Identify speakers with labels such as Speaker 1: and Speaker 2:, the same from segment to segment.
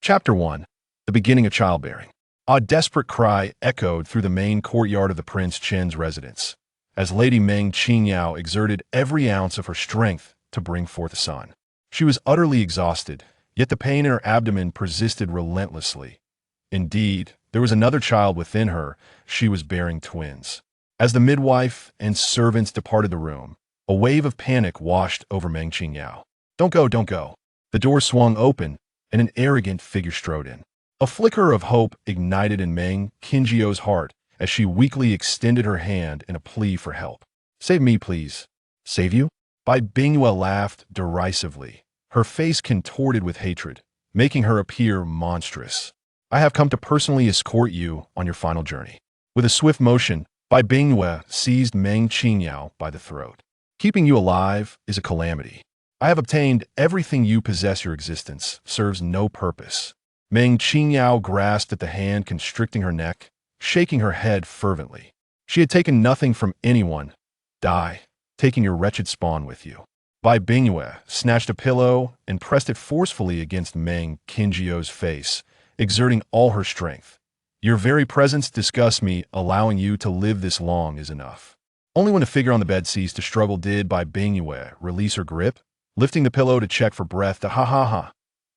Speaker 1: Chapter 1. The Beginning of Childbearing. A desperate cry echoed through the main courtyard of the Prince Qin's residence, as Lady Meng Qingyao exerted every ounce of her strength to bring forth a son. She was utterly exhausted, yet the pain in her abdomen persisted relentlessly. Indeed, there was another child within her. She was bearing twins. As the midwife and servants departed the room, a wave of panic washed over Meng Qingyao. "Don't go, don't go." The door swung open, and an arrogant figure strode in. A flicker of hope ignited in Meng Qingyao's heart as she weakly extended her hand in a plea for help. "Save me, please." "Save you?" Bai Bingyue laughed derisively, her face contorted with hatred, making her appear monstrous. "I have come to personally escort you on your final journey." With a swift motion, Bai Bingyue seized Meng Qingyao by the throat. "Keeping you alive is a calamity. I have obtained everything you possess. Your existence serves no purpose." Meng Qingyao grasped at the hand constricting her neck, shaking her head fervently. She had taken nothing from anyone. "Die, taking your wretched spawn with you." Bai Bingyue snatched a pillow and pressed it forcefully against Meng Qingyao's face, exerting all her strength. "Your very presence disgusts me. Allowing you to live this long is enough." Only when the figure on the bed ceased to struggle did Bai Bingyue release her grip, lifting the pillow to check for breath. "Ha ha ha.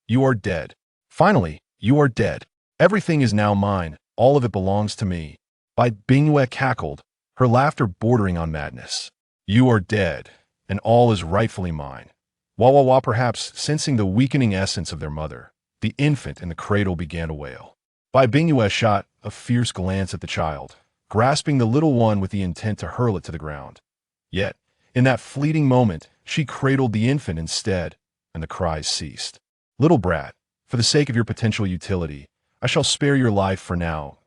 Speaker 1: You are dead. Finally, you are dead. Everything is now mine. All of it belongs to me." Bai Bingyue cackled, her laughter bordering on madness. "You are dead, and all is rightfully mine." Wah, perhaps sensing the weakening essence of their mother, the infant in the cradle began to wail. Bai Bingyue shot a fierce glance at the child, grasping the little one with the intent to hurl it to the ground. Yet, in that fleeting moment, she cradled the infant instead, and the cries ceased. "Little brat, for the sake of your potential utility, I shall spare your life for now."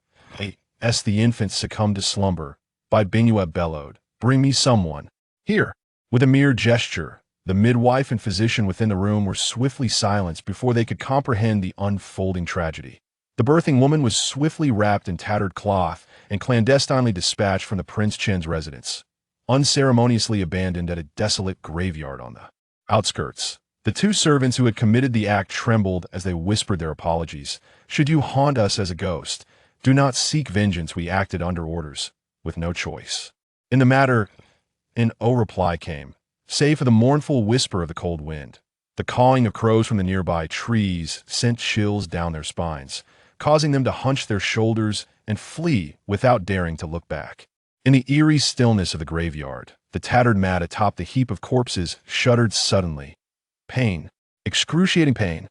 Speaker 1: As the infant succumbed to slumber, Bai Bingyue bellowed, "Bring me someone." "Here." With a mere gesture, the midwife and physician within the room were swiftly silenced before they could comprehend the unfolding tragedy. The birthing woman was swiftly wrapped in tattered cloth and clandestinely dispatched from the Prince Qin's residence, unceremoniously abandoned at a desolate graveyard on the outskirts. The two servants who had committed the act trembled as they whispered their apologies. "Should you haunt us as a ghost, do not seek vengeance. We acted under orders, with no choice." In the matter, no reply came, save for the mournful whisper of the cold wind. The cawing of crows from the nearby trees sent chills down their spines, causing them to hunch their shoulders and flee without daring to look back. In the eerie stillness of the graveyard, the tattered mat atop the heap of corpses shuddered suddenly. Pain. Excruciating pain.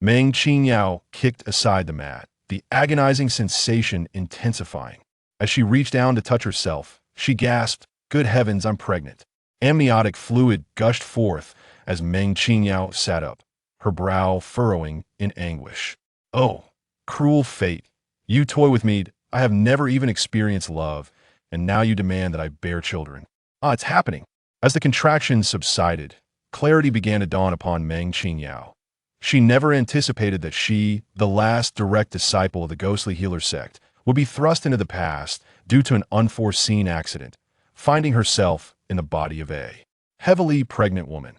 Speaker 1: Meng Qingyao kicked aside the mat, the agonizing sensation intensifying. As she reached down to touch herself, she gasped, "Good heavens, I'm pregnant." Amniotic fluid gushed forth as Meng Qingyao sat up, her brow furrowing in anguish. "Oh, cruel fate. You toy with me. I have never even experienced love, and now you demand that I bear children." It's happening." As the contractions subsided, clarity began to dawn upon Meng Qingyao. She never anticipated that she, the last direct disciple of the ghostly healer sect, would be thrust into the past due to an unforeseen accident, finding herself in the body of a heavily pregnant woman.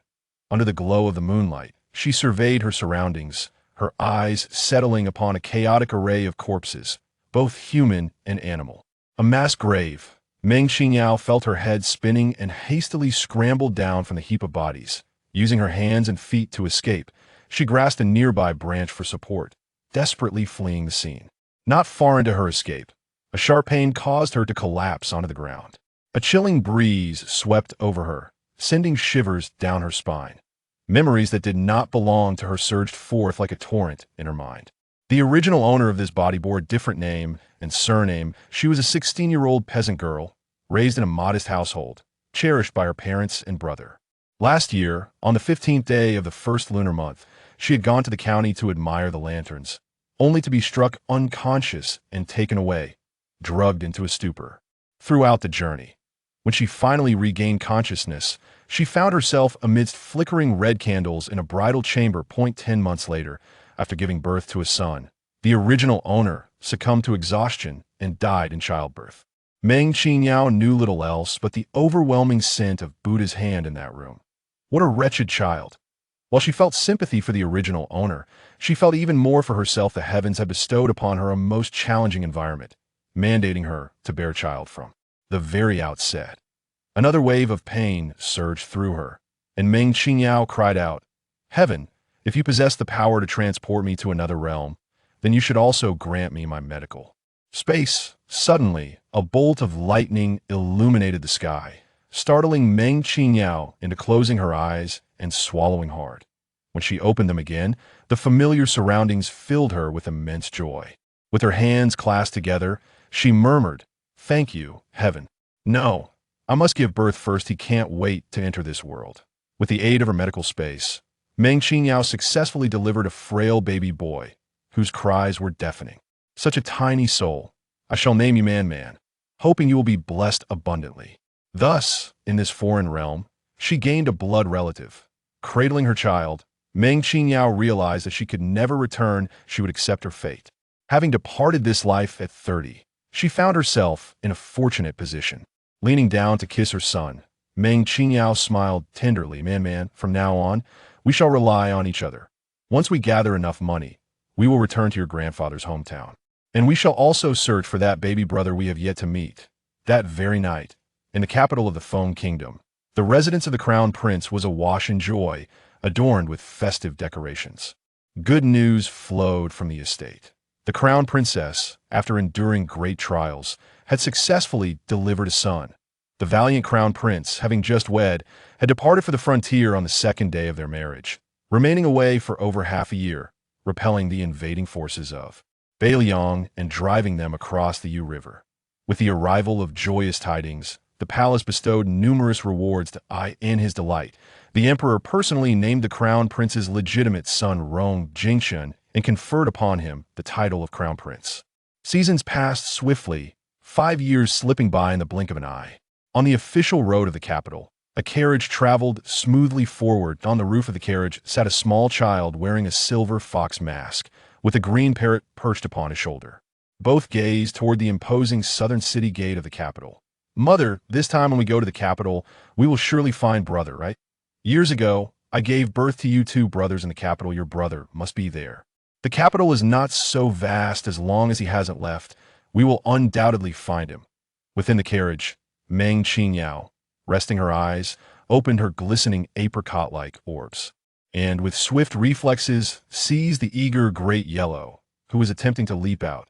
Speaker 1: Under the glow of the moonlight, she surveyed her surroundings, her eyes settling upon a chaotic array of corpses, both human and animal. A mass grave. Meng Qingyao felt her head spinning and hastily scrambled down from the heap of bodies. Using her hands and feet to escape, she grasped a nearby branch for support, desperately fleeing the scene. Not far into her escape, a sharp pain caused her to collapse onto the ground. A chilling breeze swept over her, sending shivers down her spine. Memories that did not belong to her surged forth like a torrent in her mind. The original owner of this body bore a different name and surname. She was a 16-year-old peasant girl, raised in a modest household, cherished by her parents and brother. Last year, on the 15th day of the first lunar month, she had gone to the county to admire the lanterns, only to be struck unconscious and taken away, drugged into a stupor. Throughout the journey, when she finally regained consciousness, she found herself amidst flickering red candles in a bridal chamber. 10 months later, after giving birth to a son, the original owner succumbed to exhaustion and died in childbirth. Meng Qingyao knew little else but the overwhelming scent of Buddha's hand in that room. What a wretched child. While she felt sympathy for the original owner, she felt even more for herself. The heavens had bestowed upon her a most challenging environment, mandating her to bear a child from the very outset. Another wave of pain surged through her, and Meng Qingyao cried out, "Heaven, if you possess the power to transport me to another realm, then you should also grant me my medical space." Suddenly, a bolt of lightning illuminated the sky, startling Meng Qingyao into closing her eyes and swallowing hard. When she opened them again, the familiar surroundings filled her with immense joy. With her hands clasped together, she murmured, "Thank you, heaven. No, I must give birth first. He can't wait to enter this world." With the aid of her medical space, Meng Qingyao successfully delivered a frail baby boy, whose cries were deafening. "Such a tiny soul. I shall name you Man-Man, hoping you will be blessed abundantly." Thus, in this foreign realm, she gained a blood relative. Cradling her child, Meng Qingyao realized that she could never return. She would accept her fate. Having departed this life at 30, she found herself in a fortunate position. Leaning down to kiss her son, Meng Qingyao smiled tenderly. "Man-Man, from now on, we shall rely on each other. Once we gather enough money, we will return to your grandfather's hometown. And we shall also search for that baby brother we have yet to meet." That very night, in the capital of the Foam Kingdom, the residence of the Crown Prince was awash in joy, adorned with festive decorations. Good news flowed from the estate. The Crown Princess, after enduring great trials, had successfully delivered a son. The valiant Crown Prince, having just wed, had departed for the frontier on the second day of their marriage, remaining away for over half a year, repelling the invading forces of Beiliang and driving them across the Yu River. With the arrival of joyous tidings, the palace bestowed numerous rewards to Ai in his delight. The emperor personally named the crown prince's legitimate son Rong Jingshun and conferred upon him the title of crown prince. Seasons passed swiftly, 5 years slipping by in the blink of an eye. On the official road of the capital, a carriage traveled smoothly forward. On the roof of the carriage sat a small child wearing a silver fox mask, with a green parrot perched upon his shoulder. Both gazed toward the imposing southern city gate of the capital. "Mother, this time when we go to the capital, we will surely find brother, right? Years ago, I gave birth to you 2 brothers in the capital. Your brother must be there. The capital is not so vast. As long as he hasn't left, we will undoubtedly find him." Within the carriage, Meng Qingyao, resting her eyes, opened her glistening apricot-like orbs, and with swift reflexes seized the eager Great Yellow, who was attempting to leap out.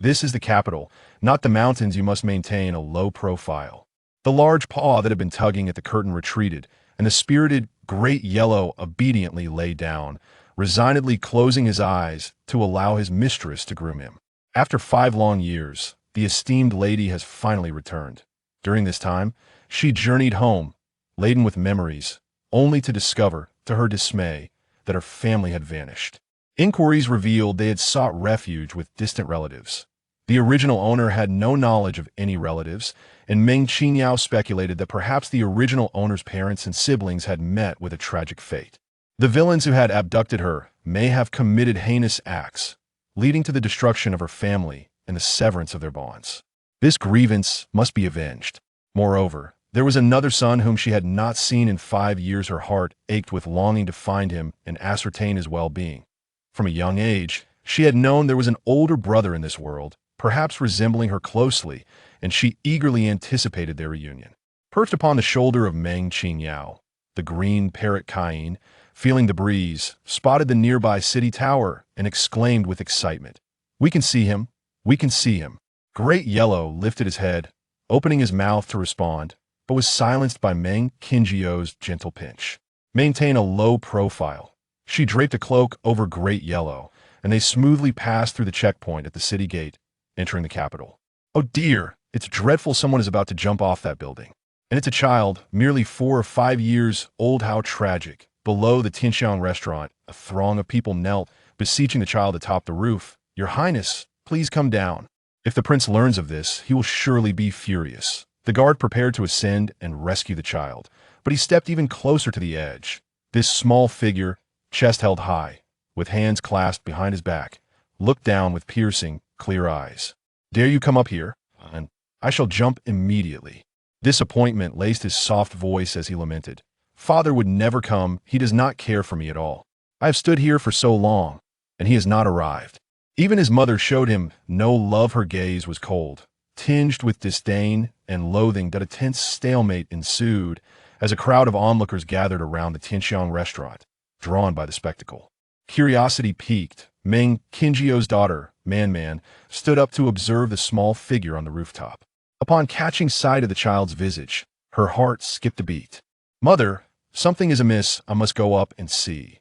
Speaker 1: "This is the capital, not the mountains. You must maintain a low profile." The large paw that had been tugging at the curtain retreated, and the spirited Great Yellow obediently lay down, resignedly closing his eyes to allow his mistress to groom him. After 5 long years, the esteemed lady has finally returned. During this time, she journeyed home, laden with memories, only to discover, to her dismay, that her family had vanished. Inquiries revealed they had sought refuge with distant relatives. The original owner had no knowledge of any relatives, and Meng Qingyao speculated that perhaps the original owner's parents and siblings had met with a tragic fate. The villains who had abducted her may have committed heinous acts, leading to the destruction of her family and the severance of their bonds. This grievance must be avenged. Moreover, there was another son whom she had not seen in 5 years. Her heart ached with longing to find him and ascertain his well-being. From a young age, she had known there was an older brother in this world, perhaps resembling her closely, and she eagerly anticipated their reunion. Perched upon the shoulder of Meng Qingyao, the green parrot Cain, feeling the breeze, spotted the nearby city tower and exclaimed with excitement, "We can see him! We can see him!" Great Yellow lifted his head, opening his mouth to respond, but was silenced by Meng Qingyao's gentle pinch. "Maintain a low profile." She draped a cloak over Great Yellow, and they smoothly passed through the checkpoint at the city gate, entering the capital. "Oh dear, it's dreadful. Someone is about to jump off that building. And it's a child, merely 4 or 5 years old. How tragic." Below the Tianxiang restaurant, a throng of people knelt, beseeching the child atop the roof. "Your Highness, please come down." If the prince learns of this, he will surely be furious. The guard prepared to ascend and rescue the child, but he stepped even closer to the edge. This small figure, chest held high, with hands clasped behind his back, looked down with piercing, clear eyes. "Dare you come up here? And I shall jump immediately." Disappointment laced his soft voice as he lamented, Father would never come. He does not care for me at all. I have stood here for so long, and he has not arrived. Even his mother showed him no love. Her gaze was cold, tinged with disdain and loathing. That a tense stalemate ensued as a crowd of onlookers gathered around the Tianxiang restaurant, drawn by the spectacle. Curiosity piqued. Meng Qingyao's daughter, Man, stood up to observe the small figure on the rooftop. Upon catching sight of the child's visage, her heart skipped a beat. "Mother, something is amiss. I must go up and see."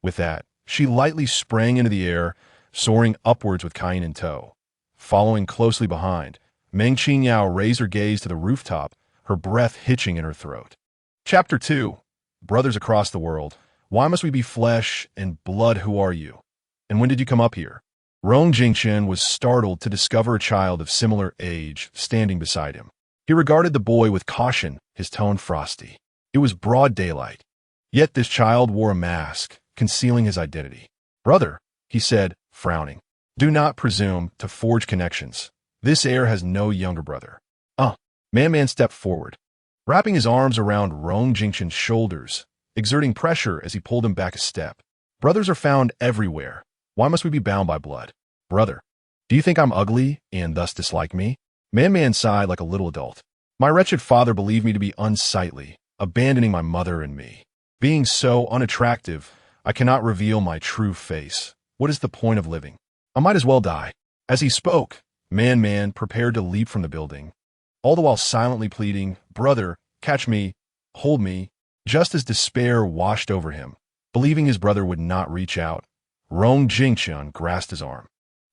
Speaker 1: With that, she lightly sprang into the air, soaring upwards with Cain in tow. Following closely behind, Meng Qingyao raised her gaze to the rooftop, her breath hitching in her throat. Chapter 2. Brothers across the world. Why must we be flesh and blood? Who are you? And when did you come up here? Rong Jingchen was startled to discover a child of similar age standing beside him. He regarded the boy with caution, his tone frosty. It was broad daylight. Yet this child wore a mask, concealing his identity. "Brother," he said, frowning, "do not presume to forge connections. This heir has no younger brother." Man stepped forward, wrapping his arms around Rong Jingchen's shoulders, exerting pressure as he pulled him back a step. "Brothers are found everywhere. Why must we be bound by blood? Brother, do you think I'm ugly and thus dislike me?" Man sighed like a little adult. "My wretched father believed me to be unsightly, abandoning my mother and me. Being so unattractive, I cannot reveal my true face. What is the point of living? I might as well die." As he spoke, Man prepared to leap from the building, all the while silently pleading, "Brother, catch me, hold me." Just as despair washed over him, believing his brother would not reach out, Rong Jingchen grasped his arm.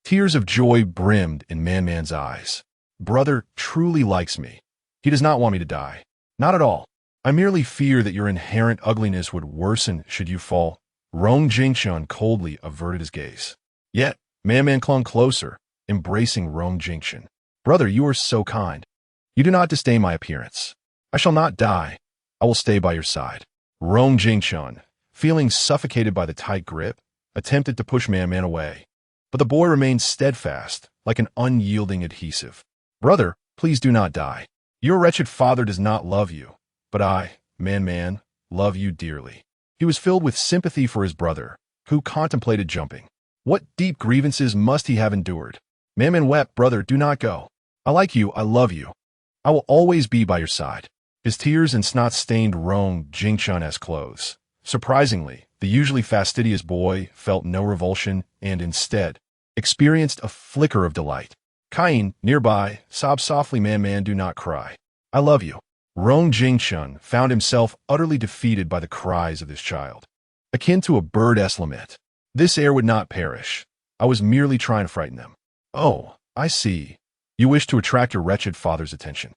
Speaker 1: Tears of joy brimmed in Man's eyes. "Brother truly likes me. He does not want me to die. Not at all. I merely fear that your inherent ugliness would worsen should you fall." Rong Jingchen coldly averted his gaze. Yet, Man clung closer, embracing Rong Jingchen. "Brother, you are so kind. You do not disdain my appearance. I shall not die. I will stay by your side." Rong Jingchen, feeling suffocated by the tight grip, attempted to push Man away. But the boy remained steadfast, like an unyielding adhesive. "Brother, please do not die. Your wretched father does not love you, but I, Man, love you dearly." He was filled with sympathy for his brother, who contemplated jumping. What deep grievances must he have endured? Man wept, "Brother, do not go. I like you, I love you. I will always be by your side." His tears and snot stained Rong Jingchen's clothes. Surprisingly, the usually fastidious boy felt no revulsion and instead experienced a flicker of delight. Cain, nearby, sobbed softly, Man, do not cry. I love you." Rong Jingchen found himself utterly defeated by the cries of this child. Akin to a bird's lament. This heir would not perish. I was merely trying to frighten them. "Oh, I see. You wish to attract your wretched father's attention."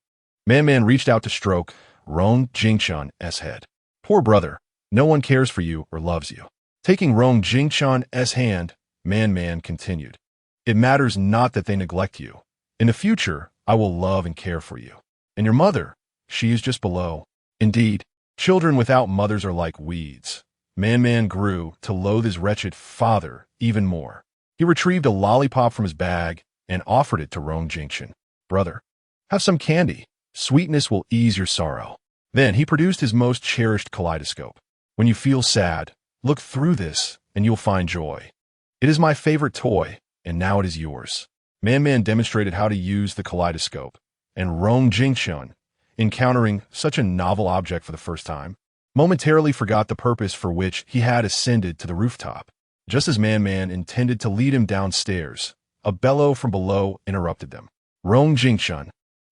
Speaker 1: Man reached out to stroke Rong Jingchen's head. "Poor brother, no one cares for you or loves you." Taking Rong Jingchen's hand, Man continued, "It matters not that they neglect you. In the future, I will love and care for you. And your mother, she is just below. Indeed, children without mothers are like weeds." Man grew to loathe his wretched father even more. He retrieved a lollipop from his bag and offered it to Rong Jingchen. "Brother, have some candy. Sweetness will ease your sorrow." Then he produced his most cherished kaleidoscope. "When you feel sad, look through this and you'll find joy. It is my favorite toy, and now it is yours." Man demonstrated how to use the kaleidoscope, and Rong Jingchen, encountering such a novel object for the first time, momentarily forgot the purpose for which he had ascended to the rooftop. Just as Man intended to lead him downstairs, a bellow from below interrupted them. "Rong Jingchen,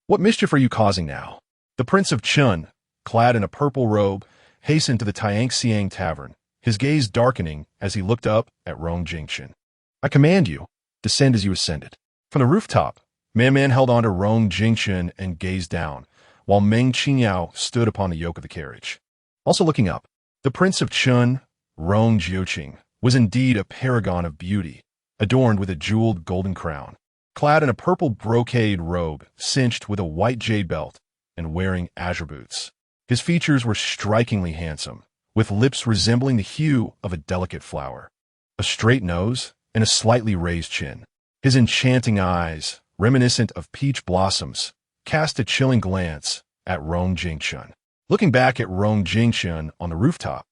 Speaker 1: what mischief are you causing now?" The Prince of Chun, clad in a purple robe, hastened to the Tianxiang tavern, his gaze darkening as he looked up at Rong Jingchen. "I command you, descend as you ascended." From the rooftop, Man held on to Rong Jingchen and gazed down, while Meng Qingyao stood upon the yoke of the carriage. Also looking up, the Prince of Chun, Rong Jiuqing, was indeed a paragon of beauty, adorned with a jeweled golden crown, clad in a purple brocade robe, cinched with a white jade belt, and wearing azure boots. His features were strikingly handsome, with lips resembling the hue of a delicate flower, a straight nose, and a slightly raised chin. His enchanting eyes, reminiscent of peach blossoms, cast a chilling glance at Rong Jingchen. Looking back at Rong Jingxian on the rooftop,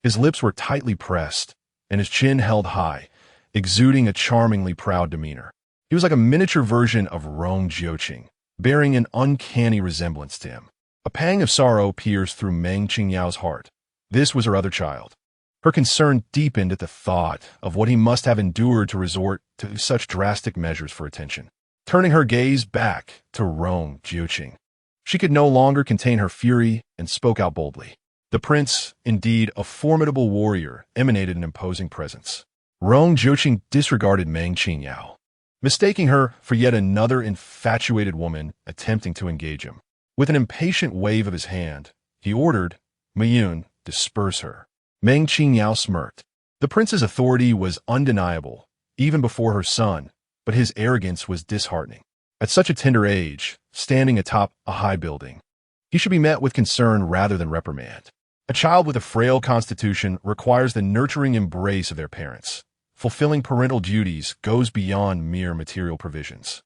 Speaker 1: his lips were tightly pressed and his chin held high, exuding a charmingly proud demeanor. He was like a miniature version of Rong Jiuqing, bearing an uncanny resemblance to him. A pang of sorrow pierced through Meng Qingyao's heart. This was her other child. Her concern deepened at the thought of what he must have endured to resort to such drastic measures for attention. Turning her gaze back to Rong Jiuqing, she could no longer contain her fury and spoke out boldly. The prince, indeed a formidable warrior, emanated an imposing presence. Rong Jiuqing disregarded Meng Qingyao, mistaking her for yet another infatuated woman attempting to engage him. With an impatient wave of his hand, he ordered, "Meyun, disperse her." Meng Qingyao smirked. The prince's authority was undeniable, even before her son, but his arrogance was disheartening. At such a tender age, standing atop a high building, he should be met with concern rather than reprimand. A child with a frail constitution requires the nurturing embrace of their parents. Fulfilling parental duties goes beyond mere material provisions.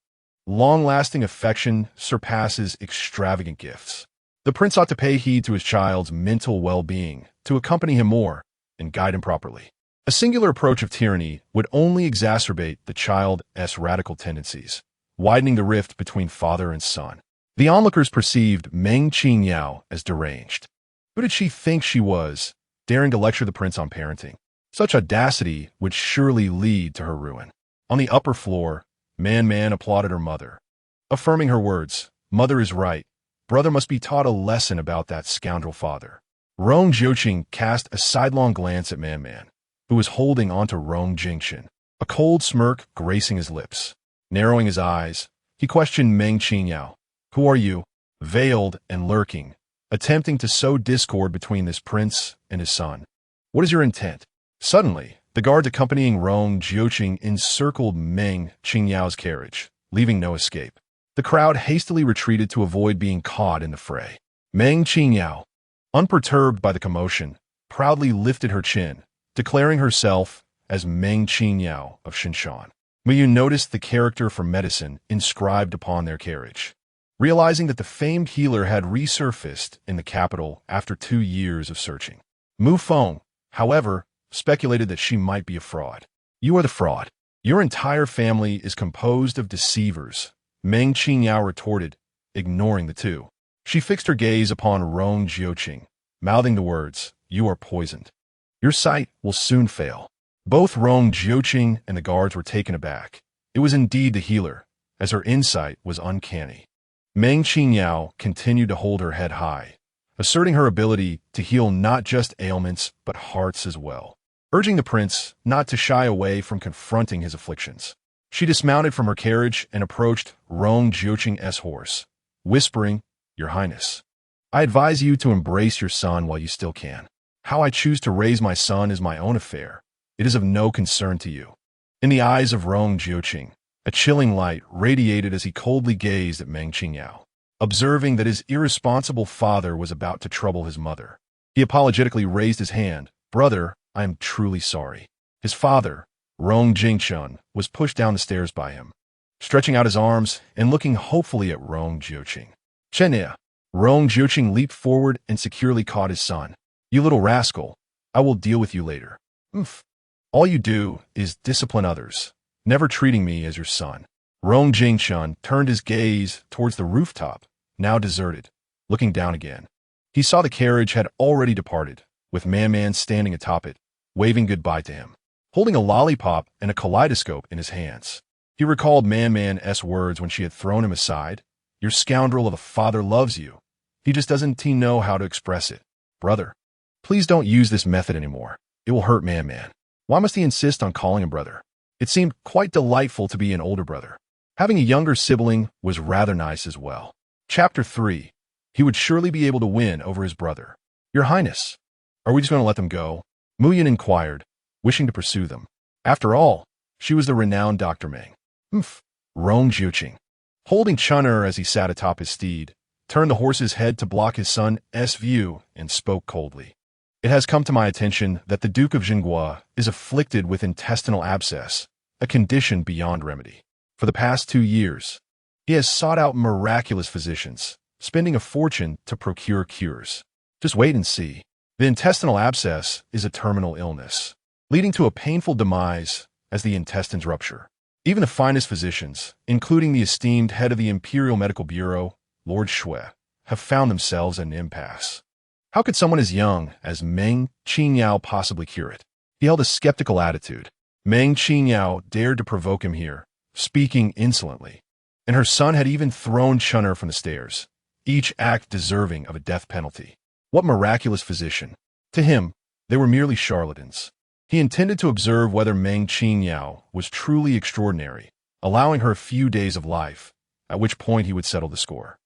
Speaker 1: Long-lasting affection surpasses extravagant gifts. The prince ought to pay heed to his child's mental well-being, to accompany him more, and guide him properly. A singular approach of tyranny would only exacerbate the child's radical tendencies, widening the rift between father and son. The onlookers perceived Meng Qingyao as deranged. Who did she think she was, daring to lecture the prince on parenting? Such audacity would surely lead to her ruin. On the upper floor, Man applauded her mother, affirming her words. Mother is right. Brother must be taught a lesson about that scoundrel father. Rong Jiuqing cast a sidelong glance at Man, who was holding onto Rong Jingxian, a cold smirk gracing his lips. Narrowing his eyes, he questioned Meng Qingyao. Who are you? Veiled and lurking, attempting to sow discord between this prince and his son. What is your intent? Suddenly, the guards accompanying Rong Jiuqing encircled Meng Qingyao's carriage, leaving no escape. The crowd hastily retreated to avoid being caught in the fray. Meng Qingyao, unperturbed by the commotion, proudly lifted her chin, declaring herself as Meng Qingyao of Shinshan. Meyun noticed the character for medicine inscribed upon their carriage. Realizing that the famed healer had resurfaced in the capital after 2 years of searching. Mu Feng, however, speculated that she might be a fraud. You are the fraud. Your entire family is composed of deceivers, Meng Qingyao retorted, ignoring the two. She fixed her gaze upon Rong Jiuqing, mouthing the words, "You are poisoned. Your sight will soon fail." Both Rong Jiuqing and the guards were taken aback. It was indeed the healer, as her insight was uncanny. Meng Qingyao continued to hold her head high, asserting her ability to heal not just ailments but hearts as well, urging the prince not to shy away from confronting his afflictions. She dismounted from her carriage and approached Rong Jiuqing's horse, whispering, "Your Highness, I advise you to embrace your son while you still can. How I choose to raise my son is my own affair. It is of no concern to you." In the eyes of Rong Jiuqing, a chilling light radiated as he coldly gazed at Meng Qingyao. Observing that his irresponsible father was about to trouble his mother, he apologetically raised his hand. "Brother, I am truly sorry." His father, Rong Jingxian, was pushed down the stairs by him, stretching out his arms and looking hopefully at Rong Jiuqing. "Chenia!" Rong Jiuqing leaped forward and securely caught his son. "You little rascal, I will deal with you later. Oof. All you do is discipline others, never treating me as your son." Rong Jingxian turned his gaze towards the rooftop, now deserted, looking down again. He saw the carriage had already departed, with Man standing atop it, waving goodbye to him, holding a lollipop and a kaleidoscope in his hands. He recalled Man's words when she had thrown him aside. "Your scoundrel of a father loves you. He just doesn't know how to express it. Brother, please don't use this method anymore. It will hurt Man. Why must he insist on calling him brother?" It seemed quite delightful to be an older brother. Having a younger sibling was rather nice as well. Chapter 3. He would surely be able to win over his brother. "Your Highness, are we just going to let them go?" Muyin inquired, wishing to pursue them. After all, she was the renowned Dr. Meng. Rong Jiuqing, holding Chun'er as he sat atop his steed, turned the horse's head to block his son's view and spoke coldly. "It has come to my attention that the Duke of Jinghua is afflicted with intestinal abscess, a condition beyond remedy. For the past 2 years, he has sought out miraculous physicians, spending a fortune to procure cures. Just wait and see. The intestinal abscess is a terminal illness, leading to a painful demise as the intestines rupture. Even the finest physicians, including the esteemed head of the Imperial Medical Bureau, Lord Shui, have found themselves at an impasse. How could someone as young as Meng Qingyao possibly cure it? He held a skeptical attitude. Meng Qingyao dared to provoke him here, speaking insolently. And her son had even thrown Chun'er from the stairs, each act deserving of a death penalty. What miraculous physician! To him, they were merely charlatans. He intended to observe whether Meng Qingyao was truly extraordinary, allowing her a few days of life, at which point he would settle the score.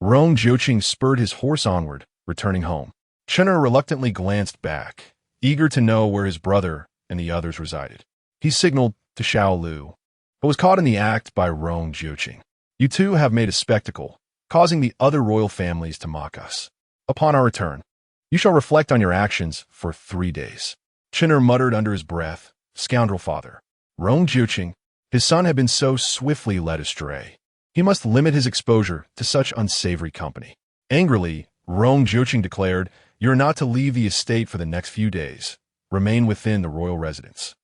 Speaker 1: Rong Jiuqing spurred his horse onward, returning home. Chun'er reluctantly glanced back, eager to know where his brother and the others resided. He signaled to Xiao Lu, but was caught in the act by Rong Jiuqing. You two have made a spectacle, causing the other royal families to mock us. Upon our return, you shall reflect on your actions for 3 days. Chun'er muttered under his breath, scoundrel father. Rong Jiuqing, his son had been so swiftly led astray. He must limit his exposure to such unsavory company. Angrily, Rong Jiuqing declared, you are not to leave the estate for the next few days. Remain within the royal residence.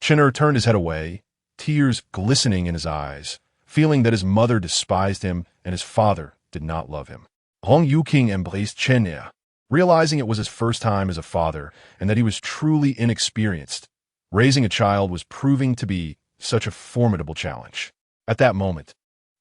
Speaker 1: Chun'er turned his head away, tears glistening in his eyes, feeling that his mother despised him and his father did not love him. Hong Yuqing embraced Chenya, realizing it was his first time as a father and that he was truly inexperienced. Raising a child was proving to be such a formidable challenge. At that moment,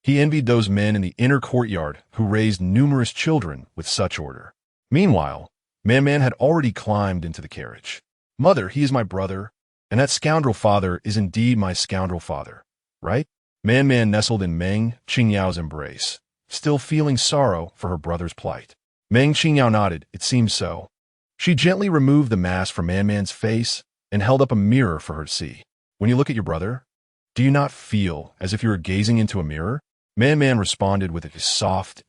Speaker 1: he envied those men in the inner courtyard who raised numerous children with such order. Meanwhile, Man had already climbed into the carriage. Mother, he is my brother, and that scoundrel father is indeed my scoundrel father, right? Man nestled in Meng Qingyao's embrace, still feeling sorrow for her brother's plight. Meng Qingyao nodded, it seems so. She gently removed the mask from Man's face and held up a mirror for her to see. When you look at your brother, do you not feel as if you were gazing into a mirror? Man responded with a soft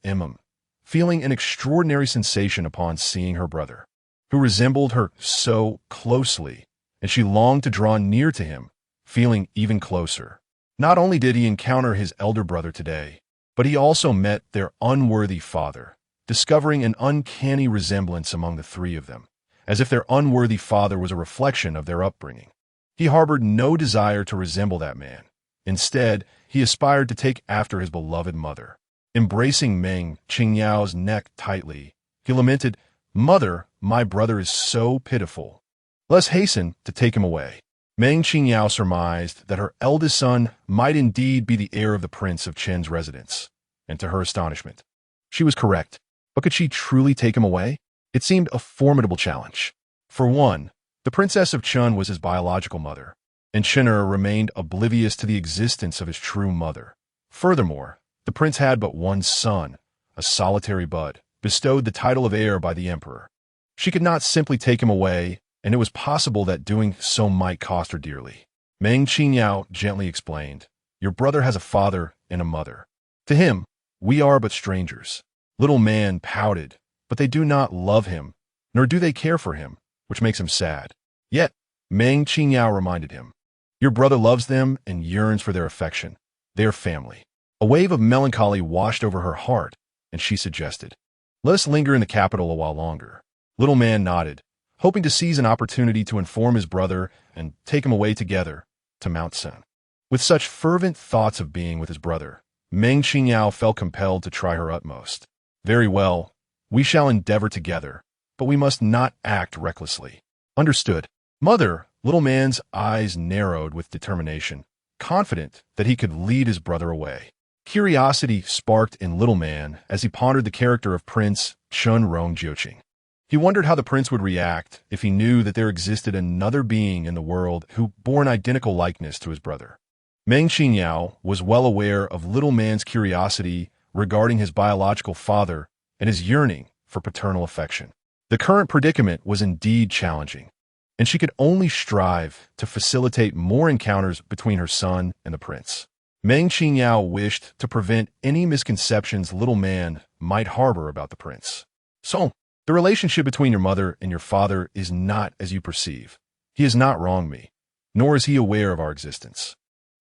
Speaker 1: feeling an extraordinary sensation upon seeing her brother, who resembled her so closely, and she longed to draw near to him, feeling even closer. Not only did he encounter his elder brother today, but he also met their unworthy father, discovering an uncanny resemblance among the three of them, as if their unworthy father was a reflection of their upbringing. He harbored no desire to resemble that man. Instead, he aspired to take after his beloved mother. Embracing Meng Qingyao's neck tightly, he lamented, Mother, my brother is so pitiful. Let's hasten to take him away. Meng Qingyao surmised that her eldest son might indeed be the heir of the prince of Chen's residence, and to her astonishment, she was correct. But could she truly take him away? It seemed a formidable challenge. For one, the princess of Chun was his biological mother, and Chun'er remained oblivious to the existence of his true mother. Furthermore, the prince had but one son, a solitary bud, bestowed the title of heir by the emperor. She could not simply take him away, and it was possible that doing so might cost her dearly. Meng Qingyao gently explained, your brother has a father and a mother. To him, we are but strangers. Little Man pouted, but they do not love him, nor do they care for him, which makes him sad. Yet, Meng Qingyao reminded him, your brother loves them and yearns for their affection, their family. A wave of melancholy washed over her heart, and she suggested, let us linger in the capital a while longer. Little Man nodded, hoping to seize an opportunity to inform his brother and take him away together to Mount Sen. With such fervent thoughts of being with his brother, Meng Qingyao felt compelled to try her utmost. Very well, we shall endeavor together, but we must not act recklessly. Understood. Mother, Little Man's eyes narrowed with determination, confident that he could lead his brother away. Curiosity sparked in Little Man as he pondered the character of Prince Chun Rong Jiuqing. He wondered how the prince would react if he knew that there existed another being in the world who bore an identical likeness to his brother. Meng Qingyao was well aware of Little Man's curiosity regarding his biological father and his yearning for paternal affection. The current predicament was indeed challenging, and she could only strive to facilitate more encounters between her son and the prince. Meng Qingyao wished to prevent any misconceptions Little Man might harbor about the prince. So, the relationship between your mother and your father is not as you perceive. He has not wronged me, nor is he aware of our existence.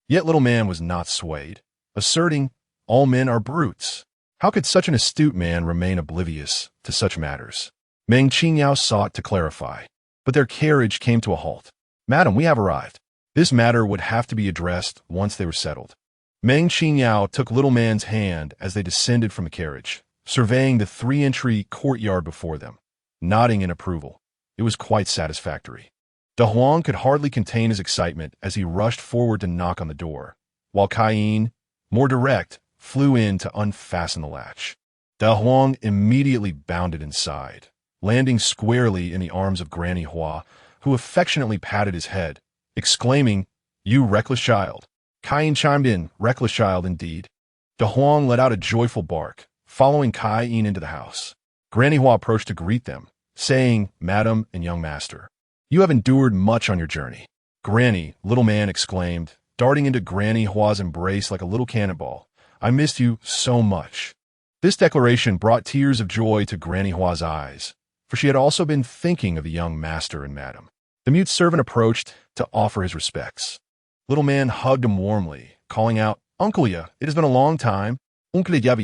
Speaker 1: Yet Little Man was not swayed, asserting, all men are brutes. How could such an astute man remain oblivious to such matters? Meng Qingyao sought to clarify, but their carriage came to a halt. "Madam, we have arrived." This matter would have to be addressed once they were settled. Meng Qingyao took little man's hand as they descended from the carriage, surveying the three-entry courtyard before them, nodding in approval. It was quite satisfactory. De Huang could hardly contain his excitement as he rushed forward to knock on the door, while Cayenne, more direct, flew in to unfasten the latch. De Huang immediately bounded inside, landing squarely in the arms of Granny Hua, who affectionately patted his head, exclaiming, "You reckless child." Cayenne chimed in, "Reckless child indeed." De Huang let out a joyful bark, following Cayenne into the house. Granny Hua approached to greet them, saying, "Madam and young master, you have endured much on your journey." "Granny," little man exclaimed, darting into Granny Hua's embrace like a little cannonball, "I missed you so much." This declaration brought tears of joy to Granny Hua's eyes, for she had also been thinking of the young master and madam. The mute servant approached to offer his respects. Little man hugged him warmly, calling out, "Uncle Ya, it has been a long time. Uncle Ya."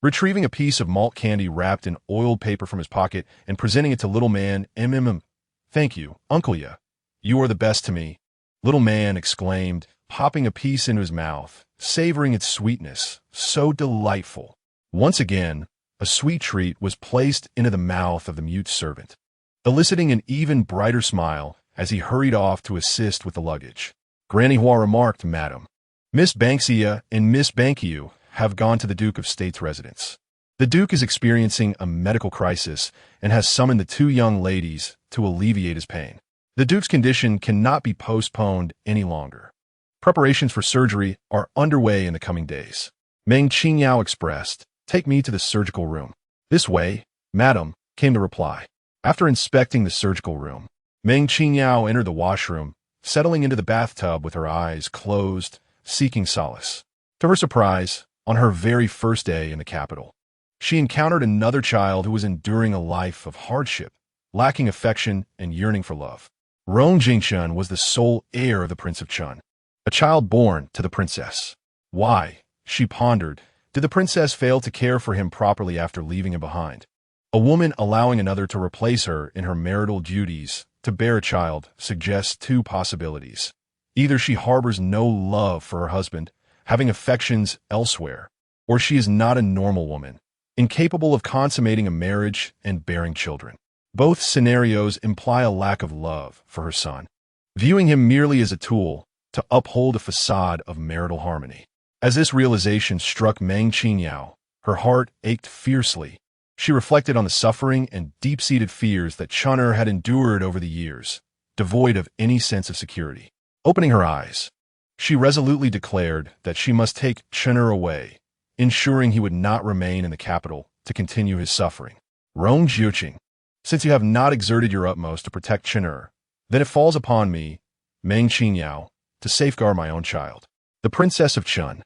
Speaker 1: Retrieving a piece of malt candy wrapped in oiled paper from his pocket and presenting it to little man, "Thank you, Uncle Ya. You are the best to me." Little man exclaimed, popping a piece into his mouth, savoring its sweetness, so delightful. Once again, a sweet treat was placed into the mouth of the mute servant, eliciting an even brighter smile as he hurried off to assist with the luggage. Granny Hua remarked, "Madam, Miss Banksia and Miss Bankiu have gone to the Duke of State's residence. The Duke is experiencing a medical crisis and has summoned the two young ladies to alleviate his pain. The Duke's condition cannot be postponed any longer. Preparations for surgery are underway in the coming days." Meng Qingyao expressed, "Take me to the surgical room." "This way, madam," came the reply. After inspecting the surgical room, Meng Qingyao entered the washroom, settling into the bathtub with her eyes closed, seeking solace. To her surprise, on her very first day in the capital, she encountered another child who was enduring a life of hardship, lacking affection and yearning for love. Rong Jingshun was the sole heir of the Prince of Chun, a child born to the princess. Why, she pondered, did the princess fail to care for him properly after leaving him behind? A woman allowing another to replace her in her marital duties to bear a child suggests two possibilities. Either she harbors no love for her husband, having affections elsewhere, or she is not a normal woman, incapable of consummating a marriage and bearing children. Both scenarios imply a lack of love for her son, viewing him merely as a tool to uphold a facade of marital harmony. As this realization struck Meng Qingyao, her heart ached fiercely. She reflected on the suffering and deep-seated fears that Chun'er had endured over the years, devoid of any sense of security. Opening her eyes, she resolutely declared that she must take Chun'er away, ensuring he would not remain in the capital to continue his suffering. "Rong Jiuqing, since you have not exerted your utmost to protect Chun'er, then it falls upon me, Meng Qingyao, to safeguard my own child. The Princess of Chun,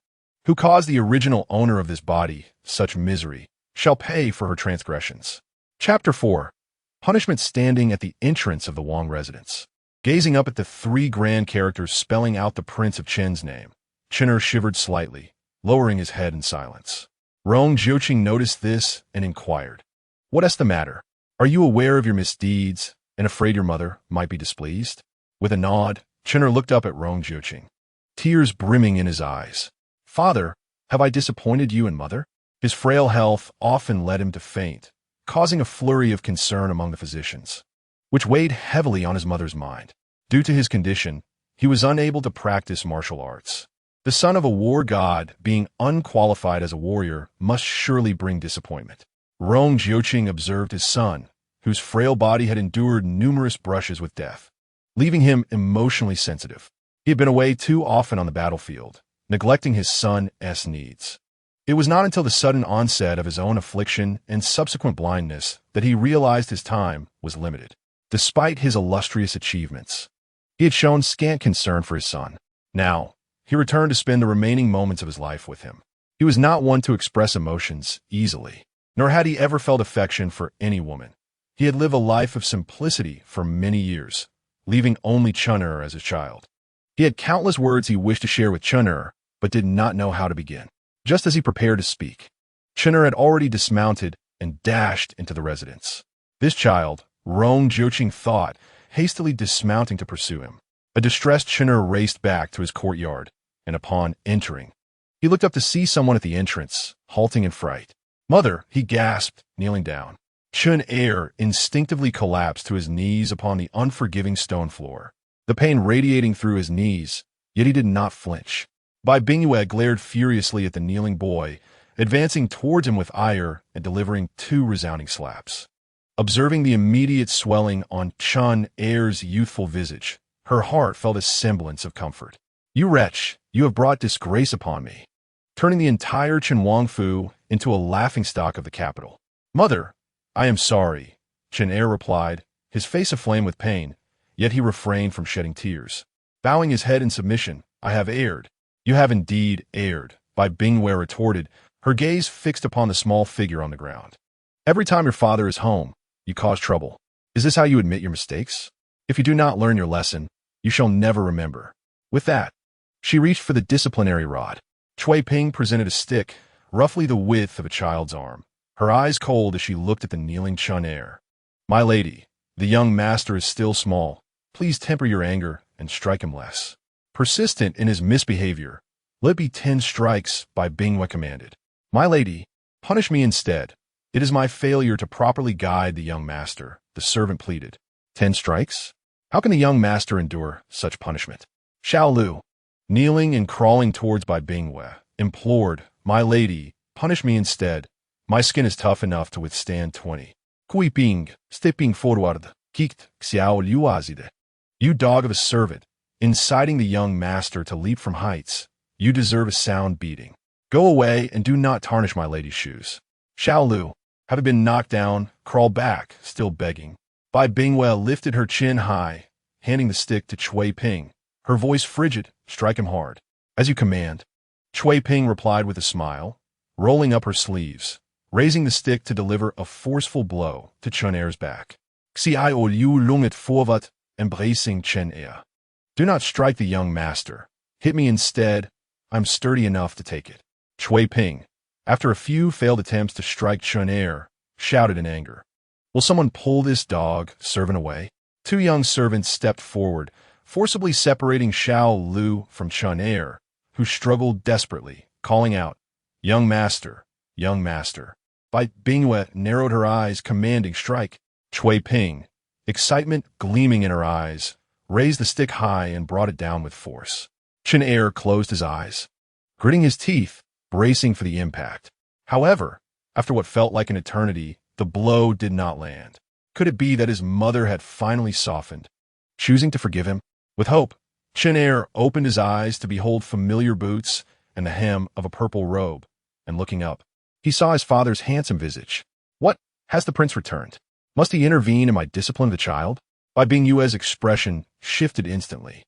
Speaker 1: who caused the original owner of this body such misery, shall pay for her transgressions." Chapter 4. Punishment standing at the entrance of the Wang residence. Gazing up at the three grand characters spelling out the Prince of Chen's name, Chun'er shivered slightly, lowering his head in silence. Rong Jiuqing noticed this and inquired, "What is the matter? Are you aware of your misdeeds and afraid your mother might be displeased?" With a nod, Chun'er looked up at Rong Jiuqing, tears brimming in his eyes. "Father, have I disappointed you and mother?" His frail health often led him to faint, causing a flurry of concern among the physicians, which weighed heavily on his mother's mind. Due to his condition, he was unable to practice martial arts. The son of a war god being unqualified as a warrior must surely bring disappointment. Rong Jiuqing observed his son, whose frail body had endured numerous brushes with death, leaving him emotionally sensitive. He had been away too often on the battlefield, neglecting his son's needs. It was not until the sudden onset of his own affliction and subsequent blindness that he realized his time was limited. Despite his illustrious achievements, he had shown scant concern for his son. Now, he returned to spend the remaining moments of his life with him. He was not one to express emotions easily, nor had he ever felt affection for any woman. He had lived a life of simplicity for many years, leaving only Chun'er as his child. He had countless words he wished to share with Chun'er, but did not know how to begin. Just as he prepared to speak, Chun'er had already dismounted and dashed into the residence. This child, Rong Jiuqing thought, hastily dismounting to pursue him. A distressed Chin'er raced back to his courtyard, and upon entering, he looked up to see someone at the entrance, halting in fright. "Mother," he gasped, kneeling down. Chin'er instinctively collapsed to his knees upon the unforgiving stone floor, the pain radiating through his knees, yet he did not flinch. Bai Bingyue glared furiously at the kneeling boy, advancing towards him with ire and delivering 2 resounding slaps. Observing the immediate swelling on Chin'er's youthful visage, her heart felt a semblance of comfort. "You wretch, you have brought disgrace upon me," turning the entire Chinwangfu into a laughingstock of the capital. "Mother, I am sorry," Chin'er replied, his face aflame with pain, yet he refrained from shedding tears. Bowing his head in submission, "I have erred." "You have indeed erred," Bai Bingyue retorted, her gaze fixed upon the small figure on the ground. "Every time your father is home, you cause trouble. Is this how you admit your mistakes? If you do not learn your lesson, you shall never remember." With that, she reached for the disciplinary rod. Chui Ping presented a stick, roughly the width of a child's arm, her eyes cold as she looked at the kneeling Chin'er. "My lady, the young master is still small. Please temper your anger and strike him less." Persistent in his misbehavior, "Let it be 10 strikes," Bai Bingyue commanded. "My lady, punish me instead. It is my failure to properly guide the young master," the servant pleaded. 10 strikes? How can the young master endure such punishment? Xiao Lu, kneeling and crawling towards Bai Bingyue, implored, "My lady, punish me instead. My skin is tough enough to withstand 20. Kui Bing, stepping forward, kicked Xiao Luazide. You dog of a servant, inciting the young master to leap from heights. You deserve a sound beating. Go away and do not tarnish my lady's shoes." Xiao Lu, having been knocked down, crawled back, still begging. Bai Bingyue lifted her chin high, handing the stick to Chui Ping, her voice frigid. "Strike him hard." "As you command." Chui Ping replied with a smile, rolling up her sleeves, raising the stick to deliver a forceful blow to Chin'er's back. "Xiai o liu lunget forward, embracing Chin'er. Do not strike the young master. Hit me instead. I'm sturdy enough to take it." Chui Ping, after a few failed attempts to strike Chin'er, shouted in anger, "Will someone pull this dog servant away?" 2 young servants stepped forward, forcibly separating Xiao Lu from Chin'er, who struggled desperately, calling out, "Young master, young master." Bai Bingyue narrowed her eyes, commanding, "Strike." Chui Ping, excitement gleaming in her eyes, raised the stick high and brought it down with force. Chin'er closed his eyes, gritting his teeth, bracing for the impact. However, after what felt like an eternity, the blow did not land. Could it be that his mother had finally softened, choosing to forgive him? With hope, Chin'er opened his eyes to behold familiar boots and the hem of a purple robe, and looking up, he saw his father's handsome visage. "What? Has the prince returned? Must he intervene in my discipline of the child?" Bai Bingyue's expression shifted instantly.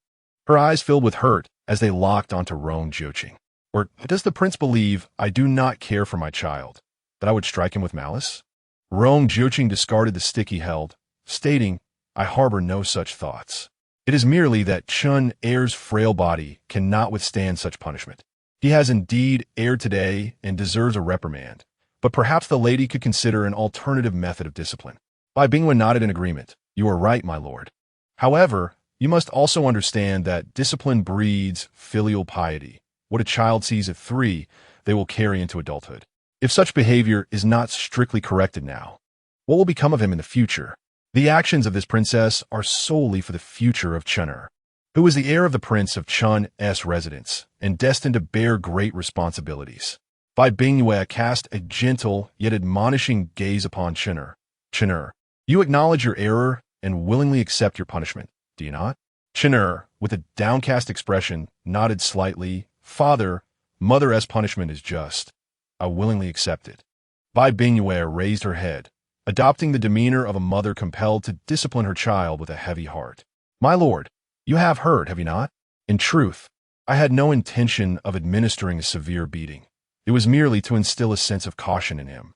Speaker 1: Her eyes filled with hurt as they locked onto Rong Jiuqing. "Or does the prince believe I do not care for my child, that I would strike him with malice?" Rong Jiuqing discarded the stick he held, stating, "I harbor no such thoughts. It is merely that Chin'er's frail body cannot withstand such punishment. He has indeed erred today and deserves a reprimand, but perhaps the lady could consider an alternative method of discipline." Bai Bingyue nodded in agreement. "You are right, my lord. However, you must also understand that discipline breeds filial piety. What a child sees at 3, they will carry into adulthood. If such behavior is not strictly corrected now, what will become of him in the future? The actions of this princess are solely for the future of Chin'er, who is the heir of the prince of Chin's residence and destined to bear great responsibilities." Bai Bingyue cast a gentle yet admonishing gaze upon Chin'er. "Chin'er, you acknowledge your error and willingly accept your punishment, do you not?" Chin'er, with a downcast expression, nodded slightly. "Father, mother's punishment is just. I willingly accept it." Bai Bingyue raised her head, adopting the demeanor of a mother compelled to discipline her child with a heavy heart. "My lord, you have heard, have you not? In truth, I had no intention of administering a severe beating. It was merely to instill a sense of caution in him,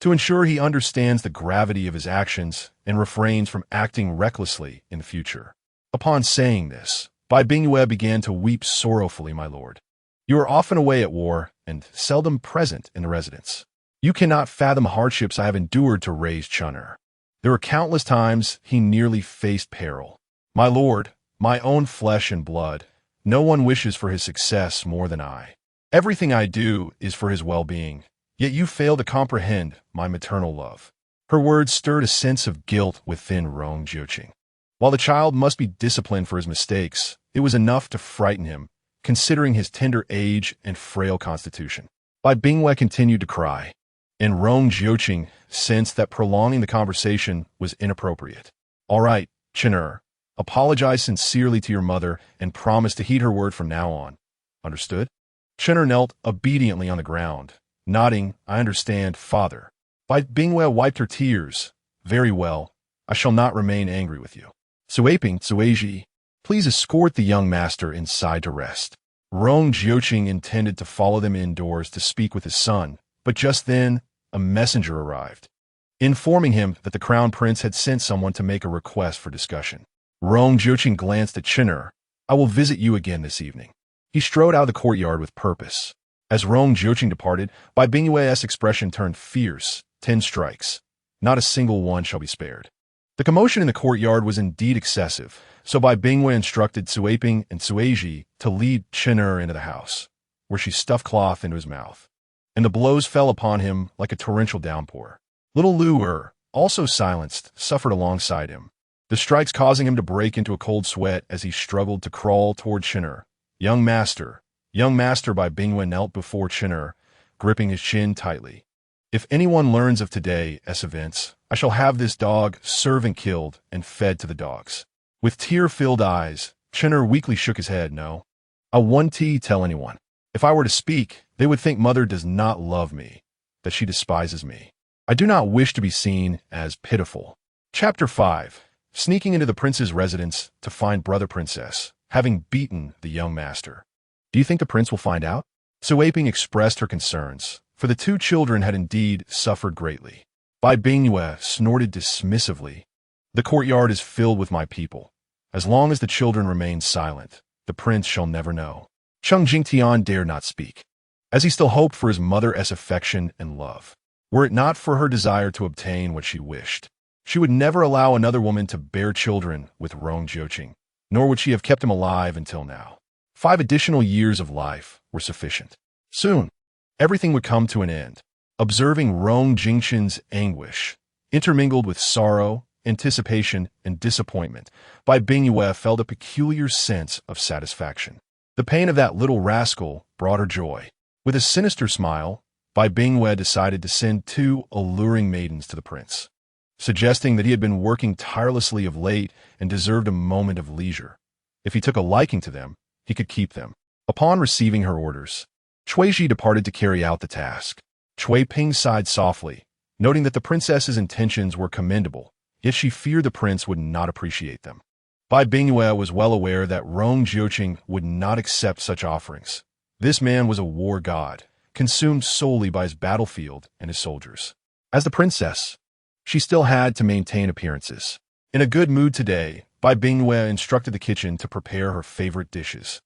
Speaker 1: to ensure he understands the gravity of his actions and refrains from acting recklessly in the future." Upon saying this, Bai Bingyue began to weep sorrowfully, "My lord, you are often away at war and seldom present in the residence. You cannot fathom hardships I have endured to raise Chin'er. There were countless times he nearly faced peril. My lord, my own flesh and blood, no one wishes for his success more than I. Everything I do is for his well-being, yet you fail to comprehend my maternal love. Her words stirred a sense of guilt within Rong Jiuqing. While the child must be disciplined for his mistakes, it was enough to frighten him, considering his tender age and frail constitution. Bai Bingwei continued to cry, and Rong Jiuqing sensed that prolonging the conversation was inappropriate. All right, Chen, apologize sincerely to your mother and promise to heed her word from now on. Understood? Chen knelt obediently on the ground, nodding, I understand, father. Bai Bingwei wiped her tears. Very well, I shall not remain angry with you. Suaping, Suaiji, please escort the young master inside to rest. Rong Jiuqing intended to follow them indoors to speak with his son, but just then, a messenger arrived, informing him that the crown prince had sent someone to make a request for discussion. Rong Jiuqing glanced at Chen. I will visit you again this evening. He strode out of the courtyard with purpose. As Rong Jiuqing departed, Bai Bingwei's expression turned fierce. 10 strikes. Not a single one shall be spared. The commotion in the courtyard was indeed excessive, so Bai Bingwei instructed Suaping and Suaiji to lead Chen into the house, where she stuffed cloth into his mouth, and the blows fell upon him like a torrential downpour. Little Lu also silenced, suffered alongside him, the strikes causing him to break into a cold sweat as he struggled to crawl toward Chen. Young master, Bai Bingwei knelt before Chen, gripping his chin tightly. If anyone learns of today's events, I shall have this dog servant killed and fed to the dogs. With tear-filled eyes, Chen weakly shook his head. No. I won't tell anyone. If I were to speak, they would think mother does not love me, that she despises me. I do not wish to be seen as pitiful. Chapter 5. Sneaking into the prince's residence to find brother princess, having beaten the young master. Do you think the prince will find out? Suaping expressed her concerns, for the two children had indeed suffered greatly. Bai Bingwei snorted dismissively. The courtyard is filled with my people. As long as the children remain silent, the prince shall never know. Cheng Jingtian dared not speak, as he still hoped for his mother's affection and love. Were it not for her desire to obtain what she wished, she would never allow another woman to bear children with Rong Jiuqing, nor would she have kept him alive until now. 5 additional years of life were sufficient. Soon, everything would come to an end. Observing Rong Jiuqing's anguish, intermingled with sorrow, anticipation, and disappointment, Bai Bingwei felt a peculiar sense of satisfaction. The pain of that little rascal brought her joy. With a sinister smile, Bai Bingwei decided to send 2 alluring maidens to the prince, suggesting that he had been working tirelessly of late and deserved a moment of leisure. If he took a liking to them, he could keep them. Upon receiving her orders, Chuizhi departed to carry out the task. Cui Ping sighed softly, noting that the princess's intentions were commendable, yet she feared the prince would not appreciate them. Bai Bingwei was well aware that Rong Jiuqing would not accept such offerings. This man was a war god, consumed solely by his battlefield and his soldiers. As the princess, she still had to maintain appearances. In a good mood today, Bai Bingwei instructed the kitchen to prepare her favorite dishes,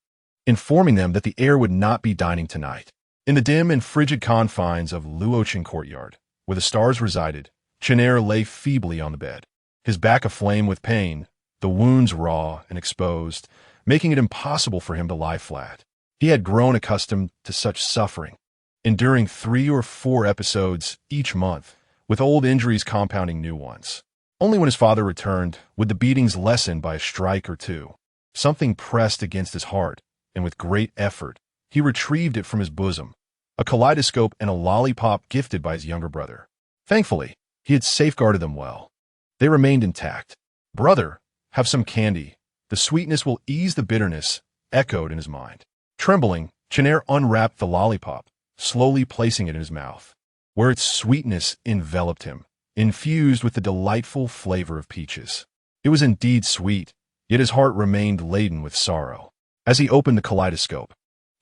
Speaker 1: informing them that the heir would not be dining tonight. In the dim and frigid confines of Luoqing courtyard, where the stars resided, Chen lay feebly on the bed, his back aflame with pain, the wounds raw and exposed, making it impossible for him to lie flat. He had grown accustomed to such suffering, enduring 3 or 4 episodes each month, with old injuries compounding new ones. Only when his father returned would the beatings lessen by a strike or 2. Something pressed against his heart, and with great effort, he retrieved it from his bosom, a kaleidoscope and a lollipop gifted by his younger brother. Thankfully, he had safeguarded them well. They remained intact. Brother, have some candy. The sweetness will ease the bitterness, echoed in his mind. Trembling, Chen unwrapped the lollipop, slowly placing it in his mouth, where its sweetness enveloped him, infused with the delightful flavor of peaches. It was indeed sweet, yet his heart remained laden with sorrow. As he opened the kaleidoscope,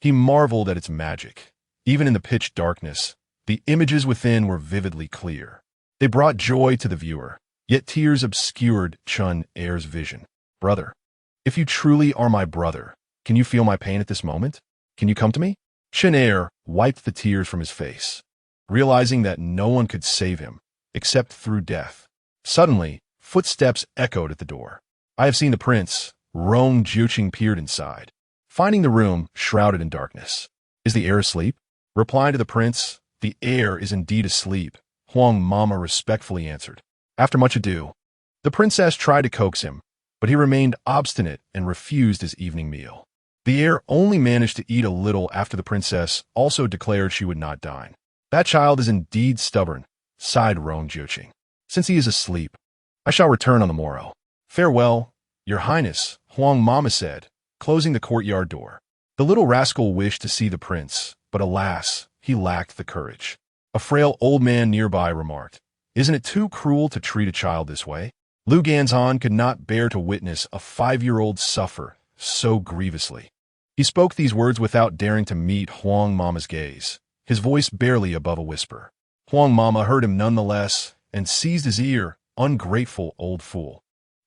Speaker 1: he marveled at its magic. Even in the pitch darkness, the images within were vividly clear. They brought joy to the viewer, yet tears obscured Chen Er's vision. Brother, if you truly are my brother, can you feel my pain at this moment? Can you come to me? Chen Er wiped the tears from his face, realizing that no one could save him, except through death. Suddenly, footsteps echoed at the door. I have seen the prince. Rong Juqing peered inside, finding the room shrouded in darkness. Is the heir asleep? Replying to the prince, the heir is indeed asleep, Huang Mama respectfully answered. After much ado, the princess tried to coax him, but he remained obstinate and refused his evening meal. The heir only managed to eat a little after the princess also declared she would not dine. That child is indeed stubborn, sighed Rong Juqing. Since he is asleep, I shall return on the morrow. Farewell, your highness, Huang Mama said, closing the courtyard door. The little rascal wished to see the prince, but alas, he lacked the courage. A frail old man nearby remarked, "Isn't it too cruel to treat a child this way?" Lu Ganzhan could not bear to witness a 5-year-old suffer so grievously. He spoke these words without daring to meet Huang Mama's gaze, his voice barely above a whisper. Huang Mama heard him nonetheless and seized his ear, ungrateful old fool.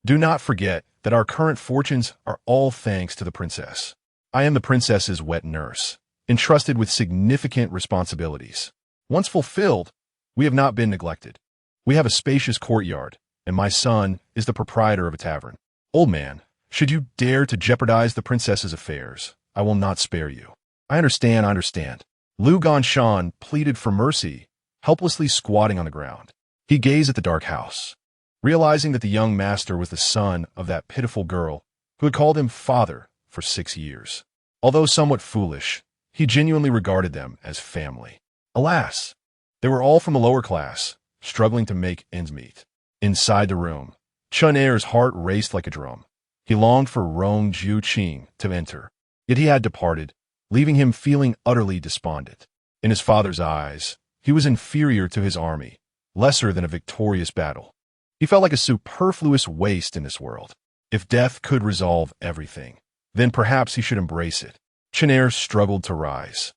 Speaker 1: Do not forget that our current fortunes are all thanks to the princess. I am the princess's wet nurse, entrusted with significant responsibilities. Once fulfilled, we have not been neglected. We have a spacious courtyard, and my son is the proprietor of a tavern. Old man, should you dare to jeopardize the princess's affairs, I will not spare you. I understand. Lu Ganzhan pleaded for mercy, helplessly squatting on the ground. He gazed at the dark house, realizing that the young master was the son of that pitiful girl who had called him father for 6 years. Although somewhat foolish, he genuinely regarded them as family. Alas, they were all from the lower class, struggling to make ends meet. Inside the room, Chun Er's heart raced like a drum. He longed for Rong Juqing to enter, yet he had departed, leaving him feeling utterly despondent. In his father's eyes, he was inferior to his army, lesser than a victorious battle. He felt like a superfluous waste in this world. If death could resolve everything, then perhaps he should embrace it. Chun Er struggled to rise,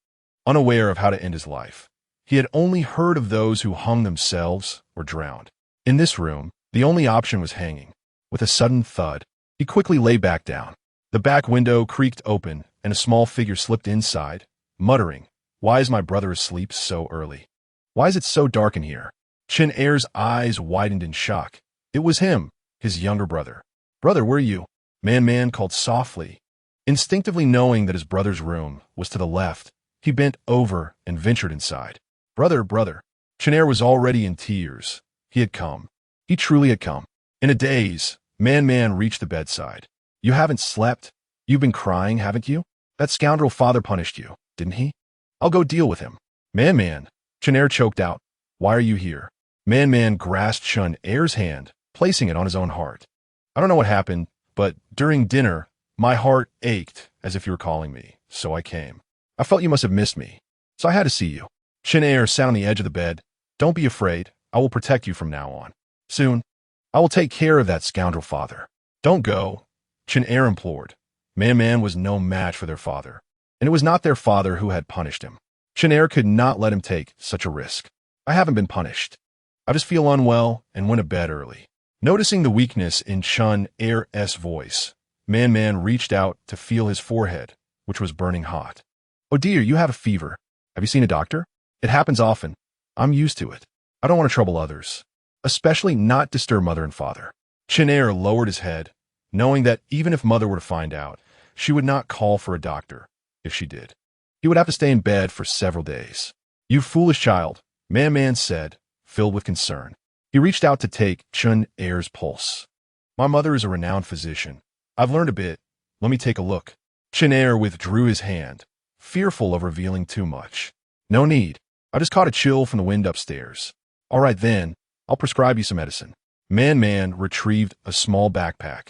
Speaker 1: unaware of how to end his life. He had only heard of those who hung themselves or drowned. In this room, the only option was hanging. With a sudden thud, he quickly lay back down. The back window creaked open, and a small figure slipped inside, muttering, "Why is my brother asleep so early? Why is it so dark in here?" Chun Er's eyes widened in shock. It was him, his younger brother. "Brother, where are you?" Man called softly. Instinctively knowing that his brother's room was to the left, he bent over and ventured inside. Brother. Chun Er was already in tears. He had come. He truly had come. In a daze, Man reached the bedside. "You haven't slept? You've been crying, haven't you? That scoundrel father punished you, didn't he? I'll go deal with him." Man, Chun Er choked out. "Why are you here?" Man grasped Chun Er's hand, placing it on his own heart. "I don't know what happened, but during dinner, my heart ached as if you were calling me, so I came. I felt you must have missed me, so I had to see you." Chun Er sat on the edge of the bed. "Don't be afraid. I will protect you from now on. Soon, I will take care of that scoundrel father." "Don't go," Chun Er implored. Man was no match for their father, and it was not their father who had punished him. Chun Er could not let him take such a risk. "I haven't been punished. I just feel unwell and went to bed early." Noticing the weakness in Chun Er's voice, Man reached out to feel his forehead, which was burning hot. "Oh dear, you have a fever. Have you seen a doctor?" "It happens often. I'm used to it. I don't want to trouble others, especially not disturb mother and father." Chun Er lowered his head, knowing that even if mother were to find out, she would not call for a doctor. If she did, he would have to stay in bed for several days. "You foolish child," Man said, filled with concern. He reached out to take Chun Er's pulse. "My mother is a renowned physician. I've learned a bit. Let me take a look." Chun Er withdrew his hand, fearful of revealing too much. "No need. I just caught a chill from the wind upstairs." "All right then, I'll prescribe you some medicine." Man retrieved a small backpack,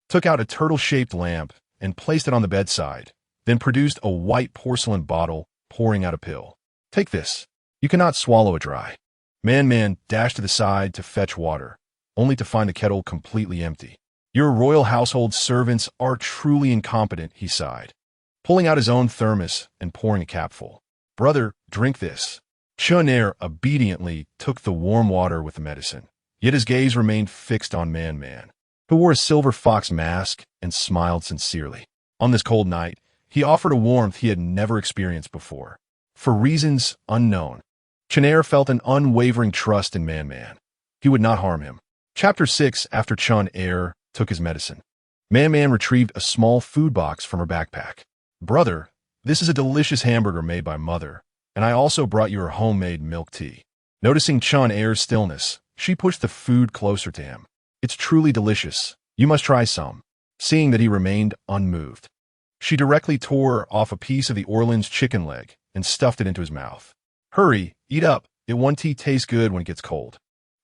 Speaker 1: took out a turtle-shaped lamp, and placed it on the bedside, then produced a white porcelain bottle, pouring out a pill. "Take this. You cannot swallow it dry." Man dashed to the side to fetch water, only to find the kettle completely empty. "Your royal household servants are truly incompetent," he sighed, pulling out his own thermos and pouring a capful. "Brother, drink this." Chun Er obediently took the warm water with the medicine, yet his gaze remained fixed on Man, who wore a silver fox mask and smiled sincerely. On this cold night, he offered a warmth he had never experienced before. For reasons unknown, Chun Er felt an unwavering trust in Man. He would not harm him. Chapter 6. After Chun Er took his medicine, Man retrieved a small food box from her backpack. Brother, this is a delicious hamburger made by Mother, and I also brought you her homemade milk tea. Noticing Chun Er's stillness, she pushed the food closer to him. It's truly delicious. You must try some. Seeing that he remained unmoved, she directly tore off a piece of the Orleans chicken leg and stuffed it into his mouth. Hurry, eat up. One tea tastes good when it gets cold.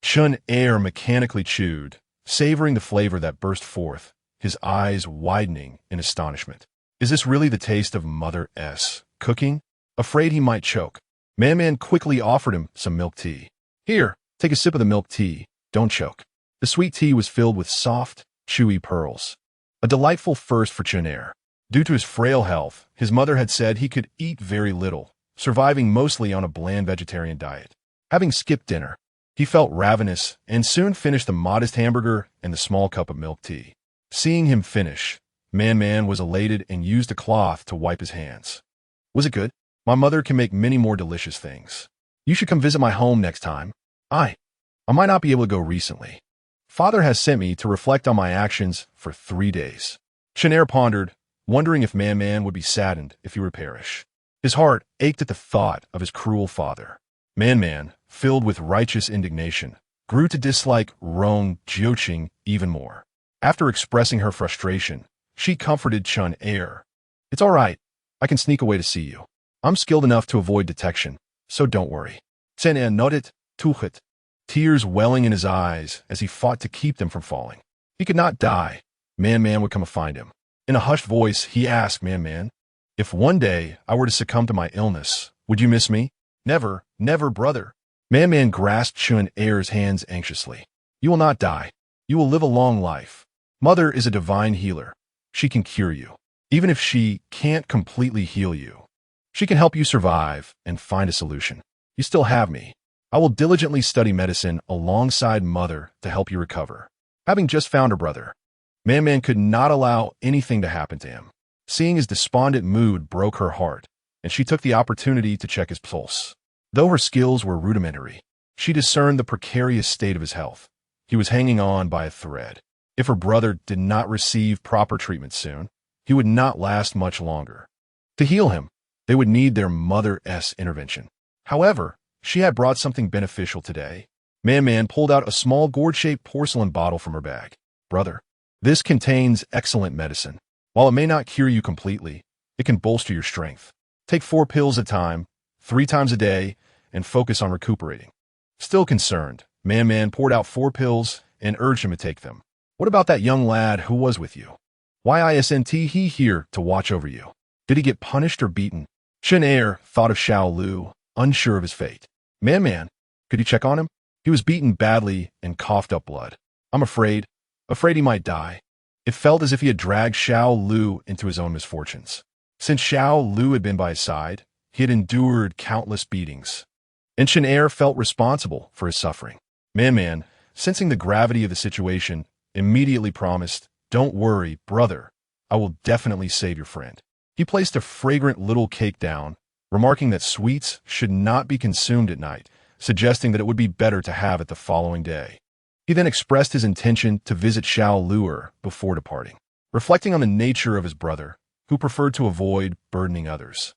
Speaker 1: Chun Er mechanically chewed, savoring the flavor that burst forth, his eyes widening in astonishment. Is this really the taste of Mother's cooking? Afraid he might choke, Man quickly offered him some milk tea. Here, take a sip of the milk tea. Don't choke. The sweet tea was filled with soft, chewy pearls. A delightful first for Chun Er. Due to his frail health, his mother had said he could eat very little, surviving mostly on a bland vegetarian diet. Having skipped dinner, he felt ravenous and soon finished the modest hamburger and the small cup of milk tea. Seeing him finish, Man was elated and used a cloth to wipe his hands. Was it good? My mother can make many more delicious things. You should come visit my home next time. I might not be able to go recently. Father has sent me to reflect on my actions for 3 days. Chun Er pondered, wondering if Man would be saddened if he were to perish. His heart ached at the thought of his cruel father. Man, filled with righteous indignation, grew to dislike Rong Jiuqing even more. After expressing her frustration, she comforted Chun Er. It's all right. I can sneak away to see you. I'm skilled enough to avoid detection, so don't worry. Chun Er nodded, tuchit, tears welling in his eyes as he fought to keep them from falling. He could not die. Man would come and find him. In a hushed voice, he asked Man, if one day I were to succumb to my illness, would you miss me? Never, never, brother. Man grasped Chun Er's hands anxiously. You will not die. You will live a long life. Mother is a divine healer. She can cure you. Even if she can't completely heal you, she can help you survive and find a solution. You still have me. I will diligently study medicine alongside Mother to help you recover. Having just found her brother, Man could not allow anything to happen to him. Seeing his despondent mood broke her heart, and she took the opportunity to check his pulse. Though her skills were rudimentary, she discerned the precarious state of his health. He was hanging on by a thread. If her brother did not receive proper treatment soon, he would not last much longer. To heal him, they would need their Mother's intervention. However, she had brought something beneficial today. Man pulled out a small gourd-shaped porcelain bottle from her bag. Brother, this contains excellent medicine. While it may not cure you completely, it can bolster your strength. Take 4 pills at a time, 3 times a day, and focus on recuperating. Still concerned, Man poured out 4 pills and urged him to take them. What about that young lad who was with you? Why isn't he here to watch over you? Did he get punished or beaten? Chun Er thought of Xiao Lu, unsure of his fate. Man, could you check on him? He was beaten badly and coughed up blood. I'm afraid he might die. It felt as if he had dragged Xiao Lu into his own misfortunes. Since Xiao Lu had been by his side, he had endured countless beatings, and Chun Er felt responsible for his suffering. Man, sensing the gravity of the situation, immediately promised, don't worry, brother, I will definitely save your friend. He placed a fragrant little cake down, remarking that sweets should not be consumed at night, suggesting that it would be better to have it the following day. He then expressed his intention to visit Xiao Luer before departing, reflecting on the nature of his brother, who preferred to avoid burdening others.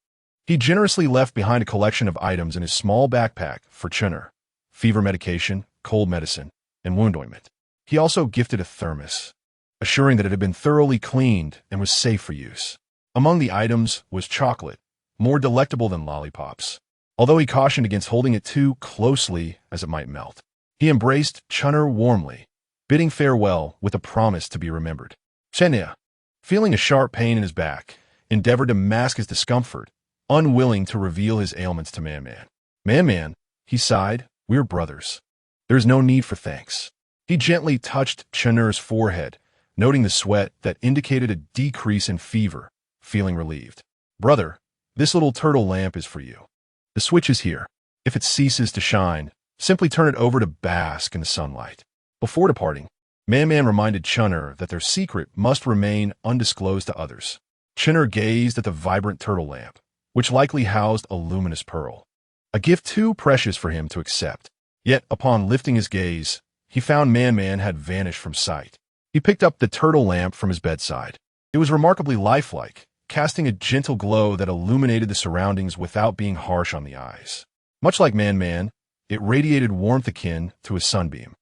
Speaker 1: He generously left behind a collection of items in his small backpack for Chun Er: fever medication, cold medicine, and wound ointment. He also gifted a thermos, assuring that it had been thoroughly cleaned and was safe for use. Among the items was chocolate, more delectable than lollipops, although he cautioned against holding it too closely as it might melt. He embraced Chun Er warmly, bidding farewell with a promise to be remembered. Chun Er, feeling a sharp pain in his back, endeavored to mask his discomfort, unwilling to reveal his ailments to Man. Man, he sighed, we're brothers. There's no need for thanks. He gently touched Chun Er's forehead, noting the sweat that indicated a decrease in fever, feeling relieved. Brother, this little turtle lamp is for you. The switch is here. If it ceases to shine, simply turn it over to bask in the sunlight. Before departing, Man reminded Chun Er that their secret must remain undisclosed to others. Chun Er gazed at the vibrant turtle lamp, which likely housed a luminous pearl, a gift too precious for him to accept. Yet, upon lifting his gaze, he found Man had vanished from sight. He picked up the turtle lamp from his bedside. It was remarkably lifelike, casting a gentle glow that illuminated the surroundings without being harsh on the eyes. Much like Man, it radiated warmth akin to a sunbeam,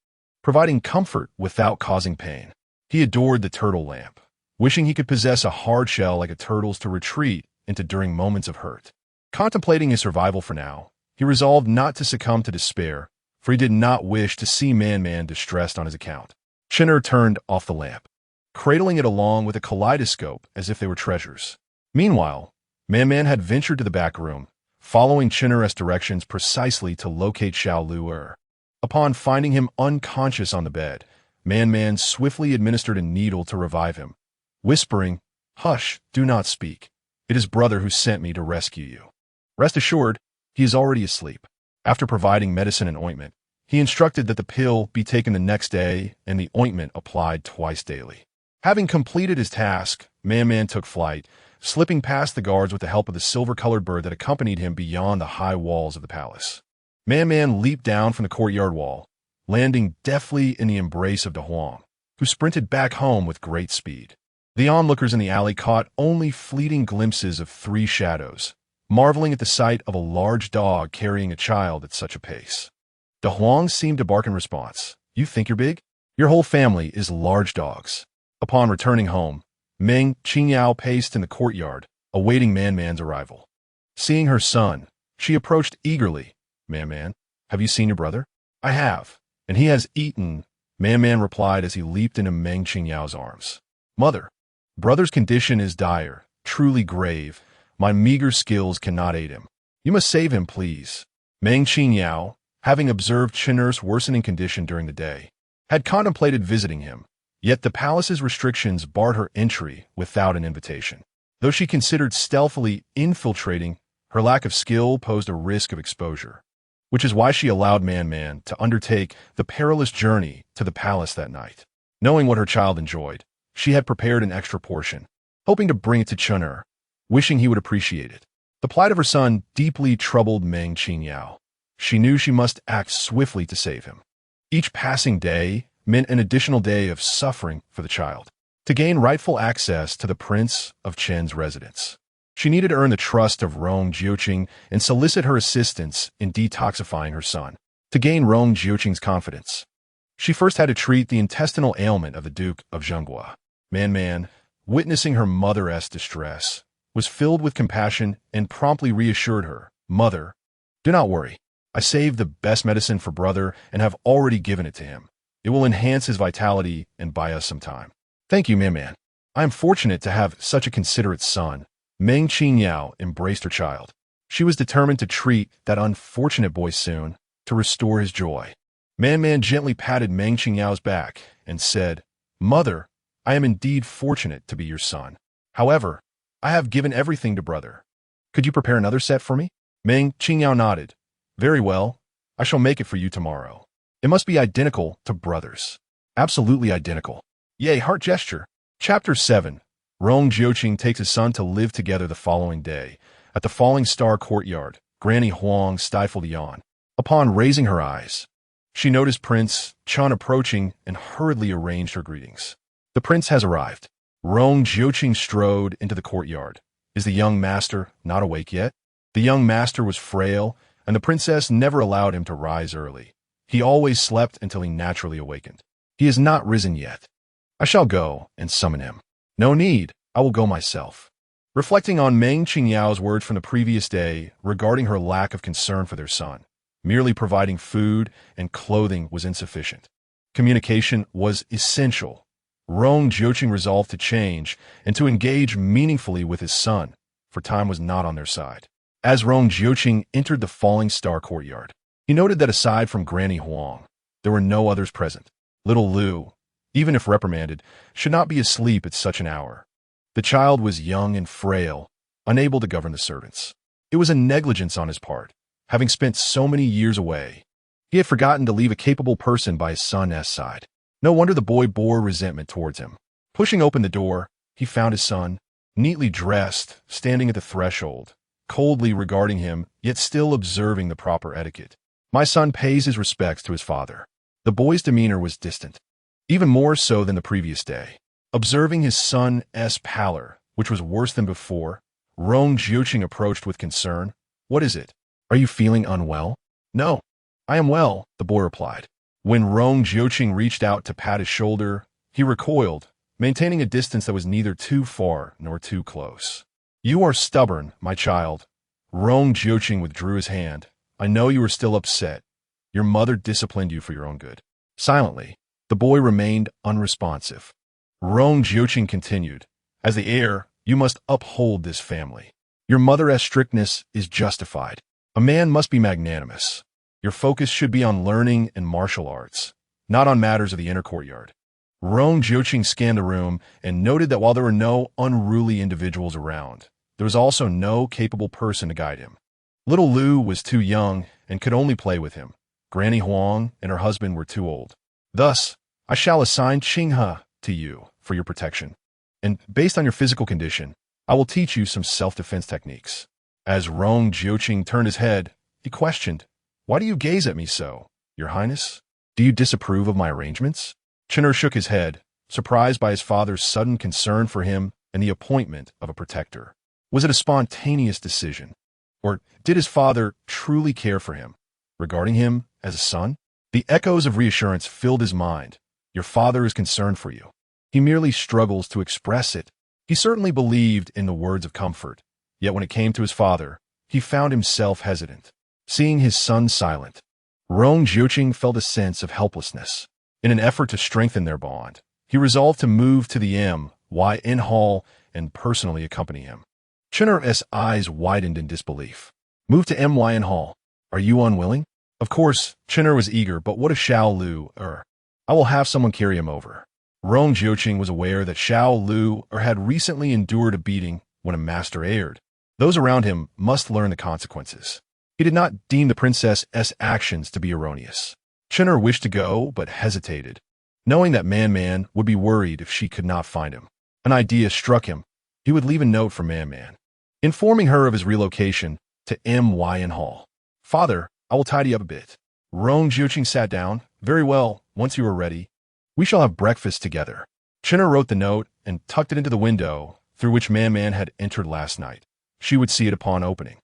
Speaker 1: providing comfort without causing pain. He adored the turtle lamp, wishing he could possess a hard shell like a turtle's to retreat into during moments of hurt. Contemplating his survival for now, he resolved not to succumb to despair, for he did not wish to see Man distressed on his account. Chinner turned off the lamp, cradling it along with a kaleidoscope as if they were treasures. Meanwhile, Man had ventured to the back room, following Chinner's directions precisely to locate Xiao Lu'er. Upon finding him unconscious on the bed, Man swiftly administered a needle to revive him, whispering, "Hush, do not speak. It is brother who sent me to rescue you. Rest assured, he is already asleep." After providing medicine and ointment, he instructed that the pill be taken the next day and the ointment applied twice daily. Having completed his task, Man took flight, slipping past the guards with the help of the silver-colored bird that accompanied him beyond the high walls of the palace. Man leaped down from the courtyard wall, landing deftly in the embrace of De Huang, who sprinted back home with great speed. The onlookers in the alley caught only fleeting glimpses of three shadows, marveling at the sight of a large dog carrying a child at such a pace. De Huang seemed to bark in response. "You think you're big? Your whole family is large dogs." Upon returning home, Meng Qingyao paced in the courtyard, awaiting Man's arrival. Seeing her son, she approached eagerly. Man, have you seen your brother?" "I have, and he has eaten," Man replied as he leaped into Meng Qingyao's arms. "Mother, brother's condition is dire, truly grave. My meager skills cannot aid him. You must save him, please." Meng Qingyao, having observed Chinner's worsening condition during the day, had contemplated visiting him, yet the palace's restrictions barred her entry without an invitation. Though she considered stealthily infiltrating, her lack of skill posed a risk of exposure, which is why she allowed Man to undertake the perilous journey to the palace that night. Knowing what her child enjoyed, she had prepared an extra portion, hoping to bring it to Chinner, wishing he would appreciate it. The plight of her son deeply troubled Meng Qingyao. She knew she must act swiftly to save him. Each passing day meant an additional day of suffering for the child. To gain rightful access to the Prince of Chen's residence, she needed to earn the trust of Rong Jiuqing and solicit her assistance in detoxifying her son. To gain Rong Jiuqing's confidence, she first had to treat the intestinal ailment of the Duke of Zhenghua. Man, witnessing her mother's distress, was filled with compassion and promptly reassured her, "Mother, do not worry. I saved the best medicine for brother and have already given it to him. It will enhance his vitality and buy us some time." "Thank you, Man. I am fortunate to have such a considerate son." Meng Qingyao embraced her child. She was determined to treat that unfortunate boy soon, to restore his joy. Man gently patted Meng Qingyao's back and said, "Mother, I am indeed fortunate to be your son. However, I have given everything to brother. Could you prepare another set for me?" Meng Qingyao nodded. "Very well. I shall make it for you tomorrow. It must be identical to brother's." "Absolutely identical." Yay, heart gesture. Chapter 7. Rong Jiuqing takes his son to live together the following day. At the Falling Star courtyard, Granny Huang stifled a yawn. Upon raising her eyes, she noticed Prince Chun approaching and hurriedly arranged her greetings. "The prince has arrived." Rong Jiuqing strode into the courtyard. "Is the young master not awake yet?" The young master was frail, and the princess never allowed him to rise early. He always slept until he naturally awakened. "He has not risen yet. I shall go and summon him." "No need, I will go myself." Reflecting on Meng Qingyao's words from the previous day regarding her lack of concern for their son, merely providing food and clothing was insufficient. Communication was essential. Rong Jiuqing resolved to change and to engage meaningfully with his son, for time was not on their side. As Rong Jiuqing entered the Falling Star courtyard, he noted that aside from Granny Huang, there were no others present. Little Lu, even if reprimanded, should not be asleep at such an hour. The child was young and frail, unable to govern the servants. It was a negligence on his part, having spent so many years away. He had forgotten to leave a capable person by his son's side. No wonder the boy bore resentment towards him. Pushing open the door, he found his son, neatly dressed, standing at the threshold, coldly regarding him, yet still observing the proper etiquette. "My son pays his respects to his father." The boy's demeanor was distant, even more so than the previous day. Observing his son's pallor, which was worse than before, Rong Jiuqing approached with concern. "What is it? Are you feeling unwell?" "No, I am well," the boy replied. When Rong Jiuqing reached out to pat his shoulder, he recoiled, maintaining a distance that was neither too far nor too close. "You are stubborn, my child." Rong Jiuqing withdrew his hand. "I know you are still upset. Your mother disciplined you for your own good." Silently, the boy remained unresponsive. Rong Jiuqing continued, "As the heir, you must uphold this family. Your mother's strictness is justified. A man must be magnanimous. Your focus should be on learning and martial arts, not on matters of the inner courtyard." Rong Jiuqing scanned the room and noted that while there were no unruly individuals around, there was also no capable person to guide him. Little Lu was too young and could only play with him. Granny Huang and her husband were too old. Thus, I shall assign Qinghe to you for your protection. And based on your physical condition, I will teach you some self-defense techniques. As Rong Jiuqing turned his head, he questioned, "Why do you gaze at me so, Your Highness? Do you disapprove of my arrangements?" Qin'er shook his head, surprised by his father's sudden concern for him and the appointment of a protector. Was it a spontaneous decision? Or did his father truly care for him, regarding him as a son? The echoes of reassurance filled his mind. Your father is concerned for you. He merely struggles to express it. He certainly believed in the words of comfort, yet when it came to his father, he found himself hesitant. Seeing his son silent, Rong Jiuqing felt a sense of helplessness. In an effort to strengthen their bond, he resolved to move to the MYN hall and personally accompany him. Qin'er's eyes widened in disbelief. "Move to MYN hall. Are you unwilling?" Of course, Qin'er was eager, but what of Xiao Lu? I will have someone carry him over. Rong Jiuqing was aware that Xiao Lu had recently endured a beating when a master erred. Those around him must learn the consequences. He did not deem the princess's actions to be erroneous. Qin'er wished to go, but hesitated, knowing that Man would be worried if she could not find him. An idea struck him. He would leave a note for Man, informing her of his relocation to MYN hall. "Father, I will tidy up a bit." Rong Jiuqing sat down. "Very well, once you are ready, we shall have breakfast together." Qin'er wrote the note and tucked it into the window through which Man had entered last night. She would see it upon opening.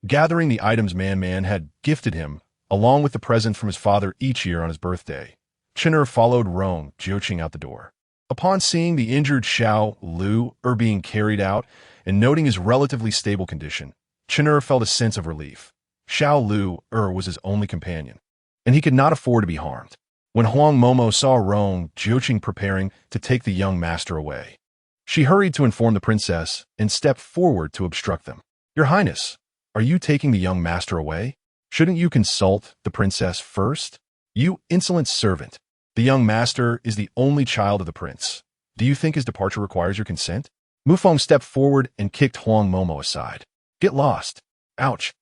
Speaker 1: Gathering the items Man had gifted him, along with the present from his father each year on his birthday, Qin'er followed Rong Jiuqing out the door. Upon seeing the injured Xiao Lu being carried out and noting his relatively stable condition, Qin'er felt a sense of relief. Xiao Lu was his only companion, and he could not afford to be harmed. When Huang Momo saw Rong Jiuqing preparing to take the young master away, she hurried to inform the princess and stepped forward to obstruct them. "Your Highness, are you taking the young master away? Shouldn't you consult the princess first? You insolent servant. The young master is the only child of the prince. Do you think his departure requires your consent?" Mufeng stepped forward and kicked Huang Momo aside. "Get lost." "Ouch."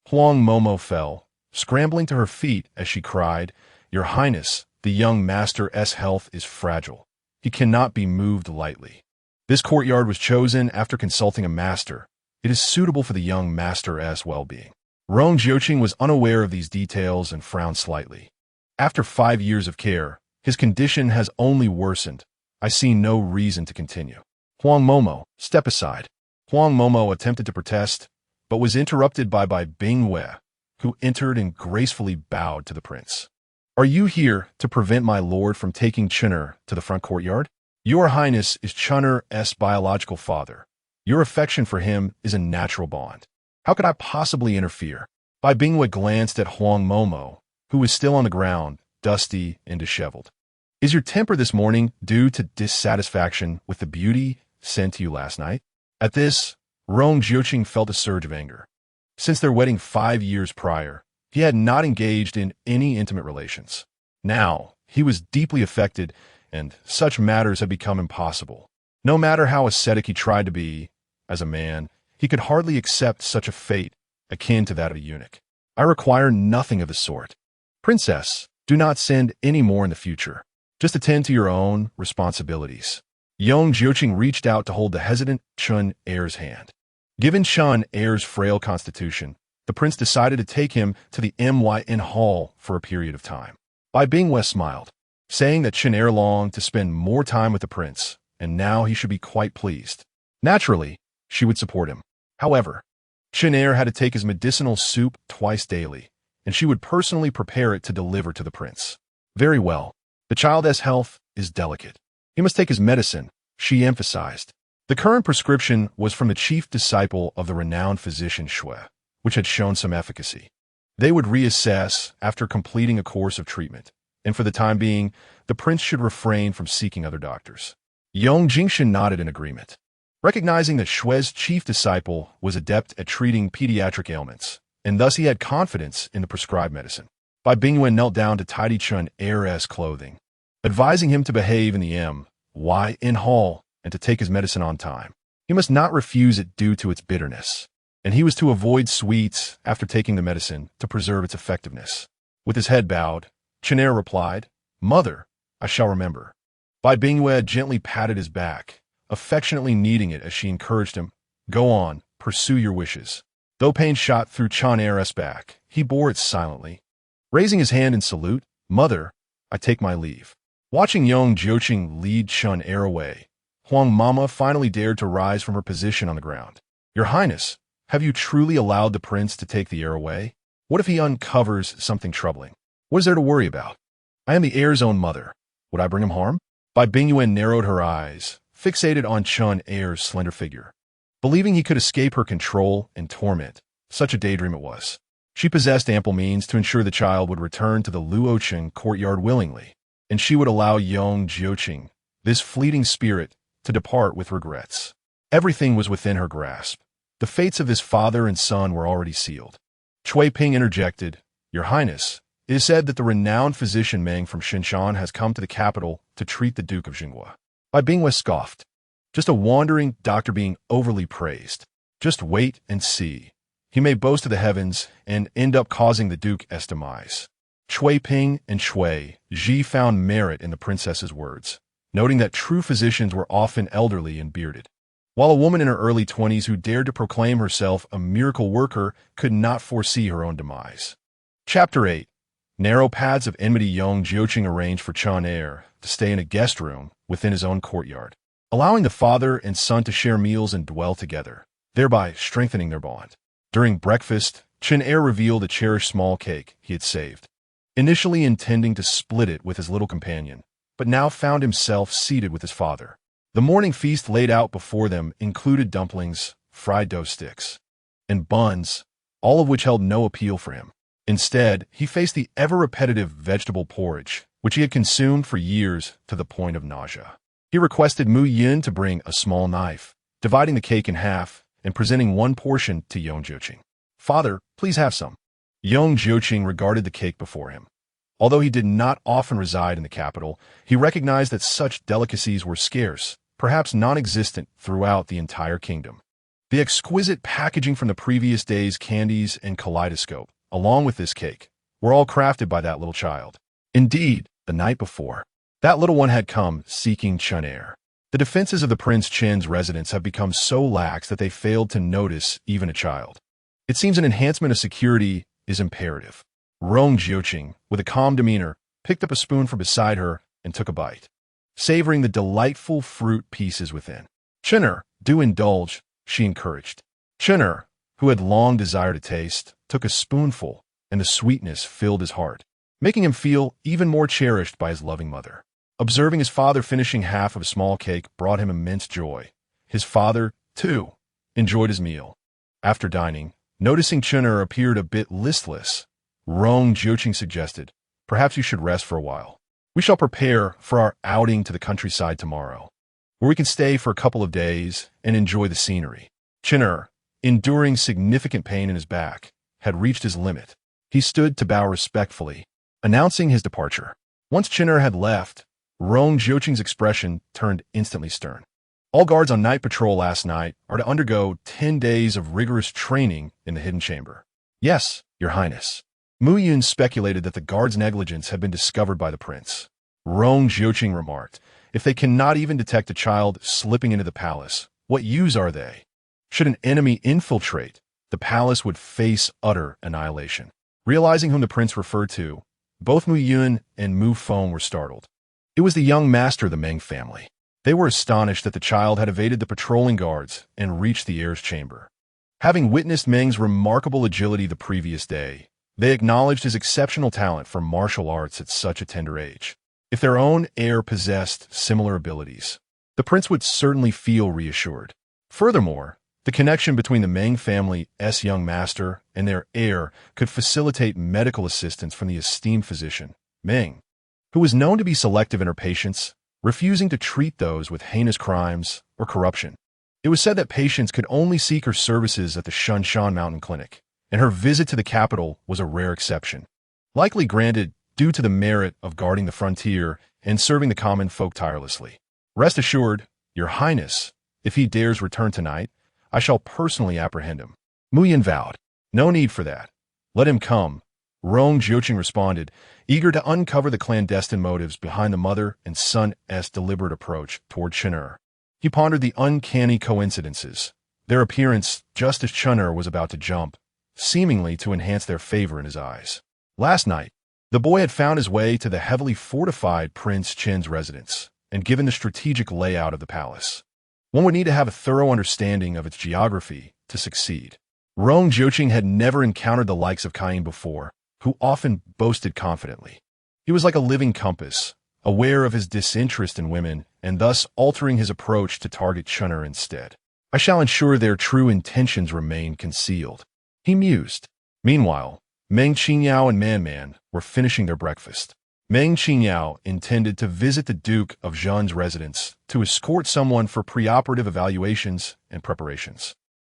Speaker 1: Huang Momo fell, scrambling to her feet as she cried, "Your Highness, the young master's health is fragile. He cannot be moved lightly. This courtyard was chosen after consulting a master. It is suitable for the young master's well-being." Rong Jiuqing was unaware of these details and frowned slightly. "After 5 years of care, his condition has only worsened. I see no reason to continue." "Huang Momo, step aside." Huang Momo attempted to protest, but was interrupted by Bingwei, who entered and gracefully bowed to the prince. "Are you here to prevent my lord from taking Qin'er to the front courtyard? Your Highness is Qin'er's biological father. Your affection for him is a natural bond. How could I possibly interfere?" Bingwei glanced at Huang Momo, who was still on the ground, dusty and disheveled. "Is your temper this morning due to dissatisfaction with the beauty sent to you last night?" At this, Rong Jiuqing felt a surge of anger. Since their wedding 5 years prior, he had not engaged in any intimate relations. Now, he was deeply affected, and such matters had become impossible. No matter how ascetic he tried to be, as a man, he could hardly accept such a fate akin to that of a eunuch. "I require nothing of the sort. Princess, do not send any more in the future. Just attend to your own responsibilities." Rong Jiuqing reached out to hold the hesitant Qin'er's hand. Given Qin'er's frail constitution, the prince decided to take him to the MYN hall for a period of time. Bai Bingwe smiled, saying that Chen longed to spend more time with the prince, and now he should be quite pleased. Naturally, she would support him. However, Chen had to take his medicinal soup twice daily, and she would personally prepare it to deliver to the prince. Very well. The child's health is delicate. He must take his medicine, she emphasized. The current prescription was from the chief disciple of the renowned physician Shui, which had shown some efficacy. They would reassess after completing a course of treatment, and for the time being, the prince should refrain from seeking other doctors. Yong Jingshan nodded in agreement. Recognizing that Shui's chief disciple was adept at treating pediatric ailments, and thus he had confidence in the prescribed medicine. Bai Bingwen knelt down to tidy Chen clothing, advising him to behave in the M.Y.N. hall and to take his medicine on time. He must not refuse it due to its bitterness, and he was to avoid sweets after taking the medicine to preserve its effectiveness. With his head bowed, Chen replied, "Mother, I shall remember." Bai Bingwe gently patted his back, affectionately kneading it as she encouraged him, "Go on, pursue your wishes." Though pain shot through Chen back, he bore it silently. Raising his hand in salute, "Mother, I take my leave." Watching Yong Jiuqing lead Chen away, Huang Mama finally dared to rise from her position on the ground. "Your Highness, have you truly allowed the prince to take the heir away? What if he uncovers something troubling? What is there to worry about? I am the heir's own mother. Would I bring him harm?" Bai Bingwen narrowed her eyes, fixated on Chen slender figure. Believing he could escape her control and torment, such a daydream it was. She possessed ample means to ensure the child would return to the Luocheng courtyard willingly, and she would allow Yong Jiuqing, this fleeting spirit, to depart with regrets. Everything was within her grasp. The fates of his father and son were already sealed. Cui Ping interjected, "Your Highness, it is said that the renowned physician Meng from Shinshan has come to the capital to treat the Duke of Jinghua." Bai Bingwe scoffed. Just a wandering doctor being overly praised. Just wait and see. He may boast to the heavens and end up causing the Duke's demise. Cui Ping and Cui Ji found merit in the princess's words, noting that true physicians were often elderly and bearded, while a woman in her early 20s who dared to proclaim herself a miracle worker could not foresee her own demise. Chapter 8. Narrow paths of enmity. Yong Jiuqing arranged for Chen to stay in a guest room within his own courtyard, allowing the father and son to share meals and dwell together, thereby strengthening their bond. During breakfast, Chen revealed a cherished small cake he had saved, initially intending to split it with his little companion, but now found himself seated with his father. The morning feast laid out before them included dumplings, fried dough sticks, and buns, all of which held no appeal for him. Instead, he faced the ever-repetitive vegetable porridge, which he had consumed for years to the point of nausea. He requested Mu Yin to bring a small knife, dividing the cake in half and presenting one portion to Yong Jiuqing. "Father, please have some." Yong Jiuqing regarded the cake before him. Although he did not often reside in the capital, he recognized that such delicacies were scarce, perhaps non-existent throughout the entire kingdom. The exquisite packaging from the previous day's candies and kaleidoscope, along with this cake, were all crafted by that little child. Indeed, the night before, that little one had come seeking Chen. The defenses of the Prince Chen's residence have become so lax that they failed to notice even a child. It seems an enhancement of security is imperative. Rong Jiuqing, with a calm demeanor, picked up a spoon from beside her and took a bite, savoring the delightful fruit pieces within. "Chen, do indulge," she encouraged. Chen, who had long desired a taste, took a spoonful, and the sweetness filled his heart, making him feel even more cherished by his loving mother. Observing his father finishing half of a small cake brought him immense joy. His father, too, enjoyed his meal. After dining, noticing Chen appeared a bit listless, Rong Jiuqing suggested, "Perhaps you should rest for a while. We shall prepare for our outing to the countryside tomorrow, where we can stay for a couple of days and enjoy the scenery." Chen, enduring significant pain in his back, had reached his limit. He stood to bow respectfully, announcing his departure. Once Chen had left, Rong Jiuqing's expression turned instantly stern. "All guards on night patrol last night are to undergo 10 days of rigorous training in the hidden chamber." "Yes, Your Highness." Mu Yun speculated that the guards' negligence had been discovered by the prince. Rong Jiuqing remarked, "If they cannot even detect a child slipping into the palace, what use are they? Should an enemy infiltrate, the palace would face utter annihilation." Realizing whom the prince referred to, Both Mu Yun and Mu Feng were startled. It was the young master of the Meng family. They were astonished that the child had evaded the patrolling guards and reached the heir's chamber. Having witnessed Meng's remarkable agility the previous day, they acknowledged his exceptional talent for martial arts at such a tender age. If their own heir possessed similar abilities, the prince would certainly feel reassured. Furthermore, the connection between the Meng family's young master and their heir could facilitate medical assistance from the esteemed physician, Meng, who was known to be selective in her patients, refusing to treat those with heinous crimes or corruption. It was said that patients could only seek her services at the Shunshan Mountain Clinic, and her visit to the capital was a rare exception, likely granted due to the merit of guarding the frontier and serving the common folk tirelessly. Rest assured, Your Highness, if he dares return tonight, I shall personally apprehend him. Mu Yin vowed. No need for that. Let him come. Rong Jiuqing responded, eager to uncover the clandestine motives behind the mother and son's deliberate approach toward Chen. He pondered the uncanny coincidences, their appearance just as Chen was about to jump, seemingly to enhance their favor in his eyes. Last night, the boy had found his way to the heavily fortified Prince Chen's residence, and given the strategic layout of the palace, one would need to have a thorough understanding of its geography to succeed. Rong Jiuqing had never encountered the likes of Cain before, who often boasted confidently. He was like a living compass, aware of his disinterest in women, and thus altering his approach to target Chen instead. I shall ensure their true intentions remain concealed, he mused. Meanwhile, Meng Qingyao and Man were finishing their breakfast. Meng Qingyao intended to visit the Duke of Zhen's residence to escort someone for preoperative evaluations and preparations.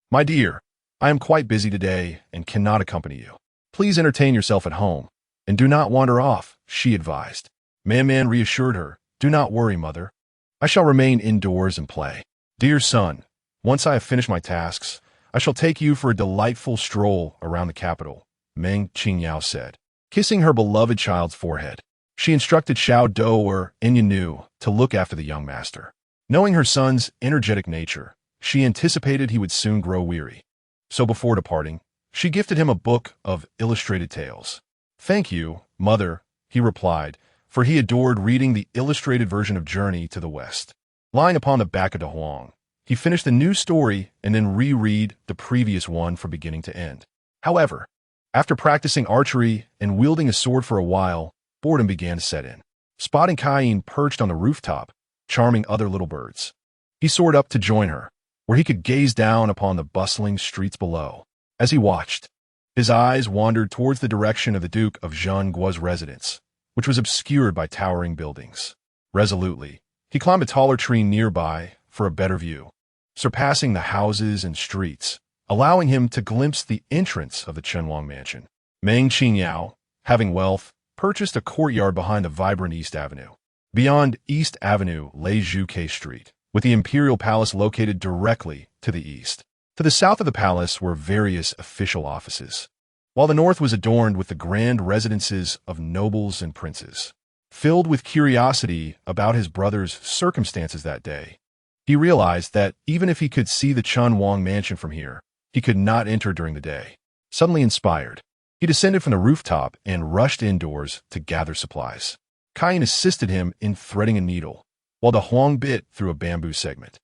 Speaker 1: My dear, I am quite busy today and cannot accompany you. Please entertain yourself at home, and do not wander off, she advised. Man reassured her, Do not worry, mother. I shall remain indoors and play. Dear son, once I have finished my tasks, I shall take you for a delightful stroll around the capital, Meng Qingyao said. Kissing her beloved child's forehead, she instructed Xiao Dou and Yanu to look after the young master. Knowing her son's energetic nature, she anticipated he would soon grow weary. So before departing, she gifted him a book of illustrated tales. Thank you, mother, he replied, for he adored reading the illustrated version of Journey to the West. Lying upon the back of the Huang, he finished the new story and then reread the previous one from beginning to end. However, after practicing archery and wielding a sword for a while, boredom began to set in. Spotting Cain perched on the rooftop, charming other little birds, he soared up to join her, where he could gaze down upon the bustling streets below. As he watched, his eyes wandered towards the direction of the Duke of Zhen's residence, which was obscured by towering buildings. Resolutely, he climbed a taller tree nearby for a better view, surpassing the houses and streets, allowing him to glimpse the entrance of the Chenwang mansion. Meng Qingyao, having wealth, purchased a courtyard behind the vibrant East Avenue. Beyond East Avenue lay Zhuke Street, with the imperial palace located directly to the east. To the south of the palace were various official offices, while the north was adorned with the grand residences of nobles and princes. Filled with curiosity about his brother's circumstances that day, he realized that even if he could see the Chenwang mansion from here, he could not enter during the day. Suddenly inspired, he descended from the rooftop and rushed indoors to gather supplies. Cain assisted him in threading a needle, while the Huang bit through a bamboo segment.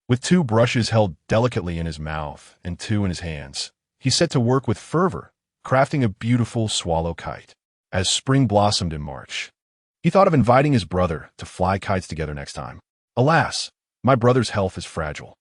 Speaker 1: With 2 brushes held delicately in his mouth and 2 in his hands, he set to work with fervor, crafting a beautiful swallow kite. As spring blossomed in March, he thought of inviting his brother to fly kites together next time. Alas, my brother's health is fragile.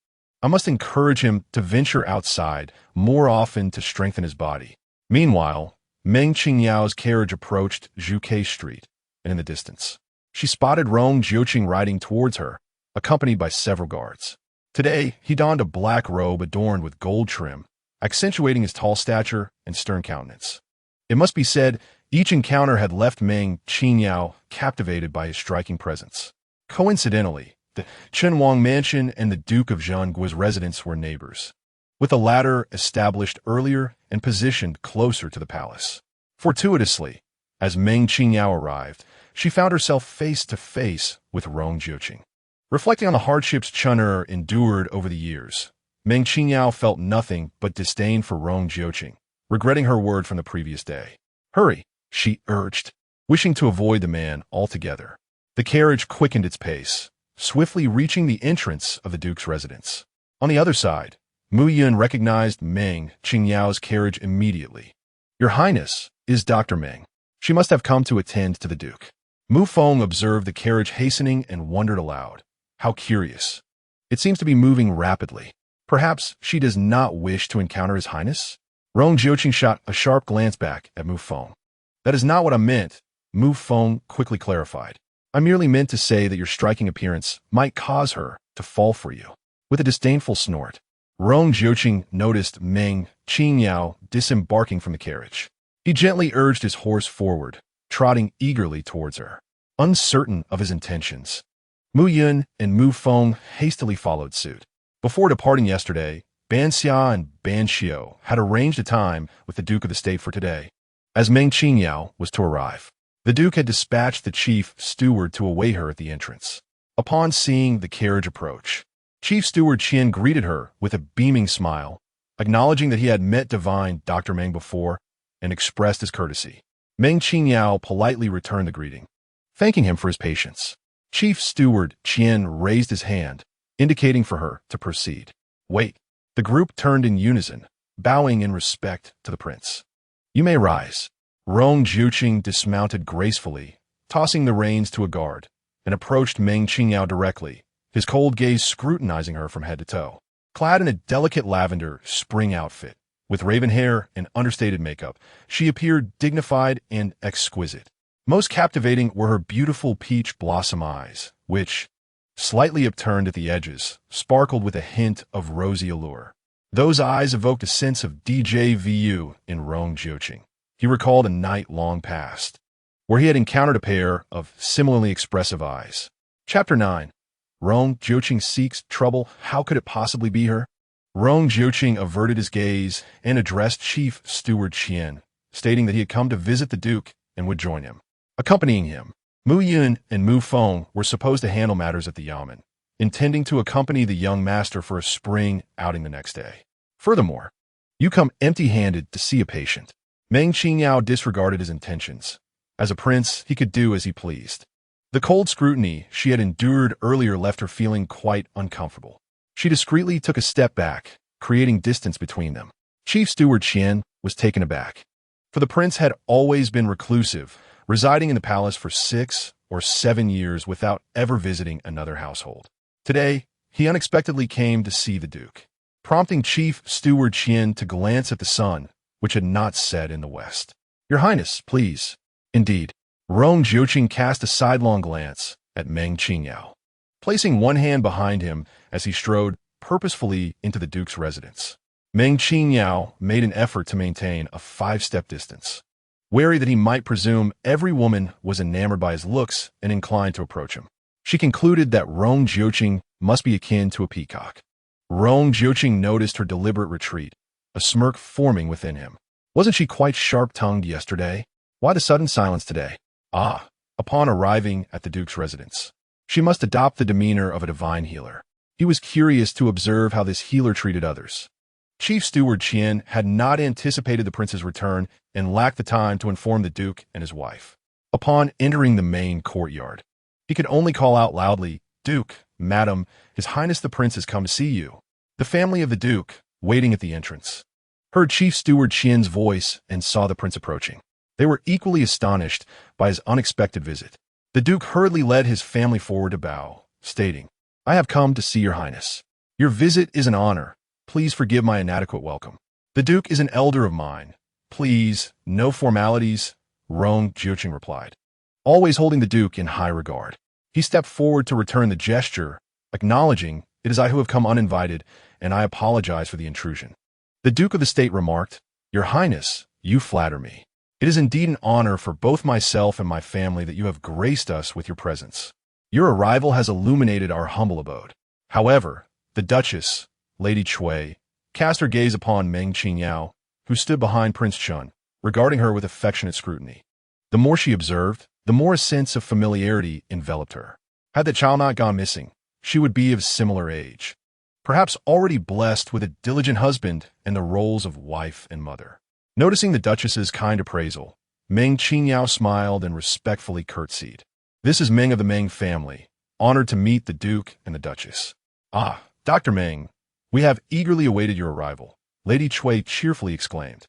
Speaker 1: I must encourage him to venture outside more often to strengthen his body. Meanwhile, Meng Qingyao's carriage approached Zhuke Street, and in the distance, she spotted Rong Jiuqing riding towards her, accompanied by several guards. Today, he donned a black robe adorned with gold trim, accentuating his tall stature and stern countenance. It must be said, each encounter had left Meng Qingyao captivated by his striking presence. Coincidentally, the Chenwang mansion and the Duke of Zhen's residence were neighbors, with the latter established earlier and positioned closer to the palace. Fortuitously, as Meng Qingyao arrived, she found herself face to face with Rong Jiuqing. Reflecting on the hardships Chen endured over the years, Meng Qingyao felt nothing but disdain for Rong Jiuqing, regretting her word from the previous day. Hurry, she urged. wishing to avoid the man altogether. The carriage quickened its pace, swiftly reaching the entrance of the Duke's residence. On the other side, Mu Yun recognized Meng Qingyao's carriage immediately. "Your Highness is Dr. Meng. She must have come to attend to the Duke." Mu Feng observed the carriage hastening and wondered aloud. How curious. It seems to be moving rapidly. Perhaps she does not wish to encounter His Highness? Rong Jiuqing shot a sharp glance back at Mu Feng. "That is not what I meant," Mu Feng quickly clarified. "I merely meant to say that your striking appearance might cause her to fall for you." With a disdainful snort, Rong Jiuqing noticed Meng Qingyao disembarking from the carriage. He gently urged his horse forward, trotting eagerly towards her. Uncertain of his intentions, Mu Yun and Mu Feng hastily followed suit. Before departing yesterday, Ban Xia and Ban Xiao had arranged a time with the Duke of the State for today. As Meng Qingyao was to arrive, the Duke had dispatched the chief steward to await her at the entrance. Upon seeing the carriage approach, Chief Steward Qian greeted her with a beaming smile, acknowledging that he had met divine Dr. Meng before and expressed his courtesy. Meng Qingyao politely returned the greeting, thanking him for his patience. Chief Steward Qian raised his hand, indicating for her to proceed. "Wait." The group turned in unison, bowing in respect to the prince. "You may rise." Rong Jiuqing dismounted gracefully, tossing the reins to a guard, and approached Meng Qingyao directly, his cold gaze scrutinizing her from head to toe. Clad in a delicate lavender spring outfit, with raven hair and understated makeup, she appeared dignified and exquisite. Most captivating were her beautiful peach blossom eyes, which, slightly upturned at the edges, sparkled with a hint of rosy allure. Those eyes evoked a sense of déjà vu in Rong Jiuqing. He recalled a night long past, where he had encountered a pair of similarly expressive eyes. Chapter 9. Rong Jiuqing seeks trouble. How could it possibly be her? Rong Jiuqing averted his gaze and addressed Chief Steward Qian, stating that he had come to visit the Duke and would join him. Accompanying him, Mu Yun and Mu Feng were supposed to handle matters at the Yamen, intending to accompany the young master for a spring outing the next day. Furthermore, "You come empty-handed to see a patient." Meng Qingyao disregarded his intentions. As a prince, he could do as he pleased. The cold scrutiny she had endured earlier left her feeling quite uncomfortable. She discreetly took a step back, creating distance between them. Chief Steward Qian was taken aback, for the prince had always been reclusive, residing in the palace for 6 or 7 years without ever visiting another household. Today, he unexpectedly came to see the Duke, prompting Chief Steward Qian to glance at the sun, which had not set in the west. "Your Highness, please." Indeed, Rong Jiuqing cast a sidelong glance at Meng Qingyao, placing one hand behind him as he strode purposefully into the Duke's residence. Meng Qingyao made an effort to maintain a 5-step distance, wary that he might presume every woman was enamored by his looks and inclined to approach him. She concluded that Rong Jiuqing must be akin to a peacock. Rong Jiuqing noticed her deliberate retreat, a smirk forming within him. Wasn't she quite sharp-tongued yesterday? Why the sudden silence today? Upon arriving at the Duke's residence, she must adopt the demeanor of a divine healer. He was curious to observe how this healer treated others. Chief Steward Qian had not anticipated the prince's return and lacked the time to inform the Duke and his wife. Upon entering the main courtyard, he could only call out loudly, "Duke, Madam, His Highness the Prince has come to see you." The family of the Duke, waiting at the entrance, heard Chief Steward Qian's voice and saw the prince approaching. They were equally astonished by his unexpected visit. The Duke hurriedly led his family forward to bow, stating, "I have come to see your Highness. Your visit is an honor. Please forgive my inadequate welcome. The Duke is an elder of mine. Please, no formalities," Rong Jiuqing replied, always holding the Duke in high regard. He stepped forward to return the gesture, acknowledging, "It is I who have come uninvited, and I apologize for the intrusion." The Duke of the State remarked, "Your Highness, you flatter me. It is indeed an honor for both myself and my family that you have graced us with your presence. Your arrival has illuminated our humble abode." However, the Duchess, Lady Cui, cast her gaze upon Meng Qingyao, who stood behind Prince Chun, regarding her with affectionate scrutiny. The more she observed, the more a sense of familiarity enveloped her. Had the child not gone missing, she would be of similar age, perhaps already blessed with a diligent husband and the roles of wife and mother. Noticing the Duchess's kind appraisal, Meng Qingyao smiled and respectfully curtsied. "This is Meng of the Meng family, honored to meet the Duke and the Duchess." "Ah, Dr. Meng, we have eagerly awaited your arrival," Lady Cui cheerfully exclaimed,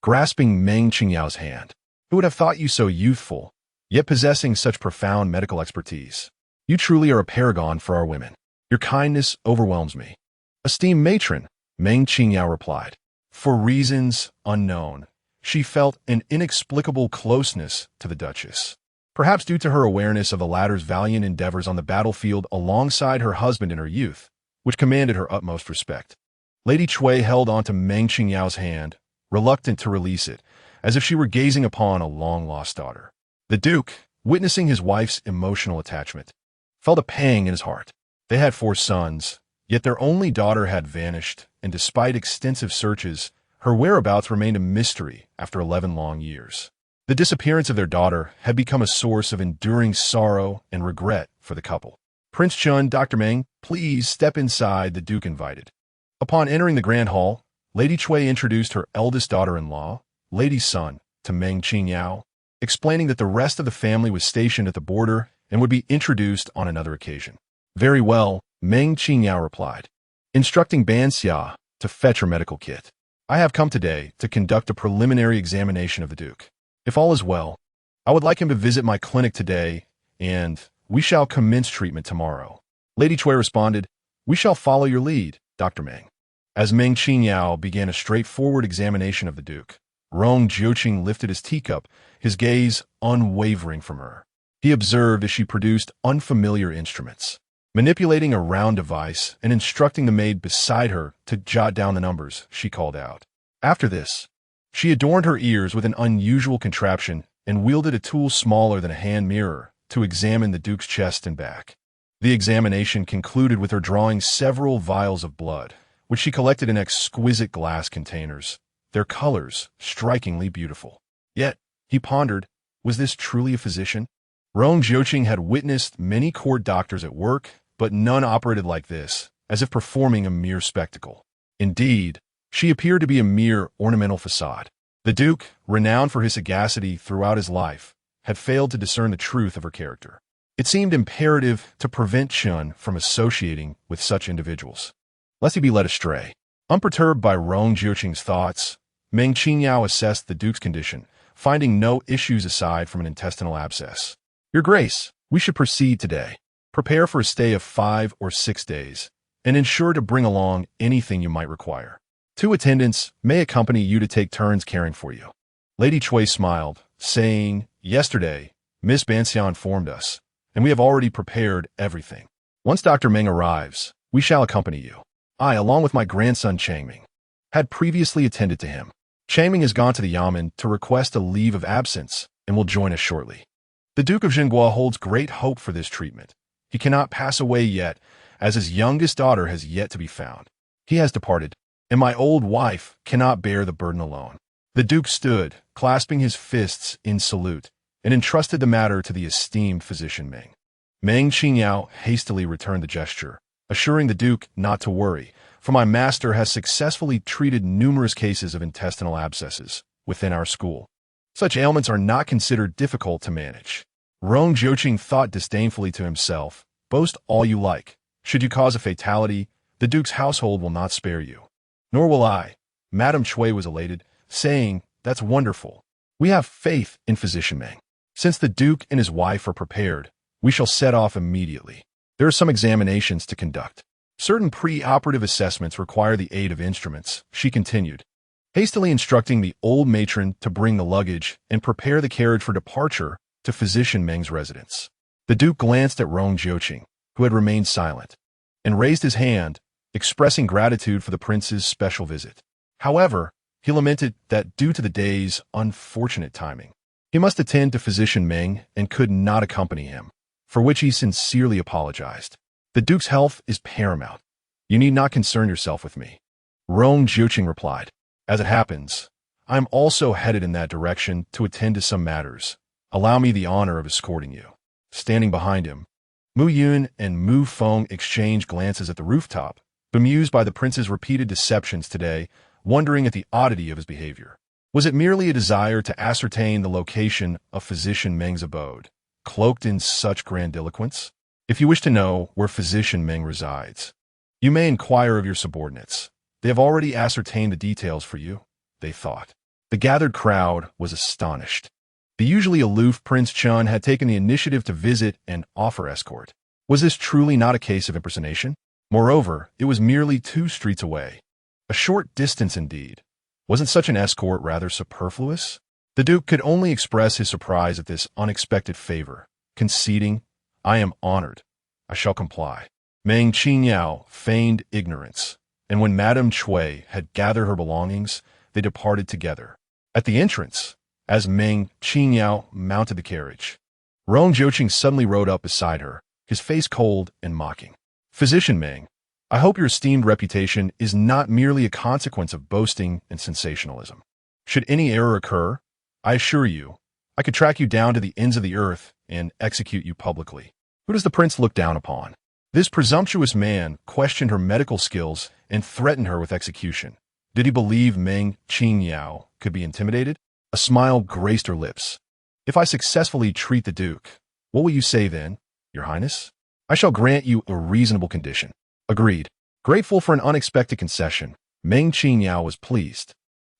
Speaker 1: grasping Meng Qingyao's hand. "Who would have thought you so youthful, yet possessing such profound medical expertise? You truly are a paragon for our women. Your kindness overwhelms me." "Esteemed matron," Meng Qingyao replied. For reasons unknown, she felt an inexplicable closeness to the Duchess, perhaps due to her awareness of the latter's valiant endeavors on the battlefield alongside her husband in her youth, which commanded her utmost respect. Lady Cui held onto Meng Qingyao's hand, reluctant to release it, as if she were gazing upon a long-lost daughter. The Duke, witnessing his wife's emotional attachment, felt a pang in his heart. They had 4 sons, yet their only daughter had vanished, and despite extensive searches, her whereabouts remained a mystery after 11 long years. The disappearance of their daughter had become a source of enduring sorrow and regret for the couple. "Prince Chun, Dr. Meng, please step inside," the Duke invited. Upon entering the grand hall, Lady Cui introduced her eldest daughter-in-law, Lady Sun, to Meng Qingyao, explaining that the rest of the family was stationed at the border and would be introduced on another occasion. "Very well," Meng Qingyao replied, instructing Ban Xia to fetch her medical kit. "I have come today to conduct a preliminary examination of the Duke. If all is well, I would like him to visit my clinic today, and we shall commence treatment tomorrow." Lady Cui responded, "We shall follow your lead, Dr. Meng." As Meng Qingyao began a straightforward examination of the Duke, Rong Jiuqing lifted his teacup, his gaze unwavering from her. He observed as she produced unfamiliar instruments, manipulating a round device and instructing the maid beside her to jot down the numbers she called out. After this, she adorned her ears with an unusual contraption and wielded a tool smaller than a hand mirror to examine the Duke's chest and back. The examination concluded with her drawing several vials of blood, which she collected in exquisite glass containers, their colors strikingly beautiful. Yet, he pondered, was this truly a physician? Rong Jiuqing had witnessed many court doctors at work, but none operated like this, as if performing a mere spectacle. Indeed, she appeared to be a mere ornamental facade. The Duke, renowned for his sagacity throughout his life, had failed to discern the truth of her character. It seemed imperative to prevent Chun from associating with such individuals, lest he be led astray. Unperturbed by Rong Jiuqing's thoughts, Meng Qingyao assessed the Duke's condition, finding no issues aside from an intestinal abscess. "Your Grace, we should proceed today. Prepare for a stay of 5 or 6 days, and ensure to bring along anything you might require. 2 attendants may accompany you to take turns caring for you." Lady Cui smiled, saying, "Yesterday, Miss Banxian informed us, and we have already prepared everything. Once Dr. Meng arrives, we shall accompany you. I, along with my grandson Changming, had previously attended to him. Changming has gone to the Yamen to request a leave of absence and will join us shortly. The Duke of Jinghua holds great hope for this treatment. He cannot pass away yet, as his youngest daughter has yet to be found. He has departed, and my old wife cannot bear the burden alone." The Duke stood, clasping his fists in salute, and entrusted the matter to the esteemed physician Meng. Meng Qingyao hastily returned the gesture, assuring the Duke not to worry, for my master has successfully treated numerous cases of intestinal abscesses within our school. Such ailments are not considered difficult to manage. Rong Jiuqing thought disdainfully to himself, "Boast all you like. Should you cause a fatality, the Duke's household will not spare you. Nor will I." Madame Cui was elated, saying, "That's wonderful. We have faith in physician Meng. Since the Duke and his wife are prepared, we shall set off immediately. There are some examinations to conduct. Certain pre-operative assessments require the aid of instruments," she continued, hastily instructing the old matron to bring the luggage and prepare the carriage for departure to physician Meng's residence. The Duke glanced at Rong Jiuqing, who had remained silent, and raised his hand, expressing gratitude for the prince's special visit. However, he lamented that due to the day's unfortunate timing, he must attend to physician Meng and could not accompany him, for which he sincerely apologized. "The Duke's health is paramount. You need not concern yourself with me," Rong Jiuqing replied. "As it happens, I am also headed in that direction to attend to some matters. Allow me the honor of escorting you." Standing behind him, Mu Yun and Mu Feng exchanged glances at the rooftop, bemused by the prince's repeated deceptions today, wondering at the oddity of his behavior. Was it merely a desire to ascertain the location of Physician Meng's abode, cloaked in such grandiloquence? If you wish to know where Physician Meng resides, you may inquire of your subordinates. They have already ascertained the details for you, they thought. The gathered crowd was astonished. The usually aloof Prince Chun had taken the initiative to visit and offer escort. Was this truly not a case of impersonation? Moreover, it was merely 2 streets away. A short distance indeed. Wasn't such an escort rather superfluous? The Duke could only express his surprise at this unexpected favor, conceding, "I am honored. I shall comply." Meng Qingyao feigned ignorance, and when Madame Chui had gathered her belongings, they departed together. At the entrance, as Meng Qingyao mounted the carriage, Rong Jiuqing suddenly rode up beside her, his face cold and mocking. "Physician Meng, I hope your esteemed reputation is not merely a consequence of boasting and sensationalism. Should any error occur, I assure you, I could track you down to the ends of the earth and execute you publicly. Who does the prince look down upon?" This presumptuous man questioned her medical skills and threatened her with execution. Did he believe Meng Qingyao could be intimidated? A smile graced her lips. "If I successfully treat the Duke, what will you say then, Your Highness? I shall grant you a reasonable condition." Agreed. Grateful for an unexpected concession, Meng Qingyao was pleased.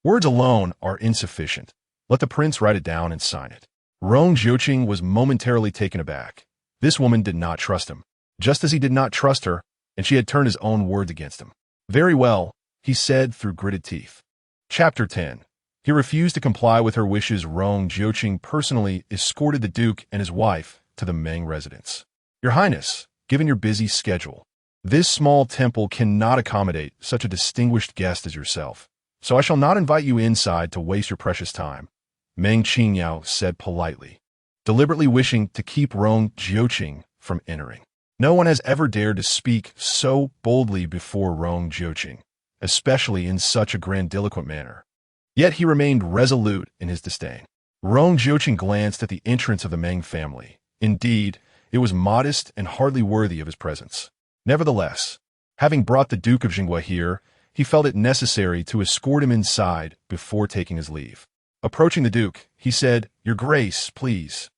Speaker 1: Words alone are insufficient. Let the prince write it down and sign it. Rong Jiuqing was momentarily taken aback. This woman did not trust him, just as he did not trust her, and she had turned his own words against him. "Very well," he said through gritted teeth. Chapter 10. He refused to comply with her wishes. Rong Jiuqing personally escorted the Duke and his wife to the Meng residence. "Your Highness, given your busy schedule, this small temple cannot accommodate such a distinguished guest as yourself, so I shall not invite you inside to waste your precious time," Meng Qingyao said politely, deliberately wishing to keep Rong Jiuqing from entering. No one has ever dared to speak so boldly before Rong Jiuqing, especially in such a grandiloquent manner. Yet he remained resolute in his disdain. Rong Jiuqing glanced at the entrance of the Meng family. Indeed, it was modest and hardly worthy of his presence. Nevertheless, having brought the Duke of Jinghua here, he felt it necessary to escort him inside before taking his leave. Approaching the Duke, he said, "Your Grace, please."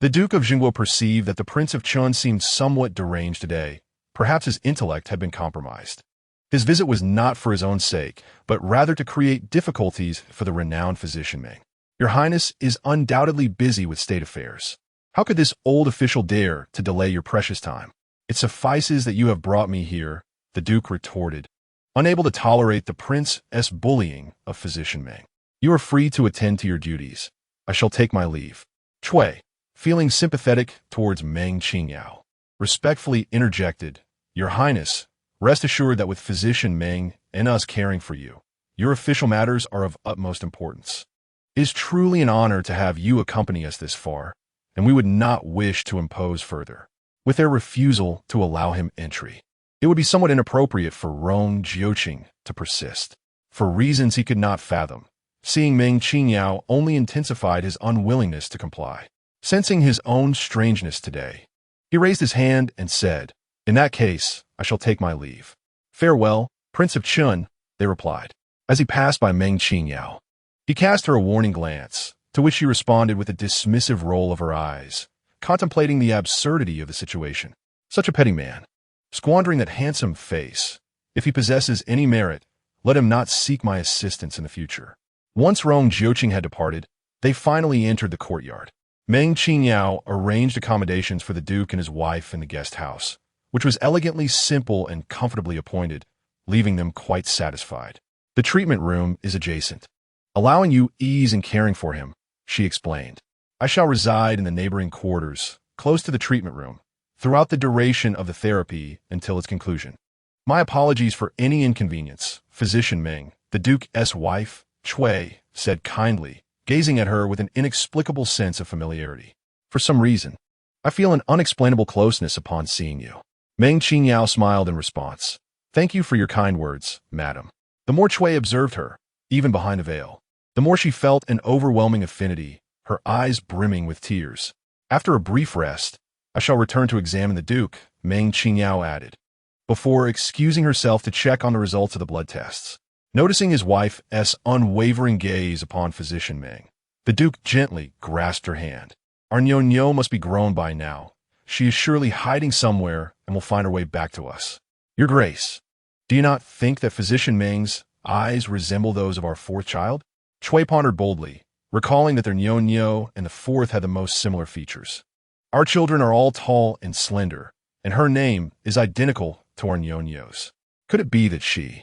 Speaker 1: The Duke of Jinghua perceived that the Prince of Chun seemed somewhat deranged today. Perhaps his intellect had been compromised. His visit was not for his own sake, but rather to create difficulties for the renowned physician Meng. "Your Highness is undoubtedly busy with state affairs. How could this old official dare to delay your precious time?" "It suffices that you have brought me here," the Duke retorted, unable to tolerate the prince's bullying of physician Meng. "You are free to attend to your duties. I shall take my leave." Chui, feeling sympathetic towards Meng Qingyao, respectfully interjected, "Your Highness, rest assured that with physician Meng and us caring for you, your official matters are of utmost importance. It is truly an honor to have you accompany us this far, and we would not wish to impose further with their refusal to allow him entry. It would be somewhat inappropriate for Rong Jiuqing to persist, for reasons he could not fathom. Seeing Meng Qingyao only intensified his unwillingness to comply. Sensing his own strangeness today, he raised his hand and said, "In that case, I shall take my leave." "Farewell, Prince of Chun," they replied. As he passed by Meng Qingyao, he cast her a warning glance, to which she responded with a dismissive roll of her eyes, contemplating the absurdity of the situation. Such a petty man, squandering that handsome face. If he possesses any merit, let him not seek my assistance in the future. Once Rong Jiuqing had departed, they finally entered the courtyard. Meng Qingyao arranged accommodations for the Duke and his wife in the guest house, which was elegantly simple and comfortably appointed, leaving them quite satisfied. "The treatment room is adjacent, allowing you ease in caring for him," she explained. "I shall reside in the neighboring quarters, close to the treatment room, throughout the duration of the therapy until its conclusion. My apologies for any inconvenience, Physician Meng," the Duke's wife, Chui, said kindly, gazing at her with an inexplicable sense of familiarity. "For some reason, I feel an unexplainable closeness upon seeing you." Meng Qingyao smiled in response. "Thank you for your kind words, madam." The more Chui observed her, even behind a veil, the more she felt an overwhelming affinity, her eyes brimming with tears. "After a brief rest, I shall return to examine the Duke," Meng Qingyao added, before excusing herself to check on the results of the blood tests. Noticing his wife's unwavering gaze upon physician Meng, the Duke gently grasped her hand. Our Nyo must be grown by now. She is surely hiding somewhere and will find her way back to us. Your Grace, do you not think that physician Meng's eyes resemble those of our fourth child? Chui pondered boldly, recalling that their Nyo and the fourth had the most similar features. Our children are all tall and slender, and her name is identical to our Nyo's. Could it be that she...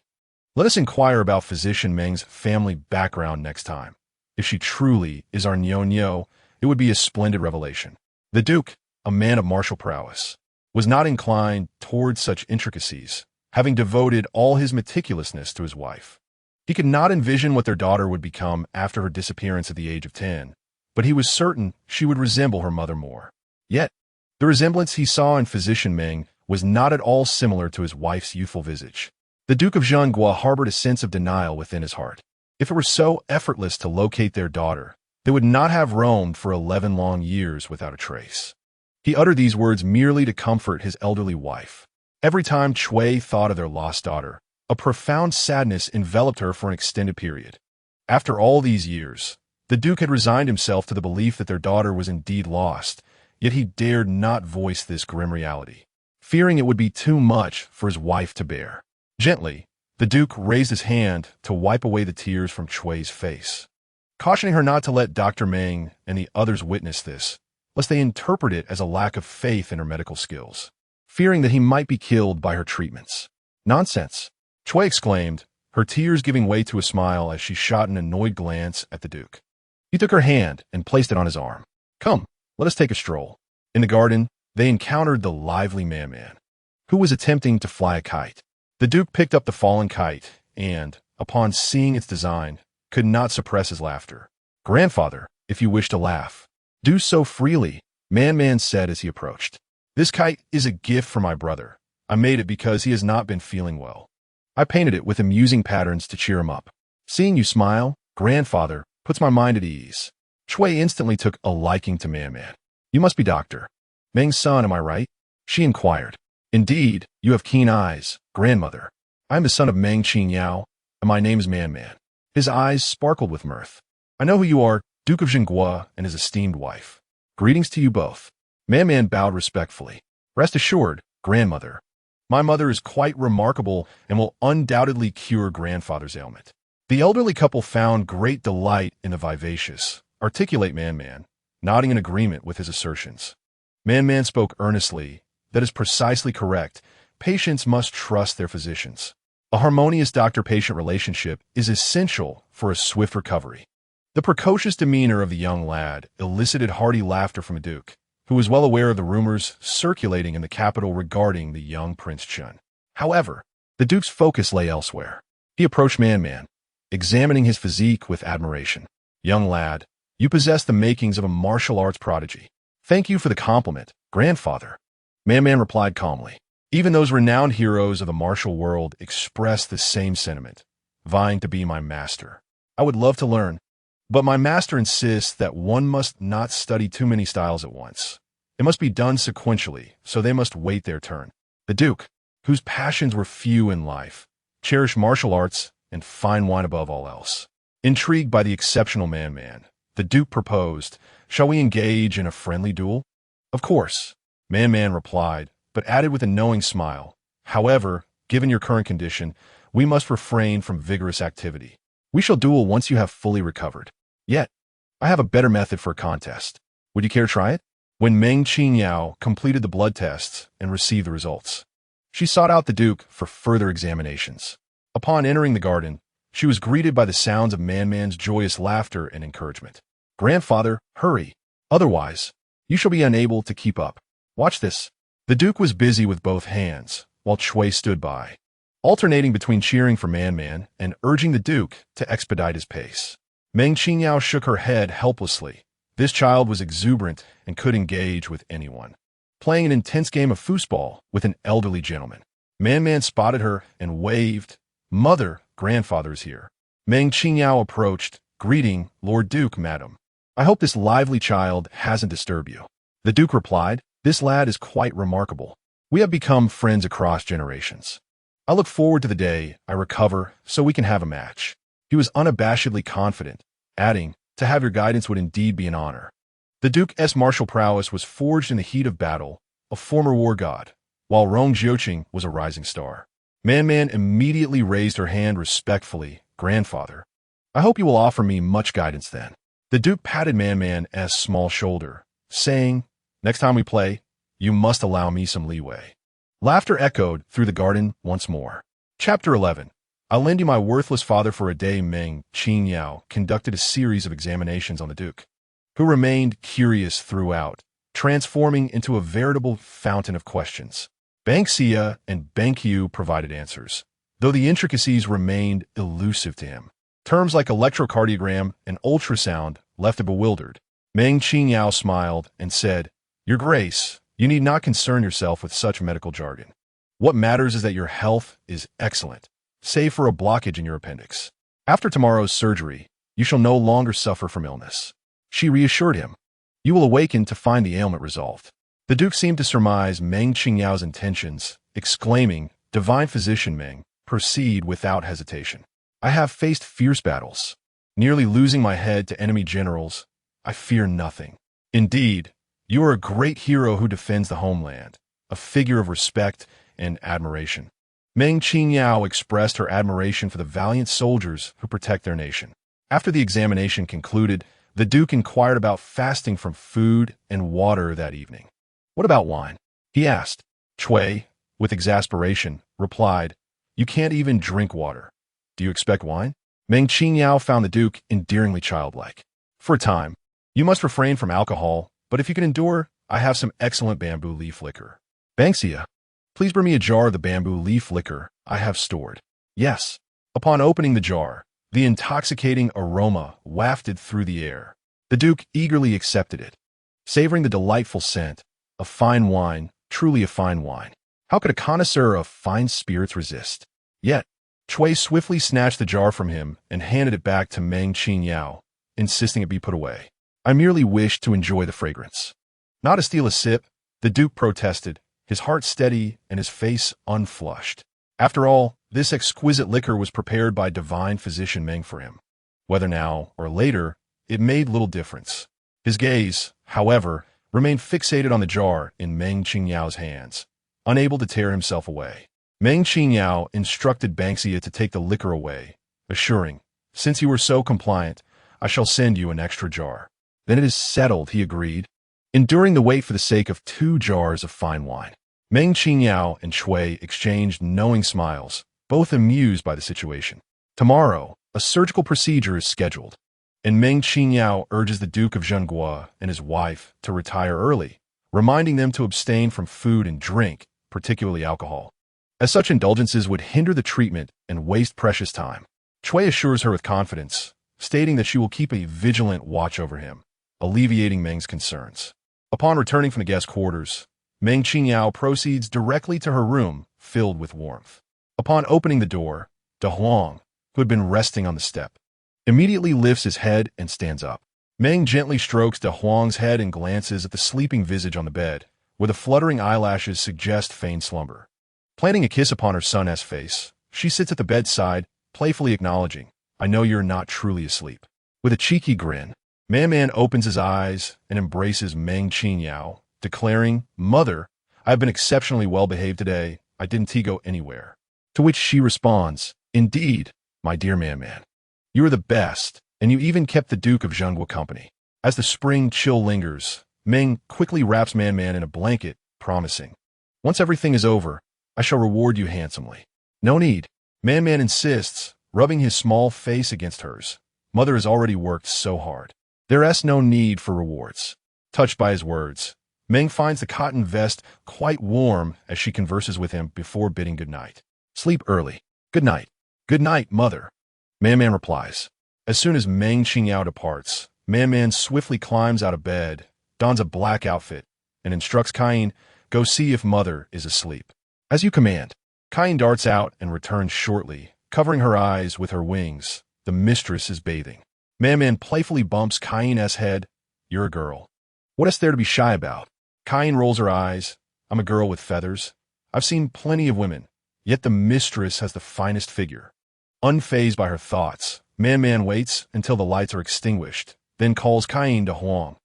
Speaker 1: Let us inquire about physician Meng's family background next time. If she truly is our Nyo, it would be a splendid revelation. The Duke, a man of martial prowess, was not inclined towards such intricacies, having devoted all his meticulousness to his wife. He could not envision what their daughter would become after her disappearance at the age of 10, but he was certain she would resemble her mother more. Yet, the resemblance he saw in physician Meng was not at all similar to his wife's youthful visage. The Duke of Zhenghua harbored a sense of denial within his heart. If it were so effortless to locate their daughter, they would not have roamed for 11 long years without a trace. He uttered these words merely to comfort his elderly wife. Every time Chui thought of their lost daughter, a profound sadness enveloped her for an extended period. After all these years, the Duke had resigned himself to the belief that their daughter was indeed lost, yet he dared not voice this grim reality, fearing it would be too much for his wife to bear. Gently, the Duke raised his hand to wipe away the tears from Chui's face, cautioning her not to let Dr. Meng and the others witness this, lest they interpret it as a lack of faith in her medical skills, fearing that he might be killed by her treatments. Nonsense, Chui exclaimed, her tears giving way to a smile as she shot an annoyed glance at the Duke. He took her hand and placed it on his arm. Come, let us take a stroll. In the garden, they encountered the lively Man, who was attempting to fly a kite. The Duke picked up the fallen kite and, upon seeing its design, could not suppress his laughter. Grandfather, if you wish to laugh, do so freely, Man said as he approached. This kite is a gift for my brother. I made it because he has not been feeling well. I painted it with amusing patterns to cheer him up. Seeing you smile, Grandfather, puts my mind at ease. Chui instantly took a liking to Man. You must be Dr. Meng's son, am I right? She inquired. Indeed, you have keen eyes, grandmother. I am the son of Meng Qingyao, and my name is Man. His eyes sparkled with mirth. I know who you are, Duke of Zhenghua and his esteemed wife. Greetings to you both. Man bowed respectfully. Rest assured, grandmother. My mother is quite remarkable and will undoubtedly cure grandfather's ailment. The elderly couple found great delight in the vivacious, articulate Man, nodding in agreement with his assertions. Man spoke earnestly. That is precisely correct. Patients must trust their physicians. A harmonious doctor-patient relationship is essential for a swift recovery. The precocious demeanor of the young lad elicited hearty laughter from a Duke, who was well aware of the rumors circulating in the capital regarding the young Prince Chun. However, the Duke's focus lay elsewhere. He approached Man, examining his physique with admiration. Young lad, you possess the makings of a martial arts prodigy. Thank you for the compliment, grandfather. Man replied calmly. Even those renowned heroes of the martial world express the same sentiment, vying to be my master. I would love to learn, but my master insists that one must not study too many styles at once. It must be done sequentially, so they must wait their turn. The Duke, whose passions were few in life, cherished martial arts and fine wine above all else. Intrigued by the exceptional Man, the Duke proposed, shall we engage in a friendly duel? Of course. Man replied, but added with a knowing smile, however, given your current condition, we must refrain from vigorous activity. We shall duel once you have fully recovered. Yet, I have a better method for a contest. Would you care to try it? When Meng Qingyao completed the blood tests and received the results, she sought out the Duke for further examinations. Upon entering the garden, she was greeted by the sounds of Man's joyous laughter and encouragement. Grandfather, hurry. Otherwise, you shall be unable to keep up. Watch this. The Duke was busy with both hands, while Chui stood by, alternating between cheering for Man and urging the Duke to expedite his pace. Meng Qingyao shook her head helplessly. This child was exuberant and could engage with anyone, playing an intense game of foosball with an elderly gentleman. Man spotted her and waved. Mother, grandfather is here. Meng Qingyao approached, greeting, Lord Duke, madam. I hope this lively child hasn't disturbed you. The Duke replied, this lad is quite remarkable. We have become friends across generations. I look forward to the day I recover so we can have a match. He was unabashedly confident, adding, to have your guidance would indeed be an honor. The Duke's martial prowess was forged in the heat of battle, a former war god, while Rong Jiuqing was a rising star. Man immediately raised her hand respectfully. Grandfather, I hope you will offer me much guidance then. The Duke patted Man's small shoulder, saying, next time we play, you must allow me some leeway. Laughter echoed through the garden once more. Chapter 11. I'll lend you my worthless father for a day. Meng Qingyao conducted a series of examinations on the Duke, who remained curious throughout, transforming into a veritable fountain of questions. Banksia and Bankyu provided answers, though the intricacies remained elusive to him. Terms like electrocardiogram and ultrasound left him bewildered. Meng Qingyao smiled and said, Your Grace, you need not concern yourself with such medical jargon. What matters is that your health is excellent, save for a blockage in your appendix. After tomorrow's surgery, you shall no longer suffer from illness. She reassured him. You will awaken to find the ailment resolved. The Duke seemed to surmise Meng Qingyao's intentions, exclaiming, Divine Physician Meng, proceed without hesitation. I have faced fierce battles, nearly losing my head to enemy generals. I fear nothing. Indeed, you are a great hero who defends the homeland, a figure of respect and admiration. Meng Qingyao expressed her admiration for the valiant soldiers who protect their nation. After the examination concluded, the Duke inquired about fasting from food and water that evening. What about wine? He asked. Chui, with exasperation, replied, You can't even drink water. Do you expect wine? Meng Qingyao found the Duke endearingly childlike. For a time, you must refrain from alcohol, but if you can endure, I have some excellent bamboo leaf liquor. Banksia, please bring me a jar of the bamboo leaf liquor I have stored. Yes. Upon opening the jar, the intoxicating aroma wafted through the air. The Duke eagerly accepted it, savoring the delightful scent. A fine wine, truly a fine wine. How could a connoisseur of fine spirits resist? Yet, Chui swiftly snatched the jar from him and handed it back to Meng Qingyao, insisting it be put away. I merely wished to enjoy the fragrance. Not to steal a sip, the Duke protested, his heart steady and his face unflushed. After all, this exquisite liquor was prepared by divine physician Meng for him. Whether now or later, it made little difference. His gaze, however, remained fixated on the jar in Meng Qingyao's hands, unable to tear himself away. Meng Qingyao instructed Banksia to take the liquor away, assuring, Since you were so compliant, I shall send you an extra jar. Then it is settled, he agreed, enduring the wait for the sake of 2 jars of fine wine. Meng Qingyao and Chui exchanged knowing smiles, both amused by the situation. Tomorrow, a surgical procedure is scheduled, and Meng Qingyao urges the Duke of Zhenghua and his wife to retire early, reminding them to abstain from food and drink, particularly alcohol, as such indulgences would hinder the treatment and waste precious time. Chui assures her with confidence, stating that she will keep a vigilant watch over him, alleviating Meng's concerns. Upon returning from the guest quarters, Meng Qingyao proceeds directly to her room, filled with warmth. Upon opening the door, De Huang, who had been resting on the step, immediately lifts his head and stands up. Meng gently strokes De Huang's head and glances at the sleeping visage on the bed, where the fluttering eyelashes suggest feigned slumber. Planting a kiss upon her son's face, she sits at the bedside, playfully acknowledging, I know you're not truly asleep. With a cheeky grin, Man opens his eyes and embraces Meng Qingyao, declaring, Mother, I have been exceptionally well-behaved today. I didn't go anywhere. To which she responds, Indeed, my dear Man. You are the best, and you even kept the Duke of Zhenghua company. As the spring chill lingers, Meng quickly wraps Man in a blanket, promising, Once everything is over, I shall reward you handsomely. No need. Man insists, rubbing his small face against hers. Mother has already worked so hard. There's no need for rewards. Touched by his words, Meng finds the cotton vest quite warm as she converses with him before bidding good night. Sleep early. Good night. Good night, Mother. Man replies. As soon as Meng Qingyao departs, Man swiftly climbs out of bed, dons a black outfit, and instructs Cain, Go see if Mother is asleep. As you command. Cain darts out and returns shortly, covering her eyes with her wings. The mistress is bathing. Man playfully bumps Cain's head. You're a girl. What is there to be shy about? Cain rolls her eyes. I'm a girl with feathers. I've seen plenty of women, Yet the mistress has the finest figure. Unfazed by her thoughts, Man waits until the lights are extinguished, then calls Cain to Huang.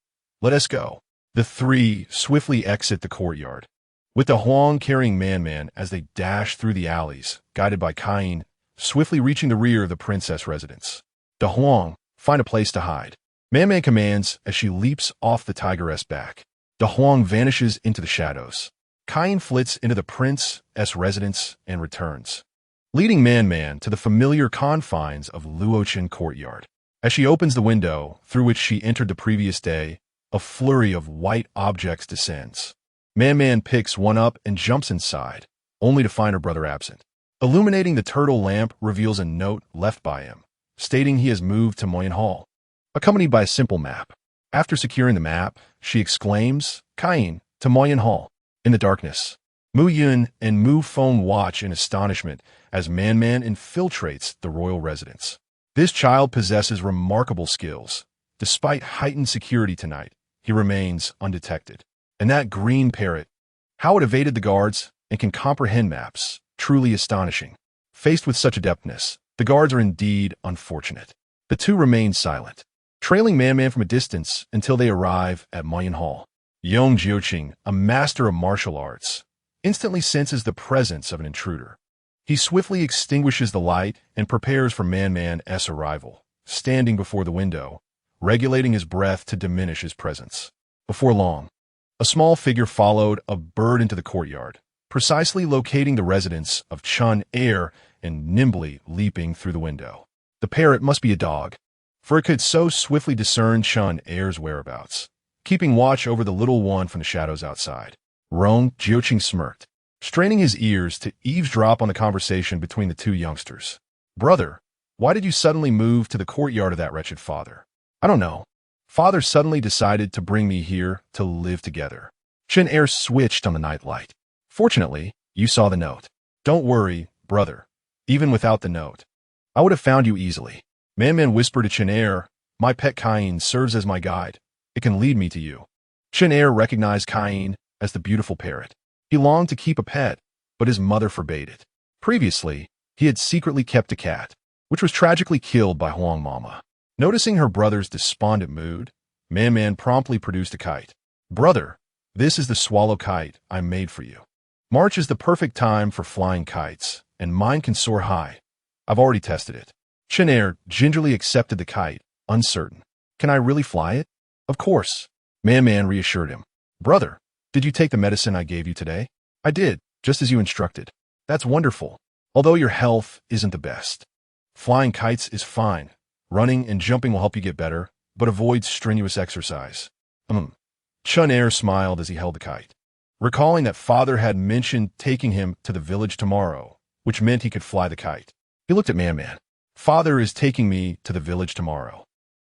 Speaker 1: Let us go. The three swiftly exit the courtyard, with the Huang carrying Man as they dash through the alleys, guided by Cain, swiftly reaching the rear of the princess residence. The Huang find a place to hide. Man commands as she leaps off the tigress' back. The Huang vanishes into the shadows. Cain flits into the prince's residence and returns, leading Man to the familiar confines of Luochen courtyard. As she opens the window through which she entered the previous day, a flurry of white objects descends. Man picks one up and jumps inside, only to find her brother absent. Illuminating the turtle lamp reveals a note left by him, stating he has moved to Moyen Hall, accompanied by a simple map. After securing the map, she exclaims, Cain, to Moyen Hall. In the darkness, Mu Yun and Mu Feng watch in astonishment as Man infiltrates the royal residence. This child possesses remarkable skills. Despite heightened security tonight, he remains undetected. And that green parrot, how it evaded the guards and can comprehend maps, truly astonishing. Faced with such adeptness, the guards are indeed unfortunate. The two remain silent, trailing Man from a distance until they arrive at Moyen Hall. Yong Jiuqing, a master of martial arts, instantly senses the presence of an intruder. He swiftly extinguishes the light and prepares for Man's arrival, standing before the window, regulating his breath to diminish his presence. Before long, a small figure followed a bird into the courtyard, precisely locating the residence of Chun Er and nimbly leaping through the window. The parrot must be a dog, for it could so swiftly discern Chun Er's whereabouts, keeping watch over the little one from the shadows outside. Rong Jiuqing smirked, straining his ears to eavesdrop on the conversation between the two youngsters. Brother, why did you suddenly move to the courtyard of that wretched father? I don't know. Father suddenly decided to bring me here to live together. Chun Er switched on the nightlight. Fortunately, you saw the note. Don't worry, brother. Even without the note, I would have found you easily. Man whispered to Chun Er, my pet Cain serves as my guide. It can lead me to you. Chun Er recognized Cain as the beautiful parrot. He longed to keep a pet, but his mother forbade it. Previously, he had secretly kept a cat, which was tragically killed by Huang Mama. Noticing her brother's despondent mood, Man promptly produced a kite. Brother, this is the swallow kite I made for you. March is the perfect time for flying kites, and mine can soar high. I've already tested it. Chun Er gingerly accepted the kite, uncertain. Can I really fly it? Of course. Man reassured him. Brother, did you take the medicine I gave you today? I did, just as you instructed. That's wonderful, although your health isn't the best. Flying kites is fine. Running and jumping will help you get better, but avoid strenuous exercise. Chun Er smiled as he held the kite, recalling that father had mentioned taking him to the village tomorrow, which meant he could fly the kite. He looked at Man. Father is taking me to the village tomorrow.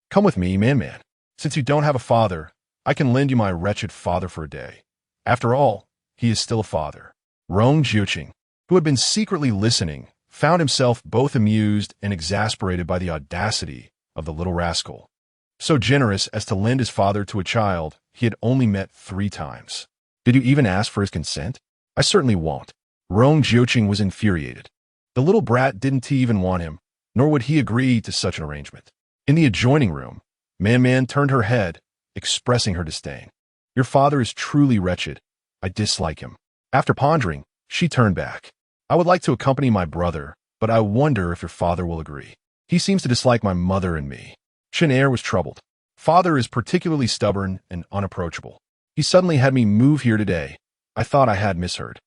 Speaker 1: Come with me, Man. Since you don't have a father, I can lend you my wretched father for a day. After all, he is still a father. Rong Jiuqing, who had been secretly listening, found himself both amused and exasperated by the audacity of the little rascal. So generous as to lend his father to a child he had only met 3 times. Did you even ask for his consent? I certainly won't. Rong Jiuqing was infuriated. The little brat didn't even want him, nor would he agree to such an arrangement. In the adjoining room, Man turned her head, expressing her disdain. Your father is truly wretched. I dislike him. After pondering, she turned back. I would like to accompany my brother, but I wonder if your father will agree. He seems to dislike my mother and me. Chun Er was troubled. Father is particularly stubborn and unapproachable. He suddenly had me move here today. I thought I had misheard.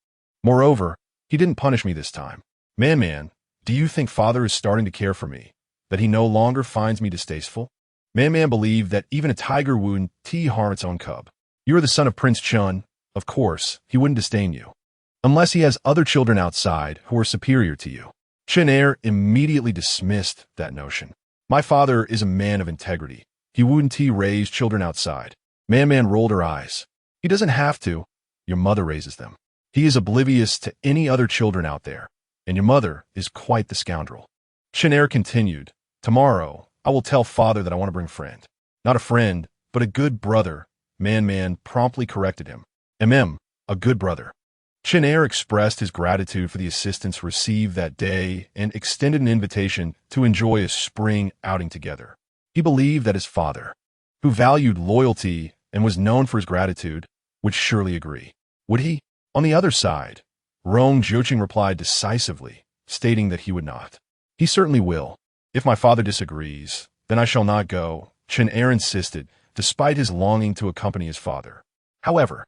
Speaker 1: Moreover, he didn't punish me this time. Man, do you think father is starting to care for me, that he no longer finds me distasteful? Man believed that even a tiger wouldn't harm its own cub. You are the son of Prince Chun. Of course, he wouldn't disdain you, unless he has other children outside who are superior to you. Chun Er immediately dismissed that notion. My father is a man of integrity. He wouldn't raise children outside. Man rolled her eyes. He doesn't have to. Your mother raises them. He is oblivious to any other children out there, and your mother is quite the scoundrel. Chun Er continued, tomorrow, I will tell father that I want to bring a friend. Not a friend, but a good brother. Man promptly corrected him. A good brother. Chen expressed his gratitude for the assistance received that day and extended an invitation to enjoy a spring outing together. He believed that his father, who valued loyalty and was known for his gratitude, would surely agree. Would he? On the other side, Rong Jiuqing replied decisively, stating that he would not. He certainly will. If my father disagrees, then I shall not go, Chen insisted, despite his longing to accompany his father. However,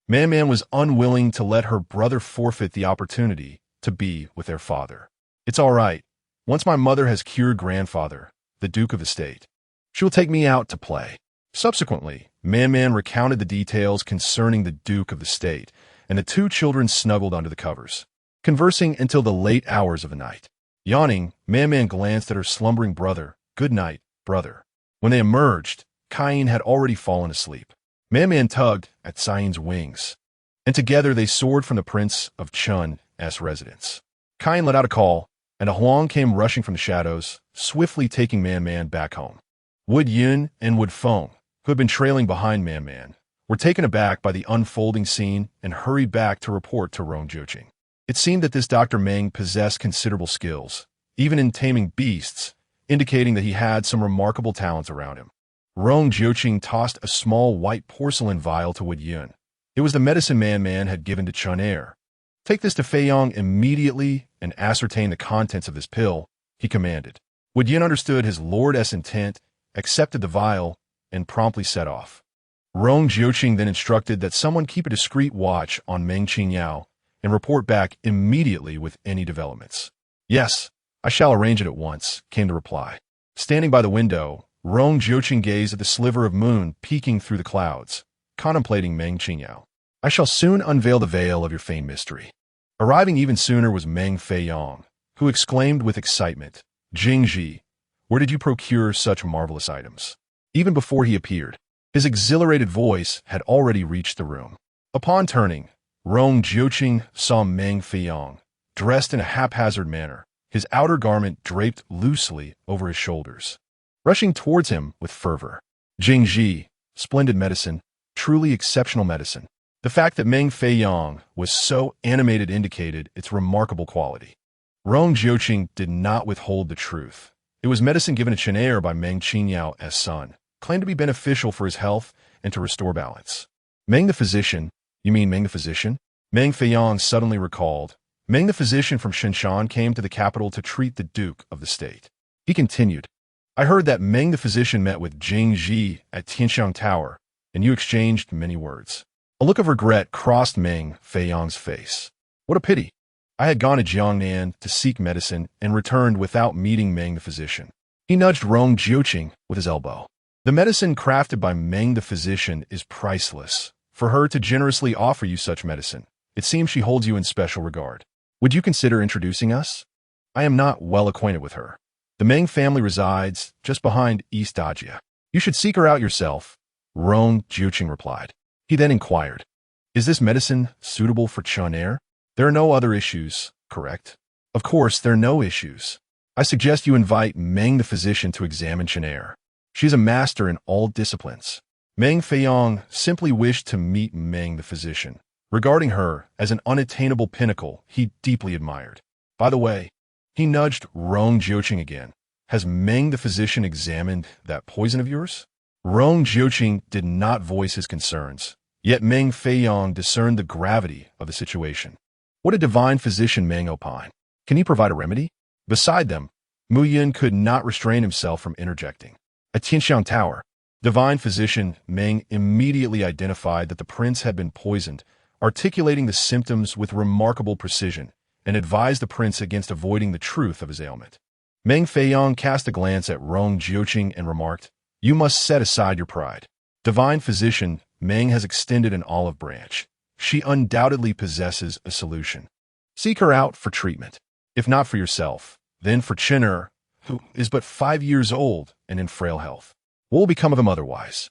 Speaker 1: Man was unwilling to let her brother forfeit the opportunity to be with their father. It's all right. Once my mother has cured grandfather, the Duke of the State, she will take me out to play. Subsequently, Man recounted the details concerning the Duke of the State, and the two children snuggled under the covers, conversing until the late hours of the night. Yawning, Man glanced at her slumbering brother. Good night, brother. When they emerged, Cain had already fallen asleep. Man tugged at Cyan's wings, and together they soared from the Prince of Chun's residence. Cain let out a call, and a Huang came rushing from the shadows, swiftly taking Man back home. Wood Yun and Wood Feng, who had been trailing behind Man, were taken aback by the unfolding scene and hurried back to report to Rong Jiuqing. It seemed that this Dr. Meng possessed considerable skills, even in taming beasts, indicating that he had some remarkable talents around him. Rong Jiuqing tossed a small white porcelain vial to Wood Yun. It was the medicine Man had given to Chen. Take this to Fei Yong immediately and ascertain the contents of this pill, he commanded. Wood Yun understood his lord's intent, accepted the vial, and promptly set off. Rong Jiuqing then instructed that someone keep a discreet watch on Meng Qingyao and report back immediately with any developments. Yes, I shall arrange it at once, came the reply. Standing by the window, Rong Jiuqing gazed at the sliver of moon peeking through the clouds, contemplating Meng Qingyao. I shall soon unveil the veil of your feigned mystery. Arriving even sooner was Meng Fei Yong, who exclaimed with excitement, Jingji, where did you procure such marvelous items? Even before he appeared, his exhilarated voice had already reached the room. Upon turning, Rong Jiuqing saw Meng Fei Yong, dressed in a haphazard manner, his outer garment draped loosely over his shoulders, rushing towards him with fervor. Jingji, splendid medicine, truly exceptional medicine. The fact that Meng Fei Yong was so animated indicated its remarkable quality. Rong Jiuqing did not withhold the truth. It was medicine given to Chen by Meng Qingyao's son, claimed to be beneficial for his health and to restore balance. Meng the physician? You mean Meng the physician? Meng Fei Yong suddenly recalled. Meng the physician from Shenshan came to the capital to treat the Duke of the State. He continued, I heard that Meng the physician met with Jingji at Tianxiang Tower, and you exchanged many words. A look of regret crossed Meng Fei Yong's face. What a pity. I had gone to Jiangnan to seek medicine and returned without meeting Meng the physician. He nudged Rong Jiuqing with his elbow. The medicine crafted by Meng the physician is priceless. For her to generously offer you such medicine, it seems she holds you in special regard. Would you consider introducing us? I am not well acquainted with her. The Meng family resides just behind East Ajia. You should seek her out yourself, Rong Jiuqing replied. He then inquired, is this medicine suitable for Chen? There are no other issues, correct? Of course, there are no issues. I suggest you invite Meng the physician to examine Chen. She's a master in all disciplines. Meng Fei Yong simply wished to meet Meng the physician, regarding her as an unattainable pinnacle he deeply admired. By the way, he nudged Rong Jiuqing again. Has Meng the physician examined that poison of yours? Rong Jiuqing did not voice his concerns, yet Meng Fei Yong discerned the gravity of the situation. What a divine physician, Meng opined. Can he provide a remedy? Beside them, Mu Yin could not restrain himself from interjecting. At Tianxiang Tower, divine physician Meng immediately identified that the prince had been poisoned, articulating the symptoms with remarkable precision, and advised the prince against avoiding the truth of his ailment. Meng Fei Yong cast a glance at Rong Jiuqing and remarked, you must set aside your pride. Divine physician, Meng has extended an olive branch. She undoubtedly possesses a solution. Seek her out for treatment. If not for yourself, then for Chen, who is but 5 years old and in frail health. What will become of him otherwise?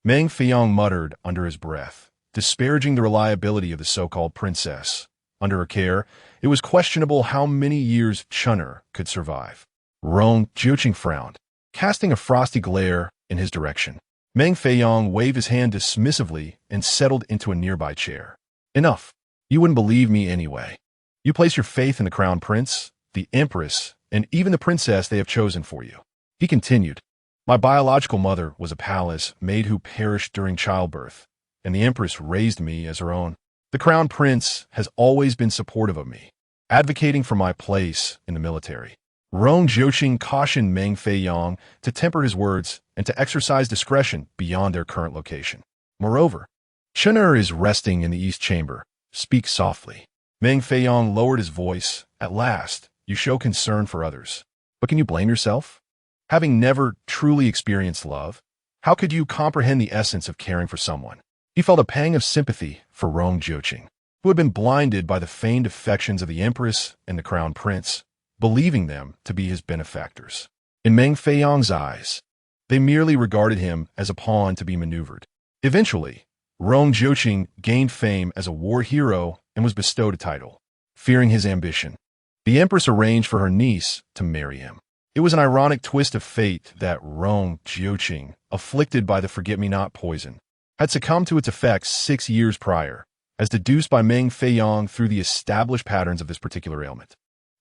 Speaker 1: Meng Fei Yong muttered under his breath, disparaging the reliability of the so-called princess. Under her care, it was questionable how many years Chen could survive. Rong Jiuqing frowned, casting a frosty glare in his direction. Meng Fei Yong waved his hand dismissively and settled into a nearby chair. Enough. You wouldn't believe me anyway. You place your faith in the crown prince, the empress, and even the princess they have chosen for you. He continued, my biological mother was a palace maid who perished during childbirth, and the empress raised me as her own. The crown prince has always been supportive of me, advocating for my place in the military. Rong Jiuqing cautioned Meng Qingyao to temper his words and to exercise discretion beyond their current location. Moreover, Chen is resting in the east chamber. Speak softly. Meng Qingyao lowered his voice. At last, you show concern for others. But can you blame yourself? Having never truly experienced love, how could you comprehend the essence of caring for someone? He felt a pang of sympathy for Rong Jiuqing, who had been blinded by the feigned affections of the empress and the crown prince, believing them to be his benefactors. In Meng Qingyang's eyes, they merely regarded him as a pawn to be maneuvered. Eventually, Rong Jiuqing gained fame as a war hero and was bestowed a title. Fearing his ambition, the empress arranged for her niece to marry him. It was an ironic twist of fate that Rong Jiuqing, afflicted by the forget-me-not poison, had succumbed to its effects 6 years prior, as deduced by Meng Qingyao through the established patterns of this particular ailment.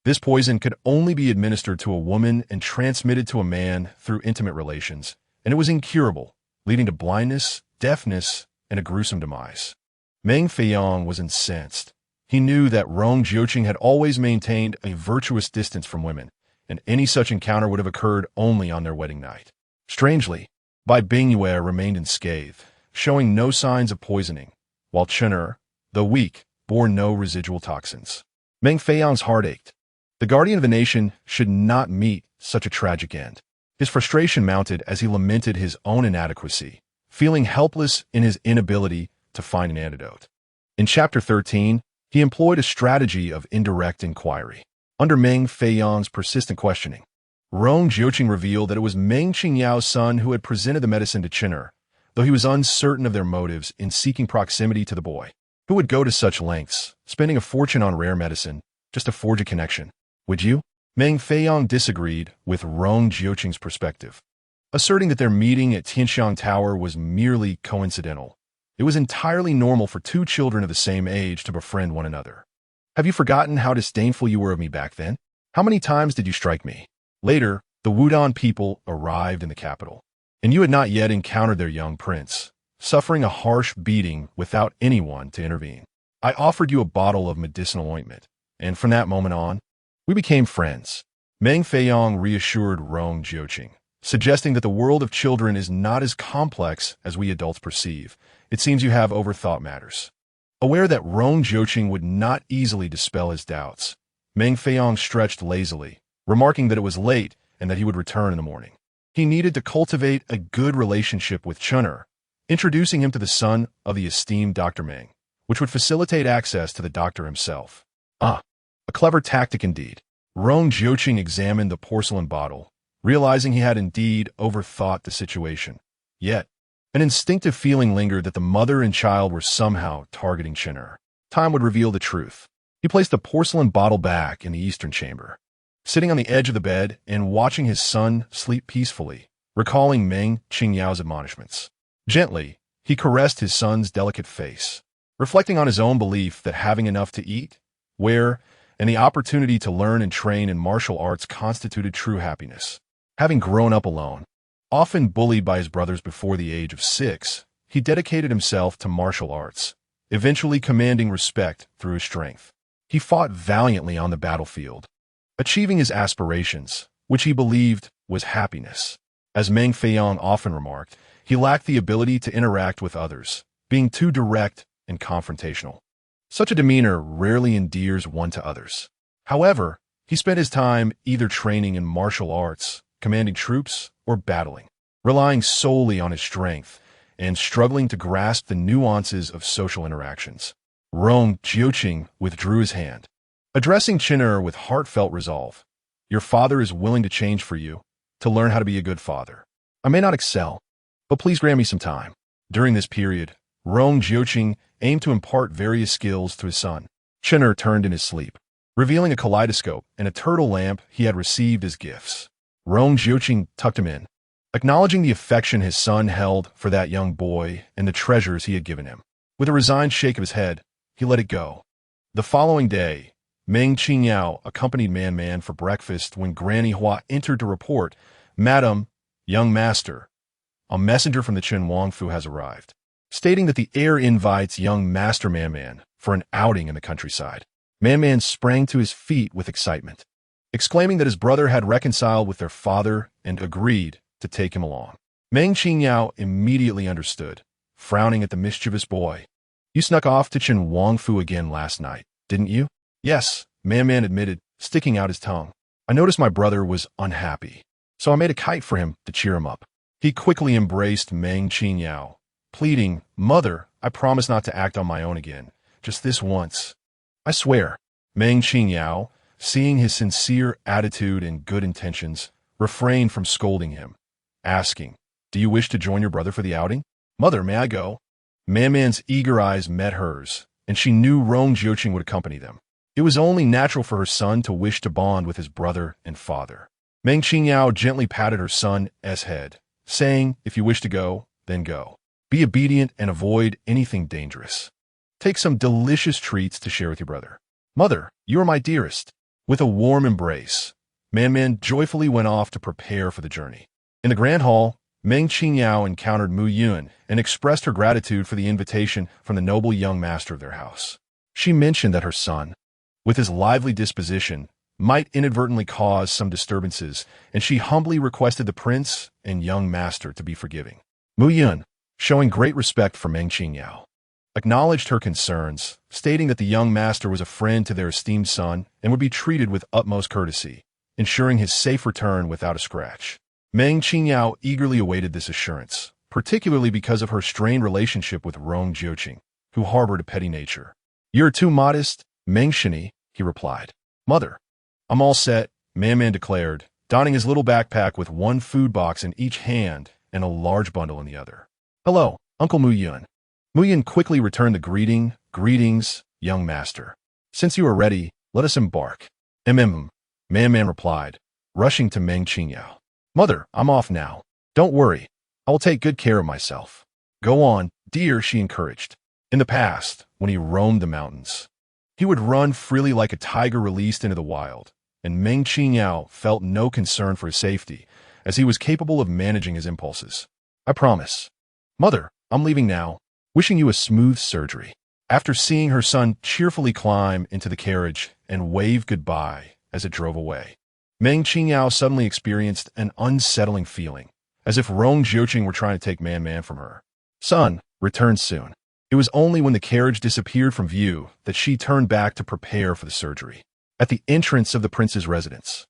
Speaker 1: This poison could only be administered to a woman and transmitted to a man through intimate relations, and it was incurable, leading to blindness, deafness, and a gruesome demise. Meng Qingyao was incensed. He knew that Rong Jiuqing had always maintained a virtuous distance from women, and any such encounter would have occurred only on their wedding night. Strangely, Bai Bingyue remained unscathed, showing no signs of poisoning, while Chen, though weak, bore no residual toxins. Meng Qingyang's heart ached. The guardian of the nation should not meet such a tragic end. His frustration mounted as he lamented his own inadequacy, feeling helpless in his inability to find an antidote. In Chapter 13, he employed a strategy of indirect inquiry. Under Meng Qingyang's persistent questioning, Rong Jiuqing revealed that it was Meng Qingyao's son who had presented the medicine to Chen, though he was uncertain of their motives in seeking proximity to the boy. Who would go to such lengths, spending a fortune on rare medicine, just to forge a connection? Would you? Meng Qingyao disagreed with Rong Jiuqing's perspective, asserting that their meeting at Tianxiang Tower was merely coincidental. It was entirely normal for two children of the same age to befriend one another. Have you forgotten how disdainful you were of me back then? How many times did you strike me? Later, the Wudong people arrived in the capital, and you had not yet encountered their young prince, suffering a harsh beating without anyone to intervene. I offered you a bottle of medicinal ointment, and from that moment on, we became friends. Meng Qingyao reassured Rong Jiuqing, suggesting that the world of children is not as complex as we adults perceive. It seems you have overthought matters. Aware that Rong Jiuqing would not easily dispel his doubts, Meng Qingyao stretched lazily, remarking that it was late and that he would return in the morning. He needed to cultivate a good relationship with Chen, introducing him to the son of the esteemed Dr. Meng, which would facilitate access to the doctor himself. A clever tactic indeed. Rong Jiuqing examined the porcelain bottle, realizing he had indeed overthought the situation. Yet, an instinctive feeling lingered that the mother and child were somehow targeting Chen. Time would reveal the truth. He placed the porcelain bottle back in the eastern chamber, sitting on the edge of the bed and watching his son sleep peacefully, recalling Meng Qingyao's admonishments. Gently, he caressed his son's delicate face, reflecting on his own belief that having enough to eat, wear, and the opportunity to learn and train in martial arts constituted true happiness. Having grown up alone, often bullied by his brothers before the age of 6, he dedicated himself to martial arts, eventually commanding respect through his strength. He fought valiantly on the battlefield, achieving his aspirations, which he believed was happiness. As Meng Qingyao often remarked, he lacked the ability to interact with others, being too direct and confrontational. Such a demeanor rarely endears one to others. However, he spent his time either training in martial arts, commanding troops, or battling, relying solely on his strength and struggling to grasp the nuances of social interactions. Rong Jiuqing withdrew his hand, addressing Chen with heartfelt resolve. Your father is willing to change for you, to learn how to be a good father. I may not excel, but please grant me some time. During this period, Rong Jiuqing aimed to impart various skills to his son. Chen turned in his sleep, revealing a kaleidoscope and a turtle lamp he had received as gifts. Rong Jiuqing tucked him in, acknowledging the affection his son held for that young boy and the treasures he had given him. With a resigned shake of his head, he let it go, The following day, Meng Qingyao accompanied Man Man for breakfast when Granny Hua entered to report, "Madam, young master, a messenger from the Qin Wangfu has arrived," stating that the heir invites young Master Man Man for an outing in the countryside. Man Man sprang to his feet with excitement, exclaiming that his brother had reconciled with their father and agreed to take him along. Meng Qingyao immediately understood, frowning at the mischievous boy. "You snuck off to Qin Wangfu again last night, didn't you?" "Yes," Man Man admitted, sticking out his tongue. "I noticed my brother was unhappy, so I made a kite for him to cheer him up." He quickly embraced Meng Qingyao, pleading, "Mother, I promise not to act on my own again, just this once. I swear." Meng Qingyao, seeing his sincere attitude and good intentions, refrained from scolding him, asking, "Do you wish to join your brother for the outing?" "Mother, may I go?" Man Man's eager eyes met hers, and she knew Rong Jiuqing would accompany them. It was only natural for her son to wish to bond with his brother and father. Meng Qingyao gently patted her son's head, saying, "If you wish to go, then go. Be obedient and avoid anything dangerous. Take some delicious treats to share with your brother. Mother, you are my dearest." With a warm embrace, Man Man joyfully went off to prepare for the journey. In the grand hall, Meng Qingyao encountered Mu Yun and expressed her gratitude for the invitation from the noble young master of their house. She mentioned that her son, with his lively disposition, might inadvertently cause some disturbances, and she humbly requested the prince and young master to be forgiving. Mu Yun, showing great respect for Meng Qingyao, acknowledged her concerns, stating that the young master was a friend to their esteemed son and would be treated with utmost courtesy, ensuring his safe return without a scratch. Meng Qingyao eagerly awaited this assurance, particularly because of her strained relationship with Rong Jiuqing, who harbored a petty nature. "You're too modest, Meng Shini," he replied. "Mother, I'm all set," Man Man declared, donning his little backpack with one food box in each hand and a large bundle in the other. "Hello, Uncle Mu Yun." Mu Yun quickly returned the "Greetings, young master. Since you are ready, let us embark." Man Man replied, rushing to Meng Qingyao. "Mother, I'm off now. Don't worry, I will take good care of myself." "Go on, dear," she encouraged. In the past, when he roamed the mountains, he would run freely like a tiger released into the wild, and Meng Qingyao felt no concern for his safety, as he was capable of managing his impulses. "I promise." "Mother, I'm leaving now. Wishing you a smooth surgery." After seeing her son cheerfully climb into the carriage and wave goodbye as it drove away, Meng Qingyao suddenly experienced an unsettling feeling, as if Rong Jiuqing were trying to take Man Man from her. "Son, return soon." It was only when the carriage disappeared from view that she turned back to prepare for the surgery. At the entrance of the prince's residence,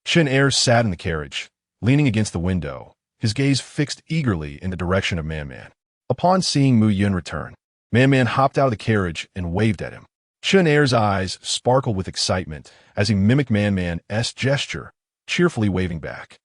Speaker 1: Qin Er sat in the carriage, leaning against the window, his gaze fixed eagerly in the direction of Man Man. Upon seeing Mu Yun return, Man Man hopped out of the carriage and waved at him. Qin Er's eyes sparkled with excitement as he mimicked Man Man's gesture, cheerfully waving back.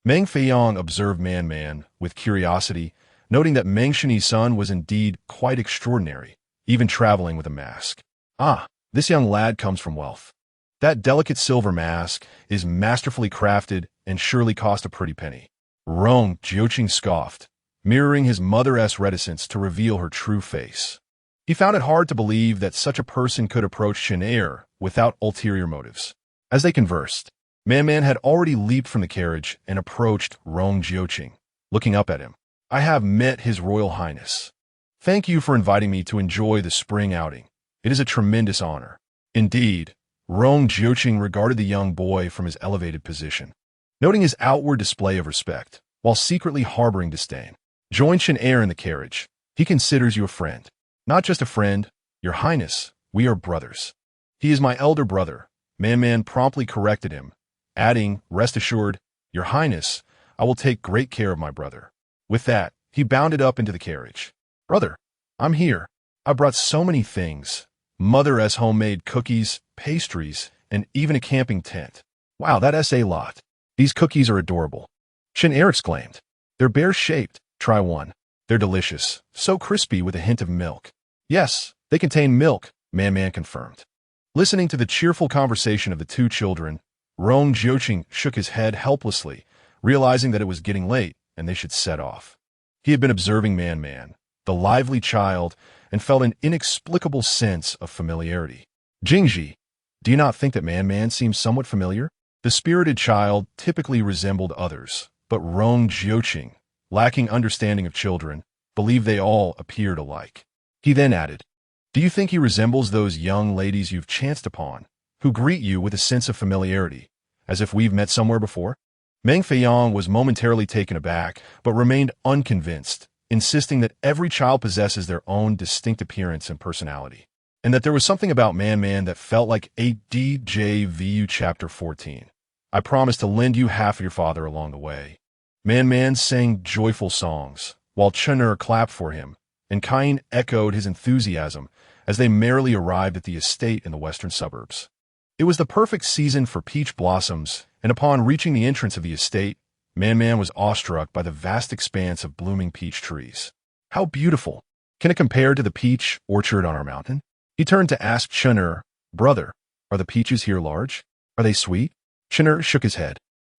Speaker 1: Meng Feiyong observed Man Man with curiosity, noting that Meng Shini's son was indeed quite extraordinary, even traveling with a mask. "Ah, this young lad comes from wealth. That delicate silver mask is masterfully crafted and surely cost a pretty penny." Rong Jiuqing scoffed, mirroring his mother's reticence to reveal her true face. He found it hard to believe that such a person could approach Qin Er without ulterior motives. As they conversed, Man Man had already leaped from the carriage and approached Rong Jiuqing, looking up at him. "I have met His Royal Highness. Thank you for inviting me to enjoy the spring outing. It is a tremendous honor." Indeed, Rong Jiuqing regarded the young boy from his elevated position, noting his outward display of respect, while secretly harboring disdain. "Join Qin Er in the carriage. He considers you a friend." "Not just a friend, Your Highness, we are brothers." "He is my elder brother," Man Man promptly corrected him, adding, "Rest assured, Your Highness, I will take great care of my brother." With that, he bounded up into the carriage. "Brother, I'm here. I brought so many things. Mother's homemade cookies, pastries, and even a camping tent. Wow, that's a lot. These cookies are adorable." Qin Er exclaimed. "They're bear-shaped. Try one. They're delicious, so crispy with a hint of milk." "Yes, they contain milk," Man Man confirmed. Listening to the cheerful conversation of the two children, Rong Jiuqing shook his head helplessly, realizing that it was getting late and they should set off. He had been observing Man Man, the lively child, and felt an inexplicable sense of familiarity. Jingji, do you not think that Man seems somewhat familiar? The spirited child typically resembled others, but Rong Jiuqing, lacking understanding of children, believed they all appeared alike. He then added, do you think he resembles those young ladies you've chanced upon, who greet you with a sense of familiarity, as if we've met somewhere before? Meng Feiong was momentarily taken aback, but remained unconvinced, insisting that every child possesses their own distinct appearance and personality, and that there was something about Man that felt like 8DJVU Chapter 14. I promised to lend you half of your father along the way. Man sang joyful songs, while Chun'er clapped for him, and Cain echoed his enthusiasm as they merrily arrived at the estate in the western suburbs. It was the perfect season for peach blossoms, and upon reaching the entrance of the estate, Man was awestruck by the vast expanse of blooming peach trees. How beautiful! Can it compare to the peach orchard on our mountain? He turned to ask Chun'er, brother, are the peaches here large? Are they sweet? Chun'er shook his head.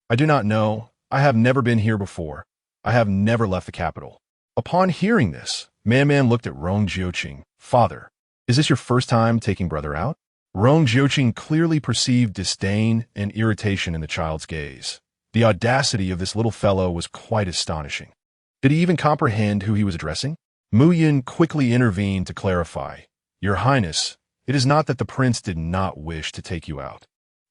Speaker 1: I do not know. I have never been here before. I have never left the capital. Upon hearing this, Man looked at Rong Jiuqing. Father, is this your first time taking brother out? Rong Jiuqing clearly perceived disdain and irritation in the child's gaze. The audacity of this little fellow was quite astonishing. Did he even comprehend who he was addressing? Mu Yin quickly intervened to clarify. Your Highness, it is not that the prince did not wish to take you out.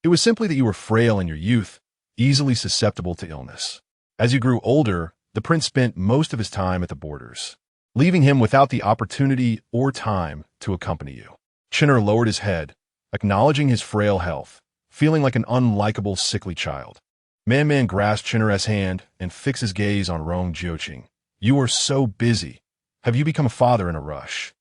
Speaker 1: It was simply that you were frail in your youth, easily susceptible to illness. As you grew older, the prince spent most of his time at the borders, leaving him without the opportunity or time to accompany you. Chun'er lowered his head, acknowledging his frail health, feeling like an unlikable, sickly child. Man grasped Chun'er's hand and fixed his gaze on Rong Jiuqing. You are so busy. Have you become a father in a rush?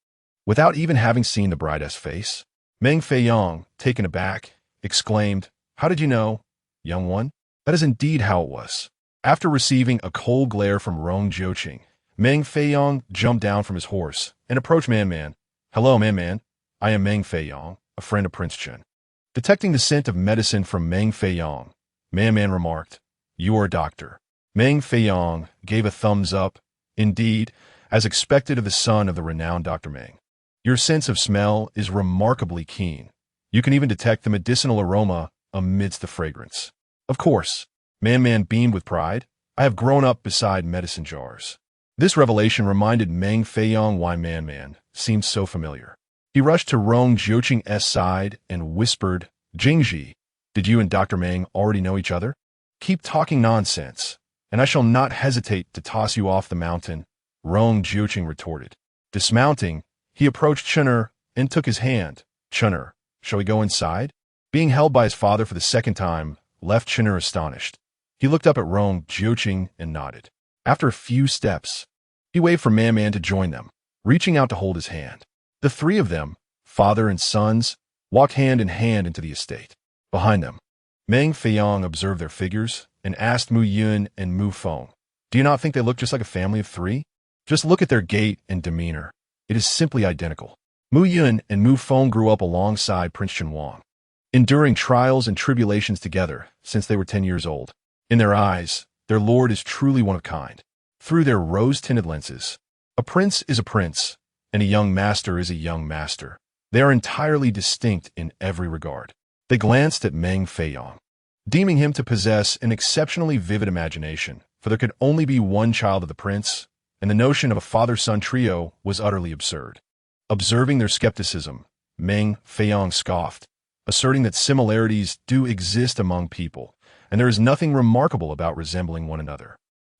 Speaker 1: Without even having seen the bride's face, Meng Feiong, taken aback, exclaimed, How did you know, young one? That is indeed how it was. After receiving a cold glare from Rong Jiuqing, Meng Feiong jumped down from his horse and approached Man. Hello, Man. I am Meng Feiong, a friend of Prince Chen. Detecting the scent of medicine from Meng Feiong, Man remarked, You are a doctor. Meng Feiong gave a thumbs up, indeed, as expected of the son of the renowned Dr. Meng. Your sense of smell is remarkably keen. You can even detect the medicinal aroma amidst the fragrance. Of course, Man beamed with pride. I have grown up beside medicine jars. This revelation reminded Meng Feiong why Man seemed so familiar. He rushed to Rong Jiuqing's side and whispered, Jingji, did you and Dr. Meng already know each other? Keep talking nonsense, and I shall not hesitate to toss you off the mountain, Rong Jiuqing retorted. Dismounting, he approached Chun'er and took his hand. Chun'er, shall we go inside? Being held by his father for the second time left Chun'er astonished. He looked up at Rong Jiuqing and nodded. After a few steps, he waved for Man to join them, reaching out to hold his hand. The three of them, father and sons, walked hand in hand into the estate. Behind them, Meng Feiong observed their figures and asked Mu Yun and Mu Feng, Do you not think they look just like a family of three? Just look at their gait and demeanor. It is simply identical. Mu Yun and Mu Feng grew up alongside Prince Chen Wang, enduring trials and tribulations together since they were 10 years old. In their eyes, their lord is truly one of a kind. Through their rose-tinted lenses, a prince is a prince, and a young master is a young master. They are entirely distinct in every regard. They glanced at Meng Feiong, deeming him to possess an exceptionally vivid imagination, for there could only be one child of the prince, and the notion of a father-son trio was utterly absurd. Observing their skepticism, Meng Feiong scoffed, asserting that similarities do exist among people, and there is nothing remarkable about resembling one another.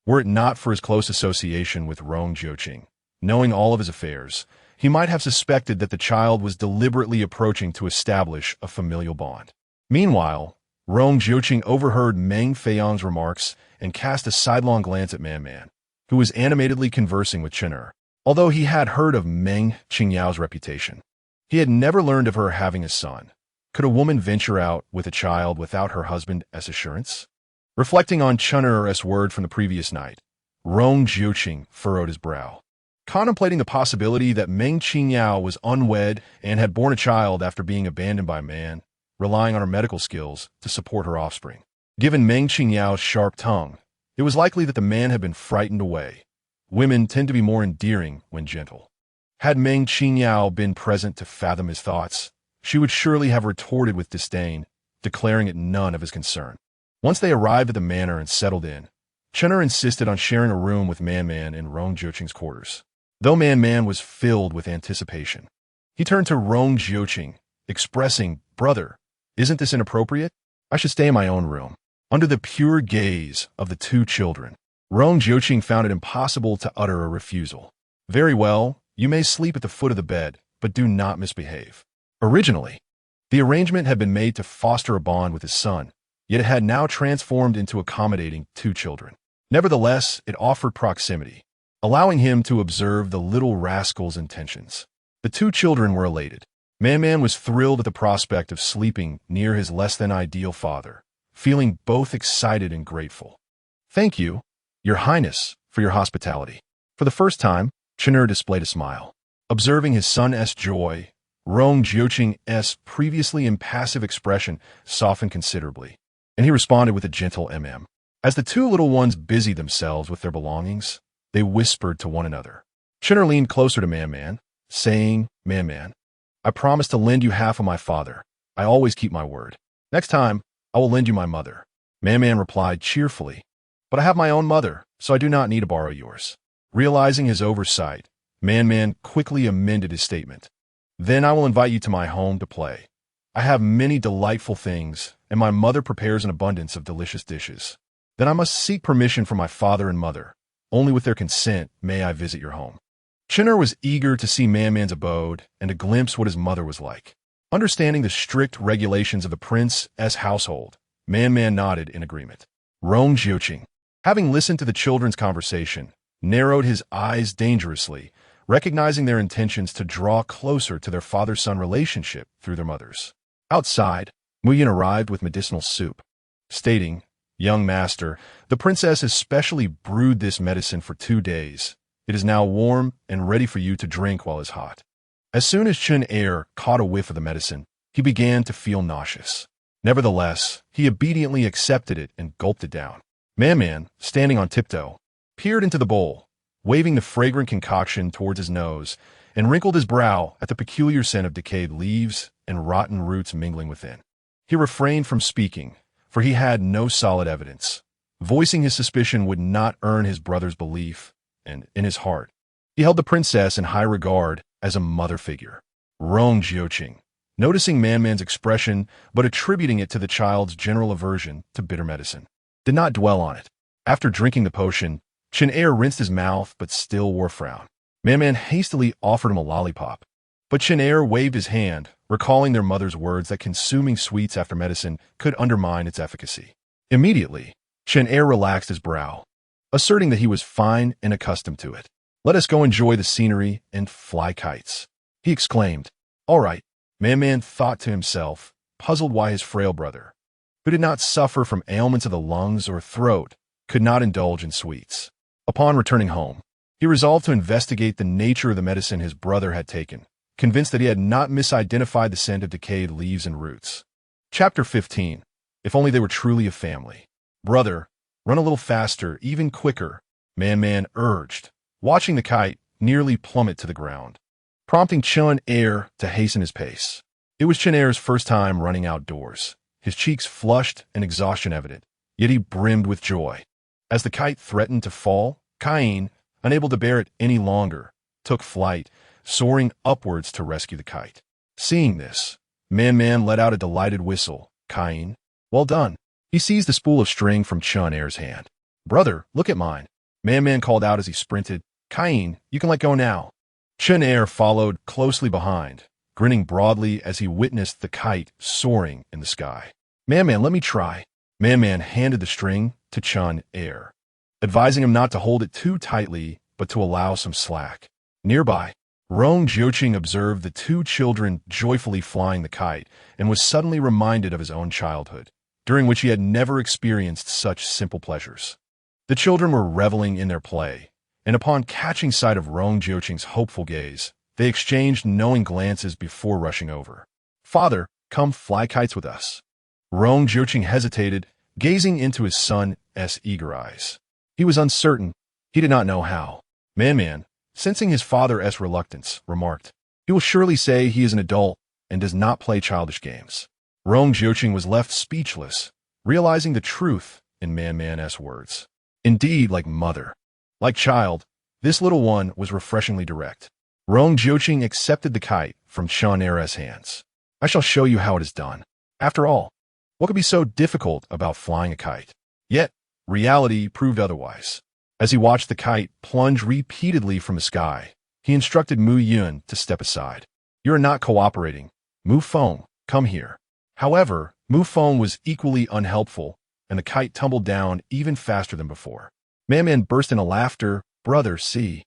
Speaker 1: Were it not for his close association with Rong Jiuqing, knowing all of his affairs, he might have suspected that the child was deliberately approaching to establish a familial bond. Meanwhile, Rong Jiuqing overheard Meng Feiong's remarks and cast a sidelong glance at Man, who was animatedly conversing with Chun'er. Although he had heard of Meng Qingyao's reputation, he had never learned of her having a son. Could a woman venture out with a child without her husband as assurance? Reflecting on Chun'er's word from the previous night, Rong Jiuqing furrowed his brow, contemplating the possibility that Meng Qingyao was unwed and had borne a child after being abandoned by a man, relying on her medical skills to support her offspring. Given Meng Qingyao's sharp tongue, it was likely that the man had been frightened away. Women tend to be more endearing when gentle. Had Meng Qingyao been present to fathom his thoughts, she would surely have retorted with disdain, declaring it none of his concern. Once they arrived at the manor and settled in, Chen'er insisted on sharing a room with Man Man in Rong Jiuqing's quarters. Though Man Man was filled with anticipation, he turned to Rong Jiuqing, expressing, "Brother, isn't this inappropriate? I should stay in my own room." Under the pure gaze of the two children, Rong Jiuqing found it impossible to utter a refusal. "Very well, you may sleep at the foot of the bed, but do not misbehave." Originally, the arrangement had been made to foster a bond with his son, yet it had now transformed into accommodating two children. Nevertheless, it offered proximity, allowing him to observe the little rascal's intentions. The two children were elated. Man Man was thrilled at the prospect of sleeping near his less-than-ideal father, feeling both excited and grateful. "Thank you, Your Highness, for your hospitality." For the first time, Chen'er displayed a smile. Observing his son's joy, Rong Jiuqing's previously impassive expression softened considerably, and he responded with a gentle mm. As the two little ones busied themselves with their belongings, they whispered to one another. Chen'er leaned closer to Man Man, saying, "Man Man, I promise to lend you half of my father. I always keep my word. Next time, I will lend you my mother." Man Man replied cheerfully, "But I have my own mother, so I do not need to borrow yours." Realizing his oversight, Man Man quickly amended his statement. "Then I will invite you to my home to play. I have many delightful things, and my mother prepares an abundance of delicious dishes. Then I must seek permission from my father and mother. Only with their consent may I visit your home." Chen'er was eager to see Man Man's abode and to glimpse what his mother was like. Understanding the strict regulations of the prince's household, Man Man nodded in agreement. Rong Jiuqing, having listened to the children's conversation, narrowed his eyes dangerously, recognizing their intentions to draw closer to their father-son relationship through their mothers. Outside, Muyin arrived with medicinal soup, stating, "Young master, the princess has specially brewed this medicine for 2 days. It is now warm and ready for you to drink while it's hot." As soon as Chen'er caught a whiff of the medicine, he began to feel nauseous. Nevertheless, he obediently accepted it and gulped it down. Man Man, standing on tiptoe, peered into the bowl, waving the fragrant concoction towards his nose, and wrinkled his brow at the peculiar scent of decayed leaves and rotten roots mingling within. He refrained from speaking, for he had no solid evidence. Voicing his suspicion would not earn his brother's belief, and in his heart, he held the princess in high regard as a mother figure. Rong Jiuqing, noticing Man Man's expression but attributing it to the child's general aversion to bitter medicine, did not dwell on it. After drinking the potion, Chen'er rinsed his mouth but still wore a frown. Man Man hastily offered him a lollipop, but Chen'er waved his hand, recalling their mother's words that consuming sweets after medicine could undermine its efficacy. Immediately, Chen'er relaxed his brow, asserting that he was fine and accustomed to it. "Let us go enjoy the scenery and fly kites," he exclaimed. "All right," Man Man thought to himself, puzzled why his frail brother, who did not suffer from ailments of the lungs or throat, could not indulge in sweets. Upon returning home, he resolved to investigate the nature of the medicine his brother had taken, convinced that he had not misidentified the scent of decayed leaves and roots. Chapter 15. If only they were truly a family. "Brother, run a little faster, even quicker," Man Man urged, watching the kite nearly plummet to the ground, prompting Chen'er to hasten his pace. It was Chen'er's first time running outdoors, his cheeks flushed and exhaustion evident, yet he brimmed with joy. As the kite threatened to fall, Cain, unable to bear it any longer, took flight, soaring upwards to rescue the kite. Seeing this, Man Man let out a delighted whistle. "Cain, well done." He seized the spool of string from Chen'er's hand. "Brother, look at mine," Man Man called out as he sprinted. "Cain, you can let go now." Chen'er followed closely behind, grinning broadly as he witnessed the kite soaring in the sky. "Man Man, let me try." Man Man handed the string to Chen'er, advising him not to hold it too tightly but to allow some slack. Nearby, Rong Jiuqing observed the two children joyfully flying the kite and was suddenly reminded of his own childhood, during which he had never experienced such simple pleasures. The children were reveling in their play, and upon catching sight of Rong Jiuqing's hopeful gaze, they exchanged knowing glances before rushing over. "Father, come fly kites with us." Rong Jiuqing hesitated, gazing into his son's eager eyes. He was uncertain. He did not know how. Man Man, sensing his father's reluctance, remarked, "He will surely say he is an adult and does not play childish games. Rong Jiuqing was left speechless, realizing the truth in Man-Man's words. Indeed, like mother. Like child, this little one was refreshingly direct. Rong Jiuqing accepted the kite from Chen Er's hands. I shall show you how it is done. After all, what could be so difficult about flying a kite? Yet, reality proved otherwise. As he watched the kite plunge repeatedly from the sky, he instructed Mu Yun to step aside. You are not cooperating. Mu Feng, come here. However, Mu Feng was equally unhelpful, and the kite tumbled down even faster than before. Man burst into laughter. Brother, see.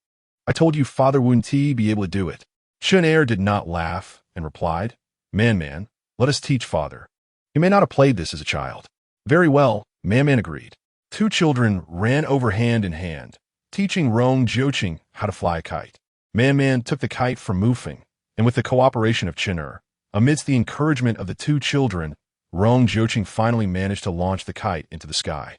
Speaker 1: I told you Father Wun Ti be able to do it. Chen Er did not laugh and replied, Man, let us teach Father. You may not have played this as a child. Very well, Man agreed. Two children ran over hand in hand, teaching Rong Jiuqing how to fly a kite. Man took the kite from Mu Feng, and with the cooperation of Chen Er, amidst the encouragement of the two children, Rong Jiuqing finally managed to launch the kite into the sky.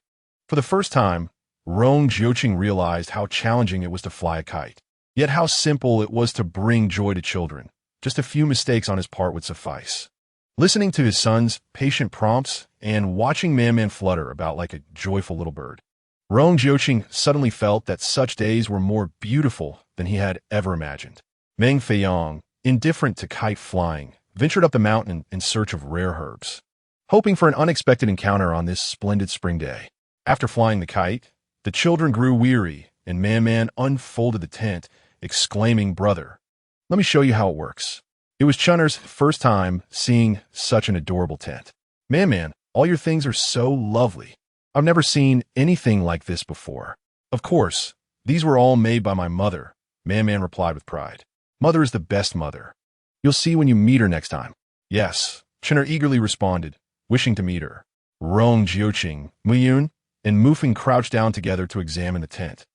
Speaker 1: For the first time, Rong Jiuqing realized how challenging it was to fly a kite, yet how simple it was to bring joy to children. Just a few mistakes on his part would suffice. Listening to his son's patient prompts and watching Man flutter about like a joyful little bird, Rong Jiuqing suddenly felt that such days were more beautiful than he had ever imagined. Meng Qingyao, indifferent to kite flying, ventured up the mountain in search of rare herbs, hoping for an unexpected encounter on this splendid spring day. After flying the kite, the children grew weary, and Man unfolded the tent, exclaiming, Brother, let me show you how it works. It was Chen Er's first time seeing such an adorable tent. Man, all your things are so lovely. I've never seen anything like this before. Of course, these were all made by my mother, Man replied with pride. Mother is the best mother. You'll see when you meet her next time. Yes, Chen Er eagerly responded, wishing to meet her. Rong Jiuqing, Mu Yun, and Mu Feng crouched down together to examine the tent,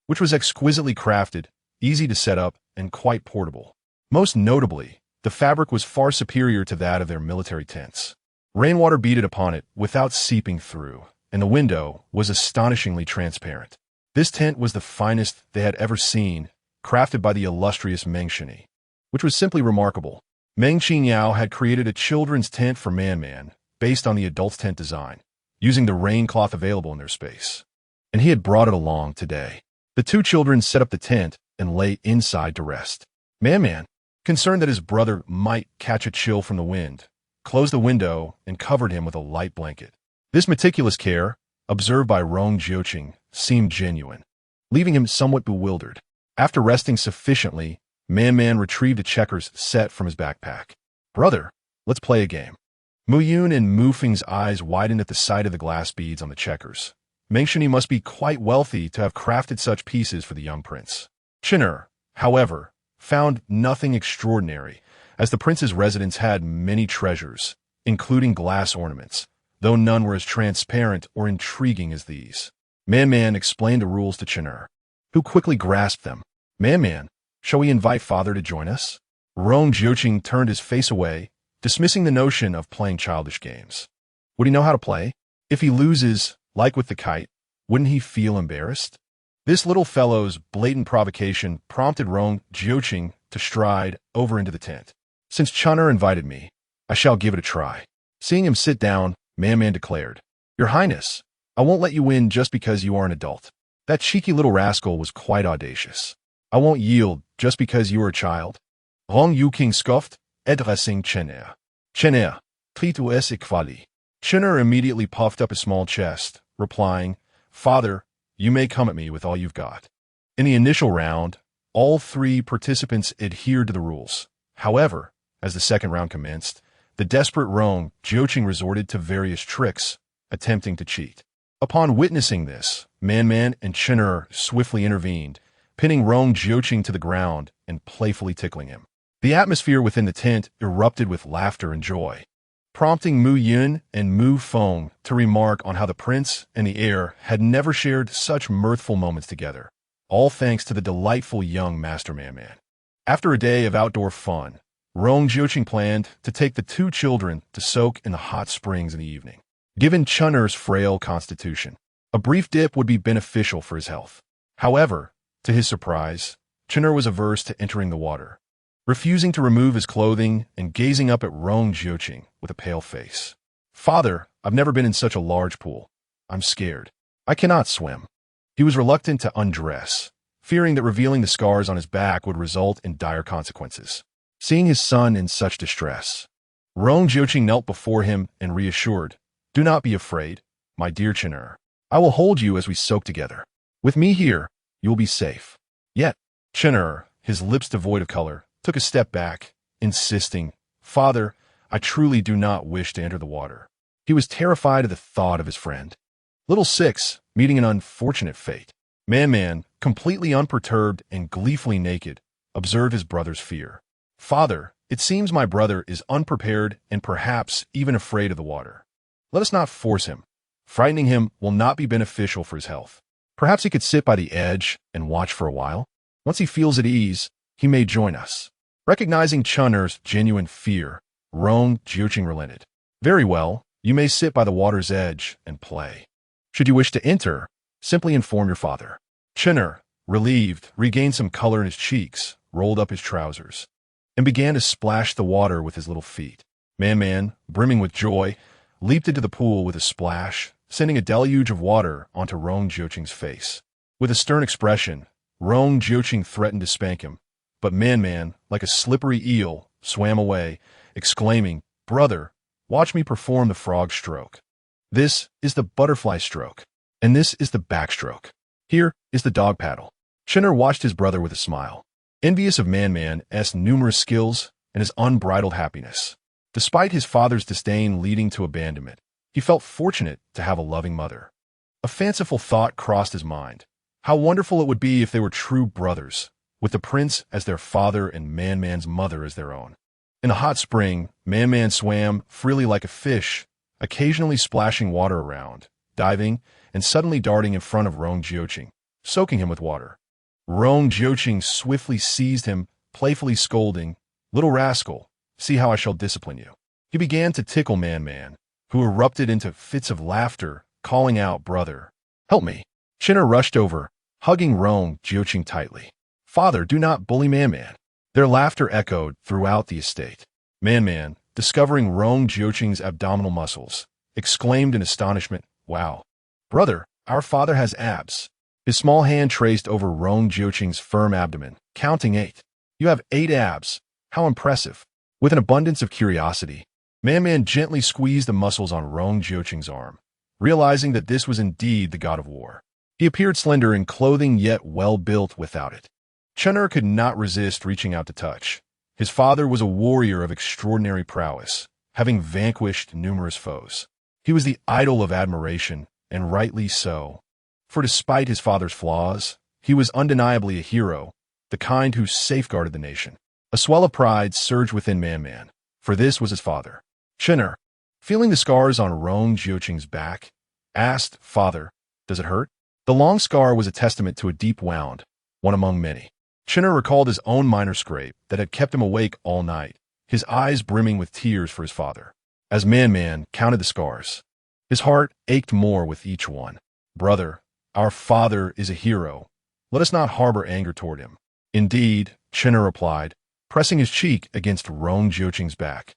Speaker 1: which was exquisitely crafted, easy to set up, and quite portable. Most notably, the fabric was far superior to that of their military tents. Rainwater beaded upon it without seeping through, and the window was astonishingly transparent. This tent was the finest they had ever seen, crafted by the illustrious Meng Qingyao, which was simply remarkable. Meng Qingyao had created a children's tent for Man, based on the adult's tent design, using the rain cloth available in their space. And he had brought it along today. The two children set up the tent and lay inside to rest. Man, concerned that his brother might catch a chill from the wind, closed the window and covered him with a light blanket. This meticulous care, observed by Rong Jiuqing, seemed genuine, leaving him somewhat bewildered. After resting sufficiently, Man retrieved a checkers set from his backpack. Brother, let's play a game. Mu Yun and Mu Feng's eyes widened at the sight of the glass beads on the checkers. Meng Qingyao must be quite wealthy to have crafted such pieces for the young prince. Chen Er, however, found nothing extraordinary, as the prince's residence had many treasures, including glass ornaments, though none were as transparent or intriguing as these. Man explained the rules to Chen Er, who quickly grasped them. Man, shall we invite Father to join us? Rong Jiuqing turned his face away, dismissing the notion of playing childish games. Would he know how to play? If he loses, like with the kite, wouldn't he feel embarrassed? This little fellow's blatant provocation prompted Rong Jiuqing to stride over into the tent. Since Chen Er invited me, I shall give it a try. Seeing him sit down, Man declared, Your Highness, I won't let you win just because you are an adult. That cheeky little rascal was quite audacious. I won't yield just because you are a child. Rong Jiuqing scoffed, addressing Chen Er. Chen Er, tu es equali. Chen Er immediately puffed up his small chest, replying, Father, you may come at me with all you've got. In the initial round, all three participants adhered to the rules. However, as the second round commenced, the desperate Rong Jiuqing resorted to various tricks, attempting to cheat. Upon witnessing this, Man and Chen Er swiftly intervened, pinning Rong Jiuqing to the ground and playfully tickling him. The atmosphere within the tent erupted with laughter and joy, prompting Mu Yun and Mu Feng to remark on how the prince and the heir had never shared such mirthful moments together, all thanks to the delightful young master Man. After a day of outdoor fun, Rong Jiuqing planned to take the two children to soak in the hot springs in the evening. Given Chen Er's frail constitution, a brief dip would be beneficial for his health. However, to his surprise, Chen Er was averse to entering the water. refusing to remove his clothing and gazing up at Rong Jiuqing with a pale face. Father, I've never been in such a large pool. I'm scared. I cannot swim. He was reluctant to undress, fearing that revealing the scars on his back would result in dire consequences. Seeing his son in such distress, Rong Jiuqing knelt before him and reassured, "Do not be afraid, my dear Qin'er. I will hold you as we soak together. With me here, you will be safe." Yet, Qin'er, his lips devoid of color, took a step back, insisting, "Father, I truly do not wish to enter the water." He was terrified at the thought of his friend. Little Six, meeting an unfortunate fate. Man, completely unperturbed and gleefully naked, observed his brother's fear. "Father, it seems my brother is unprepared and perhaps even afraid of the water. Let us not force him. Frightening him will not be beneficial for his health. Perhaps he could sit by the edge and watch for a while. Once he feels at ease, he may join us." Recognizing Qin'er's genuine fear, Rong Jiuqing relented. "Very well, you may sit by the water's edge and play. Should you wish to enter, simply inform your father." Qin'er, relieved, regained some color in his cheeks, rolled up his trousers, and began to splash the water with his little feet. Man, brimming with joy, leaped into the pool with a splash, sending a deluge of water onto Rong Jiuqing's face. With a stern expression, Rong Jiuqing threatened to spank him, but Man, like a slippery eel, swam away, exclaiming, "Brother, watch me perform the frog stroke. This is the butterfly stroke, and this is the backstroke. Here is the dog paddle." Qin'er watched his brother with a smile, envious of Man's numerous skills and his unbridled happiness. Despite his father's disdain leading to abandonment, he felt fortunate to have a loving mother. A fanciful thought crossed his mind. How wonderful it would be if they were true brothers, with the prince as their father and Man's mother as their own. In a hot spring, Man swam freely like a fish, occasionally splashing water around, diving, and suddenly darting in front of Rong Jiuqing, soaking him with water. Rong Jiuqing swiftly seized him, playfully scolding, "Little rascal, see how I shall discipline you." He began to tickle Man, who erupted into fits of laughter, calling out, "Brother, help me." Qin'er rushed over, hugging Rong Jiuqing tightly. "Father, do not bully Man." Their laughter echoed throughout the estate. Man, discovering Rong Jiuqing's abdominal muscles, exclaimed in astonishment, "Wow, brother, our father has abs." His small hand traced over Rong Jiuqing's firm abdomen, counting 8. "You have 8 abs. How impressive." With an abundance of curiosity, Man gently squeezed the muscles on Rong Jiuqing's arm, realizing that this was indeed the god of war. He appeared slender in clothing yet well-built without it. Qin'er could not resist reaching out to touch. His father was a warrior of extraordinary prowess, having vanquished numerous foes. He was the idol of admiration, and rightly so. For despite his father's flaws, he was undeniably a hero, the kind who safeguarded the nation. A swell of pride surged within Man, for this was his father. Qin'er, feeling the scars on Rong Jiuqing's back, asked, "Father, does it hurt?" The long scar was a testament to a deep wound, one among many. Qin'er recalled his own minor scrape that had kept him awake all night, his eyes brimming with tears for his father. As Man counted the scars, his heart ached more with each one. "Brother, our father is a hero. Let us not harbor anger toward him." "Indeed," Qin'er replied, pressing his cheek against Rong Jiuqing's back.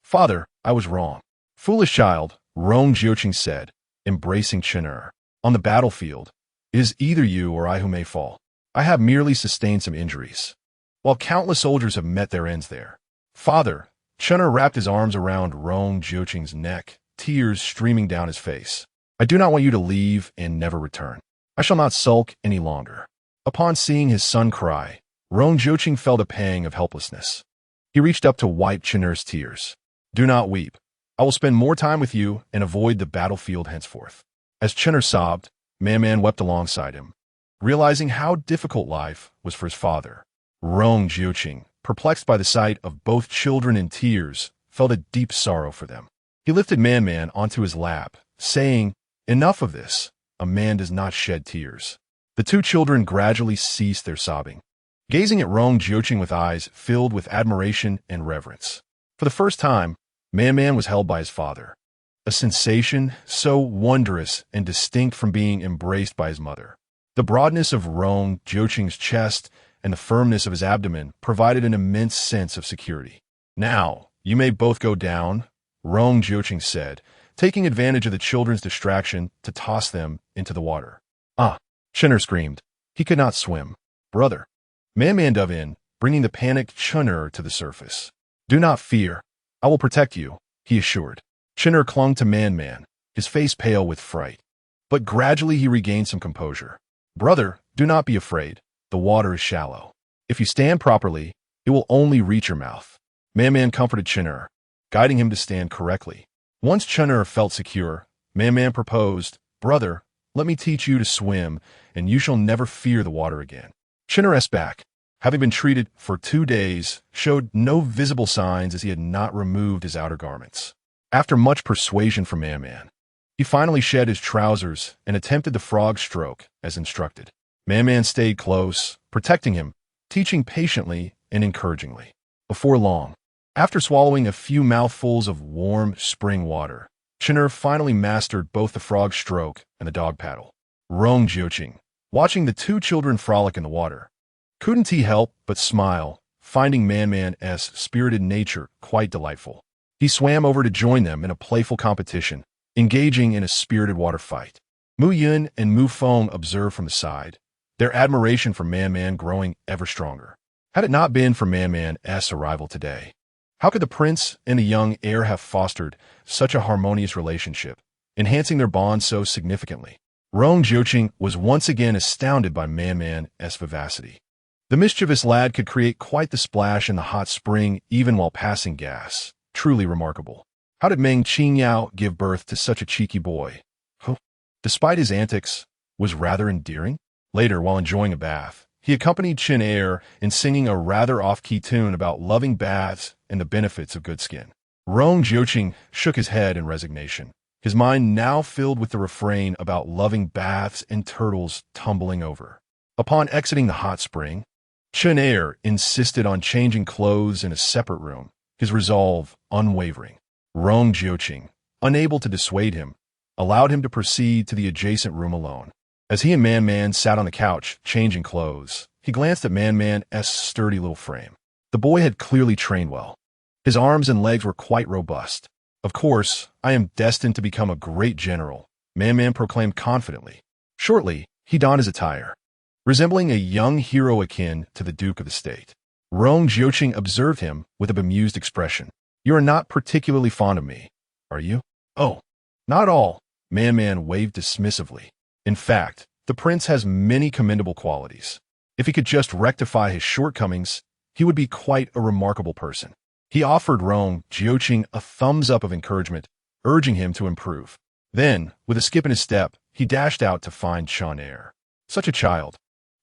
Speaker 1: "Father, I was wrong." "Foolish child," Rong Jiuqing said, embracing Qin'er. "On the battlefield, it is either you or I who may fall. I have merely sustained some injuries, while countless soldiers have met their ends there." "Father," Qin'er wrapped his arms around Rong Jiuqing's neck, tears streaming down his face. "I do not want you to leave and never return. I shall not sulk any longer." Upon seeing his son cry, Rong Jiuqing felt a pang of helplessness. He reached up to wipe Qin'er's tears. "Do not weep. I will spend more time with you and avoid the battlefield henceforth." As Qin'er sobbed, Man wept alongside him, realizing how difficult life was for his father. Rong Jiuqing, perplexed by the sight of both children in tears, felt a deep sorrow for them. He lifted Man onto his lap, saying, "Enough of this. A man does not shed tears." The two children gradually ceased their sobbing, gazing at Rong Jiuqing with eyes filled with admiration and reverence. For the first time, Man was held by his father, a sensation so wondrous and distinct from being embraced by his mother. The broadness of Rong Jiuqing's chest and the firmness of his abdomen provided an immense sense of security. "Now, you may both go down," Rong Jiuqing said, taking advantage of the children's distraction to toss them into the water. "Ah!" Chen'er screamed. He could not swim. "Brother!" Man dove in, bringing the panicked Chen'er to the surface. "Do not fear. I will protect you," he assured. Chen'er clung to Man, his face pale with fright. But gradually he regained some composure. "Brother, do not be afraid. The water is shallow. If you stand properly, it will only reach your mouth." Man comforted Chen'er, guiding him to stand correctly. Once Chen'er felt secure, Man proposed, "Brother, let me teach you to swim, and you shall never fear the water again." Chen'er's back, having been treated for 2 days, showed no visible signs as he had not removed his outer garments. After much persuasion from Man, he finally shed his trousers and attempted the frog stroke as instructed. Man stayed close, protecting him, teaching patiently and encouragingly. Before long, after swallowing a few mouthfuls of warm spring water, Chen'er finally mastered both the frog stroke and the dog paddle. Rong Jiuqing, watching the 2 children frolic in the water, couldn't he help but smile, finding Man's spirited nature quite delightful. He swam over to join them in a playful competition, engaging in a spirited water fight. Mu Yun and Mu Feng observed from the side, their admiration for Man growing ever stronger. Had it not been for Man's arrival today, how could the prince and the young heir have fostered such a harmonious relationship, enhancing their bond so significantly? Rong Jiuqing was once again astounded by Man's vivacity. The mischievous lad could create quite the splash in the hot spring even while passing gas. Truly remarkable. How did Meng Qingyao give birth to such a cheeky boy, who, despite his antics, was rather endearing? Later, while enjoying a bath, he accompanied Chen'er in singing a rather off-key tune about loving baths and the benefits of good skin. Rong Jiuqing shook his head in resignation, his mind now filled with the refrain about loving baths and turtles tumbling over. Upon exiting the hot spring, Chen'er insisted on changing clothes in a separate room, his resolve unwavering. Rong Jiuqing, unable to dissuade him, allowed him to proceed to the adjacent room alone. As he and Man sat on the couch, changing clothes, he glanced at Man's sturdy little frame. The boy had clearly trained well. His arms and legs were quite robust. "Of course, I am destined to become a great general," Man proclaimed confidently. Shortly, he donned his attire, resembling a young hero akin to the Duke of the State. Rong Jiuqing observed him with a bemused expression. "You are not particularly fond of me, are you?" "Oh, not at all," Man waved dismissively. "In fact, the prince has many commendable qualities. If he could just rectify his shortcomings, he would be quite a remarkable person." He offered Rong Jiuqing a thumbs up of encouragement, urging him to improve. Then, with a skip in his step, he dashed out to find Chen'er. Such a child.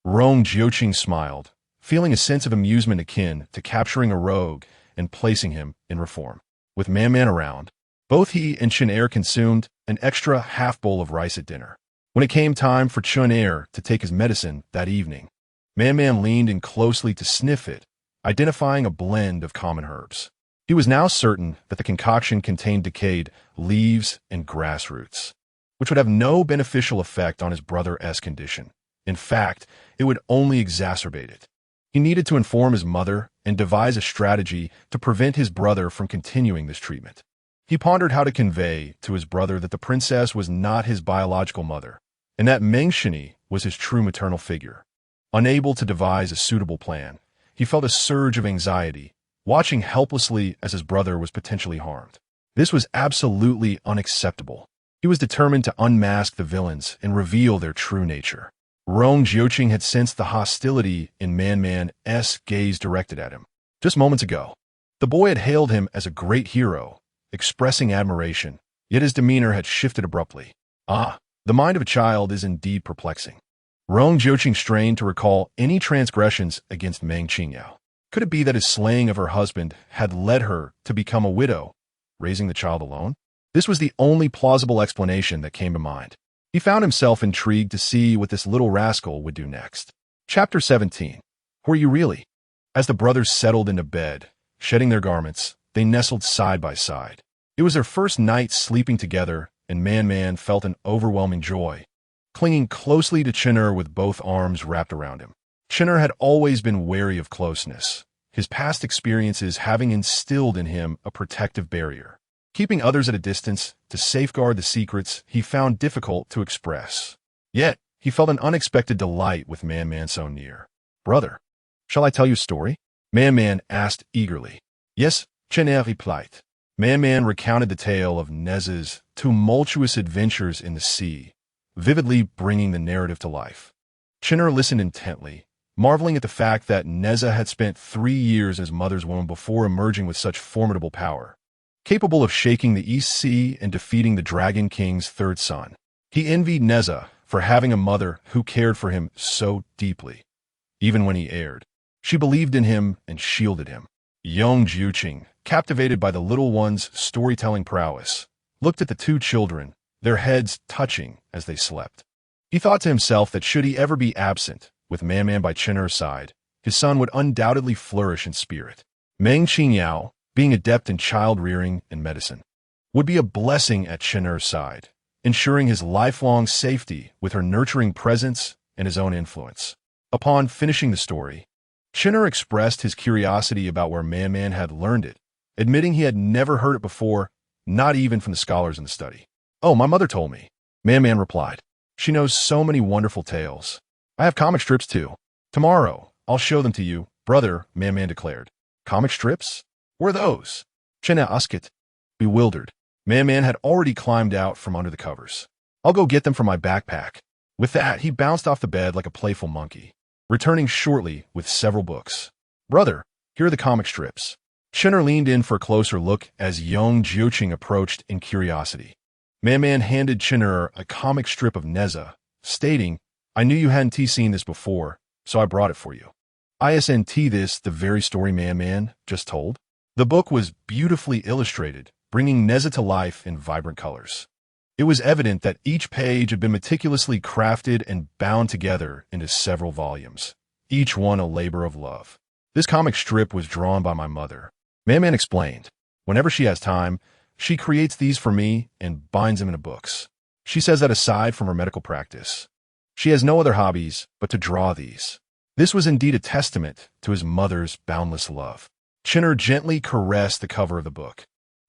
Speaker 1: Rong Jiuqing smiled, feeling a sense of amusement akin to capturing a rogue and placing him in reform. With Man around, both he and Chen'er consumed an extra half bowl of rice at dinner. When it came time for Chen'er to take his medicine that evening, Man leaned in closely to sniff it, identifying a blend of common herbs. He was now certain that the concoction contained decayed leaves and grass roots, which would have no beneficial effect on his brother's condition. In fact, it would only exacerbate it. He needed to inform his mother and devise a strategy to prevent his brother from continuing this treatment. He pondered how to convey to his brother that the princess was not his biological mother, and that Meng Qingyao was his true maternal figure. Unable to devise a suitable plan, he felt a surge of anxiety, watching helplessly as his brother was potentially harmed. This was absolutely unacceptable. He was determined to unmask the villains and reveal their true nature. Rong Jiuqing had sensed the hostility in Man's gaze directed at him. Just moments ago, the boy had hailed him as a great hero, expressing admiration, yet his demeanor had shifted abruptly. The mind of a child is indeed perplexing. Rong Jiuqing strained to recall any transgressions against Meng Qingyao. Could it be that his slaying of her husband had led her to become a widow, raising the child alone? This was the only plausible explanation that came to mind. He found himself intrigued to see what this little rascal would do next. Chapter 17. Were you really? As the brothers settled into bed, shedding their garments, they nestled side by side. It was their first night sleeping together, and Man felt an overwhelming joy, clinging closely to Chen'er with both arms wrapped around him. Chinner had always been wary of closeness, his past experiences having instilled in him a protective barrier, keeping others at a distance to safeguard the secrets he found difficult to express. Yet, he felt an unexpected delight with Man so near. "Brother, shall I tell you a story?" Man asked eagerly. "Yes," Chinner replied. Man recounted the tale of Neza's tumultuous adventures in the sea, vividly bringing the narrative to life. Chinner listened intently, marveling at the fact that Neza had spent 3 years in his mother's womb before emerging with such formidable power, capable of shaking the East Sea and defeating the Dragon King's third son. He envied Neza for having a mother who cared for him so deeply. Even when he erred, she believed in him and shielded him. Young Jiuqing, captivated by the little one's storytelling prowess, looked at the 2 children, their heads touching as they slept. He thought to himself that should he ever be absent, with Man by Chinner's side, his son would undoubtedly flourish in spirit. Meng Qingyao, being adept in child-rearing and medicine, would be a blessing at Chinner's side, ensuring his lifelong safety with her nurturing presence and his own influence. Upon finishing the story, Chinner expressed his curiosity about where Man had learned it, admitting he had never heard it before, not even from the scholars in the study. "Oh, my mother told me," Man replied. "She knows so many wonderful tales. I have comic strips too. Tomorrow, I'll show them to you, brother," Man declared. "Comic strips? Where are those?" Chinner asked, bewildered. Man had already climbed out from under the covers. "I'll go get them from my backpack." With that, he bounced off the bed like a playful monkey, returning shortly with several books. "Brother, here are the comic strips." Chinner leaned in for a closer look as young Jiuqing approached in curiosity. Man handed Chinner a comic strip of Neza, stating, "I knew you hadn't seen this before, so I brought it for you." Isn't this the very story Man just told? The book was beautifully illustrated, bringing Neza to life in vibrant colors. It was evident that each page had been meticulously crafted and bound together into several volumes, each one a labor of love. "This comic strip was drawn by my mother," Man explained. "Whenever she has time, she creates these for me and binds them into books. She says that aside from her medical practice, she has no other hobbies but to draw these." This was indeed a testament to his mother's boundless love. Chinner gently caressed the cover of the book,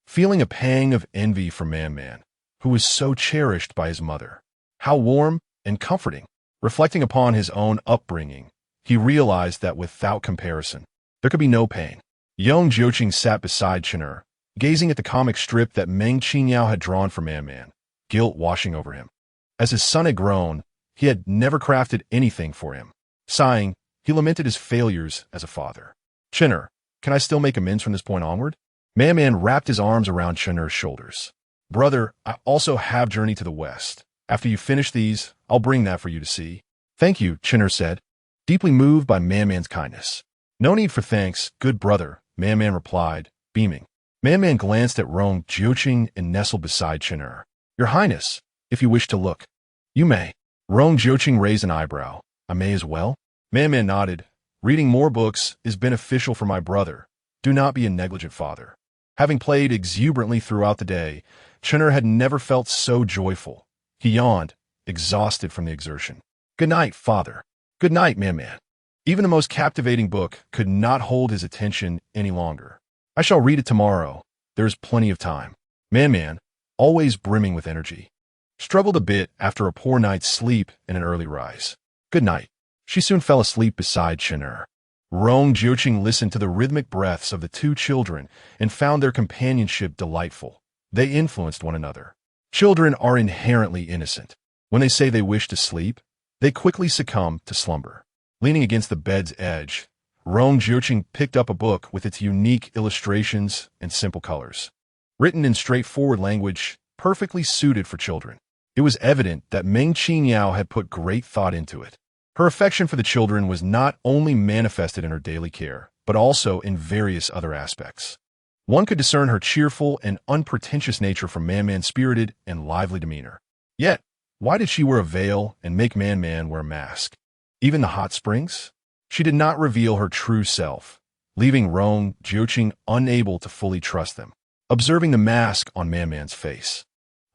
Speaker 1: feeling a pang of envy for Man, who was so cherished by his mother. How warm and comforting. Reflecting upon his own upbringing, he realized that without comparison, there could be no pain. Young Jiuqing sat beside Chinner, gazing at the comic strip that Meng Qingyao had drawn for Man, guilt washing over him. As his son had grown, he had never crafted anything for him. Sighing, he lamented his failures as a father. "Chinner, can I still make amends from this point onward?" Man wrapped his arms around Chinner's shoulders. "Brother, I also have Journey to the West. After you finish these, I'll bring that for you to see." "Thank you," Chinner said, deeply moved by Man's kindness. "No need for thanks, good brother," Man replied, beaming. Man glanced at Rong Jiuqing and nestled beside Chinner. "Your Highness, if you wish to look." "You may." Rong Jiuqing raised an eyebrow. "I may as well?" Man nodded. "Reading more books is beneficial for my brother. Do not be a negligent father." Having played exuberantly throughout the day, Chinner had never felt so joyful. He yawned, exhausted from the exertion. "Good night, father." "Good night, Man." Even the most captivating book could not hold his attention any longer. "I shall read it tomorrow. There is plenty of time." Man, always brimming with energy, struggled a bit after a poor night's sleep and an early rise. "Good night." She soon fell asleep beside Chinner. Rong Jiuqing listened to the rhythmic breaths of the 2 children and found their companionship delightful. They influenced one another. Children are inherently innocent. When they say they wish to sleep, they quickly succumb to slumber. Leaning against the bed's edge, Rong Jiuqing picked up a book with its unique illustrations and simple colors. Written in straightforward language, perfectly suited for children. It was evident that Meng Qingyao had put great thought into it. Her affection for the children was not only manifested in her daily care, but also in various other aspects. One could discern her cheerful and unpretentious nature from Man's spirited and lively demeanor. Yet, why did she wear a veil and make Man wear a mask? Even the hot springs? She did not reveal her true self, leaving Rong Jiuqing unable to fully trust them. Observing the mask on Man's face,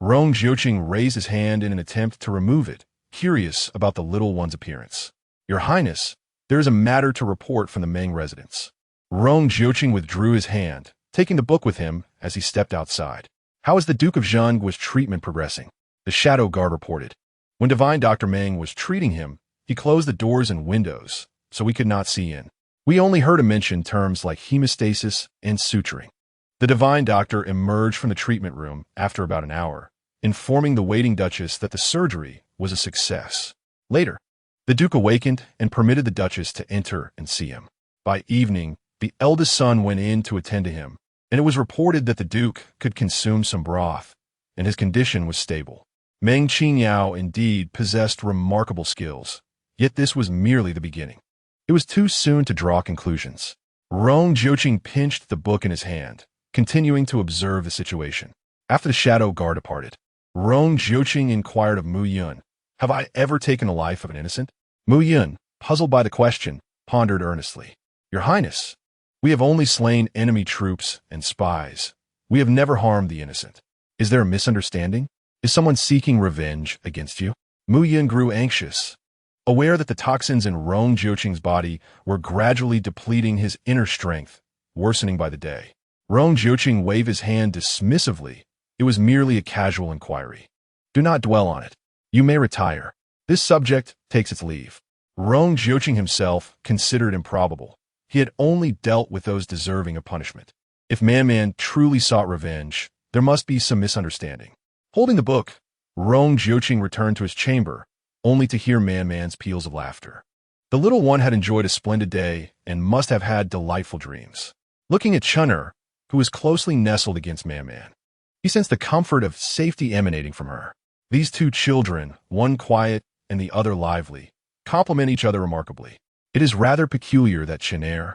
Speaker 1: Rong Jiuqing raised his hand in an attempt to remove it, curious about the little one's appearance. "Your Highness, There is a matter to report from the Meng residence. Rong Jiuqing withdrew his hand, taking the book with him as he stepped outside. How is the Duke of Zhengguo's treatment progressing? The shadow guard reported. When Divine Dr. Meng was treating him, he closed the doors and windows, so we could not see in. We only heard him mention terms like hemostasis and suturing. The Divine Doctor emerged from the treatment room after about an hour, informing the waiting Duchess that the surgery was a success. Later, the Duke awakened and permitted the Duchess to enter and see him. By evening, the eldest son went in to attend to him, and it was reported that the Duke could consume some broth, and his condition was stable. Meng Qingyao indeed possessed remarkable skills, yet this was merely the beginning. It was too soon to draw conclusions. Rong Jiuqing pinched the book in his hand, continuing to observe the situation. After the shadow guard departed, Rong Jiuqing inquired of Mu Yun, "Have I ever taken the life of an innocent?" Mu Yun, puzzled by the question, pondered earnestly. "Your Highness, we have only slain enemy troops and spies. We have never harmed the innocent. Is there a misunderstanding? Is someone seeking revenge against you?" Mu Yun grew anxious, aware that the toxins in Rong Jiuqing's body were gradually depleting his inner strength, worsening by the day. Rong Jiuqing waved his hand dismissively. It was merely a casual inquiry. "Do not dwell on it. You may retire. This subject takes its leave." Rong Jiuqing himself considered improbable. He had only dealt with those deserving of punishment. If Man truly sought revenge, there must be some misunderstanding. Holding the book, Rong Jiuqing returned to his chamber, only to hear Man's peals of laughter. The little one had enjoyed a splendid day and must have had delightful dreams. Looking at Chun'er, who was closely nestled against Man, he sensed the comfort of safety emanating from her. These two children, one quiet and the other lively, complement each other remarkably. It is rather peculiar that Chun'er,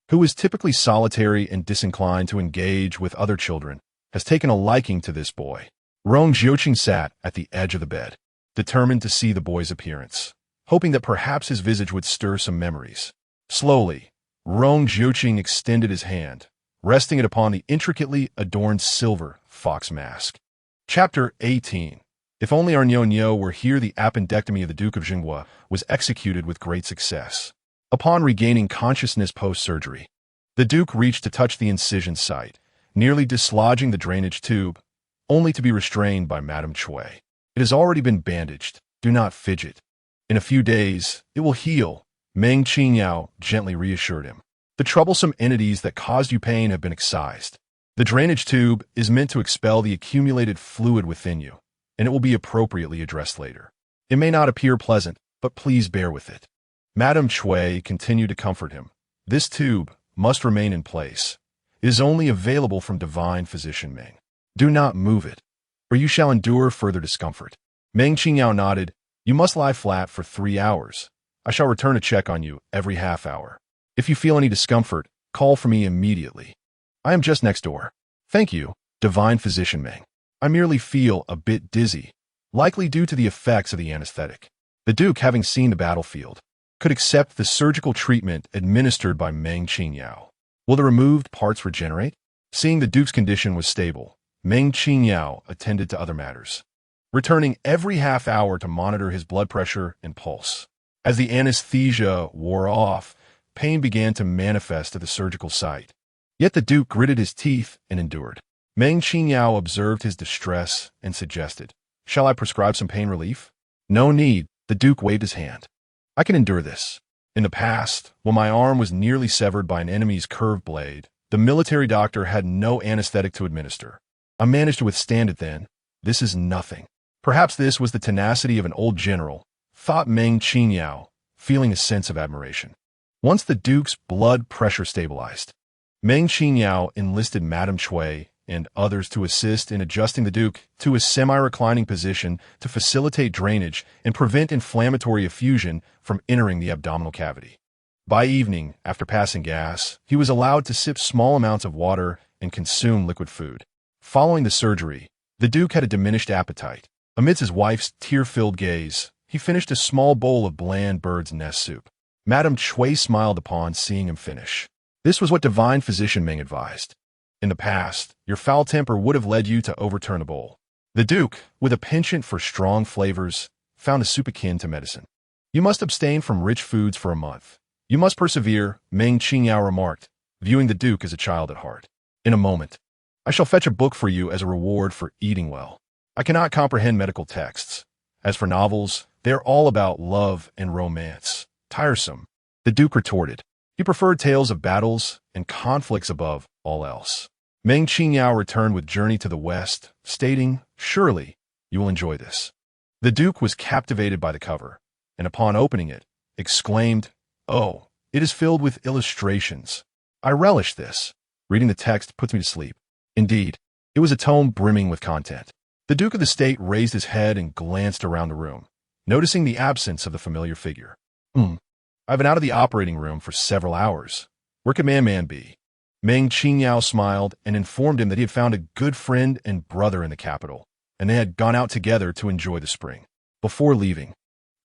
Speaker 1: who is typically solitary and disinclined to engage with other children, has taken a liking to this boy. Rong Jiuqing sat at the edge of the bed, determined to see the boy's appearance, hoping that perhaps his visage would stir some memories. Slowly, Rong Jiuqing extended his hand, resting it upon the intricately adorned silver fox mask. Chapter 18. If only our Nyo were here, the appendectomy of the Duke of Zhengguo was executed with great success. Upon regaining consciousness post-surgery, the Duke reached to touch the incision site, nearly dislodging the drainage tube, only to be restrained by Madame Cui. "It has already been bandaged. Do not fidget. In a few days, it will heal," Meng Qingyao gently reassured him. "The troublesome entities that caused you pain have been excised. The drainage tube is meant to expel the accumulated fluid within you, and it will be appropriately addressed later. It may not appear pleasant, but please bear with it." Madame Cui continued to comfort him. "This tube must remain in place. It is only available from Divine Physician Meng. Do not move it, or you shall endure further discomfort." Meng Qingyao nodded. "You must lie flat for 3 hours. I shall return to check on you every half hour. If you feel any discomfort, call for me immediately. I am just next door." "Thank you, Divine Physician Meng. I merely feel a bit dizzy, likely due to the effects of the anesthetic." The Duke, having seen the battlefield, could accept the surgical treatment administered by Meng Qingyao. Will the removed parts regenerate? Seeing the Duke's condition was stable, Meng Qingyao attended to other matters, returning every half hour to monitor his blood pressure and pulse. As the anesthesia wore off, pain began to manifest at the surgical site. Yet the Duke gritted his teeth and endured. Meng Qingyao observed his distress and suggested, "Shall I prescribe some pain relief?" "No need," the Duke waved his hand. "I can endure this. In the past, when my arm was nearly severed by an enemy's curved blade, the military doctor had no anesthetic to administer. I managed to withstand it then. This is nothing." Perhaps this was the tenacity of an old general, thought Meng Qingyao, feeling a sense of admiration. Once the Duke's blood pressure stabilized, Meng Qingyao enlisted Madame Cui and others to assist in adjusting the Duke to a semi-reclining position to facilitate drainage and prevent inflammatory effusion from entering the abdominal cavity. By evening, after passing gas, he was allowed to sip small amounts of water and consume liquid food. Following the surgery, the Duke had a diminished appetite. Amidst his wife's tear-filled gaze, he finished a small bowl of bland bird's nest soup. Madame Cui smiled upon seeing him finish. This was what Divine Physician Meng advised. In the past, your foul temper would have led you to overturn a bowl. The Duke, with a penchant for strong flavors, found the soup akin to medicine. You must abstain from rich foods for a month. You must persevere, Meng Qingyao remarked, viewing the Duke as a child at heart. In a moment, I shall fetch a book for you as a reward for eating well. I cannot comprehend medical texts. As for novels, they are all about love and romance. Tiresome, the Duke retorted. He preferred tales of battles and conflicts above all else. Meng Qingyao returned with Journey to the West, stating, "Surely, you will enjoy this." The Duke was captivated by the cover, and upon opening it, exclaimed, "Oh, it is filled with illustrations. I relish this. Reading the text puts me to sleep." Indeed, it was a tome brimming with content. The Duke of the State raised his head and glanced around the room, noticing the absence of the familiar figure. I've been out of the operating room for several hours. Where could Man be?" Meng Qingyao smiled and informed him that he had found a good friend and brother in the capital, and they had gone out together to enjoy the spring. Before leaving,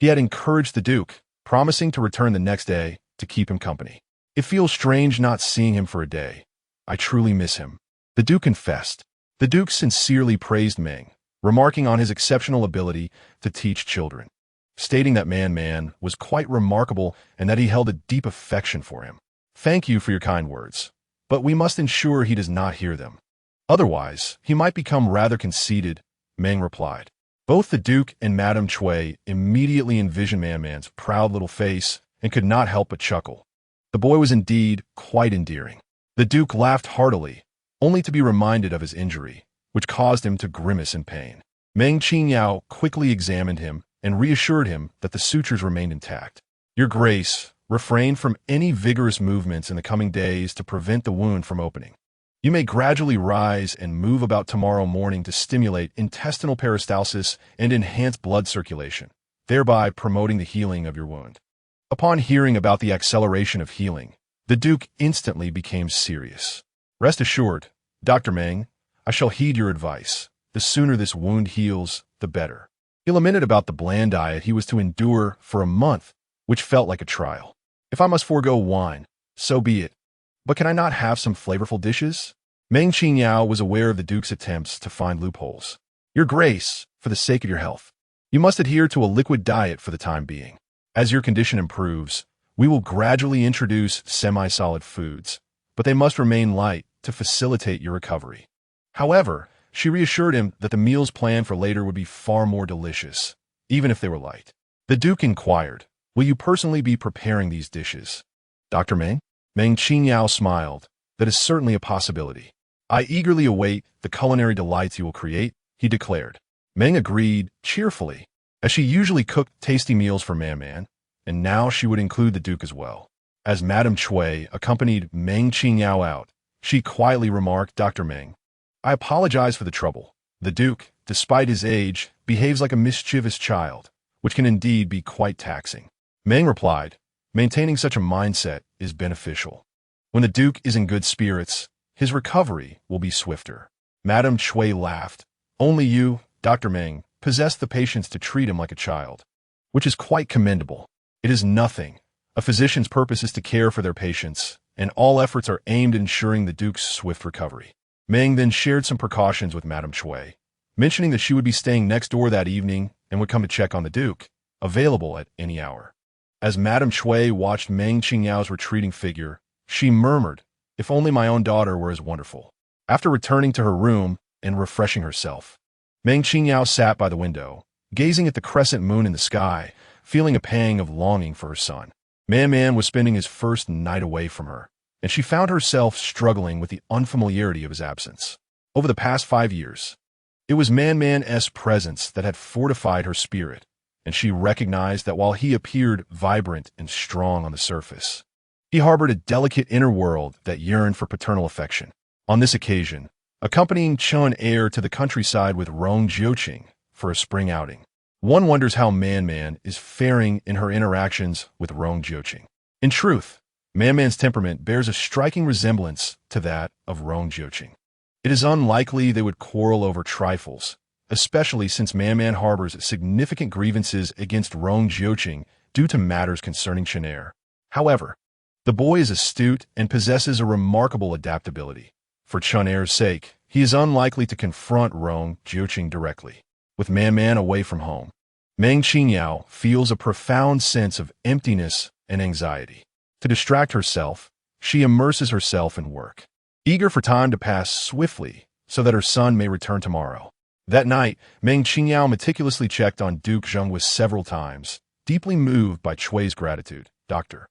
Speaker 1: he had encouraged the Duke, promising to return the next day to keep him company. "It feels strange not seeing him for a day. I truly miss him," the Duke confessed. The Duke sincerely praised Meng, remarking on his exceptional ability to teach children, stating that Man was quite remarkable and that he held a deep affection for him. "Thank you for your kind words, but we must ensure he does not hear them. Otherwise, he might become rather conceited," Meng replied. Both the Duke and Madame Cui immediately envisioned Man's proud little face and could not help but chuckle. The boy was indeed quite endearing. The Duke laughed heartily, only to be reminded of his injury, which caused him to grimace in pain. Meng Qingyao quickly examined him and reassured him that the sutures remained intact. "Your Grace, refrain from any vigorous movements in the coming days to prevent the wound from opening. You may gradually rise and move about tomorrow morning to stimulate intestinal peristalsis and enhance blood circulation, thereby promoting the healing of your wound." Upon hearing about the acceleration of healing, the Duke instantly became serious. "Rest assured, Dr. Meng, I shall heed your advice. The sooner this wound heals, the better." He lamented about the bland diet he was to endure for a month, which felt like a trial. "If I must forego wine, so be it. But can I not have some flavorful dishes?" Meng Qingyao was aware of the Duke's attempts to find loopholes. "Your Grace, for the sake of your health, you must adhere to a liquid diet for the time being. As your condition improves, we will gradually introduce semi-solid foods, but they must remain light to facilitate your recovery." However, she reassured him that the meals planned for later would be far more delicious, even if they were light. The Duke inquired, "Will you personally be preparing these dishes, Dr. Meng?" Meng Qingyao smiled. "That is certainly a possibility. I eagerly await the culinary delights you will create," he declared. Meng agreed cheerfully, as she usually cooked tasty meals for Man, and now she would include the Duke as well. As Madame Cui accompanied Meng Qingyao out, she quietly remarked, "Dr. Meng, I apologize for the trouble. The Duke, despite his age, behaves like a mischievous child, which can indeed be quite taxing." Meng replied, "Maintaining such a mindset is beneficial. When the Duke is in good spirits, his recovery will be swifter." Madame Cui laughed. "Only you, Dr. Meng, possess the patience to treat him like a child, which is quite commendable. It is nothing. A physician's purpose is to care for their patients, and all efforts are aimed at ensuring the Duke's swift recovery." Meng then shared some precautions with Madame Cui, mentioning that she would be staying next door that evening and would come to check on the Duke, available at any hour. As Madame Cui watched Meng Qingyao's retreating figure, she murmured, "If only my own daughter were as wonderful." After returning to her room and refreshing herself, Meng Qingyao sat by the window, gazing at the crescent moon in the sky, feeling a pang of longing for her son. Man was spending his first night away from her, and she found herself struggling with the unfamiliarity of his absence. Over the past 5 years, it was Man's presence that had fortified her spirit, and she recognized that while he appeared vibrant and strong on the surface, he harbored a delicate inner world that yearned for paternal affection. On this occasion, accompanying Chun Er to the countryside with Rong Jiuqing for a spring outing, one wonders how Man is faring in her interactions with Rong Jiuqing. In truth, Man's temperament bears a striking resemblance to that of Rong Jiuqing. It is unlikely they would quarrel over trifles, especially since Man harbors significant grievances against Rong Jiuqing due to matters concerning Chun Er. However, the boy is astute and possesses a remarkable adaptability. For Chun Er's sake, he is unlikely to confront Rong Jiuqing directly. With Man away from home, Meng Qingyao feels a profound sense of emptiness and anxiety. To distract herself, she immerses herself in work, eager for time to pass swiftly so that her son may return tomorrow. That night, Meng Qingyao meticulously checked on Duke Zhenghui several times, deeply moved by Chui's gratitude. Dr.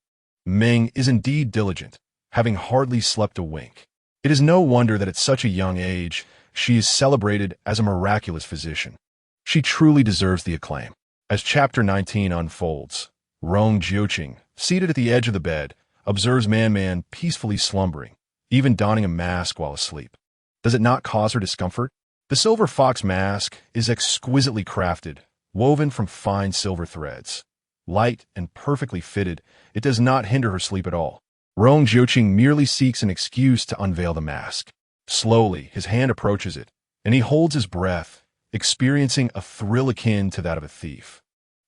Speaker 1: Meng is indeed diligent, having hardly slept a wink. It is no wonder that at such a young age, she is celebrated as a miraculous physician. She truly deserves the acclaim. As Chapter 19 unfolds, Rong Jiuqing, seated at the edge of the bed, observes Man peacefully slumbering, even donning a mask while asleep. Does it not cause her discomfort? The silver fox mask is exquisitely crafted, woven from fine silver threads. Light and perfectly fitted, it does not hinder her sleep at all. Rong Jiuqing merely seeks an excuse to unveil the mask. Slowly, his hand approaches it, and he holds his breath, experiencing a thrill akin to that of a thief.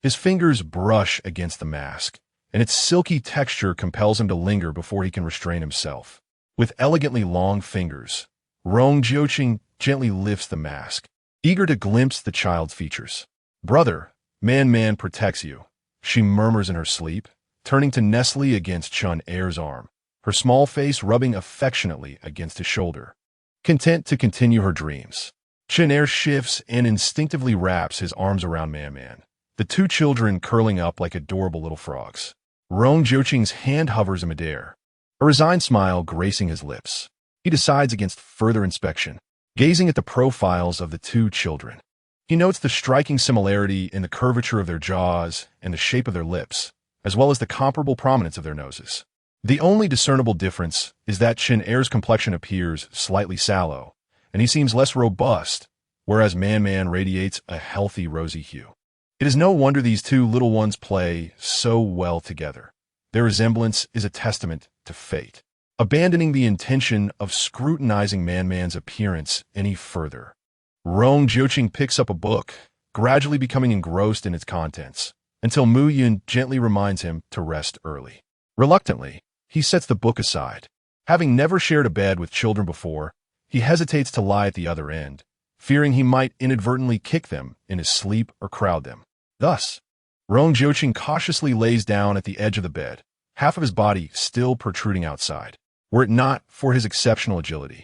Speaker 1: His fingers brush against the mask, and its silky texture compels him to linger before he can restrain himself. With elegantly long fingers, Rong Jiuqing gently lifts the mask, eager to glimpse the child's features. "Brother, Man protects you," she murmurs in her sleep, turning to Nestle against Chun Er's arm, her small face rubbing affectionately against his shoulder. Content to continue her dreams, Chun Er shifts and instinctively wraps his arms around Man, the two children curling up like adorable little frogs. Rong Jiuqing's hand hovers in midair, a resigned smile gracing his lips. He decides against further inspection, gazing at the profiles of the two children. He notes the striking similarity in the curvature of their jaws and the shape of their lips, as well as the comparable prominence of their noses. The only discernible difference is that Chun Er's complexion appears slightly sallow, and he seems less robust, whereas Man radiates a healthy rosy hue. It is no wonder these two little ones play so well together. Their resemblance is a testament to fate. Abandoning the intention of scrutinizing Man's appearance any further, Rong Jiuqing picks up a book, gradually becoming engrossed in its contents, until Mu Yun gently reminds him to rest early. Reluctantly, he sets the book aside. Having never shared a bed with children before, he hesitates to lie at the other end, fearing he might inadvertently kick them in his sleep or crowd them. Thus, Rong Jiuqing cautiously lays down at the edge of the bed, half of his body still protruding outside. Were it not for his exceptional agility,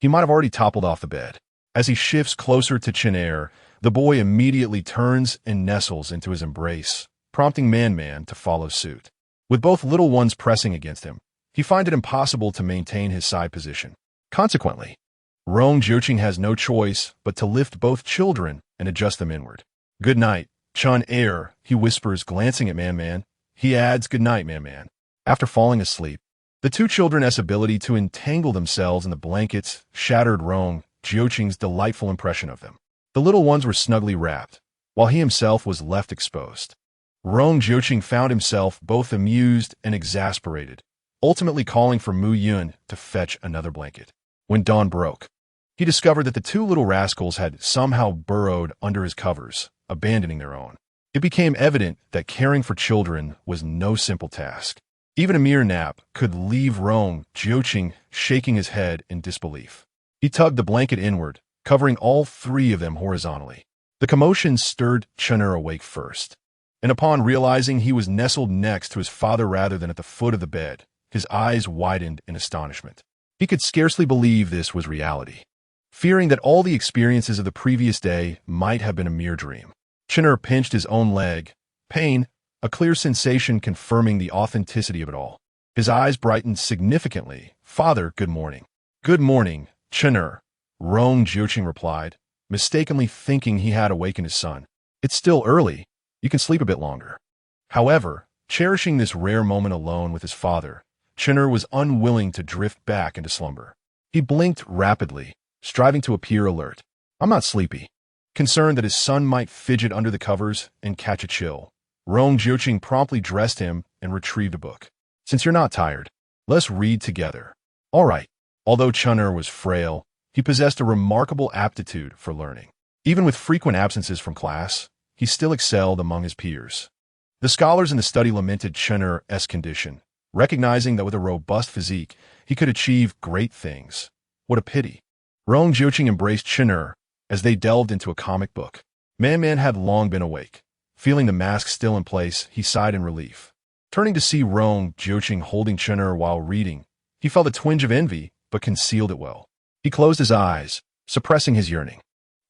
Speaker 1: he might have already toppled off the bed. As he shifts closer to Chun Er, the boy immediately turns and nestles into his embrace, prompting Man to follow suit. With both little ones pressing against him, he finds it impossible to maintain his side position. Consequently, Rong Jiuqing has no choice but to lift both children and adjust them inward. "Good night, Chun Er," he whispers, glancing at Man. He adds, "Good night, Man." After falling asleep, the two children's ability to entangle themselves in the blankets shattered Rong Jiuqing's delightful impression of them. The little ones were snugly wrapped, while he himself was left exposed. Rong Jiuqing found himself both amused and exasperated, ultimately calling for Mu Yun to fetch another blanket. When dawn broke, he discovered that the two little rascals had somehow burrowed under his covers, abandoning their own. It became evident that caring for children was no simple task. Even a mere nap could leave Rong Jiuqing shaking his head in disbelief. He tugged the blanket inward, covering all three of them horizontally. The commotion stirred Chun Er awake first, and upon realizing he was nestled next to his father rather than at the foot of the bed, his eyes widened in astonishment. He could scarcely believe this was reality, fearing that all the experiences of the previous day might have been a mere dream. Chun Er pinched his own leg, pain, a clear sensation confirming the authenticity of it all. His eyes brightened significantly. "Father, good morning." "Good morning, Chun Er," Rong Jiuqing replied, mistakenly thinking he had awakened his son. "It's still early. You can sleep a bit longer." However, cherishing this rare moment alone with his father, Chun Er was unwilling to drift back into slumber. He blinked rapidly, striving to appear alert. "I'm not sleepy." Concerned that his son might fidget under the covers and catch a chill, Rong Jiuqing promptly dressed him and retrieved a book. "Since you're not tired, let's read together." "All right." Although Chun Er was frail, he possessed a remarkable aptitude for learning. Even with frequent absences from class, he still excelled among his peers. The scholars in the study lamented Chun Er's condition, recognizing that with a robust physique, he could achieve great things. What a pity. Rong Jiuqing embraced Chun Er as they delved into a comic book. Man had long been awake. Feeling the mask still in place, he sighed in relief. Turning to see Rong Jiuqing holding Chener while reading, he felt a twinge of envy, but concealed it well. He closed his eyes, suppressing his yearning.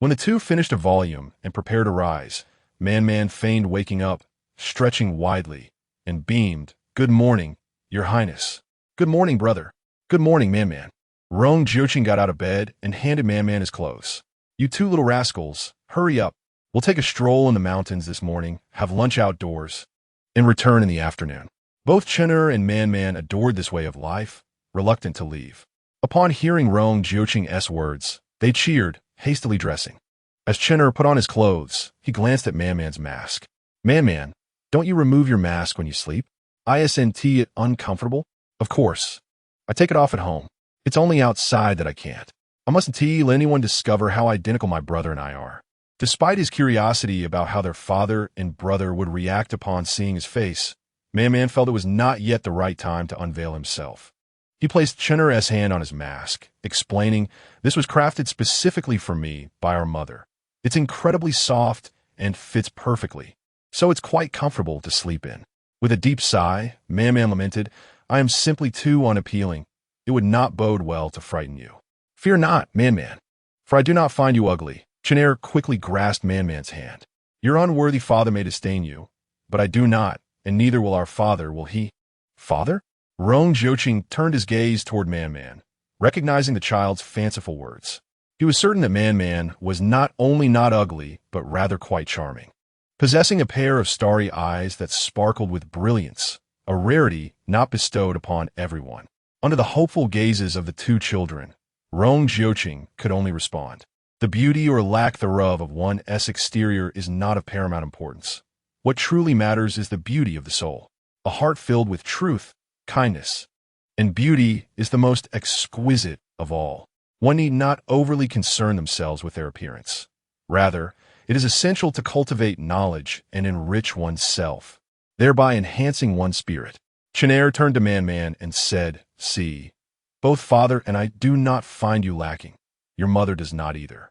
Speaker 1: When the two finished a volume and prepared to rise, Man feigned waking up, stretching widely, and beamed, "Good morning, Your Highness." "Good morning, brother." "Good morning, Man." Rong Jiuqing got out of bed and handed Man his clothes. "You two little rascals, hurry up. We'll take a stroll in the mountains this morning, have lunch outdoors, and return in the afternoon." Both Chener and Man adored this way of life, reluctant to leave. Upon hearing Rong Jiuqing's words, they cheered, hastily dressing. As Chener put on his clothes, he glanced at Man's mask. Man, don't you remove your mask when you sleep? Isn't it uncomfortable?" "Of course. I take it off at home. It's only outside that I can't. I mustn't let anyone discover how identical my brother and I are." Despite his curiosity about how their father and brother would react upon seeing his face, Man felt it was not yet the right time to unveil himself. He placed Chener's hand on his mask, explaining, "This was crafted specifically for me by our mother. It's incredibly soft and fits perfectly, so it's quite comfortable to sleep in." With a deep sigh, Man lamented, "I am simply too unappealing. It would not bode well to frighten you." "Fear not, Man, for I do not find you ugly." Chener quickly grasped Man's hand. "Your unworthy father may disdain you, but I do not, and neither will our father, will he?" "Father?" Rong Jiuqing turned his gaze toward Man, recognizing the child's fanciful words. He was certain that Man was not only not ugly, but rather quite charming. Possessing a pair of starry eyes that sparkled with brilliance, a rarity not bestowed upon everyone. Under the hopeful gazes of the two children, Rong Jiuqing could only respond. The beauty or lack thereof of one's exterior is not of paramount importance. What truly matters is the beauty of the soul, a heart filled with truth, kindness, and beauty is the most exquisite of all. One need not overly concern themselves with their appearance. Rather, it is essential to cultivate knowledge and enrich one's self, thereby enhancing one's spirit. Chener turned to Man and said, "See, both father and I do not find you lacking. Your mother does not either.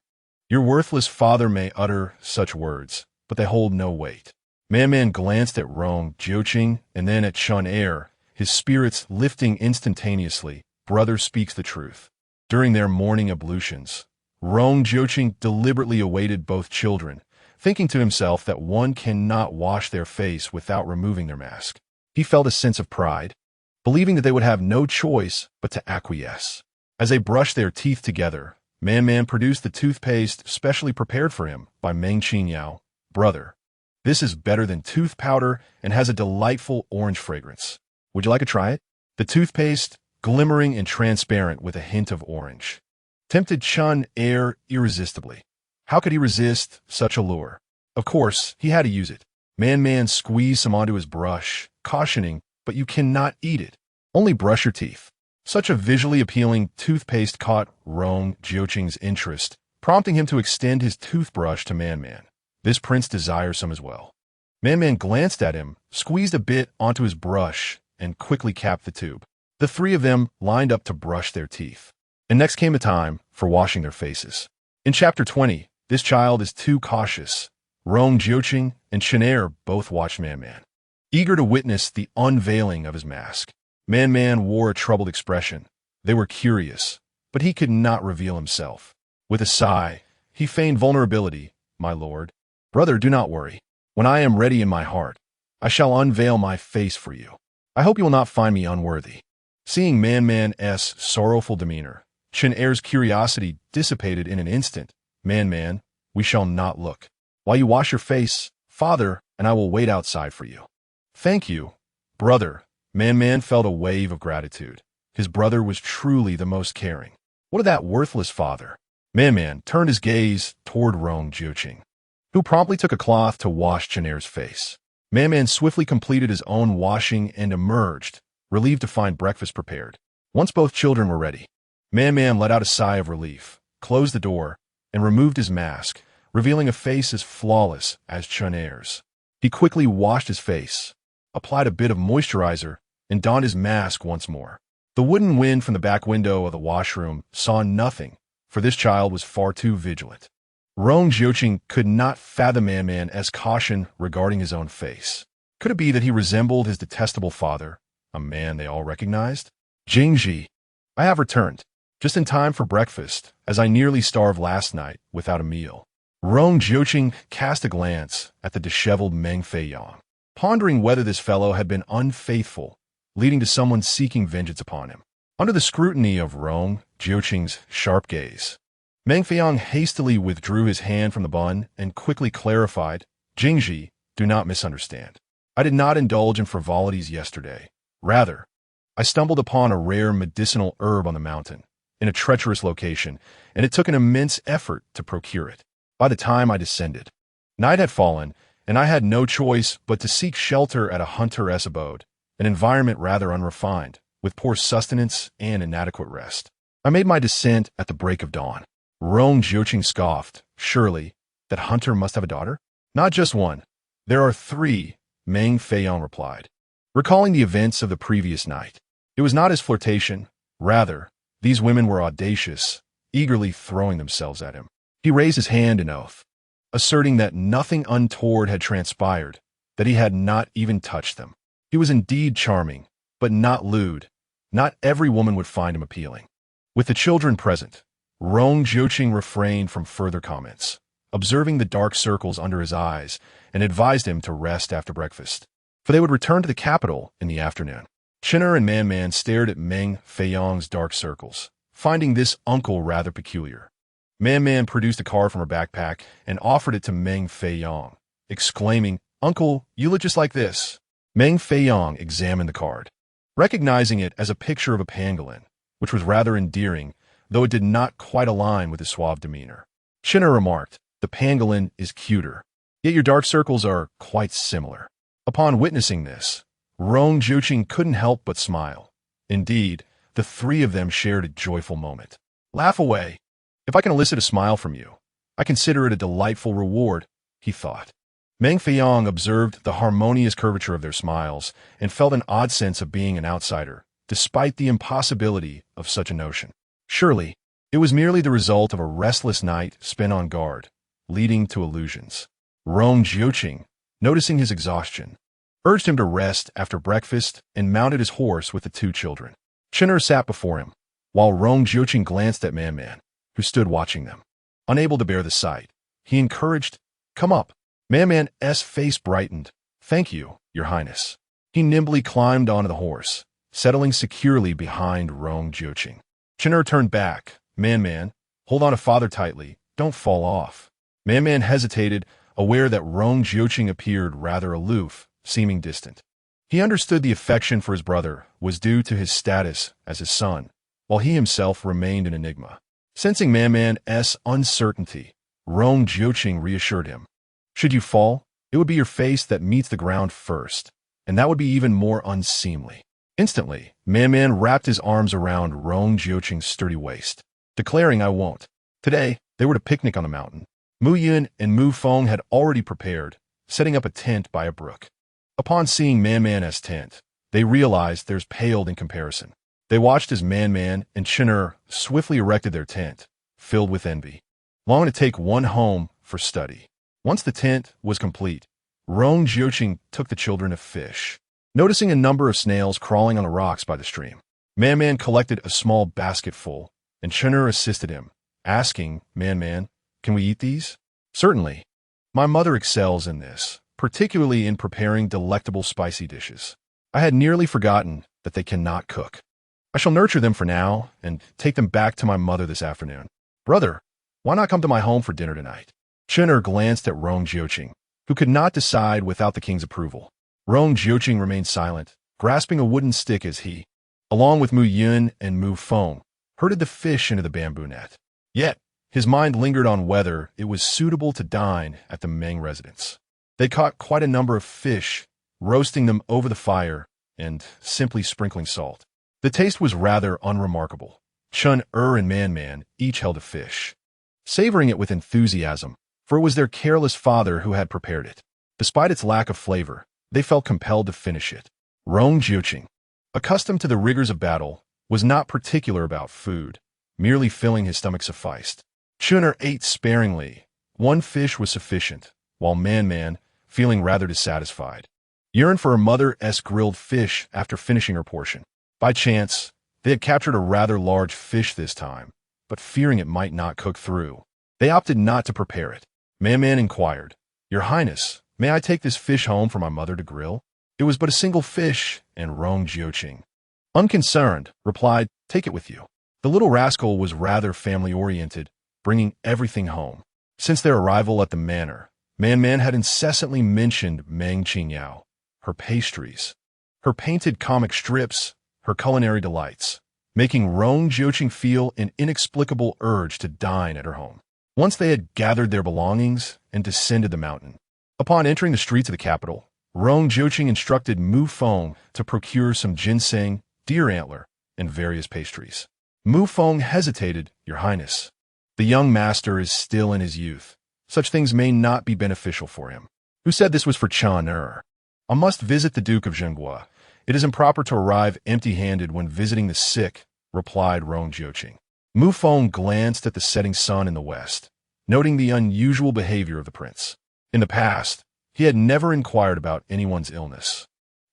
Speaker 1: Your worthless father may utter such words, but they hold no weight." Man glanced at Rong Jiuqing and then at Chener, his spirits lifting instantaneously. Brother speaks the truth. During their morning ablutions, Rong Jiuqing deliberately awaited both children, thinking to himself that one cannot wash their face without removing their mask. He felt a sense of pride, believing that they would have no choice but to acquiesce. As they brushed their teeth together, Man produced the toothpaste specially prepared for him by Meng Qingyao. "Brother, this is better than tooth powder and has a delightful orange fragrance. Would you like to try it?" The toothpaste, glimmering and transparent with a hint of orange, tempted Chener irresistibly. How could he resist such a lure? Of course, he had to use it. Man squeezed some onto his brush, cautioning, "But you cannot eat it. Only brush your teeth." Such a visually appealing toothpaste caught Rong Jiuqing's interest, prompting him to extend his toothbrush to Man. This prince desires some as well. Man glanced at him, squeezed a bit onto his brush, and quickly capped the tube. The three of them lined up to brush their teeth. And next came a time for washing their faces. In Chapter 20, this child is too cautious. Rong Jiuqing and Chener both watched Man, eager to witness the unveiling of his mask. Man wore a troubled expression. They were curious, but he could not reveal himself. With a sigh, he feigned vulnerability. "My lord." "Brother, do not worry. When I am ready in my heart, I shall unveil my face for you. I hope you will not find me unworthy." Seeing Man's sorrowful demeanor, Chener's curiosity dissipated in an instant. Man, we shall not look. While you wash your face, father and I will wait outside for you." "Thank you, brother." Man felt a wave of gratitude. His brother was truly the most caring. What of that worthless father? Man turned his gaze toward Rong Jiuqing, who promptly took a cloth to wash Chener's face. Man swiftly completed his own washing and emerged, relieved to find breakfast prepared. Once both children were ready, Man let out a sigh of relief, closed the door, and removed his mask, revealing a face as flawless as Chener's. He quickly washed his face, applied a bit of moisturizer, and donned his mask once more. The wooden wind from the back window of the washroom saw nothing, for this child was far too vigilant. Rong Jiuqing could not fathom Man's caution regarding his own face. Could it be that he resembled his detestable father, a man they all recognized? Jingji, I have returned, just in time for breakfast, as I nearly starved last night without a meal. Rong Jiuqing cast a glance at the disheveled Meng Qingyao, pondering whether this fellow had been unfaithful, leading to someone seeking vengeance upon him. Under the scrutiny of Rong Jiuqing's sharp gaze, Meng Qingyao hastily withdrew his hand from the bun and quickly clarified, Jingji, do not misunderstand. I did not indulge in frivolities yesterday. Rather, I stumbled upon a rare medicinal herb on the mountain, in a treacherous location, and it took an immense effort to procure it. By the time I descended, night had fallen, and I had no choice but to seek shelter at a hunter's abode, an environment rather unrefined, with poor sustenance and inadequate rest. I made my descent at the break of dawn. Rong Jiuqing scoffed. Surely, that hunter must have a daughter? Not just one. There are three, Meng Qingyao replied, recalling the events of the previous night. It was not his flirtation. Rather, these women were audacious, eagerly throwing themselves at him. He raised his hand in oath, asserting that nothing untoward had transpired, that he had not even touched them. He was indeed charming, but not lewd. Not every woman would find him appealing. With the children present, Rong Jiuqing refrained from further comments, observing the dark circles under his eyes, and advised him to rest after breakfast, for they would return to the capital in the afternoon. Chinner and Man stared at Meng Qingyang's dark circles, finding this uncle rather peculiar. Man produced a card from her backpack and offered it to Meng Qingyao, exclaiming, Uncle, you look just like this. Meng Qingyao examined the card, recognizing it as a picture of a pangolin, which was rather endearing, though it did not quite align with his suave demeanor. Chinner remarked, the pangolin is cuter, yet your dark circles are quite similar. Upon witnessing this, Rong Jiuqing couldn't help but smile. Indeed, the three of them shared a joyful moment. Laugh away. If I can elicit a smile from you, I consider it a delightful reward, he thought. Meng Qingyao observed the harmonious curvature of their smiles and felt an odd sense of being an outsider, despite the impossibility of such a notion. Surely, it was merely the result of a restless night spent on guard, leading to illusions. Rong Jiuqing, noticing his exhaustion, urged him to rest after breakfast and mounted his horse with the two children. Chinner sat before him, while Rong Jiuqing glanced at Man, who stood watching them. Unable to bear the sight, he encouraged, Come up. Man's face brightened. Thank you, Your Highness. He nimbly climbed onto the horse, settling securely behind Rong Jiuqing. Chinner turned back. Man, hold on to father tightly. Don't fall off. Man hesitated, aware that Rong Jiuqing appeared rather aloof, seeming distant. He understood the affection for his brother was due to his status as his son, while he himself remained an enigma. Sensing Man's uncertainty, Rong Jiuqing reassured him. Should you fall, it would be your face that meets the ground first, and that would be even more unseemly. Instantly, Man wrapped his arms around Rong Jiuqing's sturdy waist, declaring, I won't. Today, they were to picnic on the mountain. Mu Yun and Mu Feng had already prepared, setting up a tent by a brook. Upon seeing Man's tent, they realized theirs paled in comparison. They watched as Man and Chinner swiftly erected their tent, filled with envy, longing to take one home for study. Once the tent was complete, Rong Jiuqing took the children to fish. Noticing a number of snails crawling on the rocks by the stream, Man collected a small basketful, and Chinner assisted him, asking, Man, can we eat these? Certainly. My mother excels in this, particularly in preparing delectable spicy dishes. I had nearly forgotten that they cannot cook. I shall nurture them for now and take them back to my mother this afternoon. Brother, why not come to my home for dinner tonight? Chinner glanced at Rong Jiuqing, who could not decide without the king's approval. Rong Jiuqing remained silent, grasping a wooden stick as he, along with Mu Yun and Mu Feng, herded the fish into the bamboo net. Yet, his mind lingered on whether it was suitable to dine at the Meng residence. They caught quite a number of fish, roasting them over the fire and simply sprinkling salt. The taste was rather unremarkable. Chun and Man each held a fish, savoring it with enthusiasm, for it was their careless father who had prepared it. Despite its lack of flavor, they felt compelled to finish it. Rong Jiuqing, accustomed to the rigors of battle, was not particular about food. Merely filling his stomach sufficed. Chinner ate sparingly. One fish was sufficient, while Man, feeling rather dissatisfied, yearned for her mother's grilled fish after finishing her portion. By chance, they had captured a rather large fish this time, but fearing it might not cook through, they opted not to prepare it. Man inquired, "Your Highness, may I take this fish home for my mother to grill?" It was but a single fish, and Rong Jiuqing, unconcerned, replied, "Take it with you." The little rascal was rather family-oriented, bringing everything home. Since their arrival at the manor, Man had incessantly mentioned Meng Qingyao, her pastries, her painted comic strips, her culinary delights, making Rong Jiuqing feel an inexplicable urge to dine at her home. Once they had gathered their belongings and descended the mountain, upon entering the streets of the capital, Rong Jiuqing instructed Mu Feng to procure some ginseng, deer antler, and various pastries. Mu Feng hesitated, "Your Highness, the young master is still in his youth. Such things may not be beneficial for him." Who said this was for Chen Er? "I must visit the Duke of Zhenghua. It is improper to arrive empty-handed when visiting the sick," replied Rong Jiuqing. Mu Feng glanced at the setting sun in the west, noting the unusual behavior of the prince. In the past, he had never inquired about anyone's illness.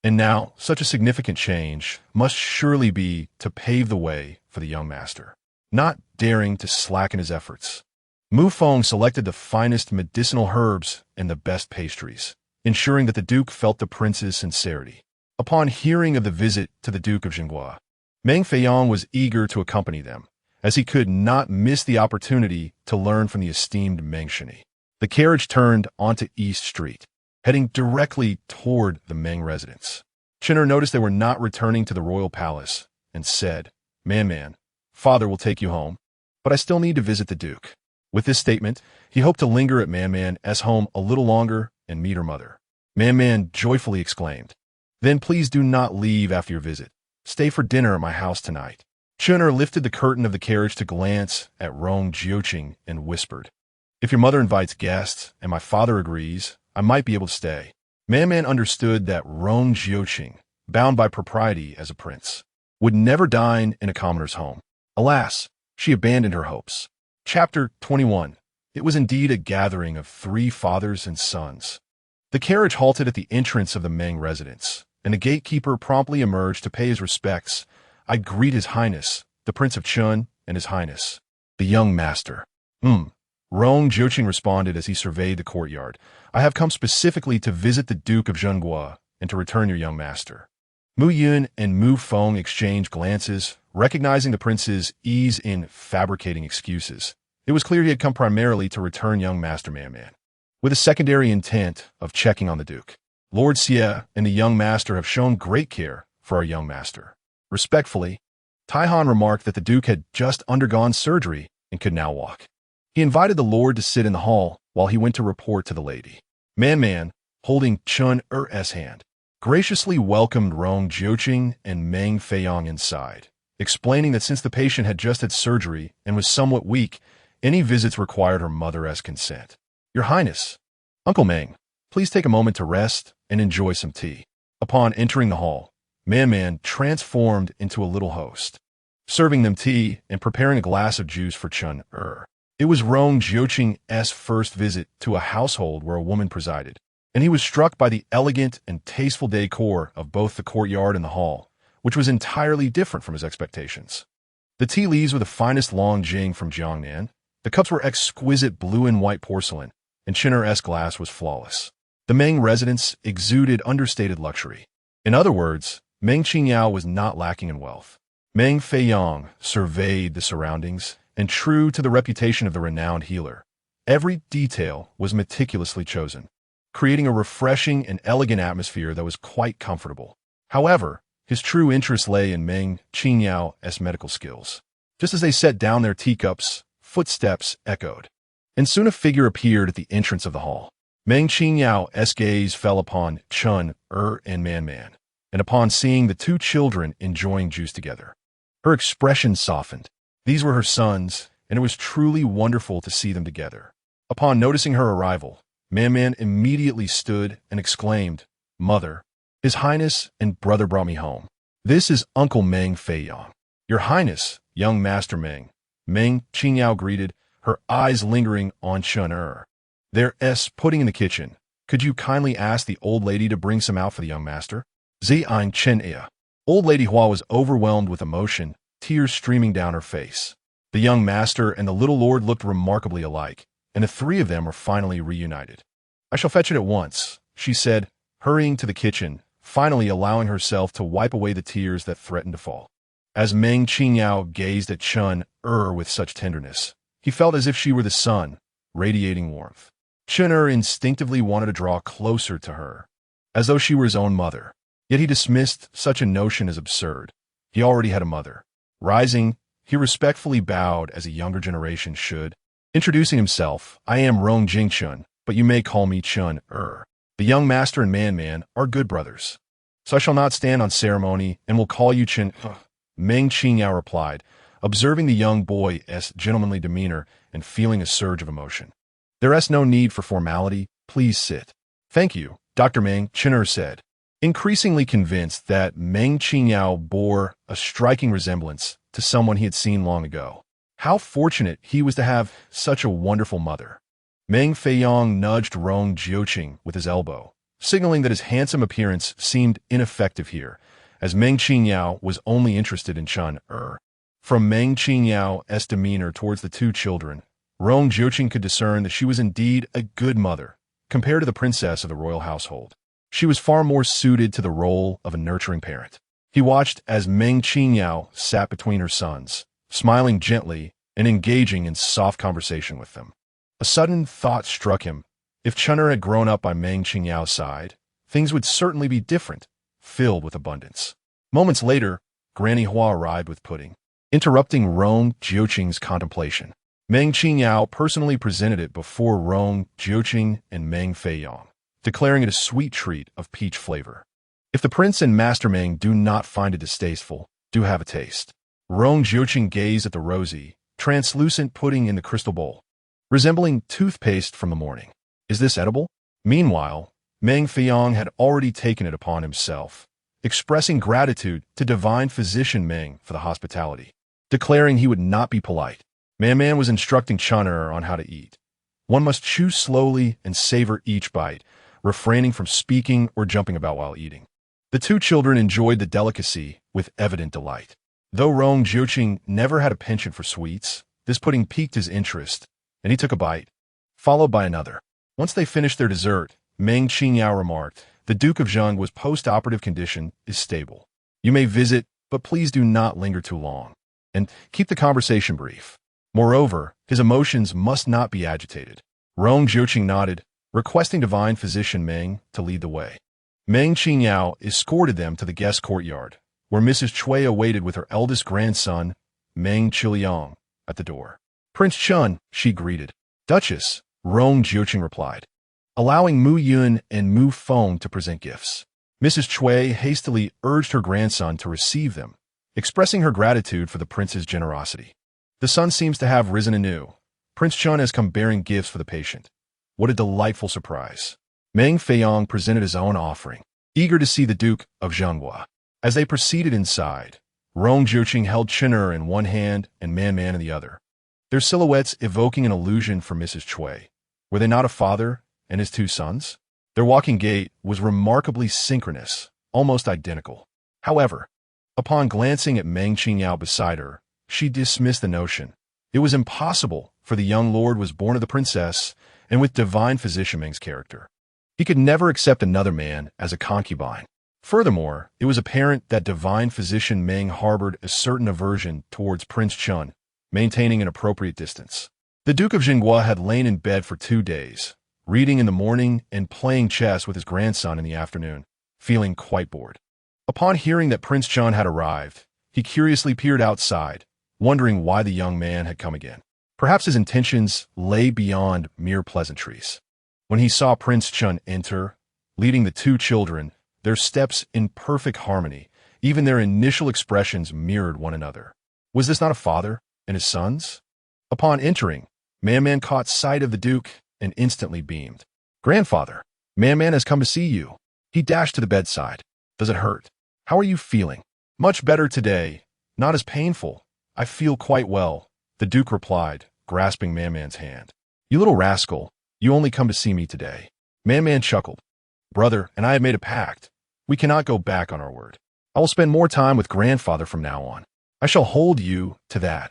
Speaker 1: And now, such a significant change must surely be to pave the way for the young master. Not daring to slacken his efforts, Mu Feng selected the finest medicinal herbs and the best pastries, ensuring that the Duke felt the prince's sincerity. Upon hearing of the visit to the Duke of Zhenghua, Meng Feiong was eager to accompany them, as he could not miss the opportunity to learn from the esteemed Meng Shini. The carriage turned onto East Street, heading directly toward the Meng residence. Chinner noticed they were not returning to the royal palace and said, Man, father will take you home, but I still need to visit the Duke." With this statement, he hoped to linger at Man's home a little longer and meet her mother. Man joyfully exclaimed, "Then please do not leave after your visit. Stay for dinner at my house tonight." Chinner lifted the curtain of the carriage to glance at Rong Jiuqing and whispered, "If your mother invites guests and my father agrees, I might be able to stay." Man understood that Rong Jiuqing, bound by propriety as a prince, would never dine in a commoner's home. Alas, she abandoned her hopes. Chapter 21. It was indeed a gathering of 3 fathers and sons. The carriage halted at the entrance of the Meng residence, and the gatekeeper promptly emerged to pay his respects. "I greet His Highness, the Prince of Chun, and His Highness, the young master." Rong Jiuqing responded as he surveyed the courtyard. "I have come specifically to visit the Duke of Zhenghua and to return your young master." Mu Yun and Mu Feng exchanged glances, recognizing the prince's ease in fabricating excuses. It was clear he had come primarily to return young master Man, with a secondary intent of checking on the Duke. "Lord Xie and the young master have shown great care for our young master." Respectfully, Taihan remarked that the Duke had just undergone surgery and could now walk. He invited the Lord to sit in the hall while he went to report to the lady. Man, holding Chun Er's hand, graciously welcomed Rong Jiuqing and Meng Feiong inside, explaining that since the patient had just had surgery and was somewhat weak, any visits required her mother's consent. "Your Highness, Uncle Meng, please take a moment to rest and enjoy some tea." Upon entering the hall, Man transformed into a little host, serving them tea and preparing a glass of juice for Chun Er. It was Rong Jiuqing's first visit to a household where a woman presided, and he was struck by the elegant and tasteful decor of both the courtyard and the hall, which was entirely different from his expectations. The tea leaves were the finest Longjing from Jiangnan, the cups were exquisite blue and white porcelain, and Chinner's glass was flawless. The Meng residence exuded understated luxury. In other words, Meng Qingyao was not lacking in wealth. Meng Feiong surveyed the surroundings, and true to the reputation of the renowned healer, every detail was meticulously chosen, creating a refreshing and elegant atmosphere that was quite comfortable. However, his true interest lay in Meng Qingyao's medical skills. Just as they set down their teacups, footsteps echoed, and soon a figure appeared at the entrance of the hall. Meng Qingyao's gaze fell upon Chun Er and Man, and upon seeing the 2 children enjoying juice together, her expression softened. These were her sons, and it was truly wonderful to see them together. Upon noticing her arrival, Man immediately stood and exclaimed, "Mother, His Highness and brother brought me home. This is Uncle Meng Feiong." "Your Highness, young Master Meng," Meng Qingyao greeted, her eyes lingering on Chun Er. "There's pudding in the kitchen. Could you kindly ask the old lady to bring some out for the young master? Zi'an Chen. Old Lady Hua was overwhelmed with emotion, tears streaming down her face. The young master and the little lord looked remarkably alike, and the three of them were finally reunited. I shall fetch it at once, she said, hurrying to the kitchen, finally allowing herself to wipe away the tears that threatened to fall. As Meng Qingyao gazed at Chen with such tenderness, he felt as if she were the sun, radiating warmth. Chen instinctively wanted to draw closer to her, as though she were his own mother. Yet he dismissed such a notion as absurd. He already had a mother. Rising, he respectfully bowed as a younger generation should. Introducing himself, I am Rong Jingchun, but you may call me Chen. The young master and Man are good brothers. So I shall not stand on ceremony and will call you Chen. Meng Qingyao replied, observing the young boy's gentlemanly demeanor and feeling a surge of emotion. There is no need for formality. Please sit. Thank you, Dr. Meng, Chen said, increasingly convinced that Meng Qingyao bore a striking resemblance to someone he had seen long ago. How fortunate he was to have such a wonderful mother. Meng Feiyong nudged Rong Jiuqing with his elbow, signaling that his handsome appearance seemed ineffective here, as Meng Qingyao was only interested in Chen. From Meng Qingyao's demeanor towards the two children, Rong Jiuqing could discern that she was indeed a good mother, compared to the princess of the royal household. She was far more suited to the role of a nurturing parent. He watched as Meng Qingyao sat between her sons, smiling gently and engaging in soft conversation with them. A sudden thought struck him. If Chen had grown up by Meng Qingyao's side, things would certainly be different, filled with abundance. Moments later, Granny Hua arrived with pudding, interrupting Rong Jiuqing's contemplation. Meng Qingyao personally presented it before Rong Jiuqing and Meng Feiyong, declaring it a sweet treat of peach flavor. If the prince and Master Meng do not find it distasteful, do have a taste. Rong Jiuqing gazed at the rosy, translucent pudding in the crystal bowl, resembling toothpaste from the morning. Is this edible? Meanwhile, Meng Feiyong had already taken it upon himself, expressing gratitude to divine physician Meng for the hospitality, declaring he would not be polite. Man was instructing Chen on how to eat. One must chew slowly and savor each bite, refraining from speaking or jumping about while eating. The two children enjoyed the delicacy with evident delight. Though Rong Jiuqing never had a penchant for sweets, this pudding piqued his interest, and he took a bite, followed by another. Once they finished their dessert, Meng Qingyao remarked, the Duke of Zheng was post-operative condition is stable. You may visit, but please do not linger too long, and keep the conversation brief. Moreover, his emotions must not be agitated. Rong Jiuqing nodded, requesting divine physician Meng to lead the way. Meng Qingyao escorted them to the guest courtyard, where Mrs. Cui awaited with her eldest grandson, Meng Qiliang, at the door. Prince Chen, she greeted. Duchess, Rong Jiuqing replied, allowing Mu Yun and Mu Feng to present gifts. Mrs. Cui hastily urged her grandson to receive them, expressing her gratitude for the prince's generosity. The sun seems to have risen anew. Prince Chen has come bearing gifts for the patient. What a delightful surprise. Meng Feiyong presented his own offering, eager to see the Duke of Zhenghua. As they proceeded inside, Rong Jiuqing held Chen in one hand and Man in the other, their silhouettes evoking an illusion for Mrs. Cui. Were they not a father and his two sons? Their walking gait was remarkably synchronous, almost identical. However, upon glancing at Meng Qingyao beside her, she dismissed the notion. It was impossible, for the young lord was born of the princess and with divine physician Meng's character. He could never accept another man as a concubine. Furthermore, it was apparent that divine physician Meng harbored a certain aversion towards Prince Chen, maintaining an appropriate distance. The Duke of Zhenghua had lain in bed for 2 days, reading in the morning and playing chess with his grandson in the afternoon, feeling quite bored. Upon hearing that Prince Chen had arrived, he curiously peered outside, wondering why the young man had come again. Perhaps his intentions lay beyond mere pleasantries. When he saw Prince Chen enter, leading the two children, their steps in perfect harmony, even their initial expressions mirrored one another. Was this not a father and his sons? Upon entering, Man caught sight of the Duke and instantly beamed. Grandfather, Man has come to see you. He dashed to the bedside. Does it hurt? How are you feeling? Much better today. Not as painful. I feel quite well, the Duke replied, grasping Man-Man's hand. You little rascal, you only come to see me today. Man chuckled. Brother and I have made a pact. We cannot go back on our word. I will spend more time with grandfather from now on. I shall hold you to that.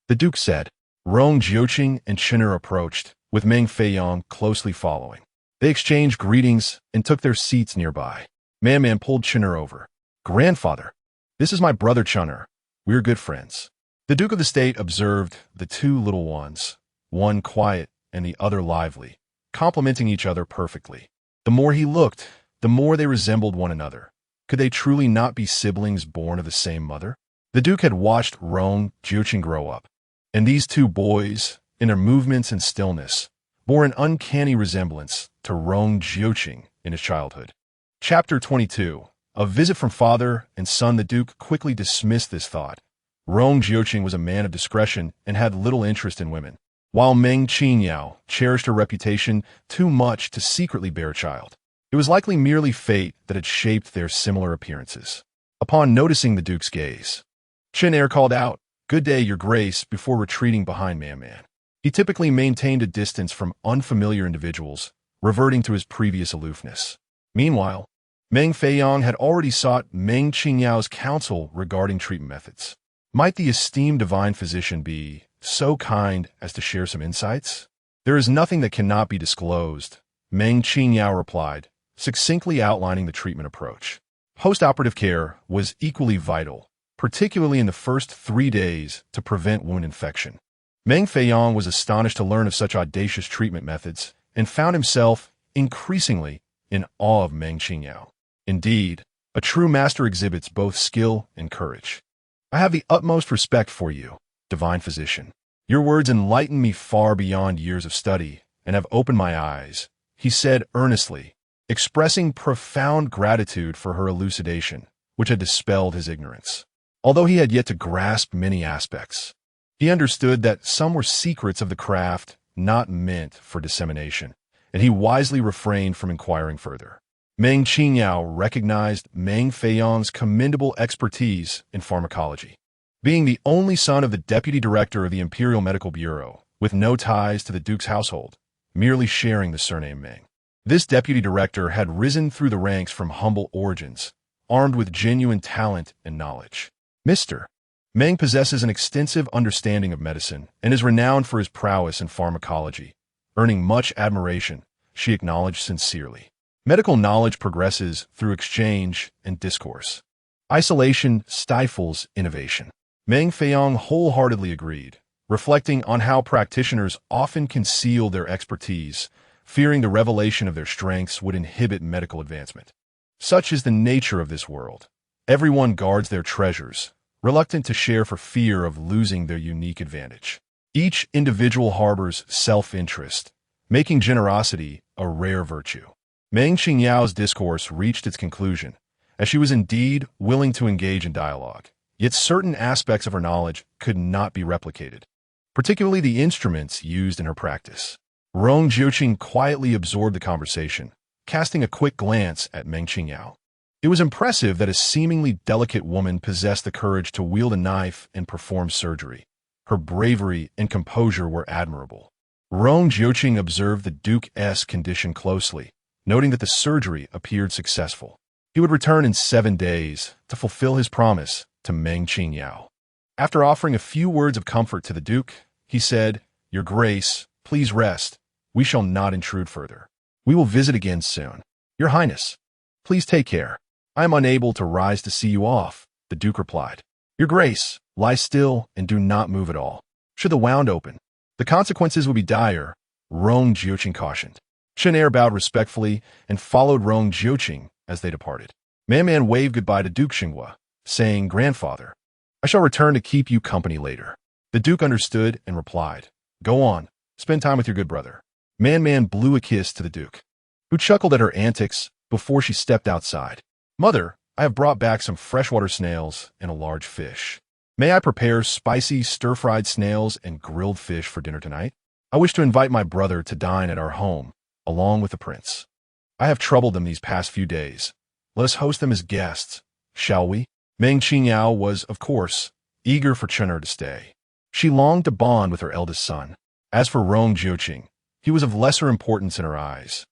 Speaker 1: The Duke said. Rong Jiuqing and Chin'er approached, with Meng Feiyong closely following. They exchanged greetings and took their seats nearby. Man pulled Chin'er over. Grandfather, this is my brother Chin'er. We're good friends. The Duke of the State observed the two little ones, one quiet and the other lively, complementing each other perfectly. The more he looked, the more they resembled one another. Could they truly not be siblings born of the same mother? The Duke had watched Rong Jiuqing grow up, and these two boys, in their movements and stillness, bore an uncanny resemblance to Rong Jiuqing in his childhood. Chapter 22. A visit from father and son. The Duke quickly dismissed this thought. Rong Jiuqing was a man of discretion and had little interest in women, while Meng Qingyao cherished her reputation too much to secretly bear a child. It was likely merely fate that had shaped their similar appearances. Upon noticing the Duke's gaze, Chin'er called out, "Good day, Your Grace," before retreating behind Man. He typically maintained a distance from unfamiliar individuals, reverting to his previous aloofness. Meanwhile, Meng Feiyong had already sought Meng Qingyao's counsel regarding treatment methods. Might the esteemed divine physician be so kind as to share some insights? There is nothing that cannot be disclosed, Meng Qingyao replied, succinctly outlining the treatment approach. Post-operative care was equally vital, particularly in the first 3 days to prevent wound infection. Meng Feiyong was astonished to learn of such audacious treatment methods and found himself increasingly in awe of Meng Qingyao. Indeed, a true master exhibits both skill and courage. I have the utmost respect for you, divine physician. Your words enlighten me far beyond years of study and have opened my eyes, he said earnestly, expressing profound gratitude for her elucidation, which had dispelled his ignorance. Although he had yet to grasp many aspects, he understood that some were secrets of the craft not meant for dissemination, and he wisely refrained from inquiring further. Meng Qingyao recognized Meng Feiyong's commendable expertise in pharmacology. Being the only son of the deputy director of the Imperial Medical Bureau, with no ties to the Duke's household, merely sharing the surname Meng, this deputy director had risen through the ranks from humble origins, armed with genuine talent and knowledge. Mr. Meng possesses an extensive understanding of medicine and is renowned for his prowess in pharmacology, earning much admiration, she acknowledged sincerely. Medical knowledge progresses through exchange and discourse. Isolation stifles innovation. Meng Feiyong wholeheartedly agreed, reflecting on how practitioners often conceal their expertise, fearing the revelation of their strengths would inhibit medical advancement. Such is the nature of this world. Everyone guards their treasures, reluctant to share for fear of losing their unique advantage. Each individual harbors self-interest, making generosity a rare virtue. Meng Qingyao's discourse reached its conclusion, as she was indeed willing to engage in dialogue, yet certain aspects of her knowledge could not be replicated, particularly the instruments used in her practice. Rong Jiuqing quietly absorbed the conversation, casting a quick glance at Meng Qingyao. It was impressive that a seemingly delicate woman possessed the courage to wield a knife and perform surgery. Her bravery and composure were admirable. Rong Jiuqing observed the Duke's condition closely, noting that the surgery appeared successful. He would return in 7 days to fulfill his promise to Meng Qingyao. After offering a few words of comfort to the Duke, he said, "Your Grace, please rest. We shall not intrude further. We will visit again soon. Your Highness, please take care. I am unable to rise to see you off," the Duke replied. "Your Grace, lie still and do not move at all. Should the wound open, the consequences would be dire," Rong Jiuqing cautioned. Chin'er bowed respectfully and followed Rong Jiuqing as they departed. Man waved goodbye to Duke Xinghua, saying, "Grandfather, I shall return to keep you company later." The Duke understood and replied, "Go on, spend time with your good brother." Man blew a kiss to the Duke, who chuckled at her antics before she stepped outside. "Mother, I have brought back some freshwater snails and a large fish. May I prepare spicy stir-fried snails and grilled fish for dinner tonight? I wish to invite my brother to dine at our home, along with the prince. I have troubled them these past few days. Let us host them as guests, shall we?" Meng Qingyao was, of course, eager for Chin'er to stay. She longed to bond with her eldest son. As for Rong Jiuqing, he was of lesser importance in her eyes.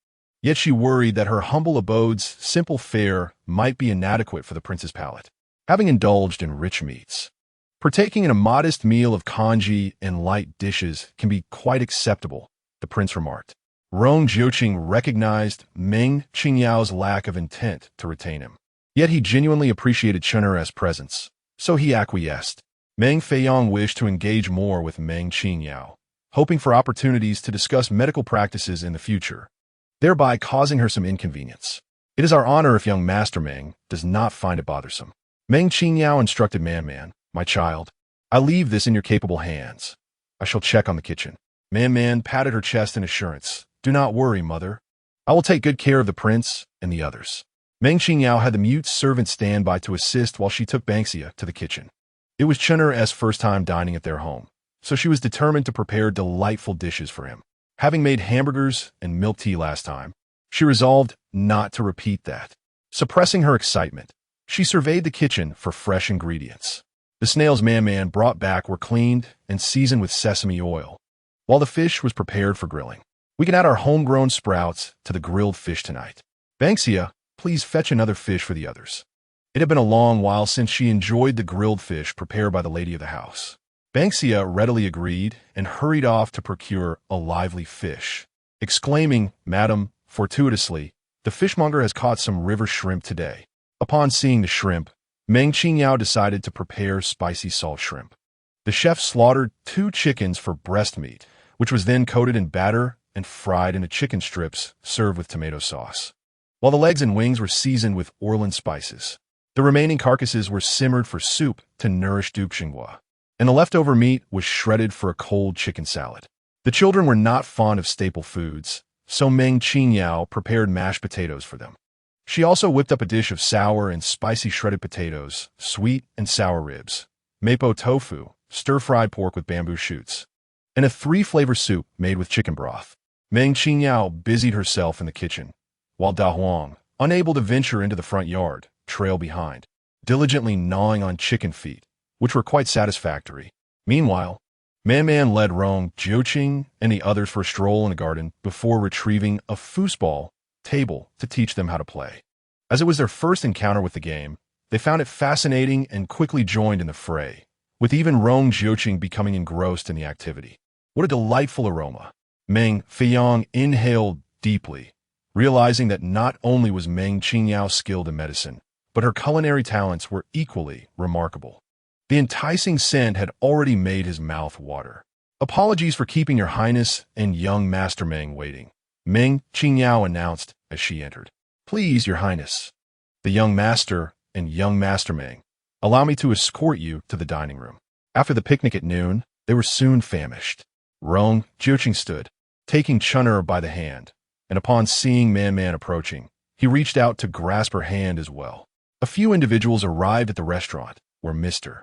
Speaker 1: Yet she worried that her humble abode's simple fare might be inadequate for the prince's palate. Having indulged in rich meats, partaking in a modest meal of congee and light dishes can be quite acceptable, the prince remarked. Rong Jiuqing recognized Meng Qingyao's lack of intent to retain him. Yet he genuinely appreciated Chen'er's presence, so he acquiesced. Meng Feiyong wished to engage more with Meng Qingyao, hoping for opportunities to discuss medical practices in the future, thereby causing her some inconvenience. It is our honor if young Master Meng does not find it bothersome. Meng Qingyao instructed Man, my child, I leave this in your capable hands. I shall check on the kitchen. Man patted her chest in assurance. Do not worry, mother. I will take good care of the prince and the others. Meng Qingyao had the mute servant stand by to assist while she took Banksia to the kitchen. It was Chen'er's first time dining at their home, so she was determined to prepare delightful dishes for him. Having made hamburgers and milk tea last time, she resolved not to repeat that. Suppressing her excitement, she surveyed the kitchen for fresh ingredients. The snails Man brought back were cleaned and seasoned with sesame oil, while the fish was prepared for grilling. We can add our homegrown sprouts to the grilled fish tonight. Banksia, please fetch another fish for the others. It had been a long while since she enjoyed the grilled fish prepared by the lady of the house. Banksia readily agreed and hurried off to procure a lively fish, exclaiming, Madam, fortuitously, the fishmonger has caught some river shrimp today. Upon seeing the shrimp, Meng Qingyao decided to prepare spicy salt shrimp. The chef slaughtered 2 chickens for breast meat, which was then coated in batter and fried into chicken strips served with tomato sauce, while the legs and wings were seasoned with Orlan spices. The remaining carcasses were simmered for soup to nourish Duxinghua, and the leftover meat was shredded for a cold chicken salad. The children were not fond of staple foods, so Meng Qingyao prepared mashed potatoes for them. She also whipped up a dish of sour and spicy shredded potatoes, sweet and sour ribs, mapo tofu, stir-fried pork with bamboo shoots, and a 3-flavor soup made with chicken broth. Meng Qingyao busied herself in the kitchen, while Da Huang, unable to venture into the front yard, trailed behind, diligently gnawing on chicken feet, which were quite satisfactory. Meanwhile, Man led Rong Jiuqing and the others for a stroll in the garden before retrieving a foosball table to teach them how to play. As it was their first encounter with the game, they found it fascinating and quickly joined in the fray, with even Rong Jiuqing becoming engrossed in the activity. What a delightful aroma! Meng Feiyong inhaled deeply, realizing that not only was Meng Qingyao skilled in medicine, but her culinary talents were equally remarkable. The enticing scent had already made his mouth water. Apologies for keeping your highness and young Master Meng waiting, Meng Qingyao announced as she entered. Please, your highness, the young master and young Master Meng, allow me to escort you to the dining room. After the picnic at noon, they were soon famished. Rong Jiuqing stood, taking Chen'er by the hand, and upon seeing Man approaching, he reached out to grasp her hand as well. A few individuals arrived at the restaurant, where Mr.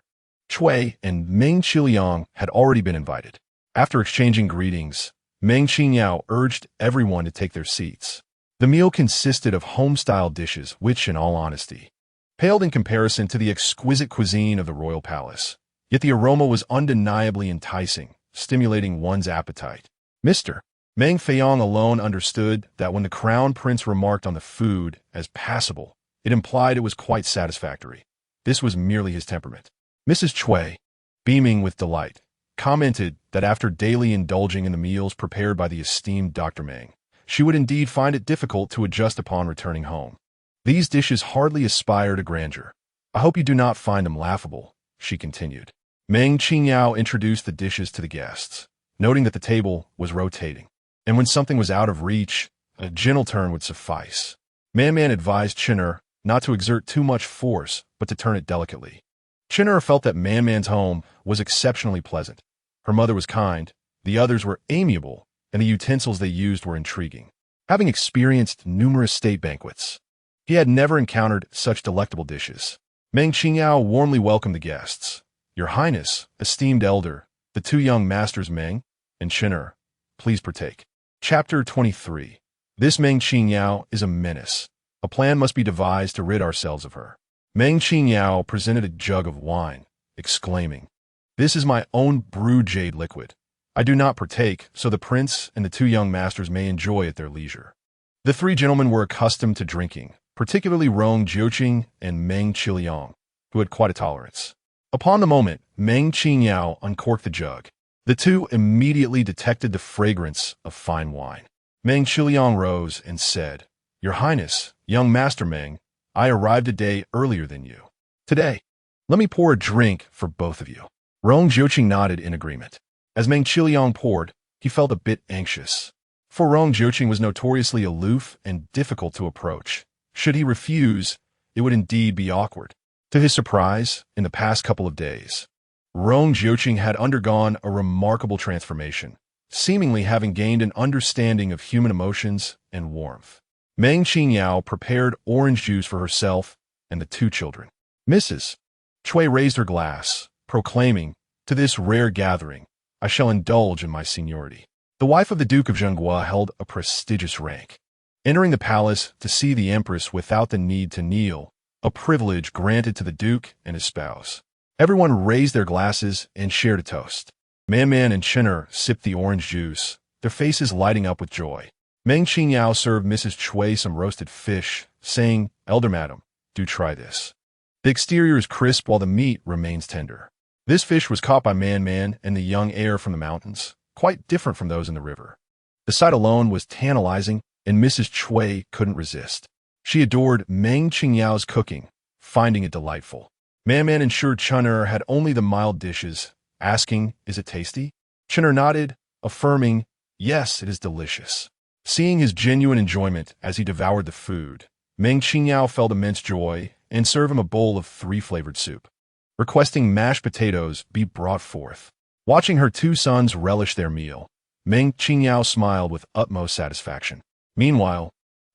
Speaker 1: Chui and Meng Qiliang had already been invited. After exchanging greetings, Meng Qingyao urged everyone to take their seats. The meal consisted of home-style dishes which, in all honesty, paled in comparison to the exquisite cuisine of the royal palace. Yet the aroma was undeniably enticing, stimulating one's appetite. Mr. Meng Feiyong alone understood that when the crown prince remarked on the food as passable, it implied it was quite satisfactory. This was merely his temperament. Mrs. Chui, beaming with delight, commented that after daily indulging in the meals prepared by the esteemed Dr. Meng, she would indeed find it difficult to adjust upon returning home. These dishes hardly aspire to grandeur. I hope you do not find them laughable, she continued. Meng Qingyao introduced the dishes to the guests, noting that the table was rotating, and when something was out of reach, a gentle turn would suffice. Man advised Chen'er not to exert too much force, but to turn it delicately. Chen'er felt that Man's home was exceptionally pleasant. Her mother was kind, the others were amiable, and the utensils they used were intriguing. Having experienced numerous state banquets, he had never encountered such delectable dishes. Meng Qingyao warmly welcomed the guests. Your Highness, esteemed elder, the 2 young masters Meng and Chen'er, please partake. Chapter 23. This Meng Qingyao is a menace. A plan must be devised to rid ourselves of her. Meng Qingyao presented a jug of wine, exclaiming, This is my own brewed jade liquid. I do not partake, so the prince and the 2 young masters may enjoy at their leisure. The three gentlemen were accustomed to drinking, particularly Rong Jiuqing and Meng Qingyao, who had quite a tolerance. Upon the moment, Meng Qingyao uncorked the jug. The two immediately detected the fragrance of fine wine. Meng Qingyao rose and said, "Your Highness, young Master Meng, I arrived a day earlier than you. Today, let me pour a drink for both of you." Rong Jiuqing nodded in agreement. As Meng Qingyao poured, he felt a bit anxious. For Rong Jiuqing was notoriously aloof and difficult to approach. Should he refuse, it would indeed be awkward. To his surprise, in the past couple of days, Rong Jiuqing had undergone a remarkable transformation, seemingly having gained an understanding of human emotions and warmth. Meng Qingyao prepared orange juice for herself and the two children. Mrs. Chui raised her glass, proclaiming, "To this rare gathering, I shall indulge in my seniority." The wife of the Duke of Zhenghua held a prestigious rank. Entering the palace to see the empress without the need to kneel, a privilege granted to the duke and his spouse. Everyone raised their glasses and shared a toast. Man and Chinner sipped the orange juice, their faces lighting up with joy. Meng Qingyao served Mrs. Chui some roasted fish, saying, "Elder madam, do try this. The exterior is crisp while the meat remains tender." This fish was caught by Man and the young heir from the mountains, quite different from those in the river. The sight alone was tantalizing, and Mrs. Chui couldn't resist. She adored Meng Qingyao's cooking, finding it delightful. Man ensured Chinner had only the mild dishes, asking, "Is it tasty?" Chinner nodded, affirming, "Yes, it is delicious." Seeing his genuine enjoyment as he devoured the food, Meng Qingyao felt immense joy and served him a bowl of 3-flavored soup, requesting mashed potatoes be brought forth. Watching her two sons relish their meal, Meng Qingyao smiled with utmost satisfaction. Meanwhile,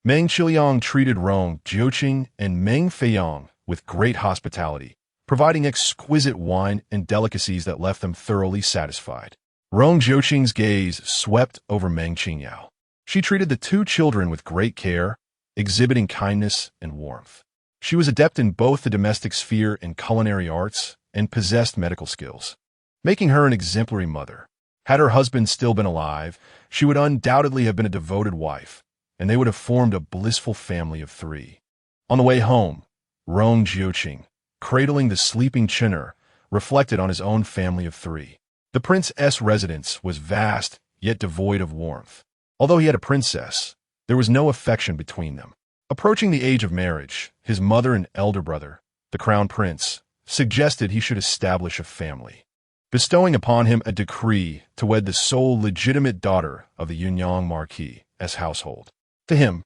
Speaker 1: Meng Qingyao treated Rong Jiuqing and Meng Feiyang with great hospitality, providing exquisite wine and delicacies that left them thoroughly satisfied. Rong Jiuqing's gaze swept over Meng Qingyao. She treated the two children with great care, exhibiting kindness and warmth. She was adept in both the domestic sphere and culinary arts, and possessed medical skills, making her an exemplary mother. Had her husband still been alive, she would undoubtedly have been a devoted wife, and they would have formed a blissful family of 3. On the way home, Rong Jiuqing, cradling the sleeping Chinner, reflected on his own family of 3. The prince's residence was vast, yet devoid of warmth. Although he had a princess, there was no affection between them. Approaching the age of marriage, his mother and elder brother, the crown prince, suggested he should establish a family, bestowing upon him a decree to wed the sole legitimate daughter of the Yunyang Marquis as household. To him,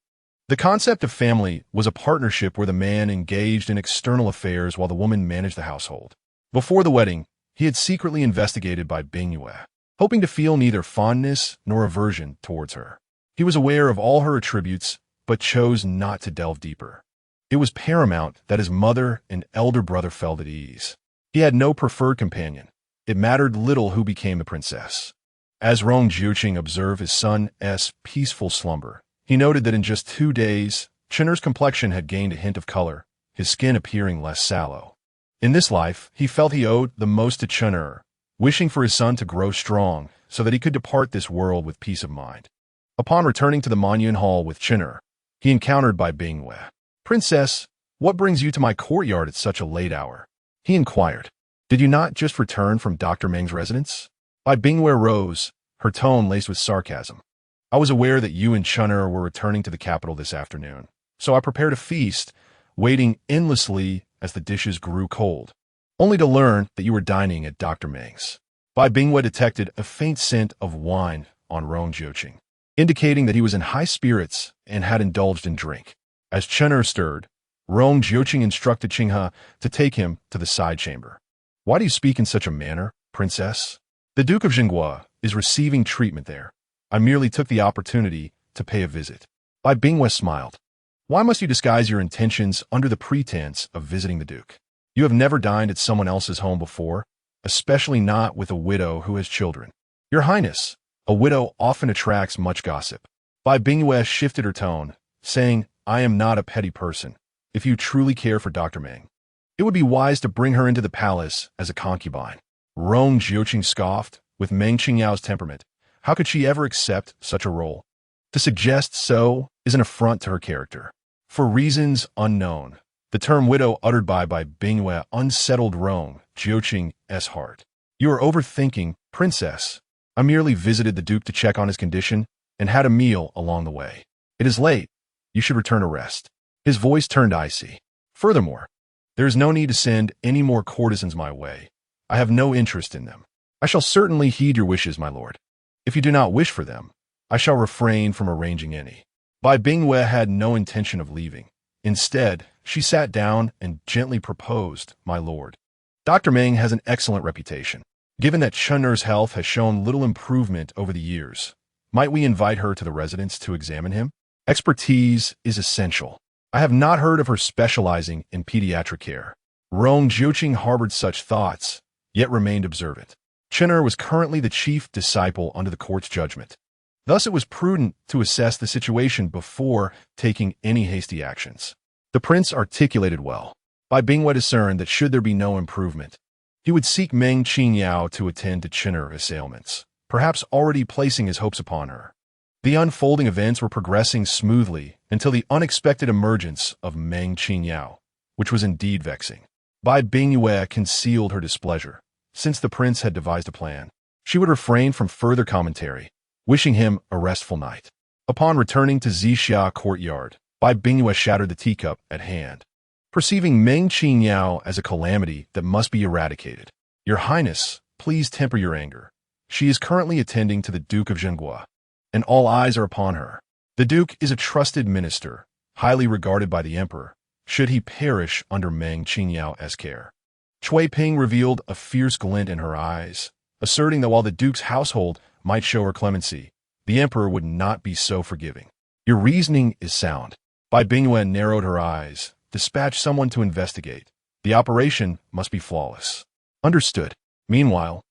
Speaker 1: the concept of family was a partnership where the man engaged in external affairs while the woman managed the household. Before the wedding, he had secretly investigated by Bingyue, hoping to feel neither fondness nor aversion towards her. He was aware of all her attributes, but chose not to delve deeper. It was paramount that his mother and elder brother felt at ease. He had no preferred companion. It mattered little who became the princess. As Rong Jiuqing observed his son's peaceful slumber, he noted that in just 2 days, Chinner's complexion had gained a hint of color, his skin appearing less sallow. In this life, he felt he owed the most to Chinner, wishing for his son to grow strong so that he could depart this world with peace of mind. Upon returning to the Manyun Hall with Chinner, he encountered Bai Bingyue. "Princess, what brings you to my courtyard at such a late hour?" he inquired. "Did you not just return from Dr. Meng's residence?" Bai Bingyue rose, her tone laced with sarcasm. "I was aware that you and Chinner were returning to the capital this afternoon, so I prepared a feast, waiting endlessly as the dishes grew cold, only to learn that you were dining at Dr. Meng's." Bai Bingyue detected a faint scent of wine on Rong Jiuqing, indicating that he was in high spirits and had indulged in drink. As Chinner stirred, Rong Jiuqing instructed Qinghe to take him to the side chamber. "Why do you speak in such a manner, princess? The Duke of Zhenghua is receiving treatment there. I merely took the opportunity to pay a visit." Bai Bingyue smiled. "Why must you disguise your intentions under the pretense of visiting the Duke? You have never dined at someone else's home before, especially not with a widow who has children. Your Highness, a widow often attracts much gossip." Bai Bingyue shifted her tone, saying, "I am not a petty person. If you truly care for Dr. Meng, it would be wise to bring her into the palace as a concubine." Rong Jiuqing scoffed. With Meng Qingyao's temperament, how could she ever accept such a role? To suggest so is an affront to her character. For reasons unknown, the term widow uttered by Bingyue unsettled Rong Jiuqing's heart. You are overthinking, princess. I merely visited the Duke to check on his condition and had a meal along the way. It is late. You should return to rest. His voice turned icy. Furthermore, there is no need to send any more courtesans my way. I have no interest in them. I shall certainly heed your wishes, my lord. If you do not wish for them, I shall refrain from arranging any. Bingyue had no intention of leaving. Instead, she sat down and gently proposed, my lord. Dr. Meng has an excellent reputation. Given that Chener's health has shown little improvement over the years, might we invite her to the residence to examine him? Expertise is essential. I have not heard of her specializing in pediatric care. Rong Jiuqing harbored such thoughts, yet remained observant. Chener was currently the chief disciple under the court's judgment. Thus, it was prudent to assess the situation before taking any hasty actions. The prince articulated well. Bingyue discerned that should there be no improvement, he would seek Meng Qingyao to attend to Chener's ailments, perhaps already placing his hopes upon her. The unfolding events were progressing smoothly until the unexpected emergence of Meng Qingyao, which was indeed vexing. Bingyue concealed her displeasure. Since the prince had devised a plan, she would refrain from further commentary, wishing him a restful night. Upon returning to Zixia courtyard, Bingyue shattered the teacup at hand. Perceiving Meng Qingyao as a calamity that must be eradicated. Your Highness, please temper your anger. She is currently attending to the Duke of Zhenghua, and all eyes are upon her. The Duke is a trusted minister, highly regarded by the Emperor, should he perish under Meng Qingyao's care. Cui Ping revealed a fierce glint in her eyes, asserting that while the Duke's household might show her clemency, the Emperor would not be so forgiving. Your reasoning is sound. Bingyue narrowed her eyes. Dispatch someone to investigate. The operation must be flawless. Understood. Meanwhile,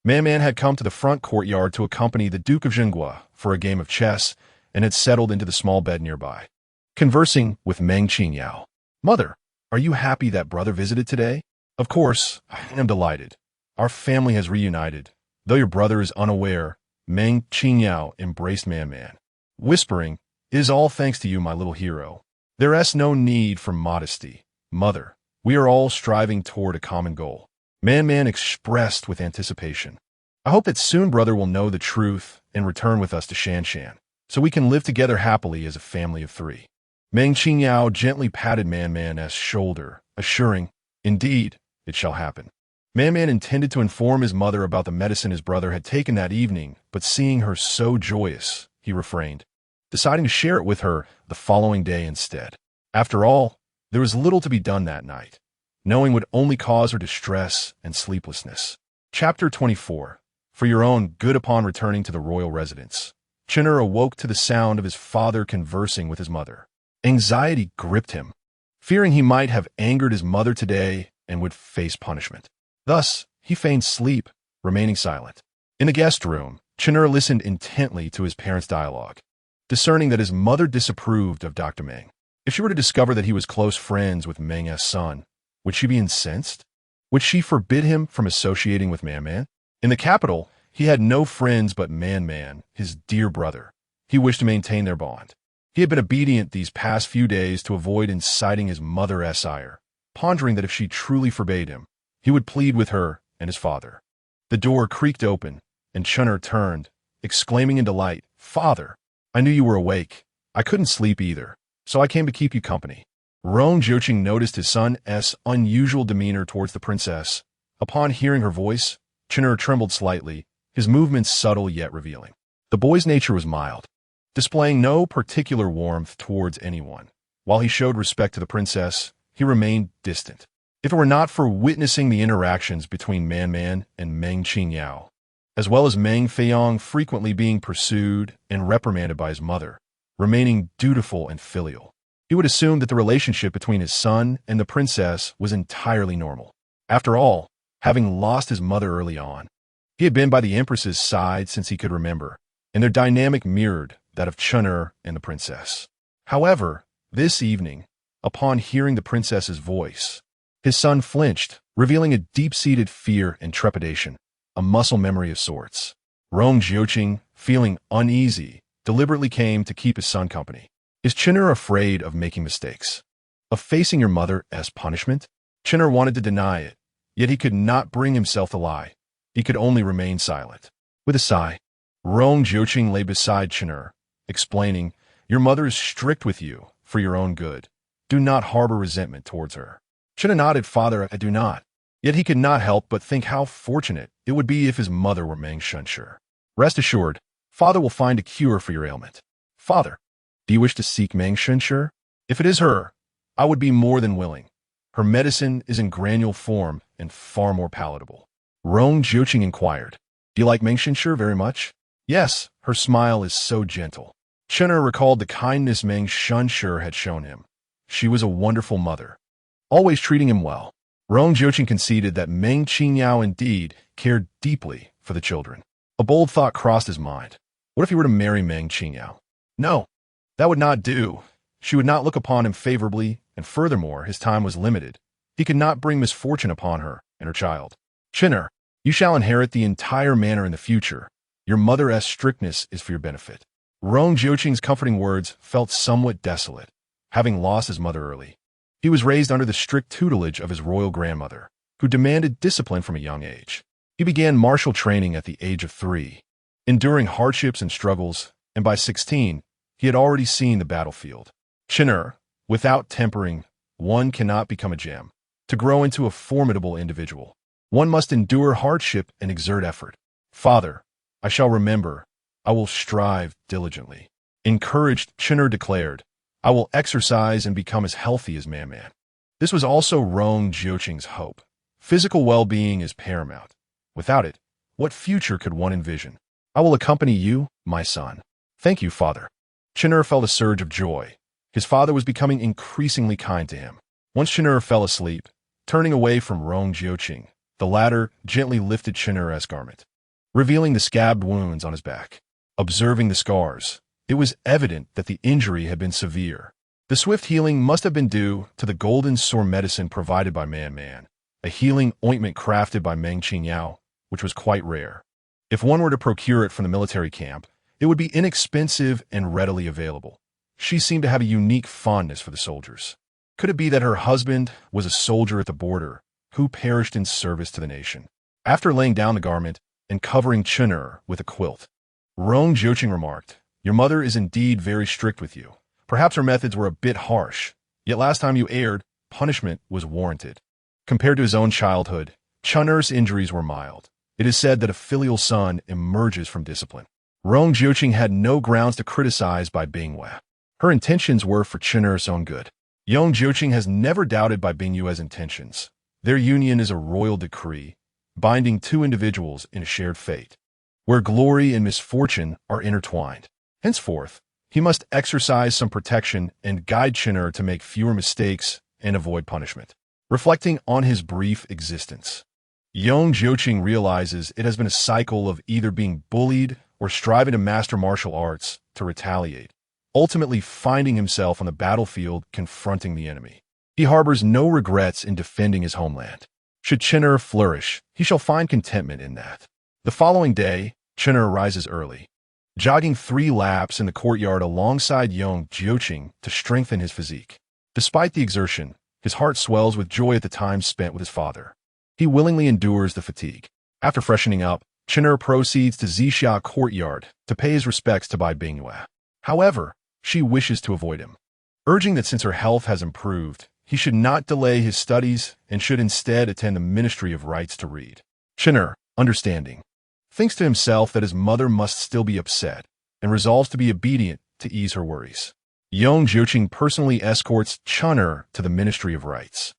Speaker 1: Man had come to the front courtyard to accompany the Duke of Zhenghua for a game of chess and had settled into the small bed nearby, conversing with Meng Qingyao. Mother, are you happy that brother visited today? Of course, I am delighted. Our family has reunited. Though your brother is unaware, Meng Qingyao embraced Man. Whispering, it is all thanks to you, my little hero. There is no need for modesty. Mother, we are all striving toward a common goal. Man expressed with anticipation. I hope that soon brother will know the truth and return with us to Shanshan, so we can live together happily as a family of three. Meng Qingyao gently patted Man's shoulder, assuring, indeed, it shall happen. Man intended to inform his mother about the medicine his brother had taken that evening, but seeing her so joyous, he refrained, deciding to share it with her the following day instead. After all, there was little to be done that night. Knowing would only cause her distress and sleeplessness. Chapter 24. For your own good. Upon returning to the royal residence, Chener awoke to the sound of his father conversing with his mother. Anxiety gripped him, fearing he might have angered his mother today and would face punishment. Thus, he feigned sleep, remaining silent. In the guest room, Chener listened intently to his parents' dialogue, discerning that his mother disapproved of Dr. Meng. If she were to discover that he was close friends with Meng's son, would she be incensed? Would she forbid him from associating with Man? In the capital, he had no friends but Man, his dear brother. He wished to maintain their bond. He had been obedient these past few days to avoid inciting his mother's ire, pondering that if she truly forbade him, he would plead with her and his father. The door creaked open, and Chener turned, exclaiming in delight, Father, I knew you were awake. I couldn't sleep either, so I came to keep you company. Rong Jiuqing noticed his son's unusual demeanor towards the princess. Upon hearing her voice, Chener trembled slightly, his movements subtle yet revealing. The boy's nature was mild, displaying no particular warmth towards anyone. While he showed respect to the princess, he remained distant. If it were not for witnessing the interactions between Man and Meng Qingyao, as well as Meng Feiyong frequently being pursued and reprimanded by his mother, remaining dutiful and filial, he would assume that the relationship between his son and the princess was entirely normal. After all, having lost his mother early on, he had been by the empress's side since he could remember, and their dynamic mirrored that of Chener and the princess. However, this evening, upon hearing the princess's voice, his son flinched, revealing a deep-seated fear and trepidation, a muscle memory of sorts. Rong Jiuqing, feeling uneasy, deliberately came to keep his son company. Is Chinner afraid of making mistakes? Of facing your mother as punishment? Chinner wanted to deny it, yet he could not bring himself to lie. He could only remain silent. With a sigh, Rong Jiuqing lay beside Chinner, explaining, "Your mother is strict with you for your own good. Do not harbor resentment towards her." Chinner nodded, "Father, I do not." Yet he could not help but think how fortunate it would be if his mother were Meng Qingyao. "Rest assured, Father will find a cure for your ailment." "Father, do you wish to seek Meng Qingyao? If it is her, I would be more than willing. Her medicine is in granule form and far more palatable." Rong Jiuqing inquired, "Do you like Meng Qingyao very much?" "Yes, her smile is so gentle." Chinner recalled the kindness Meng Qingyao had shown him. She was a wonderful mother, always treating him well. Rong Jiuqing conceded that Meng Qingyao indeed cared deeply for the children. A bold thought crossed his mind. What if he were to marry Meng Qingyao? No, that would not do. She would not look upon him favorably, and furthermore, his time was limited. He could not bring misfortune upon her and her child. "Chinner, you shall inherit the entire manor in the future. Your mother's strictness is for your benefit." Rong Jiuqing's comforting words felt somewhat desolate, having lost his mother early. He was raised under the strict tutelage of his royal grandmother, who demanded discipline from a young age. He began martial training at the age of 3, enduring hardships and struggles, and by 16, he had already seen the battlefield. Chinner, without tempering, one cannot become a gem. To grow into a formidable individual, one must endure hardship and exert effort. "Father, I shall remember. I will strive diligently." Encouraged, Chinner declared, "I will exercise and become as healthy as Man. This was also Rong Jiuqing's hope. Physical well-being is paramount. Without it, what future could one envision? "I will accompany you, my son." "Thank you, Father." Chinner felt a surge of joy. His father was becoming increasingly kind to him. Once Chinner fell asleep, turning away from Rong Jiuqing, the latter gently lifted Chinner's garment, revealing the scabbed wounds on his back. Observing the scars, it was evident that the injury had been severe. The swift healing must have been due to the golden sword medicine provided by Man, a healing ointment crafted by Meng Qingyao, which was quite rare. If one were to procure it from the military camp, it would be inexpensive and readily available. She seemed to have a unique fondness for the soldiers. Could it be that her husband was a soldier at the border who perished in service to the nation? After laying down the garment and covering Chinner with a quilt, Rong Jiuqing remarked, "Your mother is indeed very strict with you. Perhaps her methods were a bit harsh, yet last time you erred, punishment was warranted." Compared to his own childhood, Chinner's injuries were mild. It is said that a filial son emerges from discipline. Rong Jiuqing had no grounds to criticize by Bingyue. Her intentions were for Chinner's own good. Rong Jiuqing has never doubted by Bingyue's intentions. Their union is a royal decree, binding two individuals in a shared fate, where glory and misfortune are intertwined. Henceforth, he must exercise some protection and guide Chinner to make fewer mistakes and avoid punishment. Reflecting on his brief existence, Rong Jiuqing realizes it has been a cycle of either being bullied or striving to master martial arts to retaliate, ultimately finding himself on the battlefield confronting the enemy. He harbors no regrets in defending his homeland. Should Chinner flourish, he shall find contentment in that. The following day, Chinner rises early, jogging 3 laps in the courtyard alongside Rong Jiuqing to strengthen his physique. Despite the exertion, his heart swells with joy at the time spent with his father. He willingly endures the fatigue. After freshening up, Chinner proceeds to Zixia courtyard to pay his respects to Bai Bingyue. However, she wishes to avoid him, urging that since her health has improved, he should not delay his studies and should instead attend the Ministry of Rites to read. Chinner, understanding, thinks to himself that his mother must still be upset and resolves to be obedient to ease her worries. Rong Jiuqing personally escorts Chinner to the Ministry of Rites.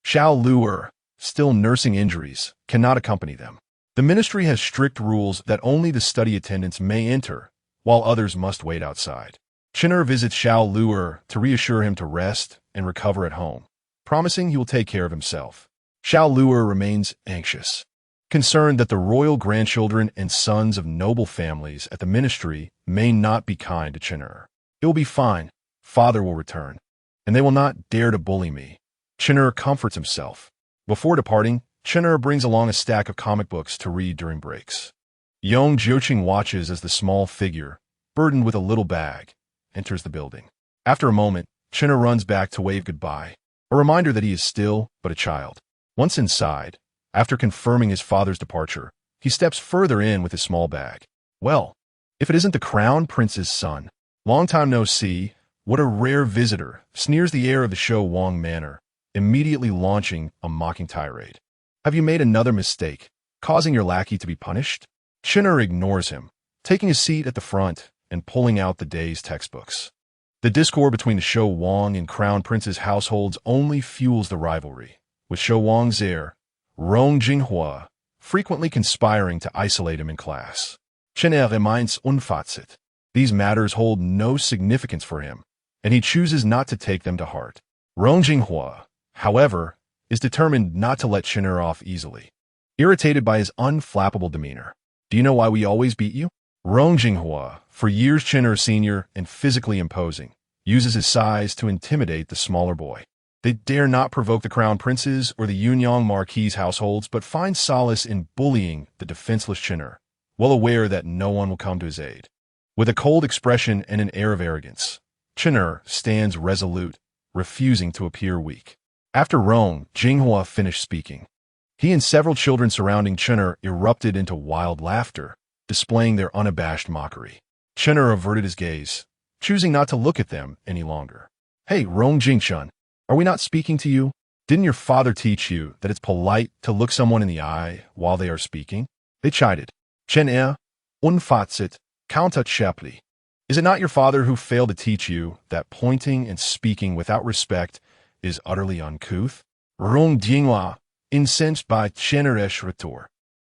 Speaker 1: Xiao Luer, still nursing injuries, cannot accompany them. The ministry has strict rules that only the study attendants may enter, while others must wait outside. Chinner visits Xiao Luer to reassure him to rest and recover at home, promising he will take care of himself. Xiao Luer remains anxious, concerned that the royal grandchildren and sons of noble families at the ministry may not be kind to Chinner. "It will be fine. Father will return, and they will not dare to bully me." Chinner comforts himself. Before departing, Chinner brings along a stack of comic books to read during breaks. Rong Jiuqing watches as the small figure, burdened with a little bag, enters the building. After a moment, Chinner runs back to wave goodbye, a reminder that he is still but a child. Once inside, after confirming his father's departure, he steps further in with his small bag. Well, if it isn't the Crown Prince's son. Long time no see, what a rare visitor, sneers the heir of the show Wang Manor, immediately launching a mocking tirade. Have you made another mistake, causing your lackey to be punished? Chinner ignores him, taking a seat at the front and pulling out the day's textbooks. The discord between the Shou Wang and Crown Prince's households only fuels the rivalry, with Shou Wang's heir, Rong Jinghua, frequently conspiring to isolate him in class. Chinner remains unfazit. These matters hold no significance for him, and he chooses not to take them to heart. Rong Jinghua, however, is determined not to let Chinner off easily. Irritated by his unflappable demeanor. Do you know why we always beat you? Rong Jinghua, for years Chinner senior and physically imposing, uses his size to intimidate the smaller boy. They dare not provoke the Crown Prince's or the Yunyang Marquis households, but find solace in bullying the defenseless Chinner, well aware that no one will come to his aid. With a cold expression and an air of arrogance, Chinner stands resolute, refusing to appear weak. After Rong Jinghua finished speaking, he and several children surrounding Chinner erupted into wild laughter, displaying their unabashed mockery. Chinner averted his gaze, choosing not to look at them any longer. Hey, Rong Jingchun, are we not speaking to you? Didn't your father teach you that it's polite to look someone in the eye while they are speaking? They chided. Chinner, unfazit, counterchapli. Is it not your father who failed to teach you that pointing and speaking without respect is utterly uncouth? Rong Jinghua, incensed by Chinner's retort,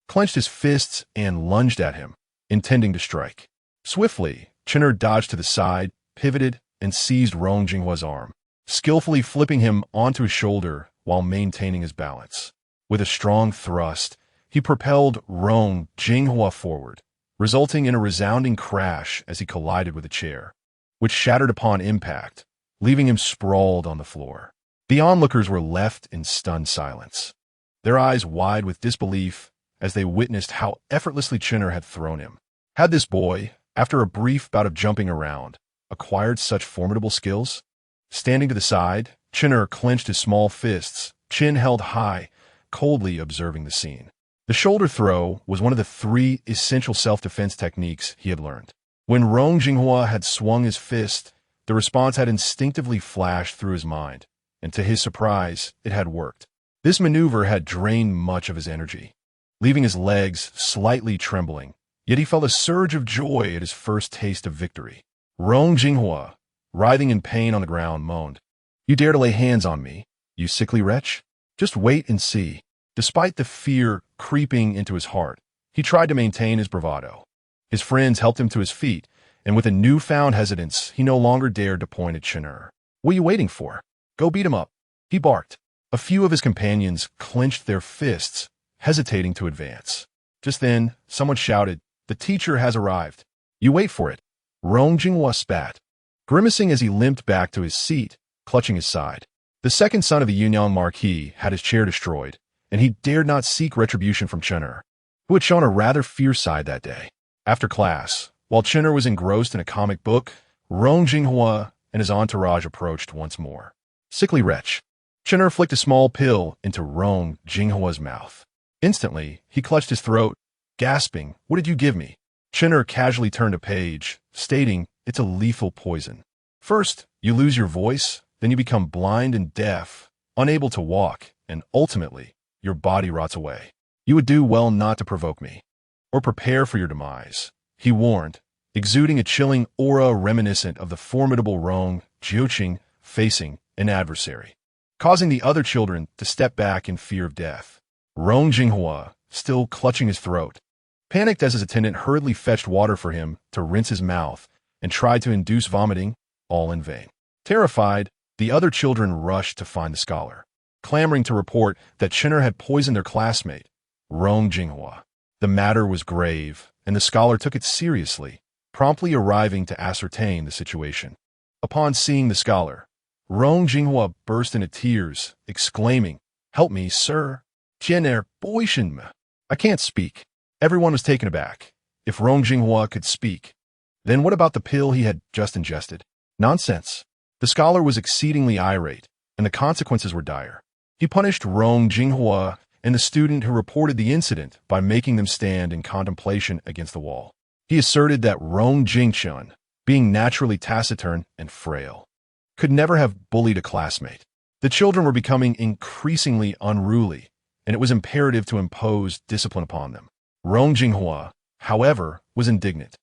Speaker 1: clenched his fists and lunged at him, intending to strike. Swiftly, Chinner dodged to the side, pivoted, and seized Rong Jinghua's arm, skillfully flipping him onto his shoulder while maintaining his balance. With a strong thrust, he propelled Rong Jinghua forward, resulting in a resounding crash as he collided with a chair, which shattered upon impact, leaving him sprawled on the floor. The onlookers were left in stunned silence, their eyes wide with disbelief as they witnessed how effortlessly Chinner had thrown him. Had this boy, after a brief bout of jumping around, acquired such formidable skills? Standing to the side, Chinner clenched his small fists, chin held high, coldly observing the scene. The shoulder throw was one of the 3 essential self-defense techniques he had learned. When Rong Jinghua had swung his fist, the response had instinctively flashed through his mind, and to his surprise, it had worked. This maneuver had drained much of his energy, leaving his legs slightly trembling, yet he felt a surge of joy at his first taste of victory. Rong Jinghua, writhing in pain on the ground, moaned, "You dare to lay hands on me, you sickly wretch? Just wait and see." Despite the fear creeping into his heart, he tried to maintain his bravado. His friends helped him to his feet, and with a newfound hesitance, he no longer dared to point at Chinner. "What are you waiting for? Go beat him up," he barked. A few of his companions clenched their fists, hesitating to advance. Just then, someone shouted, "The teacher has arrived." "You wait for it." Rong Jinghua spat, grimacing as he limped back to his seat, clutching his side. The second son of the Yunyang Marquis had his chair destroyed, and he dared not seek retribution from Chinner, who had shown a rather fierce side that day. After class, while Chinner was engrossed in a comic book, Rong Jinghua and his entourage approached once more. "Sickly wretch." Chinner flicked a small pill into Rong Jinghua's mouth. Instantly, he clutched his throat, gasping, "What did you give me?" Chinner casually turned a page, stating, "It's a lethal poison. First, you lose your voice, then you become blind and deaf, unable to walk, and ultimately, your body rots away. You would do well not to provoke me, or prepare for your demise," he warned, exuding a chilling aura reminiscent of the formidable Rong Jiuqing facing an adversary, causing the other children to step back in fear of death. Rong Jinghua, still clutching his throat, panicked as his attendant hurriedly fetched water for him to rinse his mouth and tried to induce vomiting, all in vain. Terrified, the other children rushed to find the scholar, clamoring to report that Chinner had poisoned their classmate, Rong Jinghua. The matter was grave, and the scholar took it seriously, promptly arriving to ascertain the situation. Upon seeing the scholar, Rong Jinghua burst into tears, exclaiming, "Help me, sir! Chinner poisoned me." I can't speak. Everyone was taken aback. If Rong Jinghua could speak, then what about the pill he had just ingested? Nonsense. The scholar was exceedingly irate, and the consequences were dire. He punished Rong Jinghua and the student who reported the incident by making them stand in contemplation against the wall. He asserted that Rong Jingchun, being naturally taciturn and frail, could never have bullied a classmate. The children were becoming increasingly unruly, and it was imperative to impose discipline upon them. Rong Jinghua, however, was indignant,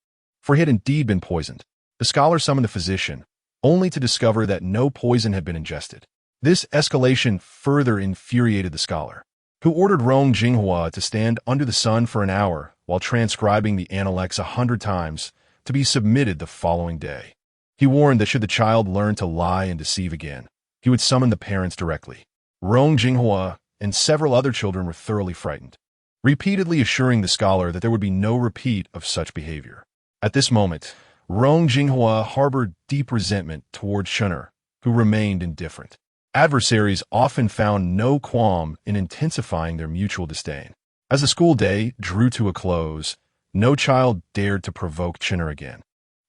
Speaker 1: for he had indeed been poisoned. The scholar summoned the physician, only to discover that no poison had been ingested. This escalation further infuriated the scholar, who ordered Rong Jinghua to stand under the sun for an hour while transcribing the Analects 100 times to be submitted the following day. He warned that should the child learn to lie and deceive again, he would summon the parents directly. Rong Jinghua and several other children were thoroughly frightened, repeatedly assuring the scholar that there would be no repeat of such behavior. At this moment, Rong Jinghua harbored deep resentment toward Chun'er, who remained indifferent. Adversaries often found no qualm in intensifying their mutual disdain. As the school day drew to a close, no child dared to provoke Chun'er again,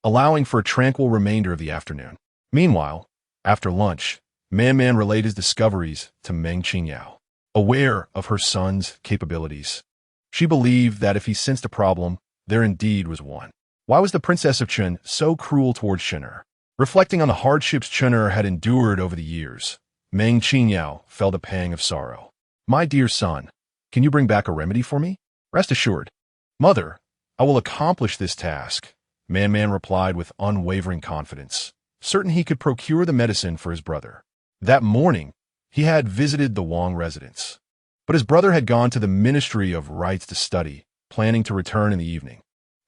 Speaker 1: allowing for a tranquil remainder of the afternoon. Meanwhile, after lunch, Man relayed his discoveries to Meng Qingyao. Aware of her son's capabilities, she believed that if he sensed a problem, there indeed was one. Why was the Princess of Chun so cruel towards Chun'er? Reflecting on the hardships Chun'er had endured over the years, Meng Qingyao felt a pang of sorrow. My dear son, can you bring back a remedy for me? Rest assured, Mother, I will accomplish this task, Man replied with unwavering confidence, certain he could procure the medicine for his brother. That morning, he had visited the Wang residence, but his brother had gone to the Ministry of Rites to study, planning to return in the evening.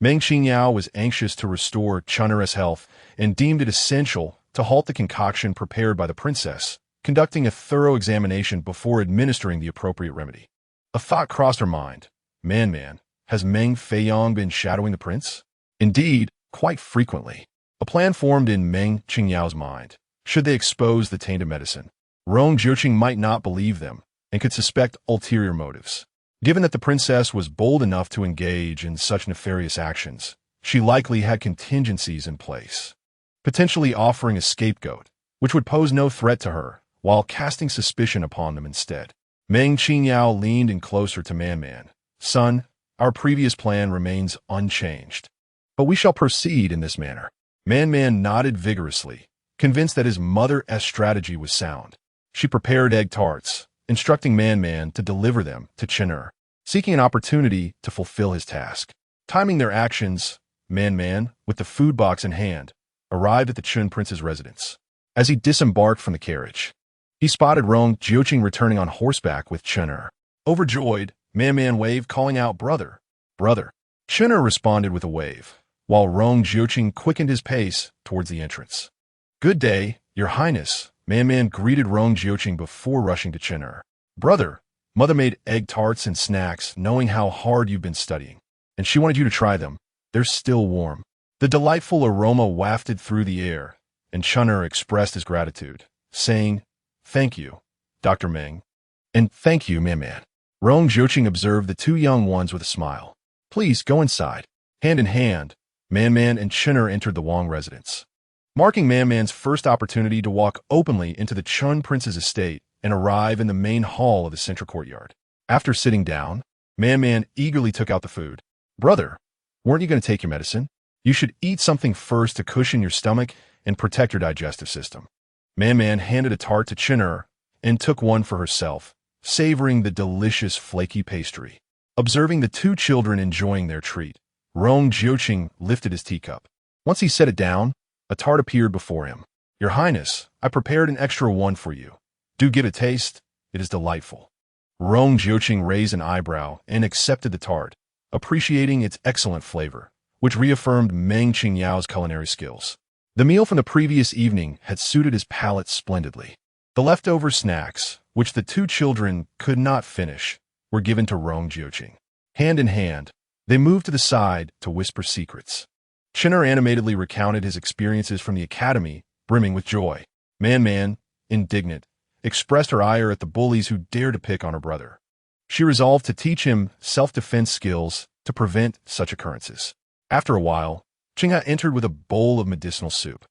Speaker 1: Meng Qingyao was anxious to restore Chun'er's health and deemed it essential to halt the concoction prepared by the princess, conducting a thorough examination before administering the appropriate remedy. A thought crossed her mind. Man, has Meng Feiyong been shadowing the prince? Indeed, quite frequently. A plan formed in Meng Qingyao's mind. Should they expose the tainted medicine, Rong Jiuqing might not believe them and could suspect ulterior motives. Given that the princess was bold enough to engage in such nefarious actions, she likely had contingencies in place, potentially offering a scapegoat, which would pose no threat to her, while casting suspicion upon them instead. Meng Qingyao leaned in closer to Man. Son, our previous plan remains unchanged, but we shall proceed in this manner. Man nodded vigorously, convinced that his mother's strategy was sound. She prepared egg tarts, instructing Man to deliver them to Chun'er, seeking an opportunity to fulfill his task. Timing their actions, Man, with the food box in hand, arrived at the Chun prince's residence. As he disembarked from the carriage, he spotted Rong Jiuqing returning on horseback with Chun'er. Overjoyed, Man waved, calling out, "Brother, brother." Chun'er responded with a wave, while Rong Jiuqing quickened his pace towards the entrance. "Good day, Your Highness," Man greeted Rong Jiuqing before rushing to Chun'er. "Brother, Mother made egg tarts and snacks knowing how hard you've been studying, and she wanted you to try them. They're still warm." The delightful aroma wafted through the air, and Chun'er expressed his gratitude, saying, "Thank you, Dr. Meng, and thank you, Man." Rong Jiuqing observed the two young ones with a smile. "Please go inside." Hand in hand, Man and Chun'er entered the Wang residence, marking Man's first opportunity to walk openly into the Chun prince's estate and arrive in the main hall of the central courtyard. After sitting down, Man eagerly took out the food. "Brother, weren't you going to take your medicine? You should eat something first to cushion your stomach and protect your digestive system." Man handed a tart to Chun'er and took one for herself, savoring the delicious flaky pastry. Observing the two children enjoying their treat, Rong Jiuqing lifted his teacup. Once he set it down, a tart appeared before him. "Your Highness, I prepared an extra one for you. Do give it a taste. It is delightful." Rong Jiuqing raised an eyebrow and accepted the tart, appreciating its excellent flavor, which reaffirmed Meng Qingyao's culinary skills. The meal from the previous evening had suited his palate splendidly. The leftover snacks, which the two children could not finish, were given to Rong Jiuqing. Hand in hand, they moved to the side to whisper secrets. Chun'er animatedly recounted his experiences from the academy, brimming with joy. Man, indignant, expressed her ire at the bullies who dared to pick on her brother. She resolved to teach him self-defense skills to prevent such occurrences. After a while, Qingya entered with a bowl of medicinal soup.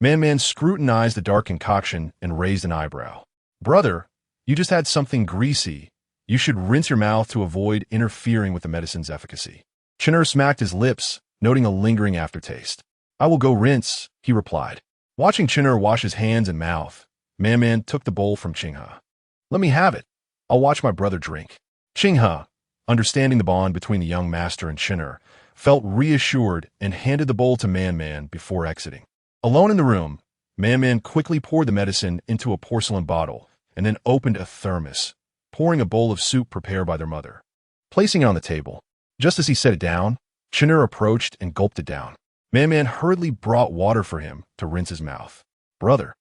Speaker 1: Man scrutinized the dark concoction and raised an eyebrow. Brother, you just had something greasy. You should rinse your mouth to avoid interfering with the medicine's efficacy. Chin'er smacked his lips, noting a lingering aftertaste. I will go rinse, he replied. Watching Chin'er wash his hands and mouth, Man took the bowl from Qinghe. Let me have it. I'll watch my brother drink. Qinghe, understanding the bond between the young master and Chin'er, felt reassured and handed the bowl to Man before exiting. Alone in the room, Man quickly poured the medicine into a porcelain bottle and then opened a thermos, pouring a bowl of soup prepared by their mother. Placing it on the table, just as he set it down, Chin'er approached and gulped it down. Man hurriedly brought water for him to rinse his mouth. Brother,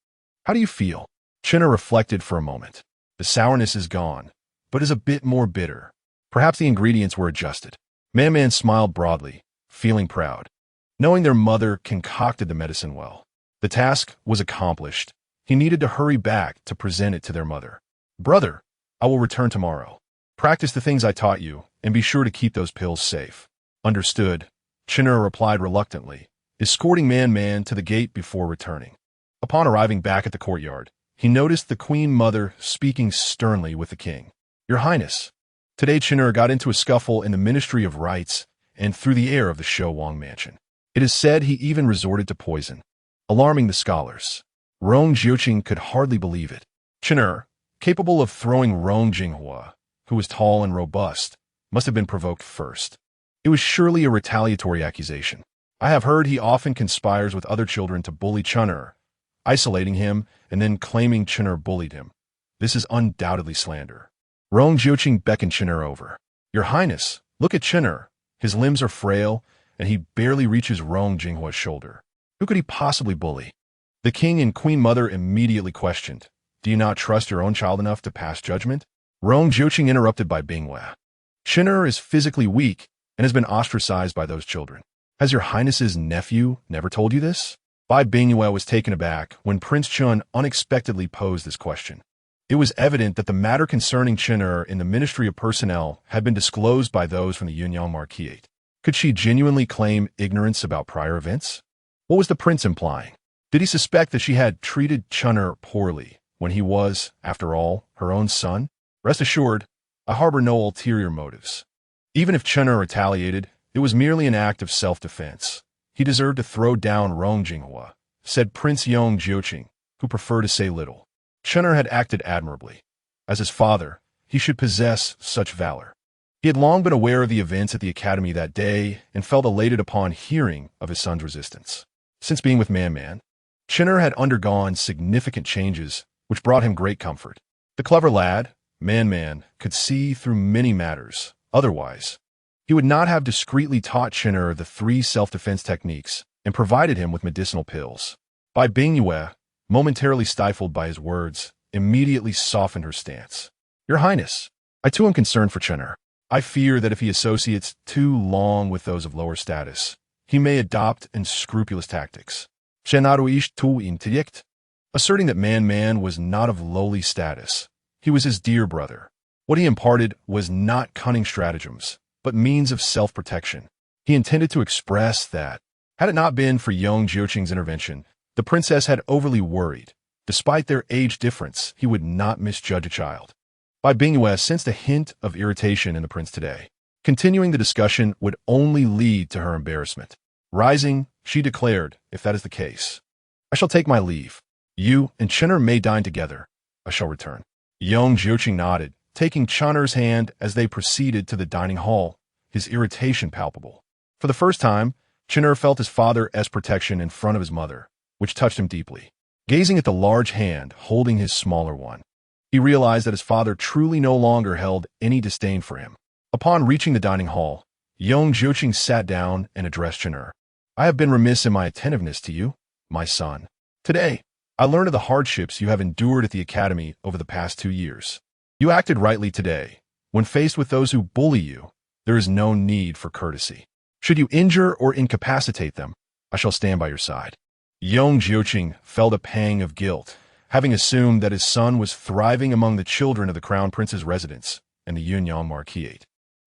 Speaker 1: how do you feel? Chin'er reflected for a moment. The sourness is gone, but is a bit more bitter. Perhaps the ingredients were adjusted. Man smiled broadly, feeling proud, knowing their mother concocted the medicine well. The task was accomplished. He needed to hurry back to present it to their mother. Brother, I will return tomorrow. Practice the things I taught you, and be sure to keep those pills safe. Understood, Chin'er replied reluctantly, escorting Man to the gate before returning. Upon arriving back at the courtyard, he noticed the Queen Mother speaking sternly with the king. Your Highness, today Chin'er got into a scuffle in the Ministry of Rites and through the air of the Shouwang mansion. It is said he even resorted to poison, alarming the scholars. Rong Jiuqing could hardly believe it. Chin'er, capable of throwing Rong Jinghua, who was tall and robust, must have been provoked first. It was surely a retaliatory accusation. I have heard he often conspires with other children to bully Chin'er, isolating him and then claiming Chin'er bullied him. This is undoubtedly slander. Rong Jiuqing beckoned Chin'er over. Your Highness, look at Chin'er. His limbs are frail, and he barely reaches Rong Jinghua's shoulder. Who could he possibly bully? The king and Queen Mother immediately questioned. Do you not trust your own child enough to pass judgment? Rong Jiuqing interrupted by Bingwei. Chin'er is physically weak and has been ostracized by those children. Has your Highness's nephew never told you this? Bai Bingwei was taken aback when Prince Chun unexpectedly posed this question. It was evident that the matter concerning Chin'er in the Ministry of Personnel had been disclosed by those from the Yunyang Marquisate. Could she genuinely claim ignorance about prior events? What was the prince implying? Did he suspect that she had treated Chin'er poorly when he was, after all, her own son? Rest assured, I harbor no ulterior motives. Even if Chin'er retaliated, it was merely an act of self-defense. He deserved to throw down Rong Jinghua, said Prince Rong Jiuqing, who preferred to say little. Chin'er had acted admirably. As his father, he should possess such valor. He had long been aware of the events at the academy that day and felt elated upon hearing of his son's resistance. Since being with Man, Chin'er had undergone significant changes, which brought him great comfort. The clever lad, Man, could see through many matters. Otherwise, he would not have discreetly taught Chin'er the 3 self-defense techniques and provided him with medicinal pills. Bai Bingwei, momentarily stifled by his words, immediately softened her stance. Your Highness, I too am concerned for Chin'er. I fear that if he associates too long with those of lower status, he may adopt unscrupulous tactics. Asserting that Man was not of lowly status. He was his dear brother. What he imparted was not cunning stratagems, but means of self-protection. He intended to express that, had it not been for Rong Jiuqing's intervention, the princess had overly worried. Despite their age difference, he would not misjudge a child. Bai Bingwei sensed a hint of irritation in the prince today. Continuing the discussion would only lead to her embarrassment. Rising, she declared, if that is the case, I shall take my leave. You and Chin'er may dine together. I shall return. Rong Jiuqing nodded, taking Chin'er's hand as they proceeded to the dining hall, his irritation palpable. For the first time, Chin'er felt his father's protection in front of his mother, which touched him deeply. Gazing at the large hand holding his smaller one, he realized that his father truly no longer held any disdain for him. Upon reaching the dining hall, Rong Jiuqing sat down and addressed Chin'er. I have been remiss in my attentiveness to you, my son. Today, I learned of the hardships you have endured at the academy over the past 2 years. You acted rightly today. When faced with those who bully you, there is no need for courtesy. Should you injure or incapacitate them, I shall stand by your side. Rong Jiuqing felt a pang of guilt, having assumed that his son was thriving among the children of the crown prince's residence and the Yunyang Marquisate.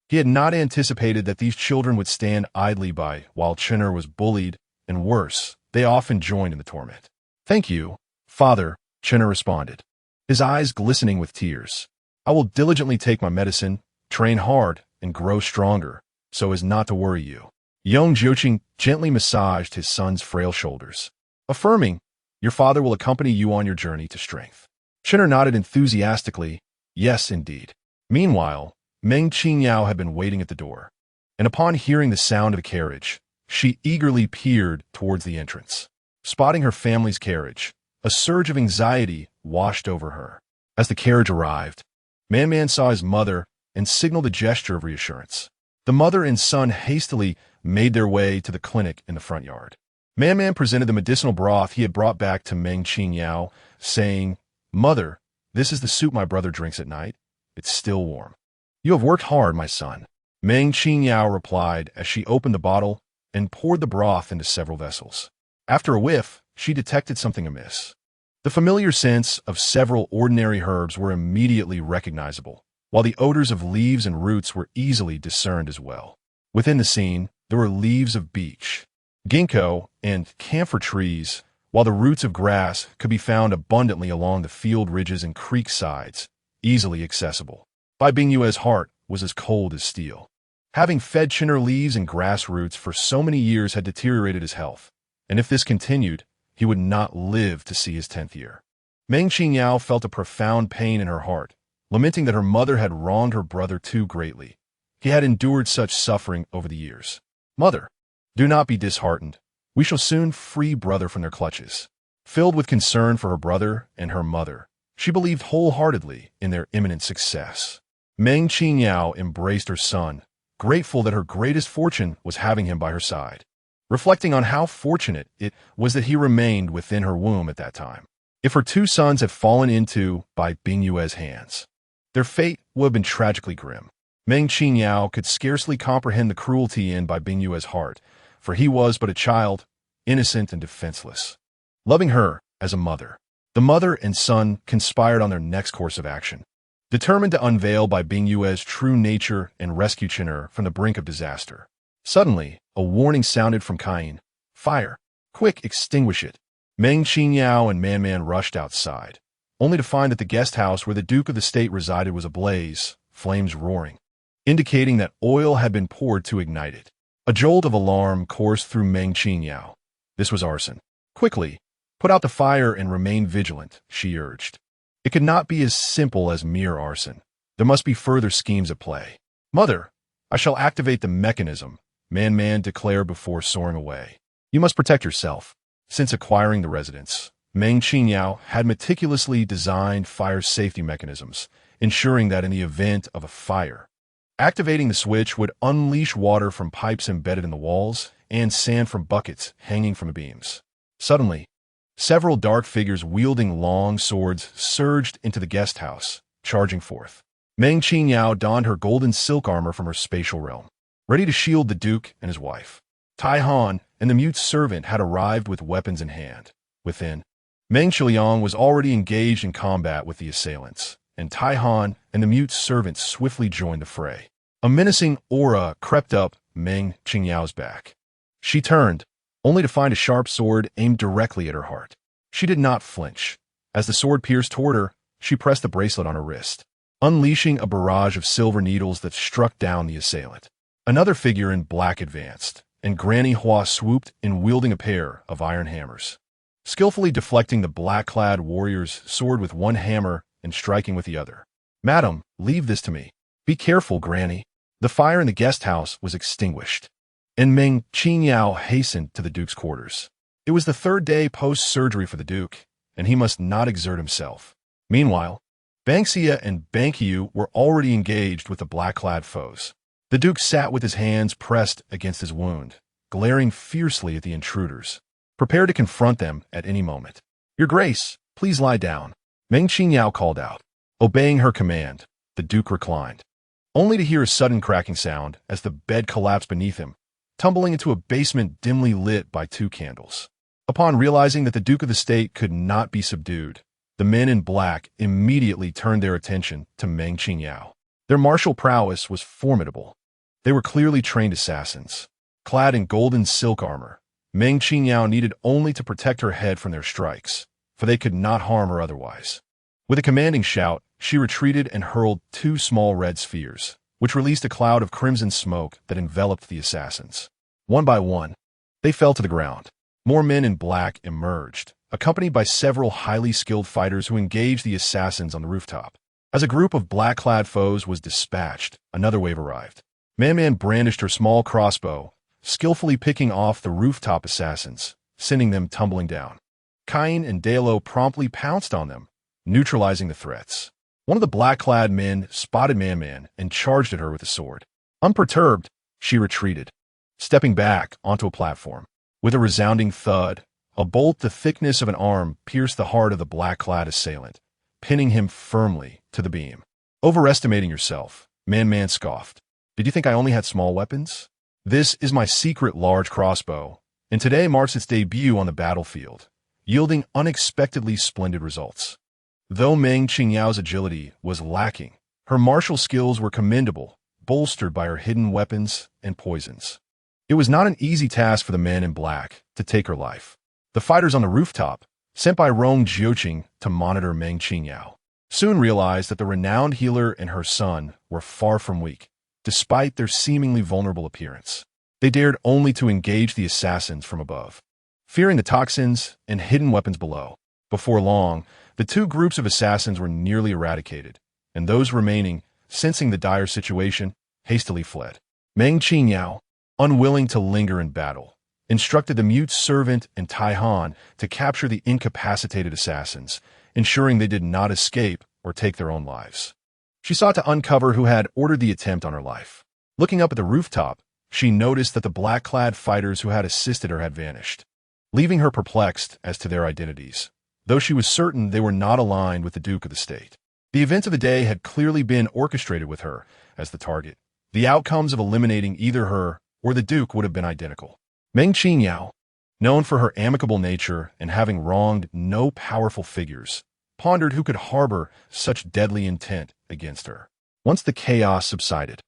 Speaker 1: He had not anticipated that these children would stand idly by while Chin'er was bullied, and worse, they often joined in the torment. "Thank you, Father," Chinner responded, his eyes glistening with tears. "I will diligently take my medicine, train hard, and grow stronger, so as not to worry you." Yong Jiuqing gently massaged his son's frail shoulders, affirming, "Your father will accompany you on your journey to strength." Chinner nodded enthusiastically, "Yes, indeed." Meanwhile, Meng Qingyao had been waiting at the door, and upon hearing the sound of a carriage, she eagerly peered towards the entrance. Spotting her family's carriage, a surge of anxiety washed over her. As the carriage arrived, Man saw his mother and signaled a gesture of reassurance. The mother and son hastily made their way to the clinic in the front yard. Man presented the medicinal broth he had brought back to Meng Qingyao, saying, "Mother, this is the soup my brother drinks at night. It's still warm." "You have worked hard, my son," Meng Qingyao replied as she opened the bottle and poured the broth into several vessels. After a whiff, she detected something amiss. The familiar scents of several ordinary herbs were immediately recognizable, while the odors of leaves and roots were easily discerned as well. Within the scene, there were leaves of beech, ginkgo, and camphor trees, while the roots of grass could be found abundantly along the field ridges and creek sides, easily accessible. Bai Bingyue's heart was as cold as steel. Having fed Chinner leaves and grass roots for so many years had deteriorated his health, and if this continued, he would not live to see his 10th year. Meng Qingyao felt a profound pain in her heart, lamenting that her mother had wronged her brother too greatly. He had endured such suffering over the years. "Mother, do not be disheartened. We shall soon free brother from their clutches." Filled with concern for her brother and her mother, she believed wholeheartedly in their imminent success. Meng Qingyao embraced her son, grateful that her greatest fortune was having him by her side, reflecting on how fortunate it was that he remained within her womb at that time. If her two sons had fallen into Bai Bingyue's hands, their fate would have been tragically grim. Meng Qingyao could scarcely comprehend the cruelty in Bai Bingyue's heart, for he was but a child, innocent and defenseless. Loving her as a mother, the mother and son conspired on their next course of action. Determined to unveil Bai Bingyue's true nature and rescue Chinner from the brink of disaster. Suddenly, a warning sounded from Cain. "Fire! Quick, extinguish it!" Meng Qingyao and Man rushed outside, only to find that the guest house where the Duke of the State resided was ablaze, flames roaring, indicating that oil had been poured to ignite it. A jolt of alarm coursed through Meng Qingyao. This was arson. "Quickly, put out the fire and remain vigilant," she urged. It could not be as simple as mere arson. There must be further schemes at play. "Mother, I shall activate the mechanism," Man declared before soaring away. "You must protect yourself." Since acquiring the residence, Meng Qingyao had meticulously designed fire safety mechanisms, ensuring that in the event of a fire, activating the switch would unleash water from pipes embedded in the walls and sand from buckets hanging from the beams. Suddenly, several dark figures wielding long swords surged into the guest house, charging forth. Meng Qingyao donned her golden silk armor from her spatial realm, ready to shield the Duke and his wife. Tai Han and the mute servant had arrived with weapons in hand. Within, Meng Qingyao was already engaged in combat with the assailants, and Tai Han and the mute servant swiftly joined the fray. A menacing aura crept up Meng Qingyao's back. She turned, only to find a sharp sword aimed directly at her heart. She did not flinch. As the sword pierced toward her, she pressed the bracelet on her wrist, unleashing a barrage of silver needles that struck down the assailant. Another figure in black advanced, and Granny Hua swooped in wielding a pair of iron hammers, skillfully deflecting the black-clad warrior's sword with one hammer and striking with the other. "Madam, leave this to me." "Be careful, Granny." The fire in the guest house was extinguished, and Meng Qingyao hastened to the Duke's quarters. It was the third day post-surgery for the Duke, and he must not exert himself. Meanwhile, Banksia and Banqiu were already engaged with the black-clad foes. The Duke sat with his hands pressed against his wound, glaring fiercely at the intruders, prepared to confront them at any moment. "Your Grace, please lie down," Meng Qingyao called out. Obeying her command, the Duke reclined, only to hear a sudden cracking sound as the bed collapsed beneath him, tumbling into a basement dimly lit by 2 candles. Upon realizing that the Duke of the State could not be subdued, the men in black immediately turned their attention to Meng Qingyao. Their martial prowess was formidable. They were clearly trained assassins, clad in golden silk armor, Meng Qingyao needed only to protect her head from their strikes, for they could not harm her otherwise. With a commanding shout, she retreated and hurled 2 small red spheres, which released a cloud of crimson smoke that enveloped the assassins. One by one, they fell to the ground. More men in black emerged, accompanied by several highly skilled fighters who engaged the assassins on the rooftop. As a group of black-clad foes was dispatched, another wave arrived. Man brandished her small crossbow, skillfully picking off the rooftop assassins, sending them tumbling down. Cain and Dalo promptly pounced on them, neutralizing the threats. One of the black-clad men spotted Man and charged at her with a sword. Unperturbed, she retreated, stepping back onto a platform. With a resounding thud, a bolt the thickness of an arm pierced the heart of the black-clad assailant, pinning him firmly to the beam. Overestimating yourself, Man scoffed. Did you think I only had small weapons? This is my secret large crossbow, and today marks its debut on the battlefield, yielding unexpectedly splendid results. Though Meng Qingyao's agility was lacking, her martial skills were commendable, bolstered by her hidden weapons and poisons. It was not an easy task for the man in black to take her life. The fighters on the rooftop, sent by Rong Jiuqing to monitor Meng Qingyao, soon realized that the renowned healer and her son were far from weak, despite their seemingly vulnerable appearance. They dared only to engage the assassins from above, fearing the toxins and hidden weapons below. Before long, the 2 groups of assassins were nearly eradicated, and those remaining, sensing the dire situation, hastily fled. Meng Qingyao, unwilling to linger in battle, instructed the mute servant and Tai Han to capture the incapacitated assassins, ensuring they did not escape or take their own lives. She sought to uncover who had ordered the attempt on her life. Looking up at the rooftop, she noticed that the black-clad fighters who had assisted her had vanished, leaving her perplexed as to their identities, though she was certain they were not aligned with the Duke of the State. The events of the day had clearly been orchestrated with her as the target. The outcomes of eliminating either her or the Duke would have been identical. Meng Qingyao, known for her amicable nature and having wronged no powerful figures, pondered who could harbor such deadly intent against her. Once the chaos subsided,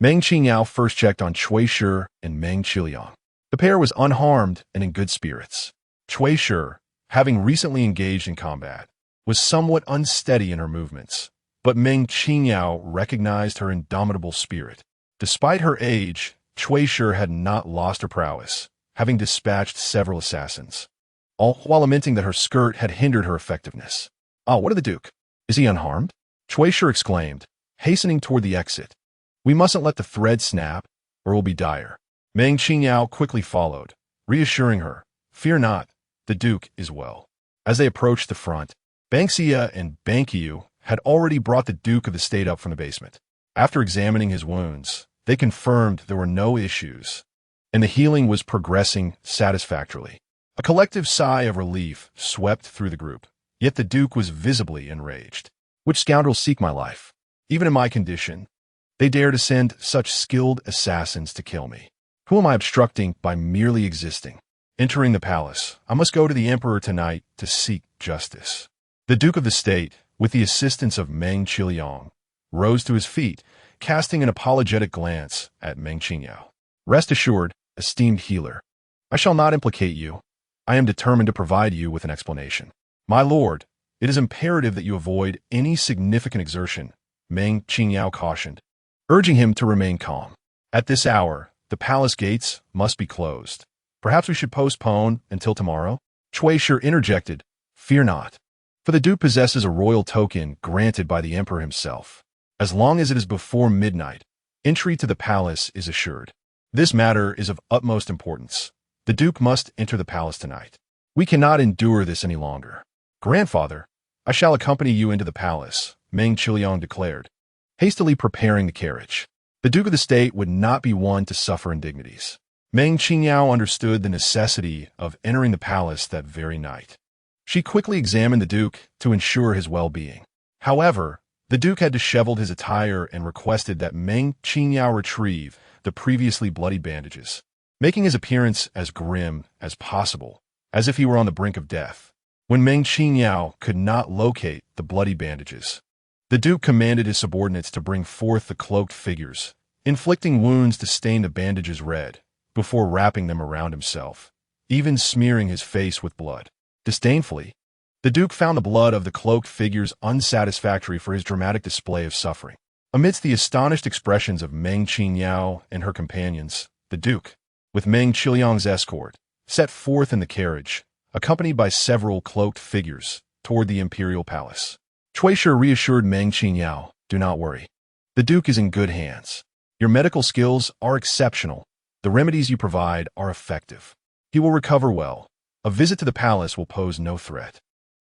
Speaker 1: Meng Qingyao first checked on Cui Shi and Meng Qingyao. The pair was unharmed and in good spirits. Cui Shi, having recently engaged in combat, was somewhat unsteady in her movements, but Meng Qingyao recognized her indomitable spirit. Despite her age, Cui Shi had not lost her prowess, having dispatched several assassins, all while lamenting that her skirt had hindered her effectiveness. "Ah, what of the Duke? Is he unharmed?" Cui Shi exclaimed, hastening toward the exit. "We mustn't let the thread snap, or it will be dire." Meng Qingyao quickly followed, reassuring her, "Fear not, the Duke is well." As they approached the front, Bangxia and Bangqiu had already brought the Duke of the State up from the basement. After examining his wounds, they confirmed there were no issues, and the healing was progressing satisfactorily. A collective sigh of relief swept through the group, yet the Duke was visibly enraged. "Which scoundrels seek my life? Even in my condition, they dare to send such skilled assassins to kill me. Who am I obstructing by merely existing? Entering the palace, I must go to the Emperor tonight to seek justice." The Duke of the State, with the assistance of Meng Qingyao, rose to his feet, casting an apologetic glance at Meng Qingyao. "Rest assured, esteemed healer, I shall not implicate you. I am determined to provide you with an explanation." "My lord, it is imperative that you avoid any significant exertion," Meng Qingyao cautioned, urging him to remain calm. "At this hour, the palace gates must be closed. Perhaps we should postpone until tomorrow?" Cui Shi interjected, "Fear not, for the Duke possesses a royal token granted by the Emperor himself. As long as it is before midnight, entry to the palace is assured. This matter is of utmost importance. The Duke must enter the palace tonight. We cannot endure this any longer." "Grandfather, I shall accompany you into the palace," Meng Qingyao declared, hastily preparing the carriage. The Duke of the State would not be one to suffer indignities. Meng Qingyao understood the necessity of entering the palace that very night. She quickly examined the Duke to ensure his well-being. However, the Duke had disheveled his attire and requested that Meng Qingyao retrieve the previously bloody bandages, making his appearance as grim as possible, as if he were on the brink of death. When Meng Qingyao could not locate the bloody bandages, the Duke commanded his subordinates to bring forth the cloaked figures, inflicting wounds to stain the bandages red, before wrapping them around himself, even smearing his face with blood. Disdainfully, the Duke found the blood of the cloaked figures unsatisfactory for his dramatic display of suffering. Amidst the astonished expressions of Meng Qingyao and her companions, the Duke, with Meng Qinyao's escort, set forth in the carriage, accompanied by several cloaked figures, toward the imperial palace. Cui Shi reassured Meng Qingyao, "Do not worry. The Duke is in good hands. Your medical skills are exceptional. The remedies you provide are effective. He will recover well. A visit to the palace will pose no threat."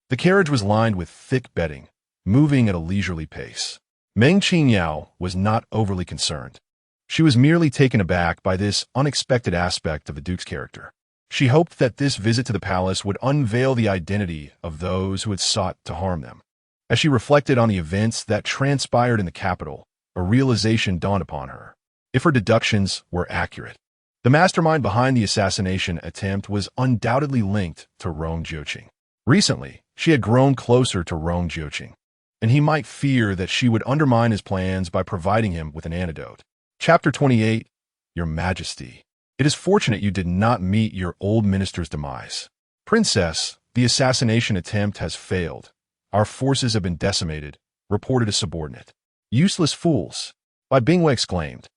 Speaker 1: The carriage was lined with thick bedding, moving at a leisurely pace. Meng Qingyao was not overly concerned. She was merely taken aback by this unexpected aspect of the Duke's character. She hoped that this visit to the palace would unveil the identity of those who had sought to harm them. As she reflected on the events that transpired in the capital, a realization dawned upon her. If her deductions were accurate, the mastermind behind the assassination attempt was undoubtedly linked to Rong Jiuqing. Recently, she had grown closer to Rong Jiuqing, and he might fear that she would undermine his plans by providing him with an antidote. Chapter 28. Your Majesty, it is fortunate you did not meet your old minister's demise. Princess, the assassination attempt has failed. Our forces have been decimated, reported a subordinate. Useless fools, Bai Bingwei exclaimed,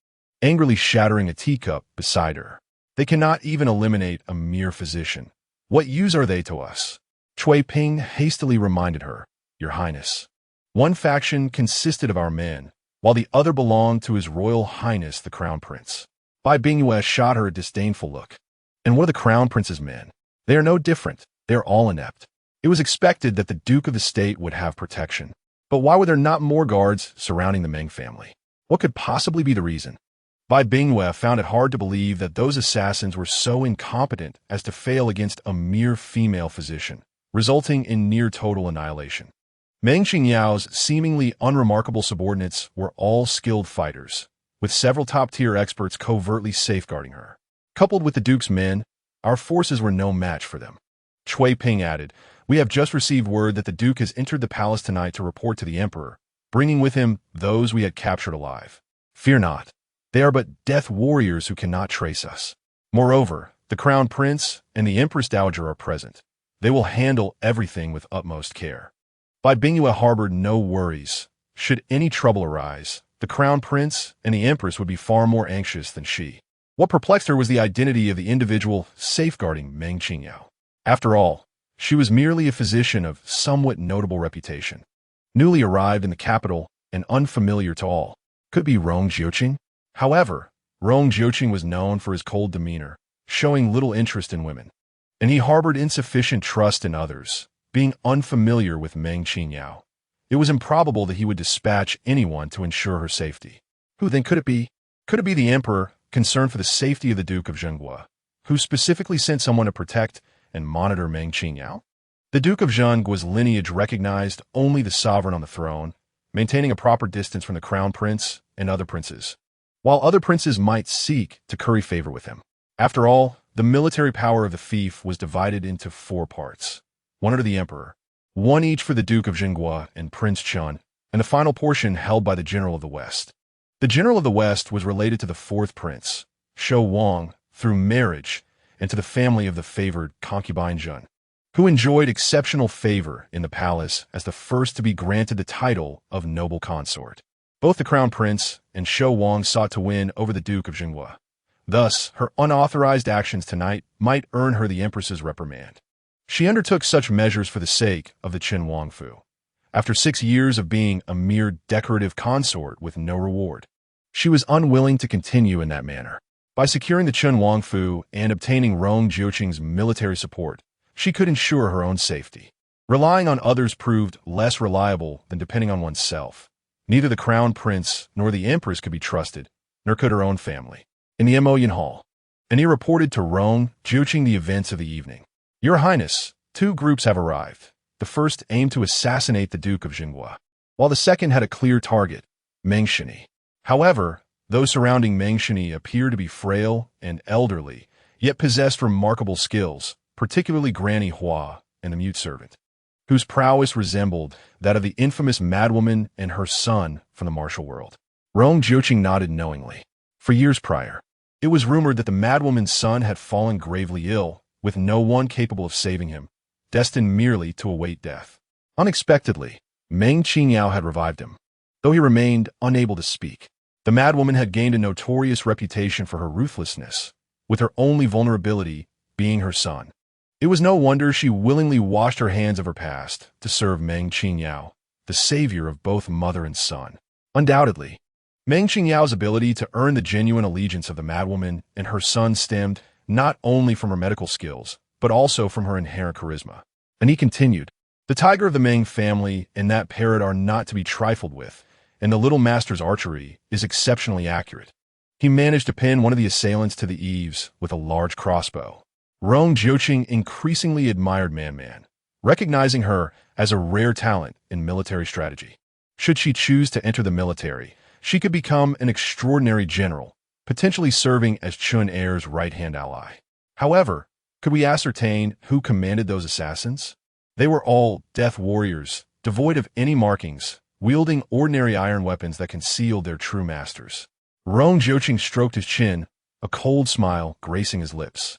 Speaker 1: angrily shattering a teacup beside her. They cannot even eliminate a mere physician. What use are they to us? Cui Ping hastily reminded her, Your Highness. One faction consisted of our men, while the other belonged to His Royal Highness the Crown Prince. Bai Bingwei shot her a disdainful look. And what are the Crown Prince's men? They are no different. They are all inept. It was expected that the Duke of the State would have protection. But why were there not more guards surrounding the Meng family? What could possibly be the reason? Bai Bingwei found it hard to believe that those assassins were so incompetent as to fail against a mere female physician, resulting in near-total annihilation. Meng Qingyao's seemingly unremarkable subordinates were all skilled fighters, with several top-tier experts covertly safeguarding her. Coupled with the Duke's men, our forces were no match for them. Cui Ping added, We have just received word that the Duke has entered the palace tonight to report to the Emperor, bringing with him those we had captured alive. Fear not. They are but death warriors who cannot trace us. Moreover, the Crown Prince and the Empress Dowager are present. They will handle everything with utmost care. Bai Bingwei harbored no worries. Should any trouble arise, the Crown Prince and the Empress would be far more anxious than she. What perplexed her was the identity of the individual safeguarding Meng Qingyao. After all, she was merely a physician of somewhat notable reputation. Newly arrived in the capital and unfamiliar to all. Could be Rong Jiuqing? However, Rong Jiuqing was known for his cold demeanor, showing little interest in women. And he harbored insufficient trust in others, being unfamiliar with Meng Qingyao. It was improbable that he would dispatch anyone to ensure her safety. Who then could it be? Could it be the Emperor, concerned for the safety of the Duke of Zhenghua, who specifically sent someone to protect and monitor Meng Qingyao? The Duke of Zhenggua's lineage recognized only the sovereign on the throne, maintaining a proper distance from the Crown Prince and other princes, while other princes might seek to curry favor with him. After all, the military power of the fief was divided into 4 parts, one under the Emperor, one each for the Duke of Zhenghua and Prince Chun, and the final portion held by the General of the West. The General of the West was related to the 4th prince, Shou Wang, through marriage, and to the family of the favored concubine Zhen, who enjoyed exceptional favor in the palace as the first to be granted the title of noble consort. Both the Crown Prince and Shou Wang sought to win over the Duke of Zhenghua. Thus, her unauthorized actions tonight might earn her the Empress's reprimand. She undertook such measures for the sake of the Qin Wangfu. After 6 years of being a mere decorative consort with no reward, she was unwilling to continue in that manner. By securing the Qin Wangfu and obtaining Rong Jiuqing's military support, she could ensure her own safety. Relying on others proved less reliable than depending on oneself. Neither the Crown Prince nor the Empress could be trusted, nor could her own family. In the Emoyan Hall, Annie reported to Rong Jiuqing the events of the evening. Your Highness, 2 groups have arrived. The first aimed to assassinate the Duke of Zhenghua, while the second had a clear target, Meng Qingyao. However, those surrounding Meng Qingyao appear to be frail and elderly, yet possessed remarkable skills, particularly Granny Hua and the mute servant, whose prowess resembled that of the infamous madwoman and her son from the martial world. Rong Jiuqing nodded knowingly. For years prior, it was rumored that the madwoman's son had fallen gravely ill, with no one capable of saving him, destined merely to await death. Unexpectedly, Meng Qingyao had revived him, though he remained unable to speak. The madwoman had gained a notorious reputation for her ruthlessness, with her only vulnerability being her son. It was no wonder she willingly washed her hands of her past to serve Meng Qingyao, the savior of both mother and son. Undoubtedly, Meng Qingyao's ability to earn the genuine allegiance of the madwoman and her son stemmed not only from her medical skills, but also from her inherent charisma. And he continued, "The tiger of the Meng family and that parrot are not to be trifled with, and the little master's archery is exceptionally accurate." He managed to pin one of the assailants to the eaves with a large crossbow. Rong Jiuqing increasingly admired Man, recognizing her as a rare talent in military strategy. Should she choose to enter the military, she could become an extraordinary general, potentially serving as Chun Er's right-hand ally. However, could we ascertain who commanded those assassins? They were all death warriors, devoid of any markings, wielding ordinary iron weapons that concealed their true masters. Rong Jiuqing stroked his chin, a cold smile gracing his lips.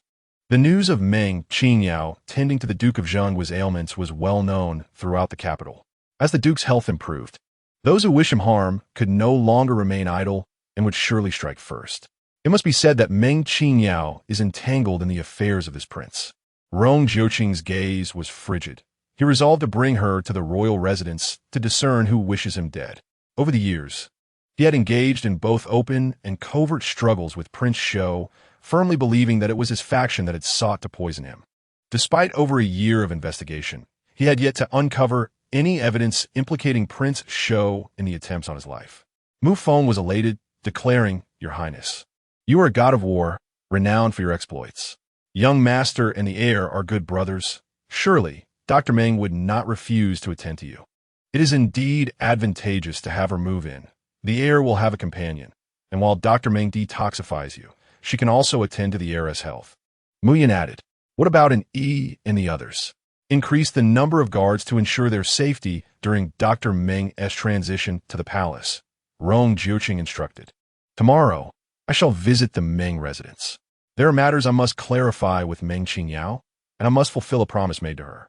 Speaker 1: The news of Meng Qingyao tending to the Duke of Zheng's ailments was well known throughout the capital. As the Duke's health improved, those who wish him harm could no longer remain idle and would surely strike first. It must be said that Meng Qingyao is entangled in the affairs of this prince. Rong Jiuqing's gaze was frigid. He resolved to bring her to the royal residence to discern who wishes him dead. Over the years, he had engaged in both open and covert struggles with Prince Shou, firmly believing that it was his faction that had sought to poison him. Despite over a year of investigation, he had yet to uncover any evidence implicating Prince Shou in the attempts on his life. Mu Feng was elated, declaring, "Your Highness, you are a god of war, renowned for your exploits. Young master and the heir are good brothers. Surely, Dr. Meng would not refuse to attend to you. It is indeed advantageous to have her move in. The heir will have a companion, and while Dr. Meng detoxifies you, she can also attend to the heiress' health." Mu Yan added, "What about an E and the others? Increase the number of guards to ensure their safety during Dr. Meng's transition to the palace," Rong Jiuqing instructed. "Tomorrow, I shall visit the Meng residence. There are matters I must clarify with Meng Qingyao, and I must fulfill a promise made to her."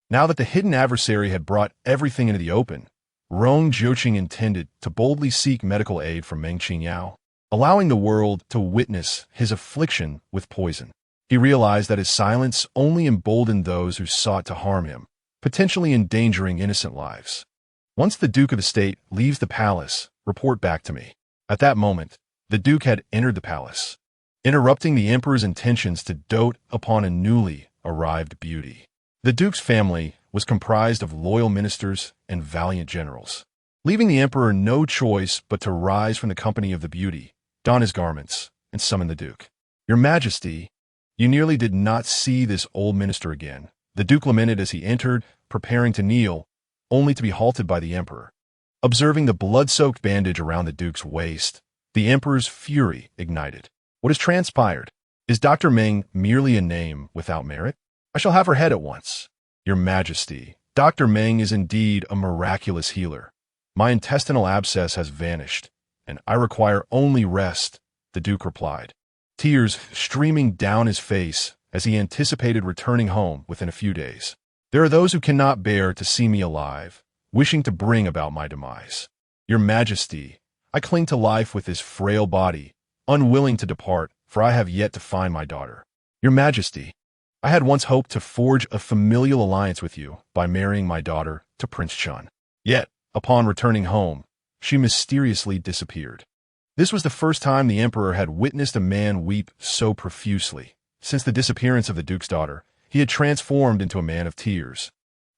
Speaker 1: Now that the hidden adversary had brought everything into the open, Rong Jiuqing intended to boldly seek medical aid from Meng Qingyao, allowing the world to witness his affliction with poison. He realized that his silence only emboldened those who sought to harm him, potentially endangering innocent lives. "Once the Duke of the State leaves the palace, report back to me." At that moment, the Duke had entered the palace, interrupting the Emperor's intentions to dote upon a newly arrived beauty. The Duke's family was comprised of loyal ministers and valiant generals, leaving the Emperor no choice but to rise from the company of the beauty, don his garments, and summon the Duke. "Your Majesty, you nearly did not see this old minister again," the Duke lamented as he entered, preparing to kneel, only to be halted by the Emperor. Observing the blood-soaked bandage around the Duke's waist, the Emperor's fury ignited. "What has transpired? Is Dr. Meng merely a name without merit? I shall have her head at once." "Your Majesty, Dr. Meng is indeed a miraculous healer. My intestinal abscess has vanished, and I require only rest," the Duke replied, tears streaming down his face as he anticipated returning home within a few days. "There are those who cannot bear to see me alive, wishing to bring about my demise. Your Majesty, I cling to life with this frail body, unwilling to depart, for I have yet to find my daughter. Your Majesty, I had once hoped to forge a familial alliance with you by marrying my daughter to Prince Chun. Yet, upon returning home, she mysteriously disappeared." This was the first time the Emperor had witnessed a man weep so profusely. Since the disappearance of the Duke's daughter, he had transformed into a man of tears,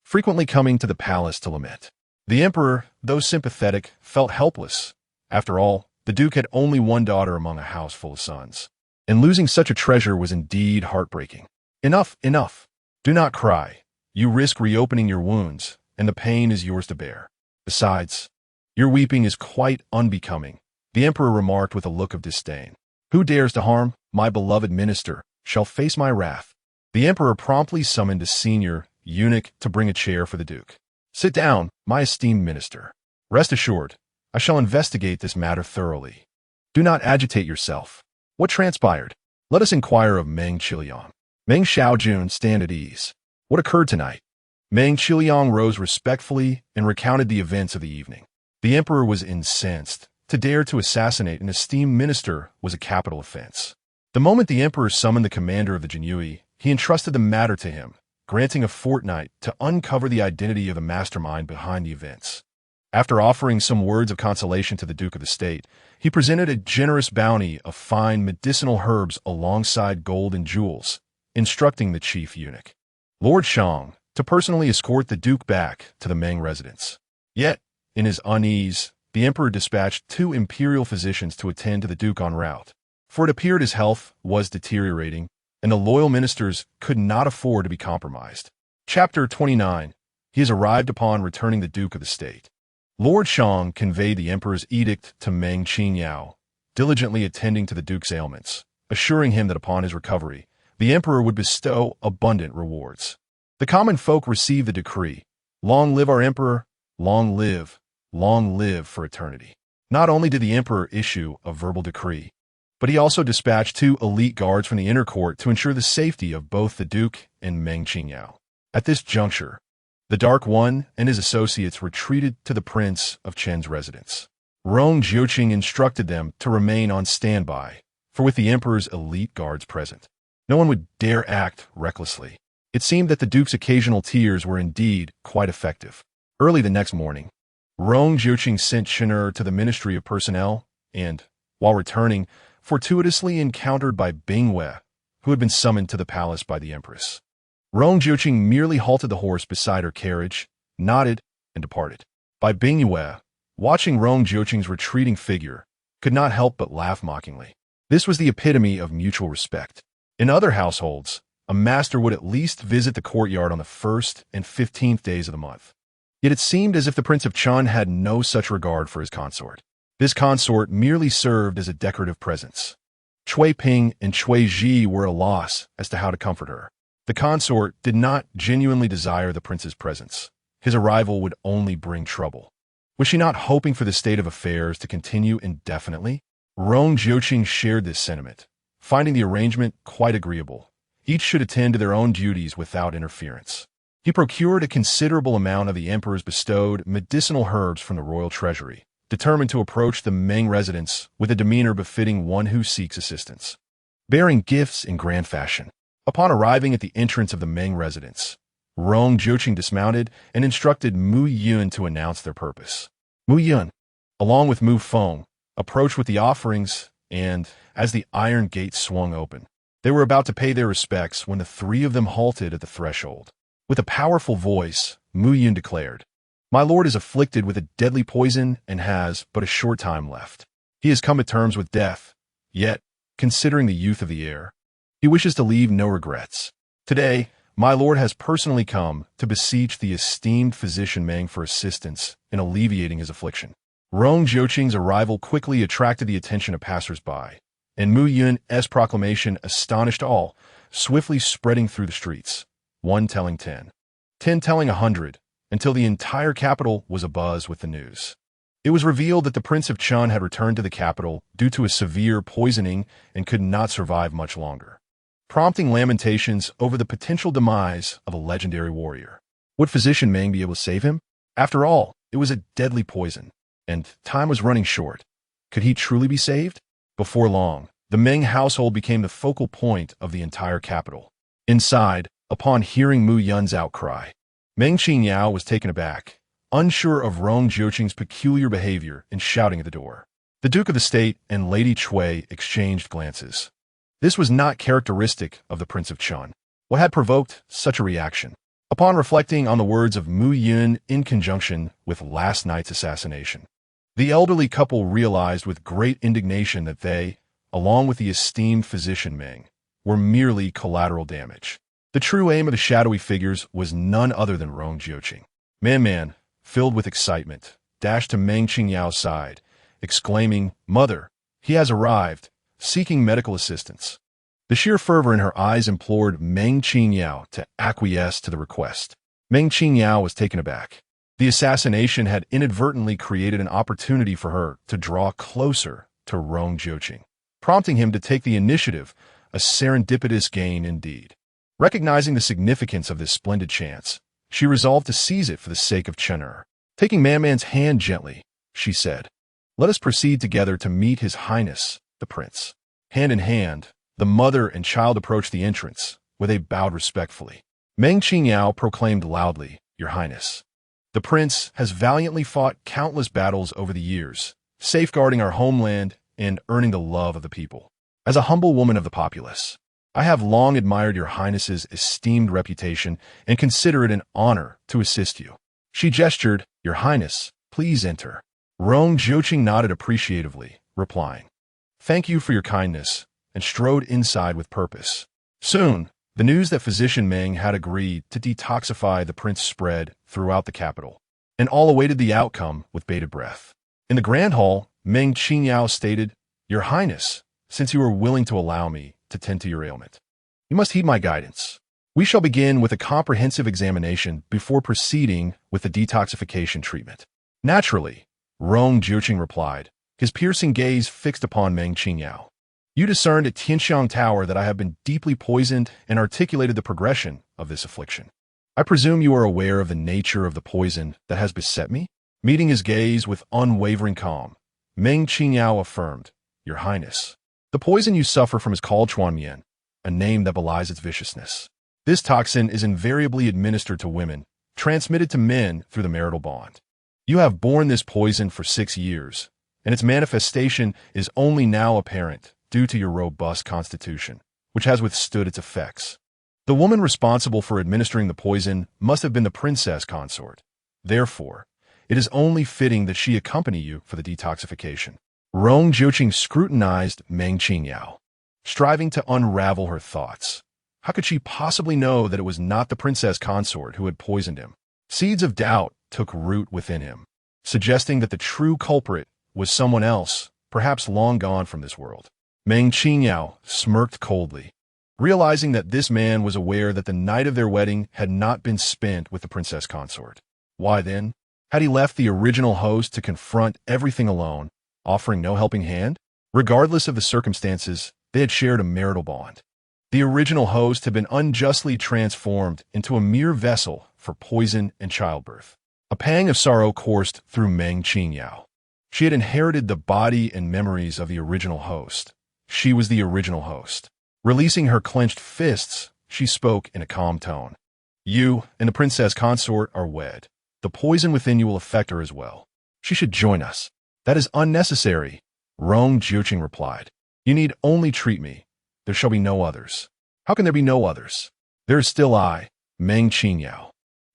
Speaker 1: frequently coming to the palace to lament. The Emperor, though sympathetic, felt helpless. After all, the Duke had only one daughter among a house full of sons, and losing such a treasure was indeed heartbreaking. "Enough, enough. Do not cry. You risk reopening your wounds, and the pain is yours to bear. Besides, your weeping is quite unbecoming," the Emperor remarked with a look of disdain. "Who dares to harm my beloved minister shall face my wrath." The Emperor promptly summoned a senior eunuch to bring a chair for the Duke. "Sit down, my esteemed minister. Rest assured, I shall investigate this matter thoroughly. Do not agitate yourself. What transpired? Let us inquire of Meng Qingyao." Meng Xiaojun, stand at ease. What occurred tonight? Meng Qingyao rose respectfully and recounted the events of the evening. The emperor was incensed. To dare to assassinate an esteemed minister was a capital offense. The moment the emperor summoned the commander of the Jinyui, he entrusted the matter to him, granting a fortnight to uncover the identity of the mastermind behind the events. After offering some words of consolation to the Duke of the State, he presented a generous bounty of fine medicinal herbs alongside gold and jewels, instructing the chief eunuch, Lord Shang, to personally escort the Duke back to the Meng residence. Yet, in his unease, the emperor dispatched 2 imperial physicians to attend to the Duke en route, for it appeared his health was deteriorating, and the loyal ministers could not afford to be compromised. Chapter 29. He has arrived upon returning the Duke of the State. Lord Shang conveyed the emperor's edict to Meng Qingyao, diligently attending to the Duke's ailments, assuring him that upon his recovery, the emperor would bestow abundant rewards. The common folk received the decree, long live our emperor, long live for eternity. Not only did the emperor issue a verbal decree, but he also dispatched 2 elite guards from the inner court to ensure the safety of both the Duke and Meng Qingyao. At this juncture, the Dark One and his associates retreated to the Prince of Chen's residence. Rong Jiuqing instructed them to remain on standby, for with the emperor's elite guards present, no one would dare act recklessly. It seemed that the Duke's occasional tears were indeed quite effective. Early the next morning, Rong Jiuqing sent Shen'er to the Ministry of Personnel and, while returning, fortuitously encountered by Bingwei, who had been summoned to the palace by the empress. Rong Jiuqing merely halted the horse beside her carriage, nodded, and departed. By Bingwei, watching Rong Jiuqing's retreating figure, could not help but laugh mockingly. This was the epitome of mutual respect. In other households, a master would at least visit the courtyard on the 1st and 15th days of the month. Yet it seemed as if the Prince of Chen had no such regard for his consort. This consort merely served as a decorative presence. Cui Ping and Cui Ji were at a loss as to how to comfort her. The consort did not genuinely desire the prince's presence. His arrival would only bring trouble. Was she not hoping for the state of affairs to continue indefinitely? Rong Jiuqing shared this sentiment, finding the arrangement quite agreeable. Each should attend to their own duties without interference. He procured a considerable amount of the emperor's bestowed medicinal herbs from the royal treasury, determined to approach the Meng residence with a demeanor befitting one who seeks assistance. Bearing gifts in grand fashion. Upon arriving at the entrance of the Meng residence, Rong Jiuqing dismounted and instructed Mu Yun to announce their purpose. Mu Yun, along with Mu Feng, approached with the offerings, and, as the iron gate swung open, they were about to pay their respects when the 3 of them halted at the threshold. With a powerful voice, Mu Yun declared, "My lord is afflicted with a deadly poison and has but a short time left. He has come to terms with death, yet, considering the youth of the heir, he wishes to leave no regrets. Today, my lord has personally come to beseech the esteemed physician Meng for assistance in alleviating his affliction." Rong Jiuqing's arrival quickly attracted the attention of passers-by, and Mu Yun's proclamation astonished all, swiftly spreading through the streets, 1 telling 10, 10 telling 100, until the entire capital was abuzz with the news. It was revealed that the Prince of Chen had returned to the capital due to a severe poisoning and could not survive much longer, prompting lamentations over the potential demise of a legendary warrior. Would physician Meng be able to save him? After all, it was a deadly poison, and time was running short. Could he truly be saved? Before long, the Meng household became the focal point of the entire capital. Inside, upon hearing Mu Yun's outcry, Meng Qingyao was taken aback, unsure of Rong Jiuqing's peculiar behavior and shouting at the door. The Duke of the State and Lady Cui exchanged glances. This was not characteristic of the Prince of Chen. What had provoked such a reaction? Upon reflecting on the words of Mu Yun in conjunction with last night's assassination, the elderly couple realized with great indignation that they, along with the esteemed physician Meng, were merely collateral damage. The true aim of the shadowy figures was none other than Rong Jiuqing. Man, filled with excitement, dashed to Meng Qingyao's side, exclaiming, "Mother, he has arrived, seeking medical assistance." The sheer fervor in her eyes implored Meng Qingyao to acquiesce to the request. Meng Qingyao was taken aback. The assassination had inadvertently created an opportunity for her to draw closer to Rong Jiuqing, prompting him to take the initiative, a serendipitous gain indeed. Recognizing the significance of this splendid chance, she resolved to seize it for the sake of Chen. Taking Man-Man's hand gently, she said, "Let us proceed together to meet His Highness, the Prince." Hand in hand, the mother and child approached the entrance, where they bowed respectfully. Meng Qingyao proclaimed loudly, "Your Highness, the Prince has valiantly fought countless battles over the years, safeguarding our homeland and earning the love of the people. As a humble woman of the populace, I have long admired your Highness's esteemed reputation and consider it an honor to assist you." She gestured, "Your Highness, please enter." Rong Jiuqing nodded appreciatively, replying, "Thank you for your kindness," and strode inside with purpose. Soon, the news that physician Meng had agreed to detoxify the prince spread throughout the capital, and all awaited the outcome with bated breath. In the grand hall, Meng Qingyao stated, "Your Highness, since you are willing to allow me to tend to your ailment, you must heed my guidance. We shall begin with a comprehensive examination before proceeding with the detoxification treatment." "Naturally," Rong Jiuqing replied, his piercing gaze fixed upon Meng Qingyao. "You discerned at Tianxiang Tower that I have been deeply poisoned and articulated the progression of this affliction. I presume you are aware of the nature of the poison that has beset me?" Meeting his gaze with unwavering calm, Meng Qingyao affirmed, "Your Highness, the poison you suffer from is called Chuanmian, a name that belies its viciousness. This toxin is invariably administered to women, transmitted to men through the marital bond. You have borne this poison for 6 years, and its manifestation is only now apparent due to your robust constitution, which has withstood its effects. The woman responsible for administering the poison must have been the princess consort. Therefore, it is only fitting that she accompany you for the detoxification." Rong Jiuqing scrutinized Meng Qingyao, striving to unravel her thoughts. How could she possibly know that it was not the princess consort who had poisoned him? Seeds of doubt took root within him, suggesting that the true culprit was someone else, perhaps long gone from this world. Meng Qingyao smirked coldly, realizing that this man was aware that the night of their wedding had not been spent with the princess consort. Why then had he left the original host to confront everything alone, offering no helping hand? Regardless of the circumstances, they had shared a marital bond. The original host had been unjustly transformed into a mere vessel for poison and childbirth. A pang of sorrow coursed through Meng Qingyao. She had inherited the body and memories of the original host. She was the original host. Releasing her clenched fists, she spoke in a calm tone. "You and the princess consort are wed. The poison within you will affect her as well. She should join us." "That is unnecessary," Rong Jiuqing replied. "You need only treat me. There shall be no others." "How can there be no others? There is still I, Meng Qingyao."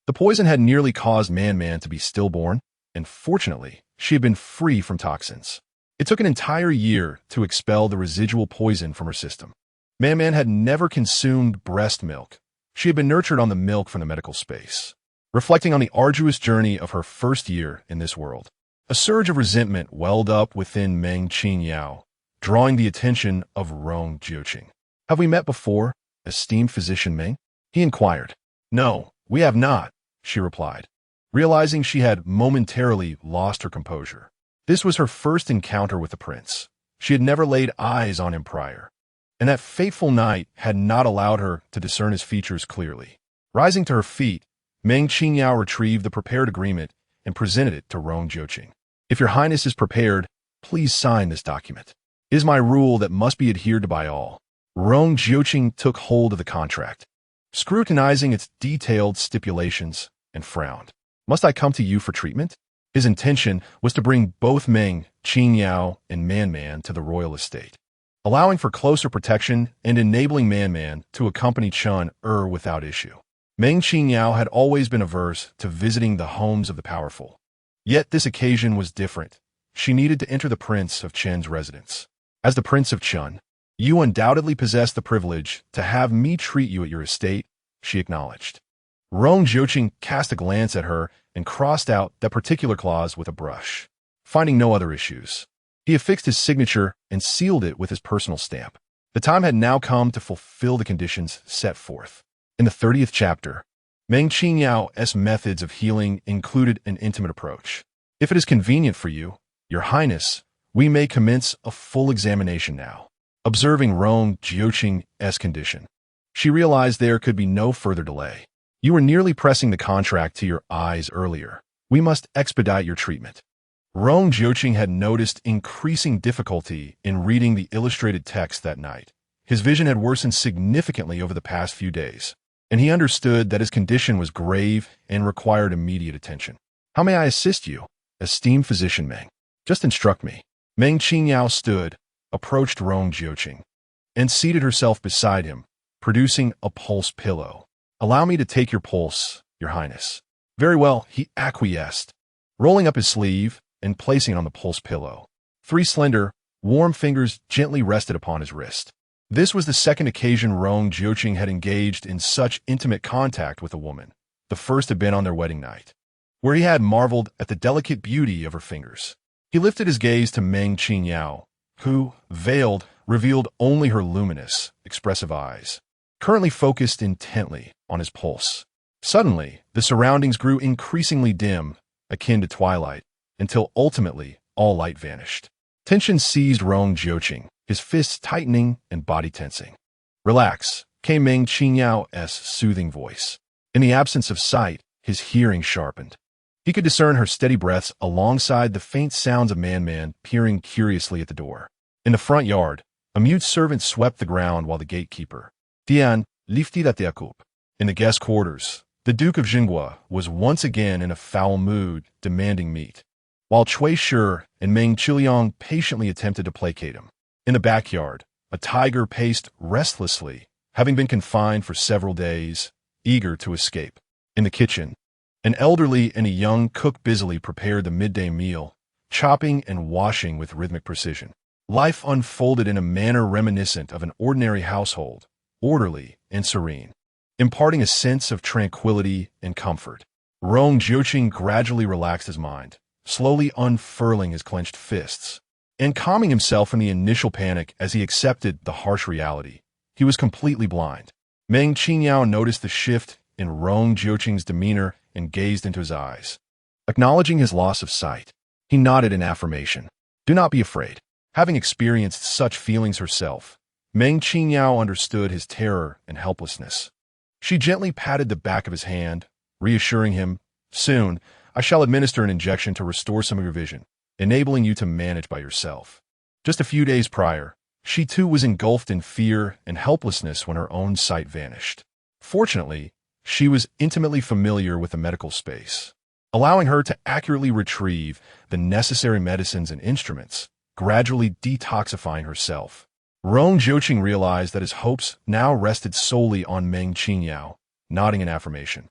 Speaker 1: The poison had nearly caused Man to be stillborn, and fortunately, she had been free from toxins. It took an entire year to expel the residual poison from her system. Man had never consumed breast milk. She had been nurtured on the milk from the medical space. Reflecting on the arduous journey of her first year in this world, a surge of resentment welled up within Meng Qingyao, drawing the attention of Rong Jiuqing. "Have we met before, esteemed physician Meng?" he inquired. "No, we have not," she replied, realizing she had momentarily lost her composure. This was her first encounter with the prince. She had never laid eyes on him prior, and that fateful night had not allowed her to discern his features clearly. Rising to her feet, Meng Qingyao retrieved the prepared agreement and presented it to Rong Jiuqing. "If your highness is prepared, please sign this document. It is my rule that must be adhered to by all." Rong Jiuqing took hold of the contract, scrutinizing its detailed stipulations, and frowned. "Must I come to you for treatment?" His intention was to bring both Meng Qingyao and Man to the royal estate, allowing for closer protection and enabling Man to accompany Chen without issue. Meng Qingyao had always been averse to visiting the homes of the powerful. Yet this occasion was different. She needed to enter the prince of Chen's residence. "As the prince of Chen, you undoubtedly possess the privilege to have me treat you at your estate," she acknowledged. Rong Jiuqing cast a glance at her and crossed out that particular clause with a brush. Finding no other issues, he affixed his signature and sealed it with his personal stamp. The time had now come to fulfill the conditions set forth. In the 30th chapter, Meng Qingyao's methods of healing included an intimate approach. "If it is convenient for you, your highness, we may commence a full examination now." Observing Rong Jiuqing's condition, She realized there could be no further delay. You were nearly pressing the contract to your eyes earlier. We must expedite your treatment. Rong Jiuqing had noticed increasing difficulty in reading the illustrated text that night. His vision had worsened significantly over the past few days, and he understood that his condition was grave and required immediate attention. How may I assist you? Esteemed physician Meng. Just instruct me. Meng Qingyao stood, approached Rong Jiuqing, and seated herself beside him, producing a pulse pillow. Allow me to take your pulse, Your Highness. Very well, he acquiesced, rolling up his sleeve and placing it on the pulse pillow. 3 slender, warm fingers gently rested upon his wrist. This was the second occasion Rong Jiuqing had engaged in such intimate contact with a woman. The first had been on their wedding night, where he had marveled at the delicate beauty of her fingers. He lifted his gaze to Meng Qingyao, who, veiled, revealed only her luminous, expressive eyes, currently focused intently on his pulse. Suddenly, the surroundings grew increasingly dim, akin to twilight, until ultimately all light vanished. Tension seized Rong Jiuqing, his fists tightening and body tensing. Relax, came Meng Qingyao's soothing voice. In the absence of sight, his hearing sharpened. He could discern her steady breaths alongside the faint sounds of Man peering curiously at the door. In the front yard, a mute servant swept the ground while the gatekeeper, Tian, lifted at the coupe. In the guest quarters, the Duke of Jinghua was once again in a foul mood, demanding meat, while Cui Shi and Meng Qiliang patiently attempted to placate him. In the backyard, a tiger paced restlessly, having been confined for several days, eager to escape. In the kitchen, an elderly and a young cook busily prepared the midday meal, chopping and washing with rhythmic precision. Life unfolded in a manner reminiscent of an ordinary household, orderly and serene, imparting a sense of tranquility and comfort. Rong Jiuqing gradually relaxed his mind, slowly unfurling his clenched fists, and calming himself from the initial panic as he accepted the harsh reality. He was completely blind. Meng Qingyao noticed the shift in Rong Jiuqing's demeanor and gazed into his eyes. Acknowledging his loss of sight, he nodded in affirmation. Do not be afraid. Having experienced such feelings herself, Meng Qingyao understood his terror and helplessness. She gently patted the back of his hand, reassuring him, Soon, I shall administer an injection to restore some of your vision, enabling you to manage by yourself. Just a few days prior, she too was engulfed in fear and helplessness when her own sight vanished. Fortunately, she was intimately familiar with the medical space, allowing her to accurately retrieve the necessary medicines and instruments, gradually detoxifying herself. Rong Jiuqing realized that his hopes now rested solely on Meng Qingyao, nodding in affirmation.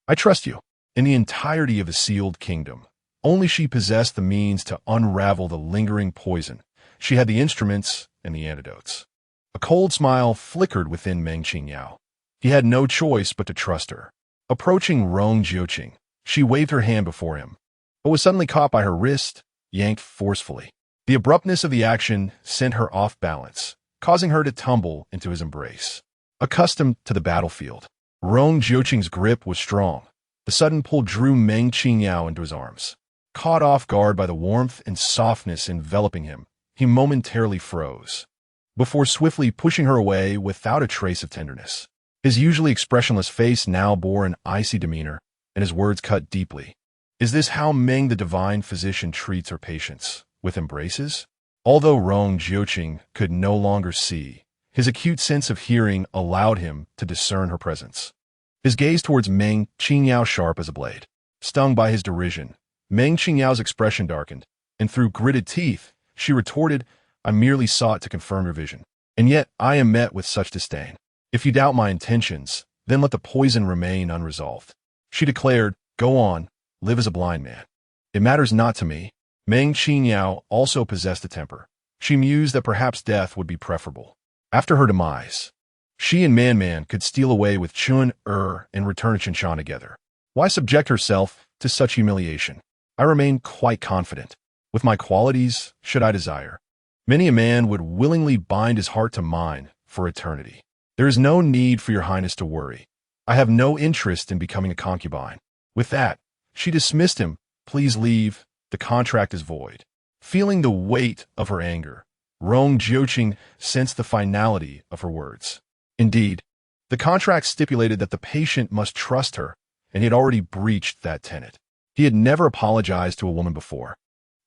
Speaker 1: I trust you. In the entirety of the sealed kingdom, only she possessed the means to unravel the lingering poison. She had the instruments and the antidotes. A cold smile flickered within Meng Qingyao. He had no choice but to trust her. Approaching Rong Jiuqing, she waved her hand before him, but was suddenly caught by her wrist, yanked forcefully. The abruptness of the action sent her off balance, causing her to tumble into his embrace. Accustomed to the battlefield, Rong Jiuqing's grip was strong. The sudden pull drew Meng Qingyao into his arms. Caught off guard by the warmth and softness enveloping him, he momentarily froze, before swiftly pushing her away without a trace of tenderness. His usually expressionless face now bore an icy demeanor, and his words cut deeply. Is this how Meng the divine physician treats her patients, with embraces? Although Rong Jiuqing could no longer see, his acute sense of hearing allowed him to discern her presence. His gaze towards Meng Qingyao sharp as a blade. Stung by his derision, Meng Qingyao's expression darkened, and through gritted teeth, she retorted, I merely sought to confirm your vision, and yet I am met with such disdain. If you doubt my intentions, then let the poison remain unresolved. She declared, Go on, live as a blind man. It matters not to me. Meng Qingyao also possessed a temper. She mused that perhaps death would be preferable. After her demise, she and Man could steal away with Chun and return to Qinshan together. Why subject herself to such humiliation? I remain quite confident. With my qualities, should I desire, many a man would willingly bind his heart to mine for eternity. There is no need for your highness to worry. I have no interest in becoming a concubine. With that, she dismissed him. Please leave. The contract is void. Feeling the weight of her anger, Rong Jiuqing sensed the finality of her words. Indeed, The contract stipulated that the patient must trust her, and he had already breached that tenet. He had never apologized to a woman before,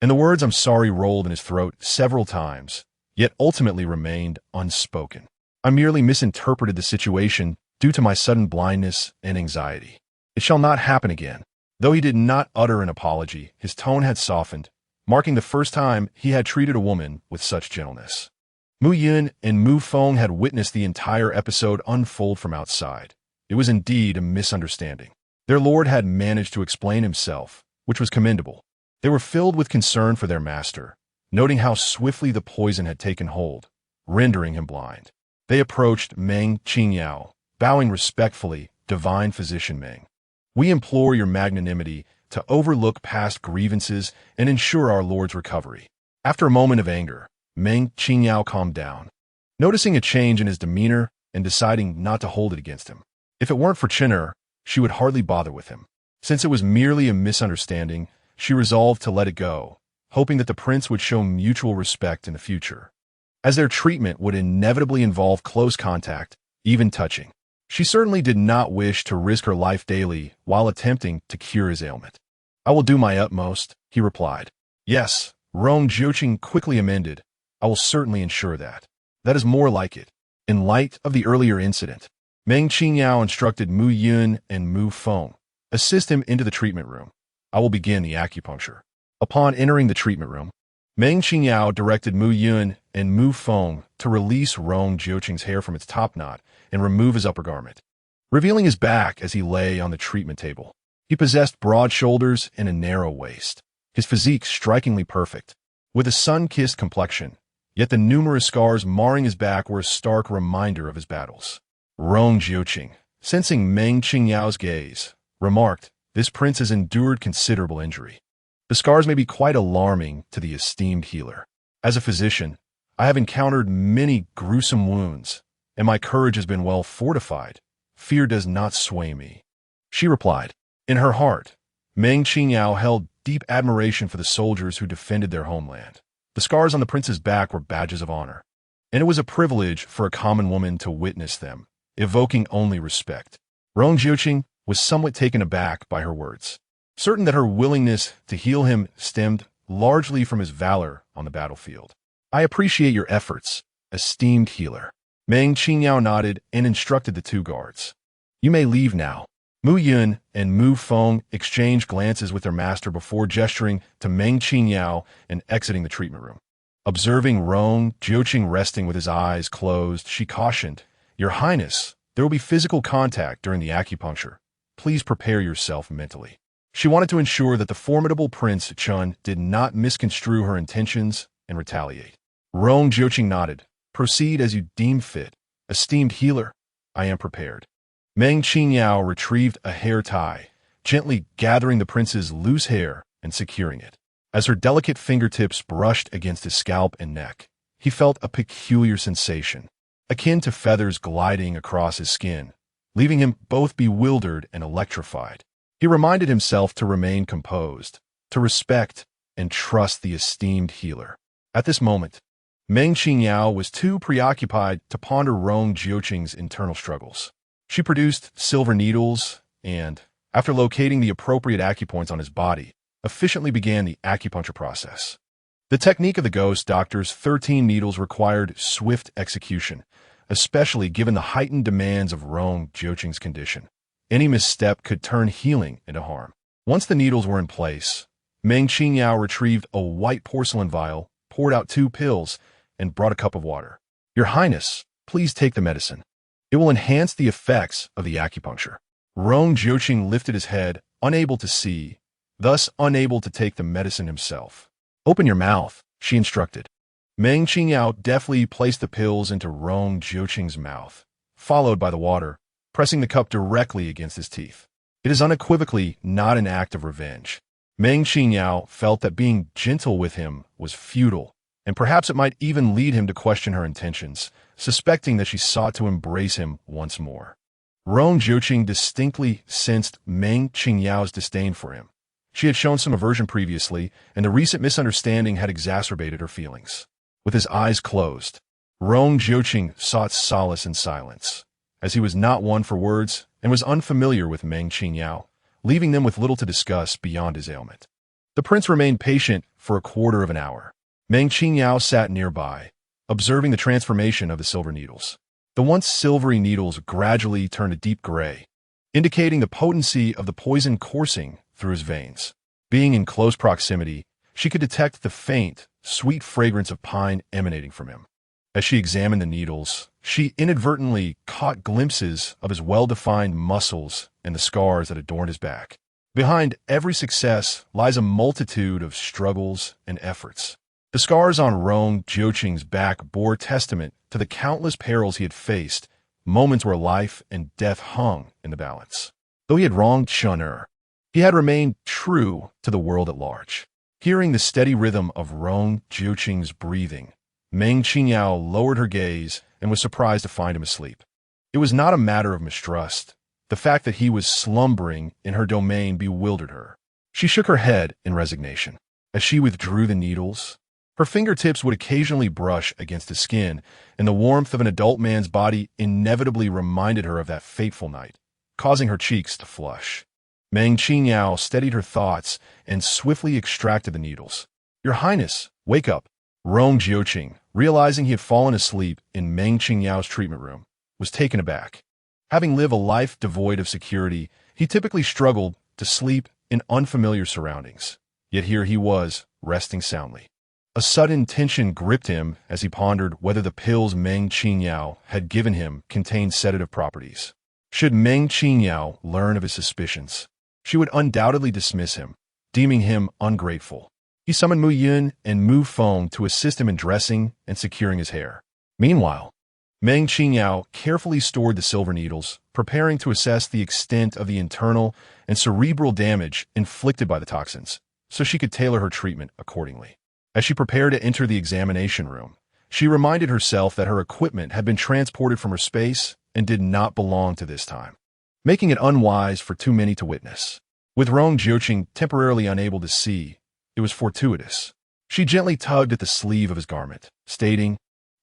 Speaker 1: and the words "I'm sorry" rolled in his throat several times, yet ultimately remained unspoken. I merely misinterpreted the situation due to my sudden blindness and anxiety. It shall not happen again. Though he did not utter an apology, his tone had softened, marking the first time he had treated a woman with such gentleness. Mu Yun and Mu Feng had witnessed the entire episode unfold from outside. It was indeed a misunderstanding. Their lord had managed to explain himself, which was commendable. They were filled with concern for their master, noting how swiftly the poison had taken hold, rendering him blind. They approached Meng Qingyao, bowing respectfully, "Divine Physician Meng, we implore your magnanimity to overlook past grievances and ensure our lord's recovery." After a moment of anger, Meng Qingyao calmed down, noticing a change in his demeanor and deciding not to hold it against him. If it weren't for Qin'er, she would hardly bother with him. Since it was merely a misunderstanding, she resolved to let it go, hoping that the prince would show mutual respect in the future, as their treatment would inevitably involve close contact, even touching. She certainly did not wish to risk her life daily while attempting to cure his ailment. "I will do my utmost," he replied. "Yes," Rong Jiuqing quickly amended, "I will certainly ensure that. That is more like it." In light of the earlier incident, Meng Qingyao instructed Mu Yun and Mu Feng, "Assist him into the treatment room. I will begin the acupuncture." Upon entering the treatment room, Meng Qingyao directed Mu Yun and Mu Feng to release Rong Jiuqing's hair from its top knot and remove his upper garment, revealing his back as he lay on the treatment table. He possessed broad shoulders and a narrow waist, his physique strikingly perfect, with a sun-kissed complexion, yet the numerous scars marring his back were a stark reminder of his battles. Rong Jiuqing, sensing Meng Qingyao's gaze, remarked, "This prince has endured considerable injury. The scars may be quite alarming to the esteemed healer. As a physician, I have encountered many gruesome wounds, and my courage has been well fortified. Fear does not sway me," she replied. In her heart, Meng Qingyao held deep admiration for the soldiers who defended their homeland. The scars on the prince's back were badges of honor, and it was a privilege for a common woman to witness them, evoking only respect. Rong Jiuqing was somewhat taken aback by her words, certain that her willingness to heal him stemmed largely from his valor on the battlefield. "I appreciate your efforts, esteemed healer." Meng Qingyao nodded and instructed the two guards, "You may leave now." Mu Yun and Mu Feng exchanged glances with their master before gesturing to Meng Qingyao and exiting the treatment room. Observing Rong Jiuqing resting with his eyes closed, she cautioned, "Your Highness, there will be physical contact during the acupuncture. Please prepare yourself mentally." She wanted to ensure that the formidable Prince Chun did not misconstrue her intentions and retaliate. Rong Jiuqing nodded. "Proceed as you deem fit. Esteemed healer, I am prepared." Meng Qingyao retrieved a hair tie, gently gathering the prince's loose hair and securing it. As her delicate fingertips brushed against his scalp and neck, he felt a peculiar sensation, akin to feathers gliding across his skin, leaving him both bewildered and electrified. He reminded himself to remain composed, to respect and trust the esteemed healer. At this moment, Meng Qingyao was too preoccupied to ponder Rong Jiuqing's internal struggles. She produced silver needles and, after locating the appropriate acupoints on his body, efficiently began the acupuncture process. The technique of the ghost doctor's 13 needles required swift execution, especially given the heightened demands of Rong Jiuqing's condition. Any misstep could turn healing into harm. Once the needles were in place, Meng Qingyao retrieved a white porcelain vial, poured out 2 pills, and brought a cup of water. "Your Highness, please take the medicine. It will enhance the effects of the acupuncture." Rong Jiuqing lifted his head, unable to see, thus unable to take the medicine himself. "Open your mouth," she instructed. Meng Qingyao deftly placed the pills into Rong Jiuqing's mouth, followed by the water, pressing the cup directly against his teeth. It is unequivocally not an act of revenge. Meng Qingyao felt that being gentle with him was futile, and perhaps it might even lead him to question her intentions, suspecting that she sought to embrace him once more. Rong Jiuqing distinctly sensed Meng Qingyao's disdain for him. She had shown some aversion previously, and the recent misunderstanding had exacerbated her feelings. With his eyes closed, Rong Jiuqing sought solace in silence. as he was not one for words and was unfamiliar with Meng Qingyao, leaving them with little to discuss beyond his ailment. The prince remained patient for a quarter of an hour. Meng Qingyao sat nearby, observing the transformation of the silver needles. The once silvery needles gradually turned a deep gray, indicating the potency of the poison coursing through his veins. Being in close proximity, she could detect the faint, sweet fragrance of pine emanating from him. As she examined the needles, she inadvertently caught glimpses of his well-defined muscles and the scars that adorned his back. Behind every success lies a multitude of struggles and efforts. The scars on Rong Jiuqing's back bore testament to the countless perils he had faced, moments where life and death hung in the balance. Though he had wronged Chun'er, he had remained true to the world at large. Hearing the steady rhythm of Rong Jiuqing's breathing, Meng Qingyao lowered her gaze and was surprised to find him asleep. It was not a matter of mistrust. The fact that he was slumbering in her domain bewildered her. She shook her head in resignation. As she withdrew the needles, her fingertips would occasionally brush against his skin, and the warmth of an adult man's body inevitably reminded her of that fateful night, causing her cheeks to flush. Meng Qingyao steadied her thoughts and swiftly extracted the needles. "Your Highness, wake up." Rong Jiuqing, realizing he had fallen asleep in Meng Qingyao's treatment room, was taken aback. Having lived a life devoid of security, he typically struggled to sleep in unfamiliar surroundings. Yet here he was, resting soundly. A sudden tension gripped him as he pondered whether the pills Meng Qingyao had given him contained sedative properties. Should Meng Qingyao learn of his suspicions, she would undoubtedly dismiss him, deeming him ungrateful. He summoned Mu Yun and Mu Feng to assist him in dressing and securing his hair. Meanwhile, Meng Qingyao carefully stored the silver needles, preparing to assess the extent of the internal and cerebral damage inflicted by the toxins, so she could tailor her treatment accordingly. As she prepared to enter the examination room, she reminded herself that her equipment had been transported from her space and did not belong to this time, making it unwise for too many to witness. With Rong Jiuqing temporarily unable to see, it was fortuitous. She gently tugged at the sleeve of his garment, stating,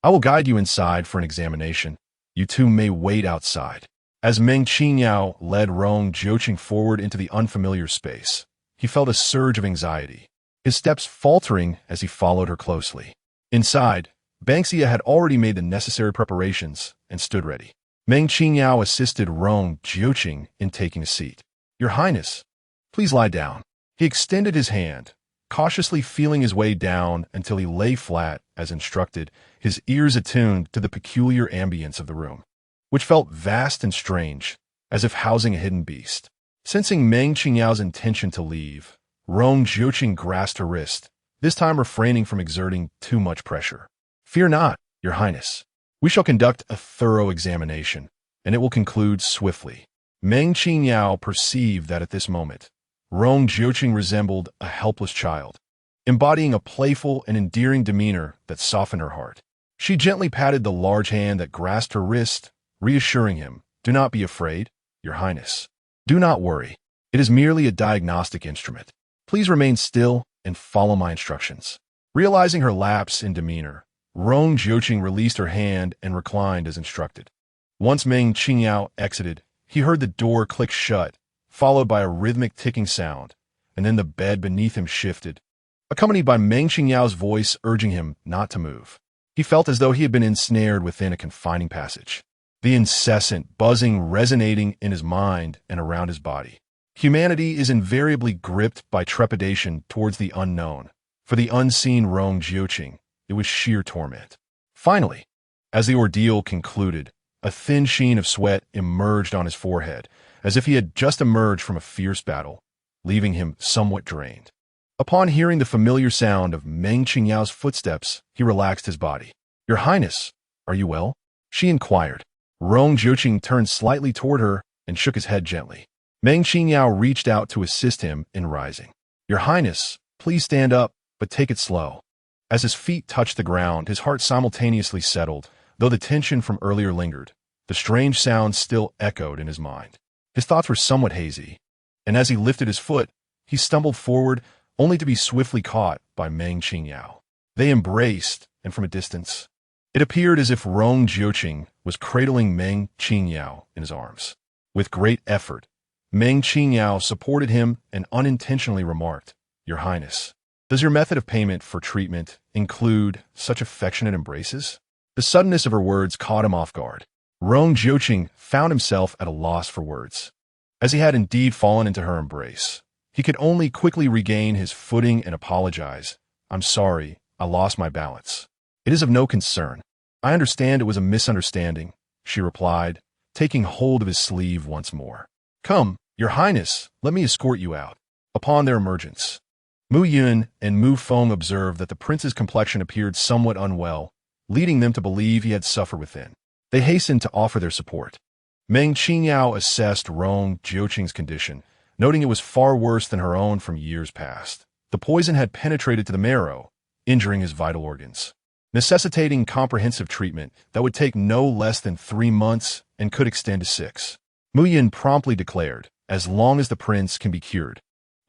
Speaker 1: "I will guide you inside for an examination. You two may wait outside." As Meng Qingyao led Rong Jiuqing forward into the unfamiliar space, he felt a surge of anxiety, his steps faltering as he followed her closely. Inside, Banksia had already made the necessary preparations and stood ready. Meng Qingyao assisted Rong Jiuqing in taking a seat. "Your Highness, please lie down." He extended his hand, cautiously feeling his way down until he lay flat as instructed, his ears attuned to the peculiar ambience of the room, which felt vast and strange, as if housing a hidden beast. Sensing Meng Qingyao's intention to leave, Rong Jiuqing grasped her wrist, this time refraining from exerting too much pressure. "Fear not, Your Highness. We shall conduct a thorough examination, and it will conclude swiftly." Meng Qingyao perceived that at this moment, Rong Jiuqing resembled a helpless child, embodying a playful and endearing demeanor that softened her heart. She gently patted the large hand that grasped her wrist, reassuring him, "Do not be afraid, Your Highness. Do not worry. It is merely a diagnostic instrument. Please remain still and follow my instructions." Realizing her lapse in demeanor, Rong Jiuqing released her hand and reclined as instructed. Once Meng Qingyao exited, he heard the door click shut, followed by a rhythmic ticking sound, and then the bed beneath him shifted, accompanied by Meng Qingyao's voice urging him not to move. He felt as though he had been ensnared within a confining passage, the incessant buzzing resonating in his mind and around his body. Humanity is invariably gripped by trepidation towards the unknown. For the unseen Rong Jiuqing, it was sheer torment. Finally, as the ordeal concluded, a thin sheen of sweat emerged on his forehead, as if he had just emerged from a fierce battle, leaving him somewhat drained. Upon hearing the familiar sound of Meng Qingyao's footsteps, he relaxed his body. "Your Highness, are you well?" she inquired. Rong Jiuqing turned slightly toward her and shook his head gently. Meng Qingyao reached out to assist him in rising. "Your Highness, please stand up, but take it slow." As his feet touched the ground, his heart simultaneously settled, though the tension from earlier lingered. The strange sound still echoed in his mind. His thoughts were somewhat hazy, and as he lifted his foot, he stumbled forward, only to be swiftly caught by Meng Qingyao. They embraced, and from a distance, It appeared as if Rong Jiuqing was cradling Meng Qingyao in his arms. With great effort, Meng Qingyao supported him and unintentionally remarked, "Your Highness, does your method of payment for treatment include such affectionate embraces?" The suddenness of her words caught him off guard. Rong Jiuqing found himself at a loss for words. As he had indeed fallen into her embrace, he could only quickly regain his footing and apologize. "I'm sorry, I lost my balance." "It is of no concern. I understand it was a misunderstanding," she replied, taking hold of his sleeve once more. "Come, Your Highness, let me escort you out." Upon their emergence, Mu Yun and Mu Feng observed that the prince's complexion appeared somewhat unwell, leading them to believe he had suffered within. They hastened to offer their support. Meng Qingyao assessed Rong Jiuqing's condition, noting it was far worse than her own from years past. The poison had penetrated to the marrow, injuring his vital organs, necessitating comprehensive treatment that would take no less than 3 months and could extend to 6. Mu Yun promptly declared, "As long as the prince can be cured,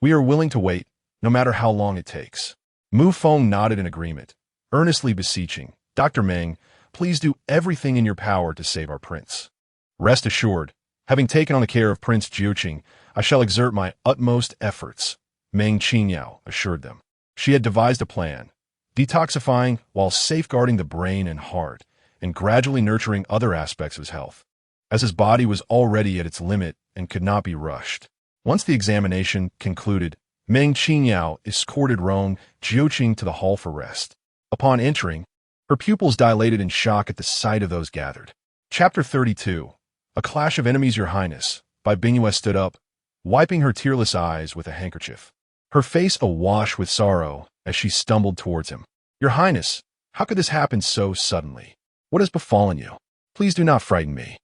Speaker 1: we are willing to wait, no matter how long it takes." Mu Feng nodded in agreement, earnestly beseeching, "Dr. Meng, please do everything in your power to save our prince." "Rest assured, having taken on the care of Prince Jiuqing, I shall exert my utmost efforts," Meng Qingyao assured them. She had devised a plan, detoxifying while safeguarding the brain and heart, and gradually nurturing other aspects of his health, as his body was already at its limit and could not be rushed. Once the examination concluded, Meng Qingyao escorted Rong Jiuqing to the hall for rest. Upon entering, her pupils dilated in shock at the sight of those gathered. Chapter 32. A Clash of Enemies. Your Highness, Bai Bingyue stood up, wiping her tearless eyes with a handkerchief, her face awash with sorrow as she stumbled towards him. "Your Highness, how could this happen so suddenly? What has befallen you? Please do not frighten me."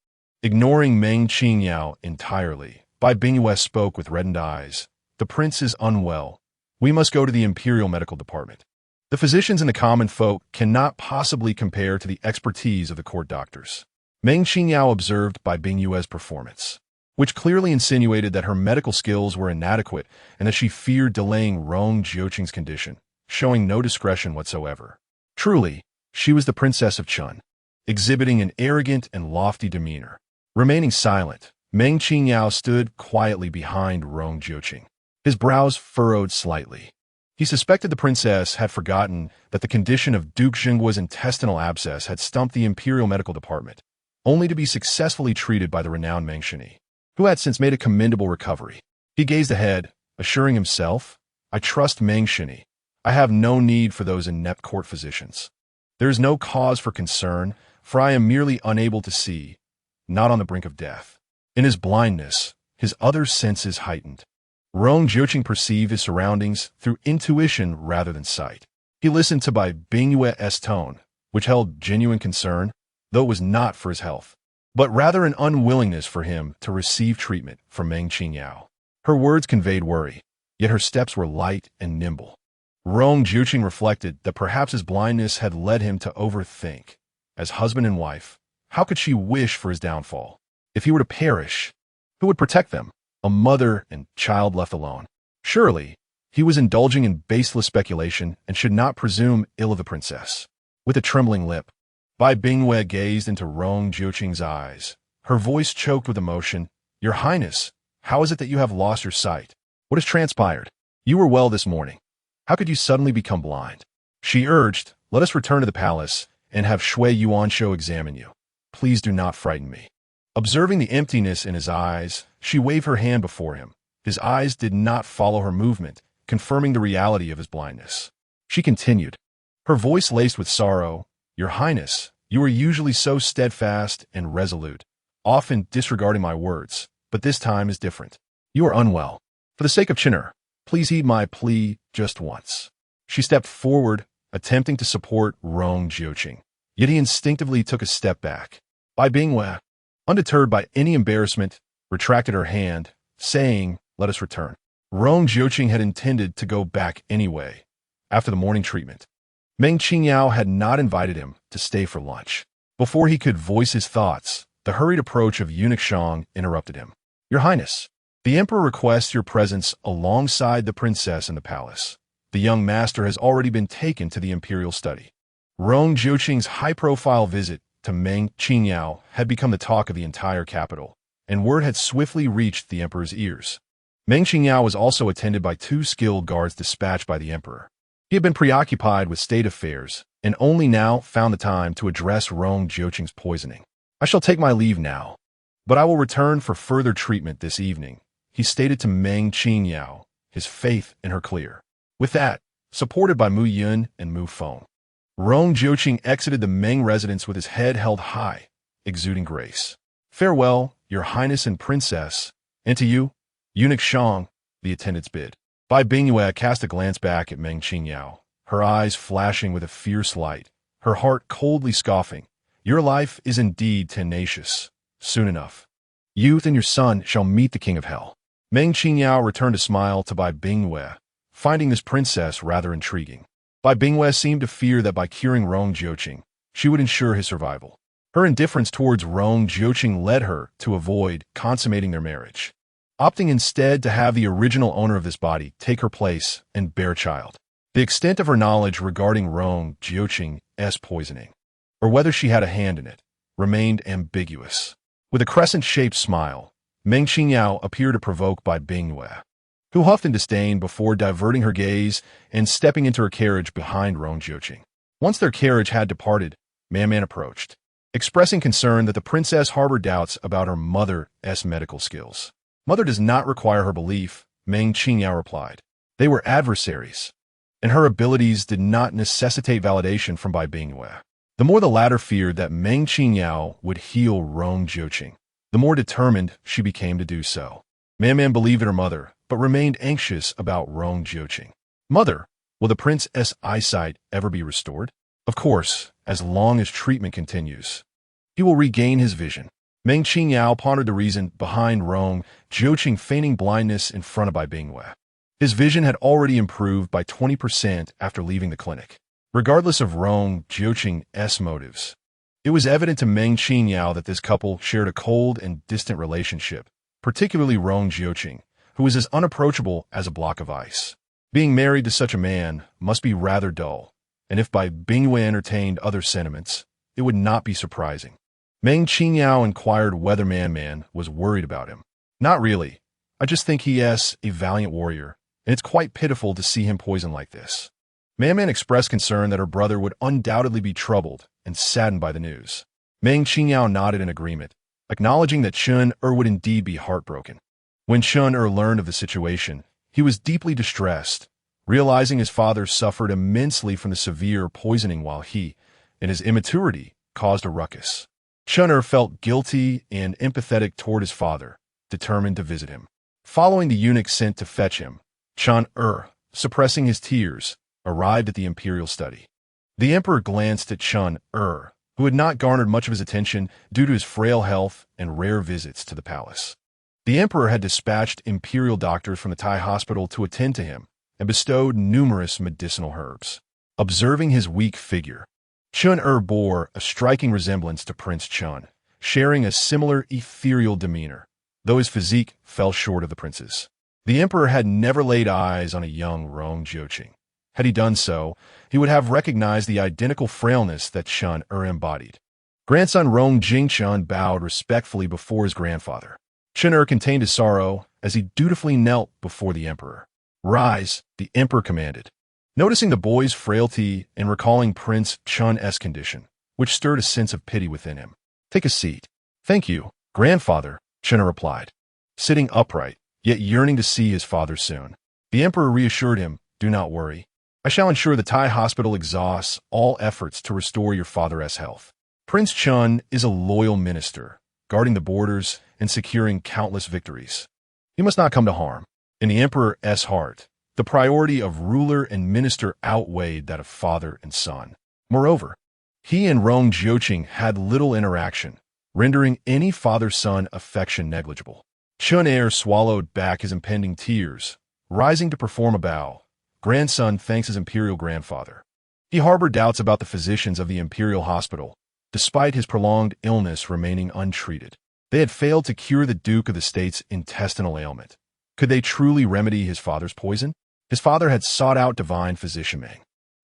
Speaker 1: Ignoring Meng Qingyao entirely, Bai Bingyue spoke with reddened eyes. "The prince is unwell. We must go to the Imperial Medical Department. The physicians and the common folk cannot possibly compare to the expertise of the court doctors." Meng Qingyao observed Bai Bingyue's performance, which clearly insinuated that her medical skills were inadequate and that she feared delaying Rong Jiuqing's condition, showing no discretion whatsoever. Truly, she was the Princess of Chun, exhibiting an arrogant and lofty demeanor. Remaining silent, Meng Qingyao stood quietly behind Rong Jiuqing, his brows furrowed slightly. He suspected the princess had forgotten that the condition of Duke Xingguo's intestinal abscess had stumped the Imperial Medical Department, only to be successfully treated by the renowned Meng Qinyi, who had since made a commendable recovery. He gazed ahead, assuring himself, "I trust Meng Qinyi. I have no need for those inept court physicians. There is no cause for concern, for I am merely unable to see, not on the brink of death." In his blindness, his other senses heightened. Rong Jiuqing perceived his surroundings through intuition rather than sight. He listened to Bai Bingyue's tone, which held genuine concern, though it was not for his health, but rather an unwillingness for him to receive treatment from Meng Qingyao. Her words conveyed worry, yet her steps were light and nimble. Rong Jiuqing reflected that perhaps his blindness had led him to overthink. As husband and wife, how could she wish for his downfall? If he were to perish, who would protect them? A mother and child left alone. Surely, he was indulging in baseless speculation and should not presume ill of the princess. With a trembling lip, Bai Bingyue gazed into Rong Jiuqing's eyes. Her voice choked with emotion. "Your Highness, how is it that you have lost your sight? What has transpired? You were well this morning. How could you suddenly become blind?" She urged, "Let us return to the palace and have Shui Yuanshou examine you. Please do not frighten me." Observing the emptiness in his eyes, she waved her hand before him. His eyes did not follow her movement, confirming the reality of his blindness. She continued, her voice laced with sorrow, "Your Highness, you are usually so steadfast and resolute, often disregarding my words, but this time is different. You are unwell. For the sake of Qin'er, please heed my plea just once." She stepped forward, attempting to support Rong Jiuqing, yet he instinctively took a step back. Bai Bingyue, undeterred by any embarrassment, retracted her hand, saying, "Let us return." Rong Jiuqing had intended to go back anyway, after the morning treatment. Meng Qingyao had not invited him to stay for lunch. Before he could voice his thoughts, the hurried approach of Eunuch Shang interrupted him. "Your Highness, the Emperor requests your presence alongside the princess in the palace. The young master has already been taken to the imperial study." Rong Jiuqing's high-profile visit to Meng Qingyao had become the talk of the entire capital, and word had swiftly reached the emperor's ears. Meng Qingyao was also attended by 2 skilled guards dispatched by the emperor. He had been preoccupied with state affairs, and only now found the time to address Rong Jiuqing's poisoning. "I shall take my leave now, but I will return for further treatment this evening," he stated to Meng Qingyao, his faith in her clear. With that, supported by Mu Yun and Mu Feng, Rong Jiuqing exited the Meng residence with his head held high, exuding grace. "Farewell, your highness and princess, and to you, eunuch Shang," the attendants bid. Bai Bingyue cast a glance back at Meng Qingyao, her eyes flashing with a fierce light, her heart coldly scoffing. "Your life is indeed tenacious. Soon enough, youth and your son shall meet the king of hell." Meng Qingyao returned a smile to Bai Bingyue, finding this princess rather intriguing. Bai Bingyue seemed to fear that by curing Rong Jiuqing, she would ensure his survival. Her indifference towards Rong Jiuqing led her to avoid consummating their marriage, opting instead to have the original owner of this body take her place and bear a child. The extent of her knowledge regarding Rong Jiuqing's poisoning, or whether she had a hand in it, remained ambiguous. With a crescent-shaped smile, Meng Qingyao appeared to provoke Bai Bingyue, who huffed in disdain before diverting her gaze and stepping into her carriage behind Rong Jiuqing. Once their carriage had departed, Man approached, expressing concern that the princess harbored doubts about her mother's medical skills. "Mother does not require her belief," Meng Qingyao replied. They were adversaries, and her abilities did not necessitate validation from Bai Bingyue. The more the latter feared that Meng Qingyao would heal Rong Jiuqing, the more determined she became to do so. Man believed in her mother, but remained anxious about Rong Jiuqing. "Mother, will the prince's eyesight ever be restored?" "Of course, as long as treatment continues. He will regain his vision." Meng Qingyao pondered the reason behind Rong Jiuqing feigning blindness in front of Bai Bingyue. His vision had already improved by 20% after leaving the clinic. Regardless of Rong Jiuqing's motives, it was evident to Meng Qingyao that this couple shared a cold and distant relationship, particularly Rong Jiuqing, who was as unapproachable as a block of ice. Being married to such a man must be rather dull, and if Bai Bingyue entertained other sentiments, it would not be surprising. Meng Qingyao inquired whether Man was worried about him. "Not really. I just think he is a valiant warrior, and it's quite pitiful to see him poisoned like this." Man expressed concern that her brother would undoubtedly be troubled and saddened by the news. Meng Qingyao nodded in agreement, acknowledging that Chun would indeed be heartbroken. When Chun learned of the situation, he was deeply distressed, realizing his father suffered immensely from the severe poisoning while he, in his immaturity, caused a ruckus. Chun felt guilty and empathetic toward his father, determined to visit him. Following the eunuch sent to fetch him, Chun suppressing his tears, arrived at the imperial study. The emperor glanced at Chun who had not garnered much of his attention due to his frail health and rare visits to the palace. The emperor had dispatched imperial doctors from the Tai hospital to attend to him and bestowed numerous medicinal herbs. Observing his weak figure, Chun bore a striking resemblance to Prince Chun, sharing a similar ethereal demeanor, though his physique fell short of the prince's. The emperor had never laid eyes on a young Rong Jiuqing. Had he done so, he would have recognized the identical frailness that Chun embodied. Grandson Rong Jingchun bowed respectfully before his grandfather. Chun contained his sorrow as he dutifully knelt before the emperor. "Rise," the emperor commanded. Noticing the boy's frailty and recalling Prince Chun's condition, which stirred a sense of pity within him. "Take a seat." "Thank you, grandfather," Chun replied, sitting upright, yet yearning to see his father soon. The emperor reassured him, "Do not worry. I shall ensure the Tai hospital exhausts all efforts to restore your father's health." Prince Chun is a loyal minister, guarding the borders and securing countless victories. He must not come to harm. In the emperor's heart, the priority of ruler and minister outweighed that of father and son. Moreover, he and Rong Jiuqing had little interaction, rendering any father-son affection negligible. Chun swallowed back his impending tears, rising to perform a bow. Grandson thanks his imperial grandfather. He harbored doubts about the physicians of the imperial hospital, despite his prolonged illness remaining untreated. They had failed to cure the Duke of the State's intestinal ailment. Could they truly remedy his father's poison? His father had sought out divine physician Meng,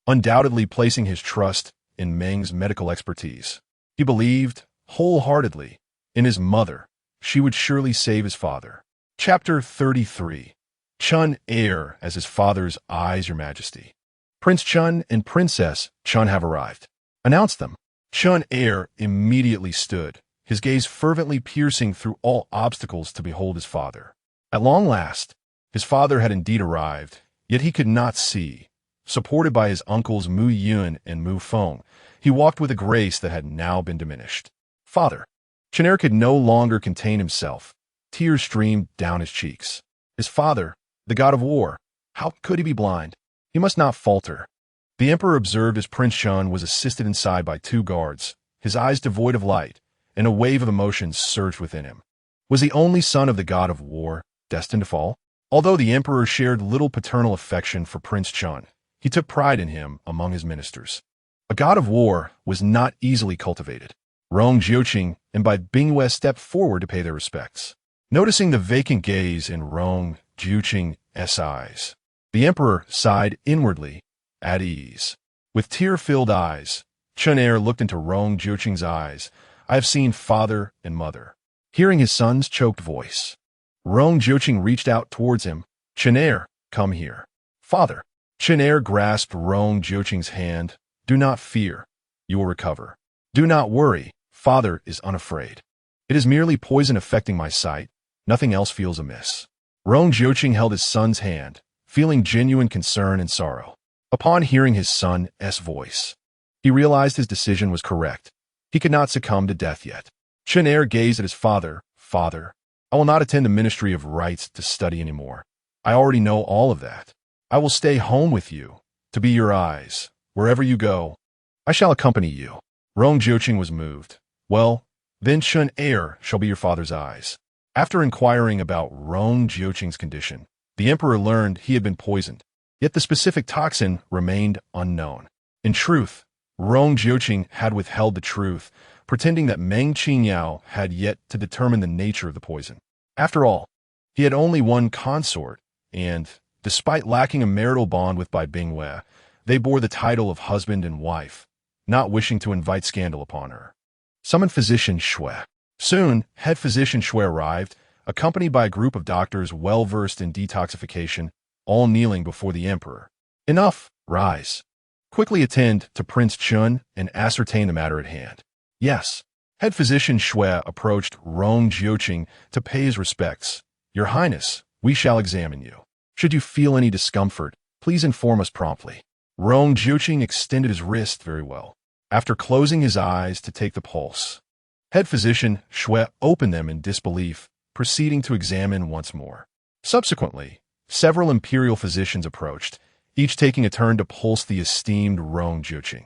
Speaker 1: undoubtedly placing his trust in Meng's medical expertise. He believed, wholeheartedly, in his mother. She would surely save his father. Chapter 33. Chun heir as his father's eyes, Your Majesty. Prince Chun and Princess Chun have arrived. Announce them. Chun heir immediately stood, his gaze fervently piercing through all obstacles to behold his father. At long last, his father had indeed arrived, yet he could not see. Supported by his uncles Mu Yun and Mu Feng, he walked with a grace that had now been diminished. Father. Chun heir could no longer contain himself. Tears streamed down his cheeks. His father, the god of war, how could he be blind? He must not falter. The emperor observed as Prince Chun was assisted inside by two guards, his eyes devoid of light, and a wave of emotions surged within him. Was he only son of the god of war, destined to fall? Although the emperor shared little paternal affection for Prince Chun, he took pride in him among his ministers. A god of war was not easily cultivated. Rong Jiuqing and Bai Bingyue stepped forward to pay their respects. Noticing the vacant gaze in Rong Jiuqing's eyes, the emperor sighed inwardly, at ease. With tear-filled eyes, Chun heir looked into Rong Jiuqing's eyes. I have seen father and mother. Hearing his son's choked voice, Rong Jiuqing reached out towards him. Chun heir, come here. Father. Chun heir grasped Rong Jiuqing's hand. Do not fear. You will recover. Do not worry. Father is unafraid. It is merely poison affecting my sight. Nothing else feels amiss. Rong Jiuqing held his son's hand, feeling genuine concern and sorrow. Upon hearing his son's voice, he realized his decision was correct. He could not succumb to death yet. Chun heir gazed at his father. Father, I will not attend the Ministry of Rites to study anymore. I already know all of that. I will stay home with you, to be your eyes. Wherever you go, I shall accompany you. Rong Jiuqing was moved. Well, then Chun heir shall be your father's eyes. After inquiring about Rong Jiuqing's condition, the emperor learned he had been poisoned, yet the specific toxin remained unknown. In truth, Rong Jiuqing had withheld the truth, pretending that Meng Qingyao had yet to determine the nature of the poison. After all, he had only one consort, and, despite lacking a marital bond with Bai Bingyue, they bore the title of husband and wife, not wishing to invite scandal upon her. Summon Physician Shui. Soon, head physician Shui arrived, accompanied by a group of doctors well-versed in detoxification, all kneeling before the emperor. Enough, rise. Quickly attend to Prince Chun and ascertain the matter at hand. Yes. Head physician Shui approached Rong Jiuqing to pay his respects. Your Highness, we shall examine you. Should you feel any discomfort, please inform us promptly. Rong Jiuqing extended his wrist very well. After closing his eyes to take the pulse, head physician Shui opened them in disbelief, proceeding to examine once more. Subsequently, several imperial physicians approached, each taking a turn to pulse the esteemed Rong Jiuqing.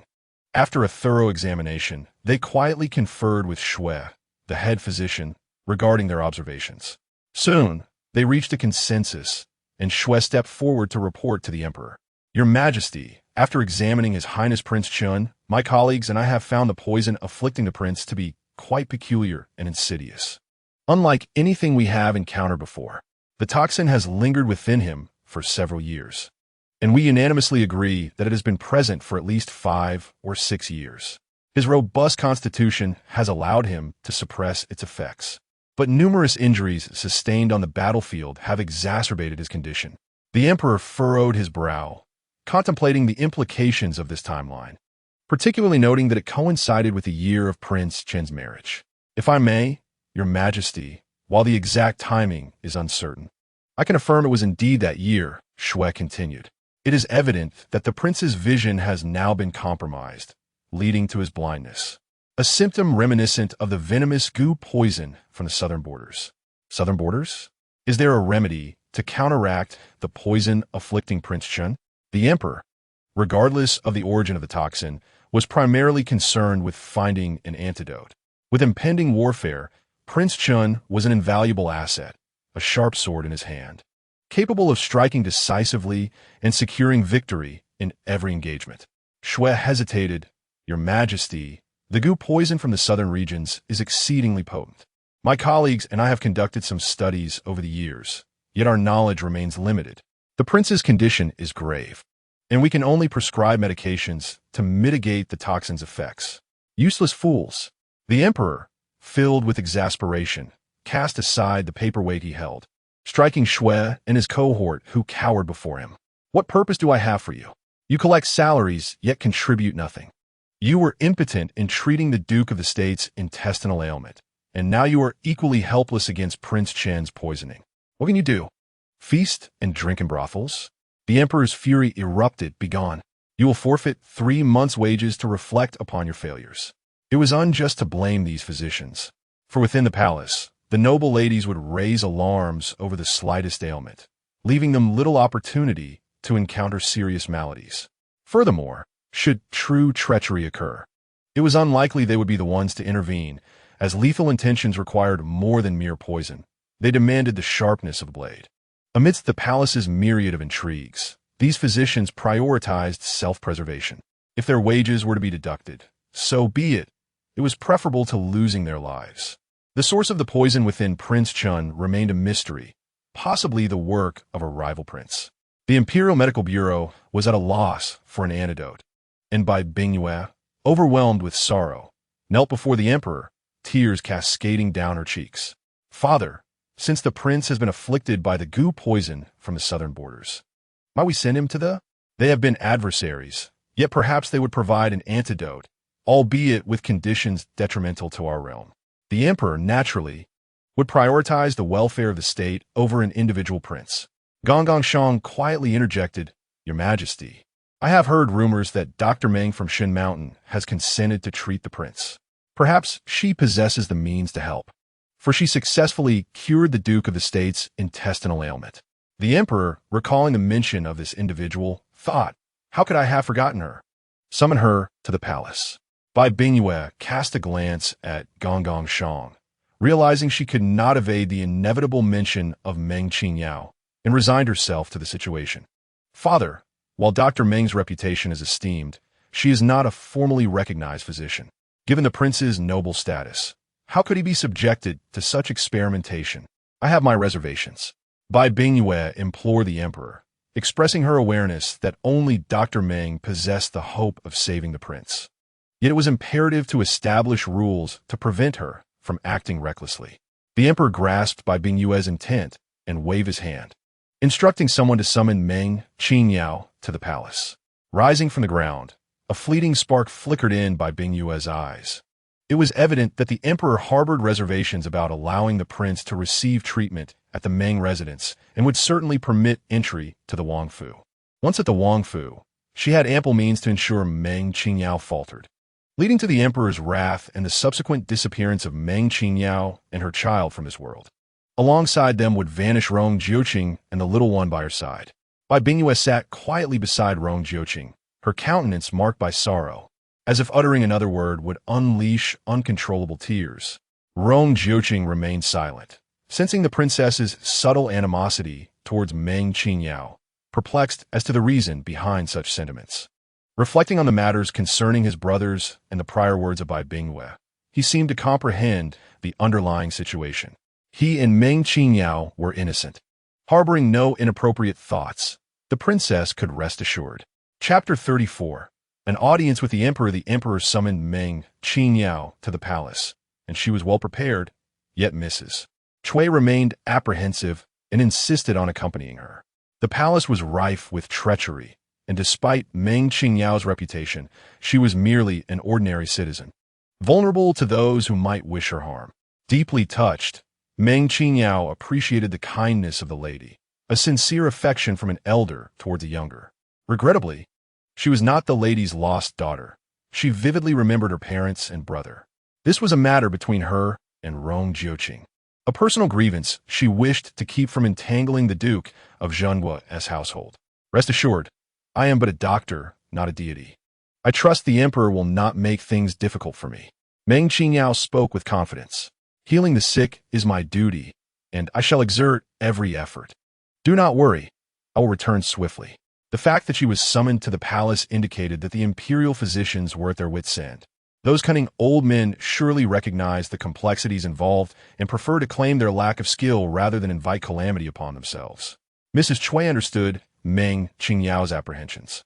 Speaker 1: After a thorough examination, they quietly conferred with Shui, the head physician, regarding their observations. Soon, they reached a consensus, and Shui stepped forward to report to the emperor. Your Majesty, after examining His Highness Prince Chun, my colleagues and I have found the poison afflicting the prince to be quite peculiar and insidious. Unlike anything we have encountered before, the toxin has lingered within him for several years, and we unanimously agree that it has been present for at least 5 or 6 years. His robust constitution has allowed him to suppress its effects, but numerous injuries sustained on the battlefield have exacerbated his condition. The emperor furrowed his brow, contemplating the implications of this timeline, particularly noting that it coincided with the year of Prince Chen's marriage. If I may, Your Majesty, while the exact timing is uncertain, I can affirm it was indeed that year, Shui continued. It is evident that the prince's vision has now been compromised, leading to his blindness, a symptom reminiscent of the venomous goo poison from the southern borders. Southern borders? Is there a remedy to counteract the poison afflicting Prince Chun? The emperor, regardless of the origin of the toxin, was primarily concerned with finding an antidote. With impending warfare, Prince Chun was an invaluable asset, a sharp sword in his hand, capable of striking decisively and securing victory in every engagement. Shui hesitated. Your Majesty, the goo poison from the southern regions is exceedingly potent. My colleagues and I have conducted some studies over the years, yet our knowledge remains limited. The prince's condition is grave. and we can only prescribe medications to mitigate the toxin's effects. Useless fools. The emperor, filled with exasperation, cast aside the paperweight he held, striking Shui and his cohort who cowered before him. What purpose do I have for you? You collect salaries, yet contribute nothing. You were impotent in treating the Duke of the State's intestinal ailment, and now you are equally helpless against Prince Chen's poisoning. What can you do? Feast and drink in brothels? The emperor's fury erupted. Begone. You will forfeit 3 months' wages to reflect upon your failures. It was unjust to blame these physicians, for within the palace, the noble ladies would raise alarms over the slightest ailment, leaving them little opportunity to encounter serious maladies. Furthermore, should true treachery occur, it was unlikely they would be the ones to intervene, as lethal intentions required more than mere poison. They demanded the sharpness of the blade. Amidst the palace's myriad of intrigues, these physicians prioritized self-preservation. If their wages were to be deducted, so be it. It was preferable to losing their lives. The source of the poison within Prince Chun remained a mystery, possibly the work of a rival prince. The Imperial Medical Bureau was at a loss for an antidote, and Bai Bingyue, overwhelmed with sorrow, knelt before the emperor, tears cascading down her cheeks. Father, since the prince has been afflicted by the goo poison from the southern borders, might we send him to the? They have been adversaries, yet perhaps they would provide an antidote, albeit with conditions detrimental to our realm. The emperor, naturally, would prioritize the welfare of the state over an individual prince. Gong Shang quietly interjected, Your Majesty, I have heard rumors that Dr. Meng from Shin Mountain has consented to treat the prince. Perhaps she possesses the means to help, for she successfully cured the Duke of the State's intestinal ailment. The emperor, recalling the mention of this individual, thought, How could I have forgotten her? Summon her to the palace. Bai Bingyue cast a glance at Gong Shang, realizing she could not evade the inevitable mention of Meng Qingyao, and resigned herself to the situation. Father, while Dr. Meng's reputation is esteemed, she is not a formally recognized physician. Given the prince's noble status, how could he be subjected to such experimentation? I have my reservations. Bai Bingyue implored the emperor, expressing her awareness that only Dr. Meng possessed the hope of saving the prince. Yet it was imperative to establish rules to prevent her from acting recklessly. The emperor grasped Bai Bingyue's intent and waved his hand, instructing someone to summon Meng Qingyao to the palace. Rising from the ground, a fleeting spark flickered in Bai Bingyue's eyes. It was evident that the emperor harbored reservations about allowing the prince to receive treatment at the Meng residence and would certainly permit entry to the Wangfu. Once at the Wangfu, she had ample means to ensure Meng Qingyao faltered, leading to the emperor's wrath and the subsequent disappearance of Meng Qingyao and her child from this world. Alongside them would vanish Rong Jiuqing and the little one by her side. Bai Bingyue sat quietly beside Rong Jiuqing, her countenance marked by sorrow, as if uttering another word would unleash uncontrollable tears. Rong Jiuqing remained silent, sensing the princess's subtle animosity towards Meng Qingyao, perplexed as to the reason behind such sentiments. Reflecting on the matters concerning his brothers and the prior words of Bai Bingyue, he seemed to comprehend the underlying situation. He and Meng Qingyao were innocent. Harboring no inappropriate thoughts, the princess could rest assured. Chapter 34. An audience with the emperor. The emperor summoned Meng Qingyao to the palace, and she was well prepared, yet Mrs. Chui remained apprehensive and insisted on accompanying her. The palace was rife with treachery, and despite Meng Qingyao's reputation, she was merely an ordinary citizen, vulnerable to those who might wish her harm. Deeply touched, Meng Qingyao appreciated the kindness of the lady, a sincere affection from an elder towards a younger. Regrettably, she was not the lady's lost daughter. She vividly remembered her parents and brother. This was a matter between her and Rong Jiuqing, a personal grievance she wished to keep from entangling the Duke of Zhengguo's household. Rest assured, I am but a doctor, not a deity. I trust the emperor will not make things difficult for me. Meng Qingyao spoke with confidence. Healing the sick is my duty, and I shall exert every effort. Do not worry, I will return swiftly. The fact that she was summoned to the palace indicated that the imperial physicians were at their wits' end. Those cunning old men surely recognized the complexities involved and prefer to claim their lack of skill rather than invite calamity upon themselves. Mrs. Chui understood Meng Qingyao's apprehensions.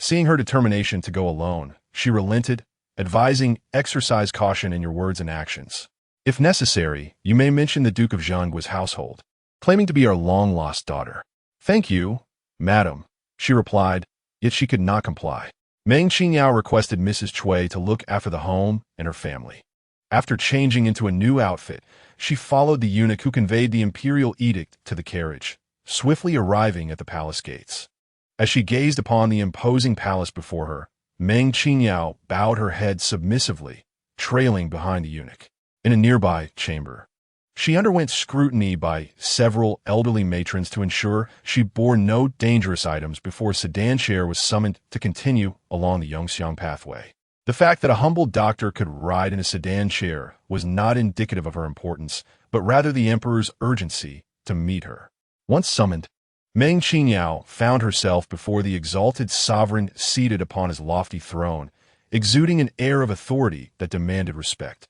Speaker 1: Seeing her determination to go alone, she relented, advising, exercise caution in your words and actions. If necessary, you may mention the Duke of Zhengguo's household, claiming to be our long-lost daughter. Thank you, madam, she replied, yet she could not comply. Meng Qingyao requested Mrs. Cui to look after the home and her family. After changing into a new outfit, she followed the eunuch who conveyed the imperial edict to the carriage, swiftly arriving at the palace gates. As she gazed upon the imposing palace before her, Meng Qingyao bowed her head submissively, trailing behind the eunuch. In a nearby chamber, she underwent scrutiny by several elderly matrons to ensure she bore no dangerous items before a sedan chair was summoned to continue along the Yongxiang pathway. The fact that a humble doctor could ride in a sedan chair was not indicative of her importance, but rather the emperor's urgency to meet her. Once summoned, Meng Qingyao found herself before the exalted sovereign seated upon his lofty throne, exuding an air of authority that demanded respect.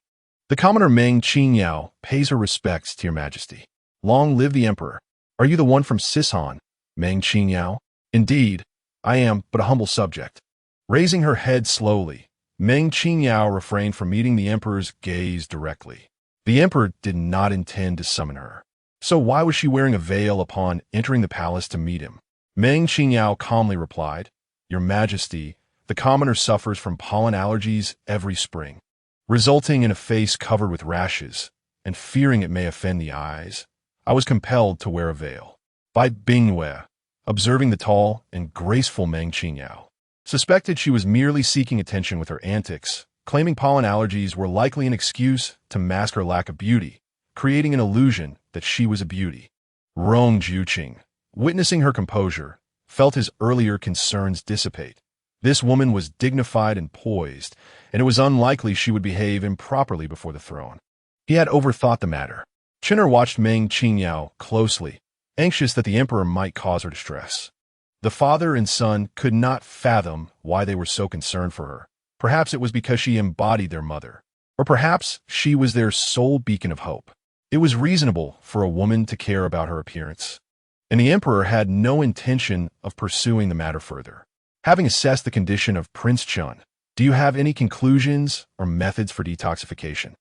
Speaker 1: The commoner Meng Qingyao pays her respects to your majesty. Long live the emperor. Are you the one from Sisan, Meng Qingyao? Indeed, I am but a humble subject. Raising her head slowly, Meng Qingyao refrained from meeting the emperor's gaze directly. The emperor did not intend to summon her. So why was she wearing a veil upon entering the palace to meet him? Meng Qingyao calmly replied, Your Majesty, the commoner suffers from pollen allergies every spring, resulting in a face covered with rashes, and fearing it may offend the eyes, I was compelled to wear a veil. Bai Bingwei, observing the tall and graceful Meng Qingyao, suspected she was merely seeking attention with her antics, claiming pollen allergies were likely an excuse to mask her lack of beauty, creating an illusion that she was a beauty. Rong Jiuqing, witnessing her composure, felt his earlier concerns dissipate. This woman was dignified and poised, and it was unlikely she would behave improperly before the throne. He had overthought the matter. Chinner watched Meng Qingyao closely, anxious that the emperor might cause her distress. The father and son could not fathom why they were so concerned for her. Perhaps it was because she embodied their mother, or perhaps she was their sole beacon of hope. It was reasonable for a woman to care about her appearance, and the emperor had no intention of pursuing the matter further. Having assessed the condition of Prince Chun, do you have any conclusions or methods for detoxification?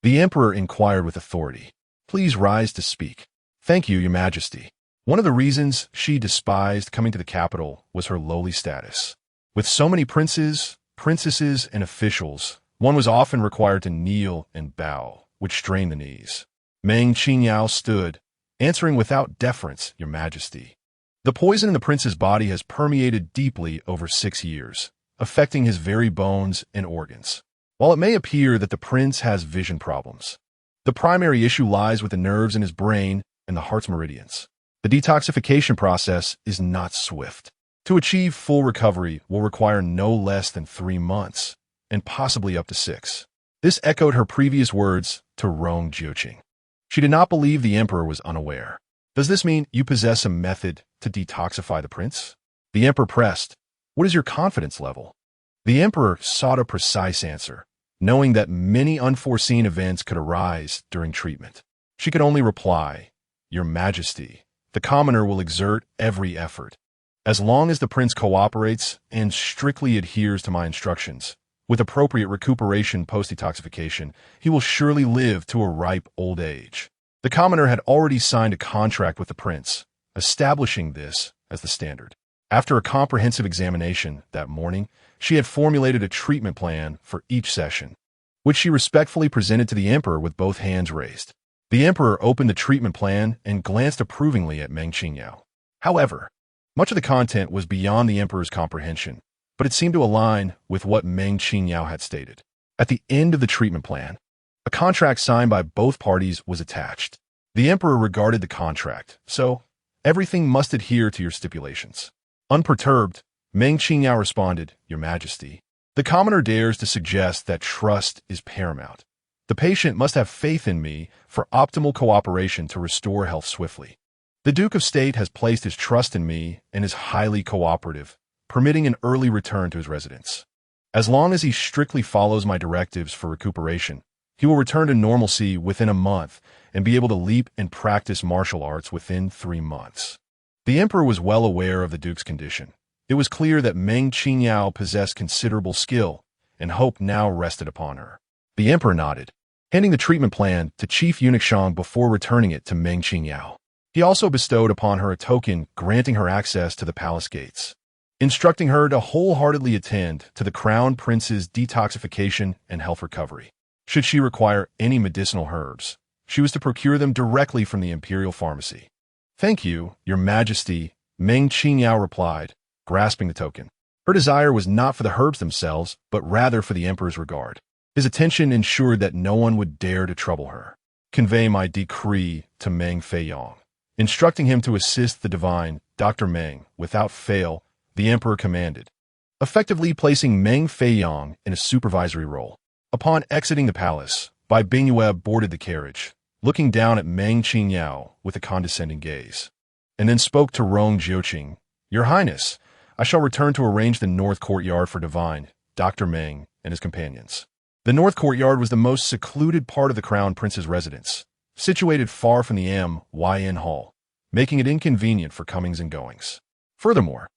Speaker 1: The emperor inquired with authority. Please rise to speak. Thank you, Your Majesty. One of the reasons she despised coming to the capital was her lowly status. With so many princes, princesses, and officials, one was often required to kneel and bow, which strained the knees. Meng Qingyao stood, answering without deference, Your Majesty. The poison in the prince's body has permeated deeply over 6 years, affecting his very bones and organs. While it may appear that the prince has vision problems, the primary issue lies with the nerves in his brain and the heart's meridians. The detoxification process is not swift. To achieve full recovery will require no less than 3 months, and possibly up to 6. This echoed her previous words to Rong Jiuqing. She did not believe the emperor was unaware. Does this mean you possess a method to detoxify the prince? The emperor pressed. What is your confidence level? The emperor sought a precise answer, knowing that many unforeseen events could arise during treatment. She could only reply, Your Majesty, the commoner will exert every effort. As long as the prince cooperates and strictly adheres to my instructions, with appropriate recuperation post-detoxification, he will surely live to a ripe old age. The commoner had already signed a contract with the prince, establishing this as the standard. After a comprehensive examination that morning, she had formulated a treatment plan for each session, which she respectfully presented to the emperor with both hands raised. The emperor opened the treatment plan and glanced approvingly at Meng Qingyao. However, much of the content was beyond the emperor's comprehension, but it seemed to align with what Meng Qingyao had stated. At the end of the treatment plan, a contract signed by both parties was attached. The emperor regarded the contract, so everything must adhere to your stipulations. Unperturbed, Meng Qingyao responded, Your Majesty, the commoner dares to suggest that trust is paramount. The patient must have faith in me for optimal cooperation to restore health swiftly. The Duke of State has placed his trust in me and is highly cooperative, permitting an early return to his residence. As long as he strictly follows my directives for recuperation, he will return to normalcy within a month and be able to leap and practice martial arts within 3 months. The emperor was well aware of the Duke's condition, It was clear that Meng Qingyao possessed considerable skill, and hope now rested upon her. The emperor nodded, handing the treatment plan to Chief Eunuch Shang before returning it to Meng Qingyao. He also bestowed upon her a token granting her access to the palace gates, instructing her to wholeheartedly attend to the crown prince's detoxification and health recovery. Should she require any medicinal herbs, she was to procure them directly from the imperial pharmacy. "Thank you, your majesty," Meng Qingyao replied, grasping the token. Her desire was not for the herbs themselves, but rather for the emperor's regard. His attention ensured that no one would dare to trouble her. "Convey my decree to Meng Feiyong," instructing him to assist the divine Dr. Meng without fail, the emperor commanded, effectively placing Meng Feiyong in a supervisory role. Upon exiting the palace, Bai Bingyue boarded the carriage, looking down at Meng Qingyao with a condescending gaze, and then spoke to Rong Jiuqing. "Your Highness, I shall return to arrange the north courtyard for divine Dr. Meng and his companions." The north courtyard was the most secluded part of the crown prince's residence, situated far from the Myn Hall, making it inconvenient for comings and goings. Furthermore,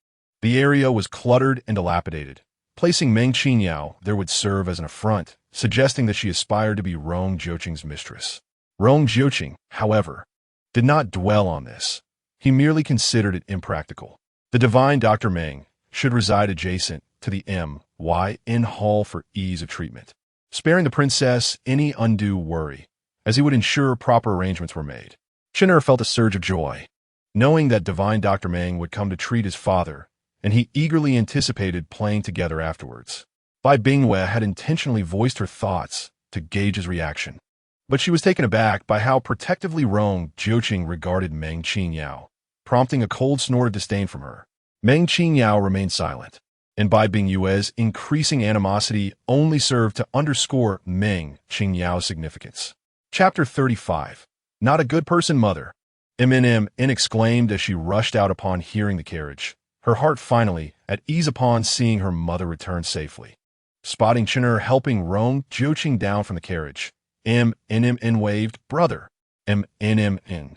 Speaker 1: the area was cluttered and dilapidated. Placing Meng Qingyao there would serve as an affront, suggesting that she aspired to be Rong Jiuqing's mistress. Rong Jiuqing, however, did not dwell on this. He merely considered it impractical. The divine Dr. Meng should reside adjacent to the Myn Hall for ease of treatment, sparing the princess any undue worry, as he would ensure proper arrangements were made. Chin'er felt a surge of joy, knowing that divine Dr. Meng would come to treat his father, and he eagerly anticipated playing together afterwards. Bai Bingyue had intentionally voiced her thoughts to gauge his reaction, but she was taken aback by how protectively Rong Jiuqing regarded Meng Qingyao, prompting a cold snort of disdain from her. Meng Qingyao remained silent, and Bai Bingyue's increasing animosity only served to underscore Meng Qingyao's significance. Chapter 35. Not a good person, mother, Mnm exclaimed as she rushed out upon hearing the carriage, her heart finally at ease upon seeing her mother return safely. Spotting Chin'er helping Rong Jiuqing down from the carriage, Mnm waved, "Brother, Mnm."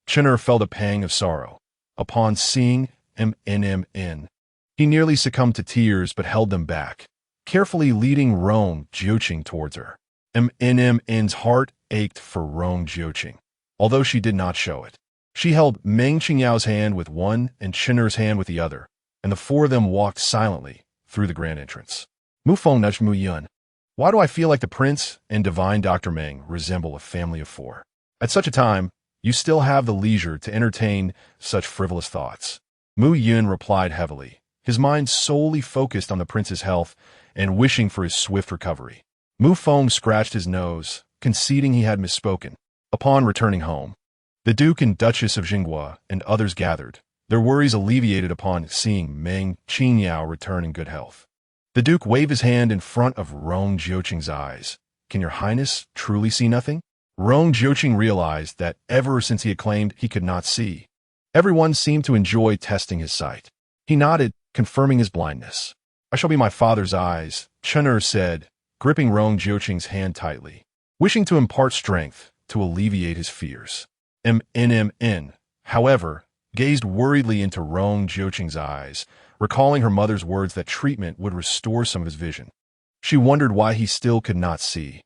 Speaker 1: Chin'er felt a pang of sorrow. Upon seeing Mnm, he nearly succumbed to tears but held them back, carefully leading Rong Jiuqing towards her. Mnm's heart ached for Rong Jiuqing, although she did not show it. She held Meng Qingyao's hand with one and Chin'er's hand with the other, and the four of them walked silently through the grand entrance. Mufeng nudged Mu Yun. "Why do I feel like the prince and divine Dr. Meng resemble a family of four? At such a time, you still have the leisure to entertain such frivolous thoughts." Mu Yun replied heavily, his mind solely focused on the prince's health and wishing for his swift recovery. Mu Feng scratched his nose, conceding he had misspoken. Upon returning home, the Duke and Duchess of Jinghua and others gathered, their worries alleviated upon seeing Meng Qingyao return in good health. The Duke waved his hand in front of Rong Jiuqing's eyes. "Can your Highness truly see nothing?" Rong Jiuqing realized that ever since he had claimed he could not see, everyone seemed to enjoy testing his sight. He nodded, confirming his blindness. "I shall be my father's eyes," Chin'er said, gripping Rong Jiuqing's hand tightly, wishing to impart strength to alleviate his fears. Mnm, however, gazed worriedly into Rong Jiuqing's eyes, recalling her mother's words that treatment would restore some of his vision. She wondered why he still could not see.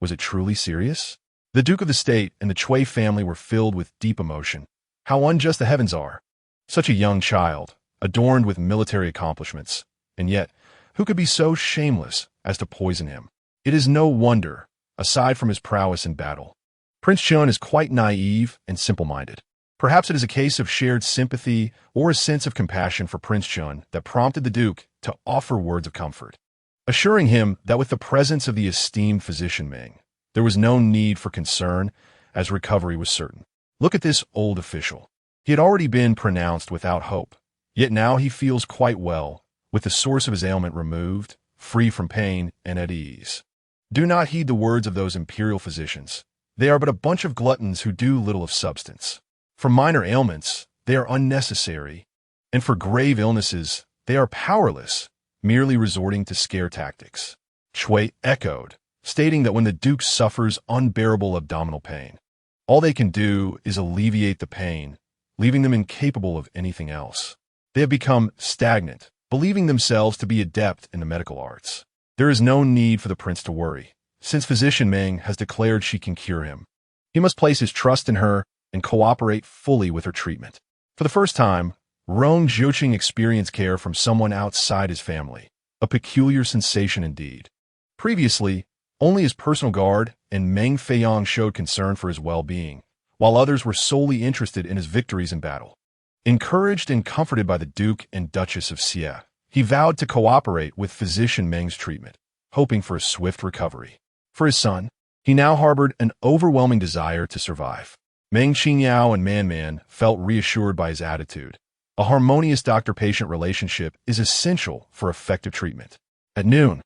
Speaker 1: Was it truly serious? The Duke of the State and the Chui family were filled with deep emotion. How unjust the heavens are! Such a young child, adorned with military accomplishments, and yet, who could be so shameless as to poison him? It is no wonder, aside from his prowess in battle, Prince Chun is quite naive and simple-minded. Perhaps it is a case of shared sympathy or a sense of compassion for Prince Chun that prompted the Duke to offer words of comfort, assuring him that with the presence of the esteemed physician Meng, there was no need for concern, as recovery was certain. Look at this old official. He had already been pronounced without hope, yet now he feels quite well, with the source of his ailment removed, free from pain and at ease. Do not heed the words of those imperial physicians. They are but a bunch of gluttons who do little of substance. For minor ailments, they are unnecessary, and for grave illnesses, they are powerless, merely resorting to scare tactics. Chui echoed, stating that when the Duke suffers unbearable abdominal pain, all they can do is alleviate the pain, leaving them incapable of anything else. They have become stagnant, believing themselves to be adept in the medical arts. There is no need for the prince to worry, since physician Meng has declared she can cure him. He must place his trust in her and cooperate fully with her treatment. For the first time, Rong Zhouqing experienced care from someone outside his family, a peculiar sensation indeed. Previously, only his personal guard and Meng Feiyong showed concern for his well-being, while others were solely interested in his victories in battle. Encouraged and comforted by the Duke and Duchess of Xie, he vowed to cooperate with physician Meng's treatment, hoping for a swift recovery. For his son, he now harbored an overwhelming desire to survive. Meng Qingyao and Man felt reassured by his attitude. A harmonious doctor-patient relationship is essential for effective treatment. At noon,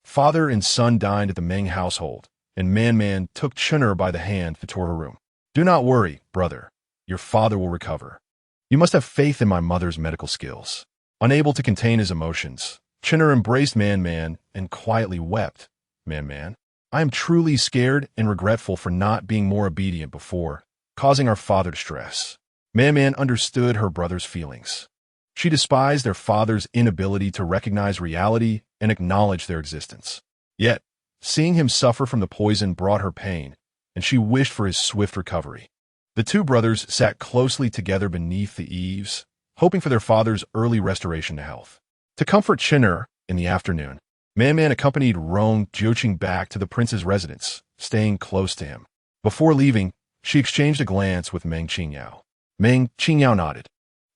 Speaker 1: father and son dined at the Meng household, and Man took Chun'er by the hand to her room. "Do not worry, brother. Your father will recover. You must have faith in my mother's medical skills." Unable to contain his emotions, Chun'er embraced Man and quietly wept. Man, I am truly scared and regretful for not being more obedient before, causing our father distress. Man understood her brother's feelings. She despised their father's inability to recognize reality and acknowledge their existence. Yet, seeing him suffer from the poison brought her pain, and she wished for his swift recovery. The two brothers sat closely together beneath the eaves, hoping for their father's early restoration to health. To comfort Chun'er in the afternoon, Man accompanied Rong Zhouqing back to the prince's residence, staying close to him. Before leaving, she exchanged a glance with Meng Qingyao. Meng Qingyao nodded,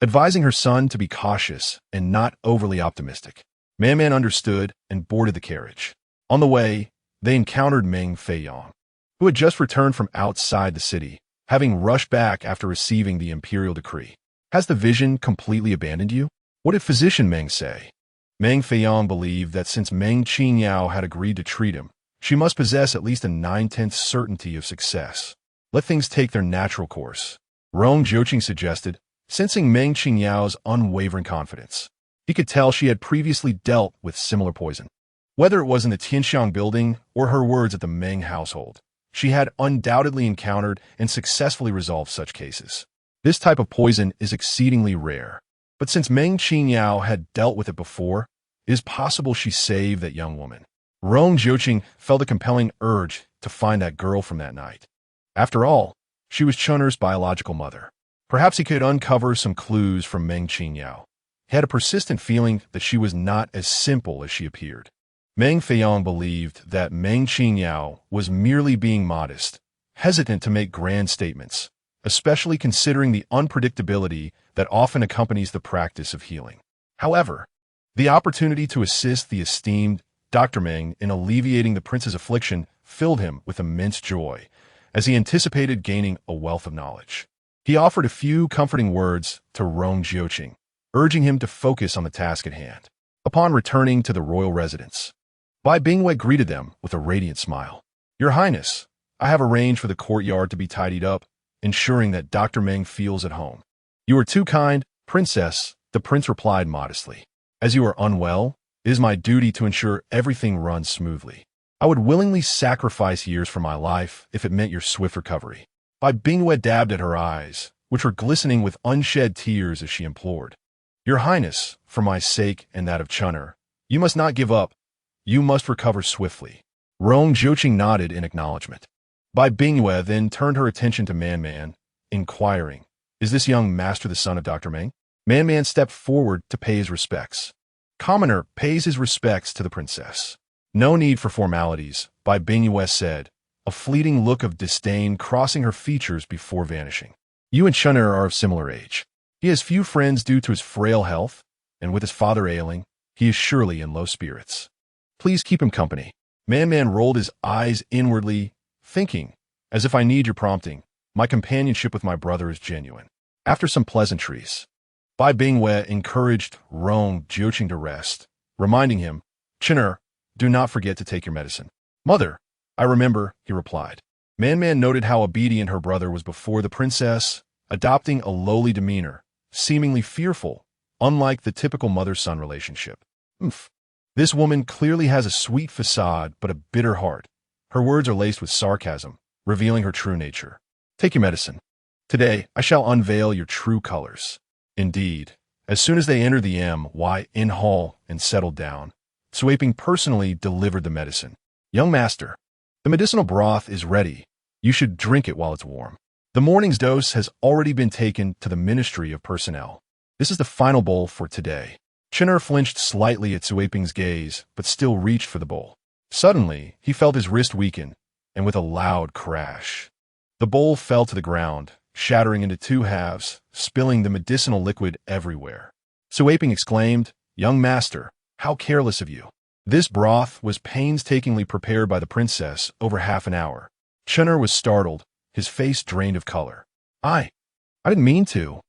Speaker 1: advising her son to be cautious and not overly optimistic. Man understood and boarded the carriage. On the way, they encountered Meng Feiyong, who had just returned from outside the city, having rushed back after receiving the imperial decree. "Has the vision completely abandoned you? What did physician Meng say?" Meng Feiyong believed that since Meng Qingyao had agreed to treat him, she must possess at least a 9/10 certainty of success. Let things take their natural course, Rong Zhouqing suggested, sensing Meng Qingyao's unwavering confidence. He could tell she had previously dealt with similar poison. Whether it was in the Tianxiang building or her words at the Meng household, she had undoubtedly encountered and successfully resolved such cases. This type of poison is exceedingly rare, but since Meng Qingyao had dealt with it before, it is possible she saved that young woman. Rong Zhouqing felt a compelling urge to find that girl from that night. After all, she was Chun'er's biological mother. Perhaps he could uncover some clues from Meng Qingyao. He had a persistent feeling that she was not as simple as she appeared. Meng Feiyong believed that Meng Qingyao was merely being modest, hesitant to make grand statements, especially considering the unpredictability that often accompanies the practice of healing. However, the opportunity to assist the esteemed Dr. Meng in alleviating the prince's affliction filled him with immense joy, as he anticipated gaining a wealth of knowledge. He offered a few comforting words to Rong Zhouqing, urging him to focus on the task at hand. Upon returning to the royal residence, Bai Bingwei greeted them with a radiant smile. "Your Highness, I have arranged for the courtyard to be tidied up, ensuring that Dr. Meng feels at home." "You are too kind, Princess," the prince replied modestly. "As you are unwell, it is my duty to ensure everything runs smoothly. I would willingly sacrifice years for my life if it meant your swift recovery." Bai Bingwei dabbed at her eyes, which were glistening with unshed tears as she implored. "Your Highness, for my sake and that of Chun'er, you must not give up. You must recover swiftly." Rong Zhouqing nodded in acknowledgement. Bai Bingwei then turned her attention to Man, inquiring, "Is this young master the son of Dr. Meng?" Man stepped forward to pay his respects. "Commoner pays his respects to the princess." "No need for formalities," Bai Bingwei said, a fleeting look of disdain crossing her features before vanishing. "You and Chun'er are of similar age. He has few friends due to his frail health, and with his father ailing, he is surely in low spirits. Please keep him company." Man rolled his eyes inwardly, thinking, "As if I need your prompting, my companionship with my brother is genuine." After some pleasantries, Bai Bingwei encouraged Rong Zhouqing to rest, reminding him, "Chun'er, do not forget to take your medicine." "Mother, I remember," he replied. Man noted how obedient her brother was before the princess, adopting a lowly demeanor, seemingly fearful, unlike the typical mother-son relationship. This woman clearly has a sweet facade but a bitter heart. Her words are laced with sarcasm, revealing her true nature. "Take your medicine. Today, I shall unveil your true colors." Indeed, As soon as they entered the M.Y.N hall and settled down, Suaping personally delivered the medicine. "Young master, the medicinal broth is ready. You should drink it while it's warm. The morning's dose has already been taken to the Ministry of Personnel. This is the final bowl for today." Chinner flinched slightly at Suaping's gaze, but still reached for the bowl. Suddenly, he felt his wrist weaken, and with a loud crash, the bowl fell to the ground, shattering into two halves, spilling the medicinal liquid everywhere. Suaping exclaimed, "Young master, how careless of you. This broth was painstakingly prepared by the princess over half an hour." Chinner was startled, his face drained of color. I didn't mean to.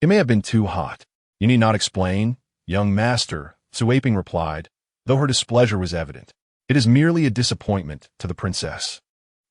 Speaker 1: It may have been too hot." "You need not explain, young master," Suaping replied, though her displeasure was evident. "It is merely a disappointment to the princess,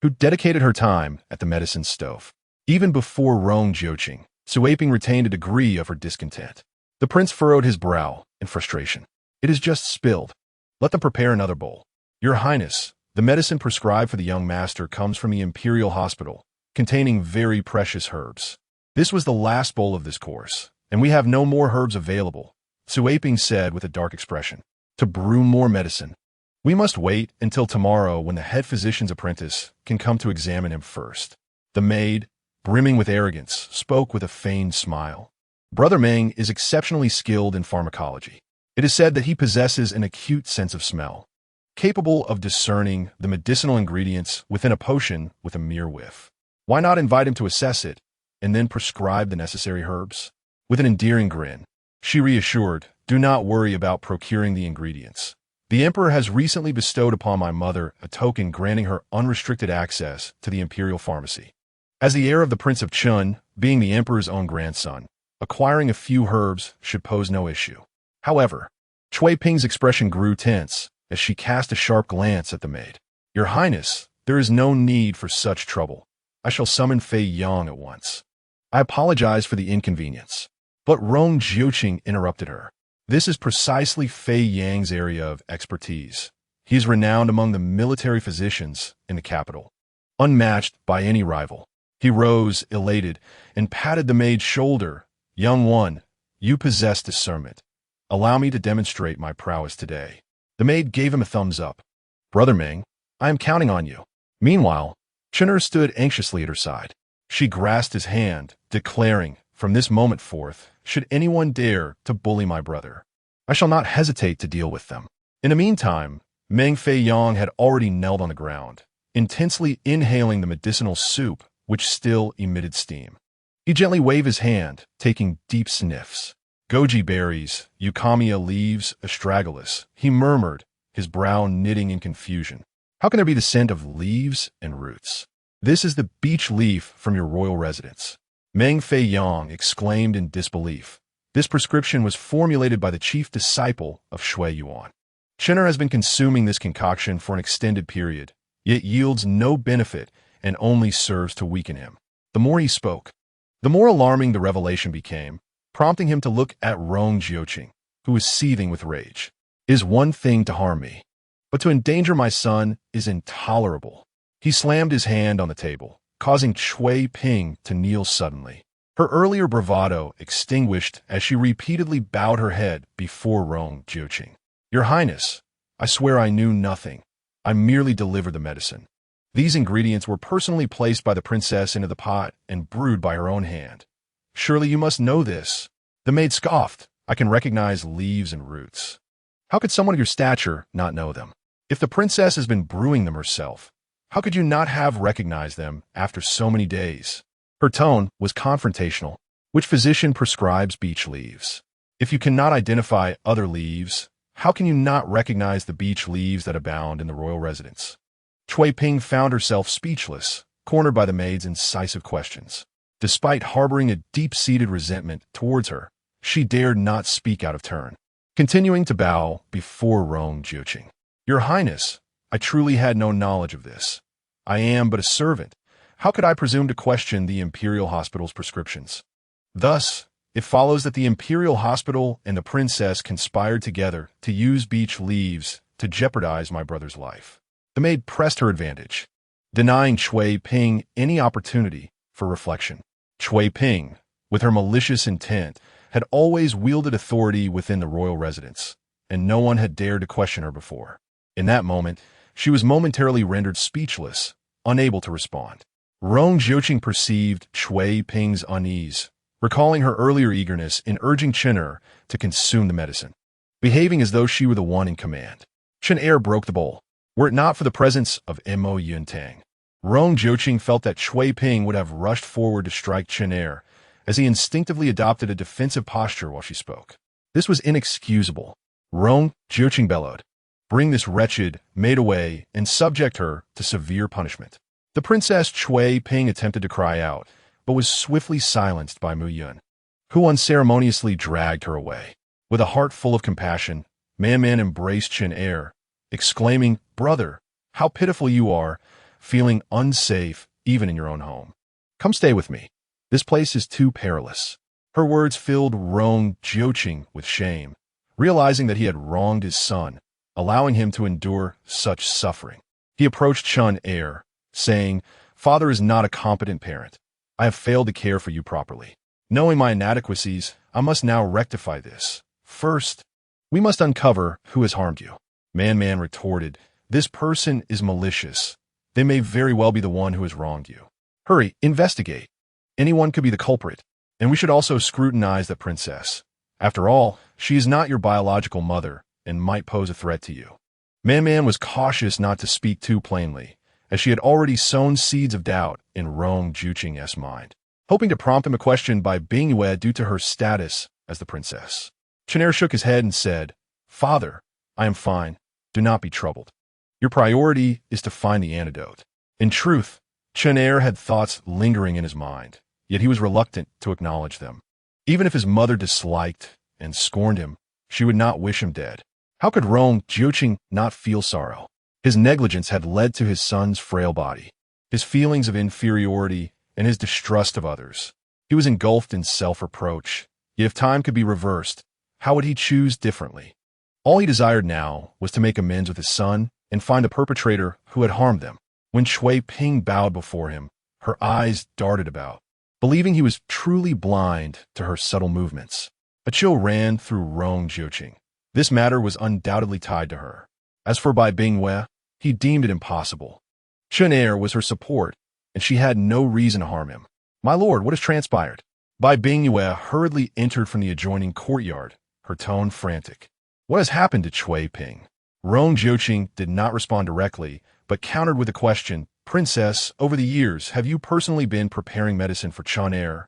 Speaker 1: who dedicated her time at the medicine stove." Even before Rong Jiuqing, Suaping retained a degree of her discontent. The prince furrowed his brow in frustration. "It is just spilled. Let them prepare another bowl." "Your Highness, the medicine prescribed for the young master comes from the Imperial Hospital, containing very precious herbs. This was the last bowl of this course, and we have no more herbs available," Suaping said with a dark expression. "To brew more medicine, we must wait until tomorrow when the head physician's apprentice can come to examine him first." The maid, brimming with arrogance, spoke with a feigned smile. "Brother Meng is exceptionally skilled in pharmacology. It is said that he possesses an acute sense of smell, capable of discerning the medicinal ingredients within a potion with a mere whiff. Why not invite him to assess it, and then prescribe the necessary herbs?" With an endearing grin, she reassured, "Do not worry about procuring the ingredients. The emperor has recently bestowed upon my mother a token granting her unrestricted access to the imperial pharmacy. As the heir of the Prince of Chun, being the emperor's own grandson, acquiring a few herbs should pose no issue." However, Cui Ping's expression grew tense as she cast a sharp glance at the maid. "Your Highness, there is no need for such trouble. I shall summon Fei Yang at once." "I apologize for the inconvenience." But Rong Jiuqing interrupted her. "This is precisely Fei Yang's area of expertise. He is renowned among the military physicians in the capital, unmatched by any rival." He rose, elated, and patted the maid's shoulder. "Young one, you possess discernment. Allow me to demonstrate my prowess today." The maid gave him a thumbs up. "Brother Meng, I am counting on you." Meanwhile, Chinner stood anxiously at her side. She grasped his hand, declaring, "From this moment forth, should anyone dare to bully my brother, I shall not hesitate to deal with them." In the meantime, Meng Fei Yang had already knelt on the ground, intensely inhaling the medicinal soup, which still emitted steam. He gently waved his hand, taking deep sniffs. "Goji berries, eukamia leaves, astragalus," he murmured, his brow knitting in confusion. "How can there be the scent of leaves and roots?" "This is the beech leaf from your royal residence," Meng Fei Yang exclaimed in disbelief. "This prescription was formulated by the chief disciple of Shui Yuan. Chinner has been consuming this concoction for an extended period, yet yields no benefit and only serves to weaken him." The more he spoke, the more alarming the revelation became, prompting him to look at Rong Jiuqing, who was seething with rage. "It is one thing to harm me, but to endanger my son is intolerable." He slammed his hand on the table, causing Cui Ping to kneel suddenly. Her earlier bravado extinguished as she repeatedly bowed her head before Rong Jiuqing. "Your Highness, I swear I knew nothing. I merely delivered the medicine. These ingredients were personally placed by the princess into the pot and brewed by her own hand. Surely you must know this." The maid scoffed. "I can recognize leaves and roots. How could someone of your stature not know them? If the princess has been brewing them herself, how could you not have recognized them after so many days?" Her tone was confrontational. "Which physician prescribes beech leaves? If you cannot identify other leaves, how can you not recognize the beech leaves that abound in the royal residence?" Cui Ping found herself speechless, cornered by the maid's incisive questions. Despite harboring a deep-seated resentment towards her, she dared not speak out of turn. Continuing to bow before Rong Jiuqing. "Your Highness, I truly had no knowledge of this. I am but a servant. How could I presume to question the Imperial Hospital's prescriptions? Thus, it follows that the Imperial Hospital and the princess conspired together to use beech leaves to jeopardize my brother's life." The maid pressed her advantage, denying Cui Ping any opportunity for reflection. Cui Ping, with her malicious intent, had always wielded authority within the royal residence, and no one had dared to question her before. In that moment, she was momentarily rendered speechless, unable to respond. Rong Jiuqing perceived Cui Ping's unease, recalling her earlier eagerness in urging Chen Er to consume the medicine, behaving as though she were the one in command. Chen Er broke the bowl. Were it not for the presence of Mo Yuntang, Rong Jiuqing felt that Cui Ping would have rushed forward to strike Chen Er, as he instinctively adopted a defensive posture while she spoke. This was inexcusable. Rong Jiuqing bellowed, "Bring this wretched maid away and subject her to severe punishment." The Princess Cui Ping attempted to cry out, but was swiftly silenced by Mu Yun, who unceremoniously dragged her away. With a heart full of compassion, Man embraced Chen Er, exclaiming, "Brother, how pitiful you are, feeling unsafe even in your own home. Come stay with me. This place is too perilous." Her words filled Rong Jiuqing with shame, realizing that he had wronged his son, allowing him to endure such suffering. He approached Chen Er, saying, "Father is not a competent parent. I have failed to care for you properly. Knowing my inadequacies, I must now rectify this. First, we must uncover who has harmed you." Man retorted, "This person is malicious. They may very well be the one who has wronged you. Hurry, investigate. Anyone could be the culprit. And we should also scrutinize the princess. After all, she is not your biological mother and might pose a threat to you." Man was cautious not to speak too plainly, as she had already sown seeds of doubt in Rong Jiuqing's mind, hoping to prompt him a question by Bingyue due to her status as the princess. Chen Er shook his head and said, "Father, I am fine. Do not be troubled. Your priority is to find the antidote." In truth, Chen Er had thoughts lingering in his mind, yet he was reluctant to acknowledge them. Even if his mother disliked and scorned him, she would not wish him dead. How could Rong Jiuqing not feel sorrow? His negligence had led to his son's frail body, his feelings of inferiority, and his distrust of others. He was engulfed in self-reproach. Yet if time could be reversed, how would he choose differently? All he desired now was to make amends with his son and find the perpetrator who had harmed them. When Cui Ping bowed before him, her eyes darted about, believing he was truly blind to her subtle movements. A chill ran through Rong Jiuqing. This matter was undoubtedly tied to her. As for Bai Bingyue, he deemed it impossible. Chen Er was her support, and she had no reason to harm him. "My lord, what has transpired?" Bai Bingyue hurriedly entered from the adjoining courtyard, her tone frantic. "What has happened to Cui Ping?" Rong Jiuqing did not respond directly, but countered with a question, "Princess, over the years, have you personally been preparing medicine for Chen Er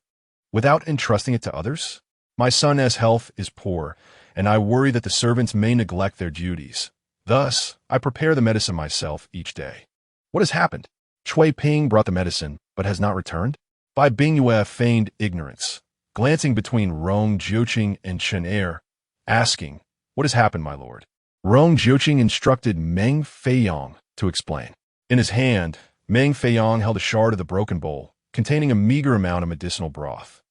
Speaker 1: without entrusting it to others? My son's health is poor, and I worry that the servants may neglect their duties. Thus, I prepare the medicine myself each day." "What has happened?" "Cui Ping brought the medicine, but has not returned." Bai Bingyue feigned ignorance, glancing between Rong Jiuqing and Chen Er, asking, "What has happened, my lord?" Rong Jiuqing instructed Meng Qingyao to explain. In his hand, Meng Qingyao held a shard of the broken bowl, containing a meager amount of medicinal broth.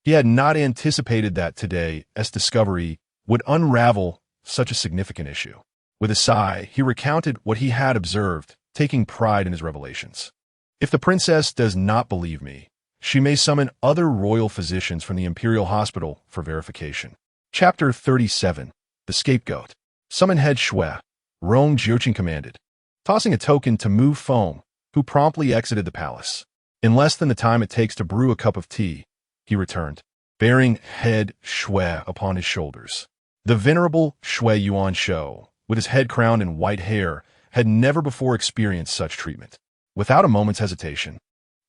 Speaker 1: He had not anticipated that today's discovery would unravel such a significant issue. With a sigh, he recounted what he had observed, taking pride in his revelations. "If the princess does not believe me, she may summon other royal physicians from the Imperial Hospital for verification." Chapter 37. The Scapegoat. "Summon head Shui," Rong Jiuqing commanded, tossing a token to Mu Feng, who promptly exited the palace. In less than the time it takes to brew a cup of tea, he returned, bearing head Shui upon his shoulders. The venerable Shui Yuan Shou, with his head crowned in white hair, had never before experienced such treatment. Without a moment's hesitation,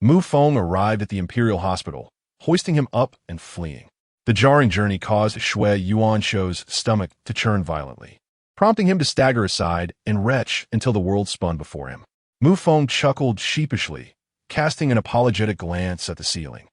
Speaker 1: Mu Feng arrived at the Imperial Hospital, hoisting him up and fleeing. The jarring journey caused Shui Yuan Shou's stomach to churn violently, prompting him to stagger aside and retch until the world spun before him. Mu Feng chuckled sheepishly, casting an apologetic glance at the ceiling.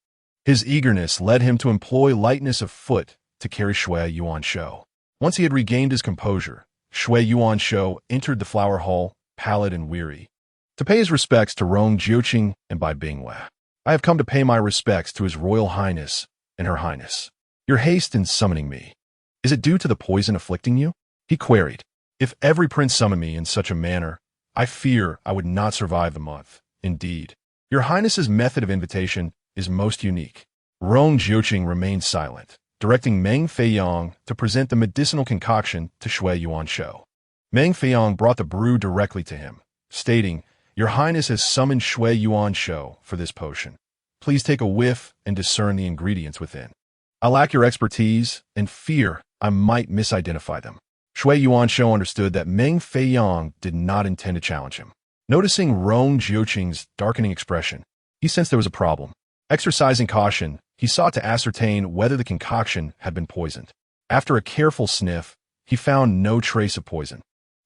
Speaker 1: His eagerness led him to employ lightness of foot to carry Shui Yuan Shou. Once he had regained his composure, Shui Yuan Shou entered the flower hall, pallid and weary, to pay his respects to Rong Jiuqing and Bai Bingyue. "I have come to pay my respects to His Royal Highness and Her Highness. Your haste in summoning me, is it due to the poison afflicting you?" he queried. "If every prince summoned me in such a manner, I fear I would not survive the month. Indeed, Your Highness's method of invitation is most unique." Rong Jiuqing remained silent, directing Meng Qingyao to present the medicinal concoction to Shui Yuanshou. Meng Qingyao brought the brew directly to him, stating, "Your Highness has summoned Shui Yuanshou for this potion. Please take a whiff and discern the ingredients within. I lack your expertise and fear I might misidentify them." Shui Yuanshou understood that Meng Qingyao did not intend to challenge him. Noticing Rong Jiuqing's darkening expression, he sensed there was a problem. Exercising caution, he sought to ascertain whether the concoction had been poisoned. After a careful sniff, he found no trace of poison.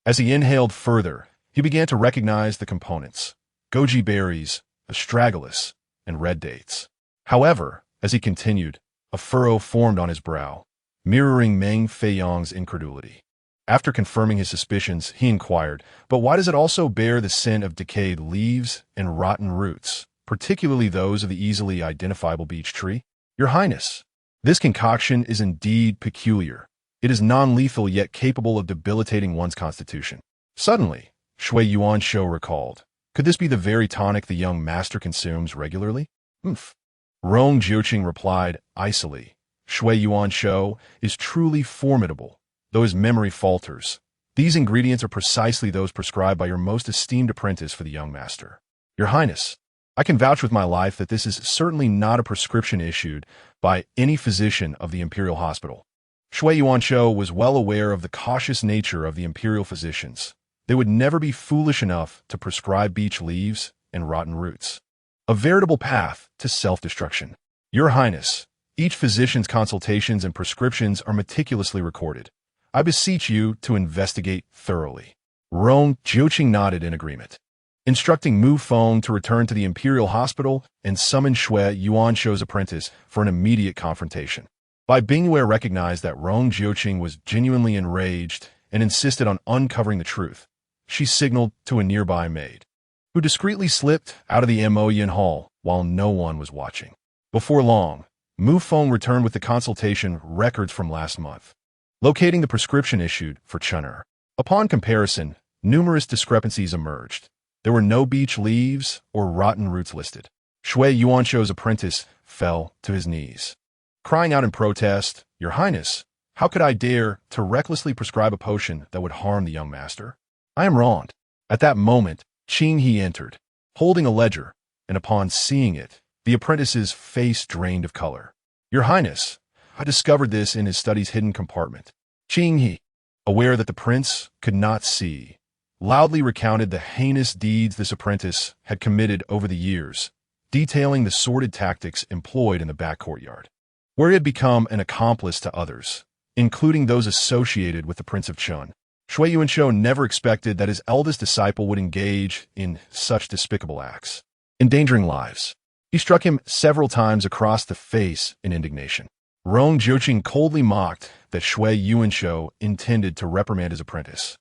Speaker 1: As he inhaled further, he began to recognize the components: goji berries, astragalus, and red dates. However, as he continued, a furrow formed on his brow, mirroring Meng Qingyang's incredulity. After confirming his suspicions, he inquired, "But why does it also bear the scent of decayed leaves and rotten roots, particularly those of the easily identifiable beech tree?" "Your Highness, this concoction is indeed peculiar. It is non-lethal yet capable of debilitating one's constitution." Suddenly, Shui Yuanshou recalled, "Could this be the very tonic the young master consumes regularly?" "Umph." Rong Jiuqing replied icily, "Shui Yuanshou is truly formidable, though his memory falters. These ingredients are precisely those prescribed by your most esteemed apprentice for the young master." "Your Highness, I can vouch with my life that this is certainly not a prescription issued by any physician of the Imperial Hospital." Shui Yuanshou was well aware of the cautious nature of the imperial physicians. They would never be foolish enough to prescribe beech leaves and rotten roots. A veritable path to self-destruction. "Your Highness, each physician's consultations and prescriptions are meticulously recorded. I beseech you to investigate thoroughly." Rong Jiuqing nodded in agreement, instructing Mu Feng to return to the Imperial Hospital and summon Shui Yuanshou's apprentice for an immediate confrontation. Bai Bingyue recognized that Rong Jiuqing was genuinely enraged and insisted on uncovering the truth. She signaled to a nearby maid, who discreetly slipped out of the Emoyan Hall while no one was watching. Before long, Mu Feng returned with the consultation records from last month, locating the prescription issued for Chun'er. Upon comparison, numerous discrepancies emerged. There were no beech leaves or rotten roots listed. Shui Yuanshou's apprentice fell to his knees, crying out in protest, "Your Highness, how could I dare to recklessly prescribe a potion that would harm the young master? I am wronged." At that moment, Qinghe entered, holding a ledger, and upon seeing it, the apprentice's face drained of color. "Your Highness, I discovered this in his study's hidden compartment." Qinghe, aware that the prince could not see, loudly recounted the heinous deeds this apprentice had committed over the years, detailing the sordid tactics employed in the back courtyard, where he had become an accomplice to others, including those associated with the Prince of Chun. Shui Yuanshou never expected that his eldest disciple would engage in such despicable acts, endangering lives. He struck him several times across the face in indignation. Rong Jiuqing coldly mocked that Shui Yuanshou intended to reprimand his apprentice,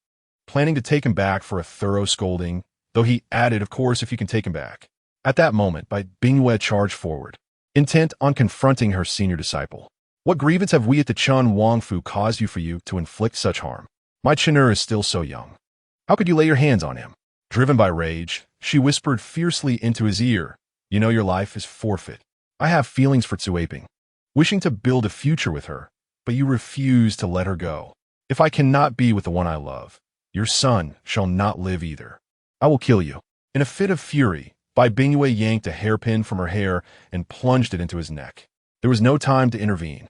Speaker 1: planning to take him back for a thorough scolding, though he added, "Of course, if you can take him back." At that moment, Bai Bingyue charged forward, intent on confronting her senior disciple. "What grievance have we at the Chun Wangfu caused you for you to inflict such harm? My Chun'er is still so young. How could you lay your hands on him?" Driven by rage, she whispered fiercely into his ear, "You know your life is forfeit. I have feelings for Cuiping, wishing to build a future with her, but you refuse to let her go. If I cannot be with the one I love, your son shall not live either. I will kill you." In a fit of fury, Bai Bingyue yanked a hairpin from her hair and plunged it into his neck. There was no time to intervene.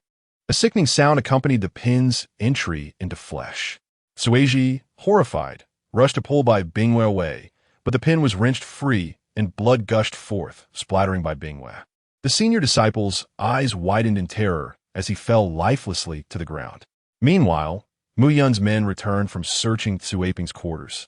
Speaker 1: A sickening sound accompanied the pin's entry into flesh. Suiji, horrified, rushed to pull Bai Bingyue away, but the pin was wrenched free and blood gushed forth, splattering Bai Bingyue. The senior disciple's eyes widened in terror as he fell lifelessly to the ground. Meanwhile, Mu Yun's men returned from searching Cuiping's quarters,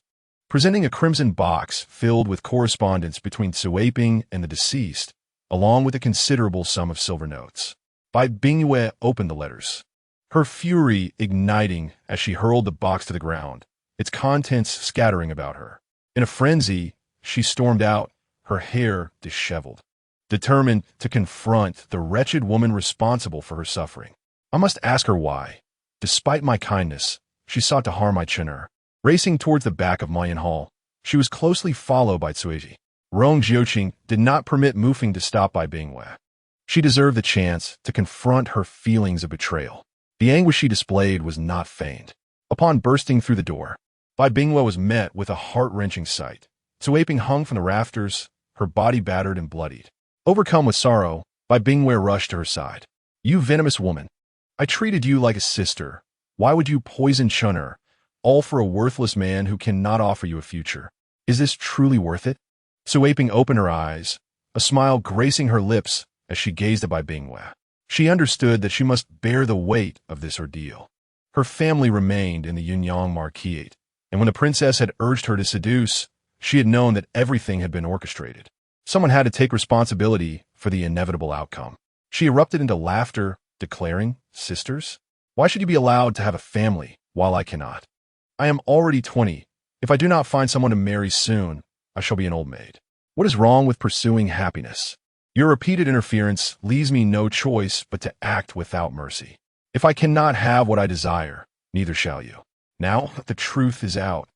Speaker 1: presenting a crimson box filled with correspondence between Cuiping and the deceased, along with a considerable sum of silver notes. Bai Bingyue opened the letters, her fury igniting as she hurled the box to the ground, its contents scattering about her. In a frenzy, she stormed out, her hair disheveled, determined to confront the wretched woman responsible for her suffering. I must ask her why, despite my kindness, she sought to harm my Chun'er. Racing towards the back of Mayan Hall, she was closely followed by Cuiji. Rong Jiuqing did not permit Mu Feng to stop Bai Bingyue. She deserved the chance to confront her feelings of betrayal. The anguish she displayed was not feigned. Upon bursting through the door, Bai Bingwe was met with a heart-wrenching sight. Su Aping hung from the rafters, her body battered and bloodied. Overcome with sorrow, Bai Bingwe rushed to her side. "You venomous woman! I treated you like a sister. Why would you poison Chun'er, all for a worthless man who cannot offer you a future? Is this truly worth it?" Su Aping opened her eyes, a smile gracing her lips as she gazed at Bai Bingwe. She understood that she must bear the weight of this ordeal. Her family remained in the Yunyang Marquisate, and when the princess had urged her to seduce, she had known that everything had been orchestrated. Someone had to take responsibility for the inevitable outcome. She erupted into laughter, declaring, "Sisters? Why should you be allowed to have a family while I cannot? I am already 20. If I do not find someone to marry soon, I shall be an old maid. What is wrong with pursuing happiness? Your repeated interference leaves me no choice but to act without mercy. If I cannot have what I desire, neither shall you. Now the truth is out.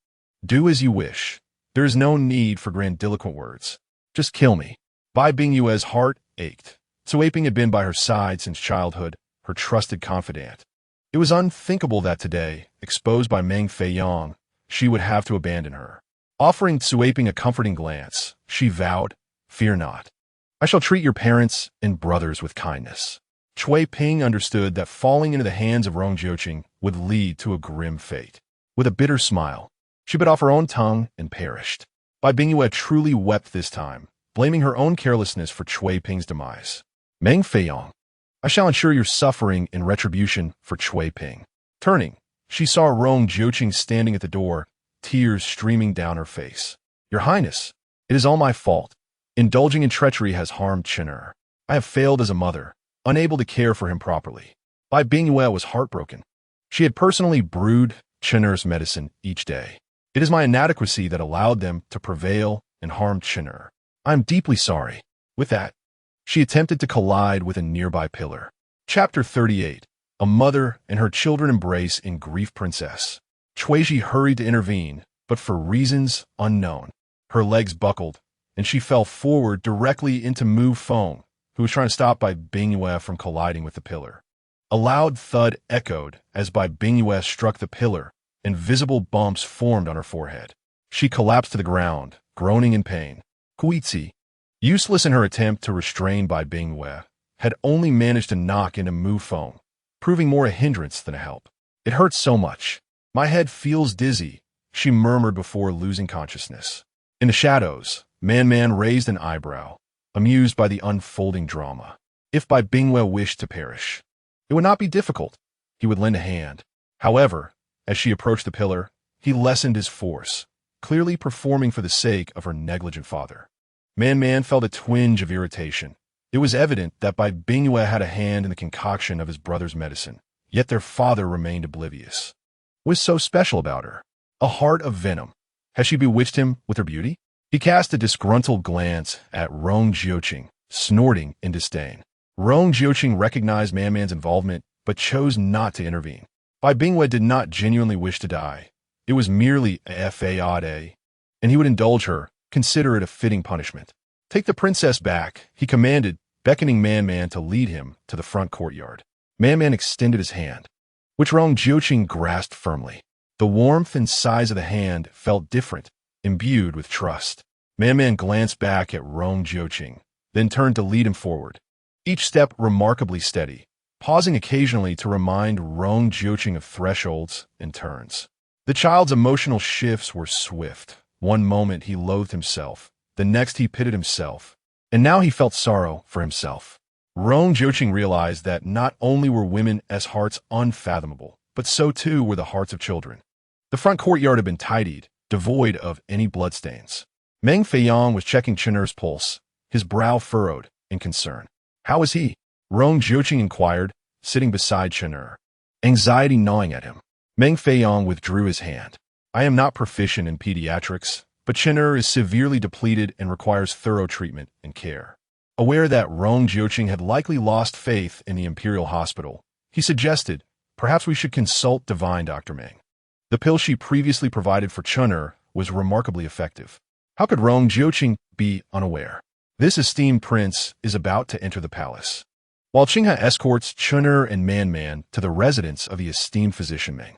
Speaker 1: Do as you wish. There is no need for grandiloquent words. Just kill me." Bai Bingwe's heart ached. Su Aping had been by her side since childhood, her trusted confidant. It was unthinkable that today, exposed by Meng Qingyao, she would have to abandon her. Offering Su Aping a comforting glance, she vowed, "Fear not. I shall treat your parents and brothers with kindness." Chui Ping understood that falling into the hands of Rong Jiuqing would lead to a grim fate. With a bitter smile, she bit off her own tongue and perished. Bai Bingwe truly wept this time, blaming her own carelessness for Chui Ping's demise. "Meng Qingyao, I shall ensure your suffering in retribution for Chui Ping." Turning, she saw Rong Jiuqing standing at the door, tears streaming down her face. "Your Highness, it is all my fault. Indulging in treachery has harmed Chun'er. I have failed as a mother, unable to care for him properly." Bai Bingwe was heartbroken. She had personally brewed Chun'er's medicine each day. "It is my inadequacy that allowed them to prevail and harm Chun'er. I am deeply sorry." With that, she attempted to collide with a nearby pillar. Chapter 38. A mother and her children embrace in grief. Princess Chuiji hurried to intervene, but for reasons unknown, her legs buckled, and she fell forward directly into Mu Feng, who was trying to stop Bai Bingwe from colliding with the pillar. A loud thud echoed as Bai Bingwe struck the pillar, and visible bumps formed on her forehead. She collapsed to the ground, groaning in pain. Kuitsi, useless in her attempt to restrain Bai Bingwe, had only managed to knock into Mu Feng, proving more a hindrance than a help. "It hurts so much. My head feels dizzy," she murmured before losing consciousness. In the shadows, Man raised an eyebrow, amused by the unfolding drama. If Bai Bingwe wished to perish, it would not be difficult. He would lend a hand. However, as she approached the pillar, he lessened his force, clearly performing for the sake of her negligent father. Man felt a twinge of irritation. It was evident that Bai Bingwe had a hand in the concoction of his brother's medicine, yet their father remained oblivious. What was so special about her? A heart of venom. Had she bewitched him with her beauty? He cast a disgruntled glance at Rong Jiuqing, snorting in disdain. Rong Jiuqing recognized Man's involvement, but chose not to intervene. Bai Bingwe did not genuinely wish to die. It was merely a fade, and he would indulge her, consider it a fitting punishment. "Take the princess back," he commanded, beckoning Man to lead him to the front courtyard. Man extended his hand, which Rong Jiuqing grasped firmly. The warmth and size of the hand felt different, imbued with trust. Man glanced back at Rong Jiuqing, then turned to lead him forward, each step remarkably steady, pausing occasionally to remind Rong Jiuqing of thresholds and turns. The child's emotional shifts were swift. One moment he loathed himself, the next he pitied himself, and now he felt sorrow for himself. Rong Jiuqing realized that not only were women's hearts unfathomable, but so too were the hearts of children. The front courtyard had been tidied, devoid of any bloodstains. Meng Qingyao was checking Chun'er's pulse, his brow furrowed in concern. "How is he?" Rong Jiuqing inquired, sitting beside Chun'er, anxiety gnawing at him. Meng Qingyao withdrew his hand. "I am not proficient in pediatrics, but Chun'er is severely depleted and requires thorough treatment and care." Aware that Rong Jiuqing had likely lost faith in the Imperial Hospital, he suggested, "Perhaps we should consult Divine Dr. Meng." The pill she previously provided for Chun'er was remarkably effective. How could Rong Jiuqing be unaware? This esteemed prince is about to enter the palace. While Qinghe escorts Chun'er and Man to the residence of the esteemed physician Meng.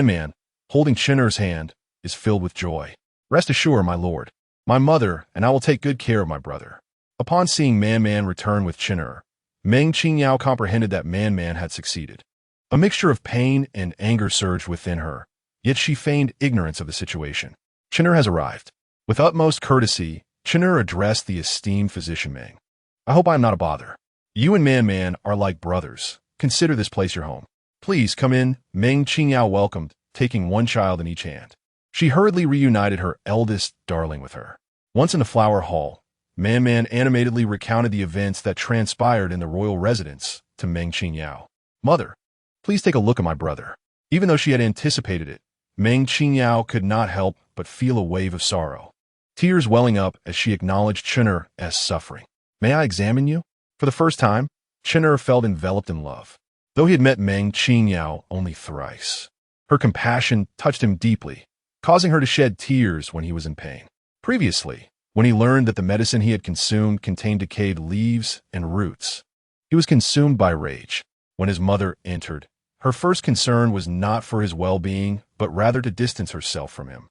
Speaker 1: Man, holding Chun'er's hand, is filled with joy. Rest assured, my lord, my mother and I will take good care of my brother. Upon seeing Man return with Chun'er, Meng Qingyao comprehended that Man had succeeded. A mixture of pain and anger surged within her, yet she feigned ignorance of the situation. Chun'er has arrived. With utmost courtesy, Chun'er addressed the esteemed physician Meng. I hope I am not a bother. You and Man are like brothers. Consider this place your home. Please come in, Meng Qingyao welcomed, taking one child in each hand. She hurriedly reunited her eldest darling with her. Once in the flower hall, Man animatedly recounted the events that transpired in the royal residence to Meng Qingyao. Mother, please take a look at my brother. Even though she had anticipated it, Meng Qingyao could not help but feel a wave of sorrow. Tears welling up as she acknowledged Chun'er as suffering. May I examine you? For the first time, Chun'er felt enveloped in love. Though he had met Meng Qingyao only thrice, her compassion touched him deeply, causing her to shed tears when he was in pain. Previously, when he learned that the medicine he had consumed contained decayed leaves and roots, he was consumed by rage. When his mother entered, her first concern was not for his well-being, but rather to distance herself from him.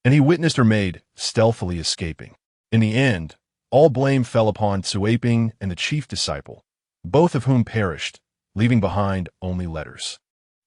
Speaker 1: And he witnessed her maid stealthily escaping. In the end, all blame fell upon Cuiping and the chief disciple, both of whom perished, leaving behind only letters.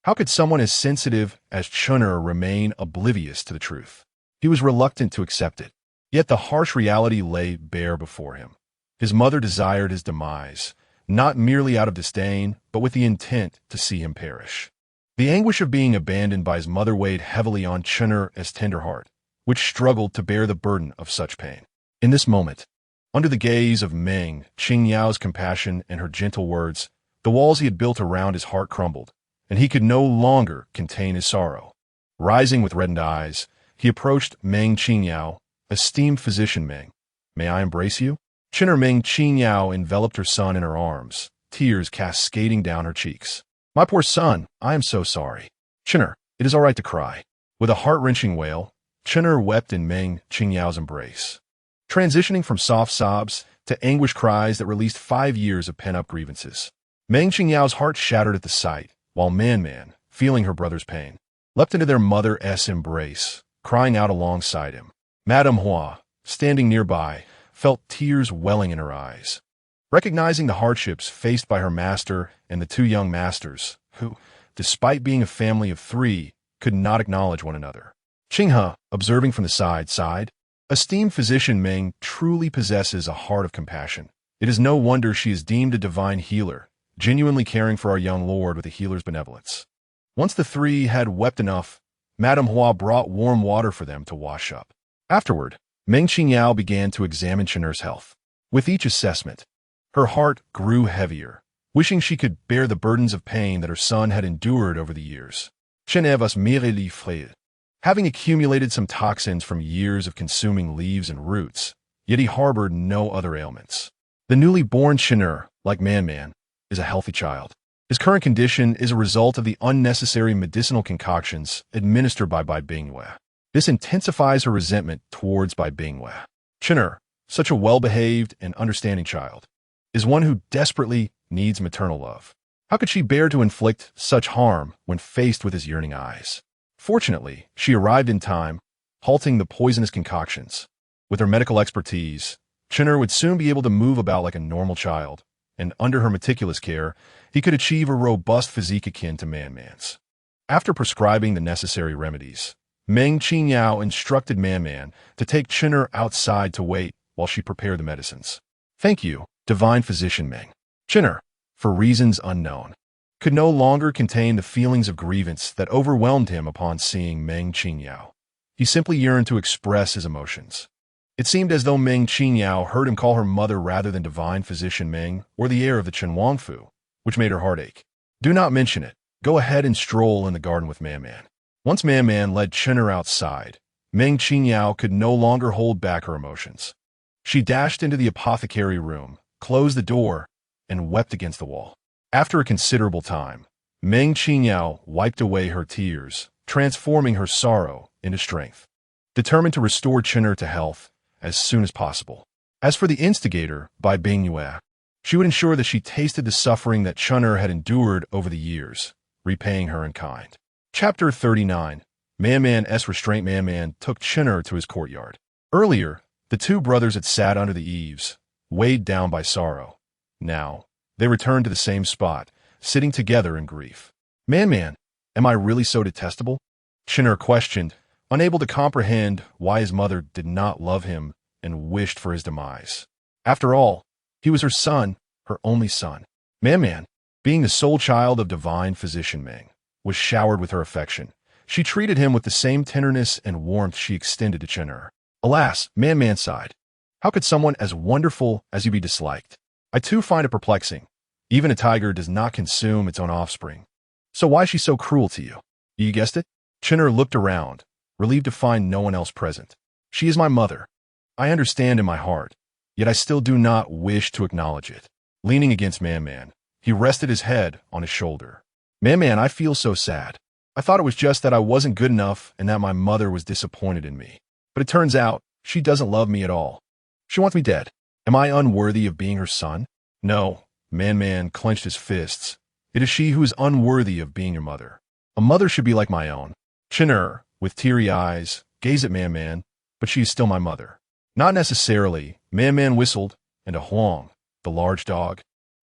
Speaker 1: How could someone as sensitive as Chun'er remain oblivious to the truth? He was reluctant to accept it. Yet the harsh reality lay bare before him. His mother desired his demise, not merely out of disdain, but with the intent to see him perish. The anguish of being abandoned by his mother weighed heavily on Chun'er's tender heart, which struggled to bear the burden of such pain. In this moment, under the gaze of Meng Qingyao's compassion and her gentle words, the walls he had built around his heart crumbled, and he could no longer contain his sorrow. Rising with reddened eyes, he approached Meng Qingyao. Esteemed physician Meng, may I embrace you? Chun'er Meng Qingyao enveloped her son in her arms, tears cascading down her cheeks. My poor son, I am so sorry. Chun'er, it is all right to cry. With a heart-wrenching wail, Chun'er wept in Meng Qingyao's embrace, transitioning from soft sobs to anguished cries that released 5 years of pent-up grievances. Meng Qingyao's heart shattered at the sight, while Man, feeling her brother's pain, leapt into their mother's embrace, crying out alongside him. Madame Hua, standing nearby, felt tears welling in her eyes. Recognizing the hardships faced by her master and the 2 young masters, who, despite being a family of 3, could not acknowledge one another. Qinghe, observing from the side, sighed. Esteemed physician Meng truly possesses a heart of compassion. It is no wonder she is deemed a divine healer, genuinely caring for our young lord with a healer's benevolence. Once the 3 had wept enough, Madame Hua brought warm water for them to wash up. Afterward, Meng Qingyao began to examine Chun'er's health. With each assessment, her heart grew heavier, wishing she could bear the burdens of pain that her son had endured over the years. Chun'er was merely frail, having accumulated some toxins from years of consuming leaves and roots, yet he harbored no other ailments. The newly born Chun'er, like Man, is a healthy child. His current condition is a result of the unnecessary medicinal concoctions administered by Bai Bingyue. This intensifies her resentment towards Bai Bingyue. Chun'er, such a well-behaved and understanding child, is one who desperately needs maternal love. How could she bear to inflict such harm when faced with his yearning eyes? Fortunately, she arrived in time, halting the poisonous concoctions. With her medical expertise, Chun'er would soon be able to move about like a normal child, and under her meticulous care, he could achieve a robust physique akin to Man's. After prescribing the necessary remedies, Meng Qingyao instructed Man to take Chun'er outside to wait while she prepared the medicines. Thank you, divine physician Meng. Chun'er, for reasons unknown, could no longer contain the feelings of grievance that overwhelmed him upon seeing Meng Qingyao. He simply yearned to express his emotions. It seemed as though Meng Qingyao heard him call her mother rather than divine physician Meng or the heir of the Chen-Wangfu, which made her heart ache. Do not mention it. Go ahead and stroll in the garden with Man. Once Man led Chun'er outside, Meng Qingyao could no longer hold back her emotions. She dashed into the apothecary room, closed the door, and wept against the wall. After a considerable time, Meng Qingyao wiped away her tears, transforming her sorrow into strength. Determined to restore Chun'er to health as soon as possible, As for the instigator, by Bing Yue, she would ensure that she tasted the suffering that Chun'er had endured over the years, repaying her in kind. Chapter 39. Man-Man's Restraint. Man-Man took Chun'er to his courtyard. Earlier, the two brothers had sat under the eaves, weighed down by sorrow. Now, they returned to the same spot, sitting together in grief. Man-Man, am I really so detestable? Chun'er questioned, unable to comprehend why his mother did not love him and wished for his demise. After all, he was her son, her only son. Man-Man, being the sole child of divine physician Meng, was showered with her affection. She treated him with the same tenderness and warmth she extended to Chun'er. Alas, Man-Man sighed. How could someone as wonderful as you be disliked? I too find it perplexing. Even a tiger does not consume its own offspring. So why is she so cruel to you? You guessed it? Chun'er looked around, relieved to find no one else present. She is my mother. I understand in my heart, yet I still do not wish to acknowledge it. Leaning against Man-Man, he rested his head on his shoulder. Man-Man, I feel so sad. I thought it was just that I wasn't good enough and that my mother was disappointed in me. But it turns out, she doesn't love me at all. She wants me dead. Am I unworthy of being her son? No. Man-Man clenched his fists. It is she who is unworthy of being your mother. A mother should be like my own. Chun'er, with teary eyes, gazed at Man-Man, but she is still my mother. Not necessarily. Man-Man whistled, and a Huang, the large dog,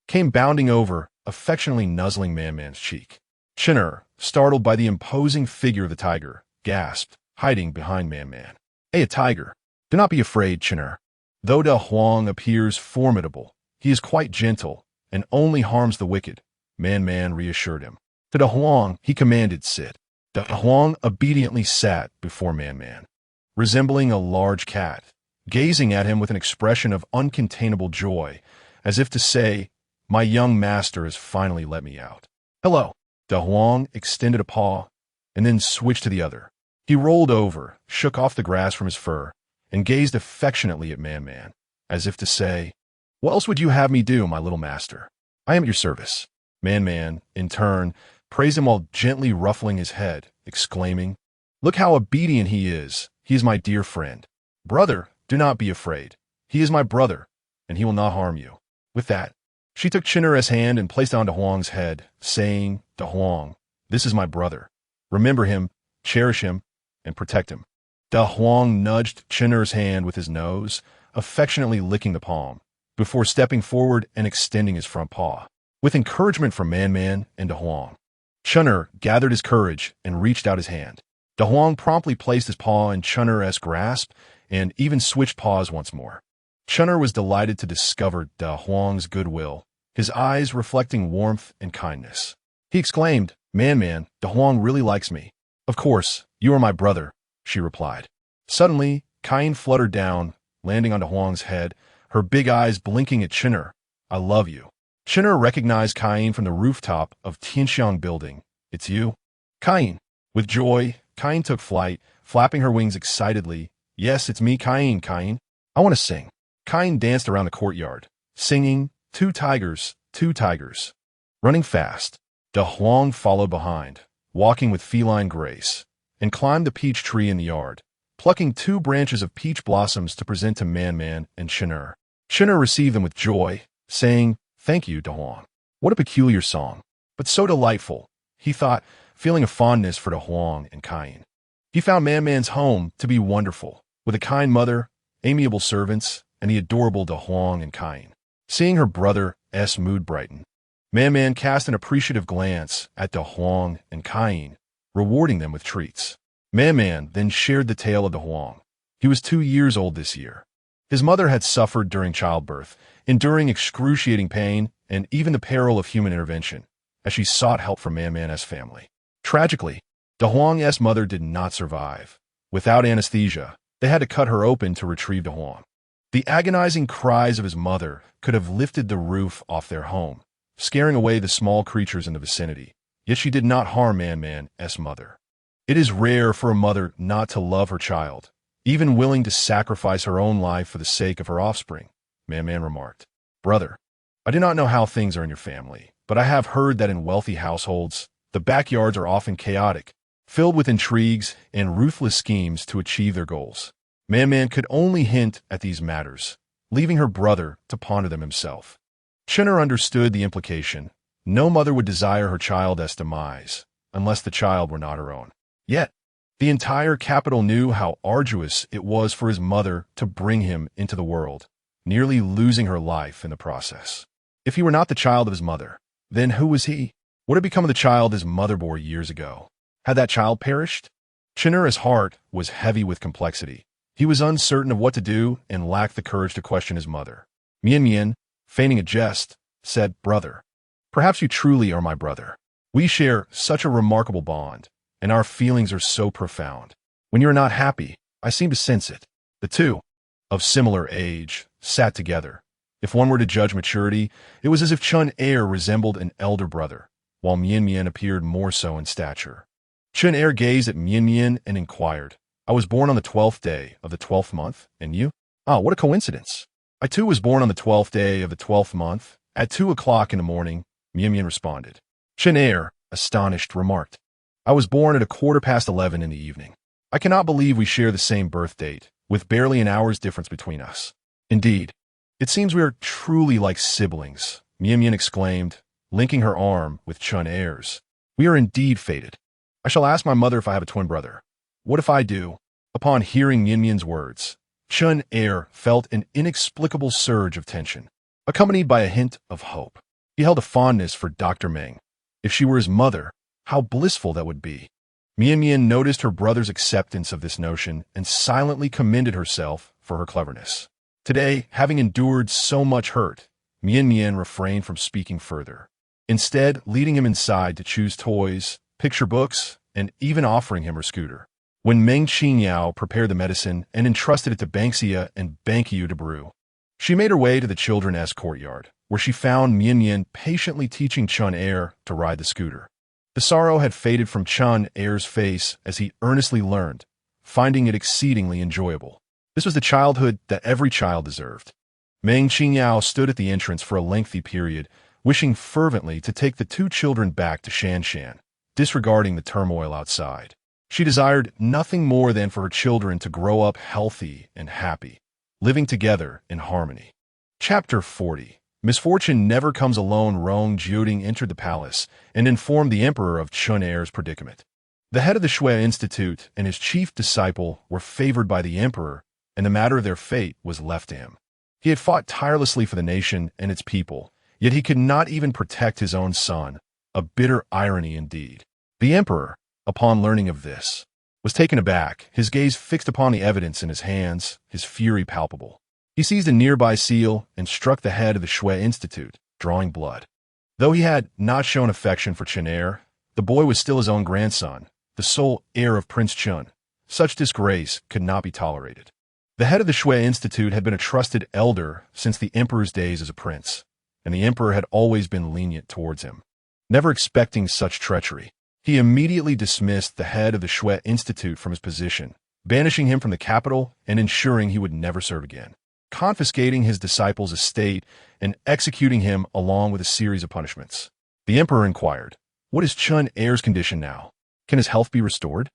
Speaker 1: came bounding over, affectionately nuzzling Man-Man's cheek. Chun'er, startled by the imposing figure of the tiger, gasped, hiding behind Man-Man. Hey, a tiger. Do not be afraid, Chun'er. Though Da Huang appears formidable, he is quite gentle and only harms the wicked, Man-Man reassured him. To Da Huang, he commanded, sit. Da Huang obediently sat before Man-Man, resembling a large cat, gazing at him with an expression of uncontainable joy, as if to say, my young master has finally let me out. Hello. Da Huang extended a paw and then switched to the other. He rolled over, shook off the grass from his fur, and gazed affectionately at Man-Man, as if to say, what else would you have me do, my little master? I am at your service. Man-Man, in turn, praised him while gently ruffling his head, exclaiming, look how obedient he is. He is my dear friend. Brother, do not be afraid. He is my brother, and he will not harm you. With that, she took Chun'er's hand and placed it on Da Huang's head, saying, Da Huang, this is my brother. Remember him, cherish him, and protect him. Da Huang nudged Chun'er's hand with his nose, affectionately licking the palm, before stepping forward and extending his front paw. With encouragement from Man-Man and Da Huang, Chun'er gathered his courage and reached out his hand. Da Huang promptly placed his paw in Chun'er's grasp and even switched paws once more. Chun'er was delighted to discover Da Huang's goodwill, his eyes reflecting warmth and kindness. He exclaimed, Man-Man, Da Huang really likes me. Of course, you are my brother, she replied. Suddenly, Cain fluttered down, landing on Da Huang's head, her big eyes blinking at Chun'er. I love you. Chun'er recognized Cain from the rooftop of Tianxiang building. It's you? Cain. With joy, Cain took flight, flapping her wings excitedly. Yes, it's me, Cain, Cain. I want to sing. Cain danced around the courtyard, singing, two tigers, running fast. Da Huang followed behind, walking with feline grace, and climbed the peach tree in the yard, plucking 2 branches of peach blossoms to present to Man-Man and Chun'er. Chun'er received them with joy, saying, thank you, Da Huang. What a peculiar song, but so delightful, he thought, feeling a fondness for Da Huang and Cain. He found Man-Man's home to be wonderful, with a kind mother, amiable servants, and the adorable Da Huang and Cain. Seeing her brother's mood brighten, Man-Man cast an appreciative glance at Da Huang and Cain, rewarding them with treats. Man-Man then shared the tale of Da Huang. He was 2 years old this year. His mother had suffered during childbirth, enduring excruciating pain and even the peril of human intervention, as she sought help from Man-Man's family. Tragically, Da Huang's mother did not survive. Without anesthesia, they had to cut her open to retrieve Da Huang. The agonizing cries of his mother could have lifted the roof off their home, scaring away the small creatures in the vicinity, yet she did not harm Man-Man's mother. It is rare for a mother not to love her child, even willing to sacrifice her own life for the sake of her offspring, Man-Man remarked. Brother, I do not know how things are in your family, but I have heard that in wealthy households, the backyards are often chaotic, filled with intrigues and ruthless schemes to achieve their goals. Man-Man could only hint at these matters, leaving her brother to ponder them himself. Qin'er understood the implication. No mother would desire her child's demise, unless the child were not her own. Yet, the entire capital knew how arduous it was for his mother to bring him into the world, nearly losing her life in the process. If he were not the child of his mother, then who was he? What had become of the child his mother bore years ago? Had that child perished? Qin'er's heart was heavy with complexity. He was uncertain of what to do and lacked the courage to question his mother. Mian, feigning a jest, said, "Brother, perhaps you truly are my brother. We share such a remarkable bond, and our feelings are so profound. When you are not happy, I seem to sense it." The two, of similar age, sat together. If one were to judge maturity, it was as if Qin'er resembled an elder brother, while Mian appeared more so in stature. Qin'er gazed at Mian and inquired, "I was born on the 12th day of the 12th month, and you?" "Ah, what a coincidence. I too was born on the 12th day of the 12th month, at 2 o'clock in the morning," Mian responded. Qin'er, astonished, remarked, "I was born at 11:15 in the evening. I cannot believe we share the same birth date, with barely an hour's difference between us." "Indeed, it seems we are truly like siblings," Mian exclaimed, linking her arm with Qin'er's. "We are indeed fated. I shall ask my mother if I have a twin brother. What if I do?" Upon hearing Mian's words, Qin'er felt an inexplicable surge of tension, accompanied by a hint of hope. He held a fondness for Dr. Meng. If she were his mother, how blissful that would be. Mian noticed her brother's acceptance of this notion and silently commended herself for her cleverness. Today, having endured so much hurt, Mian refrained from speaking further, instead leading him inside to choose toys, picture books, and even offering him her scooter. When Meng Qingyao prepared the medicine and entrusted it to Banksia and Bankiu to brew, she made her way to the children's courtyard, where she found Mian patiently teaching Qin'er to ride the scooter. The sorrow had faded from Qin'er's face as he earnestly learned, finding it exceedingly enjoyable. This was the childhood that every child deserved. Meng Qingyao stood at the entrance for a lengthy period, wishing fervently to take the two children back to Shanshan, disregarding the turmoil outside. She desired nothing more than for her children to grow up healthy and happy, living together in harmony. Chapter 40. Misfortune never comes alone. Rong Jiuting entered the palace and informed the emperor of Qin'er's predicament. The head of the Shui Institute and his chief disciple were favored by the emperor, and the matter of their fate was left to him. He had fought tirelessly for the nation and its people, yet he could not even protect his own son, a bitter irony indeed. The emperor, upon learning of this, was taken aback, his gaze fixed upon the evidence in his hands, his fury palpable. He seized a nearby seal and struck the head of the Shui Institute, drawing blood. Though he had not shown affection for Qin'er, the boy was still his own grandson, the sole heir of Prince Qin. Such disgrace could not be tolerated. The head of the Shui Institute had been a trusted elder since the emperor's days as a prince, and the emperor had always been lenient towards him. Never expecting such treachery, he immediately dismissed the head of the Shui Institute from his position, banishing him from the capital and ensuring he would never serve again, confiscating his disciple's estate and executing him along with a series of punishments. The emperor inquired, "What is Qin'er's condition now? Can his health be restored?"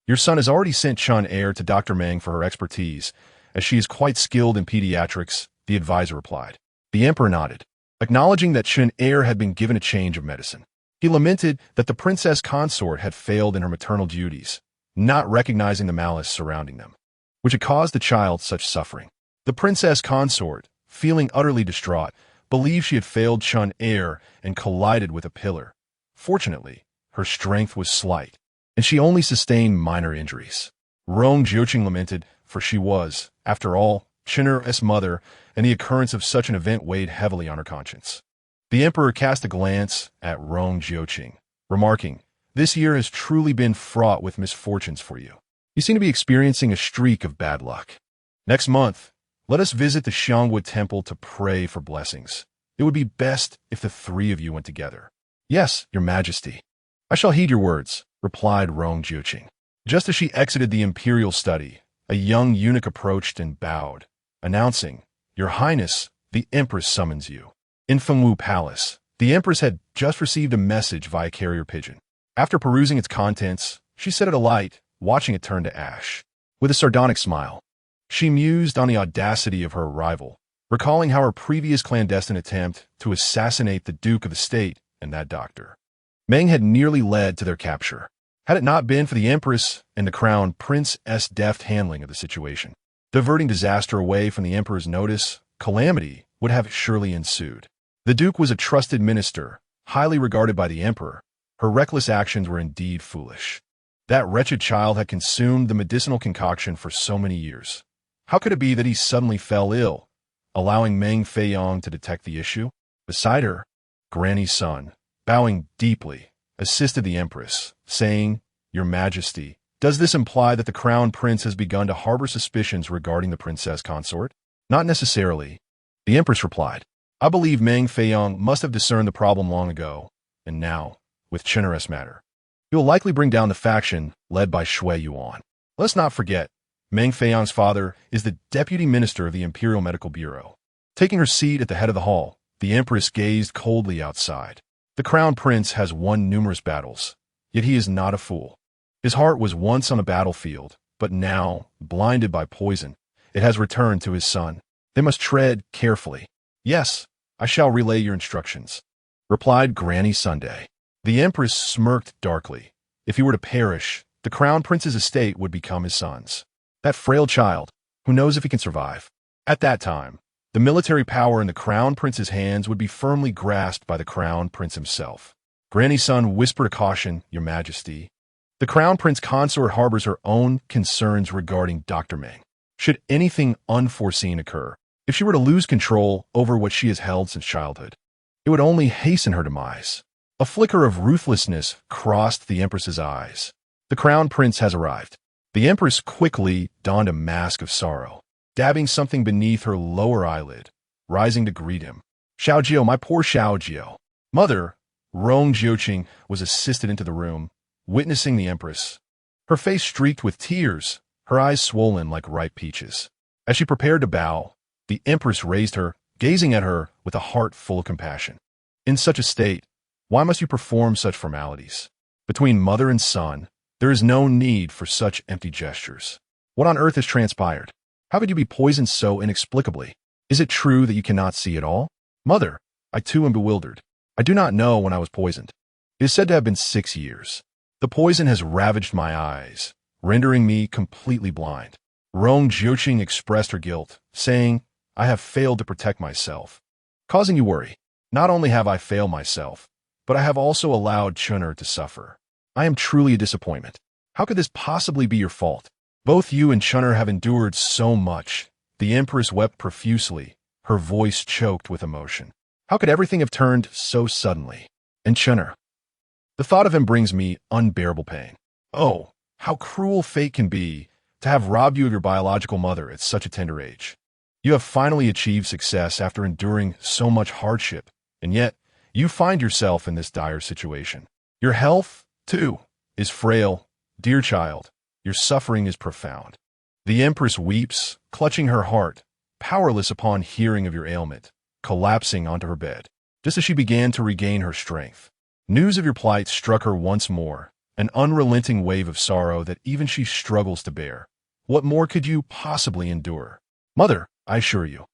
Speaker 1: "Your son has already sent Qin'er to Dr. Meng for her expertise, as she is quite skilled in pediatrics," the advisor replied. The emperor nodded, acknowledging that Qin'er had been given a change of medicine. He lamented that the princess consort had failed in her maternal duties, not recognizing the malice surrounding them, which had caused the child such suffering. The princess consort, feeling utterly distraught, believed she had failed Qin'er and collided with a pillar. Fortunately, her strength was slight, and she only sustained minor injuries. Rong Jiuqing lamented, for she was, after all, Qin'er's mother, and the occurrence of such an event weighed heavily on her conscience. The emperor cast a glance at Rong Jiuqing, remarking, "This year has truly been fraught with misfortunes for you. You seem to be experiencing a streak of bad luck. Next month, let us visit the Xiangwu Temple to pray for blessings. It would be best if the three of you went together." "Yes, your majesty. I shall heed your words," replied Rong Jiuqing. Just as she exited the imperial study, a young eunuch approached and bowed, announcing, "Your Highness, the Empress summons you." In Fengwu Palace, the Empress had just received a message via carrier pigeon. After perusing its contents, she set it alight, watching it turn to ash. With a sardonic smile, she mused on the audacity of her arrival, recalling how her previous clandestine attempt to assassinate the Duke of the State and that doctor, Meng, had nearly led to their capture. Had it not been for the Empress and the Crown Prince's deft handling of the situation, diverting disaster away from the Emperor's notice, calamity would have surely ensued. The Duke was a trusted minister, highly regarded by the Emperor. Her reckless actions were indeed foolish. That wretched child had consumed the medicinal concoction for so many years. How could it be that he suddenly fell ill, allowing Meng Qingyao to detect the issue? Beside her, Granny's son, bowing deeply, assisted the Empress, saying, "Your Majesty, does this imply that the Crown Prince has begun to harbor suspicions regarding the Princess Consort?" "Not necessarily," the Empress replied. "I believe Meng Qingyao must have discerned the problem long ago, and now, with Chinner's matter, he will likely bring down the faction led by Shui Yuan. Let's not forget, Meng Qingyang's father is the Deputy Minister of the Imperial Medical Bureau." Taking her seat at the head of the hall, the Empress gazed coldly outside. The Crown Prince has won numerous battles, yet he is not a fool. His heart was once on a battlefield, but now, blinded by poison, it has returned to his son. They must tread carefully. "Yes, I shall relay your instructions," replied Granny Sunday. The Empress smirked darkly. If he were to perish, the Crown Prince's estate would become his son's. That frail child, who knows if he can survive? At that time, the military power in the Crown Prince's hands would be firmly grasped by the Crown Prince himself. Granny's son whispered a caution, "Your Majesty. The Crown Prince consort harbors her own concerns regarding Dr. Meng. Should anything unforeseen occur, if she were to lose control over what she has held since childhood, it would only hasten her demise." A flicker of ruthlessness crossed the Empress's eyes. The Crown Prince has arrived. The Empress quickly donned a mask of sorrow, dabbing something beneath her lower eyelid, rising to greet him. "Xiaojiao, my poor Xiaojiao." Mother, Rong Jiuqing, was assisted into the room, witnessing the Empress. Her face streaked with tears, her eyes swollen like ripe peaches. As she prepared to bow, the Empress raised her, gazing at her with a heart full of compassion. "In such a state, why must you perform such formalities? Between mother and son, there is no need for such empty gestures. What on earth has transpired? How could you be poisoned so inexplicably? Is it true that you cannot see at all?" "Mother, I too am bewildered. I do not know when I was poisoned. It is said to have been 6 years. The poison has ravaged my eyes, rendering me completely blind." Rong Jiuqing expressed her guilt, saying, "I have failed to protect myself, causing you worry. Not only have I failed myself, but I have also allowed Chinner to suffer. I am truly a disappointment. How could this possibly be your fault? Both you and Chinner have endured so much." The Empress wept profusely, her voice choked with emotion. "How could everything have turned so suddenly? And Chinner, the thought of him brings me unbearable pain. Oh, how cruel fate can be to have robbed you of your biological mother at such a tender age. You have finally achieved success after enduring so much hardship, and yet you find yourself in this dire situation. Your health, too, is frail. Dear child, your suffering is profound." The Empress weeps, clutching her heart, powerless upon hearing of your ailment, collapsing onto her bed. Just as she began to regain her strength, news of your plight struck her once more, an unrelenting wave of sorrow that even she struggles to bear. What more could you possibly endure? "Mother, I assure you,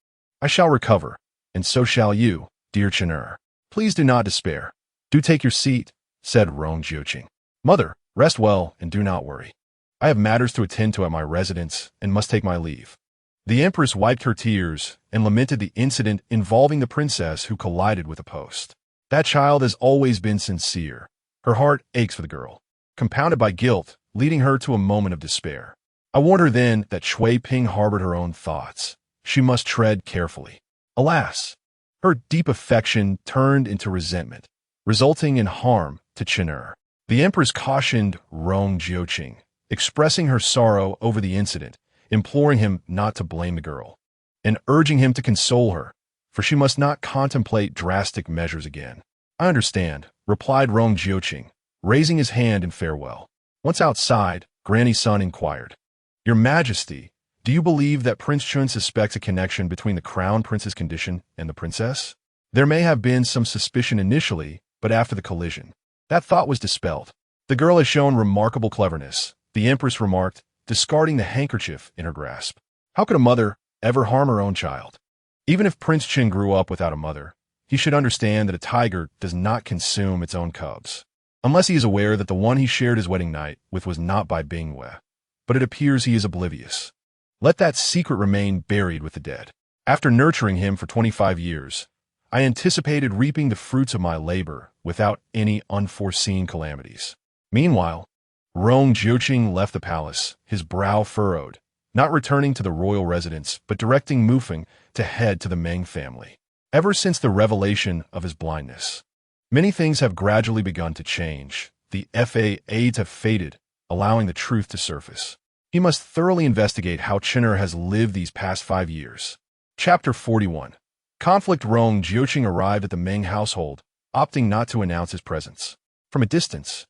Speaker 1: I shall recover, and so shall you, dear Chinner. Please do not despair. Do take your seat," said Rong Jiuqing. "Mother, rest well and do not worry. I have matters to attend to at my residence and must take my leave." The Empress wiped her tears and lamented the incident involving the princess who collided with a post. That child has always been sincere. Her heart aches for the girl, compounded by guilt, leading her to a moment of despair. I warned her then that Shui Ping harbored her own thoughts. She must tread carefully. Alas, her deep affection turned into resentment, resulting in harm to Chinner. The Empress cautioned Rong Jiuqing, expressing her sorrow over the incident, imploring him not to blame the girl, and urging him to console her, for she must not contemplate drastic measures again. "I understand," replied Rong Jiuqing, raising his hand in farewell. Once outside, Granny's son inquired, "Your Majesty, do you believe that Prince Chun suspects a connection between the Crown Prince's condition and the princess?" There may have been some suspicion initially, but after the collision, that thought was dispelled. "The girl has shown remarkable cleverness," the Empress remarked, discarding the handkerchief in her grasp. "How could a mother ever harm her own child? Even if Prince Qin grew up without a mother, he should understand that a tiger does not consume its own cubs. Unless he is aware that the one he shared his wedding night with was not by Bingwe. But it appears he is oblivious. Let that secret remain buried with the dead. After nurturing him for 25 years, I anticipated reaping the fruits of my labor without any unforeseen calamities. Meanwhile, Rong Jiuqing left the palace, his brow furrowed, not returning to the royal residence, but directing Mufeng to head to the Meng family. Ever since the revelation of his blindness, many things have gradually begun to change. The FA aides have faded, allowing the truth to surface. He must thoroughly investigate how Qin'er has lived these past 5 years. Chapter 41. Conflict. Rong Jiuqing arrived at the Meng household, opting not to announce his presence. From a distance,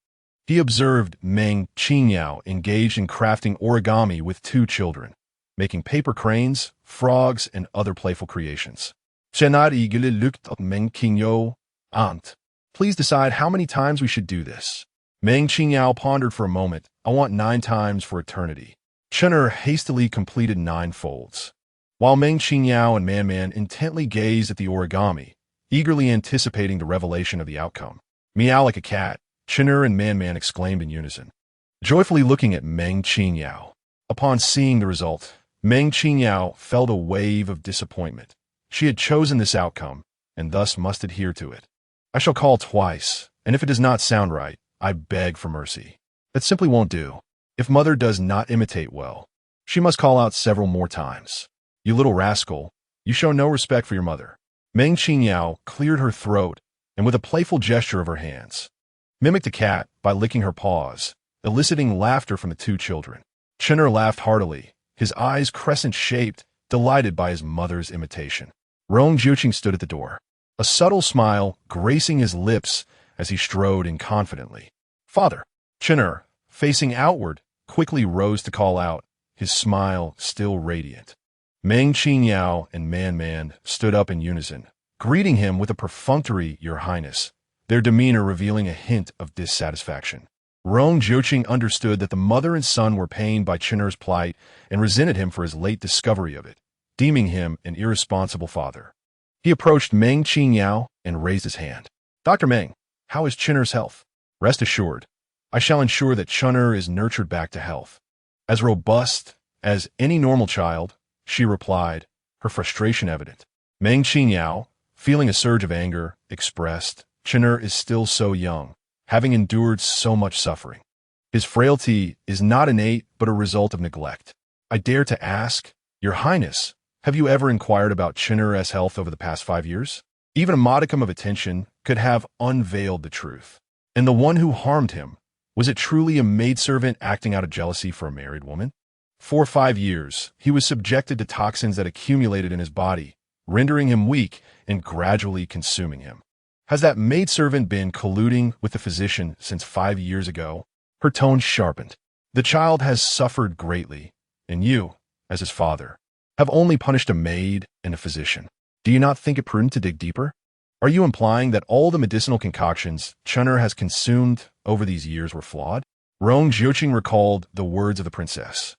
Speaker 1: he observed Meng Qingyao engaged in crafting origami with 2 children, making paper cranes, frogs, and other playful creations. Chenad eagerly looked at Meng Qingyao. Aunt, please decide how many times we should do this. Meng Qingyao pondered for a moment. I want 9 times for eternity. Qin'er hastily completed 9 folds. While Meng Qingyao and Man intently gazed at the origami, eagerly anticipating the revelation of the outcome. Meow like a cat, Qin'er and Man exclaimed in unison, joyfully looking at Meng Qingyao. Upon seeing the result, Meng Qingyao felt a wave of disappointment. She had chosen this outcome, and thus must adhere to it. I shall call twice, and if it does not sound right, I beg for mercy. That simply won't do. If mother does not imitate well, she must call out several more times. You little rascal, you show no respect for your mother. Meng Qingyao cleared her throat, and with a playful gesture of her hands, mimicked a cat by licking her paws, eliciting laughter from the 2 children. Qin'er laughed heartily, his eyes crescent-shaped, delighted by his mother's imitation. Rong Jiuqing stood at the door, a subtle smile gracing his lips as he strode in confidently. Father. Qin'er, facing outward, quickly rose to call out, his smile still radiant. Meng Qingyao and Man stood up in unison, greeting him with a perfunctory Your Highness, their demeanor revealing a hint of dissatisfaction. Rong Jiuqing understood that the mother and son were pained by Qin'er's plight and resented him for his late discovery of it, deeming him an irresponsible father. He approached Meng Qingyao and raised his hand. Dr. Meng, how is Qin'er's health? Rest assured, I shall ensure that Qin'er is nurtured back to health. As robust as any normal child, she replied, her frustration evident. Meng Qingyao, feeling a surge of anger, expressed, Qin'er is still so young, having endured so much suffering. His frailty is not innate but a result of neglect. I dare to ask, Your Highness, have you ever inquired about Qin'er's health over the past 5 years? Even a modicum of attention could have unveiled the truth. And the one who harmed him, was it truly a maidservant acting out of jealousy for a married woman? For 5 years, he was subjected to toxins that accumulated in his body, rendering him weak and gradually consuming him. Has that maidservant been colluding with the physician since 5 years ago? Her tone sharpened. The child has suffered greatly, and you, as his father, have only punished a maid and a physician. Do you not think it prudent to dig deeper? Are you implying that all the medicinal concoctions Qin'er has consumed over these years were flawed? Rong Jiuqing recalled the words of the princess,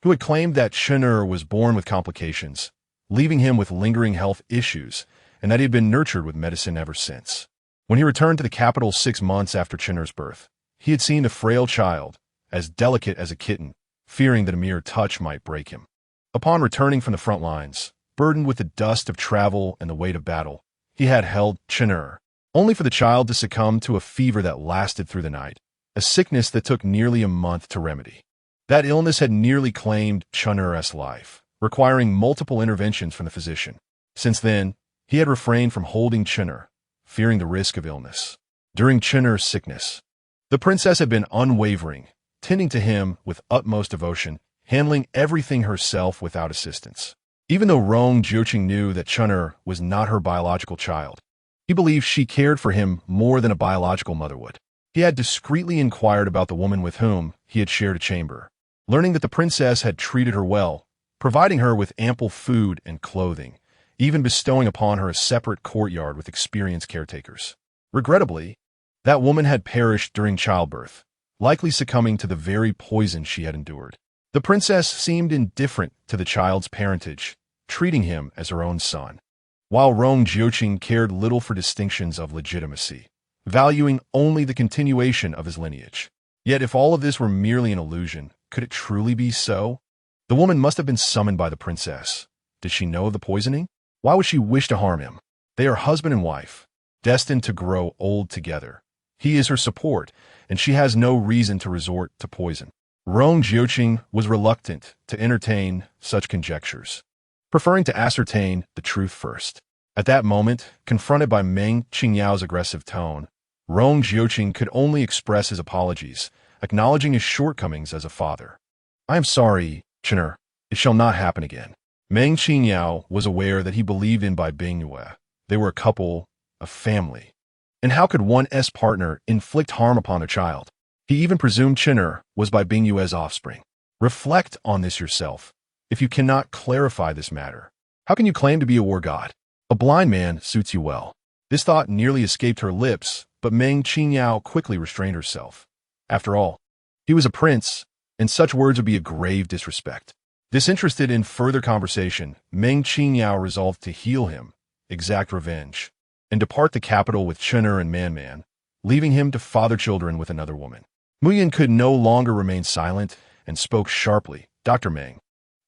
Speaker 1: who had claimed that Qin'er was born with complications, leaving him with lingering health issues, and that he had been nurtured with medicine ever since. When he returned to the capital 6 months after Qin'er's birth, he had seen the frail child, as delicate as a kitten, fearing that a mere touch might break him. Upon returning from the front lines, burdened with the dust of travel and the weight of battle, he had held Qin'er, only for the child to succumb to a fever that lasted through the night, a sickness that took nearly a month to remedy. That illness had nearly claimed Qin'er's life, requiring multiple interventions from the physician. Since then, he had refrained from holding Qin'er, fearing the risk of illness. During Qin'er's sickness, the princess had been unwavering, tending to him with utmost devotion, handling everything herself without assistance. Even though Rong Jiuqing knew that Qin'er was not her biological child, he believed she cared for him more than a biological mother would. He had discreetly inquired about the woman with whom he had shared a chamber, learning that the princess had treated her well, providing her with ample food and clothing, even bestowing upon her a separate courtyard with experienced caretakers. Regrettably, that woman had perished during childbirth, likely succumbing to the very poison she had endured. The princess seemed indifferent to the child's parentage, treating him as her own son. while Rong Jiuqing cared little for distinctions of legitimacy, valuing only the continuation of his lineage. Yet if all of this were merely an illusion, could it truly be so? The woman must have been summoned by the princess. Did she know of the poisoning? Why would she wish to harm him? They are husband and wife, destined to grow old together. He is her support, and she has no reason to resort to poison. Rong Jiuqing was reluctant to entertain such conjectures, preferring to ascertain the truth first. At that moment, confronted by Meng Qingyao's aggressive tone, Rong Jiuqing could only express his apologies, acknowledging his shortcomings as a father. "I am sorry, Chen'er. It shall not happen again." Meng Qingyao was aware that he believed in Bai Bingyue. They were a couple, a family. And how could one's partner inflict harm upon a child? He even presumed Chen'er was Bai Bingyue's offspring. Reflect on this yourself. If you cannot clarify this matter, how can you claim to be a war god? A blind man suits you well. This thought nearly escaped her lips, but Meng Qingyao quickly restrained herself. After all, he was a prince, and such words would be a grave disrespect. Disinterested in further conversation, Meng Qingyao resolved to heal him, exact revenge, and depart the capital with Chen'er and Man, leaving him to father children with another woman. Mu Yun could no longer remain silent and spoke sharply. "Dr. Meng,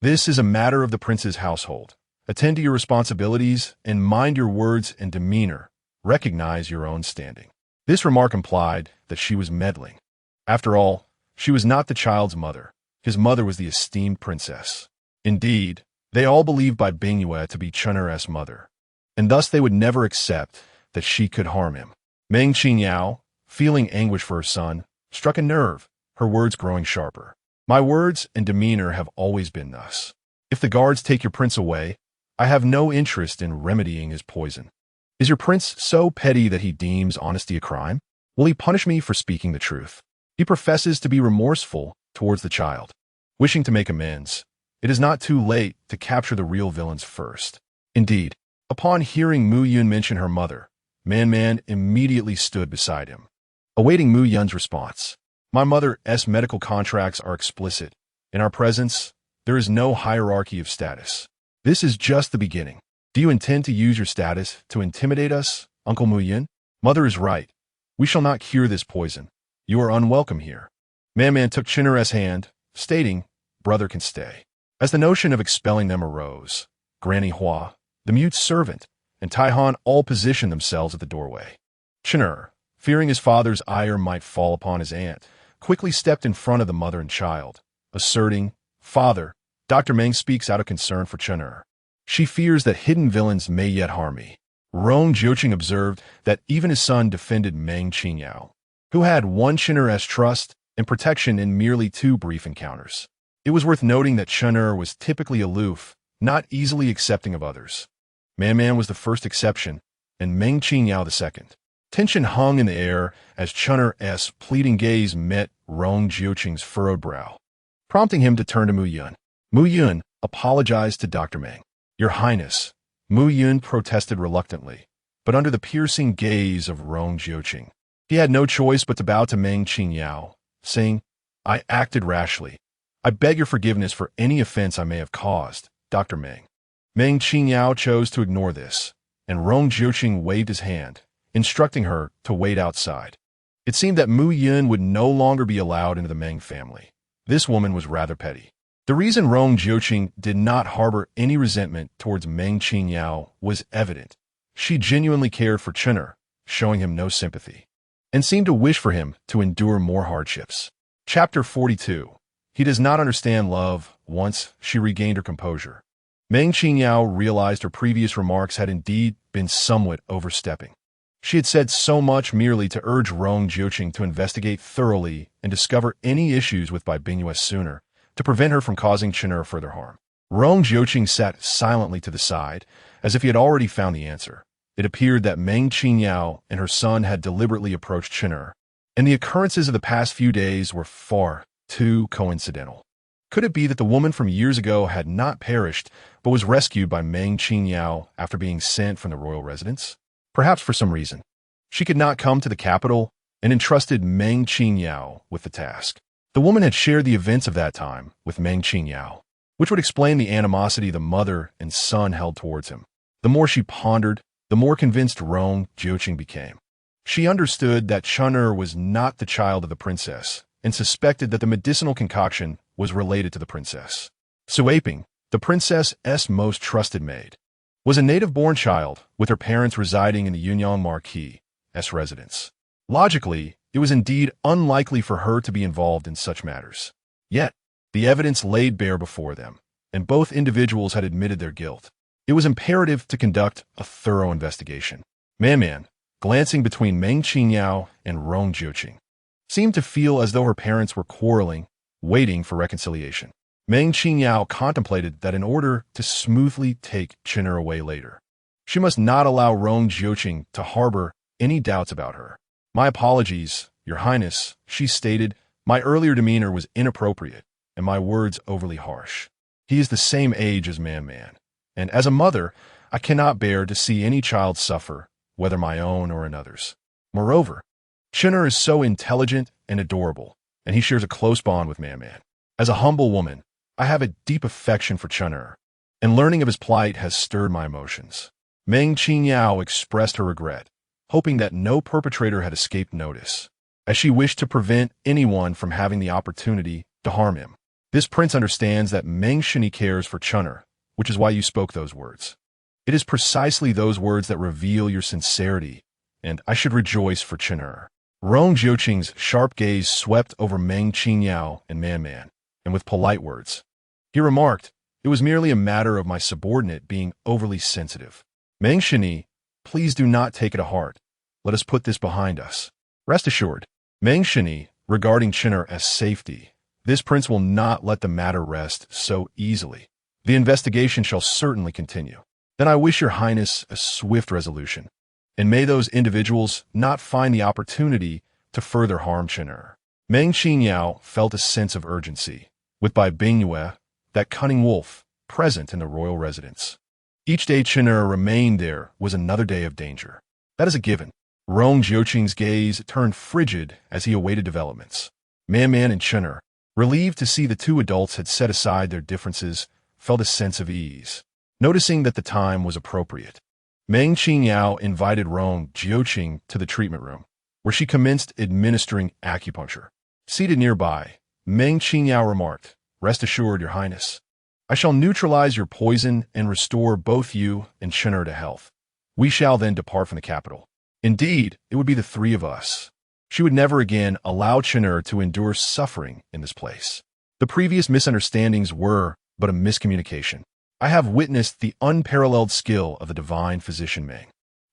Speaker 1: this is a matter of the prince's household. Attend to your responsibilities and mind your words and demeanor. Recognize your own standing." This remark implied that she was meddling. After all, she was not the child's mother. His mother was the esteemed princess. Indeed, they all believed Bai Bingyue to be Chen'er's mother, and thus they would never accept that she could harm him. Meng Qingyao, feeling anguish for her son, struck a nerve, her words growing sharper. "My words and demeanor have always been thus. If the guards take your prince away, I have no interest in remedying his poison. Is your prince so petty that he deems honesty a crime? Will he punish me for speaking the truth? He professes to be remorseful towards the child, wishing to make amends. It is not too late to capture the real villains first." Indeed, upon hearing Mu Yun mention her mother, Man immediately stood beside him, awaiting Mu Yun's response. "My mother's medical contracts are explicit. In our presence, there is no hierarchy of status. This is just the beginning. Do you intend to use your status to intimidate us, Uncle Mu Yun? Mother is right. We shall not cure this poison. You are unwelcome here." Man took Chen'er's hand, stating, "Brother can stay." As the notion of expelling them arose, Granny Hua, the mute servant, and Taihan all positioned themselves at the doorway. Chen'er, fearing his father's ire might fall upon his aunt, quickly stepped in front of the mother and child, asserting, "Father, Dr. Meng speaks out of concern for Chen'er. She fears that hidden villains may yet harm me." Rong Jiuqing observed that even his son defended Meng Qingyao, who had won Chen'er's trust and protection in merely 2 brief encounters. It was worth noting that Chen'er was typically aloof, not easily accepting of others. Man was the first exception, and Meng Qingyao the second. Tension hung in the air as Chen'er's pleading gaze met Rong Jiuqing's furrowed brow, prompting him to turn to Mu Yun. Mu Yun apologized to Dr. Meng. "Your Highness," Mu Yun protested reluctantly, but under the piercing gaze of Rong Jiuqing, he had no choice but to bow to Meng Qingyao, saying, "I acted rashly. I beg your forgiveness for any offense I may have caused, Dr. Meng." Meng Qingyao chose to ignore this, and Rong Jiuqing waved his hand, instructing her to wait outside. It seemed that Mu Yun would no longer be allowed into the Meng family. This woman was rather petty. The reason Rong Jiuqing did not harbor any resentment towards Meng Qingyao was evident. She genuinely cared for Chen'er, showing him no sympathy, and seemed to wish for him to endure more hardships. Chapter 42. He does not understand love. Once she regained her composure, Meng Qingyao realized her previous remarks had indeed been somewhat overstepping. She had said so much merely to urge Rong Jiuqing to investigate thoroughly and discover any issues with Bai Bingyue sooner, to prevent her from causing Chen'er further harm. Rong Jiuqing sat silently to the side, as if he had already found the answer. It appeared that Meng Qingyao and her son had deliberately approached Chen'er, and the occurrences of the past few days were far too coincidental. Could it be that the woman from years ago had not perished, but was rescued by Meng Qingyao after being sent from the royal residence? Perhaps for some reason, she could not come to the capital and entrusted Meng Qingyao with the task. The woman had shared the events of that time with Meng Qingyao, which would explain the animosity the mother and son held towards him. The more she pondered, the more convinced Rong Jiuqing became. She understood that Chun'er was not the child of the princess, and suspected that the medicinal concoction was related to the princess. Suaping, the princess's most trusted maid, was a native-born child, with her parents residing in the Yunyang Marquis' residence. Logically, it was indeed unlikely for her to be involved in such matters. Yet, the evidence laid bare before them, and both individuals had admitted their guilt. It was imperative to conduct a thorough investigation. Man, glancing between Meng Qingyao and Rong Jiuqing, seemed to feel as though her parents were quarreling, waiting for reconciliation. Meng Qingyao contemplated that in order to smoothly take Chun'er away later, she must not allow Rong Jiuqing to harbor any doubts about her. "My apologies, Your Highness," she stated. "My earlier demeanor was inappropriate, and my words overly harsh. He is the same age as Man, and as a mother, I cannot bear to see any child suffer, whether my own or another's. Moreover, Chun'er is so intelligent and adorable, and he shares a close bond with Man. As a humble woman, I have a deep affection for Chun'er, and learning of his plight has stirred my emotions." Meng Qingyao expressed her regret, hoping that no perpetrator had escaped notice, as she wished to prevent anyone from having the opportunity to harm him. "This prince understands that Meng Qingyao cares for Chun'er, which is why you spoke those words. It is precisely those words that reveal your sincerity, and I should rejoice for Chun'er." Rong Jiuqing's sharp gaze swept over Meng Qingyao and Man, and with polite words, he remarked, "It was merely a matter of my subordinate being overly sensitive. Meng Qingyao, please do not take it to heart. Let us put this behind us. Rest assured, Meng Qingyao, regarding Chun'er's safety, this prince will not let the matter rest so easily. The investigation shall certainly continue. Then I wish Your Highness a swift resolution, and may those individuals not find the opportunity to further harm Chun'er." Meng Qingyao felt a sense of urgency, with Bai Bingyue, that cunning wolf, present in the royal residence. Each day Chun'er remained there was another day of danger. That is a given. Rong Jiuqing's gaze turned frigid as he awaited developments. Man and Chun'er, relieved to see the two adults had set aside their differences, felt a sense of ease, noticing that the time was appropriate. Meng Qingyao invited Rong Jiuqing to the treatment room, where she commenced administering acupuncture. Seated nearby, Meng Qingyao remarked, "Rest assured, Your Highness, I shall neutralize your poison and restore both you and Chun'er to health. We shall then depart from the capital. Indeed, it would be the three of us. She would never again allow Chun'er to endure suffering in this place. The previous misunderstandings were but a miscommunication. I have witnessed the unparalleled skill of the divine physician Meng,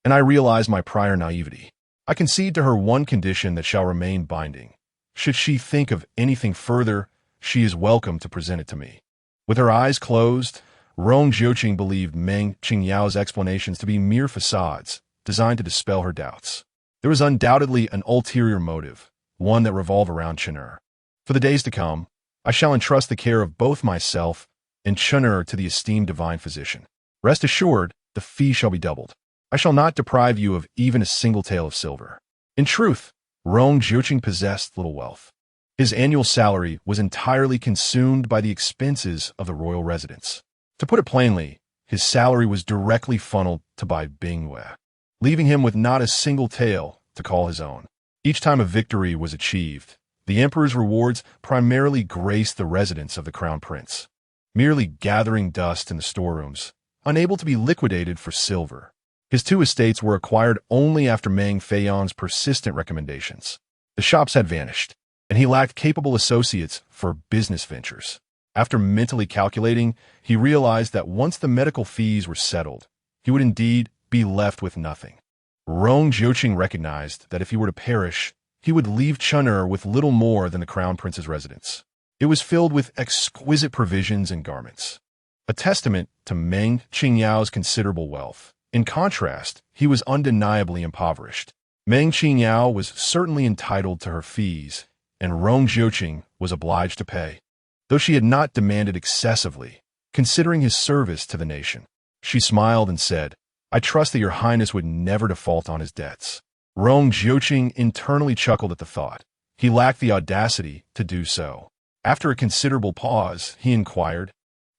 Speaker 1: and I realize my prior naivety. I concede to her one condition that shall remain binding. Should she think of anything further, she is welcome to present it to me." With her eyes closed, Rong Jiuqing believed Meng Qingyao's explanations to be mere facades, designed to dispel her doubts. There was undoubtedly an ulterior motive, one that revolved around Chun'er. For the days to come, I shall entrust the care of both myself and Chun'er to the esteemed divine physician. Rest assured, the fee shall be doubled. I shall not deprive you of even a single tael of silver." In truth, Rong Jiuqing possessed little wealth. His annual salary was entirely consumed by the expenses of the royal residence. To put it plainly, his salary was directly funneled to Bai Bingyue, leaving him with not a single tael to call his own. Each time a victory was achieved, the emperor's rewards primarily graced the residence of the crown prince, merely gathering dust in the storerooms, unable to be liquidated for silver. His two estates were acquired only after Meng Feiyang's persistent recommendations. The shops had vanished, and he lacked capable associates for business ventures. After mentally calculating, he realized that once the medical fees were settled, he would indeed be left with nothing. Rong Jiuqing recognized that if he were to perish, he would leave Chun'er with little more than the crown prince's residence. It was filled with exquisite provisions and garments, a testament to Meng Qingyao's considerable wealth. In contrast, he was undeniably impoverished. Meng Qingyao was certainly entitled to her fees, and Rong Jiuqing was obliged to pay, though she had not demanded excessively, considering his service to the nation. She smiled and said, "I trust that Your Highness would never default on his debts." Rong Jiuqing internally chuckled at the thought. He lacked the audacity to do so. After a considerable pause, he inquired,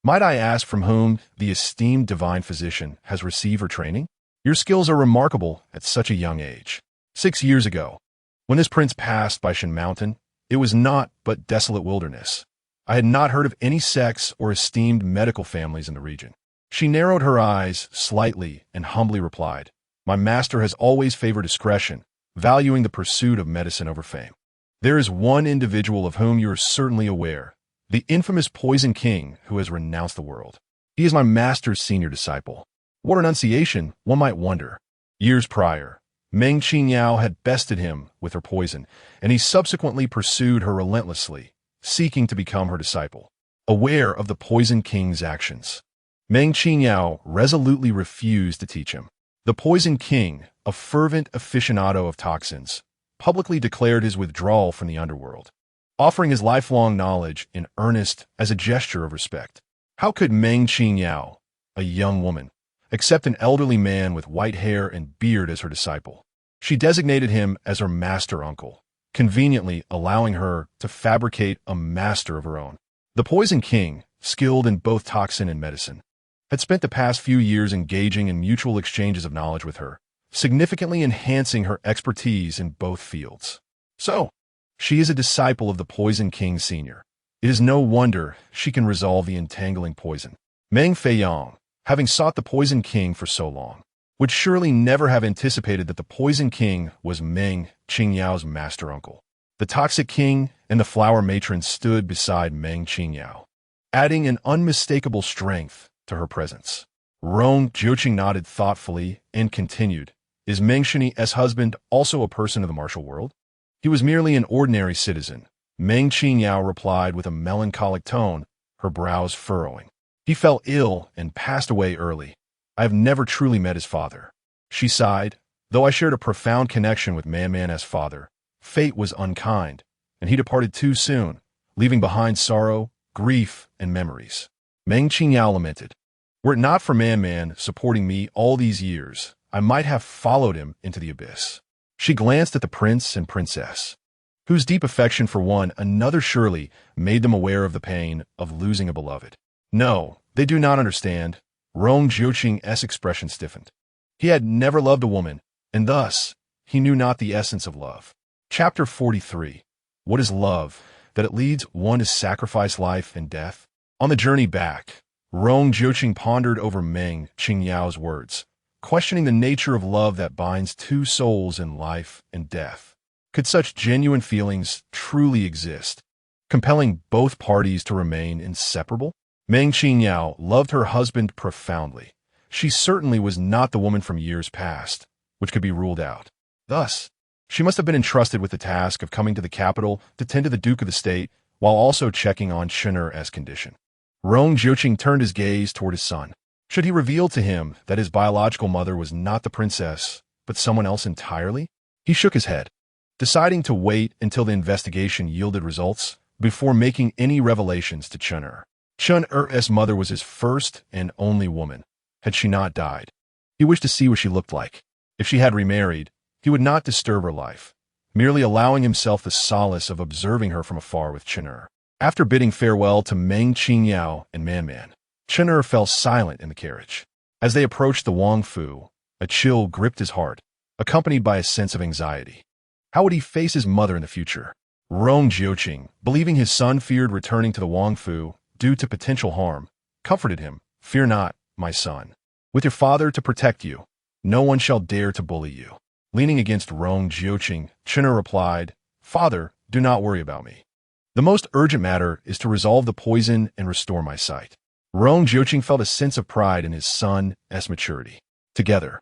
Speaker 1: Might I ask from whom the esteemed divine physician has received her training? Your skills are remarkable at such a young age. 6 years ago, when this prince passed by Shan Mountain, it was naught but desolate wilderness. I had not heard of any sects or esteemed medical families in the region. She narrowed her eyes slightly and humbly replied, My master has always favored discretion, valuing the pursuit of medicine over fame. There is one individual of whom you are certainly aware, the infamous Poison King who has renounced the world. He is my master's senior disciple. What renunciation, one might wonder. Years prior, Meng Qingyao had bested him with her poison, and he subsequently pursued her relentlessly, seeking to become her disciple. Aware of the Poison King's actions, Meng Qingyao resolutely refused to teach him. The Poison King, a fervent aficionado of toxins, publicly declared his withdrawal from the underworld, offering his lifelong knowledge in earnest as a gesture of respect. How could Meng Qingyao, a young woman, accept an elderly man with white hair and beard as her disciple? She designated him as her master uncle, conveniently allowing her to fabricate a master of her own. The Poison King, skilled in both toxin and medicine, had spent the past few years engaging in mutual exchanges of knowledge with her, significantly enhancing her expertise in both fields. So, she is a disciple of the Poison King Senior. It is no wonder she can resolve the entangling poison. Meng Feiyang, having sought the Poison King for so long, would surely never have anticipated that the Poison King was Meng Qingyao's master uncle. The Toxic King and the Flower Matron stood beside Meng Qingyao, adding an unmistakable strength to her presence. Rong Jiuqing nodded thoughtfully and continued, Is Meng Qingy's husband also a person of the martial world? He was merely an ordinary citizen. Meng Qingyao replied with a melancholic tone, her brows furrowing. He fell ill and passed away early. I have never truly met his father. She sighed. Though I shared a profound connection with Man-Man's father, fate was unkind, and he departed too soon, leaving behind sorrow, grief, and memories. Meng Qingyao lamented. Were it not for Man-Man supporting me all these years, I might have followed him into the abyss. She glanced at the prince and princess, whose deep affection for one another surely made them aware of the pain of losing a beloved. No, they do not understand. Rong Jiuqing's expression stiffened. He had never loved a woman, and thus, he knew not the essence of love. Chapter 43. What is love? That it leads one to sacrifice life and death? On the journey back, Rong Jiuqing pondered over Meng Qingyao's words, questioning the nature of love that binds two souls in life and death. Could such genuine feelings truly exist, compelling both parties to remain inseparable? Meng Qingyao loved her husband profoundly. She certainly was not the woman from years past, which could be ruled out. Thus, she must have been entrusted with the task of coming to the capital to tend to the Duke of the State, while also checking on Chen'er's condition. Rong Jiuqing turned his gaze toward his son. Should he reveal to him that his biological mother was not the princess, but someone else entirely? He shook his head, deciding to wait until the investigation yielded results before making any revelations to Chen'er. Chen'er's mother was his first and only woman, had she not died. He wished to see what she looked like. If she had remarried, he would not disturb her life, merely allowing himself the solace of observing her from afar with Chen'er. After bidding farewell to Meng Qingyao and Man-Man, Chen'er fell silent in the carriage. As they approached the Wang Fu, a chill gripped his heart, accompanied by a sense of anxiety. How would he face his mother in the future? Rong Jiuqing, believing his son feared returning to the Wang Fu due to potential harm, comforted him. Fear not, my son. With your father to protect you, no one shall dare to bully you. Leaning against Rong Jiuqing, Chen'er replied, Father, do not worry about me. The most urgent matter is to resolve the poison and restore my sight. Rong Jiuqing felt a sense of pride in his son's maturity. Together,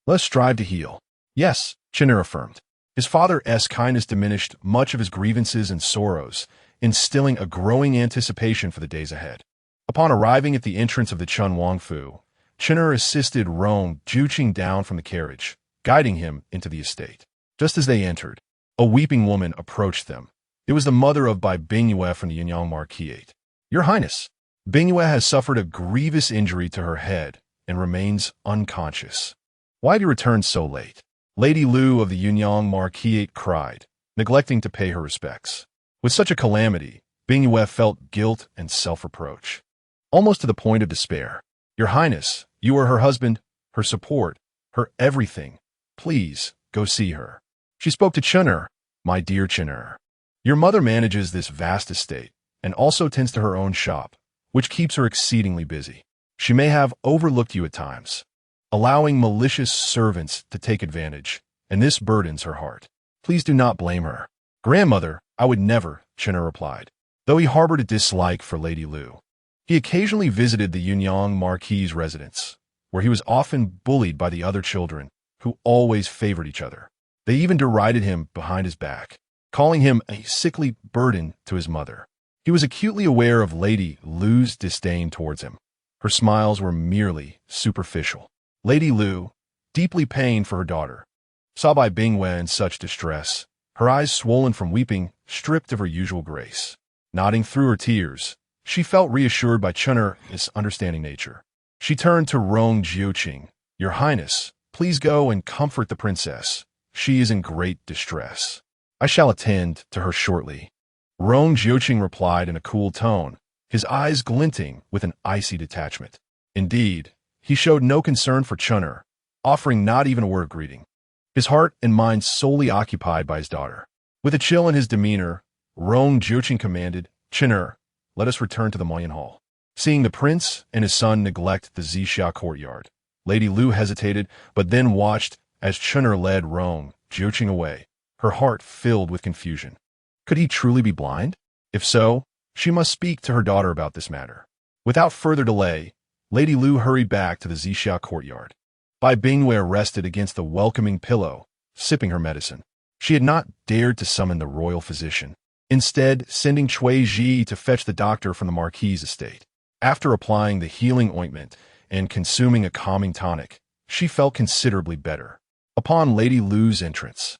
Speaker 1: let's strive to heal. Yes, Chen'er affirmed. His father's kindness diminished much of his grievances and sorrows, instilling a growing anticipation for the days ahead. Upon arriving at the entrance of the Chun Wang Fu, Chen'er assisted Rong Jiuqing down from the carriage, guiding him into the estate. Just as they entered, a weeping woman approached them. It was the mother of Bai Bingyue from the Yunyang Marquisate. Your Highness, Bingyue has suffered a grievous injury to her head and remains unconscious. Why have you returned so late? Lady Lu of the Yunyang Marquisate cried, neglecting to pay her respects. With such a calamity, Bingyue felt guilt and self-reproach. almost to the point of despair. "Your Highness, you are her husband, her support, her everything. Please, go see her." She spoke to Chun'er. "My dear Chun'er, your mother manages this vast estate and also tends to her own shop, which keeps her exceedingly busy. She may have overlooked you at times, allowing malicious servants to take advantage, and this burdens her heart. Please do not blame her." "Grandmother, I would never," Chun'er replied, though he harbored a dislike for Lady Lu. He occasionally visited the Yunyang Marquis's residence, where he was often bullied by the other children, who always favored each other. They even derided him behind his back, calling him a sickly burden to his mother. He was acutely aware of Lady Lu's disdain towards him. Her smiles were merely superficial. Lady Lu, deeply pained for her daughter, saw Bai Bingwei in such distress, her eyes swollen from weeping, stripped of her usual grace. Nodding through her tears, she felt reassured by Chun'er's understanding nature. She turned to Rong Jiuqing. "Your Highness, please go and comfort the princess. She is in great distress. I shall attend to her shortly." Rong Jiuqing replied in a cool tone, his eyes glinting with an icy detachment. Indeed, he showed no concern for Chun'er, offering not even a word of greeting, his heart and mind solely occupied by his daughter. With a chill in his demeanor, Rong Jiuqing commanded, "Chun'er, let us return to the Moyen Hall." Seeing the prince and his son neglect the Zixia courtyard, Lady Lu hesitated, but then watched as Chun'er led Rong Jiuqing away, her heart filled with confusion. Could he truly be blind? If so, she must speak to her daughter about this matter. Without further delay, Lady Lu hurried back to the Zixia courtyard. Bai Bingwei rested against the welcoming pillow, sipping her medicine. She had not dared to summon the royal physician, instead sending Cui Ji to fetch the doctor from the Marquis's estate. After applying the healing ointment and consuming a calming tonic, she felt considerably better. Upon Lady Lu's entrance,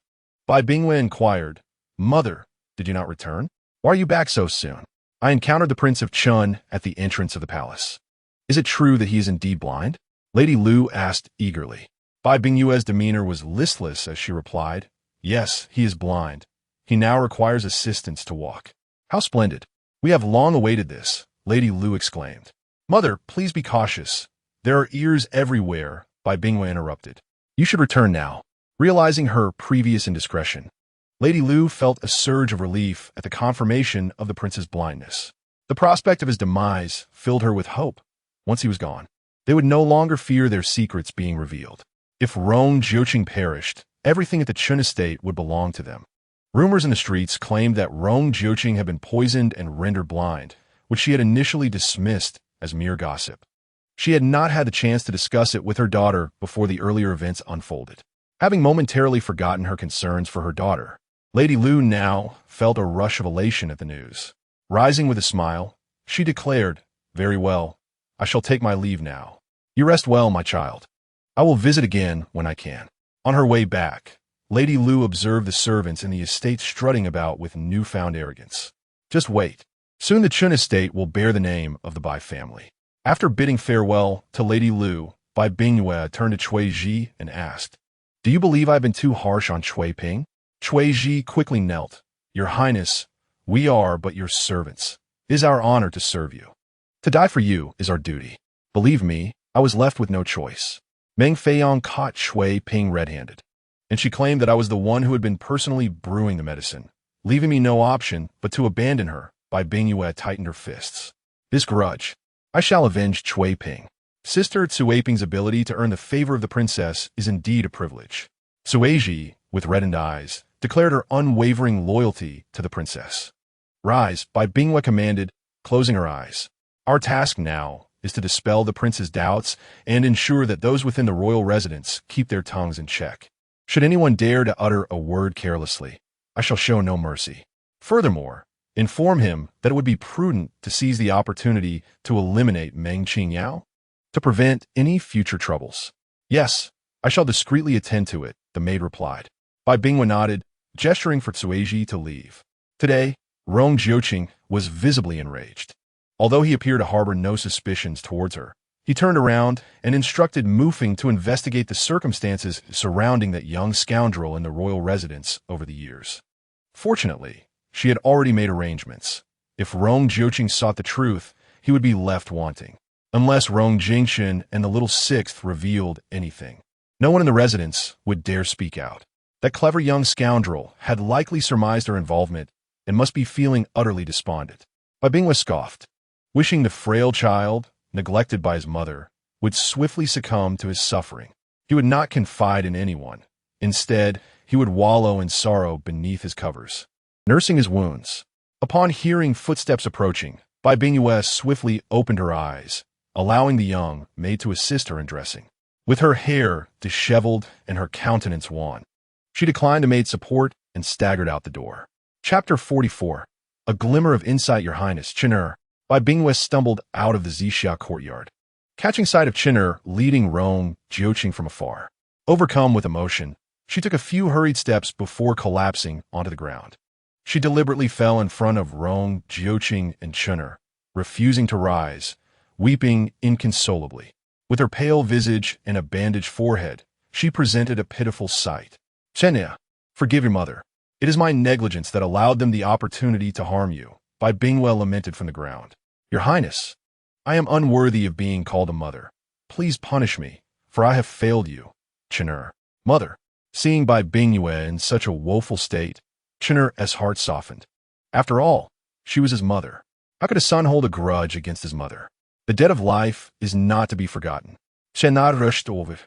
Speaker 1: Bai Bingwei inquired, "Mother, did you not return? Why are you back so soon?" "I encountered the Prince of Chun at the entrance of the palace." "Is it true that he is indeed blind?" Lady Lu asked eagerly. Bai Bingwei's demeanor was listless as she replied, "Yes, he is blind. He now requires assistance to walk." "How splendid! We have long awaited this," Lady Lu exclaimed. "Mother, please be cautious. There are ears everywhere," Bai Bingwei interrupted. "You should return now." Realizing her previous indiscretion, Lady Lu felt a surge of relief at the confirmation of the prince's blindness. The prospect of his demise filled her with hope. Once he was gone, they would no longer fear their secrets being revealed. If Rong Jiuqing perished, everything at the Chun estate would belong to them. Rumors in the streets claimed that Rong Jiuqing had been poisoned and rendered blind, which she had initially dismissed as mere gossip. She had not had the chance to discuss it with her daughter before the earlier events unfolded. Having momentarily forgotten her concerns for her daughter, Lady Lu now felt a rush of elation at the news. Rising with a smile, she declared, "Very well, I shall take my leave now. You rest well, my child. I will visit again when I can." On her way back, Lady Lu observed the servants in the estate strutting about with newfound arrogance. Just wait. Soon the Chun estate will bear the name of the Bai family. After bidding farewell to Lady Lu, Bai Bingwei turned to Cui Ji and asked, "Do you believe I have been too harsh on Cui Ping?" Cui Ji quickly knelt. "Your Highness, we are but your servants. It is our honor to serve you. To die for you is our duty. Believe me, I was left with no choice." Meng Feiyong caught Cui Ping red-handed, and she claimed that I was the one who had been personally brewing the medicine, leaving me no option but to abandon her. Bai Bingwei tightened her fists. "This grudge, I shall avenge Cui Ping." Sister Cui Ping's ability to earn the favor of the princess is indeed a privilege. Cui Ji, with reddened eyes, declared her unwavering loyalty to the princess. "Rise," Bai Bingwei commanded, closing her eyes. "Our task now is to dispel the prince's doubts and ensure that those within the royal residence keep their tongues in check. Should anyone dare to utter a word carelessly, I shall show no mercy. Furthermore, inform him that it would be prudent to seize the opportunity to eliminate Meng Qingyao to prevent any future troubles." "Yes, I shall discreetly attend to it," the maid replied. Bai Bingwei nodded, gesturing for Cui Ji to leave. Today, Rong Jiuqing was visibly enraged. Although he appeared to harbor no suspicions towards her, he turned around and instructed Mufeng to investigate the circumstances surrounding that young scoundrel in the royal residence over the years. Fortunately, she had already made arrangements. If Rong Jiuqing sought the truth, he would be left wanting. Unless Rong Jingchen and the little sixth revealed anything. No one in the residence would dare speak out. That clever young scoundrel had likely surmised her involvement and must be feeling utterly despondent. Bai Bingwei scoffed, wishing the frail child, neglected by his mother, would swiftly succumb to his suffering. He would not confide in anyone. Instead, he would wallow in sorrow beneath his covers, nursing his wounds. Upon hearing footsteps approaching, Bai Bingwei swiftly opened her eyes, allowing the young maid to assist her in dressing. With her hair disheveled and her countenance wan, she declined the maid's support and staggered out the door. Chapter 44. A glimmer of insight, Your Highness, Qin'er. Bai Bingwei stumbled out of the Zixia courtyard, catching sight of Qin'er leading Rong Jioqing from afar. Overcome with emotion, she took a few hurried steps before collapsing onto the ground. She deliberately fell in front of Rong Jioqing and Qin'er, refusing to rise, weeping inconsolably. With her pale visage and a bandaged forehead, she presented a pitiful sight. Qin'er, forgive your mother. It is my negligence that allowed them the opportunity to harm you, Bai Bingwei lamented from the ground. Your Highness, I am unworthy of being called a mother. Please punish me, for I have failed you. Qin'er, mother. Seeing Bai Bingwei in such a woeful state, Qin'er's heart softened. After all, she was his mother. How could a son hold a grudge against his mother? The debt of life is not to be forgotten. Qin'er rushed over,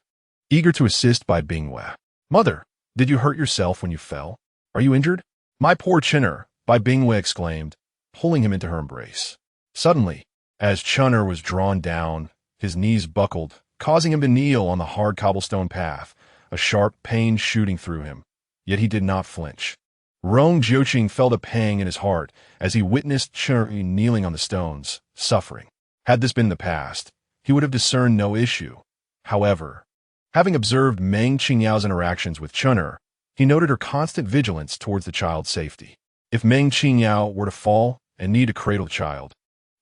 Speaker 1: eager to assist Bai Bingwei. Mother, did you hurt yourself when you fell? Are you injured? My poor Qin'er, Bai Bingwei exclaimed, pulling him into her embrace. Suddenly, as Qin'er was drawn down, his knees buckled, causing him to kneel on the hard cobblestone path, a sharp pain shooting through him. Yet he did not flinch. Rong Jioqing felt a pang in his heart as he witnessed Qin'er kneeling on the stones, suffering. Had this been the past, he would have discerned no issue. However, having observed Meng Qingyao's interactions with Qin'er, he noted her constant vigilance towards the child's safety. If Meng Qingyao were to fall and need to cradle the child,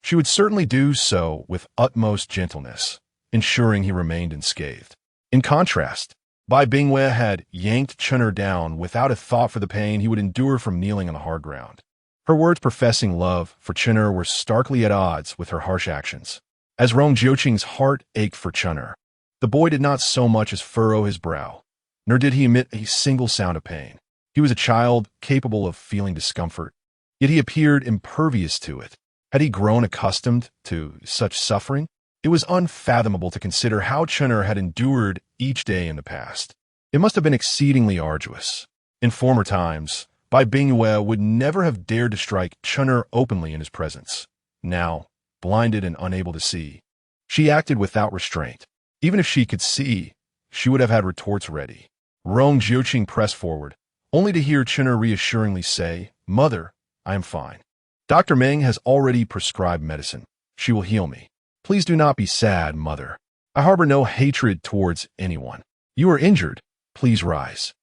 Speaker 1: she would certainly do so with utmost gentleness, ensuring he remained unscathed. In contrast, Bai Bingwei had yanked Qin'er down without a thought for the pain he would endure from kneeling on the hard ground. Her words professing love for Qin'er were starkly at odds with her harsh actions. As Rong Jioqing's heart ached for Qin'er, the boy did not so much as furrow his brow, nor did he emit a single sound of pain. He was a child capable of feeling discomfort, yet he appeared impervious to it. Had he grown accustomed to such suffering? It was unfathomable to consider how Qin'er had endured each day in the past. It must have been exceedingly arduous. In former times, Bai Bingwei would never have dared to strike Qin'er openly in his presence. Now, blinded and unable to see, she acted without restraint. Even if she could see, she would have had retorts ready. Rong Jioqing pressed forward, only to hear Qin'er reassuringly say, Mother, I am fine. Dr. Meng has already prescribed medicine. She will heal me. Please do not be sad, Mother. I harbor no hatred towards anyone. You are injured. Please rise.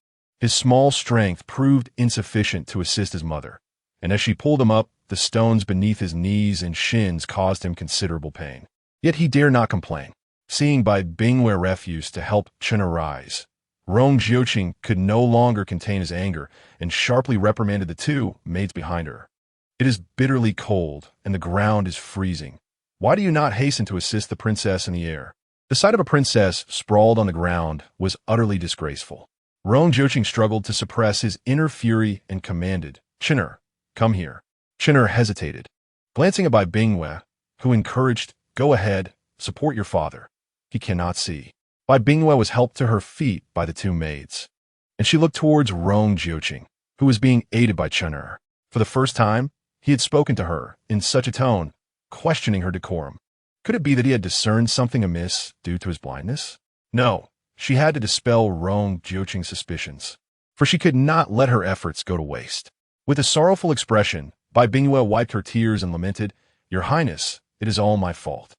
Speaker 1: His small strength proved insufficient to assist his mother, and as she pulled him up, the stones beneath his knees and shins caused him considerable pain. Yet he dare not complain. Seeing Bai Bingwei refused to help Qin'er rise, Rong Jioqing could no longer contain his anger and sharply reprimanded the two maids behind her. It is bitterly cold, and the ground is freezing. Why do you not hasten to assist the princess in the air? The sight of a princess sprawled on the ground was utterly disgraceful. Rong Jioqing struggled to suppress his inner fury and commanded, Qin'er, come here. Qin'er hesitated, glancing at Bai Bingwei, who encouraged, go ahead, support your father. He cannot see. Bai Bingwei was helped to her feet by the two maids, and she looked towards Rong Jioqing, who was being aided by Qin'er. For the first time, he had spoken to her in such a tone, questioning her decorum. Could it be that he had discerned something amiss due to his blindness? No, she had to dispel Rong Jioqing's suspicions, for she could not let her efforts go to waste. With a sorrowful expression, Bai Bingwei wiped her tears and lamented, Your Highness, it is all my fault.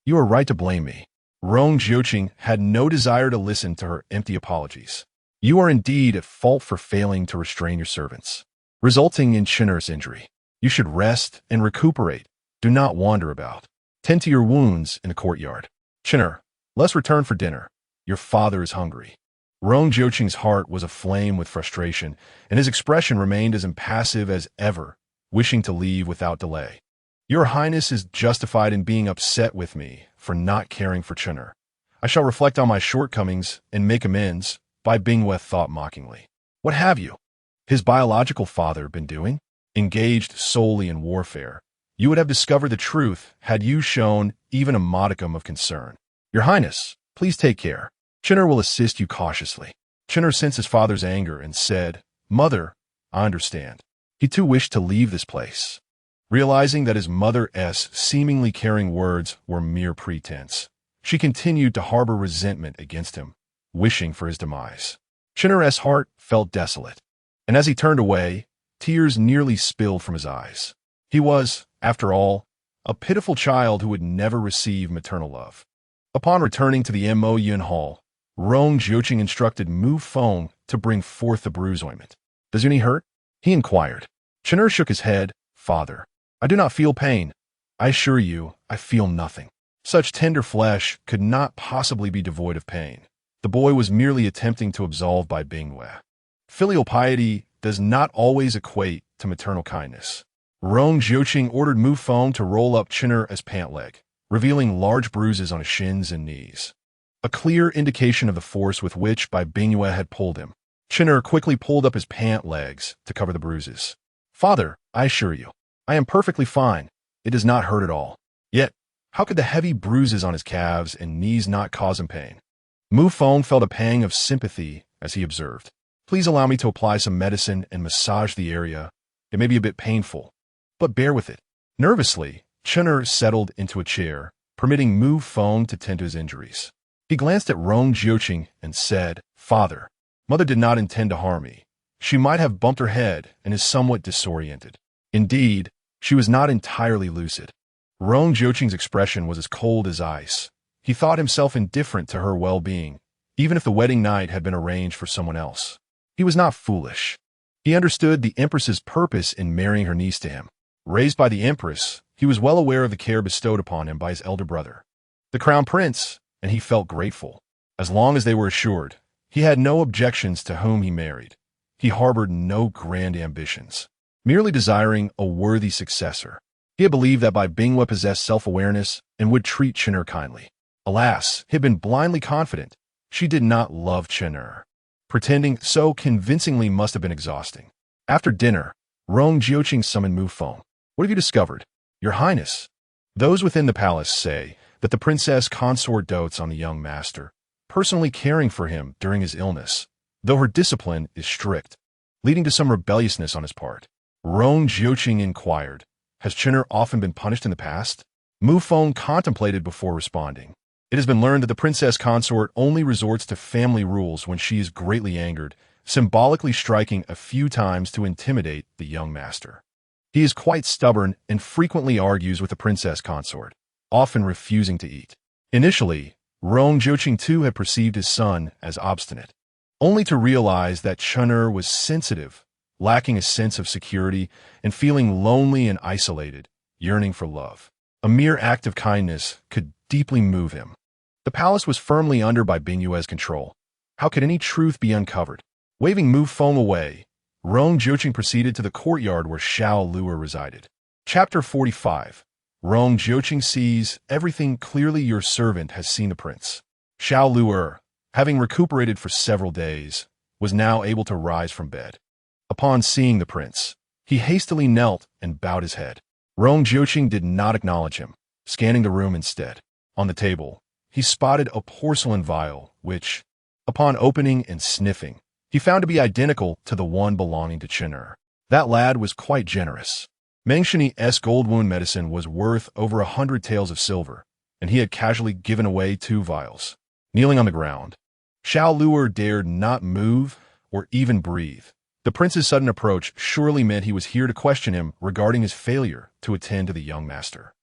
Speaker 1: You are right to blame me. Rong Jioqing had no desire to listen to her empty apologies. You are indeed at fault for failing to restrain your servants, resulting in Qin'er's injury. You should rest and recuperate. Do not wander about. Tend to your wounds in the courtyard. Qin'er, let's return for dinner. Your father is hungry. Rong Jioqing's heart was aflame with frustration, and his expression remained as impassive as ever, wishing to leave without delay. Your Highness is justified in being upset with me for not caring for Chun'er. I shall reflect on my shortcomings and make amends, Bai Bingwe thought mockingly. What have you, his biological father, been doing? Engaged solely in warfare. You would have discovered the truth had you shown even a modicum of concern. Your Highness, please take care. Chun'er will assist you cautiously. Chun'er sensed his father's anger and said, Mother, I understand. He too wished to leave this place. Realizing that his mother's seemingly caring words were mere pretense, she continued to harbor resentment against him, wishing for his demise. Chun'er's heart felt desolate, and as he turned away, tears nearly spilled from his eyes. He was, after all, a pitiful child who would never receive maternal love. Upon returning to the Mo Yun Hall, Rong Jiuqing instructed Mu Feng to bring forth the bruise ointment. Does any hurt? He inquired. Chun'er shook his head. Father, I do not feel pain. I assure you, I feel nothing. Such tender flesh could not possibly be devoid of pain. The boy was merely attempting to absolve Bai Bingwe. Filial piety does not always equate to maternal kindness. Rong Jiuqing ordered Mu Feng to roll up Chun'er's pant leg, revealing large bruises on his shins and knees. A clear indication of the force with which Bai Bingwe had pulled him. Chun'er quickly pulled up his pant legs to cover the bruises. Father, I assure you, I am perfectly fine. It does not hurt at all. Yet, how could the heavy bruises on his calves and knees not cause him pain? Mu Feng felt a pang of sympathy as he observed. Please allow me to apply some medicine and massage the area. It may be a bit painful, but bear with it. Nervously, Chun'er settled into a chair, permitting Mu Feng to tend to his injuries. He glanced at Rong Jiuqing and said, Father, Mother did not intend to harm me. She might have bumped her head and is somewhat disoriented. Indeed, she was not entirely lucid. Rong Jiuqing's expression was as cold as ice. He thought himself indifferent to her well-being, even if the wedding night had been arranged for someone else. He was not foolish. He understood the Empress's purpose in marrying her niece to him. Raised by the Empress, he was well aware of the care bestowed upon him by his elder brother, the Crown Prince, and he felt grateful. As long as they were assured, he had no objections to whom he married. He harbored no grand ambitions, merely desiring a worthy successor. He had believed that Bai Bingwe possessed self-awareness and would treat Chun'er kindly. Alas, he had been blindly confident. She did not love Chun'er. Pretending so convincingly must have been exhausting. After dinner, Rong Jiuqing summoned Mu Feng. What have you discovered? Your Highness, those within the palace say that the princess consort dotes on the young master, personally caring for him during his illness, though her discipline is strict, leading to some rebelliousness on his part. Rong Jiuqing inquired, has Chun'er often been punished in the past? Mu Feng contemplated before responding. It has been learned that the princess consort only resorts to family rules when she is greatly angered, symbolically striking a few times to intimidate the young master. He is quite stubborn and frequently argues with the princess consort, often refusing to eat. Initially, Rong Jiuqing too had perceived his son as obstinate, only to realize that Chun'er was sensitive, lacking a sense of security, and feeling lonely and isolated, yearning for love. A mere act of kindness could deeply move him. The palace was firmly under Bai Bingwe's control. How could any truth be uncovered? Waving Mu Feng away, Rong Jiuqing proceeded to the courtyard where Xiao Lu'er resided. Chapter 45. Rong Jiuqing sees everything clearly. Your servant has seen the prince. Xiao Lu'er, having recuperated for several days, was now able to rise from bed. Upon seeing the prince, he hastily knelt and bowed his head. Rong Jiuqing did not acknowledge him, scanning the room instead. On the table, he spotted a porcelain vial, which, upon opening and sniffing, he found to be identical to the one belonging to Chun'er. That lad was quite generous. Meng Qingyao gold wound medicine was worth over 100 taels of silver, and he had casually given away 2 vials. Kneeling on the ground, Xiao Lu'er dared not move or even breathe. The prince's sudden approach surely meant he was here to question him regarding his failure to attend to the young master.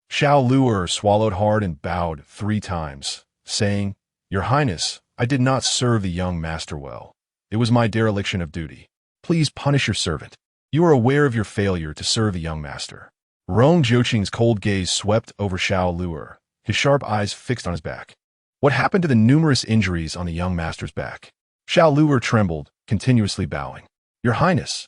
Speaker 1: Xiao Lu'er swallowed hard and bowed 3 times, saying, Your Highness, I did not serve the young master well. It was my dereliction of duty. Please punish your servant. You are aware of your failure to serve the young master. Rong Jiuqing's cold gaze swept over Xiao Lu'er, his sharp eyes fixed on his back. What happened to the numerous injuries on the young master's back? Xiao Lu'er trembled, continuously bowing. Your Highness,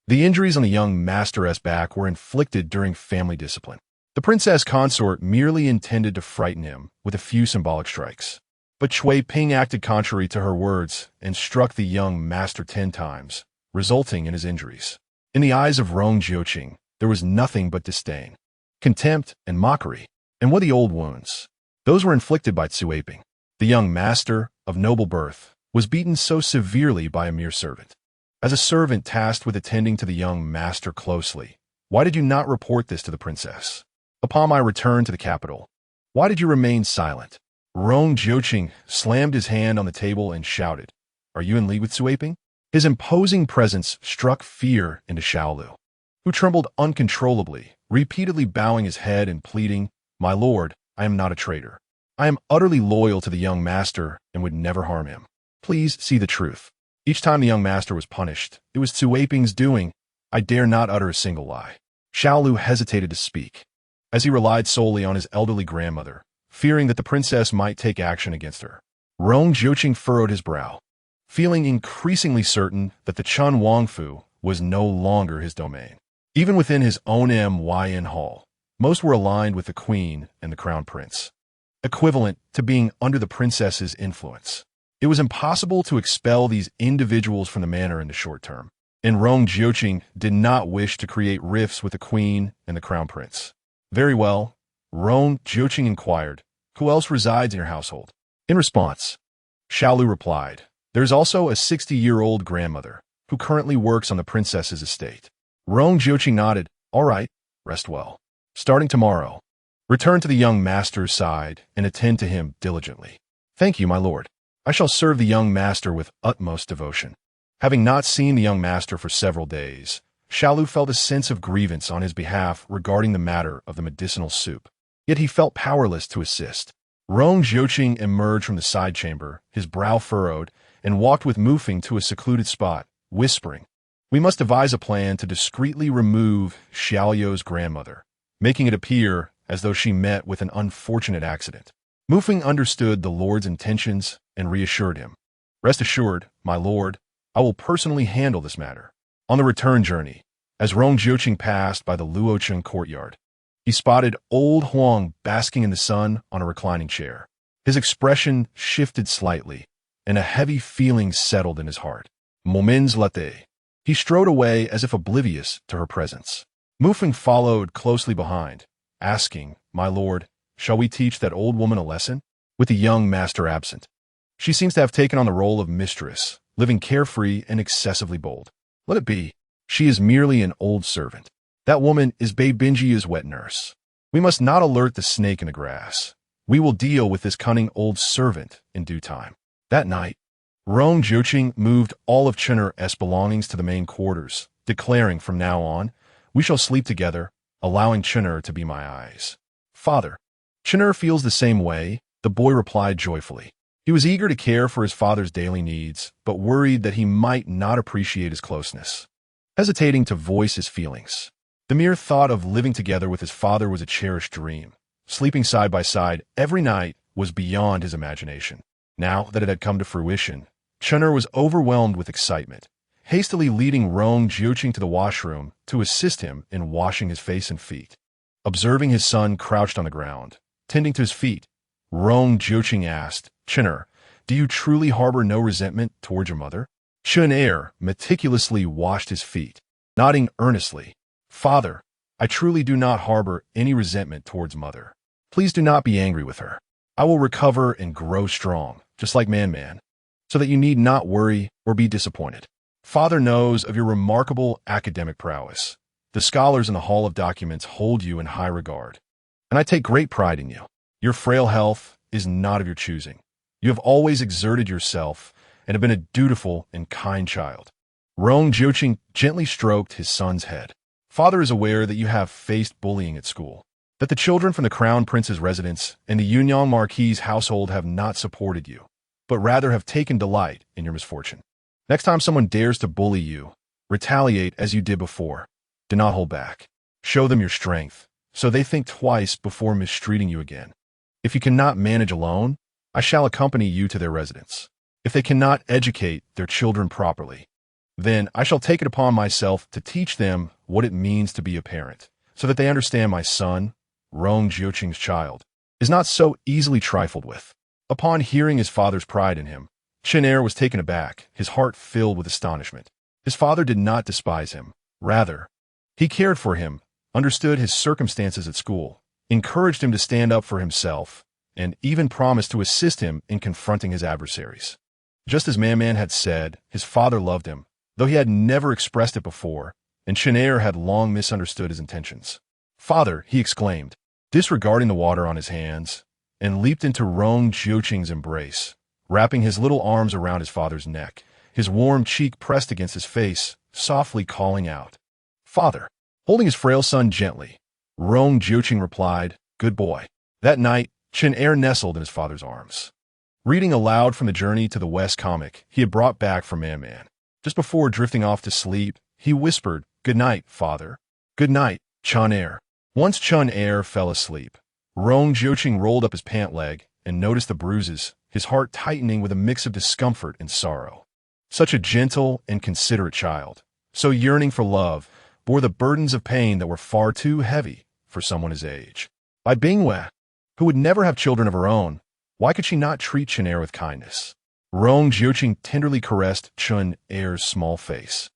Speaker 1: the injuries on the young master's back were inflicted during family discipline. The princess consort merely intended to frighten him with a few symbolic strikes. But Cui Ping acted contrary to her words and struck the young master 10 times, resulting in his injuries. In the eyes of Rong Jiuqing, there was nothing but disdain, contempt, and mockery. And what the old wounds? Those were inflicted by Cui Ping. The young master, of noble birth, was beaten so severely by a mere servant. As a servant tasked with attending to the young master closely, why did you not report this to the princess? Upon my return to the capital, why did you remain silent? Rong Jiuqing slammed his hand on the table and shouted, "Are you in league with Cui Ping?" His imposing presence struck fear into Xiaolu, who trembled uncontrollably, repeatedly bowing his head and pleading, "My lord, I am not a traitor. I am utterly loyal to the young master and would never harm him. Please see the truth." Each time the young master was punished, it was Cui Ping's doing. I dare not utter a single lie. Xiaolu hesitated to speak, as he relied solely on his elderly grandmother, fearing that the princess might take action against her. Rong Jiuqing furrowed his brow, feeling increasingly certain that the Chun Wangfu was no longer his domain. Even within his own Myn hall, most were aligned with the queen and the crown prince, equivalent to being under the princess's influence. It was impossible to expel these individuals from the manor in the short term, and Rong Jiuqing did not wish to create rifts with the queen and the crown prince. "Very well," Rong Jiuqing inquired, "who else resides in your household?" In response, Xiaolu replied, "There is also a 60-year-old grandmother, who currently works on the princess's estate." Rong Jiuqing nodded, "All right, rest well. Starting tomorrow, return to the young master's side and attend to him diligently." "Thank you, my lord. I shall serve the young master with utmost devotion." Having not seen the young master for several days, Xiaolu felt a sense of grievance on his behalf regarding the matter of the medicinal soup. Yet he felt powerless to assist. Rong Jiuqing emerged from the side chamber, his brow furrowed, and walked with Mufing to a secluded spot, whispering, "We must devise a plan to discreetly remove Xiaoyou's grandmother, making it appear as though she met with an unfortunate accident." Mufing understood the lord's intentions and reassured him. "Rest assured, my lord, I will personally handle this matter." On the return journey, as Rong Jiuqing passed by the Luocheng courtyard, he spotted old Huang basking in the sun on a reclining chair. His expression shifted slightly, and a heavy feeling settled in his heart. Moments latte. He strode away as if oblivious to her presence. Mufing followed closely behind, asking, "My lord, shall we teach that old woman a lesson?" With the young master absent, she seems to have taken on the role of mistress, living carefree and excessively bold. Let it be. She is merely an old servant. That woman is Binji's wet nurse. We must not alert the snake in the grass. We will deal with this cunning old servant in due time. That night, Rong Jiuqing moved all of Chen'er's belongings to the main quarters, declaring from now on, "We shall sleep together, allowing Chen'er to be my eyes." "Father, Chen'er feels the same way," the boy replied joyfully. He was eager to care for his father's daily needs, but worried that he might not appreciate his closeness. Hesitating to voice his feelings, the mere thought of living together with his father was a cherished dream. Sleeping side by side every night was beyond his imagination. Now that it had come to fruition, Chen'er was overwhelmed with excitement, hastily leading Rong Jiuqing to the washroom to assist him in washing his face and feet. Observing his son crouched on the ground, tending to his feet, Rong Jiuqing asked, "Chen'er, do you truly harbor no resentment towards your mother?" Chen'er meticulously washed his feet, nodding earnestly. "Father, I truly do not harbor any resentment towards mother. Please do not be angry with her. I will recover and grow strong, just like Man, so that you need not worry or be disappointed. Father knows of your remarkable academic prowess. The scholars in the Hall of Documents hold you in high regard, and I take great pride in you. Your frail health is not of your choosing. You have always exerted yourself and have been a dutiful and kind child." Rong Jiuqing gently stroked his son's head. "Father is aware that you have faced bullying at school, that the children from the Crown Prince's residence and the Yunyang Marquis's household have not supported you, but rather have taken delight in your misfortune. Next time someone dares to bully you, retaliate as you did before. Do not hold back. Show them your strength, so they think twice before mistreating you again. If you cannot manage alone, I shall accompany you to their residence. If they cannot educate their children properly, then I shall take it upon myself to teach them what it means to be a parent, so that they understand my son, Rong Jiuqing's child, is not so easily trifled with. Upon hearing his father's pride in him, Chen Er was taken aback, his heart filled with astonishment. His father did not despise him. Rather, he cared for him, understood his circumstances at school, encouraged him to stand up for himself, and even promised to assist him in confronting his adversaries. Just as Man had said, his father loved him, though he had never expressed it before, and Chen Er had long misunderstood his intentions. "Father," he exclaimed, disregarding the water on his hands, and leaped into Rong Jiuqing's embrace, wrapping his little arms around his father's neck, his warm cheek pressed against his face, softly calling out, "Father." Holding his frail son gently, Rong Jiuqing replied, "Good boy." That night, Chen Er nestled in his father's arms, reading aloud from the Journey to the West comic he had brought back from Man. Just before drifting off to sleep, he whispered, "Good night, father." "Good night, Chen Er." Once Chen Er fell asleep, Rong Jiuqing rolled up his pant leg and noticed the bruises, his heart tightening with a mix of discomfort and sorrow. Such a gentle and considerate child, so yearning for love, bore the burdens of pain that were far too heavy for someone his age. By Bingwei, who would never have children of her own, why could she not treat Chen Er with kindness? Rong Jiuqing tenderly caressed Chen Er's small face,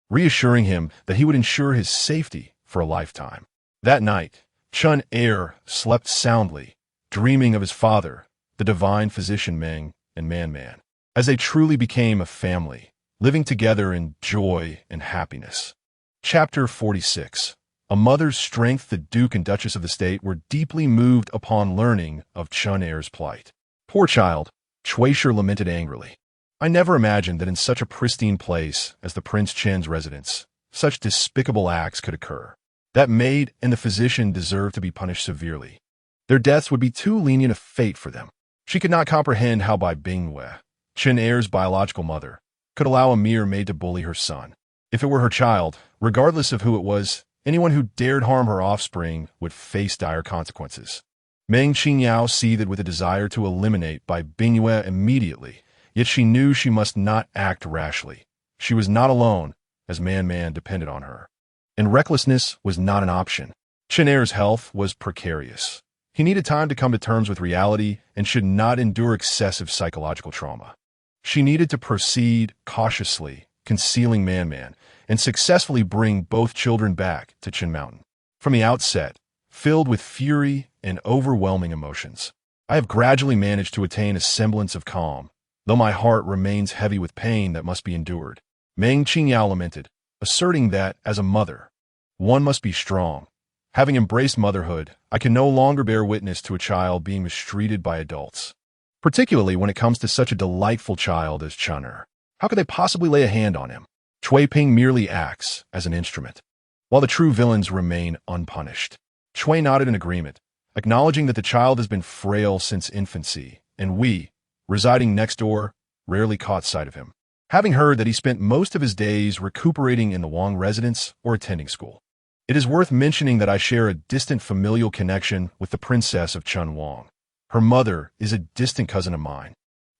Speaker 1: reassuring him that he would ensure his safety for a lifetime. That night, Chen Er slept soundly, dreaming of his father, the divine physician Meng and Man, as they truly became a family, living together in joy and happiness. Chapter 46. A mother's strength. The Duke and Duchess of the State were deeply moved upon learning of Chen Er's plight. "Poor child," Shueisha lamented angrily. "I never imagined that in such a pristine place as the Prince Chen's residence, such despicable acts could occur. That maid and the physician deserve to be punished severely. Their deaths would be too lenient a fate for them." She could not comprehend how Bai Bingwei, Chen Er's biological mother, could allow a mere maid to bully her son. If it were her child, regardless of who it was, anyone who dared harm her offspring would face dire consequences. Meng Qingyao seethed with a desire to eliminate Bai Bingwei immediately, yet she knew she must not act rashly. She was not alone, as Man depended on her. And recklessness was not an option. Chen Er's health was precarious. He needed time to come to terms with reality and should not endure excessive psychological trauma. She needed to proceed cautiously, concealing Man, and successfully bring both children back to Qin Mountain. From the outset, filled with fury and overwhelming emotions, I have gradually managed to attain a semblance of calm, though my heart remains heavy with pain that must be endured. Meng Qingyao lamented, asserting that, as a mother, one must be strong. Having embraced motherhood, I can no longer bear witness to a child being mistreated by adults, particularly when it comes to such a delightful child as Chen Er. How could they possibly lay a hand on him? Cui Ping merely acts as an instrument, while the true villains remain unpunished. Cui nodded in agreement, acknowledging that the child has been frail since infancy, and we, residing next door, rarely caught sight of him, having heard that he spent most of his days recuperating in the Wang residence or attending school. It is worth mentioning that I share a distant familial connection with the Princess of Chun Wang. Her mother is a distant cousin of mine,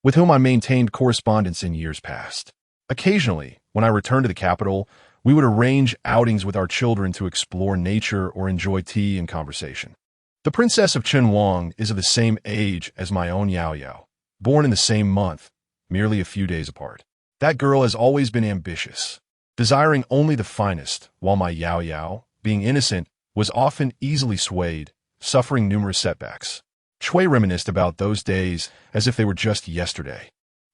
Speaker 1: with whom I maintained correspondence in years past. Occasionally, when I returned to the capital, we would arrange outings with our children to explore nature or enjoy tea and conversation. The Princess of Chun Wang is of the same age as my own Yao, born in the same month, merely a few days apart. That girl has always been ambitious, desiring only the finest, while my Yao, being innocent, was often easily swayed, suffering numerous setbacks. Cui reminisced about those days as if they were just yesterday,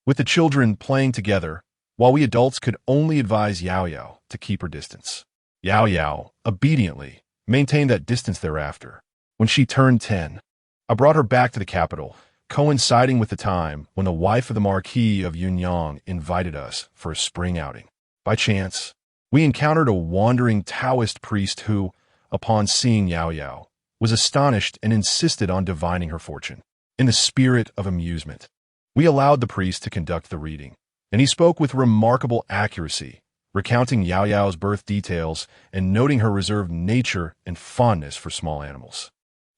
Speaker 1: with the children playing together, while we adults could only advise Yao to keep her distance. Yao obediently maintained that distance thereafter. When she turned 10, I brought her back to the capital, coinciding with the time when the wife of the Marquis of Yunyang invited us for a spring outing. By chance, we encountered a wandering Taoist priest who, upon seeing Yao, was astonished and insisted on divining her fortune. In the spirit of amusement, we allowed the priest to conduct the reading, and he spoke with remarkable accuracy, recounting Yao's birth details and noting her reserved nature and fondness for small animals.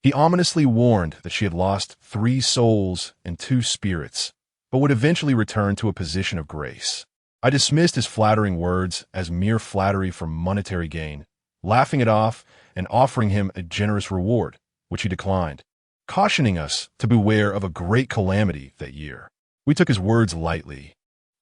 Speaker 1: He ominously warned that she had lost 3 souls and 2 spirits, but would eventually return to a position of grace. I dismissed his flattering words as mere flattery for monetary gain, laughing it off and offering him a generous reward, which he declined, cautioning us to beware of a great calamity that year. We took his words lightly,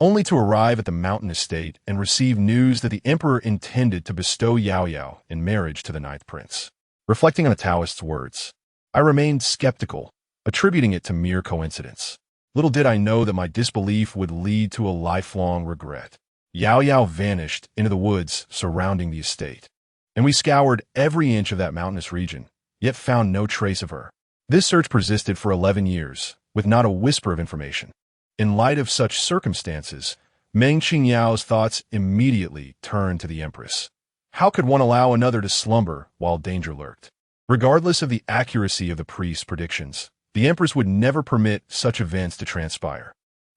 Speaker 1: only to arrive at the mountain estate and receive news that the emperor intended to bestow Yao Yao in marriage to the ninth prince. Reflecting on the Taoist's words, I remained skeptical, attributing it to mere coincidence. Little did I know that my disbelief would lead to a lifelong regret. Yao Yao vanished into the woods surrounding the estate, and we scoured every inch of that mountainous region, yet found no trace of her. This search persisted for 11 years, with not a whisper of information. In light of such circumstances, Meng Qingyao's thoughts immediately turned to the empress. How could one allow another to slumber while danger lurked? Regardless of the accuracy of the priest's predictions, the empress would never permit such events to transpire.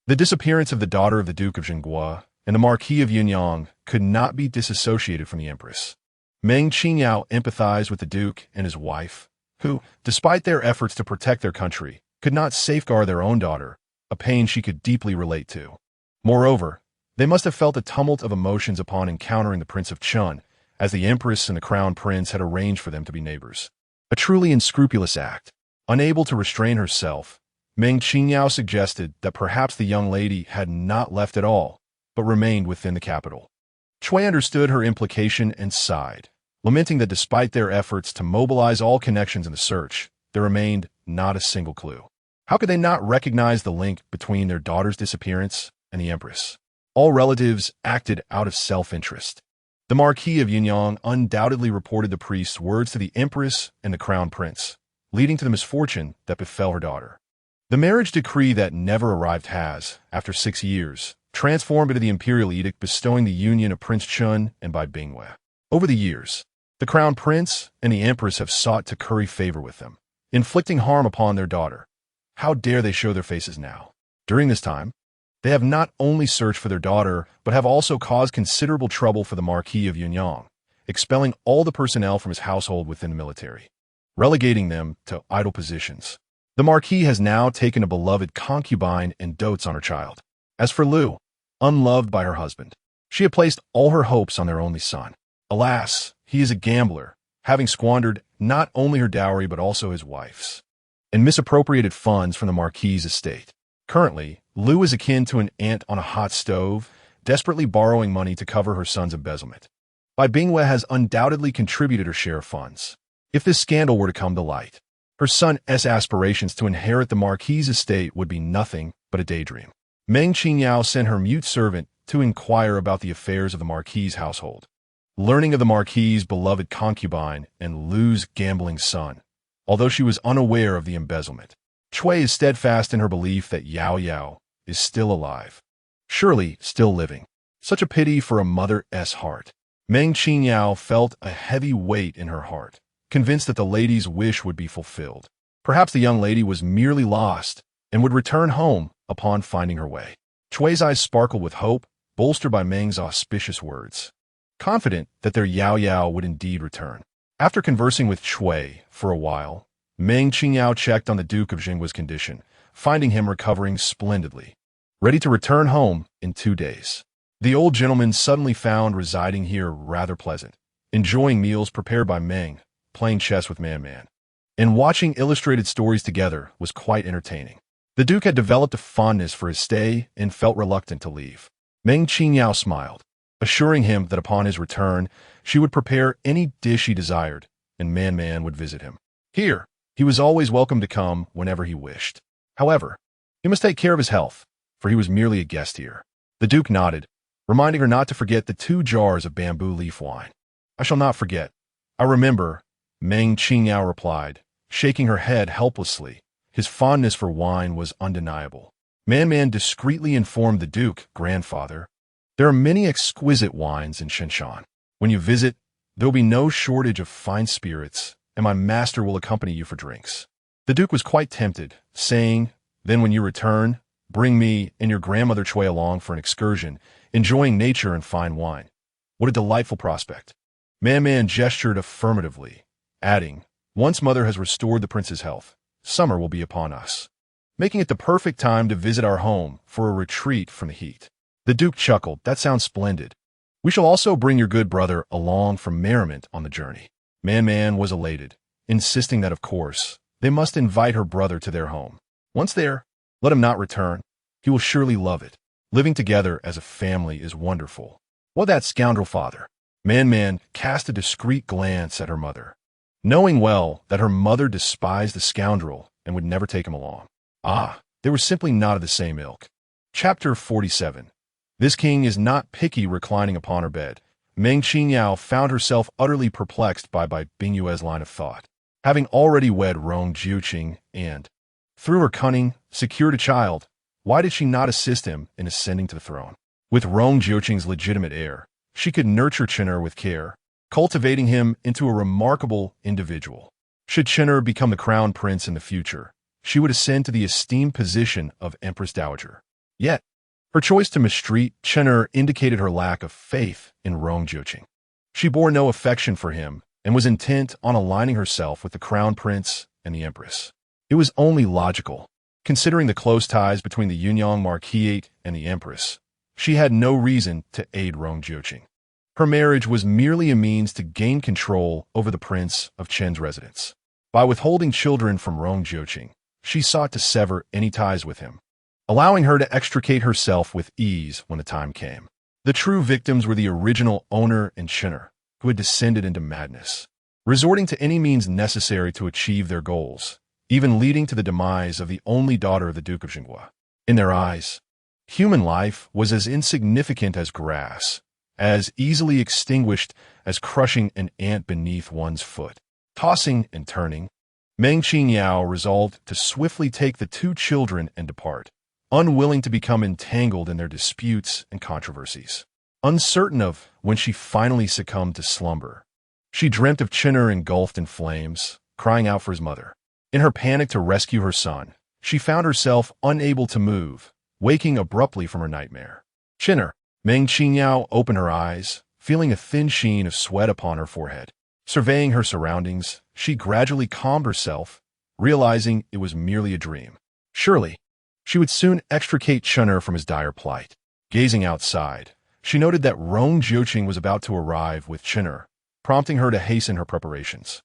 Speaker 1: The disappearance of the daughter of the Duke of Jinghua and the Marquis of Yunyang could not be disassociated from the empress. Meng Qingyao empathized with the duke and his wife, who, despite their efforts to protect their country, could not safeguard their own daughter, a pain she could deeply relate to. Moreover, they must have felt a tumult of emotions upon encountering the Prince of Chun, as the empress and the crown prince had arranged for them to be neighbors. A truly unscrupulous act. Unable to restrain herself, Meng Qingyao suggested that perhaps the young lady had not left at all, but remained within the capital. Cui understood her implication and sighed, lamenting that despite their efforts to mobilize all connections in the search, there remained not a single clue. How could they not recognize the link between their daughter's disappearance and the empress? All relatives acted out of self-interest. The Marquis of Yunyang undoubtedly reported the priest's words to the empress and the crown prince, leading to the misfortune that befell her daughter. The marriage decree that never arrived has, after 6 years, transformed into the imperial edict bestowing the union of Prince Chun and Bai Bingwei. Over the years, the crown prince and the empress have sought to curry favor with them, inflicting harm upon their daughter. How dare they show their faces now? During this time, they have not only searched for their daughter, but have also caused considerable trouble for the Marquis of Yunyang, expelling all the personnel from his household within the military, relegating them to idle positions. The Marquis has now taken a beloved concubine and dotes on her child. As for Lu, unloved by her husband, she had placed all her hopes on their only son. Alas, he is a gambler, having squandered not only her dowry but also his wife's, and misappropriated funds from the Marquis's estate. Currently, Lu is akin to an ant on a hot stove, desperately borrowing money to cover her son's embezzlement. Bai Bingwei has undoubtedly contributed her share of funds. If this scandal were to come to light, her son's aspirations to inherit the Marquis's estate would be nothing but a daydream. Meng Qingyao sent her mute servant to inquire about the affairs of the Marquis's household. Learning of the Marquis's beloved concubine and Lu's gambling son, although she was unaware of the embezzlement, Cui is steadfast in her belief that Yao Yao is still alive. Surely still living. Such a pity for a mother's heart. Meng Qingyao felt a heavy weight in her heart, convinced that the lady's wish would be fulfilled. Perhaps the young lady was merely lost and would return home upon finding her way. Cui's eyes sparkled with hope, bolstered by Meng's auspicious words, confident that their Yao Yao would indeed return. After conversing with Cui for a while, Meng Qingyao checked on the Duke of Jinghua's condition, finding him recovering splendidly, ready to return home in 2 days. The old gentleman suddenly found residing here rather pleasant, enjoying meals prepared by Meng, playing chess with Man, and watching illustrated stories together was quite entertaining. The Duke had developed a fondness for his stay and felt reluctant to leave. Meng Qingyao smiled, assuring him that upon his return, she would prepare any dish he desired, and Man would visit him. Here, he was always welcome to come whenever he wished. However, he must take care of his health, for he was merely a guest here. The Duke nodded, reminding her not to forget the 2 jars of bamboo leaf wine. I shall not forget. I remember, Meng Qingyao replied, shaking her head helplessly. His fondness for wine was undeniable. Man discreetly informed the Duke, grandfather, there are many exquisite wines in Shenshan. When you visit, there will be no shortage of fine spirits, and my master will accompany you for drinks. The Duke was quite tempted, saying, then when you return, bring me and your grandmother Cui along for an excursion, enjoying nature and fine wine. What a delightful prospect. Man gestured affirmatively, adding, once mother has restored the prince's health, summer will be upon us, making it the perfect time to visit our home for a retreat from the heat. The Duke chuckled, that sounds splendid. We shall also bring your good brother along for merriment on the journey. Man was elated, insisting that, of course, they must invite her brother to their home. Once there, let him not return. He will surely love it. Living together as a family is wonderful. What that scoundrel father? Man cast a discreet glance at her mother, knowing well that her mother despised the scoundrel and would never take him along. They were simply not of the same ilk. Chapter 47. This king is not picky. Reclining upon her bed, Meng Qingyao found herself utterly perplexed by Bingyue's line of thought. Having already wed Rong Jiuqing and, through her cunning, secured a child, why did she not assist him in ascending to the throne? With Rong Jiuqing's legitimate heir, she could nurture Qin'er with care, cultivating him into a remarkable individual. Should Qin'er become the crown prince in the future, she would ascend to the esteemed position of Empress Dowager. Yet, her choice to mistreat Qin'er indicated her lack of faith in Rong Jiuqing. She bore no affection for him and was intent on aligning herself with the crown prince and the empress. It was only logical, considering the close ties between the Yunyang Marquisate and the empress. She had no reason to aid Rong Jiuqing. Her marriage was merely a means to gain control over the prince of Qin's residence. By withholding children from Rong Jiuqing, she sought to sever any ties with him, allowing her to extricate herself with ease when the time came. The true victims were the original owner and Qin'er, who had descended into madness, resorting to any means necessary to achieve their goals, even leading to the demise of the only daughter of the Duke of Jinghua. In their eyes, human life was as insignificant as grass, as easily extinguished as crushing an ant beneath one's foot. Tossing and turning, Meng Qingyao resolved to swiftly take the two children and depart, unwilling to become entangled in their disputes and controversies. Uncertain of when she finally succumbed to slumber, she dreamt of Qin'er engulfed in flames, crying out for his mother. In her panic to rescue her son, she found herself unable to move, waking abruptly from her nightmare. Qin'er, Meng Qingyao opened her eyes, feeling a thin sheen of sweat upon her forehead. Surveying her surroundings, she gradually calmed herself, realizing it was merely a dream. Surely, she would soon extricate Qin'er from his dire plight. Gazing outside, she noted that Rong Jiuqing was about to arrive with Qin'er, prompting her to hasten her preparations.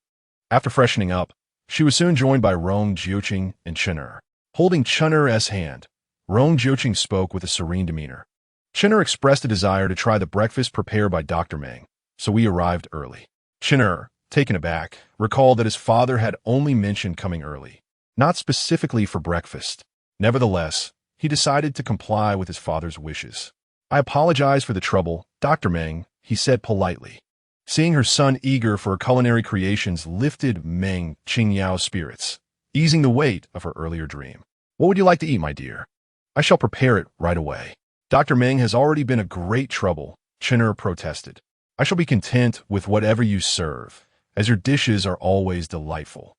Speaker 1: After freshening up, she was soon joined by Rong Jiuqing and Qin'er. Holding Qin'er's hand, Rong Jiuqing spoke with a serene demeanor. Qin'er expressed a desire to try the breakfast prepared by Dr. Meng, so we arrived early. Qin'er, taken aback, recalled that his father had only mentioned coming early, not specifically for breakfast. Nevertheless, he decided to comply with his father's wishes. I apologize for the trouble, Dr. Meng, he said politely. Seeing her son eager for her culinary creations lifted Meng Qingyao's spirits, easing the weight of her earlier dream. What would you like to eat, my dear? I shall prepare it right away. Dr. Meng has already been a great trouble, Qin'er protested. I shall be content with whatever you serve, as your dishes are always delightful.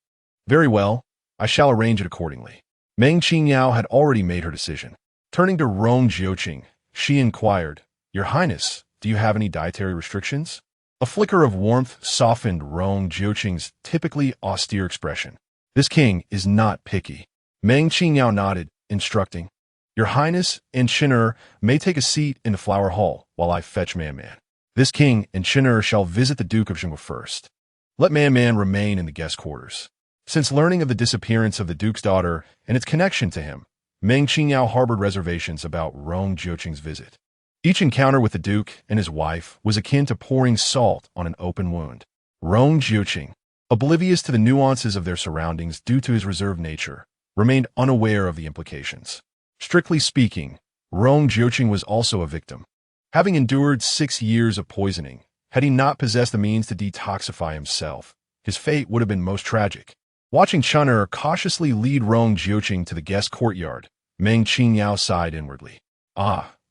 Speaker 1: Very well, I shall arrange it accordingly. Meng Qingyao had already made her decision. Turning to Rong Jiuqing, she inquired, Your Highness, do you have any dietary restrictions? A flicker of warmth softened Rong Jiuqing's typically austere expression. This king is not picky. Meng Qingyao nodded, instructing, Your Highness and Qin'er may take a seat in the flower hall while I fetch Man. This king and Qin'er shall visit the Duke of Jinghua first. Let Man remain in the guest quarters. Since learning of the disappearance of the Duke's daughter and its connection to him, Meng Qingyao harbored reservations about Rong Jiuqing's visit. Each encounter with the Duke and his wife was akin to pouring salt on an open wound. Rong Jiuqing, oblivious to the nuances of their surroundings due to his reserved nature, remained unaware of the implications. Strictly speaking, Rong Jiuqing was also a victim. Having endured 6 years of poisoning, had he not possessed the means to detoxify himself, his fate would have been most tragic. Watching Qin'er cautiously lead Rong Jiuqing to the guest courtyard, Meng Qingyao sighed inwardly.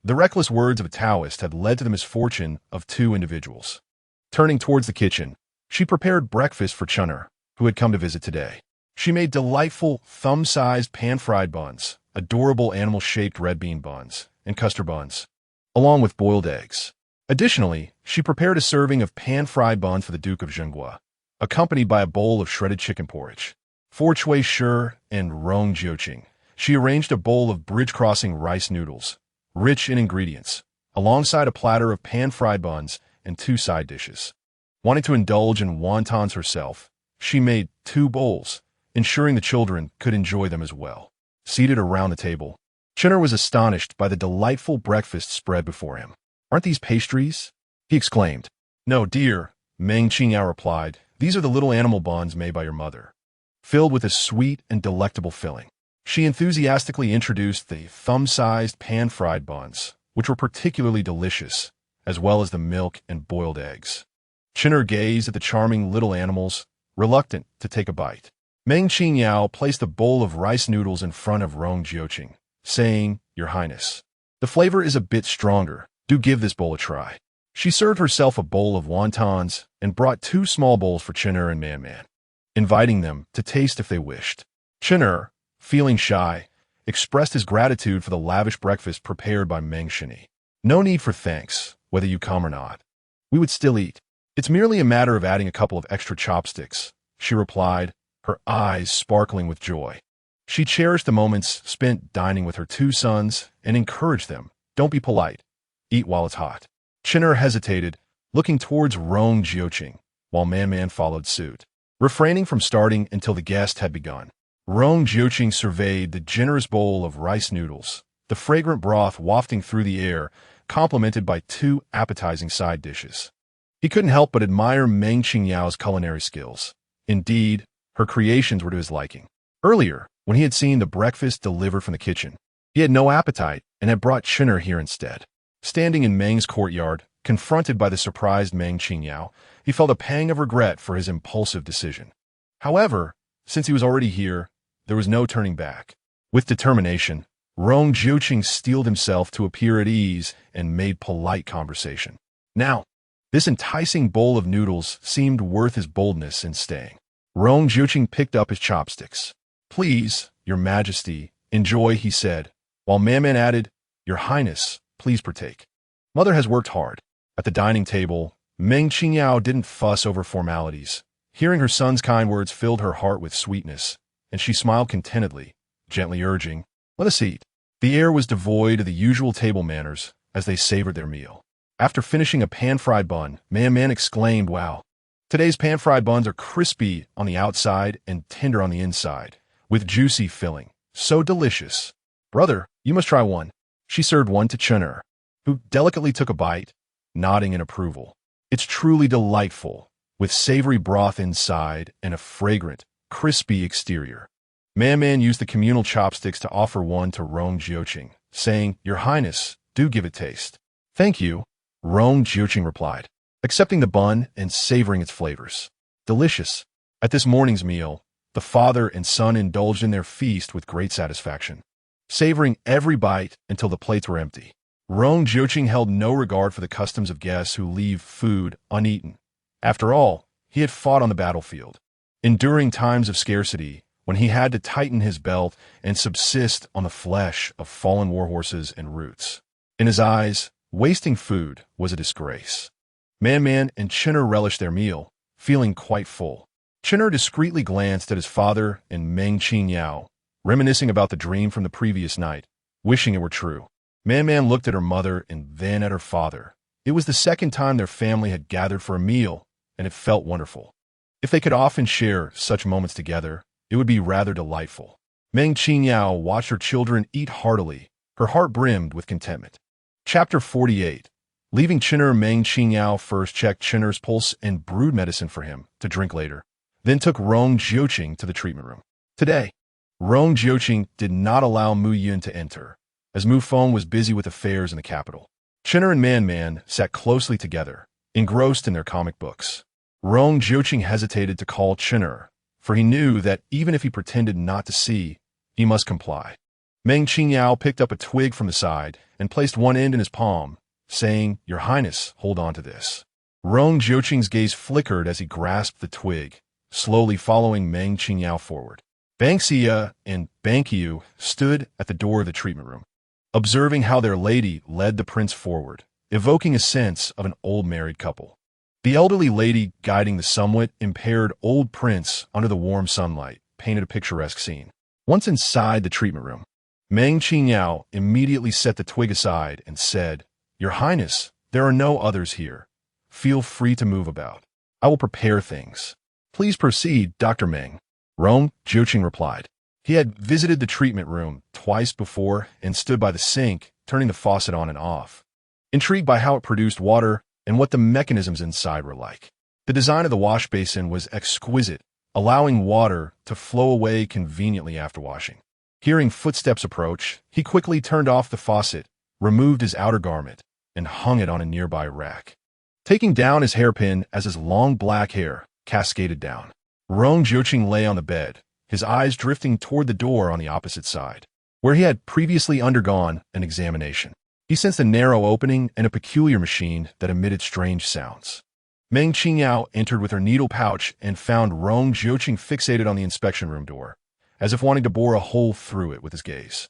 Speaker 1: The reckless words of a Taoist had led to the misfortune of 2 individuals. Turning towards the kitchen, she prepared breakfast for Qin'er, who had come to visit today. She made delightful, thumb-sized pan-fried buns, adorable animal-shaped red bean buns, and custard buns, along with boiled eggs. Additionally, she prepared a serving of pan-fried buns for the Duke of Jinghua, accompanied by a bowl of shredded chicken porridge. For Cui Shi and Rong Jiuqing, she arranged a bowl of bridge-crossing rice noodles, rich in ingredients, alongside a platter of pan-fried buns and 2 side dishes. Wanting to indulge in wontons herself, she made 2 bowls, ensuring the children could enjoy them as well. Seated around the table, Chinner was astonished by the delightful breakfast spread before him. "Aren't these pastries?" he exclaimed. "No, dear," Meng Qingyao replied. "These are the little animal buns made by your mother, filled with a sweet and delectable filling." She enthusiastically introduced the thumb-sized pan-fried buns, which were particularly delicious, as well as the milk and boiled eggs. Chinner gazed at the charming little animals, reluctant to take a bite. Meng Qingyao placed a bowl of rice noodles in front of Rong Jiuqing, saying, "Your Highness, the flavor is a bit stronger. Do give this bowl a try." She served herself a bowl of wontons and brought 2 small bowls for Chinner and Man, inviting them to taste if they wished. Chinner, feeling shy, expressed his gratitude for the lavish breakfast prepared by Meng Qingyao. "No need for thanks, whether you come or not. We would still eat. It's merely a matter of adding a couple of extra chopsticks," she replied, her eyes sparkling with joy. She cherished the moments spent dining with her 2 sons and encouraged them, "Don't be polite. Eat while it's hot." Chinner hesitated, looking towards Rong Jiuqing, while Man followed suit, refraining from starting until the guest had begun. Rong Jiuqing surveyed the generous bowl of rice noodles, the fragrant broth wafting through the air, complemented by 2 appetizing side dishes. He couldn't help but admire Meng Qingyao's culinary skills. Indeed, her creations were to his liking. Earlier, when he had seen the breakfast delivered from the kitchen, he had no appetite and had brought Chinner here instead. Standing in Meng's courtyard, confronted by the surprised Meng Qingyao, he felt a pang of regret for his impulsive decision. However, since he was already here, there was no turning back. With determination, Rong Jiuqing steeled himself to appear at ease and made polite conversation. Now, this enticing bowl of noodles seemed worth his boldness in staying. Rong Jiuqing picked up his chopsticks. "Please, Your Majesty, enjoy," he said, while Man added, "Your Highness, please partake." Mother has worked hard. At the dining table, Meng Qingyao didn't fuss over formalities. Hearing her son's kind words filled her heart with sweetness, and she smiled contentedly, gently urging, "Let us eat." The air was devoid of the usual table manners as they savored their meal. After finishing a pan-fried bun, Man exclaimed, "Wow, today's pan-fried buns are crispy on the outside and tender on the inside, with juicy filling. So delicious. Brother, you must try one." She served one to Chinner, who delicately took a bite, nodding in approval. "It's truly delightful, with savory broth inside and a fragrant, crispy exterior." Man used the communal chopsticks to offer one to Rong Jiuqing, saying, "Your Highness, do give it taste." "Thank you," Rong Jiuqing replied, accepting the bun and savoring its flavors. Delicious. At this morning's meal, the father and son indulged in their feast with great satisfaction, savoring every bite until the plates were empty. Rong Jiuqing held no regard for the customs of guests who leave food uneaten. After all, he had fought on the battlefield, enduring times of scarcity when he had to tighten his belt and subsist on the flesh of fallen warhorses and roots. In his eyes, wasting food was a disgrace. Man and Chinner relished their meal, feeling quite full. Chinner discreetly glanced at his father and Meng Qingyao, reminiscing about the dream from the previous night, wishing it were true. Man looked at her mother and then at her father. It was the second time their family had gathered for a meal, and it felt wonderful. If they could often share such moments together, it would be rather delightful. Meng Qingyao watched her children eat heartily. Her heart brimmed with contentment. Chapter 48. Leaving Chinner, Meng Qingyao first checked Chinner's pulse and brewed medicine for him to drink later, then took Rong Jiuqing to the treatment room. Today, Rong Jiuqing did not allow Mu Yun to enter, as Mu Feng was busy with affairs in the capital. Chinner and Man sat closely together, engrossed in their comic books. Rong Jiuqing hesitated to call Chinner, for he knew that even if he pretended not to see, he must comply. Meng Qingyao picked up a twig from the side and placed one end in his palm, saying, "Your Highness, hold on to this." Rong Jiuqing's gaze flickered as he grasped the twig, slowly following Meng Qingyao forward. Banksia and Banqiu stood at the door of the treatment room, observing how their lady led the prince forward, evoking a sense of an old married couple. The elderly lady guiding the somewhat impaired old prince under the warm sunlight painted a picturesque scene. Once inside the treatment room, Meng Qingyao immediately set the twig aside and said, "Your Highness, there are no others here. Feel free to move about. I will prepare things." Please proceed, Dr. Meng. Rong Jiuqing replied. He had visited the treatment room twice before and stood by the sink, turning the faucet on and off, intrigued by how it produced water and what the mechanisms inside were like. The design of the wash basin was exquisite, allowing water to flow away conveniently after washing. Hearing footsteps approach, he quickly turned off the faucet, removed his outer garment, and hung it on a nearby rack, taking down his hairpin as his long black hair cascaded down. Rong Jiuqing lay on the bed, his eyes drifting toward the door on the opposite side, where he had previously undergone an examination. He sensed a narrow opening and a peculiar machine that emitted strange sounds. Meng Qingyao entered with her needle pouch and found Rong Jiuqing fixated on the inspection room door, as if wanting to bore a hole through it with his gaze.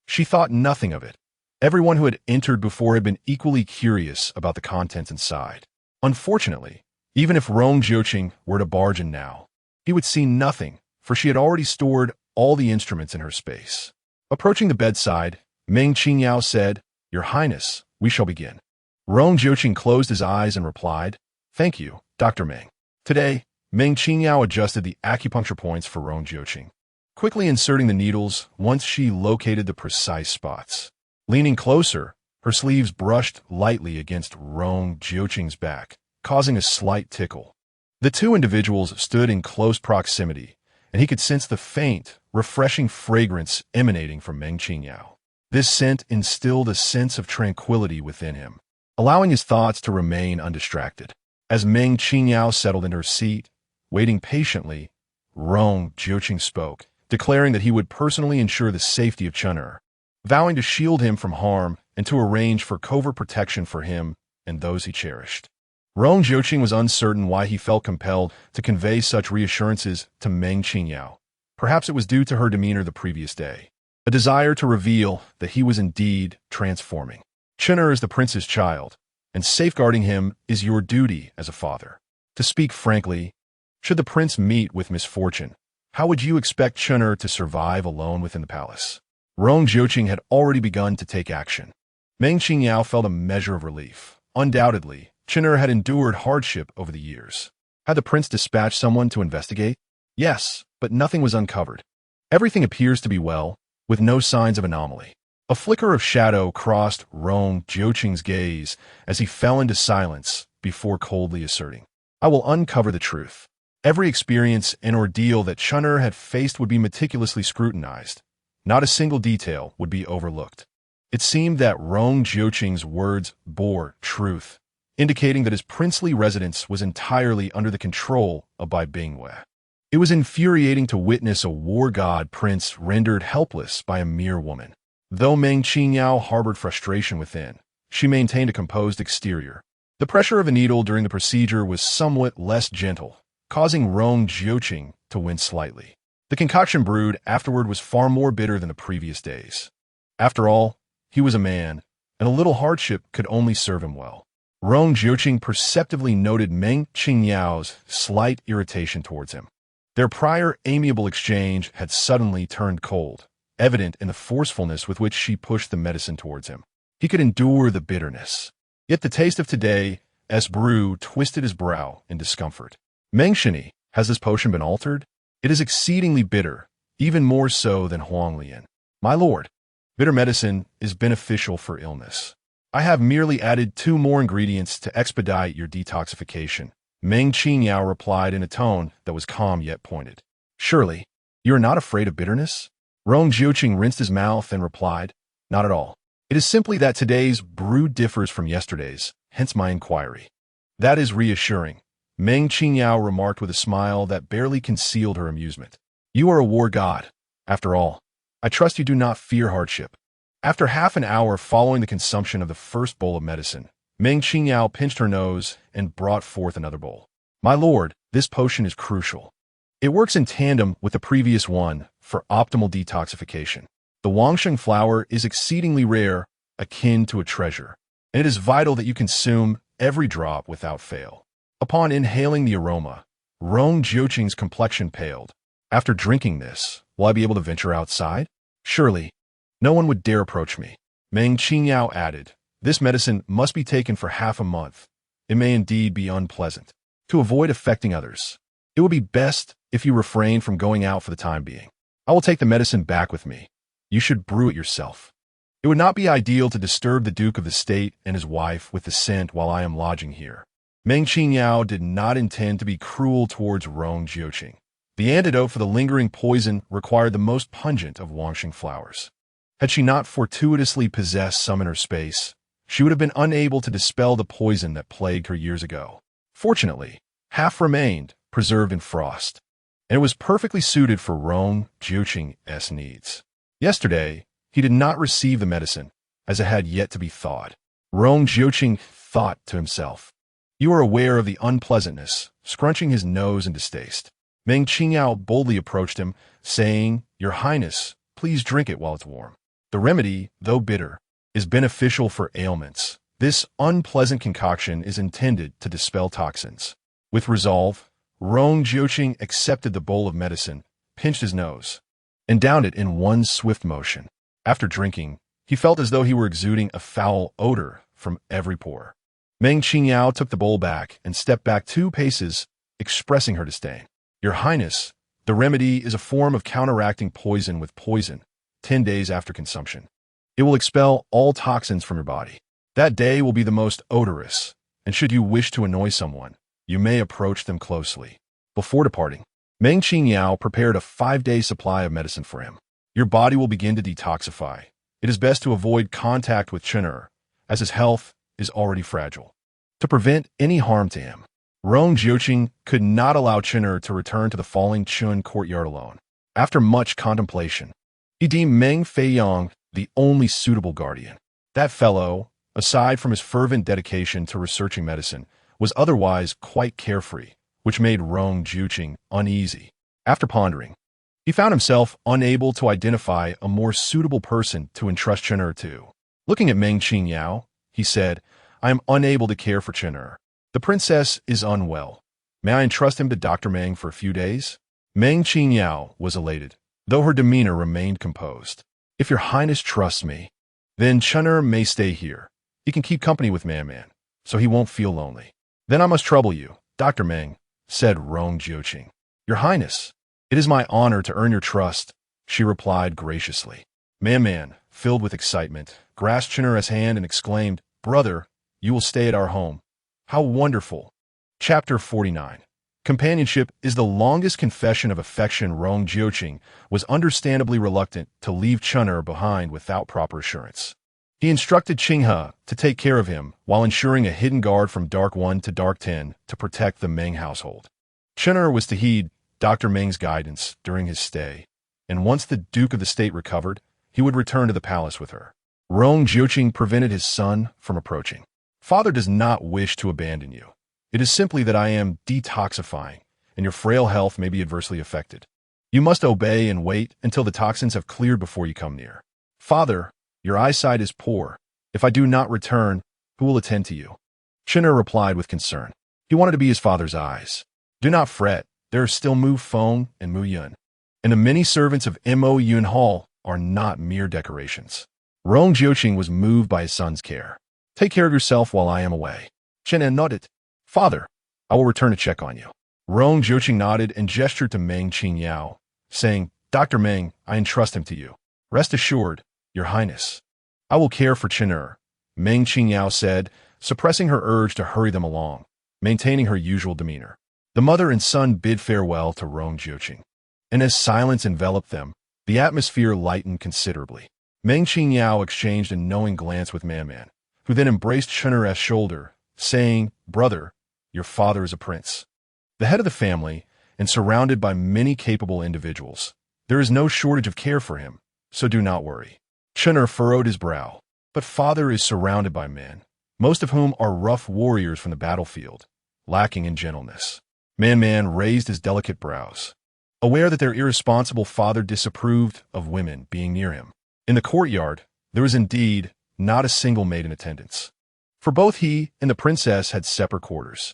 Speaker 1: She thought nothing of it. Everyone who had entered before had been equally curious about the contents inside. Unfortunately, even if Rong Jiuqing were to barge in now, he would see nothing, for she had already stored all the instruments in her space. Approaching the bedside, Meng Qingyao said, "Your Highness, we shall begin." Rong Jiuqing closed his eyes and replied, "Thank you, Dr. Meng." Today, Meng Qingyao adjusted the acupuncture points for Rong Jiuqing, quickly inserting the needles once she located the precise spots. Leaning closer, her sleeves brushed lightly against Rong Jiuqing's back, causing a slight tickle. The two individuals stood in close proximity, and he could sense the faint, refreshing fragrance emanating from Meng Qingyao. This scent instilled a sense of tranquility within him, allowing his thoughts to remain undistracted. As Meng Qingyao settled in her seat, waiting patiently, Rong Jiuqing spoke, declaring that he would personally ensure the safety of Chun'er, vowing to shield him from harm and to arrange for covert protection for him and those he cherished. Rong Jiuqing was uncertain why he felt compelled to convey such reassurances to Meng Qingyao. Perhaps it was due to her demeanor the previous day, a desire to reveal that he was indeed transforming. Chun'er is the prince's child, and safeguarding him is your duty as a father. To speak frankly, should the prince meet with misfortune, how would you expect Chun'er to survive alone within the palace? Rong Jiuqing had already begun to take action. Meng Qingyao felt a measure of relief. Undoubtedly, Chun'er had endured hardship over the years. Had the prince dispatched someone to investigate? Yes, but nothing was uncovered. Everything appears to be well, with no signs of anomaly. A flicker of shadow crossed Rong Jiuqing's gaze as he fell into silence before coldly asserting, "I will uncover the truth." Every experience and ordeal that Chun'er had faced would be meticulously scrutinized. Not a single detail would be overlooked. It seemed that Rong Jiuqing's words bore truth, indicating that his princely residence was entirely under the control of Bai Bingwei. It was infuriating to witness a war god prince rendered helpless by a mere woman. Though Meng Qingyao harbored frustration within, she maintained a composed exterior. The pressure of a needle during the procedure was somewhat less gentle, causing Rong Jiuqing to wince slightly. The concoction brewed afterward was far more bitter than the previous days. After all, he was a man, and a little hardship could only serve him well. Rong Jiuqing perceptively noted Meng Qingyao's slight irritation towards him. Their prior amiable exchange had suddenly turned cold, evident in the forcefulness with which she pushed the medicine towards him. He could endure the bitterness. Yet the taste of today's brew twisted his brow in discomfort. "Meng Shini, has this potion been altered? It is exceedingly bitter, even more so than Huanglian. My lord, bitter medicine is beneficial for illness. I have merely added 2 more ingredients to expedite your detoxification," Meng Qingyao replied in a tone that was calm yet pointed. "Surely, you are not afraid of bitterness?" Rong Jiuqing rinsed his mouth and replied, "Not at all. It is simply that today's brew differs from yesterday's, hence my inquiry." "That is reassuring," Meng Qingyao remarked with a smile that barely concealed her amusement. "You are a war god. After all, I trust you do not fear hardship." After half an hour following the consumption of the first bowl of medicine, Meng Qingyao pinched her nose and brought forth another bowl. "My lord, this potion is crucial. It works in tandem with the previous one for optimal detoxification. The Wangsheng flower is exceedingly rare, akin to a treasure, and it is vital that you consume every drop without fail." Upon inhaling the aroma, Rong Jiuqing's complexion paled. "After drinking this, will I be able to venture outside? Surely, no one would dare approach me." Meng Qingyao added, "This medicine must be taken for half a month. It may indeed be unpleasant. To avoid affecting others, It would be best if you refrain from going out for the time being. I will take the medicine back with me. You should brew it yourself. It would not be ideal to disturb the Duke of the State and his wife with the scent while I am lodging here. Meng Qingyao did not intend to be cruel towards Rong Jiuqing. The antidote for the lingering poison required the most pungent of Wangxing flowers. Had she not fortuitously possessed some in her space, she would have been unable to dispel the poison that plagued her years ago. Fortunately, half remained, preserved in frost, and it was perfectly suited for Rong Jiuqing's needs. Yesterday, he did not receive the medicine, as it had yet to be thawed. Rong Jiuqing thought to himself, "You are aware of the unpleasantness," scrunching his nose in distaste. Meng Qingyao boldly approached him, saying, "Your Highness, please drink it while it's warm. The remedy, though bitter, is beneficial for ailments. This unpleasant concoction is intended to dispel toxins." With resolve, Rong Jiuqing accepted the bowl of medicine, pinched his nose, and downed it in one swift motion. After drinking, he felt as though he were exuding a foul odor from every pore. Meng Qingyao took the bowl back and stepped back 2 paces, expressing her disdain. "Your Highness, the remedy is a form of counteracting poison with poison, 10 days after consumption. It will expel all toxins from your body. That day will be the most odorous, and should you wish to annoy someone, you may approach them closely." Before departing, Meng Qingyao prepared a 5-day supply of medicine for him. "Your body will begin to detoxify. It is best to avoid contact with Chen'er, as his health is already fragile. To prevent any harm to him, Rong Jiuqing could not allow Chen'er to return to the falling Chun courtyard alone. After much contemplation, he deemed Meng Feiyong the only suitable guardian. That fellow, aside from his fervent dedication to researching medicine, was otherwise quite carefree, which made Rong Jiuqing uneasy. After pondering, he found himself unable to identify a more suitable person to entrust Chen'er to. Looking at Meng Qingyao, he said, "I am unable to care for Chen'er. The princess is unwell. May I entrust him to Dr. Meng for a few days?" Meng Qingyao was elated, though her demeanor remained composed. "If your Highness trusts me, then Chen'er may stay here. He can keep company with Man, so he won't feel lonely." "Then I must trouble you, Dr. Meng," said Rong Jiuqing. "Your Highness, it is my honor to earn your trust," she replied graciously. Man, filled with excitement, grasped Chen'er's hand and exclaimed, "Brother, you will stay at our home. How wonderful!" Chapter 49. Companionship is the longest confession of affection. Rong Jiuqing was understandably reluctant to leave Chen'er behind without proper assurance. He instructed Qinghe to take care of him while ensuring a hidden guard from Dark 1 to Dark 10 to protect the Meng household. Chen'er was to heed Dr. Meng's guidance during his stay, and once the Duke of the State recovered, he would return to the palace with her. Rong Jiuqing prevented his son from approaching. "Father does not wish to abandon you. It is simply that I am detoxifying, and your frail health may be adversely affected. You must obey and wait until the toxins have cleared before you come near. Father, your eyesight is poor. If I do not return, who will attend to you?" Chen'er replied with concern. He wanted to be his father's eyes. "Do not fret. There are still Mu Feng and Mu Yun, and the many servants of Mo Yun Hall are not mere decorations." Rong Jiuqing was moved by his son's care. "Take care of yourself while I am away." Chen'er nodded. "Father, I will return to check on you." Rong Jiuqing nodded and gestured to Meng Qingyao, saying, "Dr. Meng, I entrust him to you. Rest assured, Your Highness. I will care for Chen'er," Meng Qingyao said, suppressing her urge to hurry them along, maintaining her usual demeanor. The mother and son bid farewell to Rong Jiuqing, and as silence enveloped them, the atmosphere lightened considerably. Meng Qingyao exchanged a knowing glance with Man, who then embraced Chen'er's shoulder, saying, "Brother, your father is a prince, the head of the family, and surrounded by many capable individuals. There is no shortage of care for him, so do not worry." Chen'er furrowed his brow. "But father is surrounded by men, most of whom are rough warriors from the battlefield, lacking in gentleness." Man raised his delicate brows, aware that their irresponsible father disapproved of women being near him. In the courtyard, there was indeed not a single maid in attendance, for both he and the princess had separate quarters.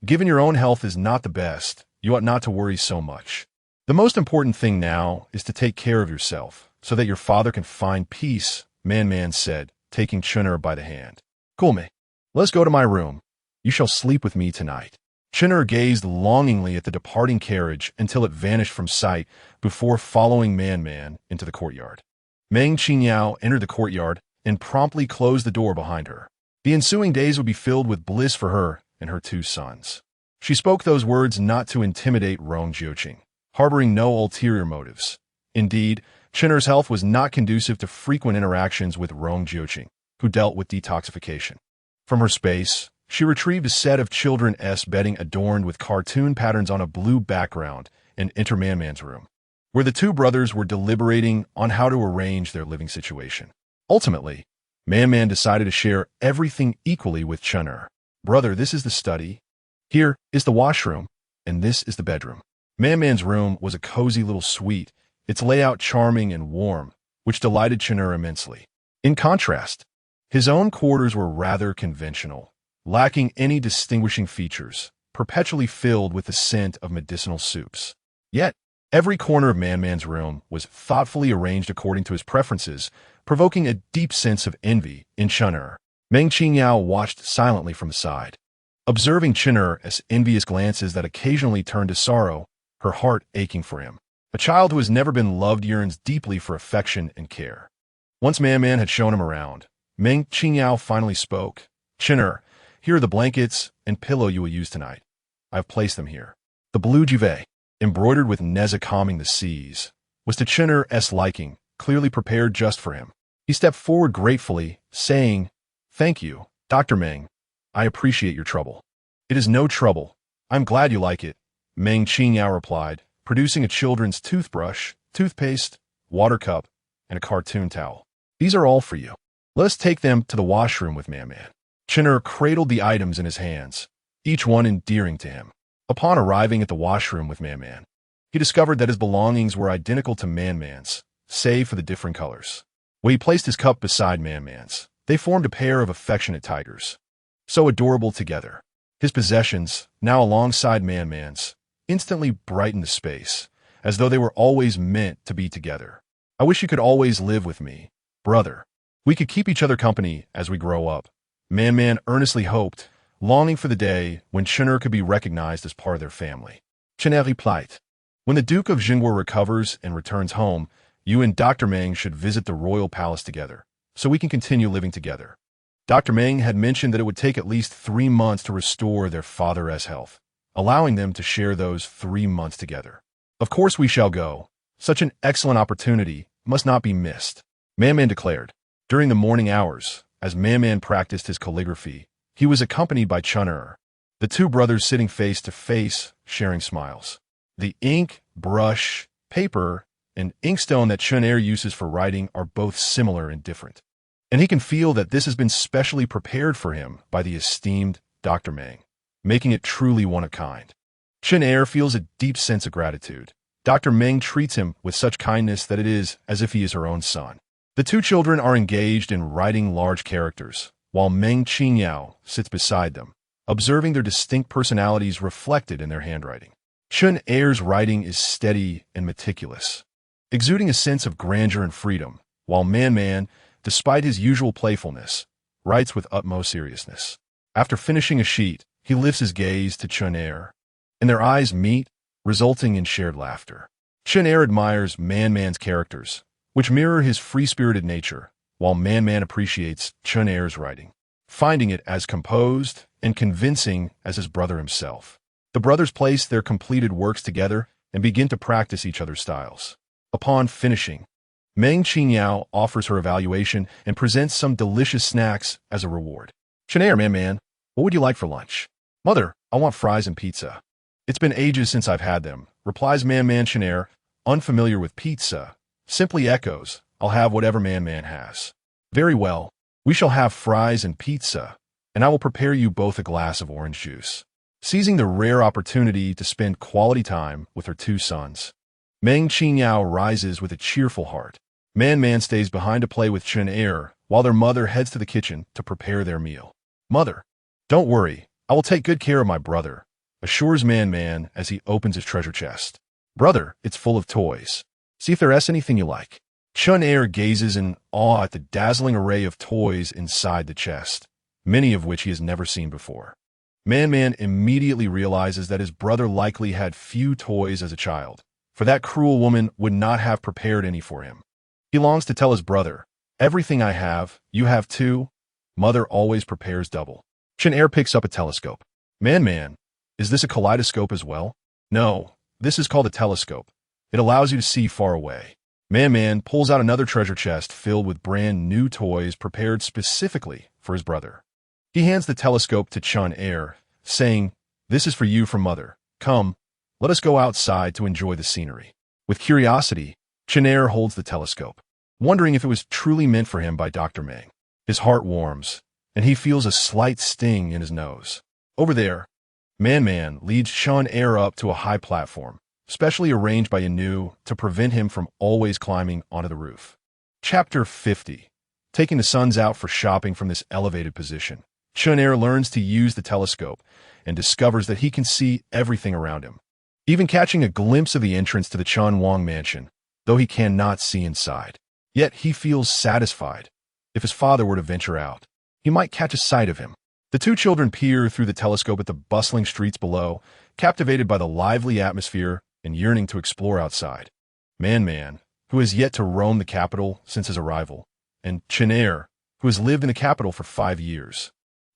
Speaker 1: Given your own health is not the best, you ought not to worry so much. The most important thing now is to take care of yourself, so that your father can find peace," Man said, taking Chen'er by the hand. "Come, let's go to my room. You shall sleep with me tonight." Chen gazed longingly at the departing carriage until it vanished from sight before following Man into the courtyard. Meng Qingyao entered the courtyard and promptly closed the door behind her. The ensuing days would be filled with bliss for her and her two sons. She spoke those words not to intimidate Rong Jiuqing, harboring no ulterior motives. Indeed, Chen's health was not conducive to frequent interactions with Rong Jiuqing, who dealt with detoxification. From her space, she retrieved a set of children's bedding adorned with cartoon patterns on a blue background and entered Man's room, where the two brothers were deliberating on how to arrange their living situation. Ultimately, Man decided to share everything equally with Chen. Brother, this is the study. Here is the washroom, and this is the bedroom. Man's room was a cozy little suite, its layout charming and warm, which delighted Chen immensely. In contrast, his own quarters were rather conventional, lacking any distinguishing features, perpetually filled with the scent of medicinal soups. Yet, every corner of Man's room was thoughtfully arranged according to his preferences, provoking a deep sense of envy in Chen. Meng Qingyao watched silently from the side. Observing Chen's envious glances that occasionally turned to sorrow, her heart aching for him. A child who has never been loved yearns deeply for affection and care. Once Man had shown him around, Meng Qingyao finally spoke. Chen, here are the blankets and pillow you will use tonight. I have placed them here. The blue duvet, embroidered with Neza calming the seas, was to Chen's liking, clearly prepared just for him. He stepped forward gratefully, saying, "Thank you, Dr. Meng. I appreciate your trouble." "It is no trouble. I'm glad you like it," Meng Qingyao replied, producing a children's toothbrush, toothpaste, water cup, and a cartoon towel. "These are all for you. Let us take them to the washroom with Man." Chen cradled the items in his hands, each one endearing to him. Upon arriving at the washroom with Man, he discovered that his belongings were identical to Man's, save for the different colors. When he placed his cup beside Man's, they formed a pair of affectionate tigers, so adorable together. His possessions, now alongside Man's, instantly brightened the space, as though they were always meant to be together. "I wish you could always live with me, brother. We could keep each other company as we grow up," Man earnestly hoped, longing for the day when Chen could be recognized as part of their family. Chen replied, "When the Duke of Jingguo recovers and returns home, you and Dr. Meng should visit the royal palace together, so we can continue living together." Dr. Meng had mentioned that it would take at least 3 months to restore their father's health, allowing them to share those 3 months together. "Of course we shall go. Such an excellent opportunity must not be missed," Man declared. During the morning hours, as Man practiced his calligraphy, he was accompanied by Chen, the two brothers sitting face to face, sharing smiles. The ink, brush, paper, and inkstone that Chen uses for writing are both similar and different, and he can feel that this has been specially prepared for him by the esteemed Dr. Meng, making it truly one of a kind. Chen feels a deep sense of gratitude. Dr. Meng treats him with such kindness that it is as if he is her own son. The two children are engaged in writing large characters, while Meng Qingyao sits beside them, observing their distinct personalities reflected in their handwriting. Chen's writing is steady and meticulous, exuding a sense of grandeur and freedom, while Man, despite his usual playfulness, writes with utmost seriousness. After finishing a sheet, he lifts his gaze to Chen, and their eyes meet, resulting in shared laughter. Chen admires Man's characters, which mirror his free-spirited nature, while Man appreciates Chen's writing, finding it as composed and convincing as his brother himself. The brothers place their completed works together and begin to practice each other's styles. Upon finishing, Meng Qingyao offers her evaluation and presents some delicious snacks as a reward. "Chen, Man, what would you like for lunch?" "Mother, I want fries and pizza." "It's been ages since I've had them," replies Man. Chen, unfamiliar with pizza, simply echoes, "I'll have whatever Man has." "Very well. We shall have fries and pizza, and I will prepare you both a glass of orange juice." Seizing the rare opportunity to spend quality time with her two sons, Meng Qingyao rises with a cheerful heart. Man stays behind to play with Chen, while their mother heads to the kitchen to prepare their meal. "Mother, don't worry. I will take good care of my brother," assures Man as he opens his treasure chest. "Brother, it's full of toys. See if there's anything you like." Chen gazes in awe at the dazzling array of toys inside the chest, many of which he has never seen before. Man immediately realizes that his brother likely had few toys as a child, for that cruel woman would not have prepared any for him. He longs to tell his brother, "Everything I have, you have too. Mother always prepares double." Chen picks up a telescope. Man, is this a kaleidoscope as well? No, this is called a telescope. It allows you to see far away. Man pulls out another treasure chest filled with brand new toys prepared specifically for his brother. He hands the telescope to Chen, saying, "This is for you from Mother. Come, let us go outside to enjoy the scenery." With curiosity, Chen holds the telescope, wondering if it was truly meant for him by Dr. Meng. His heart warms, and he feels a slight sting in his nose. Over there, Man leads Chen up to a high platform, specially arranged by Inu to prevent him from always climbing onto the roof. Chapter 50. Taking the sons out for shopping from this elevated position, Chen learns to use the telescope and discovers that he can see everything around him, even catching a glimpse of the entrance to the Chen Wang mansion, though he cannot see inside. Yet he feels satisfied. If his father were to venture out, he might catch a sight of him. The two children peer through the telescope at the bustling streets below, captivated by the lively atmosphere and yearning to explore outside. Man, who has yet to roam the capital since his arrival, and Chen, who has lived in the capital for 5 years,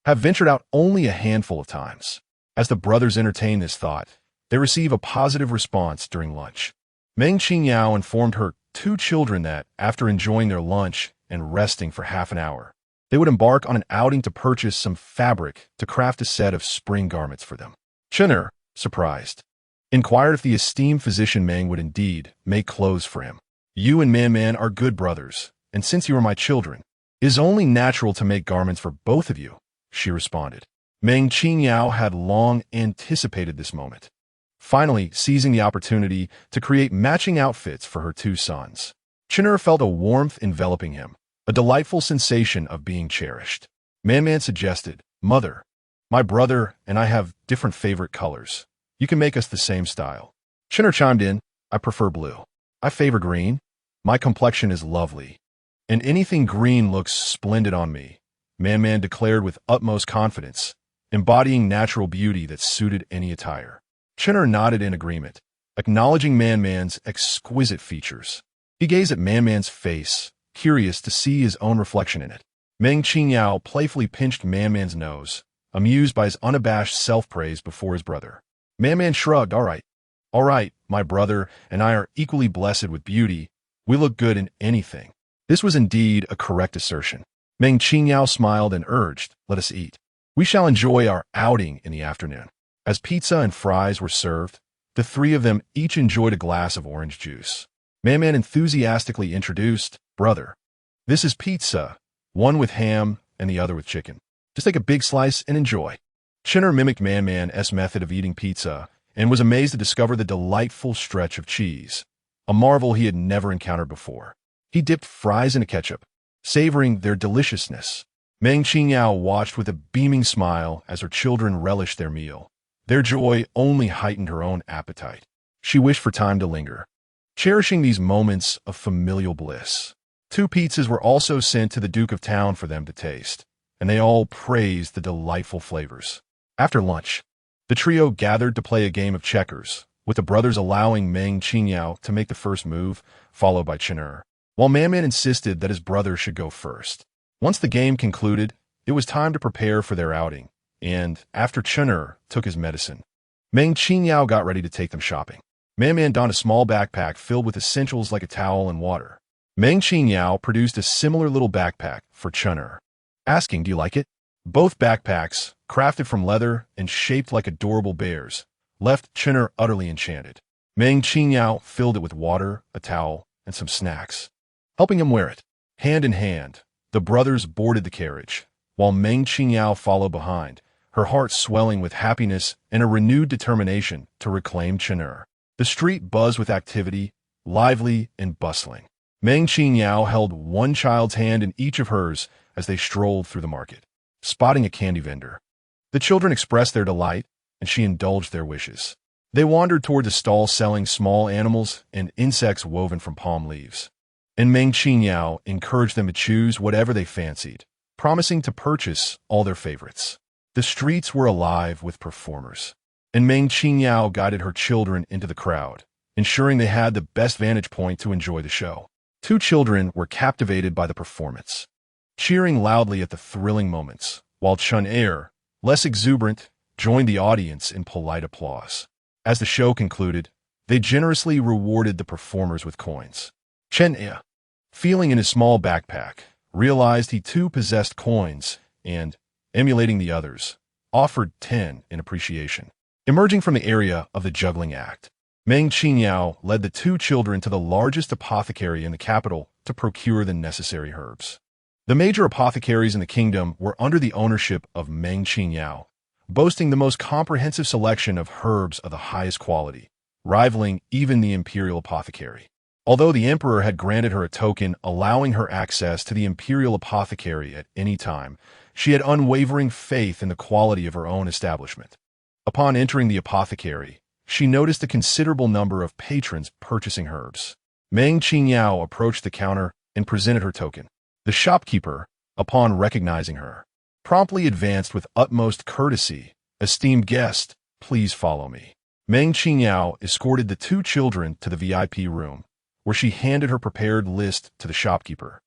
Speaker 1: have ventured out only a handful of times. As the brothers entertain this thought, they receive a positive response during lunch. Meng Qingyao informed her 2 children that, after enjoying their lunch and resting for half an hour, they would embark on an outing to purchase some fabric to craft a set of spring garments for them. Chen, surprised, inquired if the esteemed physician Meng would indeed make clothes for him. "You and Man are good brothers, and since you are my children, it is only natural to make garments for both of you," she responded. Meng Qingyao had long anticipated this moment, finally seizing the opportunity to create matching outfits for her 2 sons. Chen felt a warmth enveloping him, a delightful sensation of being cherished. Man suggested, "Mother, my brother and I have different favorite colors. You can make us the same style." Chen chimed in, "I prefer blue. I favor green. My complexion is lovely, and anything green looks splendid on me," Man declared with utmost confidence, embodying natural beauty that suited any attire. Chen nodded in agreement, acknowledging Man's exquisite features. He gazed at Man's face, curious to see his own reflection in it. Meng Qingyao playfully pinched Man's nose, amused by his unabashed self-praise before his brother. Man shrugged, All right, my brother and I are equally blessed with beauty. We look good in anything." This was indeed a correct assertion. Meng Qingyao smiled and urged, "Let us eat. We shall enjoy our outing in the afternoon." As pizza and fries were served, the 3 of them each enjoyed a glass of orange juice. Man enthusiastically introduced, "Brother, this is pizza, one with ham and the other with chicken. Just take a big slice and enjoy." Chen mimicked Man's method of eating pizza and was amazed to discover the delightful stretch of cheese, a marvel he had never encountered before. He dipped fries into ketchup, savoring their deliciousness. Meng Qingyao watched with a beaming smile as her children relished their meal. Their joy only heightened her own appetite. She wished for time to linger, cherishing these moments of familial bliss. 2 pizzas were also sent to the Duke of Town for them to taste, and they all praised the delightful flavors. After lunch, the trio gathered to play a game of checkers, with the brothers allowing Meng Qingyao to make the first move, followed by Chen, while Man insisted that his brother should go first. Once the game concluded, it was time to prepare for their outing, and, after Chen took his medicine, Meng Qingyao got ready to take them shopping. Man donned a small backpack filled with essentials like a towel and water. Meng Qingyao produced a similar little backpack for Chen, asking, "Do you like it?" Both backpacks, crafted from leather and shaped like adorable bears, left Chen utterly enchanted. Meng Qingyao filled it with water, a towel, and some snacks, helping him wear it. Hand in hand, the brothers boarded the carriage, while Meng Qingyao followed behind, her heart swelling with happiness and a renewed determination to reclaim Chen. The street buzzed with activity, lively and bustling. Meng Qingyao held one child's hand in each of hers as they strolled through the market, spotting a candy vendor. The children expressed their delight, and she indulged their wishes. They wandered towards a stall selling small animals and insects woven from palm leaves, and Meng Qingyao encouraged them to choose whatever they fancied, promising to purchase all their favorites. The streets were alive with performers, and Meng Qingyao guided her children into the crowd, ensuring they had the best vantage point to enjoy the show. Two children were captivated by the performance, cheering loudly at the thrilling moments, while Chun Er, less exuberant, joined the audience in polite applause. As the show concluded, they generously rewarded the performers with coins. Chen Er, feeling in his small backpack, realized he too possessed coins and, emulating the others, offered 10 in appreciation. Emerging from the area of the juggling act, Meng Qingyao led the two children to the largest apothecary in the capital to procure the necessary herbs. The major apothecaries in the kingdom were under the ownership of Meng Qingyao, boasting the most comprehensive selection of herbs of the highest quality, rivaling even the imperial apothecary. Although the emperor had granted her a token allowing her access to the imperial apothecary at any time, she had unwavering faith in the quality of her own establishment. Upon entering the apothecary, she noticed a considerable number of patrons purchasing herbs. Meng Qingyao approached the counter and presented her token. The shopkeeper, upon recognizing her, promptly advanced with utmost courtesy. "Esteemed guest, please follow me." Meng Qingyao escorted the two children to the VIP room, where she handed her prepared list to the shopkeeper,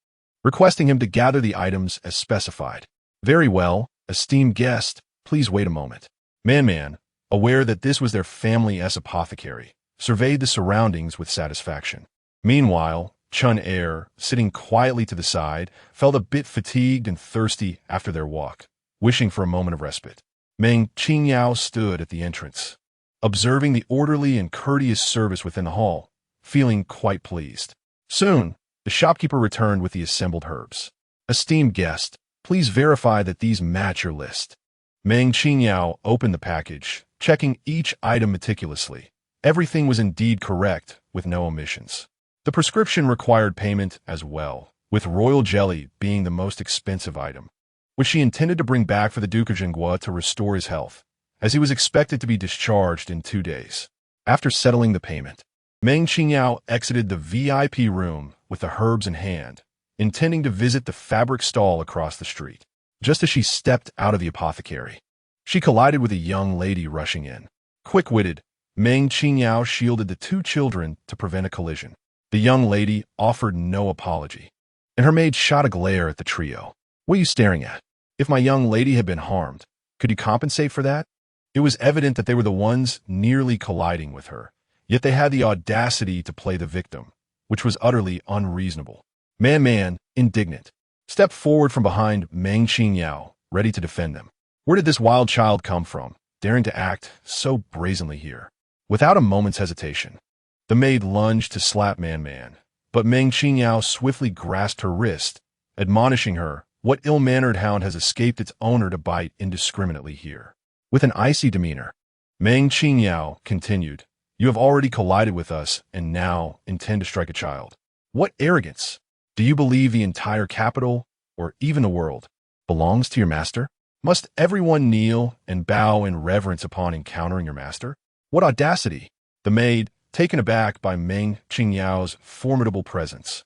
Speaker 1: requesting him to gather the items as specified. "Very well, esteemed guest, please wait a moment." Man, aware that this was their family's apothecary, surveyed the surroundings with satisfaction. Meanwhile, Chun Er, sitting quietly to the side, felt a bit fatigued and thirsty after their walk, wishing for a moment of respite. Meng Qingyao stood at the entrance, observing the orderly and courteous service within the hall, feeling quite pleased. Soon, the shopkeeper returned with the assembled herbs. "Esteemed guest, please verify that these match your list." Meng Qingyao opened the package, checking each item meticulously. Everything was indeed correct, with no omissions. The prescription required payment as well, with royal jelly being the most expensive item, which she intended to bring back for the Duke of Jinghua to restore his health, as he was expected to be discharged in 2 days. After settling the payment, Meng Qingyao exited the VIP room with the herbs in hand, intending to visit the fabric stall across the street. Just as she stepped out of the apothecary, she collided with a young lady rushing in. Quick-witted, Meng Qingyao shielded the two children to prevent a collision. The young lady offered no apology, and her maid shot a glare at the trio. "What are you staring at? If my young lady had been harmed, could you compensate for that?" It was evident that they were the ones nearly colliding with her, yet they had the audacity to play the victim, which was utterly unreasonable. Man, indignant, stepped forward from behind Meng Qingyao, ready to defend them. Where did this wild child come from, daring to act so brazenly here? Without a moment's hesitation, the maid lunged to slap Man, but Meng Qingyao swiftly grasped her wrist, admonishing her, "What ill-mannered hound has escaped its owner to bite indiscriminately here?" With an icy demeanor, Meng Qingyao continued, "You have already collided with us and now intend to strike a child. What arrogance! Do you believe the entire capital, or even the world, belongs to your master? Must everyone kneel and bow in reverence upon encountering your master? What audacity!" The maid, taken aback by Meng Qingyao's formidable presence,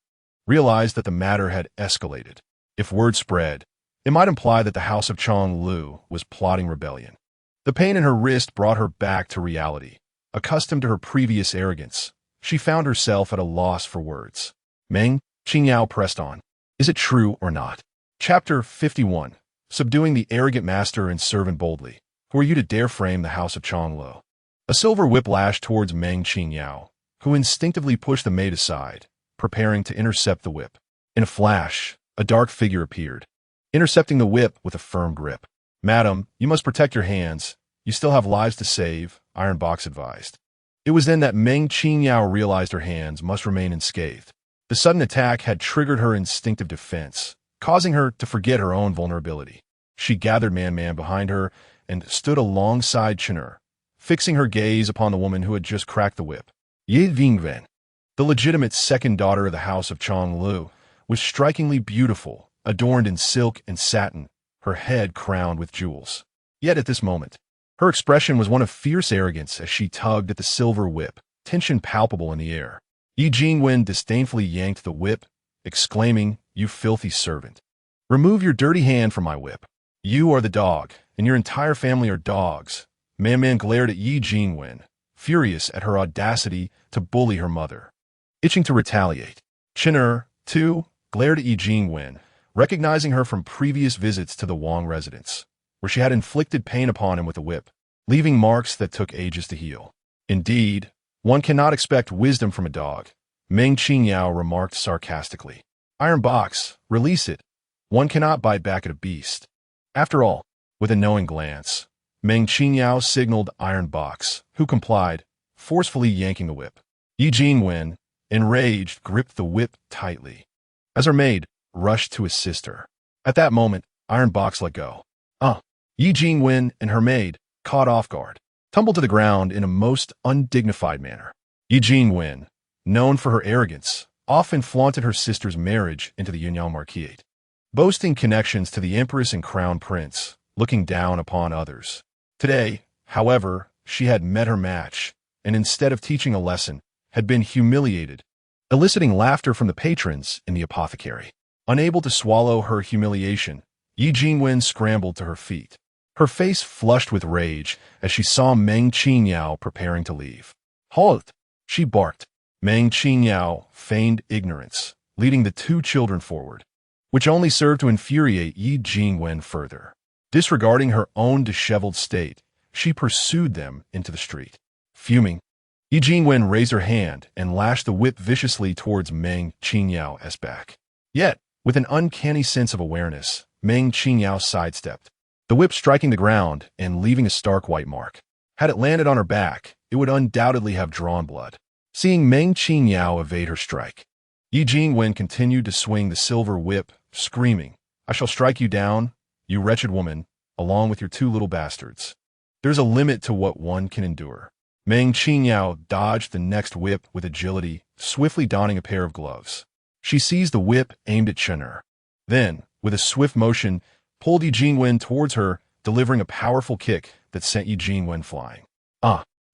Speaker 1: realized that the matter had escalated. If word spread, it might imply that the House of Chonglu was plotting rebellion. The pain in her wrist brought her back to reality. Accustomed to her previous arrogance, she found herself at a loss for words. Meng Qingyao pressed on. "Is it true or not?" Chapter 51. Subduing the arrogant master and servant boldly. Who are you to dare frame the House of Chonglu? A silver whip lashed towards Meng Qingyao, who instinctively pushed the maid aside, preparing to intercept the whip. In a flash, a dark figure appeared, intercepting the whip with a firm grip. "Madam, you must protect your hands. You still have lives to save," Iron Box advised. It was then that Meng Qingyao realized her hands must remain unscathed. The sudden attack had triggered her instinctive defense, causing her to forget her own vulnerability. She gathered Man behind her and stood alongside Chin'er, fixing her gaze upon the woman who had just cracked the whip. Ye Vingwen, the legitimate second daughter of the House of Chonglu, was strikingly beautiful, adorned in silk and satin, her head crowned with jewels. Yet at this moment, her expression was one of fierce arrogance as she tugged at the silver whip, tension palpable in the air. Yi Jingwen disdainfully yanked the whip, exclaiming, "You filthy servant! Remove your dirty hand from my whip. You are the dog, and your entire family are dogs. Man glared at Yi Jingwen, furious at her audacity to bully her mother. Itching to retaliate, Chen, too, glared at Yi Jingwen, recognizing her from previous visits to the Wang residence, where she had inflicted pain upon him with a whip, leaving marks that took ages to heal. Indeed, one cannot expect wisdom from a dog, Meng Qingyao remarked sarcastically. Iron box, release it. One cannot bite back at a beast. After all, with a knowing glance, Meng Qingyao signaled Iron Box, who complied, forcefully yanking the whip. Yi Jingwen, enraged, gripped the whip tightly, as her maid rushed to assist her. At that moment, Iron Box let go. Yi Jingwen and her maid, caught off guard, tumbled to the ground in a most undignified manner. Yi Jingwen, known for her arrogance, often flaunted her sister's marriage into the Yunyao Marquisate, boasting connections to the Empress and Crown Prince, looking down upon others. Today, however, she had met her match, and instead of teaching a lesson, had been humiliated, eliciting laughter from the patrons in the apothecary. Unable to swallow her humiliation, Yi Jingwen scrambled to her feet, her face flushed with rage as she saw Meng Qingyao preparing to leave. Halt! She barked. Meng Qingyao feigned ignorance, leading the two children forward, which only served to infuriate Yi Jingwen further. Disregarding her own disheveled state, she pursued them into the street. Fuming, Yi Jingwen raised her hand and lashed the whip viciously towards Meng Qingyao's back. Yet, with an uncanny sense of awareness, Meng Qingyao sidestepped, the whip striking the ground and leaving a stark white mark. Had it landed on her back, it would undoubtedly have drawn blood. Seeing Meng Qingyao evade her strike, Yi Jingwen continued to swing the silver whip, screaming, I shall strike you down, you wretched woman, along with your two little bastards. There's a limit to what one can endure. Meng Qingyao dodged the next whip with agility, swiftly donning a pair of gloves. She seized the whip aimed at Chen. Then, with a swift motion, pulled Yi Jingwen towards her, delivering a powerful kick that sent Yi Jingwen flying.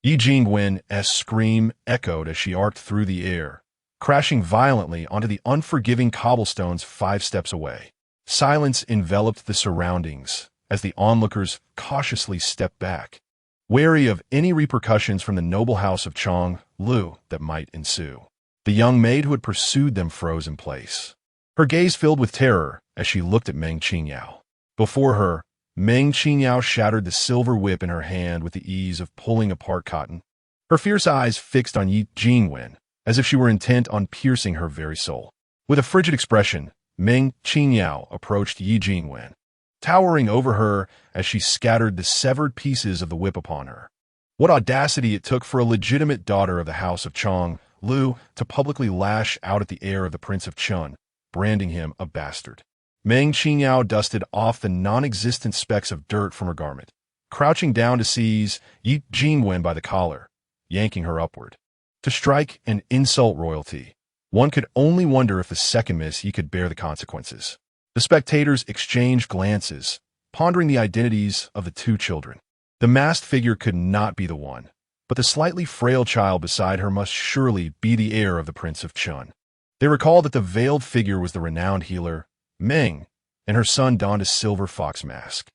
Speaker 1: Yi Jingwen's scream echoed as she arced through the air, crashing violently onto the unforgiving cobblestones 5 steps away. Silence enveloped the surroundings as the onlookers cautiously stepped back, wary of any repercussions from the noble house of Chong Lu that might ensue. The young maid who had pursued them froze in place, her gaze filled with terror as she looked at Meng Qingyao. Before her, Meng Qingyao shattered the silver whip in her hand with the ease of pulling apart cotton, her fierce eyes fixed on Yi Jingwen, as if she were intent on piercing her very soul. With a frigid expression, Meng Qingyao approached Yi Jingwen, towering over her as she scattered the severed pieces of the whip upon her. What audacity it took for a legitimate daughter of the house of Chong Lu to publicly lash out at the heir of the Prince of Chun, branding him a bastard. Meng Qingyao dusted off the non-existent specks of dirt from her garment, crouching down to seize Yi Jingwen by the collar, yanking her upward. To strike and insult royalty, one could only wonder if the second miss he could bear the consequences. The spectators exchanged glances, pondering the identities of the two children. The masked figure could not be the one, but the slightly frail child beside her must surely be the heir of the Prince of Chun. They recalled that the veiled figure was the renowned healer, Meng, and her son donned a silver fox mask.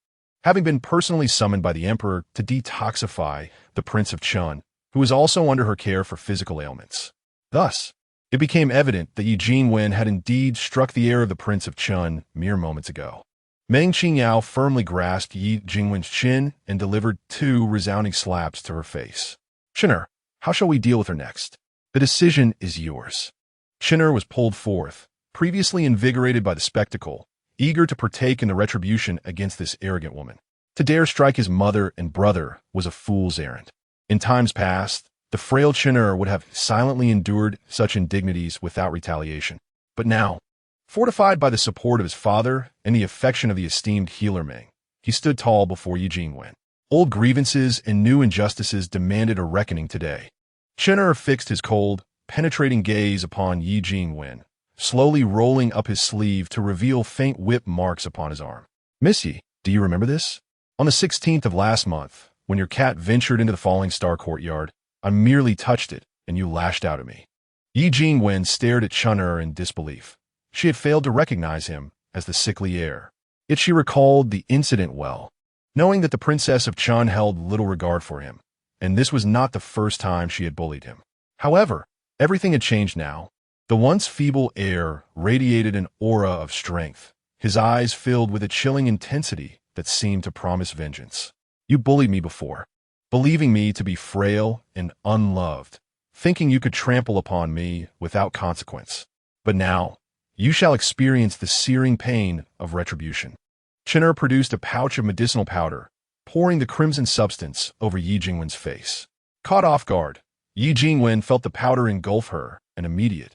Speaker 1: Having been personally summoned by the emperor to detoxify the Prince of Chun, who was also under her care for physical ailments. Thus, it became evident that Yi Jingwen had indeed struck the heir of the Prince of Chun mere moments ago. Meng Qingyao firmly grasped Yi Jingwen's chin and delivered 2 resounding slaps to her face. Chen, how shall we deal with her next? The decision is yours. Chen was pulled forth, previously invigorated by the spectacle, eager to partake in the retribution against this arrogant woman. To dare strike his mother and brother was a fool's errand. In times past, the frail Chen would have silently endured such indignities without retaliation. But now, fortified by the support of his father and the affection of the esteemed healer Meng, he stood tall before Yi Jingwen. Old grievances and new injustices demanded a reckoning today. Chen fixed his cold, penetrating gaze upon Yi Jingwen, slowly rolling up his sleeve to reveal faint whip marks upon his arm. Missy, do you remember this? On the 16th of last month, when your cat ventured into the Falling Star courtyard, I merely touched it, and you lashed out at me. Yi Jingwen stared at Chen in disbelief. She had failed to recognize him as the sickly heir. Yet she recalled the incident well. knowing that the Princess of Chun held little regard for him, and this was not the first time she had bullied him. However, everything had changed now. The once feeble heir radiated an aura of strength, his eyes filled with a chilling intensity that seemed to promise vengeance. You bullied me before, believing me to be frail and unloved, thinking you could trample upon me without consequence. But now, you shall experience the searing pain of retribution. Chin'er produced a pouch of medicinal powder, pouring the crimson substance over Yi Jingwen's face. Caught off guard, Yi Jingwen felt the powder engulf her, an immediate,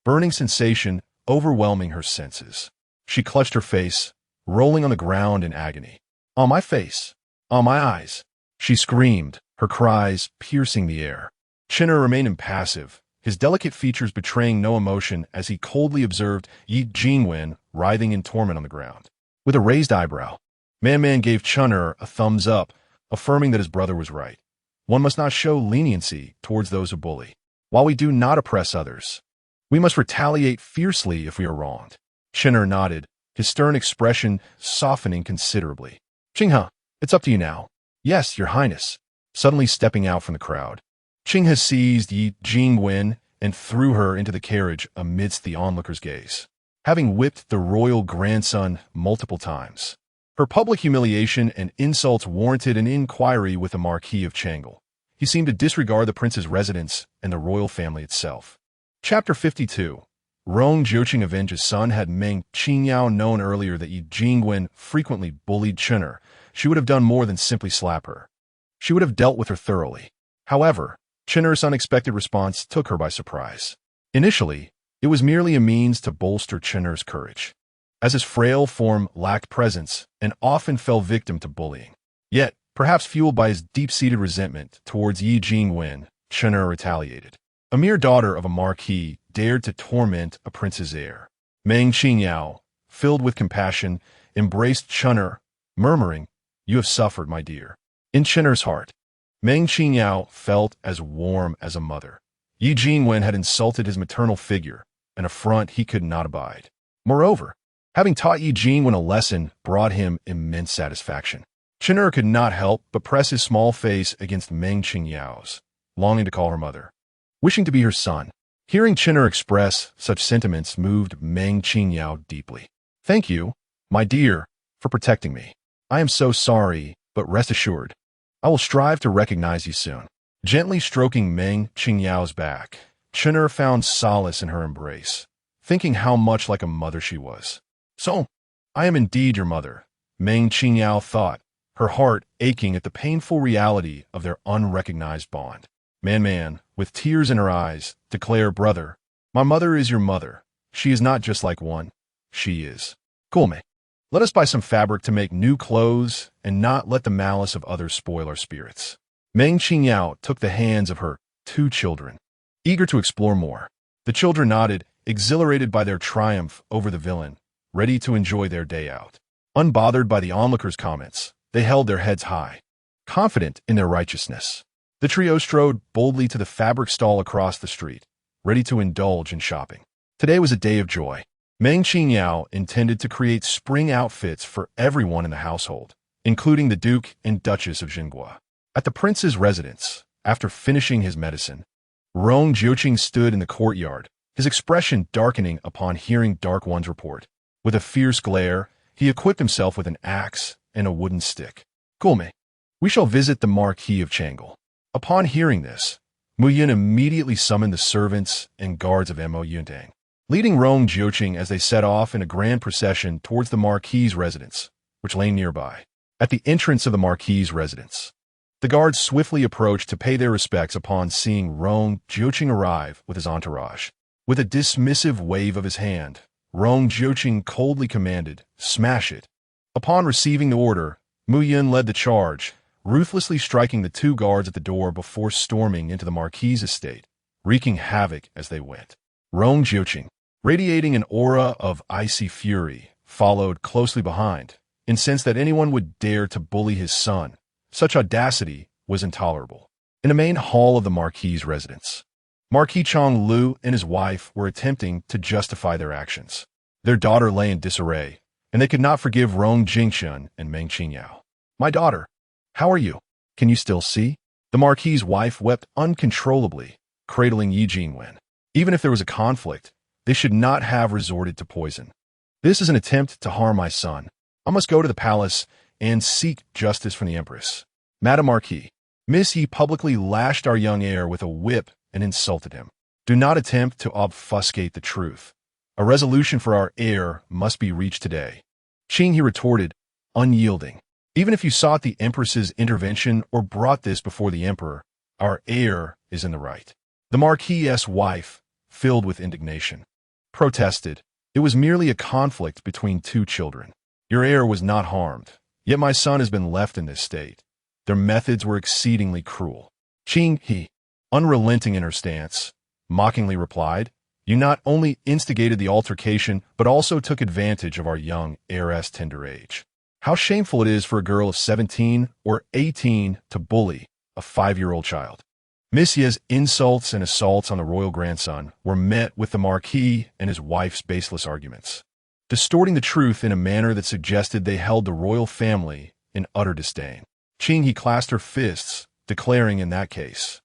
Speaker 1: burning sensation overwhelming her senses. She clutched her face, rolling on the ground in agony. On my face! On my eyes! She screamed, her cries piercing the air. Chin'er remained impassive, his delicate features betraying no emotion as he coldly observed Yi Jingwen writhing in torment on the ground. With a raised eyebrow, Man gave Chin'er a thumbs up, affirming that his brother was right. One must not show leniency towards those who bully. While we do not oppress others, we must retaliate fiercely if we are wronged. Chin'er nodded, his stern expression softening considerably. Qinghe, it's up to you now. Yes, your highness. Suddenly stepping out from the crowd, Qinghe seized Yi Jingwen and threw her into the carriage amidst the onlookers' gaze. Having whipped the royal grandson multiple times, her public humiliation and insults warranted an inquiry with the Marquis of Changle. He seemed to disregard the prince's residence and the royal family itself. Chapter 52. Rong Jiuqing avenges son. Had Meng Qingyao known earlier that Yi Jingwen frequently bullied Chin'er, she would have done more than simply slap her. She would have dealt with her thoroughly. However, Chin'er's unexpected response took her by surprise. Initially, it was merely a means to bolster Chin'er's courage, as his frail form lacked presence and often fell victim to bullying. Yet, perhaps fueled by his deep-seated resentment towards Yi Jingwen, Chin'er retaliated. A mere daughter of a marquis dared to torment a prince's heir. Meng Qingyao, filled with compassion, embraced Chin'er, murmuring, "You have suffered, my dear." In Chin'er's heart, Meng Qingyao felt as warm as a mother. Yi Jingwen had insulted his maternal figure, an affront he could not abide. Moreover, having taught Yi Jingwen a lesson brought him immense satisfaction. Chin'er could not help but press his small face against Meng Qingyao's, longing to call her mother, wishing to be her son. Hearing Chin'er express such sentiments moved Meng Qingyao deeply. "Thank you, my dear, for protecting me. I am so sorry, but rest assured, I will strive to recognize you soon." Gently stroking Meng Qingyao's back, Chin'er found solace in her embrace, thinking how much like a mother she was. "So, I am indeed your mother," Meng Qingyao thought, her heart aching at the painful reality of their unrecognized bond. Man, with tears in her eyes, declared, "Brother, my mother is your mother. She is not just like one. She is. Kulme, let us buy some fabric to make new clothes and not let the malice of others spoil our spirits." Meng Qingyao took the hands of her two children, eager to explore more. The children nodded, exhilarated by their triumph over the villain, ready to enjoy their day out. Unbothered by the onlookers' comments, they held their heads high, confident in their righteousness. The trio strode boldly to the fabric stall across the street, ready to indulge in shopping. Today was a day of joy. Meng Qingyao intended to create spring outfits for everyone in the household, including the Duke and Duchess of Jinghua. At the prince's residence, after finishing his medicine, Rong Jiuqing stood in the courtyard, his expression darkening upon hearing Dark One's report. With a fierce glare, he equipped himself with an axe and a wooden stick. "Kulme, we shall visit the Marquis of Changle." Upon hearing this, Mu Yin immediately summoned the servants and guards of Mo Yuntang, leading Rong Jiuqing as they set off in a grand procession towards the Marquis's residence, which lay nearby. At the entrance of the Marquis's residence, the guards swiftly approached to pay their respects upon seeing Rong Jiuqing arrive with his entourage. With a dismissive wave of his hand, Rong Jiuqing coldly commanded, "Smash it." Upon receiving the order, Mu Yin led the charge, ruthlessly striking the two guards at the door before storming into the Marquis's estate, wreaking havoc as they went. Rong Jiuqing, radiating an aura of icy fury, followed closely behind, incensed that anyone would dare to bully his son. Such audacity was intolerable. In the main hall of the Marquis's residence, Marquis Chong Lu and his wife were attempting to justify their actions. Their daughter lay in disarray, and they could not forgive Rong Jingshun and Meng Qingyao. My daughter, how are you? Can you still see? The Marquis's wife wept uncontrollably, cradling Yi Jingwen. Even if there was a conflict, they should not have resorted to poison. This is an attempt to harm my son. I must go to the palace and seek justice from the Empress. Madame Marquis, Miss Yi publicly lashed our young heir with a whip and insulted him. Do not attempt to obfuscate the truth. A resolution for our heir must be reached today. Qinghe retorted, unyielding. Even if you sought the Empress's intervention or brought this before the Emperor, our heir is in the right. The Marquis's wife, filled with indignation, protested. It was merely a conflict between two children. Your heir was not harmed, yet my son has been left in this state. Their methods were exceedingly cruel. Qinghe, unrelenting in her stance, mockingly replied, you not only instigated the altercation, but also took advantage of our young heiress' tender age. How shameful it is for a girl of 17 or 18 to bully a 5-year-old child. Miss Yi's insults and assaults on the royal grandson were met with the Marquis and his wife's baseless arguments, distorting the truth in a manner that suggested they held the royal family in utter disdain. Qinghe clasped her fists, declaring in that case,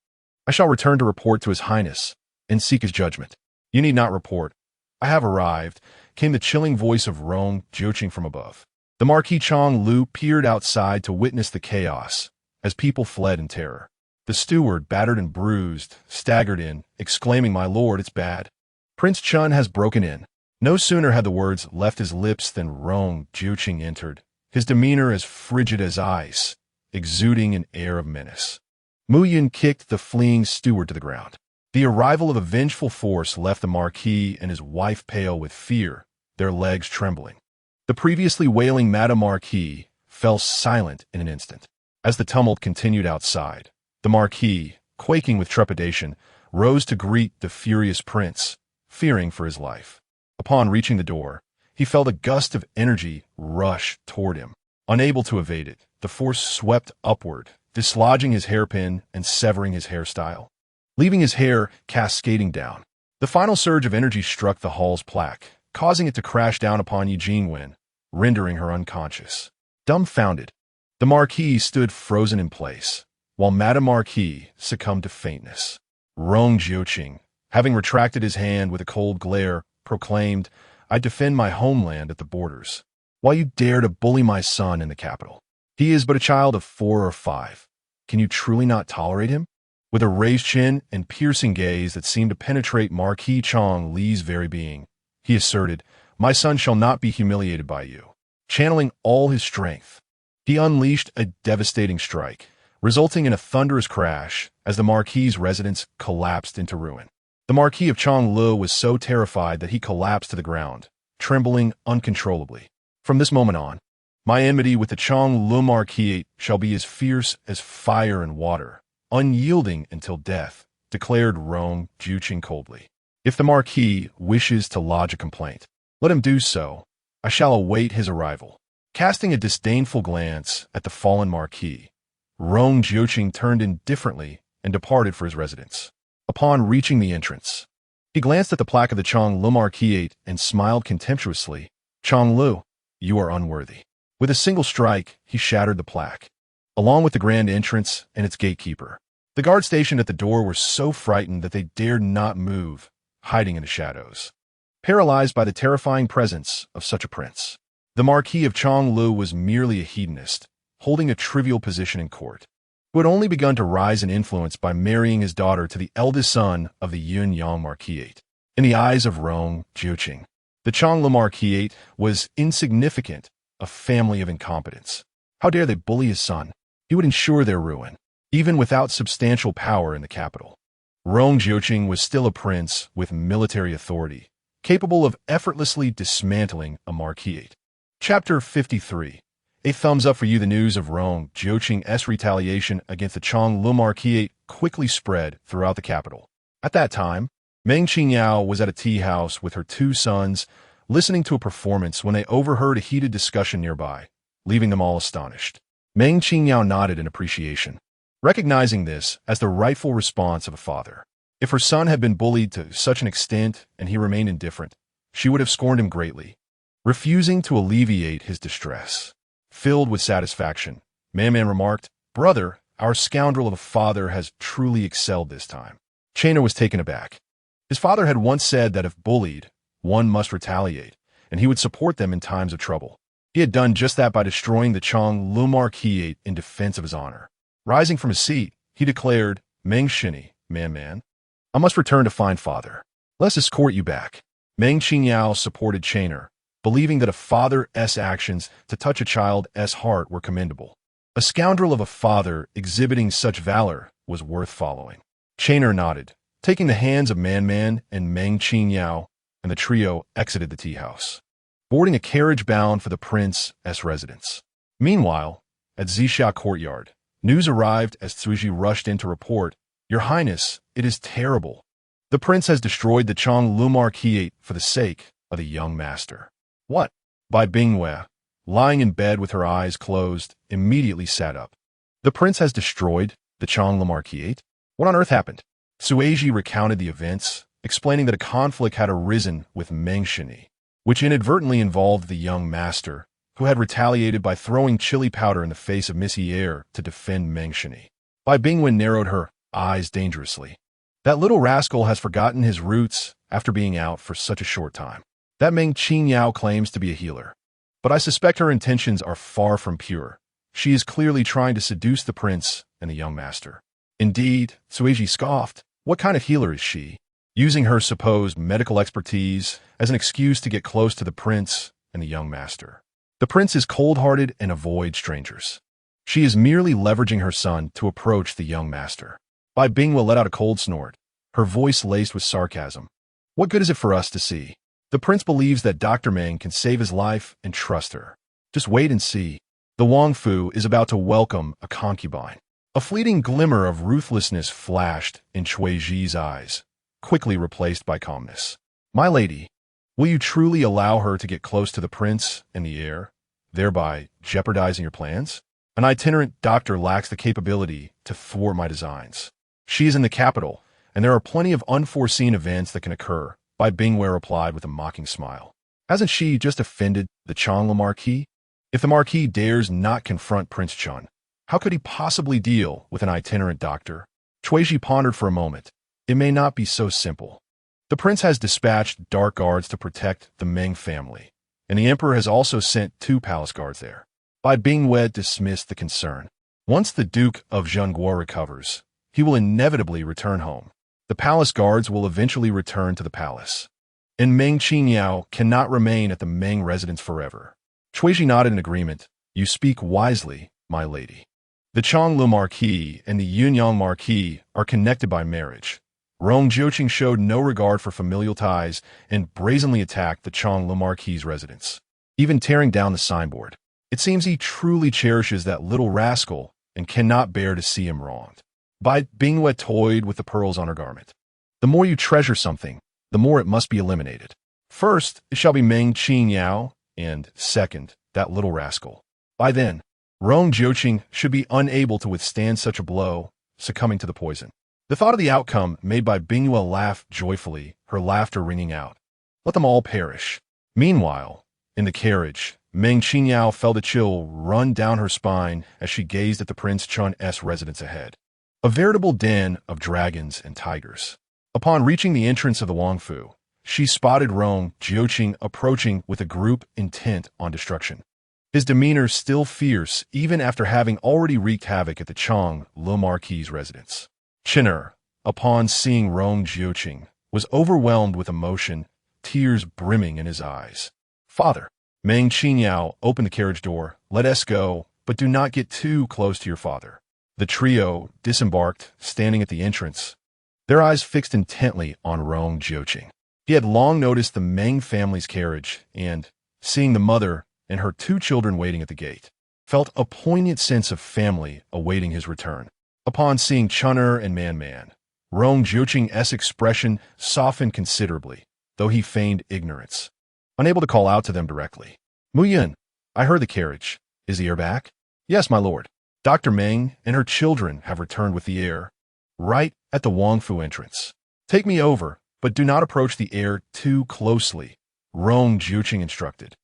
Speaker 1: I shall return to report to His Highness and seek his judgment. You need not report. I have arrived, came the chilling voice of Rong Jiuqing from above. The Marquis Chong Lu peered outside to witness the chaos as people fled in terror. The steward, battered and bruised, staggered in, exclaiming, My lord, it's bad. Prince Chun has broken in. No sooner had the words left his lips than Rong Jiuqing entered, his demeanor as frigid as ice, exuding an air of menace. Mu Yin kicked the fleeing steward to the ground. The arrival of a vengeful force left the Marquis and his wife pale with fear, their legs trembling. The previously wailing Madame Marquis fell silent in an instant. As the tumult continued outside, the Marquis, quaking with trepidation, rose to greet the furious prince, fearing for his life. Upon reaching the door, he felt a gust of energy rush toward him. Unable to evade it, the force swept upward, dislodging his hairpin and severing his hairstyle, leaving his hair cascading down. The final surge of energy struck the hall's plaque, causing it to crash down upon Yi Jingwen, rendering her unconscious. Dumbfounded, the Marquis stood frozen in place, while Madame Marquis succumbed to faintness. Rong Jiuqing, having retracted his hand with a cold glare, proclaimed, I defend my homeland at the borders, while you dare to bully my son in the capital. He is but a child of 4 or 5. Can you truly not tolerate him? With a raised chin and piercing gaze that seemed to penetrate Marquis Chong Li's very being, he asserted, My son shall not be humiliated by you. Channeling all his strength, he unleashed a devastating strike, resulting in a thunderous crash as the Marquis's residence collapsed into ruin. The Marquis of Chonglu was so terrified that he collapsed to the ground, trembling uncontrollably. From this moment on, my enmity with the Chonglu Marquis shall be as fierce as fire and water, unyielding until death, declared Rong Jiuqing coldly. If the Marquis wishes to lodge a complaint, let him do so. I shall await his arrival. Casting a disdainful glance at the fallen Marquis, Rong Jiuqing turned indifferently and departed for his residence. Upon reaching the entrance, he glanced at the plaque of the Chonglu Marquis and smiled contemptuously. Chonglu, you are unworthy. With a single strike, he shattered the plaque, along with the grand entrance and its gatekeeper. The guard stationed at the door were so frightened that they dared not move, hiding in the shadows, paralyzed by the terrifying presence of such a prince. The Marquis of Chonglu was merely a hedonist, holding a trivial position in court, who had only begun to rise in influence by marrying his daughter to the eldest son of the Yunyang Marquis. In the eyes of Rong Jiuqing, the Chonglu Marquis was insignificant, a family of incompetence. How dare they bully his son? He would ensure their ruin, even without substantial power in the capital. Rong Jiuqing was still a prince with military authority, capable of effortlessly dismantling a marquis. Chapter 53. A thumbs up for you. The news of Rong Jiuqing's retaliation against the Chonglu Marquis quickly spread throughout the capital. At that time, Meng Qingyao was at a tea house with her 2 sons, listening to a performance when they overheard a heated discussion nearby, leaving them all astonished. Meng Qingyao nodded in appreciation, recognizing this as the rightful response of a father. If her son had been bullied to such an extent and he remained indifferent, she would have scorned him greatly, refusing to alleviate his distress. Filled with satisfaction, Man remarked, "Brother, our scoundrel of a father has truly excelled this time." Chainer was taken aback. His father had once said that if bullied, one must retaliate, and he would support them in times of trouble. He had done just that by destroying the Chong Le Marquis in defense of his honor. Rising from his seat, he declared, "Meng Qingyao, man, I must return to find father. Let's escort you back." Meng Qingyao supported Chainer, believing that a father's actions to touch a child's heart were commendable. A scoundrel of a father exhibiting such valor was worth following. Chainer nodded, taking the hands of Man and Meng Qingyao, and the trio exited the tea house, boarding a carriage bound for the prince's residence. Meanwhile, at Zixia courtyard, news arrived as Cuiji rushed in to report, "Your Highness, it is terrible. The prince has destroyed the Chong Le Marquis for the sake of the young master." "What?" Bai Bingwei, lying in bed with her eyes closed, immediately sat up. "The prince has destroyed the Chong Le Marquis? What on earth happened?" Sueji recounted the events, explaining that a conflict had arisen with Meng Qingyao, which inadvertently involved the young master, who had retaliated by throwing chili powder in the face of Miss Hier to defend Meng Qingyao. Bai Bingwen narrowed her eyes dangerously. "That little rascal has forgotten his roots after being out for such a short time. That Meng Qingyao claims to be a healer, but I suspect her intentions are far from pure. She is clearly trying to seduce the prince and the young master." "Indeed," Sueji scoffed. "What kind of healer is she? Using her supposed medical expertise as an excuse to get close to the prince and the young master. The prince is cold-hearted and avoids strangers. She is merely leveraging her son to approach the young master." Bai Bingwa let out a cold snort, her voice laced with sarcasm. "What good is it for us to see? The prince believes that Dr. Meng can save his life and trust her. Just wait and see. The Wang Fu is about to welcome a concubine." A fleeting glimmer of ruthlessness flashed in Cui Ji's eyes, quickly replaced by calmness. "My lady, will you truly allow her to get close to the prince and the heir, thereby jeopardizing your plans? An itinerant doctor lacks the capability to thwart my designs. She is in the capital, and there are plenty of unforeseen events that can occur," Bai Bingwei replied with a mocking smile. "Hasn't she just offended the Chong Le Marquis? If the Marquis dares not confront Prince Chun, how could he possibly deal with an itinerant doctor?" Chuiji pondered for a moment. "It may not be so simple. The prince has dispatched dark guards to protect the Meng family, and the emperor has also sent 2 palace guards there." Bai Bingwei dismissed the concern. "Once the Duke of Zhengguo recovers, he will inevitably return home. The palace guards will eventually return to the palace, and Meng Qingyao cannot remain at the Meng residence forever." Chuiji nodded in agreement. "You speak wisely, my lady. The Chong Le Marquis and the Yunyang Marquis are connected by marriage. Rong Jiuqing showed no regard for familial ties and brazenly attacked the Chong Le Marquis' residence, even tearing down the signboard. It seems he truly cherishes that little rascal and cannot bear to see him wronged." Bai Bingwei toyed with the pearls on her garment. "The more you treasure something, the more it must be eliminated. First, it shall be Meng Qingyao, and second, that little rascal. By then, Rong Jiuqing should be unable to withstand such a blow, succumbing to the poison." The thought of the outcome made Bai Bingwei laugh joyfully, her laughter ringing out. "Let them all perish." Meanwhile, in the carriage, Meng Qingyao felt a chill run down her spine as she gazed at the Prince Chun's residence ahead. A veritable den of dragons and tigers. Upon reaching the entrance of the Wang Fu, she spotted Rong Jiuqing approaching with a group intent on destruction. His demeanor still fierce even after having already wreaked havoc at the Chong Le Marquis' residence. Chinner, upon seeing Rong Jiuqing, was overwhelmed with emotion, tears brimming in his eyes. "Father." Meng Qingyao opened the carriage door. "Let us go, but do not get too close to your father." The trio disembarked, standing at the entrance, their eyes fixed intently on Rong Jiuqing. He had long noticed the Meng family's carriage and, seeing the mother and her 2 children waiting at the gate, felt a poignant sense of family awaiting his return. Upon seeing Chunner and Man, Rong Jiuqing's expression softened considerably, though he feigned ignorance, unable to call out to them directly. "Mu Yun, I heard the carriage. Is the heir back?" "Yes, my lord. Dr. Meng and her children have returned with the heir, right at the Wang Fu entrance." "Take me over, but do not approach the heir too closely," Rong Jiuqing instructed.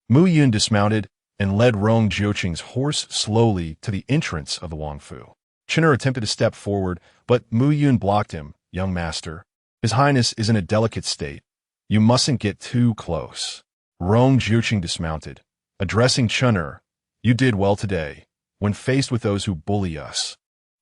Speaker 1: Mu Yun dismounted and led Rong Jiuqing's horse slowly to the entrance of the Wangfu. Chen'er attempted to step forward, but Mu Yun blocked him. "Young master, His Highness is in a delicate state. You mustn't get too close." Rong Jiuqing dismounted, addressing Chen'er. "You did well today, when faced with those who bully us.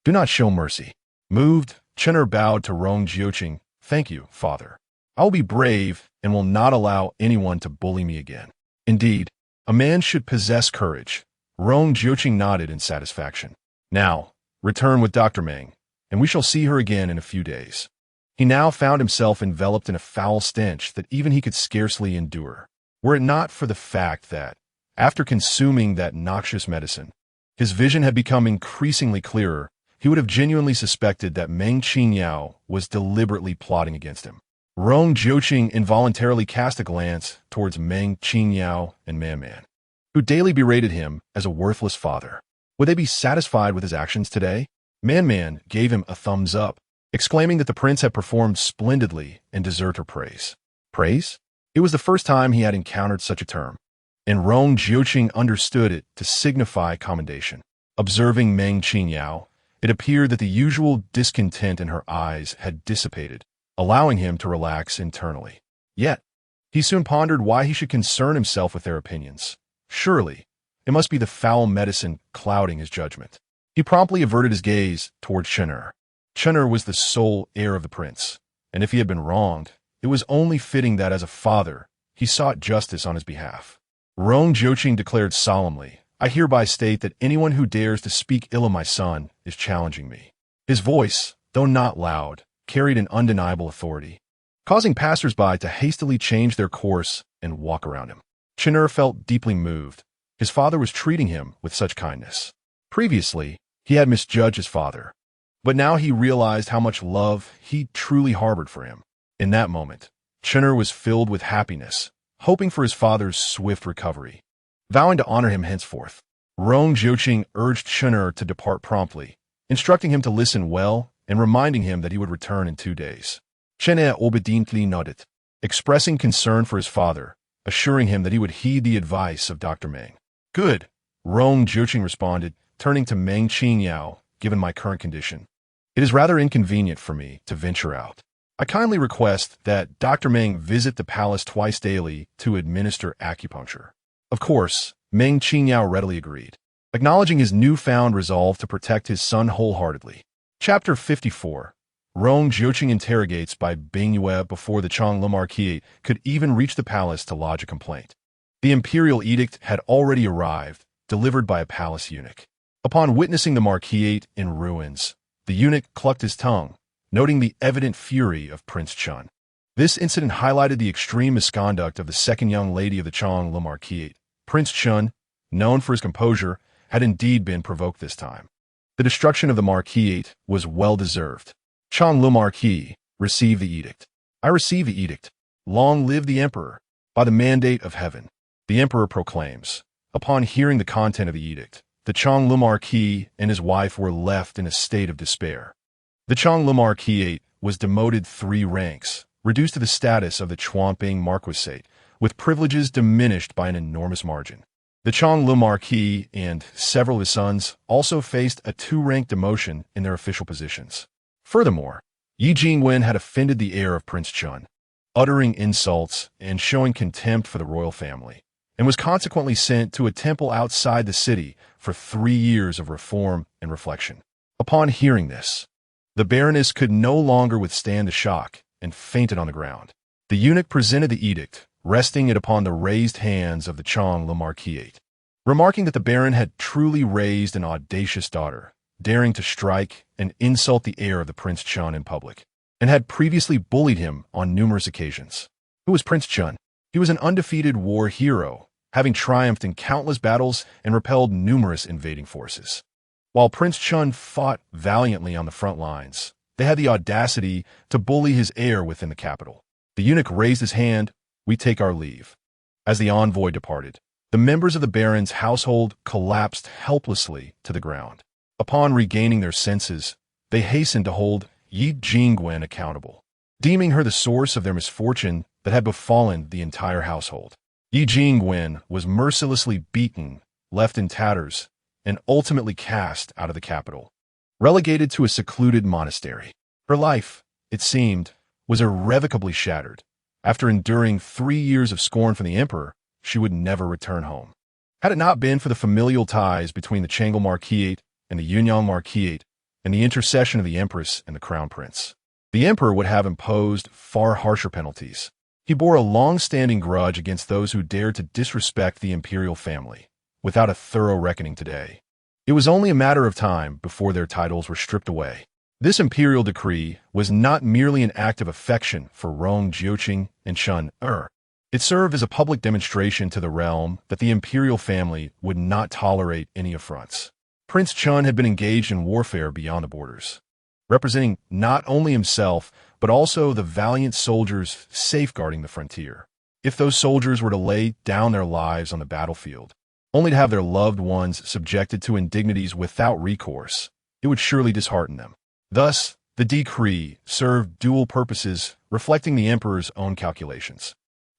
Speaker 1: Do not show mercy." Moved, Chen'er bowed to Rong Jiuqing. "Thank you, father. I will be brave and will not allow anyone to bully me again." Indeed, a man should possess courage. Rong Jiuqing nodded in satisfaction. "Now, return with Dr. Meng, and we shall see her again in a few days." He now found himself enveloped in a foul stench that even he could scarcely endure, were it not for the fact that, after consuming that noxious medicine, his vision had become increasingly clearer. He would have genuinely suspected that Meng Qingyao was deliberately plotting against him. Rong Jiuqing involuntarily cast a glance towards Meng Qingyao and Man, who daily berated him as a worthless father. Would they be satisfied with his actions today? Man gave him a thumbs up, exclaiming that the prince had performed splendidly and deserved her praise. Praise? It was the first time he had encountered such a term, and Rong Jiuqing understood it to signify commendation. Observing Meng Qingyao, it appeared that the usual discontent in her eyes had dissipated, allowing him to relax internally. Yet, he soon pondered why he should concern himself with their opinions. Surely, it must be the foul medicine clouding his judgment. He promptly averted his gaze towards Chen'er. Chen'er was the sole heir of the prince, and if he had been wronged, it was only fitting that as a father, he sought justice on his behalf. Rong Jiuqing declared solemnly, "I hereby state that anyone who dares to speak ill of my son is challenging me." His voice, though not loud, carried an undeniable authority, causing passers-by to hastily change their course and walk around him. Chen'er felt deeply moved. His father was treating him with such kindness. Previously, he had misjudged his father, but now he realized how much love he truly harbored for him. In that moment, Chen'er was filled with happiness, hoping for his father's swift recovery. Vowing to honor him henceforth, Rong Jiuqing urged Chen'er to depart promptly, instructing him to listen well and reminding him that he would return in 2 days. Chen'er obediently nodded, expressing concern for his father, assuring him that he would heed the advice of Dr. Meng. "Good," Rong Jiuqing responded, turning to Meng Qingyao. "Given my current condition, it is rather inconvenient for me to venture out. I kindly request that Dr. Meng visit the palace twice daily to administer acupuncture." Of course, Meng Qingyao readily agreed, acknowledging his newfound resolve to protect his son wholeheartedly. Chapter 54. Rong Jiuqing interrogates by Bing Yue before the Changle Marquis could even reach the palace to lodge a complaint. The imperial edict had already arrived, delivered by a palace eunuch. Upon witnessing the Marquis in ruins, the eunuch clucked his tongue, noting the evident fury of Prince Chun. This incident highlighted the extreme misconduct of the second young lady of the Changle Marquis. Prince Chun, known for his composure, had indeed been provoked this time. The destruction of the Marquis was well-deserved. Changle Marquis, receive the edict. I receive the edict. Long live the emperor. By the mandate of heaven, the emperor proclaims. Upon hearing the content of the edict, the Changle Marquis and his wife were left in a state of despair. The Changle Marquis was demoted 3 ranks, reduced to the status of the Chuanping Marquisate, with privileges diminished by an enormous margin. The Changle Marquis and several of his sons also faced a 2-rank demotion in their official positions. Furthermore, Yi Jingwen had offended the heir of Prince Chun, uttering insults and showing contempt for the royal family, and was consequently sent to a temple outside the city for 3 years of reform and reflection. Upon hearing this, the Baroness could no longer withstand the shock and fainted on the ground. The eunuch presented the edict, resting it upon the raised hands of the Changle Marquis, remarking that the Baron had truly raised an audacious daughter, daring to strike and insult the heir of the Prince Chun in public, and had previously bullied him on numerous occasions. Who was Prince Chun? He was an undefeated war hero, having triumphed in countless battles and repelled numerous invading forces. While Prince Chun fought valiantly on the front lines, they had the audacity to bully his heir within the capital. The eunuch raised his hand. "We take our leave." As the envoy departed, the members of the Baron's household collapsed helplessly to the ground. Upon regaining their senses, they hastened to hold Yi Jingwen accountable, deeming her the source of their misfortune that had befallen the entire household. Yi Jingwen was mercilessly beaten left in tatters, and ultimately cast out of the capital, relegated to a secluded monastery. Her life, it seemed, was irrevocably shattered. After enduring 3 years of scorn from the emperor, she would never return home. Had it not been for the familial ties between the Changal Marquisate and the Yunyang Marquisate, and the intercession of the empress and the crown prince, the emperor would have imposed far harsher penalties. He bore a long-standing grudge against those who dared to disrespect the imperial family, without a thorough reckoning today. It was only a matter of time before their titles were stripped away. This imperial decree was not merely an act of affection for Rong Jiuqing and Chen Er. It served as a public demonstration to the realm that the imperial family would not tolerate any affronts. Prince Chen had been engaged in warfare beyond the borders, representing not only himself, but also the valiant soldiers safeguarding the frontier. If those soldiers were to lay down their lives on the battlefield, only to have their loved ones subjected to indignities without recourse, it would surely dishearten them. Thus, the decree served dual purposes, reflecting the emperor's own calculations.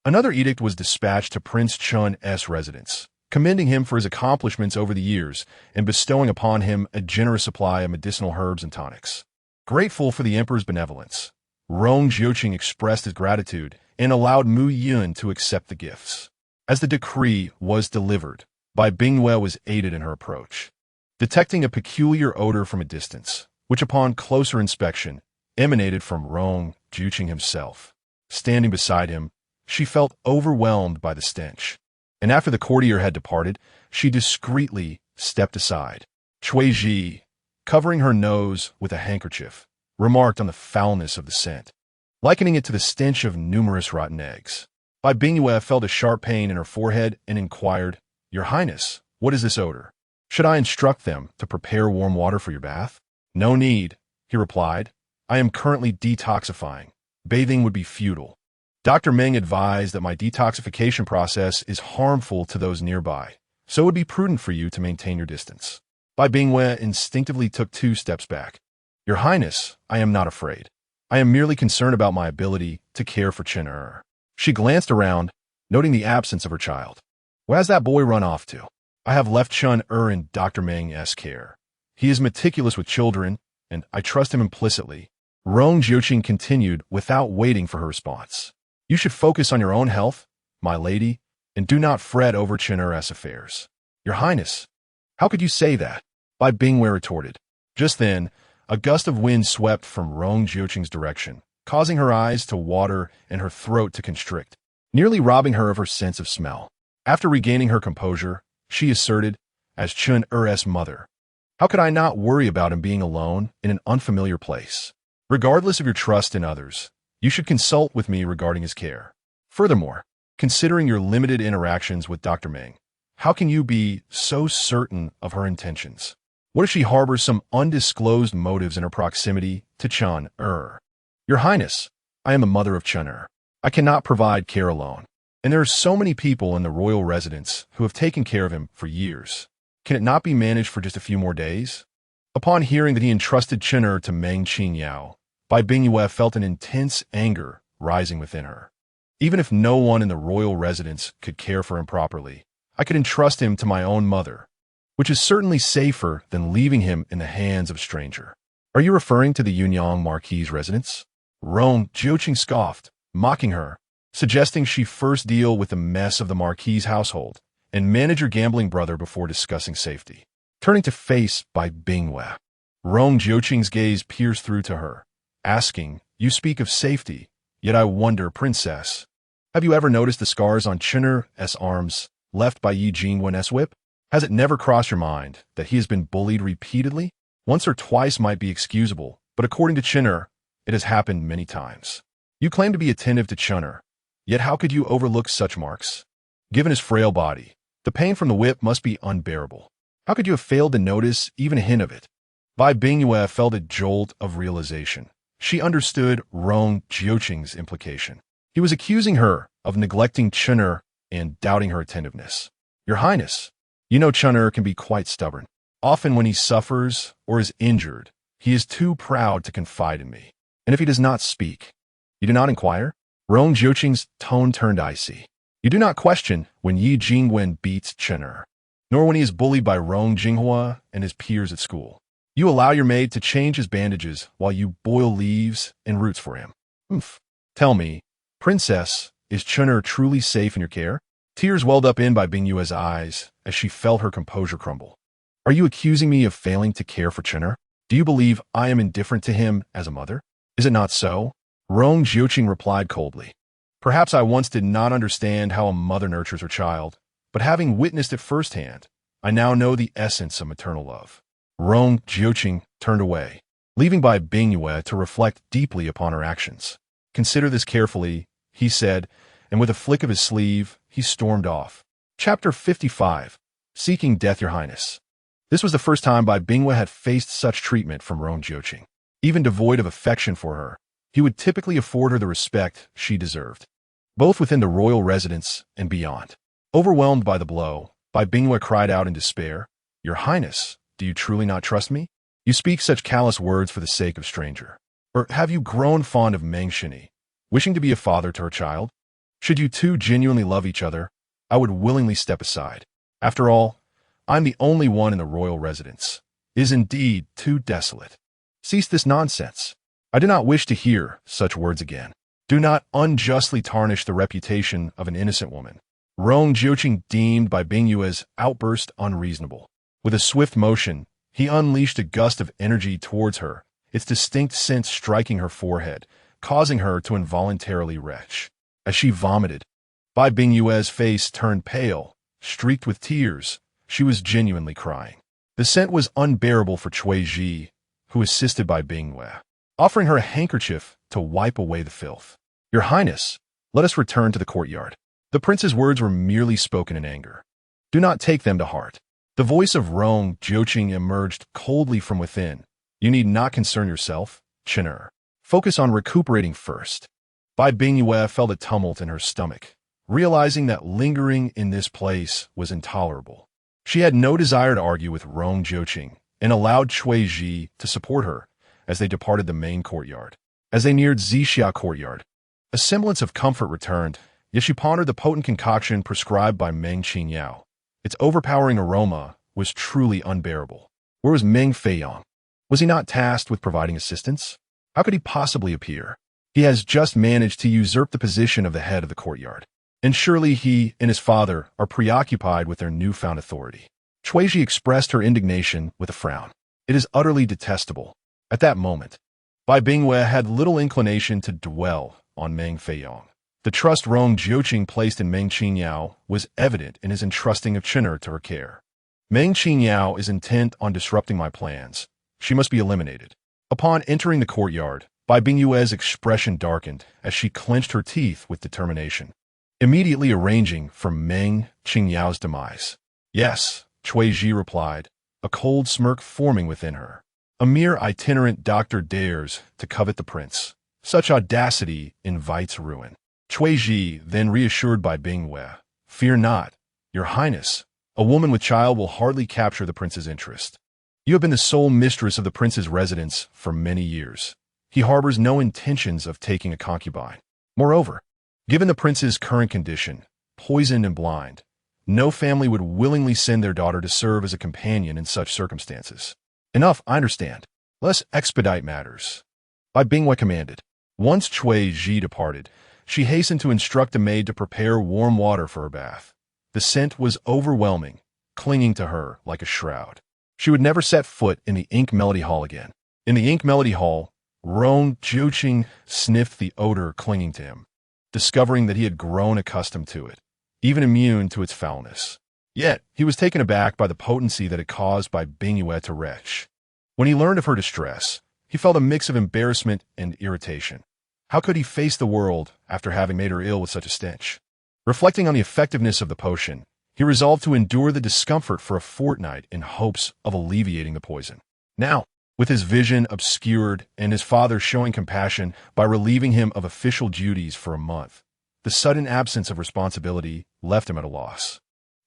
Speaker 1: Another edict was dispatched to Prince Chun's residence, commending him for his accomplishments over the years and bestowing upon him a generous supply of medicinal herbs and tonics. Grateful for the emperor's benevolence, Rong Jiuqing expressed his gratitude and allowed Mu Yun to accept the gifts. As the decree was delivered, Bai Bingyue was aided in her approach, detecting a peculiar odor from a distance, which upon closer inspection emanated from Rong Jiuqing himself. Standing beside him, she felt overwhelmed by the stench, and after the courtier had departed, she discreetly stepped aside. Cui Ji, covering her nose with a handkerchief, remarked on the foulness of the scent, likening it to the stench of numerous rotten eggs. Bai Bingyue felt a sharp pain in her forehead and inquired, "Your Highness, what is this odor? Should I instruct them to prepare warm water for your bath?" "No need," he replied. "I am currently detoxifying. Bathing would be futile. Dr. Meng advised that my detoxification process is harmful to those nearby, so it would be prudent for you to maintain your distance." Bai Bingyue instinctively took 2 steps back. "Your Highness, I am not afraid. I am merely concerned about my ability to care for Chen Er." She glanced around, noting the absence of her child. "Where has that boy run off to?" "I have left Chen Er in Dr. Meng's care. He is meticulous with children, and I trust him implicitly." Rong Jiuqing continued without waiting for her response. "You should focus on your own health, my lady, and do not fret over Chen Er's affairs." "Your Highness, how could you say that?" Bai Bingyue retorted. Just then, a gust of wind swept from Rong Jiuqing's direction, causing her eyes to water and her throat to constrict, nearly robbing her of her sense of smell. After regaining her composure, she asserted, as Chen Er's mother, "How could I not worry about him being alone in an unfamiliar place? Regardless of your trust in others, you should consult with me regarding his care. Furthermore, considering your limited interactions with Dr. Meng, how can you be so certain of her intentions? What if she harbors some undisclosed motives in her proximity to Chen Er?" "Your Highness, I am the mother of Chen Er. I cannot provide care alone, and there are so many people in the royal residence who have taken care of him for years. Can it not be managed for just a few more days?" Upon hearing that he entrusted Chen Er to Meng Qingyao, Bai Bingyue felt an intense anger rising within her. "Even if no one in the royal residence could care for him properly, I could entrust him to my own mother, which is certainly safer than leaving him in the hands of a stranger." "Are you referring to the Yunyang Marquis' residence?" Rong Jiuqing scoffed, mocking her, suggesting she first deal with the mess of the Marquis' household and manage her gambling brother before discussing safety. Turning to face Bai Bingyue, Rong Jiuqing's gaze pierced through to her, asking, "You speak of safety, yet I wonder, Princess, have you ever noticed the scars on Chen Er's arms left by Yi Jingwen's whip? Has it never crossed your mind that he has been bullied repeatedly? Once or twice might be excusable, but according to Chen Er, it has happened many times. You claim to be attentive to Chen Er, yet how could you overlook such marks? Given his frail body, the pain from the whip must be unbearable. How could you have failed to notice even a hint of it?" Bai Bingyue felt a jolt of realization. She understood Rong Jiuqing's implication. He was accusing her of neglecting Chen Er and doubting her attentiveness. "Your Highness, you know Chen Er can be quite stubborn. Often when he suffers or is injured, he is too proud to confide in me. And if he does not speak, you do not inquire?" Rong Jiuqing's tone turned icy. "You do not question when Yi Jingwen beats Chen Er, nor when he is bullied by Rong Jinghua and his peers at school. You allow your maid to change his bandages while you boil leaves and roots for him. Oomph. Tell me, Princess, is Chun'er truly safe in your care? Tears welled up in by Bingyue's eyes as she felt her composure crumble. Are you accusing me of failing to care for Chun'er? Do you believe I am indifferent to him as a mother? Is it not so? Rong Jiuqing replied coldly. Perhaps I once did not understand how a mother nurtures her child, but having witnessed it firsthand, I now know the essence of maternal love. Rong Jiuqing turned away, leaving Bai Bingyue to reflect deeply upon her actions. Consider this carefully, he said, and with a flick of his sleeve, he stormed off. Chapter 55. Seeking Death, Your Highness. This was the first time Bai Bingyue had faced such treatment from Rong Jiuqing. Even devoid of affection for her, he would typically afford her the respect she deserved, both within the royal residence and beyond. Overwhelmed by the blow, Bai Bingyue cried out in despair, Your Highness, do you truly not trust me? You speak such callous words for the sake of stranger. Or have you grown fond of Meng Qingyao, wishing to be a father to her child? Should you two genuinely love each other, I would willingly step aside. After all, I'm the only one in the royal residence. It is indeed too desolate. Cease this nonsense. I do not wish to hear such words again. Do not unjustly tarnish the reputation of an innocent woman. Rong Jiuqing deemed Bai Bingyue's outburst unreasonable. With a swift motion, he unleashed a gust of energy towards her, its distinct scent striking her forehead, causing her to involuntarily retch. As she vomited, Bai Bingyue's face turned pale, streaked with tears. She was genuinely crying. The scent was unbearable for Cui Ji, who assisted Bai Bingyue, offering her a handkerchief to wipe away the filth. Your Highness, let us return to the courtyard. The prince's words were merely spoken in anger. Do not take them to heart. The voice of Rong Jiuqing emerged coldly from within. You need not concern yourself, Chun'er. Focus on recuperating first. Bai Bingyue felt a tumult in her stomach, realizing that lingering in this place was intolerable. She had no desire to argue with Rong Jiuqing and allowed Cui Ji to support her as they departed the main courtyard. As they neared Zixia Courtyard, a semblance of comfort returned, yet she pondered the potent concoction prescribed by Meng Qingyao. Its overpowering aroma was truly unbearable. Where was Meng Feiyang? Was he not tasked with providing assistance? How could he possibly appear? He has just managed to usurp the position of the head of the courtyard. And surely he and his father are preoccupied with their newfound authority. Cui Ji expressed her indignation with a frown. It is utterly detestable. At that moment, Bai Bingyue had little inclination to dwell on Meng Feiyang. The trust Rong Jiuqing placed in Meng Qingyao was evident in his entrusting of Chun'er to her care. Meng Qingyao is intent on disrupting my plans. She must be eliminated. Upon entering the courtyard, Bai Bingyue's expression darkened as she clenched her teeth with determination, immediately arranging for Meng Qingyao's demise. Yes, Cui Ji replied, a cold smirk forming within her. A mere itinerant doctor dares to covet the prince. Such audacity invites ruin. Cui Ji then reassured Bai Bingyue, Fear not, Your Highness. A woman with child will hardly capture the prince's interest. You have been the sole mistress of the prince's residence for many years. He harbors no intentions of taking a concubine. Moreover, given the prince's current condition, poisoned and blind, no family would willingly send their daughter to serve as a companion in such circumstances. Enough, I understand. Let us expedite matters. Bai Bingyue commanded. Once Cui Ji departed, she hastened to instruct a maid to prepare warm water for her bath. The scent was overwhelming, clinging to her like a shroud. She would never set foot in the Ink Melody Hall again. In the Ink Melody Hall, Rong Jiuqing sniffed the odor clinging to him, discovering that he had grown accustomed to it, even immune to its foulness. Yet, he was taken aback by the potency that it caused Bai Bingyue to retch. When he learned of her distress, he felt a mix of embarrassment and irritation. How could he face the world after having made her ill with such a stench? Reflecting on the effectiveness of the potion, he resolved to endure the discomfort for a fortnight in hopes of alleviating the poison. Now, with his vision obscured and his father showing compassion by relieving him of official duties for a month, the sudden absence of responsibility left him at a loss.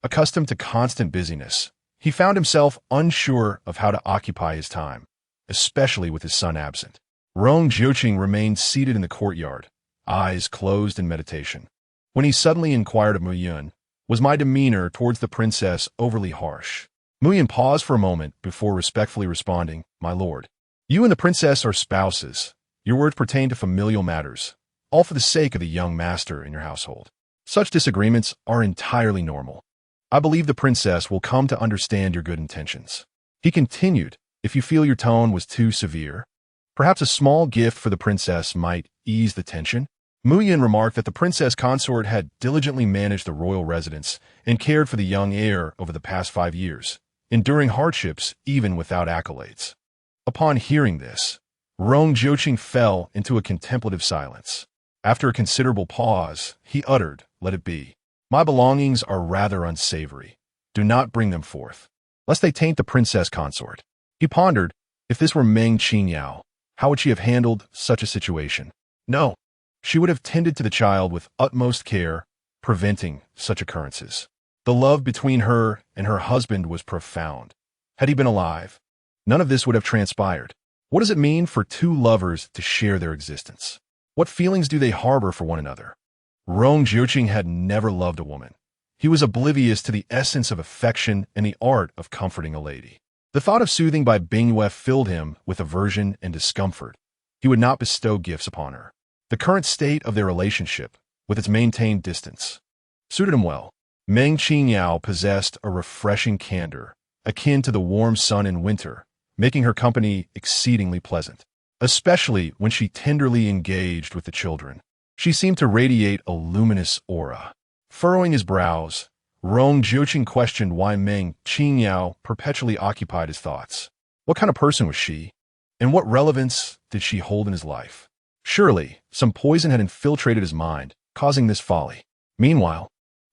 Speaker 1: Accustomed to constant busyness, he found himself unsure of how to occupy his time, especially with his son absent. Rong Jiuqing remained seated in the courtyard, eyes closed in meditation. When he suddenly inquired of Mu Yun, Was my demeanor towards the princess overly harsh? Muyin paused for a moment before respectfully responding, "My lord, you and the princess are spouses. Your words pertain to familial matters, all for the sake of the young master in your household. Such disagreements are entirely normal. I believe the princess will come to understand your good intentions." He continued, "If you feel your tone was too severe, perhaps a small gift for the princess might ease the tension." Muyin remarked that the princess consort had diligently managed the royal residence and cared for the young heir over the past 5 years, enduring hardships even without accolades. Upon hearing this, Rong Jiuqing fell into a contemplative silence. After a considerable pause, he uttered, "Let it be. My belongings are rather unsavory. Do not bring them forth, lest they taint the princess consort." He pondered, if this were Meng Qingyao, how would she have handled such a situation? No, she would have tended to the child with utmost care, preventing such occurrences. The love between her and her husband was profound. Had he been alive, none of this would have transpired. What does it mean for two lovers to share their existence? What feelings do they harbor for one another? Rong Jiuqing had never loved a woman. He was oblivious to the essence of affection and the art of comforting a lady. The thought of soothing by Bingyue filled him with aversion and discomfort. He would not bestow gifts upon her. The current state of their relationship, with its maintained distance, suited him well. Meng Qingyao possessed a refreshing candor, akin to the warm sun in winter, making her company exceedingly pleasant, especially when she tenderly engaged with the children. She seemed to radiate a luminous aura. Furrowing his brows, Rong Jiuqing questioned why Meng Qingyao perpetually occupied his thoughts. What kind of person was she, and what relevance did she hold in his life? Surely, some poison had infiltrated his mind, causing this folly. Meanwhile,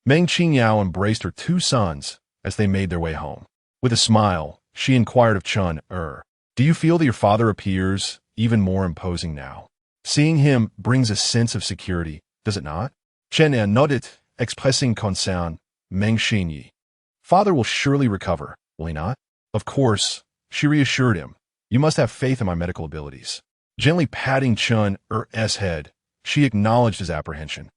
Speaker 1: Meng Qingyao embraced her 2 sons as they made their way home. With a smile, she inquired of Chun, "Do you feel that your father appears even more imposing now? Seeing him brings a sense of security, does it not?" Chen nodded, expressing concern. Meng Qinyi, "Father will surely recover, will he not?" "Of course," she reassured him. "You must have faith in my medical abilities." Gently patting Chun's head, she acknowledged his apprehension.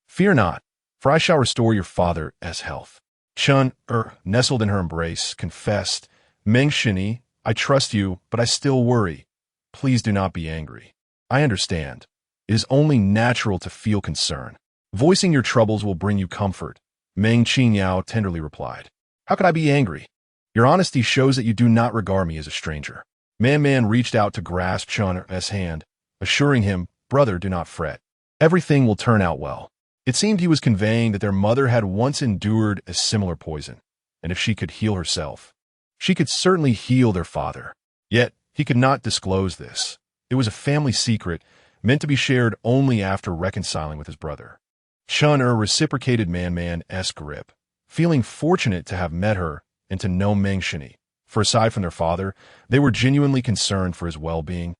Speaker 1: "Fear not, for I shall restore your father's health." Chun, nestled in her embrace, confessed, "Meng Qinyi, I trust you, but I still worry. Please do not be angry. I understand. It is only natural to feel concern. Voicing your troubles will bring you comfort," Meng Qingyao tenderly replied. "How could I be angry? Your honesty shows that you do not regard me as a stranger." Man reached out to grasp Chun's hand, assuring him, "Brother, do not fret. Everything will turn out well." It seemed he was conveying that their mother had once endured a similar poison, and if she could heal herself, she could certainly heal their father. Yet, he could not disclose this. It was a family secret, meant to be shared only after reconciling with his brother. Chun reciprocated Man's grip, feeling fortunate to have met her and to know Meng Qinyi. For aside from their father, they were genuinely concerned for his well-being,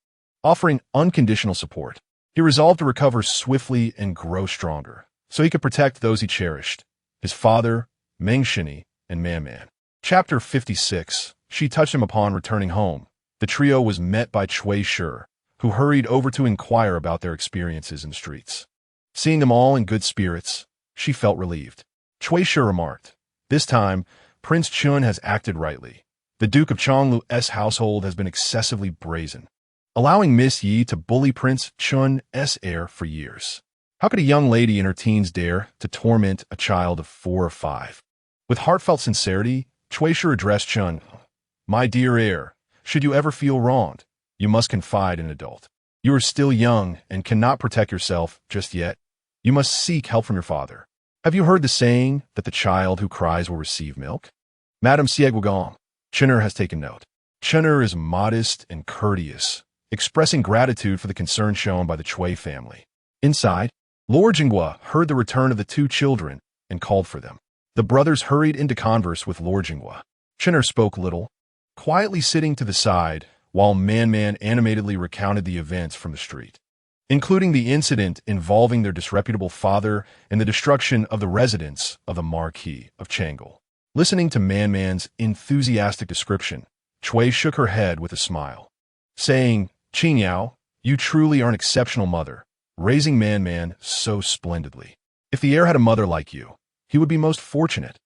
Speaker 1: offering unconditional support. He resolved to recover swiftly and grow stronger, so he could protect those he cherished, his father, Meng Qinyi, and Man. Chapter 56. She touched him upon returning home. The trio was met by Cui Shi, who hurried over to inquire about their experiences in the streets. Seeing them all in good spirits, she felt relieved. Cui Shi remarked, "This time, Prince Chun has acted rightly. The Duke of Chonglu's household has been excessively brazen, allowing Miss Yi to bully Prince Chun's heir for years. How could a young lady in her teens dare to torment a child of 4 or 5? With heartfelt sincerity, Cui Shi addressed Chun, "My dear heir, should you ever feel wronged, you must confide in an adult. You are still young and cannot protect yourself just yet. You must seek help from your father. Have you heard the saying that the child who cries will receive milk?" Madame Siegwagong, Chen'er has taken note. Chen'er is modest and courteous, expressing gratitude for the concern shown by the Cui family. Inside, Lord Jinghua heard the return of the 2 children and called for them. The brothers hurried into converse with Lord Jinghua. Chen'er spoke little, quietly sitting to the side, while Man animatedly recounted the events from the street, including the incident involving their disreputable father and the destruction of the residence of the Marquis of Chang'e. Listening to Man's enthusiastic description, Cui shook her head with a smile, saying, "Qingyao, you truly are an exceptional mother, raising Man so splendidly. If the heir had a mother like you, he would be most fortunate.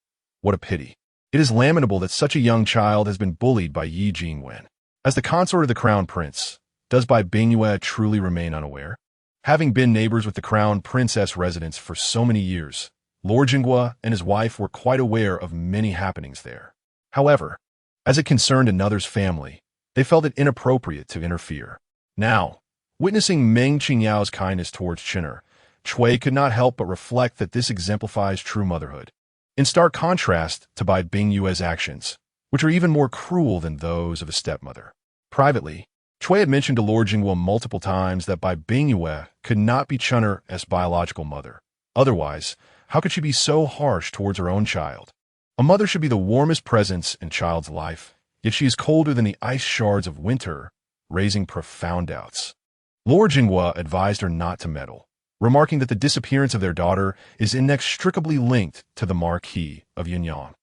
Speaker 1: What a pity. It is lamentable that such a young child has been bullied by Yi Jingwen. As the consort of the crown prince, does Bai Bingyue truly remain unaware? Having been neighbors with the crown princess residence for so many years, Lord Jinghua and his wife were quite aware of many happenings there. However, as it concerned another's family, they felt it inappropriate to interfere. Now, witnessing Meng Qingyao's kindness towards Chinner, Cui could not help but reflect that this exemplifies true motherhood, in stark contrast to Bai Bingyue's actions, which are even more cruel than those of a stepmother. Privately, Cui had mentioned to Lord Jinghua multiple times that Bai Bingyue could not be Chinner's biological mother. Otherwise, how could she be so harsh towards her own child? A mother should be the warmest presence in a child's life, yet she is colder than the ice shards of winter, raising profound doubts. Lord Jinghua advised her not to meddle, remarking that the disappearance of their daughter is inextricably linked to the Marquis of Yunyang,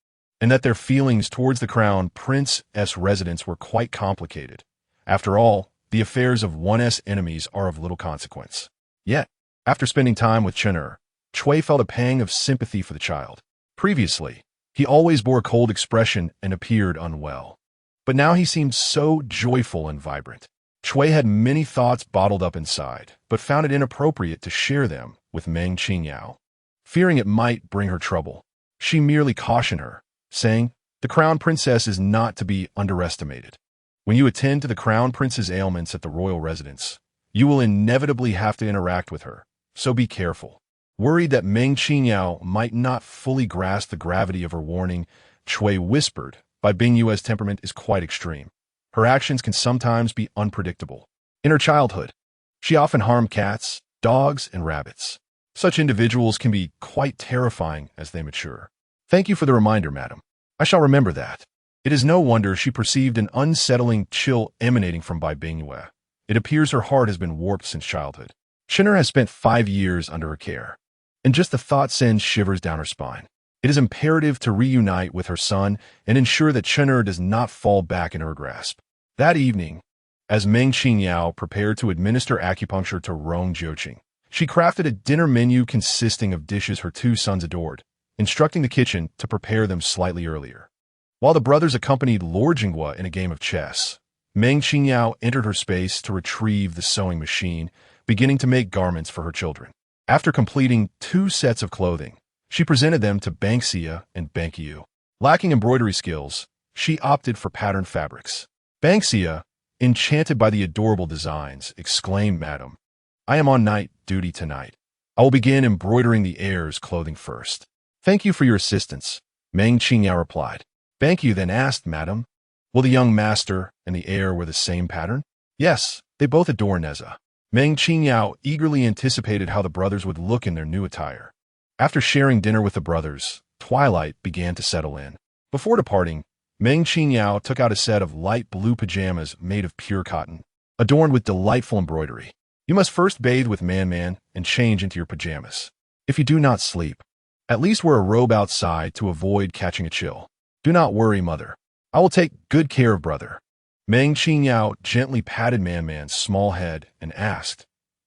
Speaker 1: and that their feelings towards the crown prince's residence were quite complicated. After all, the affairs of one's enemies are of little consequence. Yet, after spending time with Chinner, Cui felt a pang of sympathy for the child. Previously, he always bore a cold expression and appeared unwell. But now he seemed so joyful and vibrant. Cui had many thoughts bottled up inside, but found it inappropriate to share them with Meng Qingyao. Fearing it might bring her trouble, she merely cautioned her, saying, "The crown princess is not to be underestimated. When you attend to the crown prince's ailments at the royal residence, you will inevitably have to interact with her, so be careful." Worried that Meng Qingyao might not fully grasp the gravity of her warning, Cui whispered, Bai Bingyue's temperament is quite extreme. Her actions can sometimes be unpredictable. In her childhood, she often harmed cats, dogs, and rabbits. Such individuals can be quite terrifying as they mature. Thank you for the reminder, madam. I shall remember that. It is no wonder she perceived an unsettling chill emanating from Bai Bingyue. It appears her heart has been warped since childhood. Chinner has spent 5 years under her care, and just the thought sends shivers down her spine. It is imperative to reunite with her son and ensure that Chinner does not fall back in her grasp. That evening, as Meng Qingyao prepared to administer acupuncture to Rong Jiuqing, she crafted a dinner menu consisting of dishes her 2 sons adored, instructing the kitchen to prepare them slightly earlier. While the brothers accompanied Lord Jinghua in a game of chess, Meng Qingyao entered her space to retrieve the sewing machine, beginning to make garments for her children. After completing 2 sets of clothing, she presented them to Banksia and Bankyu. Lacking embroidery skills, she opted for patterned fabrics. Banksia, enchanted by the adorable designs, exclaimed, "Madam, I am on night duty tonight. I will begin embroidering the heirs' clothing first." "Thank you for your assistance," Meng Qingyao replied. Bankyu then asked, "Madam, will the young master and the heir wear the same pattern?" "Yes, they both adore Neza." Meng Qingyao eagerly anticipated how the brothers would look in their new attire. After sharing dinner with the brothers, twilight began to settle in. Before departing, Meng Qingyao took out a set of light blue pajamas made of pure cotton, adorned with delightful embroidery. "You must first bathe with Man and change into your pajamas. If you do not sleep, at least wear a robe outside to avoid catching a chill. Do not worry, mother. I will take good care of brother." Meng Qingyao gently patted Man's small head and asked,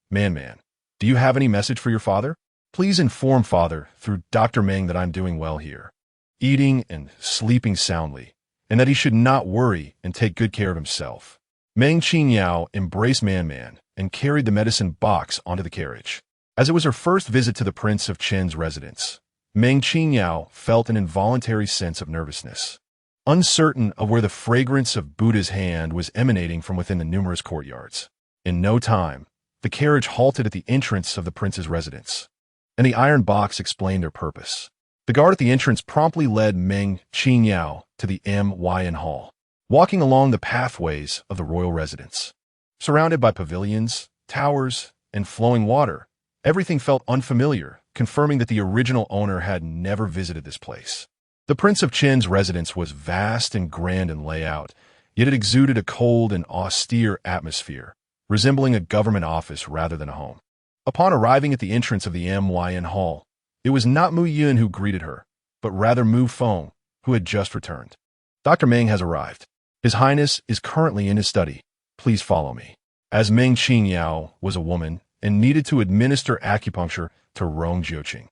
Speaker 1: Man, do you have any message for your father? Please inform father through Dr. Meng that I'm doing well here, eating and sleeping soundly, and that he should not worry and take good care of himself." Meng Qingyao embraced Man and carried the medicine box onto the carriage. As it was her first visit to the Prince of Qin's residence, Meng Qingyao felt an involuntary sense of nervousness. Uncertain of where the fragrance of Buddha's hand was emanating from within the numerous courtyards. In no time, the carriage halted at the entrance of the prince's residence, and the iron box explained their purpose. The guard at the entrance promptly led Meng Qingyao to the Myn Hall, walking along the pathways of the royal residence. Surrounded by pavilions, towers, and flowing water, everything felt unfamiliar, confirming that the original owner had never visited this place. The Prince of Qin's residence was vast and grand in layout, yet it exuded a cold and austere atmosphere, resembling a government office rather than a home. Upon arriving at the entrance of the Myn Hall, it was not Mu Yun who greeted her, but rather Mu Feng, who had just returned. "Dr. Meng has arrived. His Highness is currently in his study. Please follow me." As Meng Qingyao was a woman and needed to administer acupuncture to Rong Jiuqing,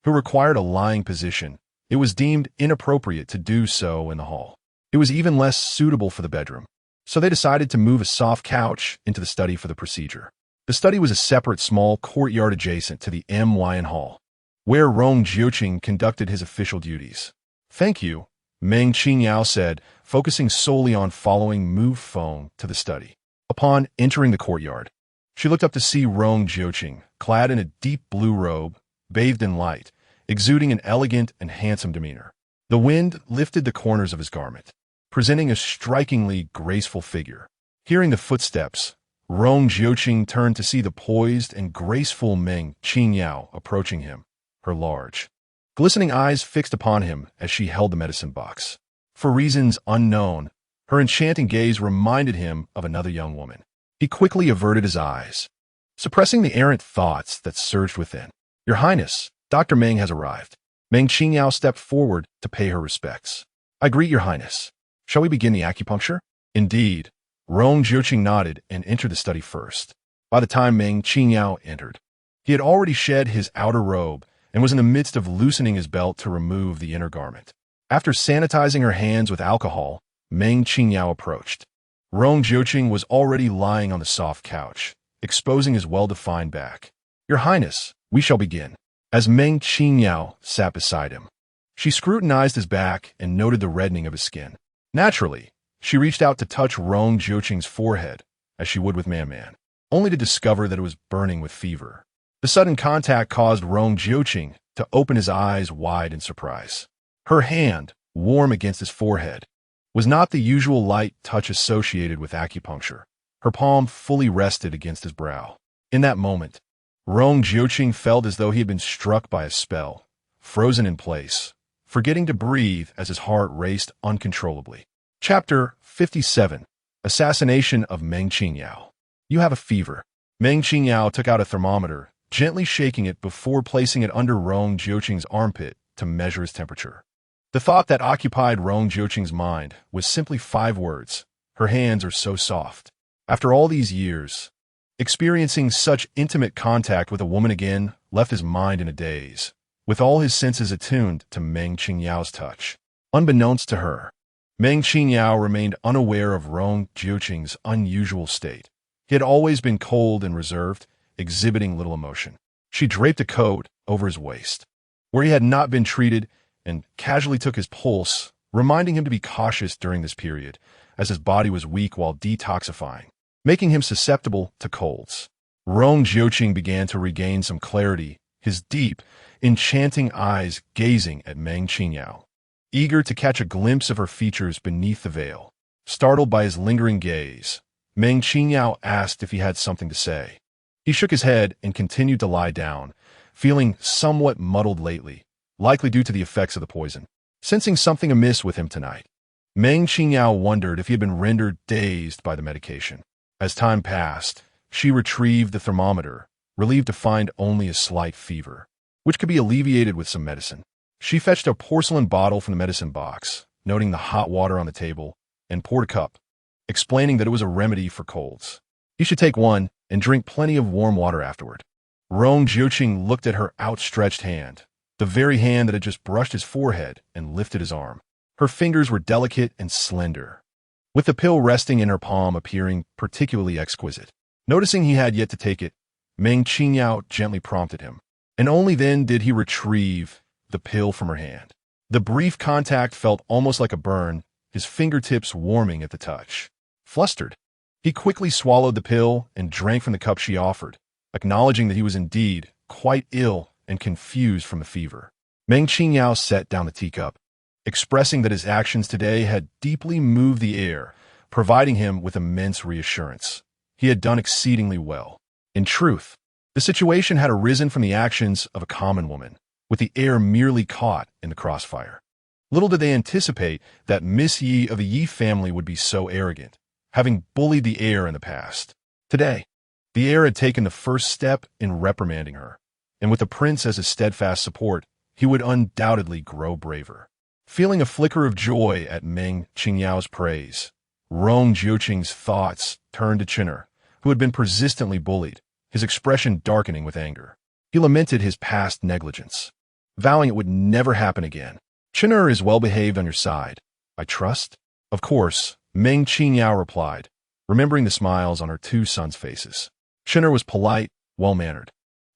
Speaker 1: who required a lying position. It was deemed inappropriate to do so in the hall. It was even less suitable for the bedroom. So they decided to move a soft couch into the study for the procedure. The study was a separate small courtyard adjacent to the Lion Hall, where Rong Jiuqing conducted his official duties. "Thank you," Meng Qingyao said, focusing solely on following move phone to the study. Upon entering the courtyard, she looked up to see Rong Jiuqing, clad in a deep blue robe, bathed in light, exuding an elegant and handsome demeanor. The wind lifted the corners of his garment, presenting a strikingly graceful figure. Hearing the footsteps, Rong Jiuqing turned to see the poised and graceful Meng Qingyao approaching him, her large, glistening eyes fixed upon him as she held the medicine box. For reasons unknown, her enchanting gaze reminded him of another young woman. He quickly averted his eyes, suppressing the errant thoughts that surged within. "Your Highness, Dr. Meng has arrived." Meng Qingyao stepped forward to pay her respects. "I greet your Highness. Shall we begin the acupuncture?" Indeed, Rong Jiuqing nodded and entered the study first. By the time Meng Qingyao entered, he had already shed his outer robe and was in the midst of loosening his belt to remove the inner garment. After sanitizing her hands with alcohol, Meng Qingyao approached. Rong Jiuqing was already lying on the soft couch, exposing his well-defined back. "Your Highness, we shall begin." As Meng Qingyao sat beside him, she scrutinized his back and noted the reddening of his skin. Naturally, she reached out to touch Rong Jiuqing's forehead, as she would with Man, only to discover that it was burning with fever. The sudden contact caused Rong Jiuqing to open his eyes wide in surprise. Her hand, warm against his forehead, was not the usual light touch associated with acupuncture. Her palm fully rested against his brow. In that moment, Rong Jiuqing felt as though he had been struck by a spell, frozen in place, forgetting to breathe as his heart raced uncontrollably. Chapter 57. Assassination of Meng Qingyao. "You have a fever." Meng Qingyao took out a thermometer, gently shaking it before placing it under Rong Jiuqing's armpit to measure his temperature. The thought that occupied Rong Jiuqing's mind was simply 5 words: "Her hands are so soft." After all these years, experiencing such intimate contact with a woman again left his mind in a daze, with all his senses attuned to Meng Qingyao's touch. Unbeknownst to her, Meng Qingyao remained unaware of Rong Jiuqing's unusual state. He had always been cold and reserved, exhibiting little emotion. She draped a coat over his waist, where he had not been treated, and casually took his pulse, reminding him to be cautious during this period, as his body was weak while detoxifying, making him susceptible to colds. Rong Jiuqing began to regain some clarity, his deep, enchanting eyes gazing at Meng Qingyao, eager to catch a glimpse of her features beneath the veil. Startled by his lingering gaze, Meng Qingyao asked if he had something to say. He shook his head and continued to lie down, feeling somewhat muddled lately, likely due to the effects of the poison. Sensing something amiss with him tonight, Meng Qingyao wondered if he had been rendered dazed by the medication. As time passed, she retrieved the thermometer, relieved to find only a slight fever, which could be alleviated with some medicine. She fetched a porcelain bottle from the medicine box, noting the hot water on the table, and poured a cup, explaining that it was a remedy for colds. He should take one and drink plenty of warm water afterward. Rong Jiuqing looked at her outstretched hand, the very hand that had just brushed his forehead and lifted his arm. Her fingers were delicate and slender, with the pill resting in her palm appearing particularly exquisite. Noticing he had yet to take it, Meng Qingyao gently prompted him, and only then did he retrieve the pill from her hand. The brief contact felt almost like a burn, his fingertips warming at the touch. Flustered, he quickly swallowed the pill and drank from the cup she offered, acknowledging that he was indeed quite ill and confused from the fever. Meng Qingyao set down the teacup, expressing that his actions today had deeply moved the air, providing him with immense reassurance. He had done exceedingly well. In truth, the situation had arisen from the actions of a common woman, with the heir merely caught in the crossfire. Little did they anticipate that Miss Yi of the Yi family would be so arrogant, having bullied the heir in the past. Today, the heir had taken the first step in reprimanding her, and with the prince as his steadfast support, he would undoubtedly grow braver. Feeling a flicker of joy at Meng Qingyao's praise, Rong Jiuqing's thoughts turned to Qin'er, who had been persistently bullied, his expression darkening with anger. He lamented his past negligence. vowing it would never happen again. Qin'er is well behaved on your side, I trust? Of course, Meng Qingyao replied, remembering the smiles on her two sons' faces. Qin'er was polite, well-mannered,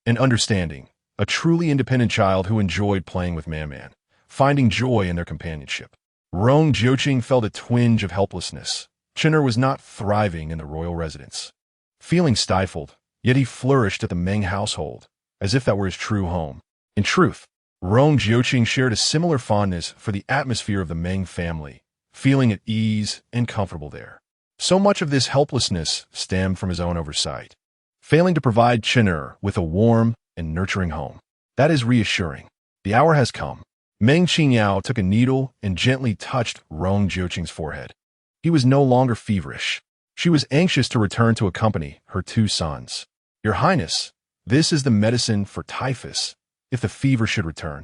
Speaker 1: and understanding, a truly independent child who enjoyed playing with Man-Man, finding joy in their companionship. Rong Jiuqing felt a twinge of helplessness. Qin'er was not thriving in the royal residence. Feeling stifled, yet he flourished at the Meng household, as if that were his true home. In truth, Rong Jiuqing shared a similar fondness for the atmosphere of the Meng family, feeling at ease and comfortable there. So much of this helplessness stemmed from his own oversight, failing to provide Qin'er with a warm and nurturing home. That is reassuring. The hour has come. Meng Qingyao took a needle and gently touched Rong Jiuqing's forehead. He was no longer feverish. She was anxious to return to accompany her two sons. Your Highness, this is the medicine for typhus, if the fever should return.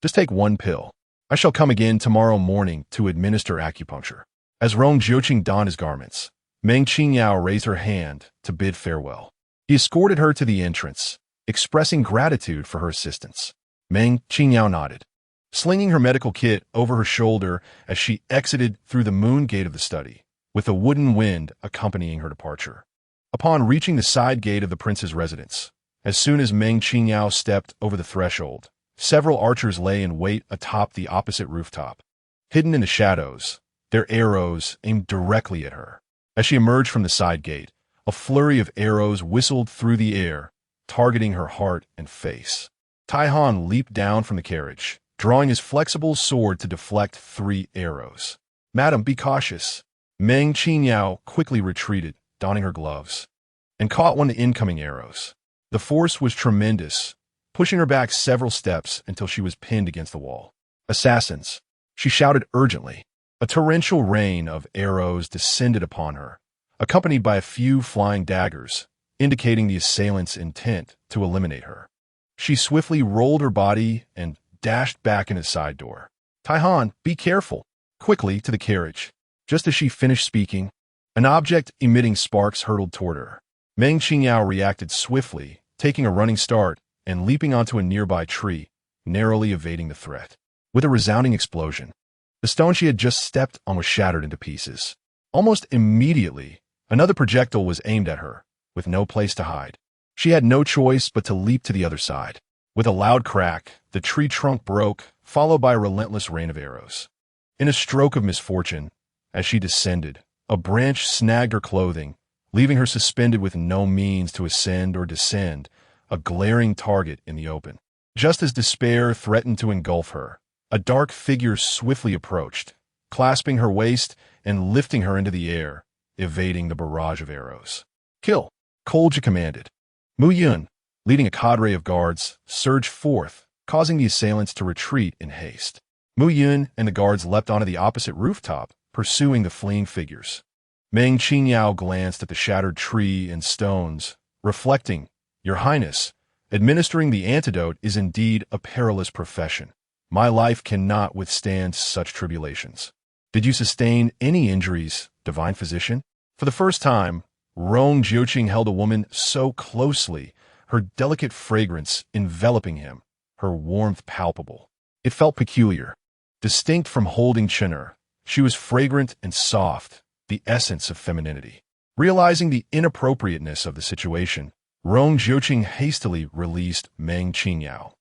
Speaker 1: Just take one pill. I shall come again tomorrow morning to administer acupuncture. As Rong Jiuqing donned his garments, Meng Qingyao raised her hand to bid farewell. He escorted her to the entrance, expressing gratitude for her assistance. Meng Qingyao nodded, slinging her medical kit over her shoulder as she exited through the moon gate of the study, with a wooden wind accompanying her departure. Upon reaching the side gate of the prince's residence, as soon as Meng Qingyao stepped over the threshold, several archers lay in wait atop the opposite rooftop. Hidden in the shadows, their arrows aimed directly at her. As she emerged from the side gate, a flurry of arrows whistled through the air, targeting her heart and face. Taihan leaped down from the carriage, drawing his flexible sword to deflect 3 arrows. Madam, be cautious. Meng Qingyao quickly retreated, donning her gloves, and caught one of the incoming arrows. The force was tremendous, pushing her back several steps until she was pinned against the wall. Assassins, she shouted urgently. A torrential rain of arrows descended upon her, accompanied by a few flying daggers, indicating the assailant's intent to eliminate her. She swiftly rolled her body and dashed back in a side door. Taihan, be careful. Quickly to the carriage. Just as she finished speaking, an object emitting sparks hurtled toward her. Meng Qingyao reacted swiftly, taking a running start and leaping onto a nearby tree, narrowly evading the threat. With a resounding explosion, the stone she had just stepped on was shattered into pieces. Almost immediately, another projectile was aimed at her, with no place to hide. She had no choice but to leap to the other side. With a loud crack, the tree trunk broke, followed by a relentless rain of arrows. In a stroke of misfortune, as she descended, a branch snagged her clothing, leaving her suspended with no means to ascend or descend, a glaring target in the open. Just as despair threatened to engulf her, a dark figure swiftly approached, clasping her waist and lifting her into the air, evading the barrage of arrows. Kill, Kolja commanded. Mu Yun, leading a cadre of guards, surged forth, causing the assailants to retreat in haste. Mu Yun and the guards leapt onto the opposite rooftop, pursuing the fleeing figures. Meng Qingyao glanced at the shattered tree and stones, reflecting, Your Highness, administering the antidote is indeed a perilous profession. My life cannot withstand such tribulations. Did you sustain any injuries, divine physician? For the first time, Rong Jiuqing held a woman so closely, her delicate fragrance enveloping him, her warmth palpable. It felt peculiar. Distinct from holding Qin'er, she was fragrant and soft, the essence of femininity. Realizing the inappropriateness of the situation, Rong Jiuqing hastily released Meng Qingyao,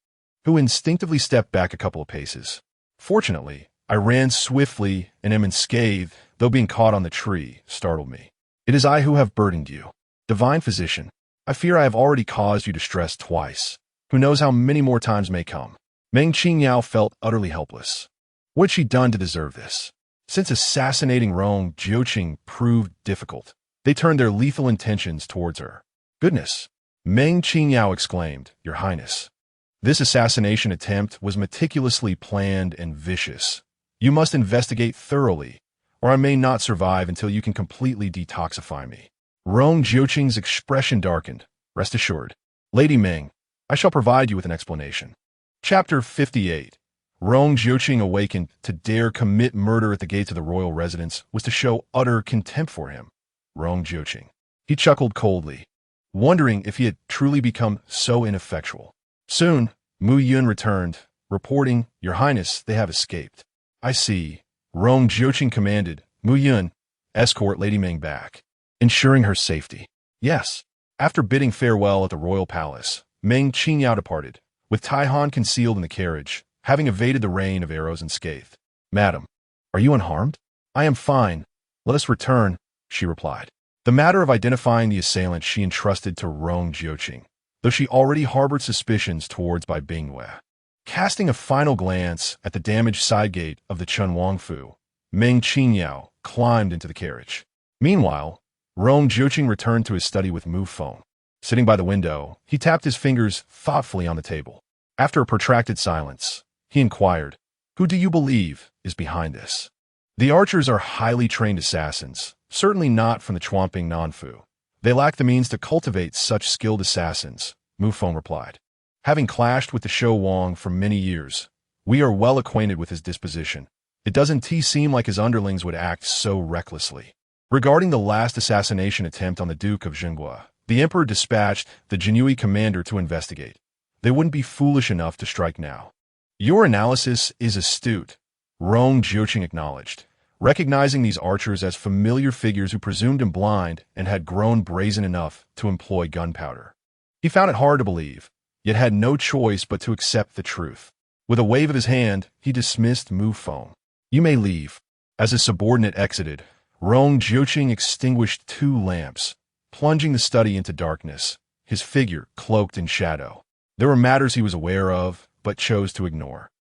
Speaker 1: who instinctively stepped back a couple of paces. Fortunately, I ran swiftly and am unscathed, though being caught on the tree startled me. It is I who have burdened you. Divine physician, I fear I have already caused you distress twice. Who knows how many more times may come? Meng Qingyao felt utterly helpless. What had she done to deserve this? Since assassinating Rong Jiuqing proved difficult, they turned their lethal intentions towards her. Goodness! Meng Qingyao exclaimed, Your Highness. This assassination attempt was meticulously planned and vicious. You must investigate thoroughly, or I may not survive until you can completely detoxify me. Rong Jiuqing's expression darkened. Rest assured. Lady Meng, I shall provide you with an explanation. Chapter 58. Rong Jiuqing awakened to dare commit murder at the gates of the royal residence was to show utter contempt for him. Rong Jiuqing. He chuckled coldly, wondering if he had truly become so ineffectual. Soon, Mu Yun returned, reporting, "Your Highness, they have escaped." "I see." Rong Jiuqing commanded. "Mu Yun, escort Lady Meng back, ensuring her safety." "Yes." After bidding farewell at the royal palace, Meng Qingyao departed, with Taihan concealed in the carriage, having evaded the rain of arrows and scathe. "Madam, are you unharmed?" "I am fine. Let us return," she replied. The matter of identifying the assailant she entrusted to Rong Jiuqing, though she already harbored suspicions towards by Bingwei. Casting a final glance at the damaged side gate of the Chun Wangfu, Meng Qingyao climbed into the carriage. Meanwhile, Rong Jiuqing returned to his study with Mu Feng. Sitting by the window, he tapped his fingers thoughtfully on the table. After a protracted silence, he inquired, "Who do you believe is behind this?" "The archers are highly trained assassins, certainly not from the Chuanping Nanfu. They lack the means to cultivate such skilled assassins," Mu Feng replied. "Having clashed with the Shou Wang for many years, we are well acquainted with his disposition. It doesn't seem like his underlings would act so recklessly." Regarding the last assassination attempt on the Duke of Jinghua, the emperor dispatched the Jinhui commander to investigate. They wouldn't be foolish enough to strike now. "Your analysis is astute," Rong Jiuqing acknowledged, recognizing these archers as familiar figures who presumed him blind and had grown brazen enough to employ gunpowder. He found it hard to believe, yet had no choice but to accept the truth. With a wave of his hand, he dismissed Mu Feng. "You may leave." As his subordinate exited, Rong Jiuqing extinguished 2 lamps, plunging the study into darkness, his figure cloaked in shadow. There were matters he was aware of, but chose to ignore.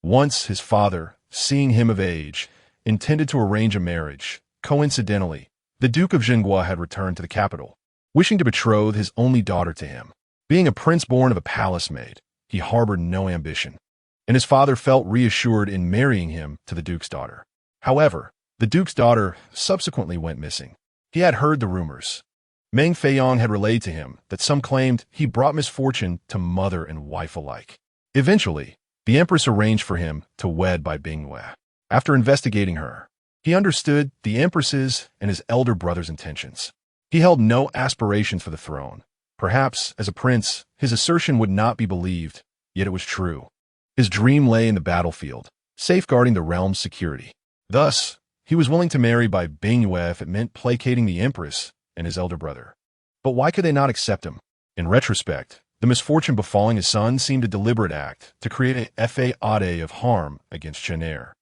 Speaker 1: Once his father, seeing him of age, intended to arrange a marriage. Coincidentally, the Duke of Jinghua had returned to the capital, wishing to betroth his only daughter to him. Being a prince born of a palace maid, he harbored no ambition, and his father felt reassured in marrying him to the Duke's daughter. However, the Duke's daughter subsequently went missing. He had heard the rumors. Meng Feiyong had relayed to him that some claimed he brought misfortune to mother and wife alike. Eventually, the empress arranged for him to wed by Bingwei. After investigating her, he understood the empress's and his elder brother's intentions. He held no aspirations for the throne. Perhaps, as a prince, his assertion would not be believed, yet it was true. His dream lay in the battlefield, safeguarding the realm's security. Thus, he was willing to marry by Bingwei if it meant placating the empress and his elder brother. But why could they not accept him? In retrospect, the misfortune befalling his son seemed a deliberate act to create a fade of harm against Chenair.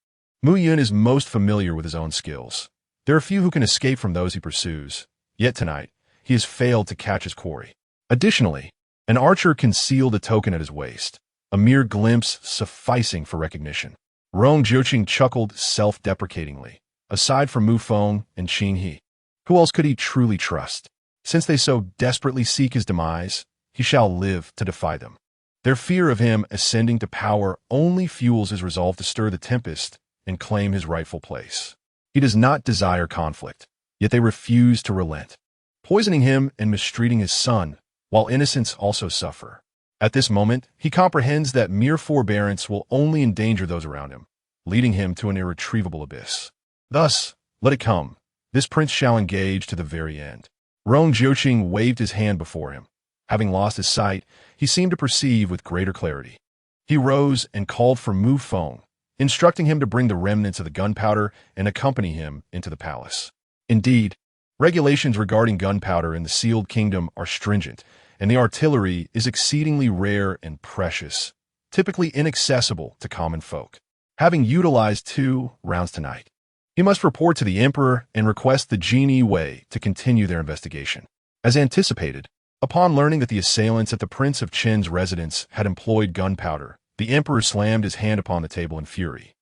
Speaker 1: Mu Yun is most familiar with his own skills. There are few who can escape from those he pursues, yet tonight, he has failed to catch his quarry. Additionally, an archer concealed a token at his waist, a mere glimpse sufficing for recognition. Rong Jiuqing chuckled self-deprecatingly. Aside from Mu Feng and Qin He, who else could he truly trust? Since they so desperately seek his demise, he shall live to defy them. Their fear of him ascending to power only fuels his resolve to stir the tempest and claim his rightful place. He does not desire conflict, yet they refuse to relent, poisoning him and mistreating his son, while innocents also suffer. At this moment, he comprehends that mere forbearance will only endanger those around him, leading him to an irretrievable abyss. Thus, let it come. This prince shall engage to the very end. Rong Jiuqing waved his hand before him. Having lost his sight, he seemed to perceive with greater clarity. He rose and called for Mu Feng, instructing him to bring the remnants of the gunpowder and accompany him into the palace. Indeed, regulations regarding gunpowder in the sealed kingdom are stringent, and the artillery is exceedingly rare and precious, typically inaccessible to common folk. Having utilized 2 rounds tonight, he must report to the emperor and request the Jinhui Wei to continue their investigation. As anticipated, upon learning that the assailants at the Prince of Qin's residence had employed gunpowder, the emperor slammed his hand upon the table in fury,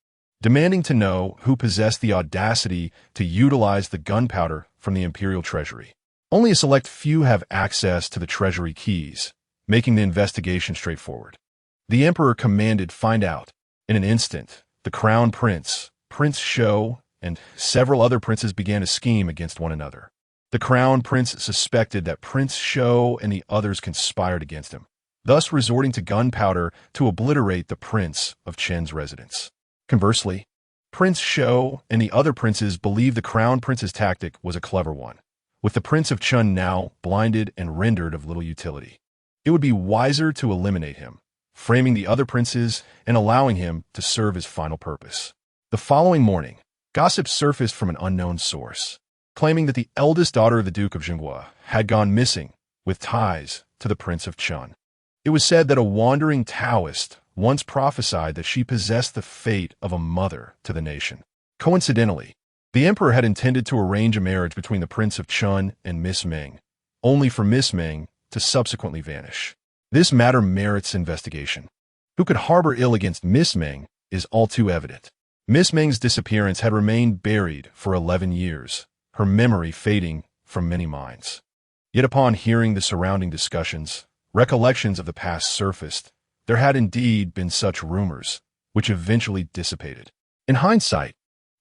Speaker 1: demanding to know who possessed the audacity to utilize the gunpowder from the imperial treasury. Only a select few have access to the treasury keys, making the investigation straightforward. The emperor commanded find out. In an instant, the crown prince, Prince Shou, and several other princes began to scheme against one another. The crown prince suspected that Prince Shou and the others conspired against him, thus resorting to gunpowder to obliterate the Prince of Qin's residence. Conversely, Prince Shou and the other princes believed the crown prince's tactic was a clever one, with the Prince of Qin now blinded and rendered of little utility. It would be wiser to eliminate him, framing the other princes and allowing him to serve his final purpose. The following morning, gossip surfaced from an unknown source, claiming that the eldest daughter of the Duke of Jinghua had gone missing with ties to the Prince of Chun. It was said that a wandering Taoist once prophesied that she possessed the fate of a mother to the nation. Coincidentally, the emperor had intended to arrange a marriage between the Prince of Chun and Miss Meng, only for Miss Meng to subsequently vanish. This matter merits investigation. Who could harbor ill against Miss Meng is all too evident. Miss Meng's disappearance had remained buried for 11 years, her memory fading from many minds. Yet upon hearing the surrounding discussions, recollections of the past surfaced. There had indeed been such rumors, which eventually dissipated. In hindsight,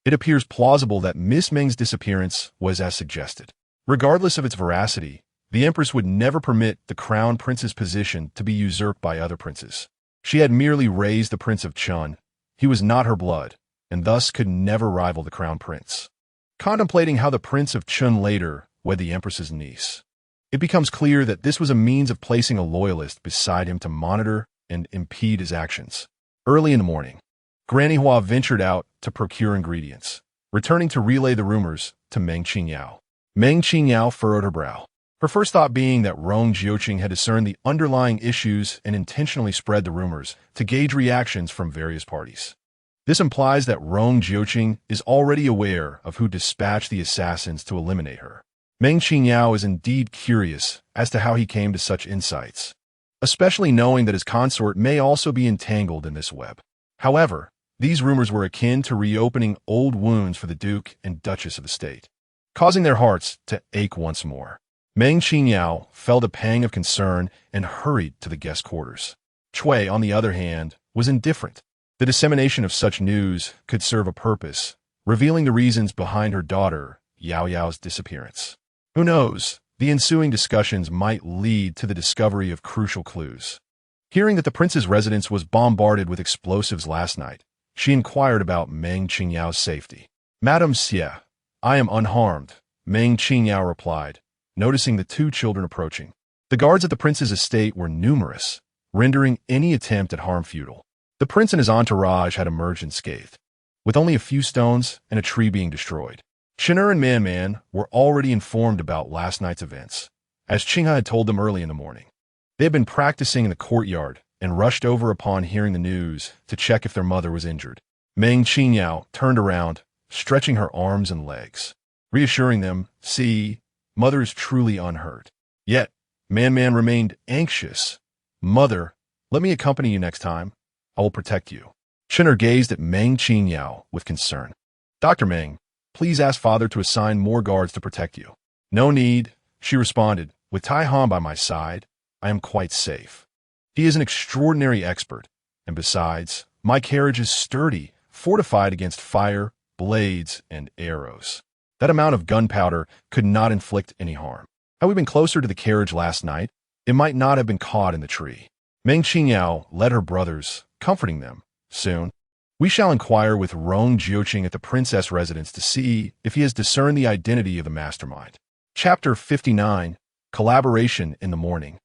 Speaker 1: it appears plausible that Miss Meng's disappearance was as suggested. Regardless of its veracity, the Empress would never permit the Crown Prince's position to be usurped by other princes. She had merely raised the Prince of Chun. He was not her blood, and thus could never rival the Crown Prince. Contemplating how the Prince of Chun later wed the Empress's niece, it becomes clear that this was a means of placing a loyalist beside him to monitor and impede his actions. Early in the morning, Granny Hua ventured out to procure ingredients, returning to relay the rumors to Meng Qingyao. Meng Qingyao furrowed her brow, her first thought being that Rong Jiuqing had discerned the underlying issues and intentionally spread the rumors to gauge reactions from various parties. This implies that Rong Jiuqing is already aware of who dispatched the assassins to eliminate her. Meng Qingyao is indeed curious as to how he came to such insights, especially knowing that his consort may also be entangled in this web. However, these rumors were akin to reopening old wounds for the Duke and Duchess of the state, causing their hearts to ache once more. Meng Qingyao felt a pang of concern and hurried to the guest quarters. Cui, on the other hand, was indifferent. The dissemination of such news could serve a purpose, revealing the reasons behind her daughter Yao Yao's disappearance. Who knows, the ensuing discussions might lead to the discovery of crucial clues. Hearing that the prince's residence was bombarded with explosives last night, she inquired about Meng Qingyao's safety. Madam Xie, I am unharmed, Meng Qingyao replied, noticing the two children approaching. The guards at the prince's estate were numerous, rendering any attempt at harm futile. The prince and his entourage had emerged unscathed, with only a few stones and a tree being destroyed. Shen'er and Man Man were already informed about last night's events, as Qinghe had told them early in the morning. They had been practicing in the courtyard and rushed over upon hearing the news to check if their mother was injured. Meng Qingyao turned around, stretching her arms and legs, reassuring them, "See, mother is truly unhurt." Yet, Man Man remained anxious. "Mother, let me accompany you next time. I will protect you." Shen'er gazed at Meng Qingyao with concern. "Dr. Meng, please ask father to assign more guards to protect you." "No need," she responded. "With Tai Han by my side, I am quite safe. He is an extraordinary expert, and besides, my carriage is sturdy, fortified against fire, blades, and arrows. That amount of gunpowder could not inflict any harm. Had we been closer to the carriage last night, it might not have been caught in the tree." Meng Qingyao led her brothers, comforting them. "Soon, we shall inquire with Rong Jiuqing at the princess residence to see if he has discerned the identity of the mastermind." Chapter 59, Collaboration in the Morning.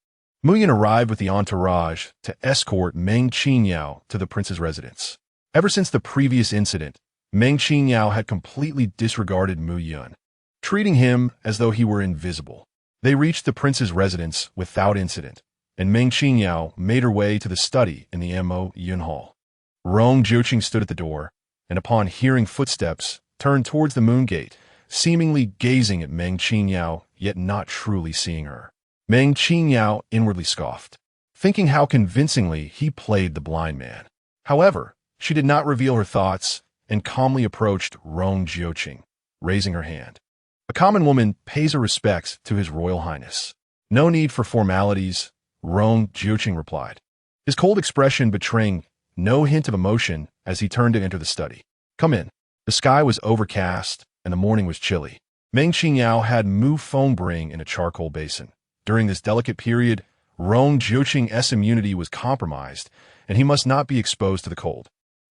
Speaker 1: Muyan arrived with the entourage to escort Meng Qingyao to the prince's residence. Ever since the previous incident, Meng Qingyao had completely disregarded Muyan, treating him as though he were invisible. They reached the prince's residence without incident, and Meng Qingyao made her way to the study in the Mo Yun Hall. Rong Jiuqing stood at the door, and upon hearing footsteps, turned towards the moon gate, seemingly gazing at Meng Qingyao, yet not truly seeing her. Meng Qingyao inwardly scoffed, thinking how convincingly he played the blind man. However, she did not reveal her thoughts and calmly approached Rong Jiuqing, raising her hand. A common woman pays her respects to His Royal Highness. "No need for formalities," Rong Jiuqing replied, his cold expression betraying no hint of emotion as he turned to enter the study. "Come in." The sky was overcast and the morning was chilly. Meng Qingyao had Mu Feng bring in a charcoal basin. During this delicate period, Rong Jiuqing's immunity was compromised, and he must not be exposed to the cold.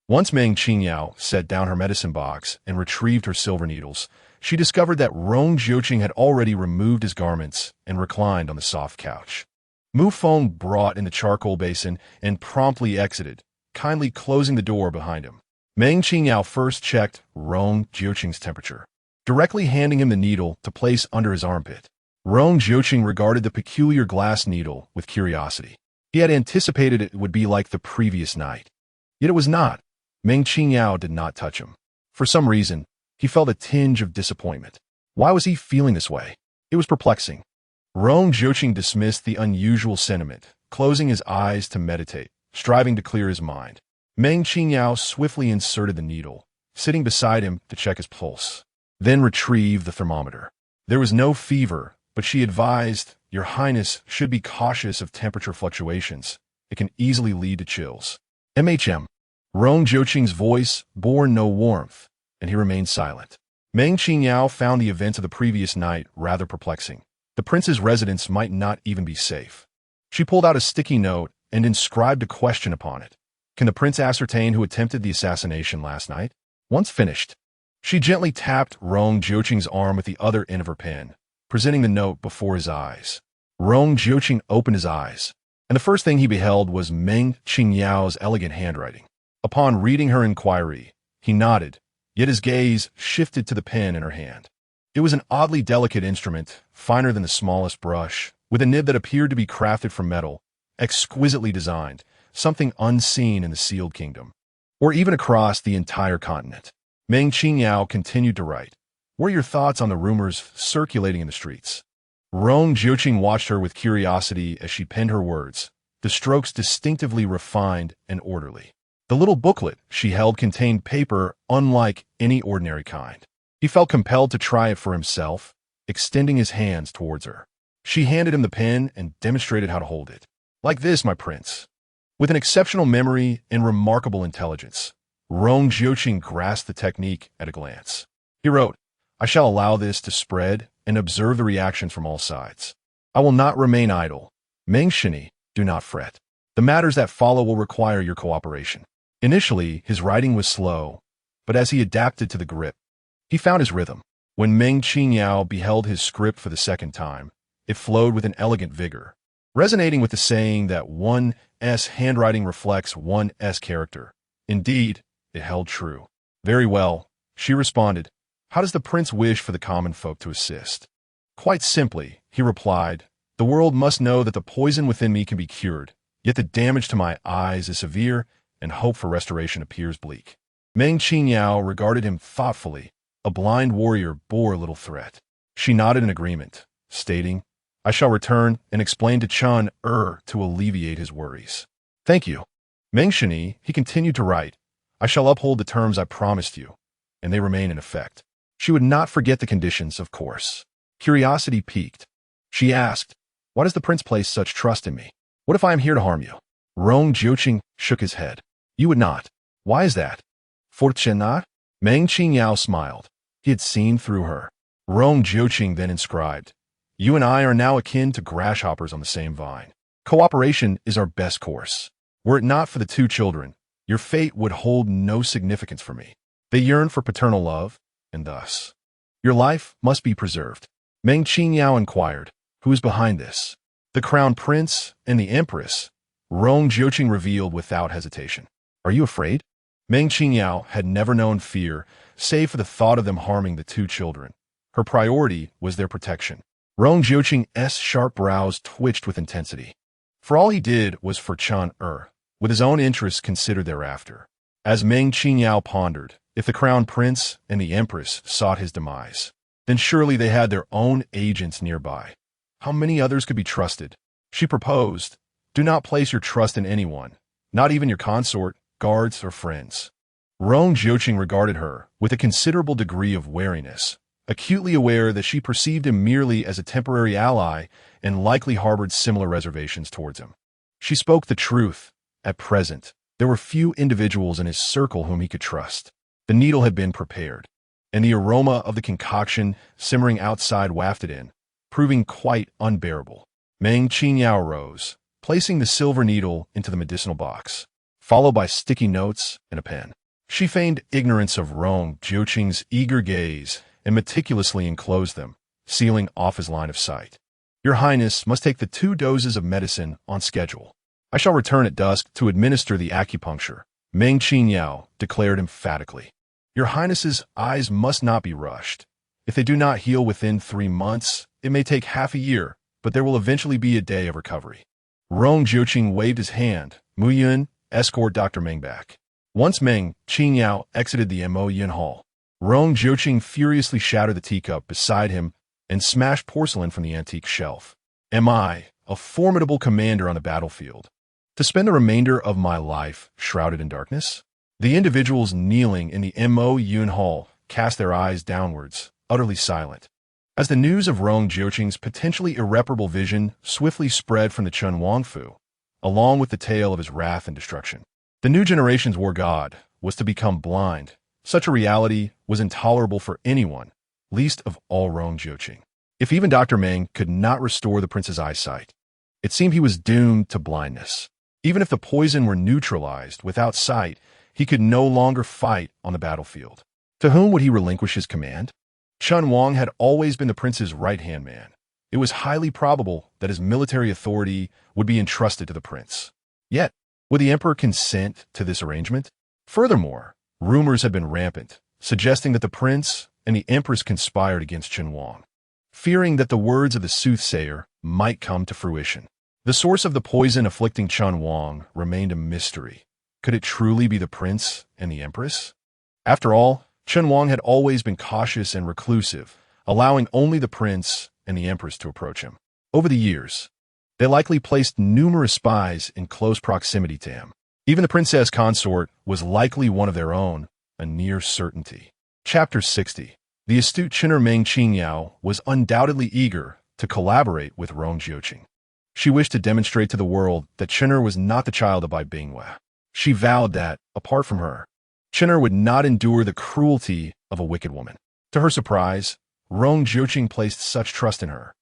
Speaker 1: Once Meng Qingyao set down her medicine box and retrieved her silver needles, she discovered that Rong Jiuqing had already removed his garments and reclined on the soft couch. Mu Feng brought in the charcoal basin and promptly exited, kindly closing the door behind him. Meng Qingyao first checked Rong Jiuqing's temperature, directly handing him the needle to place under his armpit. Rong Jiuqing regarded the peculiar glass needle with curiosity. He had anticipated it would be like the previous night. Yet it was not. Meng Qingyao did not touch him. For some reason, he felt a tinge of disappointment. Why was he feeling this way? It was perplexing. Rong Jiuqing dismissed the unusual sentiment, closing his eyes to meditate, striving to clear his mind. Meng Qingyao swiftly inserted the needle, sitting beside him to check his pulse, then retrieved the thermometer. There was no fever, but she advised, "Your Highness should be cautious of temperature fluctuations. It can easily lead to chills." MHM. Rong Jiuqing's voice bore no warmth, and he remained silent. Meng Qingyao found the events of the previous night rather perplexing. The prince's residence might not even be safe. She pulled out a sticky note and inscribed a question upon it. Can the prince ascertain who attempted the assassination last night? Once finished, she gently tapped Rong Jiuqing's arm with the other end of her pen, presenting the note before his eyes. Rong Jiuqing opened his eyes, and the first thing he beheld was Meng Qingyao's elegant handwriting. Upon reading her inquiry, he nodded, yet his gaze shifted to the pen in her hand. It was an oddly delicate instrument, finer than the smallest brush, with a nib that appeared to be crafted from metal, exquisitely designed, something unseen in the sealed kingdom, or even across the entire continent. Meng Qingyao continued to write. What are your thoughts on the rumors circulating in the streets? Rong Jiuqing watched her with curiosity as she penned her words, the strokes distinctively refined and orderly. The little booklet she held contained paper unlike any ordinary kind. He felt compelled to try it for himself, extending his hands towards her. She handed him the pen and demonstrated how to hold it. Like this, my prince. With an exceptional memory and remarkable intelligence, Rong Jiuqing grasped the technique at a glance. He wrote, I shall allow this to spread and observe the reactions from all sides. I will not remain idle. Meng Shini, do not fret. The matters that follow will require your cooperation. Initially, his writing was slow, but as he adapted to the grip, he found his rhythm. When Meng Qingyao beheld his script for the second time, it flowed with an elegant vigor, resonating with the saying that one's handwriting reflects one's character. Indeed, it held true. Very well, she responded. How does the prince wish for the common folk to assist? Quite simply, he replied, the world must know that the poison within me can be cured, yet the damage to my eyes is severe and hope for restoration appears bleak. Meng Qingyao regarded him thoughtfully. A blind warrior bore little threat. She nodded in agreement, stating, I shall return and explain to Chun to alleviate his worries. Thank you. Meng Shini, he continued to write, I shall uphold the terms I promised you, and they remain in effect. She would not forget the conditions, of course. Curiosity piqued. She asked, why does the prince place such trust in me? What if I am here to harm you? Rong Jiuqing shook his head. You would not. Why is that? Fortunat? Meng Qingyao smiled. He had seen through her. Rong Jiuqing then inscribed, you and I are now akin to grasshoppers on the same vine. Cooperation is our best course. Were it not for the two children, your fate would hold no significance for me. They yearn for paternal love, and thus, your life must be preserved. Meng Qingyao inquired, who is behind this? The crown prince and the empress. Rong Jiuqing revealed without hesitation. Are you afraid? Meng Qingyao had never known fear, save for the thought of them harming the two children. Her priority was their protection. Rong Jiuqing's sharp brows twitched with intensity. For all he did was for Chun with his own interests considered thereafter. As Meng Qingyao pondered, if the crown prince and the empress sought his demise, then surely they had their own agents nearby. How many others could be trusted? She proposed, do not place your trust in anyone, not even your consort, guards, or friends. Rong Jiuqing regarded her with a considerable degree of wariness, acutely aware that she perceived him merely as a temporary ally and likely harbored similar reservations towards him. She spoke the truth. At present, there were few individuals in his circle whom he could trust. The needle had been prepared, and the aroma of the concoction simmering outside wafted in, proving quite unbearable. Meng Qingyao rose, placing the silver needle into the medicinal box, followed by sticky notes and a pen. She feigned ignorance of Rong Jiuqing's eager gaze and meticulously enclosed them, sealing off his line of sight. Your Highness must take the 2 doses of medicine on schedule. I shall return at dusk to administer the acupuncture, Meng Qingyao declared emphatically. Your Highness's eyes must not be rushed. If they do not heal within 3 months, it may take half a year, but there will eventually be a day of recovery. Rong Jiuqing waved his hand. Mu Yun, escort Dr. Meng back. Once Meng Qingyao exited the Mo Yun hall, Rong Jiuqing furiously shattered the teacup beside him and smashed porcelain from the antique shelf. Am I, a formidable commander on the battlefield, to spend the remainder of my life shrouded in darkness? The individuals kneeling in the Mo Yun hall cast their eyes downwards, utterly silent. As the news of Rong Jiuqing's potentially irreparable vision swiftly spread from the Chun Wangfu, along with the tale of his wrath and destruction, the new generation's war god was to become blind. Such a reality was intolerable for anyone, least of all Rong Jiuqing. If even Dr. Meng could not restore the prince's eyesight, it seemed he was doomed to blindness. Even if the poison were neutralized without sight, he could no longer fight on the battlefield. To whom would he relinquish his command? Chun Wang had always been the prince's right-hand man. It was highly probable that his military authority would be entrusted to the prince. Yet, would the emperor consent to this arrangement? Furthermore, rumors had been rampant, suggesting that the prince and the empress conspired against Chun Wang, fearing that the words of the soothsayer might come to fruition. The source of the poison afflicting Chun Wang remained a mystery. Could it truly be the prince and the empress? After all, Chun Wang had always been cautious and reclusive, allowing only the prince and the empress to approach him. Over the years, they likely placed numerous spies in close proximity to him. Even the princess consort was likely one of their own, a near certainty. Chapter 60. The astute Chinner Meng Qingyao was undoubtedly eager to collaborate with Rong Jiuqing. She wished to demonstrate to the world that Chinner was not the child of Bai Bingwei. She vowed that, apart from her, Chinner would not endure the cruelty of a wicked woman. To her surprise, Rong Jiuqing placed such trust in her.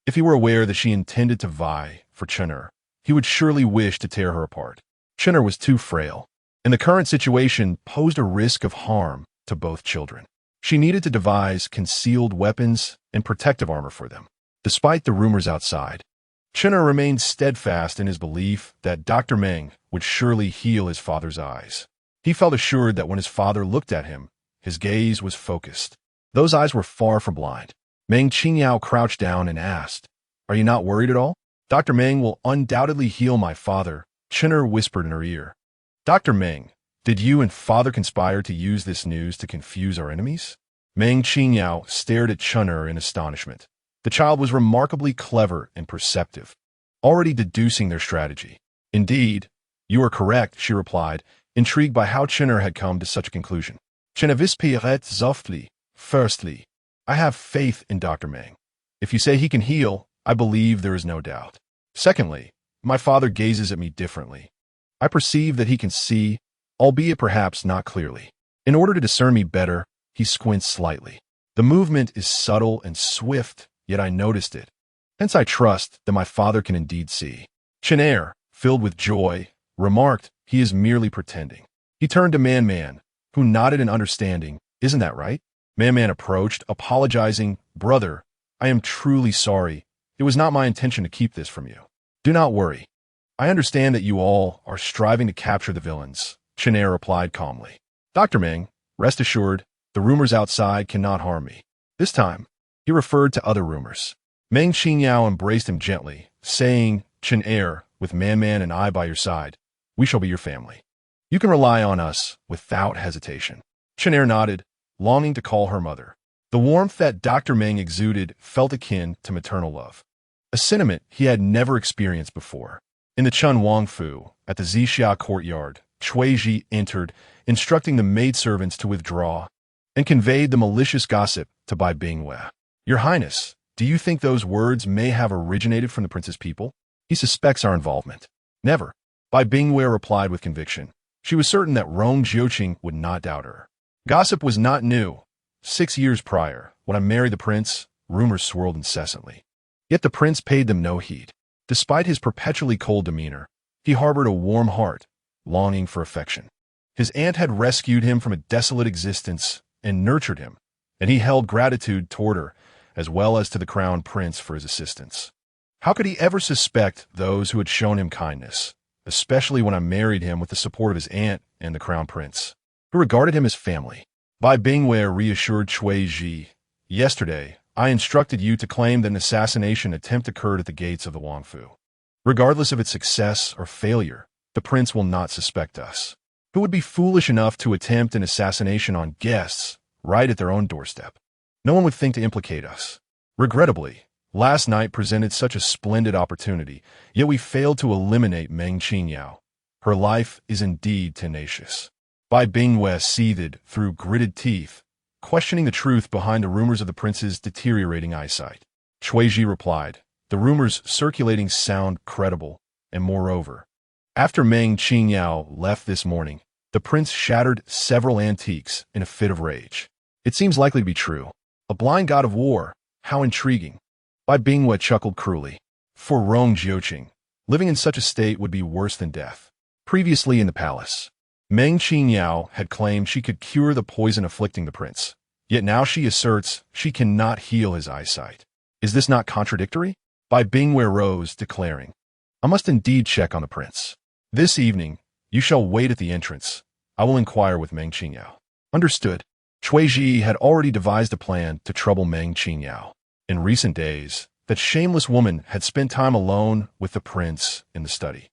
Speaker 1: If he were aware that she intended to vie for Chinner, he would surely wish to tear her apart. Chinner was too frail, and the current situation posed a risk of harm to both children. She needed to devise concealed weapons and protective armor for them. Despite the rumors outside, Chinner remained steadfast in his belief that Dr. Meng would surely heal his father's eyes. He felt assured that when his father looked at him, his gaze was focused. Those eyes were far from blind. Meng Qingyao crouched down and asked, "Are you not worried at all?" "Dr. Meng will undoubtedly heal my father," Chinner whispered in her ear. "Dr. Meng, did you and father conspire to use this news to confuse our enemies?" Meng Qingyao stared at Chinner in astonishment. The child was remarkably clever and perceptive, already deducing their strategy. "Indeed, you are correct," she replied, intrigued by how Chinner had come to such a conclusion. "Chinner vispiret softly. Firstly, I have faith in Dr. Meng. If you say he can heal, I believe there is no doubt. Secondly, my father gazes at me differently. I perceive that he can see, albeit perhaps not clearly. In order to discern me better, he squints slightly. The movement is subtle and swift, yet I noticed it. Hence I trust that my father can indeed see." Chinner, filled with joy, remarked, "He is merely pretending." He turned to Man, who nodded in understanding. "Isn't that right?" Man approached, apologizing. "Brother, I am truly sorry. It was not my intention to keep this from you." "Do not worry. I understand that you all are striving to capture the villains," Chinner replied calmly. "Dr. Meng, rest assured, the rumors outside cannot harm me." This time, he referred to other rumors. Meng Qingyao embraced him gently, saying, "Chinner, with Man and I by your side, we shall be your family. You can rely on us without hesitation." Chinner nodded, longing to call her mother. The warmth that Dr. Meng exuded felt akin to maternal love, a sentiment he had never experienced before. In the Chun Wangfu, at the Zixia courtyard, Chuiji entered, instructing the maidservants to withdraw, and conveyed the malicious gossip to Bai Bingwei. "Your Highness, do you think those words may have originated from the prince's people? He suspects our involvement." "Never," Bai Bingwei replied with conviction. She was certain that Rong Jiuqing would not doubt her. Gossip was not new. 6 years prior, when I married the prince, rumors swirled incessantly. Yet the prince paid them no heed. Despite his perpetually cold demeanor, he harbored a warm heart, longing for affection. His aunt had rescued him from a desolate existence and nurtured him, and he held gratitude toward her, as well as to the crown prince for his assistance. How could he ever suspect those who had shown him kindness, especially when I married him with the support of his aunt and the crown prince, who regarded him as family? Bai Bingwei reassured Cui Ji, "Yesterday, I instructed you to claim that an assassination attempt occurred at the gates of the Wangfu. Regardless of its success or failure, the prince will not suspect us. Who would be foolish enough to attempt an assassination on guests right at their own doorstep? No one would think to implicate us. Regrettably, last night presented such a splendid opportunity, yet we failed to eliminate Meng Qingyao. Her life is indeed tenacious." Bai Bingwei seethed through gritted teeth, questioning the truth behind the rumors of the prince's deteriorating eyesight. Cui Ji replied, "The rumors circulating sound credible, and moreover, after Meng Qingyao left this morning, the prince shattered several antiques in a fit of rage. It seems likely to be true. A blind god of war, how intriguing." Bai Bingwei chuckled cruelly. For Rong Jiuqing, living in such a state would be worse than death. Previously in the palace, Meng Qingyao had claimed she could cure the poison afflicting the prince, yet now she asserts she cannot heal his eyesight. Is this not contradictory? Bai Bingwei rose, declaring, "I must indeed check on the prince. This evening, you shall wait at the entrance. I will inquire with Meng Qingyao." Understood. Cui Ji had already devised a plan to trouble Meng Qingyao. In recent days, that shameless woman had spent time alone with the prince in the study.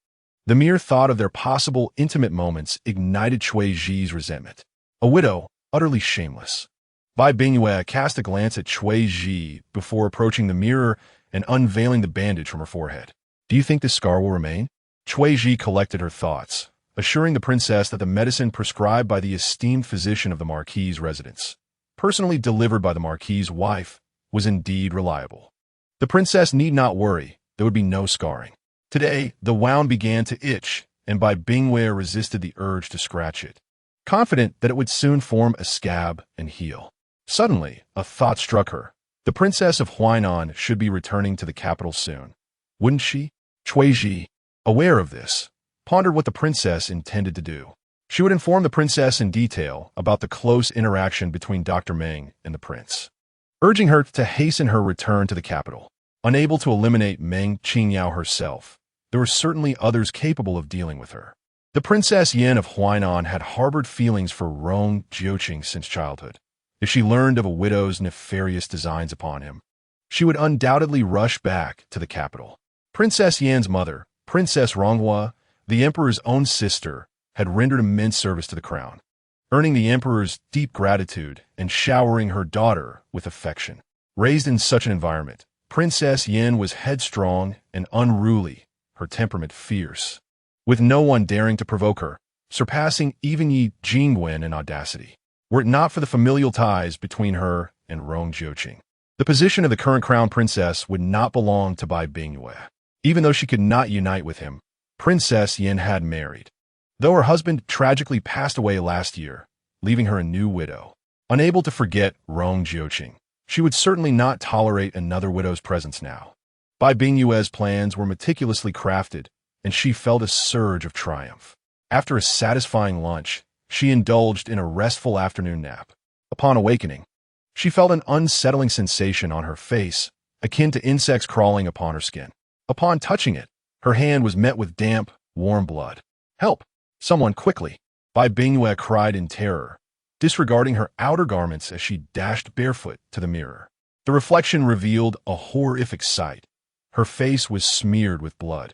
Speaker 1: The mere thought of their possible intimate moments ignited Cui Ji's resentment. A widow, utterly shameless. Bai Bingwei cast a glance at Cui Ji before approaching the mirror and unveiling the bandage from her forehead. "Do you think this scar will remain?" Cui Ji collected her thoughts, assuring the princess that the medicine prescribed by the esteemed physician of the Marquis's residence, personally delivered by the Marquis's wife, was indeed reliable. The princess need not worry, there would be no scarring. Today, the wound began to itch, and Bai Bingwei resisted the urge to scratch it, confident that it would soon form a scab and heal. Suddenly, a thought struck her. The princess of Huainan should be returning to the capital soon. Wouldn't she? Cui Ji, aware of this, pondered what the princess intended to do. She would inform the princess in detail about the close interaction between Dr. Meng and the prince, urging her to hasten her return to the capital. Unable to eliminate Meng Qingyao herself, there were certainly others capable of dealing with her. The Princess Yin of Huainan had harbored feelings for Rong Jiuqing since childhood. If she learned of a widow's nefarious designs upon him, she would undoubtedly rush back to the capital. Princess Yan's mother, Princess Ronghua, the emperor's own sister, had rendered immense service to the crown, earning the emperor's deep gratitude and showering her daughter with affection. Raised in such an environment, Princess Yin was headstrong and unruly, her temperament fierce, with no one daring to provoke her, surpassing even Yi Jingwen in audacity, were it not for the familial ties between her and Rong Jiuqing. The position of the current crown princess would not belong to Bai Bingwei. Even though she could not unite with him, Princess Yin had married, though her husband tragically passed away last year, leaving her a new widow. Unable to forget Rong Jiuqing, she would certainly not tolerate another widow's presence now. Bai Bingwei's plans were meticulously crafted, and she felt a surge of triumph. After a satisfying lunch, she indulged in a restful afternoon nap. Upon awakening, she felt an unsettling sensation on her face, akin to insects crawling upon her skin. Upon touching it, her hand was met with damp, warm blood. "Help! Someone, quickly!" Bai Bingwei cried in terror, disregarding her outer garments as she dashed barefoot to the mirror. The reflection revealed a horrific sight. Her face was smeared with blood,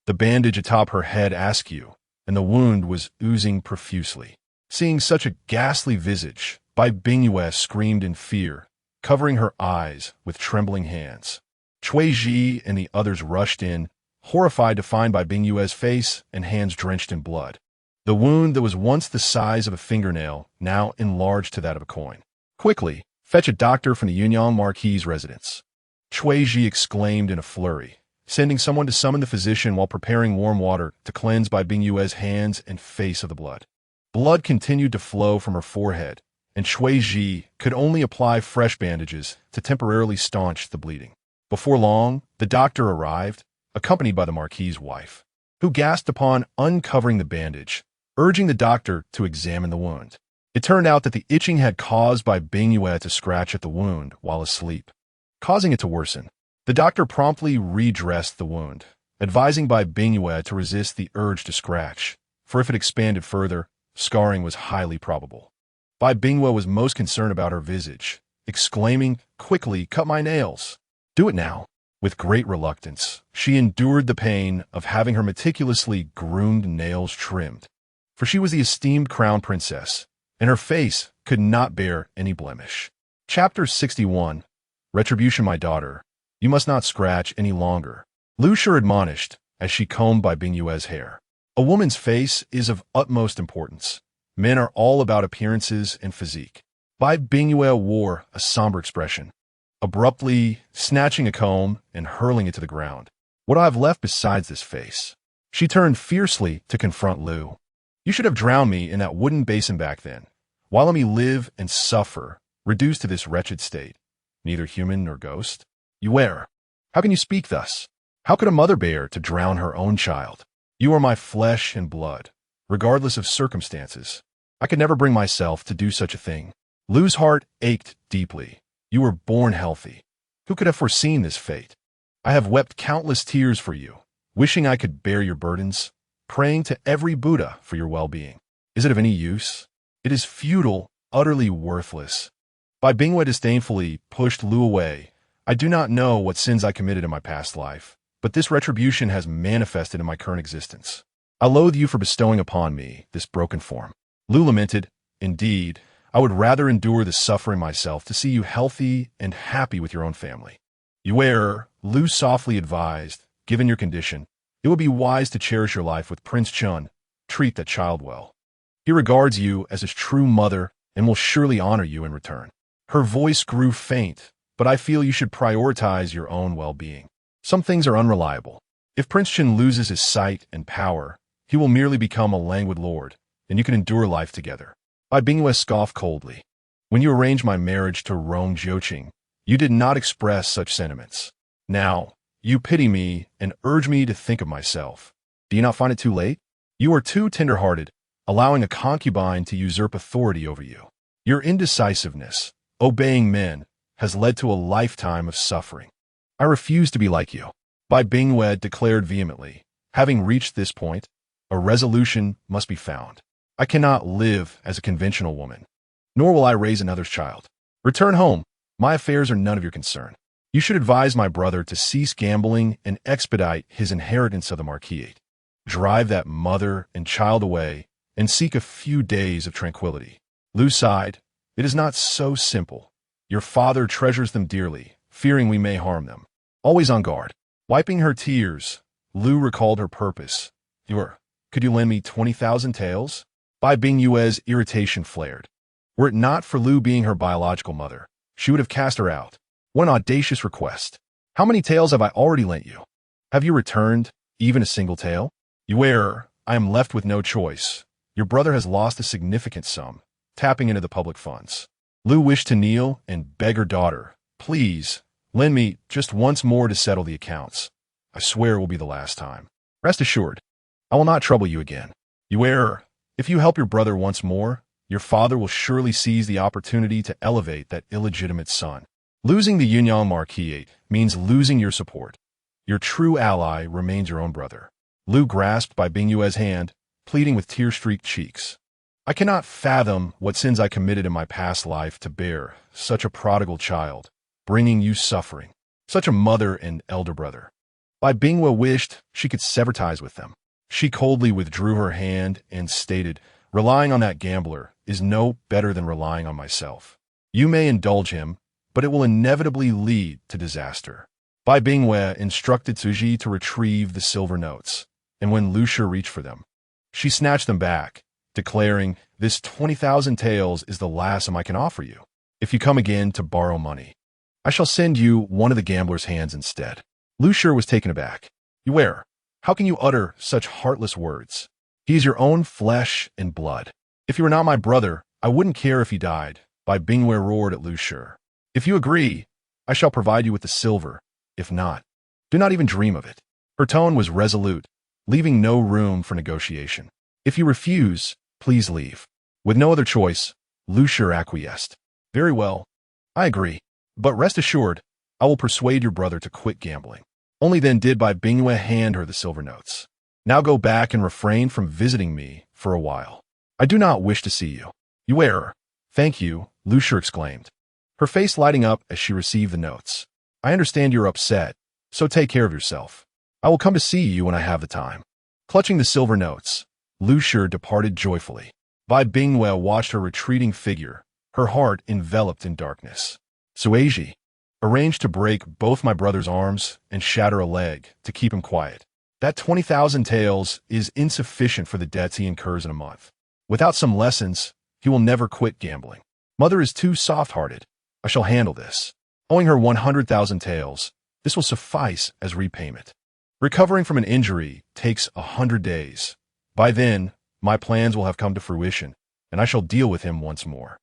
Speaker 1: the bandage atop her head askew, and the wound was oozing profusely. Seeing such a ghastly visage, Bai Bingwei screamed in fear, covering her eyes with trembling hands. Cui Ji and the others rushed in, horrified to find Bai Bingwei's face and hands drenched in blood. The wound that was once the size of a fingernail now enlarged to that of a coin. "Quickly, fetch a doctor from the Yunyang Marquis's residence," Cui Ji exclaimed in a flurry, sending someone to summon the physician while preparing warm water to cleanse Bai Bingwei's hands and face of the blood. Blood continued to flow from her forehead, and Cui Ji could only apply fresh bandages to temporarily staunch the bleeding. Before long, the doctor arrived, accompanied by the Marquis's wife, who gasped upon uncovering the bandage, urging the doctor to examine the wound. It turned out that the itching had caused Bai Bingwei to scratch at the wound while asleep, causing it to worsen. The doctor promptly redressed the wound, advising Bai Bingyue to resist the urge to scratch, for if it expanded further, scarring was highly probable. Bai Bingyue was most concerned about her visage, exclaiming, "Quickly, cut my nails! Do it now!" With great reluctance, she endured the pain of having her meticulously groomed nails trimmed, for she was the esteemed crown princess, and her face could not bear any blemish. Chapter 61. Retribution, my daughter. You must not scratch any longer, Lu Shi admonished as she combed Bai Bingyue's hair. A woman's face is of utmost importance. Men are all about appearances and physique. Bai Bingyue wore a somber expression, abruptly snatching a comb and hurling it to the ground. What I have left besides this face? She turned fiercely to confront Lu. You should have drowned me in that wooden basin back then. Why let me live and suffer, reduced to this wretched state? Neither human nor ghost? You err. How can you speak thus? How could a mother bear to drown her own child? You are my flesh and blood, regardless of circumstances. I could never bring myself to do such a thing. Lu's heart ached deeply. You were born healthy. Who could have foreseen this fate? I have wept countless tears for you, wishing I could bear your burdens, praying to every Buddha for your well-being. Is it of any use? It is futile, utterly worthless. Bai Bingyue disdainfully pushed Lu away. I do not know what sins I committed in my past life, but this retribution has manifested in my current existence. I loathe you for bestowing upon me this broken form. Lu lamented, indeed, I would rather endure the suffering myself to see you healthy and happy with your own family. You err, Lu softly advised, given your condition, it would be wise to cherish your life with Prince Chun. Treat that child well. He regards you as his true mother and will surely honor you in return. Her voice grew faint, but I feel you should prioritize your own well-being. Some things are unreliable. If Prince Chun loses his sight and power, he will merely become a languid lord, and you can endure life together. Bai Bingyue scoffed coldly. When you arranged my marriage to Rong Zhouqing, you did not express such sentiments. Now, you pity me and urge me to think of myself. Do you not find it too late? You are too tender-hearted, allowing a concubine to usurp authority over you. Your indecisiveness, obeying men, has led to a lifetime of suffering. I refuse to be like you. Bai Bingyue declared vehemently. Having reached this point, a resolution must be found. I cannot live as a conventional woman, nor will I raise another's child. Return home. My affairs are none of your concern. You should advise my brother to cease gambling and expedite his inheritance of the marquisate. Drive that mother and child away and seek a few days of tranquility. Lu sighed. It is not so simple. Your father treasures them dearly, fearing we may harm them. Always on guard. Wiping her tears, Lu recalled her purpose. Could you lend me 20,000 taels? Bai Bingyue's irritation flared. Were it not for Lu being her biological mother, she would have cast her out. What an audacious request. How many taels have I already lent you? Have you returned even a single tael? You err. I am left with no choice. Your brother has lost a significant sum, tapping into the public funds. Lu wished to kneel and beg her daughter, please, lend me just once more to settle the accounts. I swear it will be the last time. Rest assured, I will not trouble you again. You err. If you help your brother once more, your father will surely seize the opportunity to elevate that illegitimate son. Losing the Yunyang Marquisate means losing your support. Your true ally remains your own brother. Lu grasped Bai Bingyue's hand, pleading with tear-streaked cheeks. I cannot fathom what sins I committed in my past life to bear such a prodigal child, bringing you suffering, such a mother and elder brother. Bai Bingyue wished she could sever ties with them. She coldly withdrew her hand and stated, relying on that gambler is no better than relying on myself. You may indulge him, but it will inevitably lead to disaster. Bai Bingyue instructed Suji to retrieve the silver notes, and when Lu Shi reached for them, she snatched them back, declaring, this 20,000 taels is the last sum I can offer you. If you come again to borrow money, I shall send you one of the gambler's hands instead. Lu Shi was taken aback. You err. How can you utter such heartless words? He is your own flesh and blood. If you were not my brother, I wouldn't care if he died. Bai Bingyue roared at Lu Shi. If you agree, I shall provide you with the silver. If not, do not even dream of it. Her tone was resolute, leaving no room for negotiation. If you refuse, please leave. With no other choice, Lu Shi acquiesced. Very well, I agree. But rest assured, I will persuade your brother to quit gambling. Only then did Bai Bingyue hand her the silver notes. Now go back and refrain from visiting me for a while. I do not wish to see you. You err. Thank you, Lu Shi exclaimed, her face lighting up as she received the notes. I understand you're upset, so take care of yourself. I will come to see you when I have the time. Clutching the silver notes, Lu Shi departed joyfully. Bai Bingyue watched her retreating figure, her heart enveloped in darkness. Suiji arranged to break both my brother's arms and shatter a leg to keep him quiet. That 20,000 taels is insufficient for the debts he incurs in a month. Without some lessons, he will never quit gambling. Mother is too soft-hearted. I shall handle this. Owing her 100,000 taels, this will suffice as repayment. Recovering from an injury takes 100 days. By then, my plans will have come to fruition, and I shall deal with him once more.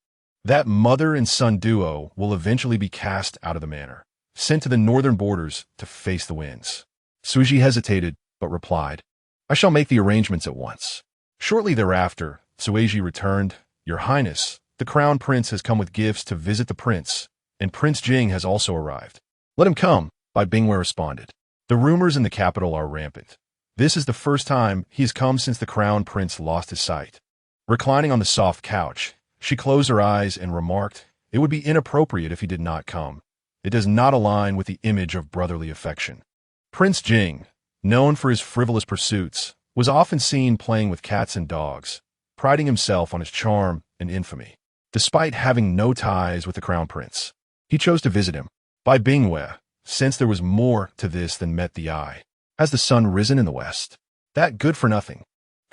Speaker 1: That mother and son duo will eventually be cast out of the manor, sent to the northern borders to face the winds. Suji hesitated, but replied, I shall make the arrangements at once. Shortly thereafter, Suiji returned, Your Highness, the crown prince has come with gifts to visit the prince, and Prince Jing has also arrived. Let him come, Bai Bingyue responded. The rumors in the capital are rampant. This is the first time he has come since the crown prince lost his sight. Reclining on the soft couch, she closed her eyes and remarked, It would be inappropriate if he did not come. It does not align with the image of brotherly affection. Prince Jing, known for his frivolous pursuits, was often seen playing with cats and dogs, priding himself on his charm and infamy. Despite having no ties with the crown prince, he chose to visit him. Bai Bingyue, since there was more to this than met the eye. Has the sun risen in the west? That good-for-nothing,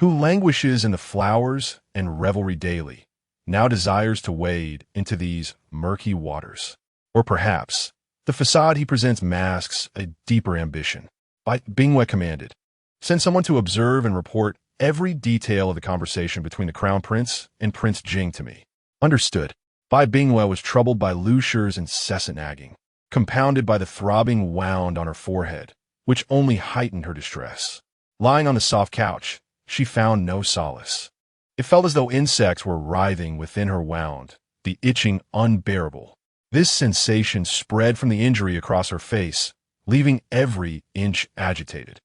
Speaker 1: who languishes in the flowers and revelry daily, now desires to wade into these murky waters. Or perhaps, the facade he presents masks a deeper ambition. Bai Bingyue commanded, Send someone to observe and report every detail of the conversation between the crown prince and Prince Jing to me. Understood. Bai Bingyue was troubled by Lu Shi's incessant nagging, compounded by the throbbing wound on her forehead, which only heightened her distress. Lying on the soft couch, she found no solace. It felt as though insects were writhing within her wound, the itching unbearable. This sensation spread from the injury across her face, leaving every inch agitated.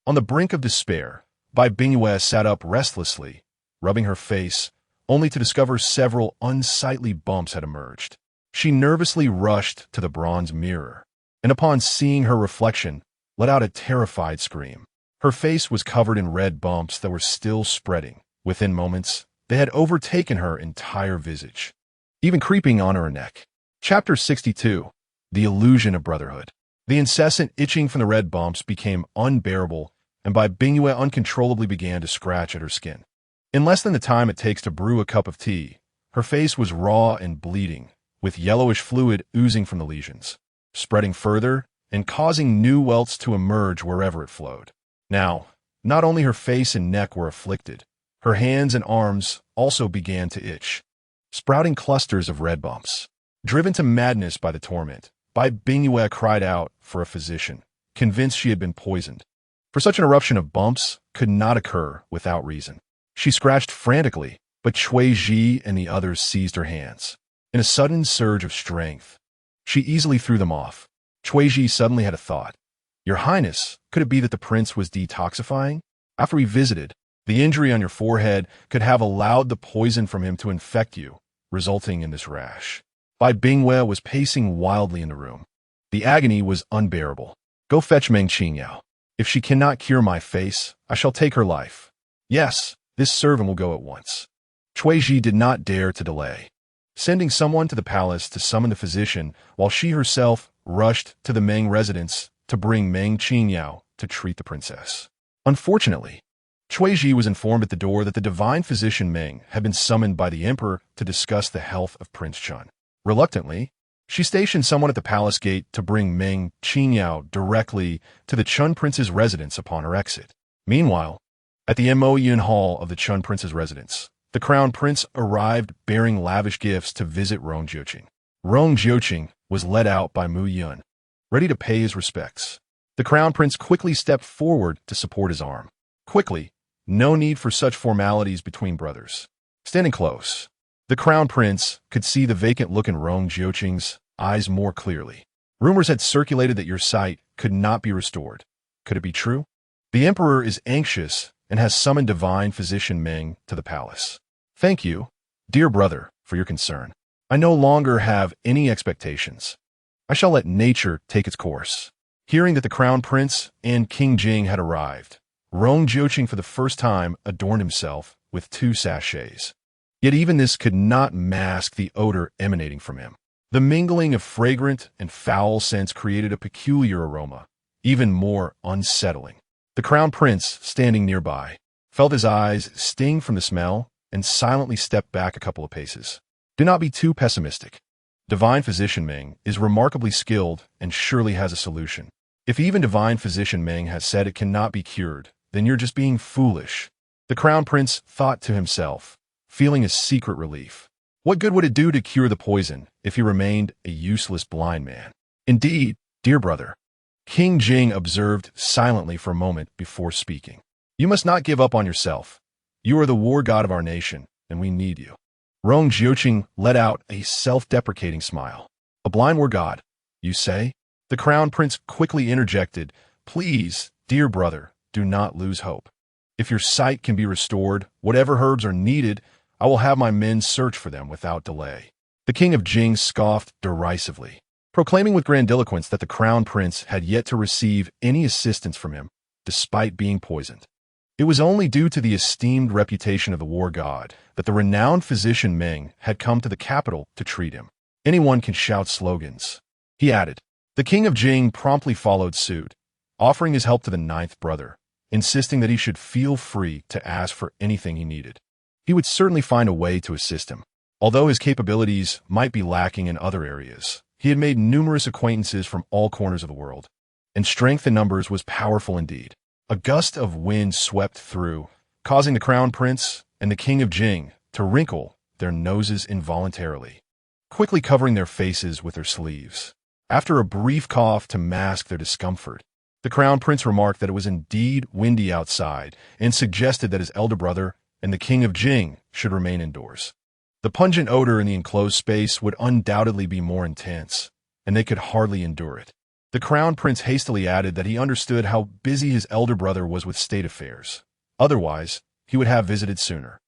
Speaker 1: On the brink of despair, Bai Bingyue sat up restlessly, rubbing her face, only to discover several unsightly bumps had emerged. She nervously rushed to the bronze mirror, and upon seeing her reflection, let out a terrified scream. Her face was covered in red bumps that were still spreading. Within moments, they had overtaken her entire visage, even creeping on her neck. Chapter 62. The Illusion of Brotherhood. The incessant itching from the red bumps became unbearable, and Bai Bingyue uncontrollably began to scratch at her skin. In less than the time it takes to brew a cup of tea, her face was raw and bleeding, with yellowish fluid oozing from the lesions, spreading further and causing new welts to emerge wherever it flowed. Now, not only her face and neck were afflicted, her hands and arms also began to itch, sprouting clusters of red bumps. Driven to madness by the torment, Bai Bingyue cried out for a physician, convinced she had been poisoned. For such an eruption of bumps could not occur without reason. She scratched frantically, but Cui Ji and the others seized her hands. In a sudden surge of strength, she easily threw them off. Cui Ji suddenly had a thought. Your Highness, could it be that the prince was detoxifying? After we visited, the injury on your forehead could have allowed the poison from him to infect you, resulting in this rash. Bai Bingyue was pacing wildly in the room. The agony was unbearable. Go fetch Meng Qingyao. If she cannot cure my face, I shall take her life. Yes, this servant will go at once. Cui Ji did not dare to delay, sending someone to the palace to summon the physician while she herself rushed to the Meng residence to bring Meng Qingyao to treat the princess. Unfortunately, Cui Ji was informed at the door that the divine physician Meng had been summoned by the emperor to discuss the health of Prince Chun. Reluctantly, she stationed someone at the palace gate to bring Meng Qingyao directly to the Chun prince's residence upon her exit. Meanwhile, at the Mo Yun Hall of the Chun prince's residence, the crown prince arrived bearing lavish gifts to visit Rong Jiuqing. Rong Jiuqing was led out by Mu Yun, ready to pay his respects. The crown prince quickly stepped forward to support his arm. Quickly, no need for such formalities between brothers. Standing close, the crown prince could see the vacant look in Rong Jiuqing's eyes more clearly. Rumors had circulated that your sight could not be restored. Could it be true? The emperor is anxious and has summoned divine physician Meng to the palace. Thank you, dear brother, for your concern. I no longer have any expectations. I shall let nature take its course. Hearing that the crown prince and King Jing had arrived, Rong Jiuqing for the first time adorned himself with 2 sachets. Yet even this could not mask the odor emanating from him. The mingling of fragrant and foul scents created a peculiar aroma, even more unsettling. The crown prince, standing nearby, felt his eyes sting from the smell and silently stepped back a couple of paces. Do not be too pessimistic. Divine Physician Meng is remarkably skilled and surely has a solution. If even Divine Physician Meng has said it cannot be cured, then you're just being foolish. The crown prince thought to himself, feeling a secret relief. What good would it do to cure the poison if he remained a useless blind man? Indeed, dear brother. King Jing observed silently for a moment before speaking. You must not give up on yourself. You are the war god of our nation, and we need you. Rong Jiuqing let out a self-deprecating smile. A blind war god, you say? The crown prince quickly interjected, Please, dear brother, do not lose hope. If your sight can be restored, whatever herbs are needed, I will have my men search for them without delay. The king of Jing scoffed derisively, proclaiming with grandiloquence that the crown prince had yet to receive any assistance from him, despite being poisoned. It was only due to the esteemed reputation of the war god that the renowned physician Meng had come to the capital to treat him. Anyone can shout slogans, he added. The king of Jing promptly followed suit, offering his help to the 9th brother, insisting that he should feel free to ask for anything he needed. He would certainly find a way to assist him. Although his capabilities might be lacking in other areas, he had made numerous acquaintances from all corners of the world, and strength in numbers was powerful indeed. A gust of wind swept through, causing the crown prince and the king of Jing to wrinkle their noses involuntarily, quickly covering their faces with their sleeves. After a brief cough to mask their discomfort, the crown prince remarked that it was indeed windy outside and suggested that his elder brother and the king of Jing should remain indoors. The pungent odor in the enclosed space would undoubtedly be more intense, and they could hardly endure it. The crown prince hastily added that he understood how busy his elder brother was with state affairs. Otherwise, he would have visited sooner.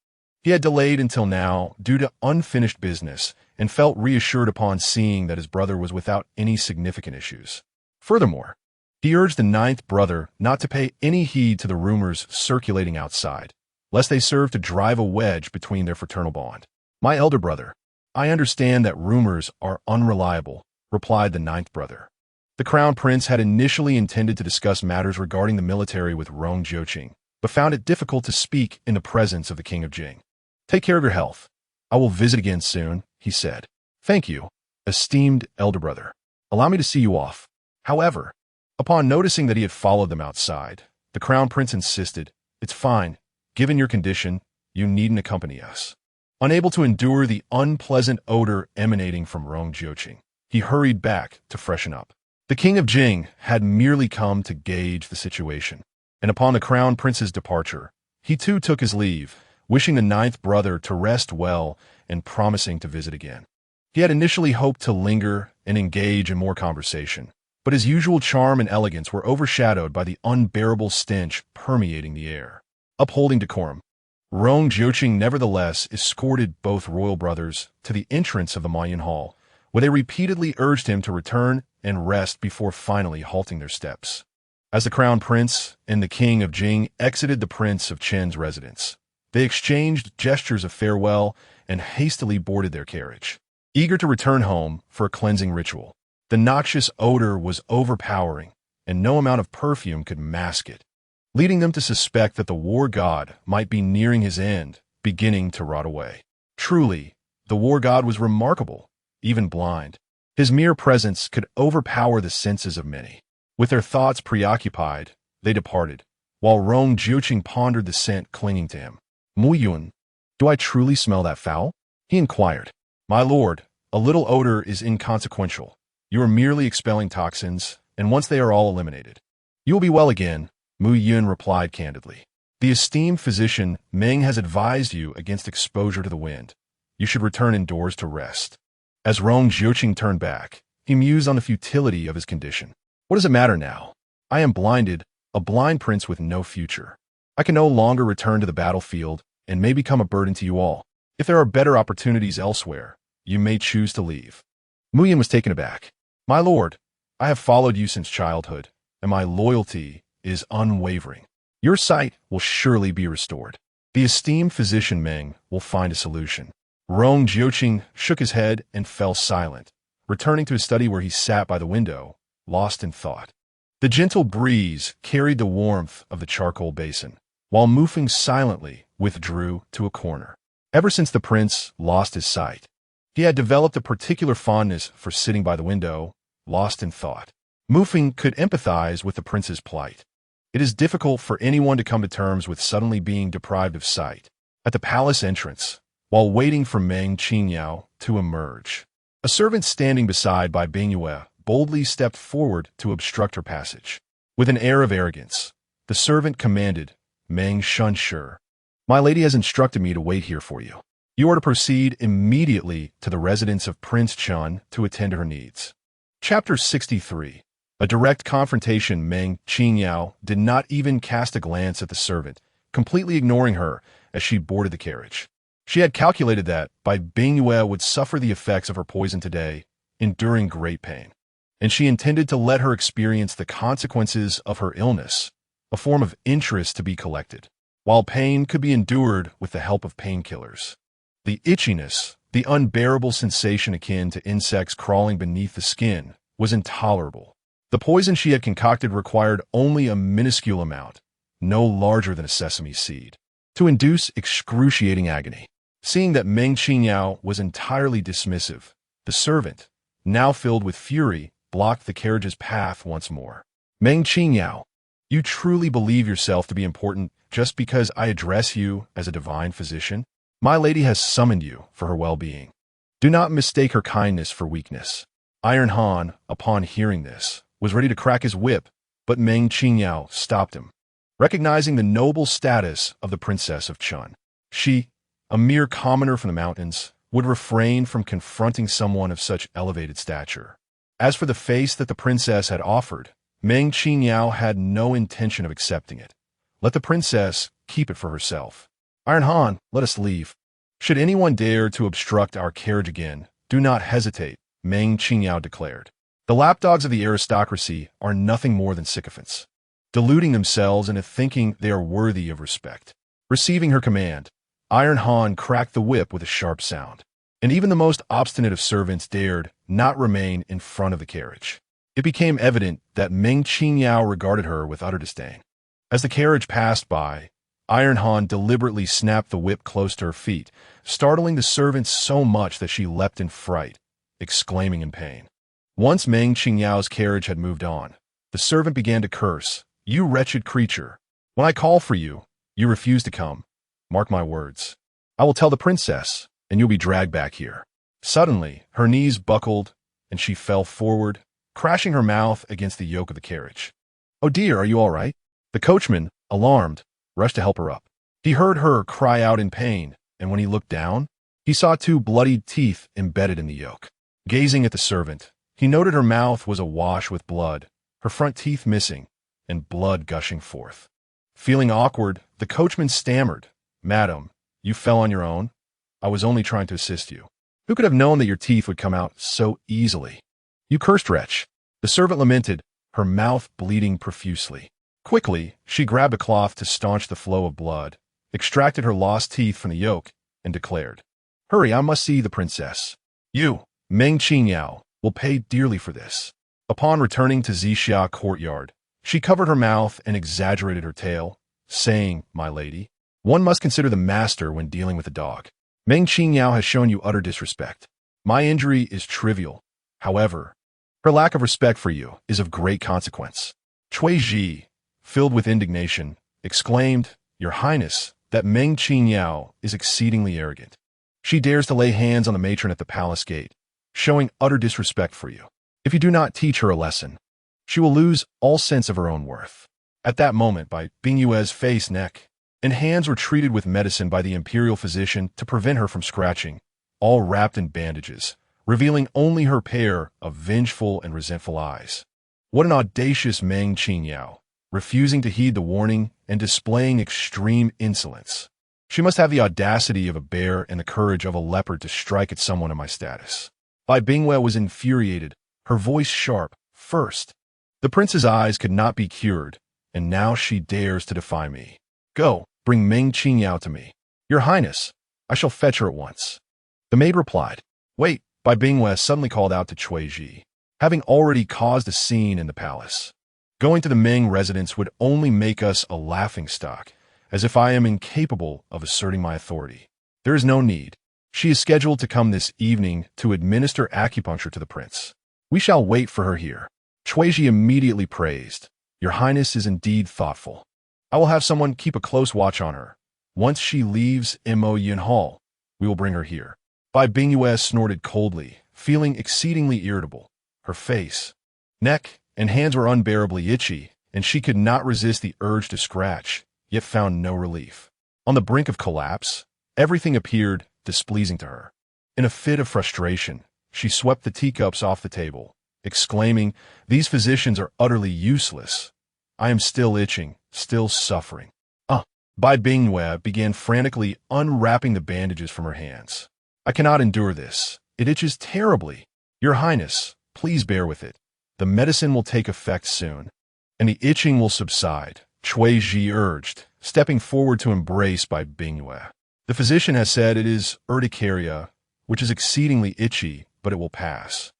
Speaker 1: He had delayed until now due to unfinished business and felt reassured upon seeing that his brother was without any significant issues. Furthermore, he urged the 9th brother not to pay any heed to the rumors circulating outside, lest they serve to drive a wedge between their fraternal bond. My elder brother, I understand that rumors are unreliable, replied the 9th brother. The crown prince had initially intended to discuss matters regarding the military with Rong Jiuqing, but found it difficult to speak in the presence of the king of Jing. Take care of your health. I will visit again soon, he said. Thank you, esteemed elder brother. Allow me to see you off. However, upon noticing that he had followed them outside, the crown prince insisted, It's fine. Given your condition, you needn't accompany us. Unable to endure the unpleasant odor emanating from Rong Jiuqing, he hurried back to freshen up. The king of Jing had merely come to gauge the situation, and upon the crown prince's departure, he too took his leave, wishing the 9th brother to rest well and promising to visit again. He had initially hoped to linger and engage in more conversation, but his usual charm and elegance were overshadowed by the unbearable stench permeating the air. Upholding decorum, Rong Jiuqing nevertheless escorted both royal brothers to the entrance of the Mayan Hall, where they repeatedly urged him to return and rest before finally halting their steps. As the crown prince and the king of Jing exited the prince of Qin's residence, they exchanged gestures of farewell and hastily boarded their carriage, eager to return home for a cleansing ritual. The noxious odor was overpowering, and no amount of perfume could mask it, leading them to suspect that the war god might be nearing his end, beginning to rot away. Truly, the war god was remarkable, even blind. His mere presence could overpower the senses of many. With their thoughts preoccupied, they departed, while Rong Jiuqing pondered the scent clinging to him. Mu Yun, do I truly smell that foul? He inquired. My lord, a little odor is inconsequential. You are merely expelling toxins, and once they are all eliminated, you will be well again, Mu Yun replied candidly. The esteemed physician Meng has advised you against exposure to the wind. You should return indoors to rest. As Rong Jiuqing turned back, He mused on the futility of his condition. What does it matter now? I am blinded, a blind prince with no future. I can no longer return to the battlefield and may become a burden to you all. If there are better opportunities elsewhere, you may choose to leave. Muyin was taken aback. My lord, I have followed you since childhood, and my loyalty is unwavering. Your sight will surely be restored. The esteemed physician Meng will find a solution. Rong Jiuqing shook his head and fell silent, returning to his study where he sat by the window, lost in thought. The gentle breeze carried the warmth of the charcoal basin, while Mufeng silently withdrew to a corner. Ever since the prince lost his sight, he had developed a particular fondness for sitting by the window, lost in thought. Mufeng could empathize with the prince's plight. It is difficult for anyone to come to terms with suddenly being deprived of sight. At the palace entrance, while waiting for Meng Qingyao to emerge, a servant standing beside by Bingyue boldly stepped forward to obstruct her passage. With an air of arrogance, the servant commanded, Meng Shunshi, my lady has instructed me to wait here for you. You are to proceed immediately to the residence of Prince Chun to attend to her needs. Chapter 63. A direct confrontation. Meng Qingyao did not even cast a glance at the servant, completely ignoring her as she boarded the carriage. She had calculated that, by Bingyue would suffer the effects of her poison today, enduring great pain, and she intended to let her experience the consequences of her illness, a form of interest to be collected, while pain could be endured with the help of painkillers. The itchiness, the unbearable sensation akin to insects crawling beneath the skin, was intolerable. The poison she had concocted required only a minuscule amount, no larger than a sesame seed, to induce excruciating agony. Seeing that Meng Qingyao was entirely dismissive, the servant, now filled with fury, blocked the carriage's path once more. Meng Qingyao, you truly believe yourself to be important just because I address you as a divine physician? My lady has summoned you for her well-being. Do not mistake her kindness for weakness. Iron Han, upon hearing this, was ready to crack his whip, but Meng Qingyao stopped him. Recognizing the noble status of the Princess of Chun, she, a mere commoner from the mountains, would refrain from confronting someone of such elevated stature. As for the face that the princess had offered, Meng Qingyao had no intention of accepting it. Let the princess keep it for herself. Iron Han, let us leave. Should anyone dare to obstruct our carriage again, do not hesitate, Meng Qingyao declared. The lapdogs of the aristocracy are nothing more than sycophants, deluding themselves into thinking they are worthy of respect. Receiving her command, Iron Han cracked the whip with a sharp sound, and even the most obstinate of servants dared not remain in front of the carriage. It became evident that Meng Qingyao regarded her with utter disdain. As the carriage passed by, Iron Han deliberately snapped the whip close to her feet, startling the servants so much that she leapt in fright, exclaiming in pain. Once Meng Qingyao's carriage had moved on, the servant began to curse, You wretched creature! When I call for you, you refuse to come. Mark my words. I will tell the princess, and you'll be dragged back here. Suddenly, her knees buckled, and she fell forward, crashing her mouth against the yoke of the carriage. Oh dear, are you all right? The coachman, alarmed, rushed to help her up. He heard her cry out in pain, and when he looked down, he saw two bloodied teeth embedded in the yoke. Gazing at the servant, he noted her mouth was awash with blood, her front teeth missing, and blood gushing forth. Feeling awkward, the coachman stammered, Madam, you fell on your own? I was only trying to assist you. Who could have known that your teeth would come out so easily? You cursed wretch. The servant lamented, her mouth bleeding profusely. Quickly, she grabbed a cloth to staunch the flow of blood, extracted her lost teeth from the yoke, and declared, Hurry, I must see the princess. You, Meng Qingyao, will pay dearly for this. Upon returning to Zixia courtyard, she covered her mouth and exaggerated her tale, saying, My lady, one must consider the master when dealing with a dog. Meng Qingyao has shown you utter disrespect. My injury is trivial. However, her lack of respect for you is of great consequence. Cui Ji, filled with indignation, exclaimed, Your Highness, that Meng Qingyao is exceedingly arrogant. She dares to lay hands on the matron at the palace gate, showing utter disrespect for you. If you do not teach her a lesson, she will lose all sense of her own worth. At that moment, by Bingyue's face, neck, and hands were treated with medicine by the imperial physician to prevent her from scratching, all wrapped in bandages, revealing only her pair of vengeful and resentful eyes. What an audacious Meng Qingyao, refusing to heed the warning and displaying extreme insolence. She must have the audacity of a bear and the courage of a leopard to strike at someone of my status. Bai Bingwe was infuriated, her voice sharp. First, the prince's eyes could not be cured, and now she dares to defy me. Go, bring Meng Qingyao to me. Your Highness, I shall fetch her at once. The maid replied. Wait, Bai Bingwe suddenly called out to Cui Ji, having already caused a scene in the palace. Going to the Meng residence would only make us a laughingstock, as if I am incapable of asserting my authority. There is no need. She is scheduled to come this evening to administer acupuncture to the prince. We shall wait for her here. Cui Ji immediately praised. Your Highness is indeed thoughtful. I will have someone keep a close watch on her. Once she leaves Mo Yin Hall, we will bring her here. Bai Bingwe snorted coldly, feeling exceedingly irritable. Her face, neck, and hands were unbearably itchy, and she could not resist the urge to scratch, yet found no relief. On the brink of collapse, everything appeared displeasing to her. In a fit of frustration, she swept the teacups off the table, exclaiming, These physicians are utterly useless. I am still itching, still suffering. Bai Bingwe began frantically unwrapping the bandages from her hands. I cannot endure this. It itches terribly. Your Highness, please bear with it. The medicine will take effect soon, and the itching will subside, Cui Ji urged, stepping forward to embrace Bai Bingwe. The physician has said it is urticaria, which is exceedingly itchy, but it will pass.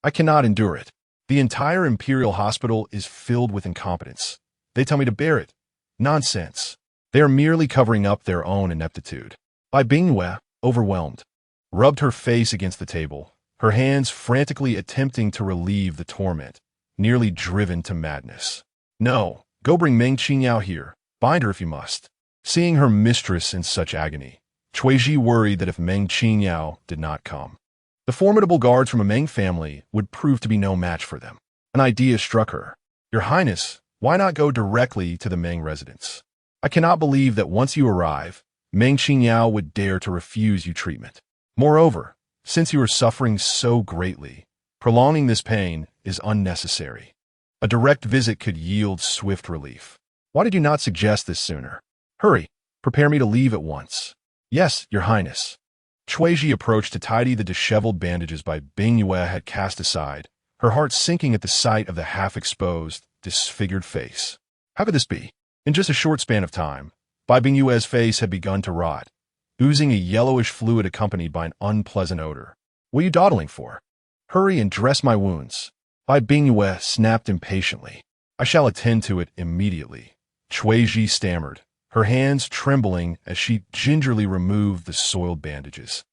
Speaker 1: I cannot endure it. The entire Imperial Hospital is filled with incompetence. They tell me to bear it. Nonsense. They are merely covering up their own ineptitude. Bai Bingwe, overwhelmed, rubbed her face against the table, her hands frantically attempting to relieve the torment, nearly driven to madness. No, go bring Meng Qingyao here. Bind her if you must. Seeing her mistress in such agony, Cui Ji worried that if Meng Qingyao did not come, the formidable guards from a Meng family would prove to be no match for them. An idea struck her. Your Highness, why not go directly to the Meng residence? I cannot believe that once you arrive, Meng Qingyao would dare to refuse you treatment. Moreover, since you are suffering so greatly, prolonging this pain is unnecessary. A direct visit could yield swift relief. Why did you not suggest this sooner? Hurry, prepare me to leave at once. Yes, Your Highness. Cui Ji approached to tidy the disheveled bandages Bai Bingwe had cast aside, her heart sinking at the sight of the half-exposed, disfigured face. How could this be? In just a short span of time, Bai Bingwe's face had begun to rot, oozing a yellowish fluid accompanied by an unpleasant odor. What are you dawdling for? Hurry and dress my wounds. Bai Bingwe snapped impatiently. I shall attend to it immediately. Cui Ji stammered, her hands trembling as she gingerly removed the soiled bandages,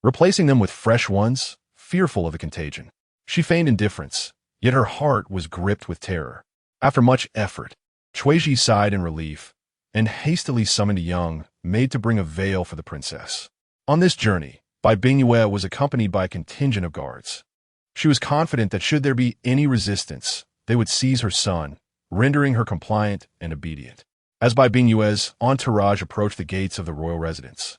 Speaker 1: replacing them with fresh ones, fearful of the contagion. She feigned indifference, yet her heart was gripped with terror. After much effort, Cui Ji sighed in relief and hastily summoned a young maid to bring a veil for the princess. On this journey, Bai Bingwe was accompanied by a contingent of guards. She was confident that should there be any resistance, they would seize her son, rendering her compliant and obedient. As Bai Bingwe's entourage approached the gates of the royal residence,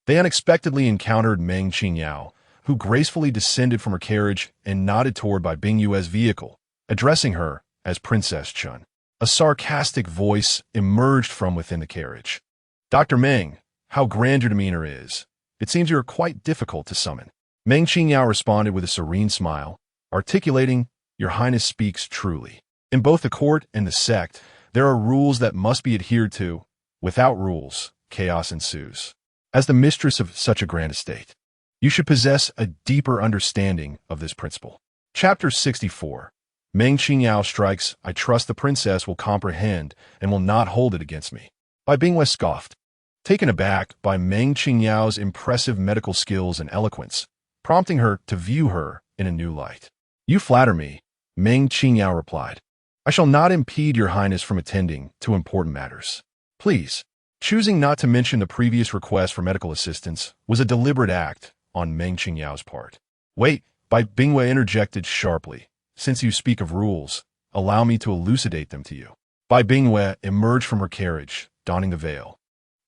Speaker 1: they unexpectedly encountered Meng Qingyao, who gracefully descended from her carriage and nodded toward Bai Bingwe's vehicle, addressing her as Princess Chun. A sarcastic voice emerged from within the carriage. Dr. Meng, how grand your demeanor is. It seems you are quite difficult to summon. Meng Qingyao responded with a serene smile, articulating, Your Highness speaks truly. In both the court and the sect, there are rules that must be adhered to. Without rules, chaos ensues. As the mistress of such a grand estate, you should possess a deeper understanding of this principle. Chapter 64. Meng Qingyao strikes. I trust the princess will comprehend and will not hold it against me. Bai Bingwe scoffed, taken aback by Meng Qingyao's impressive medical skills and eloquence, prompting her to view her in a new light. You flatter me, Meng Qingyao replied. I shall not impede your highness from attending to important matters. Please. Choosing not to mention the previous request for medical assistance was a deliberate act on Meng Qingyao's part. Wait, Bai Bingwe interjected sharply. Since you speak of rules, allow me to elucidate them to you. Bai Bingwe emerged from her carriage, donning the veil,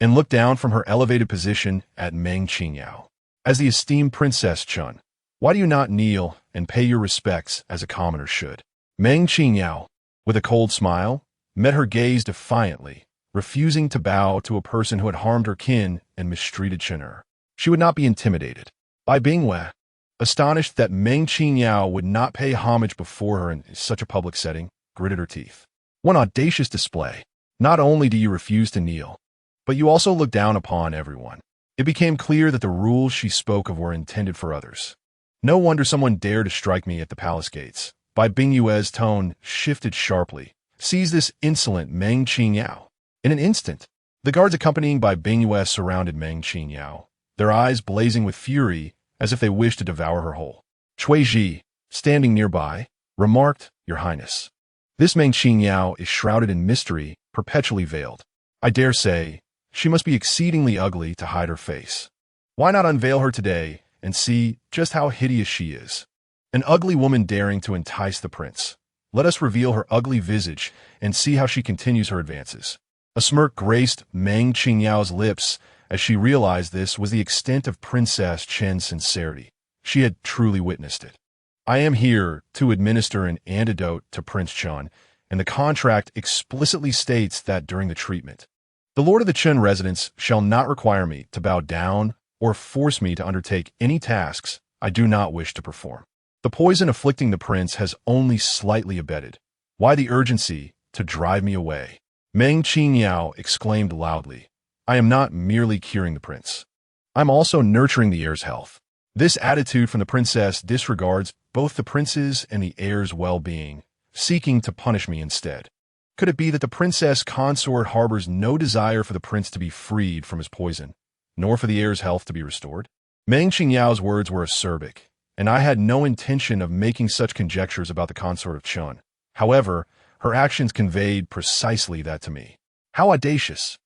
Speaker 1: and looked down from her elevated position at Meng Qingyao. As the esteemed Princess Chun, Why do you not kneel and pay your respects as a commoner should? Meng Qingyao, with a cold smile, met her gaze defiantly, refusing to bow to a person who had harmed her kin and mistreated Chen'er. She would not be intimidated by Bingwe. Astonished that Meng Qingyao would not pay homage before her in such a public setting, gritted her teeth. One audacious display. Not only do you refuse to kneel, but you also look down upon everyone. It became clear that the rules she spoke of were intended for others. No wonder someone dared to strike me at the palace gates. Bai Bingyue's tone shifted sharply. Seize this insolent Meng Qingyao. In an instant, the guards accompanying Bai Bingyue surrounded Meng Qingyao, their eyes blazing with fury as if they wished to devour her whole. Cui Ji, standing nearby, remarked, Your Highness, this Meng Qingyao is shrouded in mystery, perpetually veiled. I dare say, she must be exceedingly ugly to hide her face. Why not unveil her today and see just how hideous she is? An ugly woman daring to entice the prince. Let us reveal her ugly visage and see how she continues her advances. A smirk graced Meng Qingyao's lips as she realized this was the extent of Princess Chen's sincerity. She had truly witnessed it. I am here to administer an antidote to Prince Chen, and the contract explicitly states that during the treatment, the Lord of the Chen residence shall not require me to bow down or force me to undertake any tasks I do not wish to perform. The poison afflicting the prince has only slightly abated. Why the urgency to drive me away? Meng Qingyao exclaimed loudly. I am not merely curing the prince. I'm also nurturing the heir's health. This attitude from the princess disregards both the prince's and the heir's well-being, seeking to punish me instead. Could it be that the princess consort harbors no desire for the prince to be freed from his poison, nor for the heir's health to be restored? Meng Qingyao's words were acerbic, and I had no intention of making such conjectures about the consort of Chen. However, her actions conveyed precisely that to me. How audacious!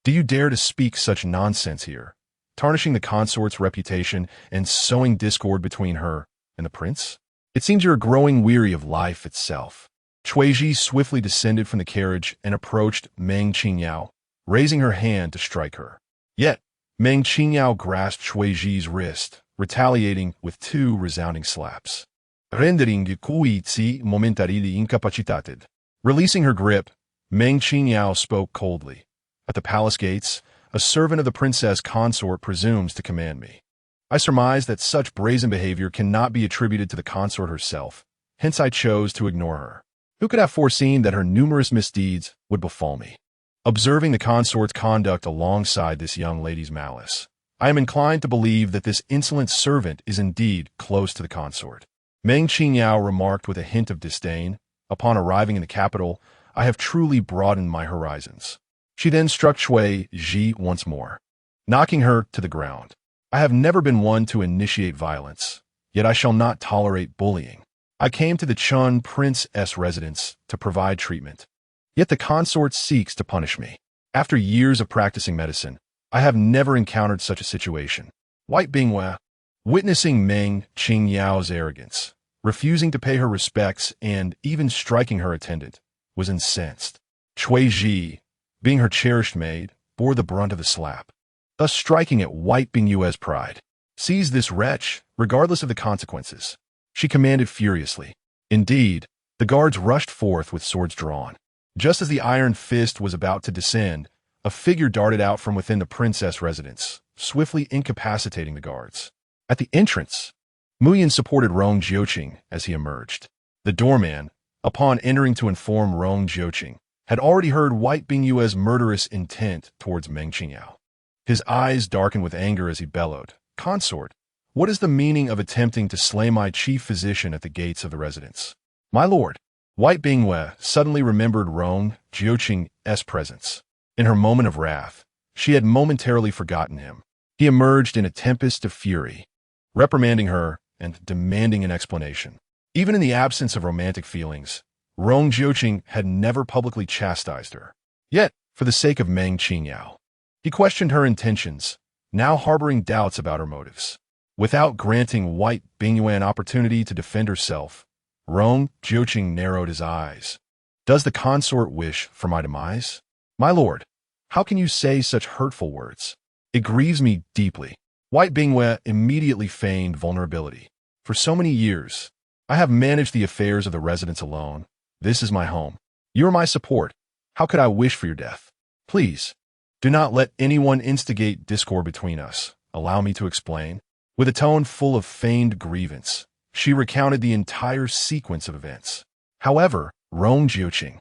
Speaker 1: Do you dare to speak such nonsense here, tarnishing the consort's reputation and sowing discord between her and the prince? It seems you're growing weary of life itself. Cuiji swiftly descended from the carriage and approached Meng Qingyao, raising her hand to strike her. Yet, Meng Qingyao grasped Cuiji's wrist, retaliating with 2 resounding slaps. Rendering Cuizi momentarily incapacitated. Releasing her grip, Meng Qingyao spoke coldly. At the palace gates, a servant of the princess consort presumes to command me. I surmise that such brazen behavior cannot be attributed to the consort herself, hence I chose to ignore her. Who could have foreseen that her numerous misdeeds would befall me? Observing the consort's conduct alongside this young lady's malice, I am inclined to believe that this insolent servant is indeed close to the consort. Meng Qingyao remarked with a hint of disdain. Upon arriving in the capital, I have truly broadened my horizons. She then struck Cui Ji once more, knocking her to the ground. I have never been one to initiate violence, yet I shall not tolerate bullying. I came to the Chen Prince's residence to provide treatment, yet the consort seeks to punish me. After years of practicing medicine, I have never encountered such a situation. White Bingwe, witnessing Meng Qingyao's arrogance, refusing to pay her respects and even striking her attendant, was incensed. Cui Ji, being her cherished maid, bore the brunt of the slap, thus striking at White Bingyue's pride. Seize this wretch, regardless of the consequences, she commanded furiously. Indeed, the guards rushed forth with swords drawn. Just as the iron fist was about to descend, a figure darted out from within the princess residence, swiftly incapacitating the guards. At the entrance, Muyin supported Rong Jiuqing as he emerged. The doorman, upon entering to inform Rong Jiuqing, had already heard White Bingyue's murderous intent towards Meng Qingyao. His eyes darkened with anger as he bellowed, Consort, what is the meaning of attempting to slay my chief physician at the gates of the residence? My lord, White Bingyue suddenly remembered Rong Jiuqing's presence. In her moment of wrath, she had momentarily forgotten him. He emerged in a tempest of fury, reprimanding her and demanding an explanation. Even in the absence of romantic feelings, Rong Jiuqing had never publicly chastised her. Yet, for the sake of Meng Qingyao, he questioned her intentions, now harboring doubts about her motives. Without granting White Bingyue an opportunity to defend herself, Rong Jiuqing narrowed his eyes. Does the consort wish for my demise? My lord, how can you say such hurtful words? It grieves me deeply. White Bingyue immediately feigned vulnerability. For so many years, I have managed the affairs of the residents alone. This is my home. You are my support. How could I wish for your death? Please, do not let anyone instigate discord between us. Allow me to explain. With a tone full of feigned grievance, she recounted the entire sequence of events. However, Rong Jiuqing,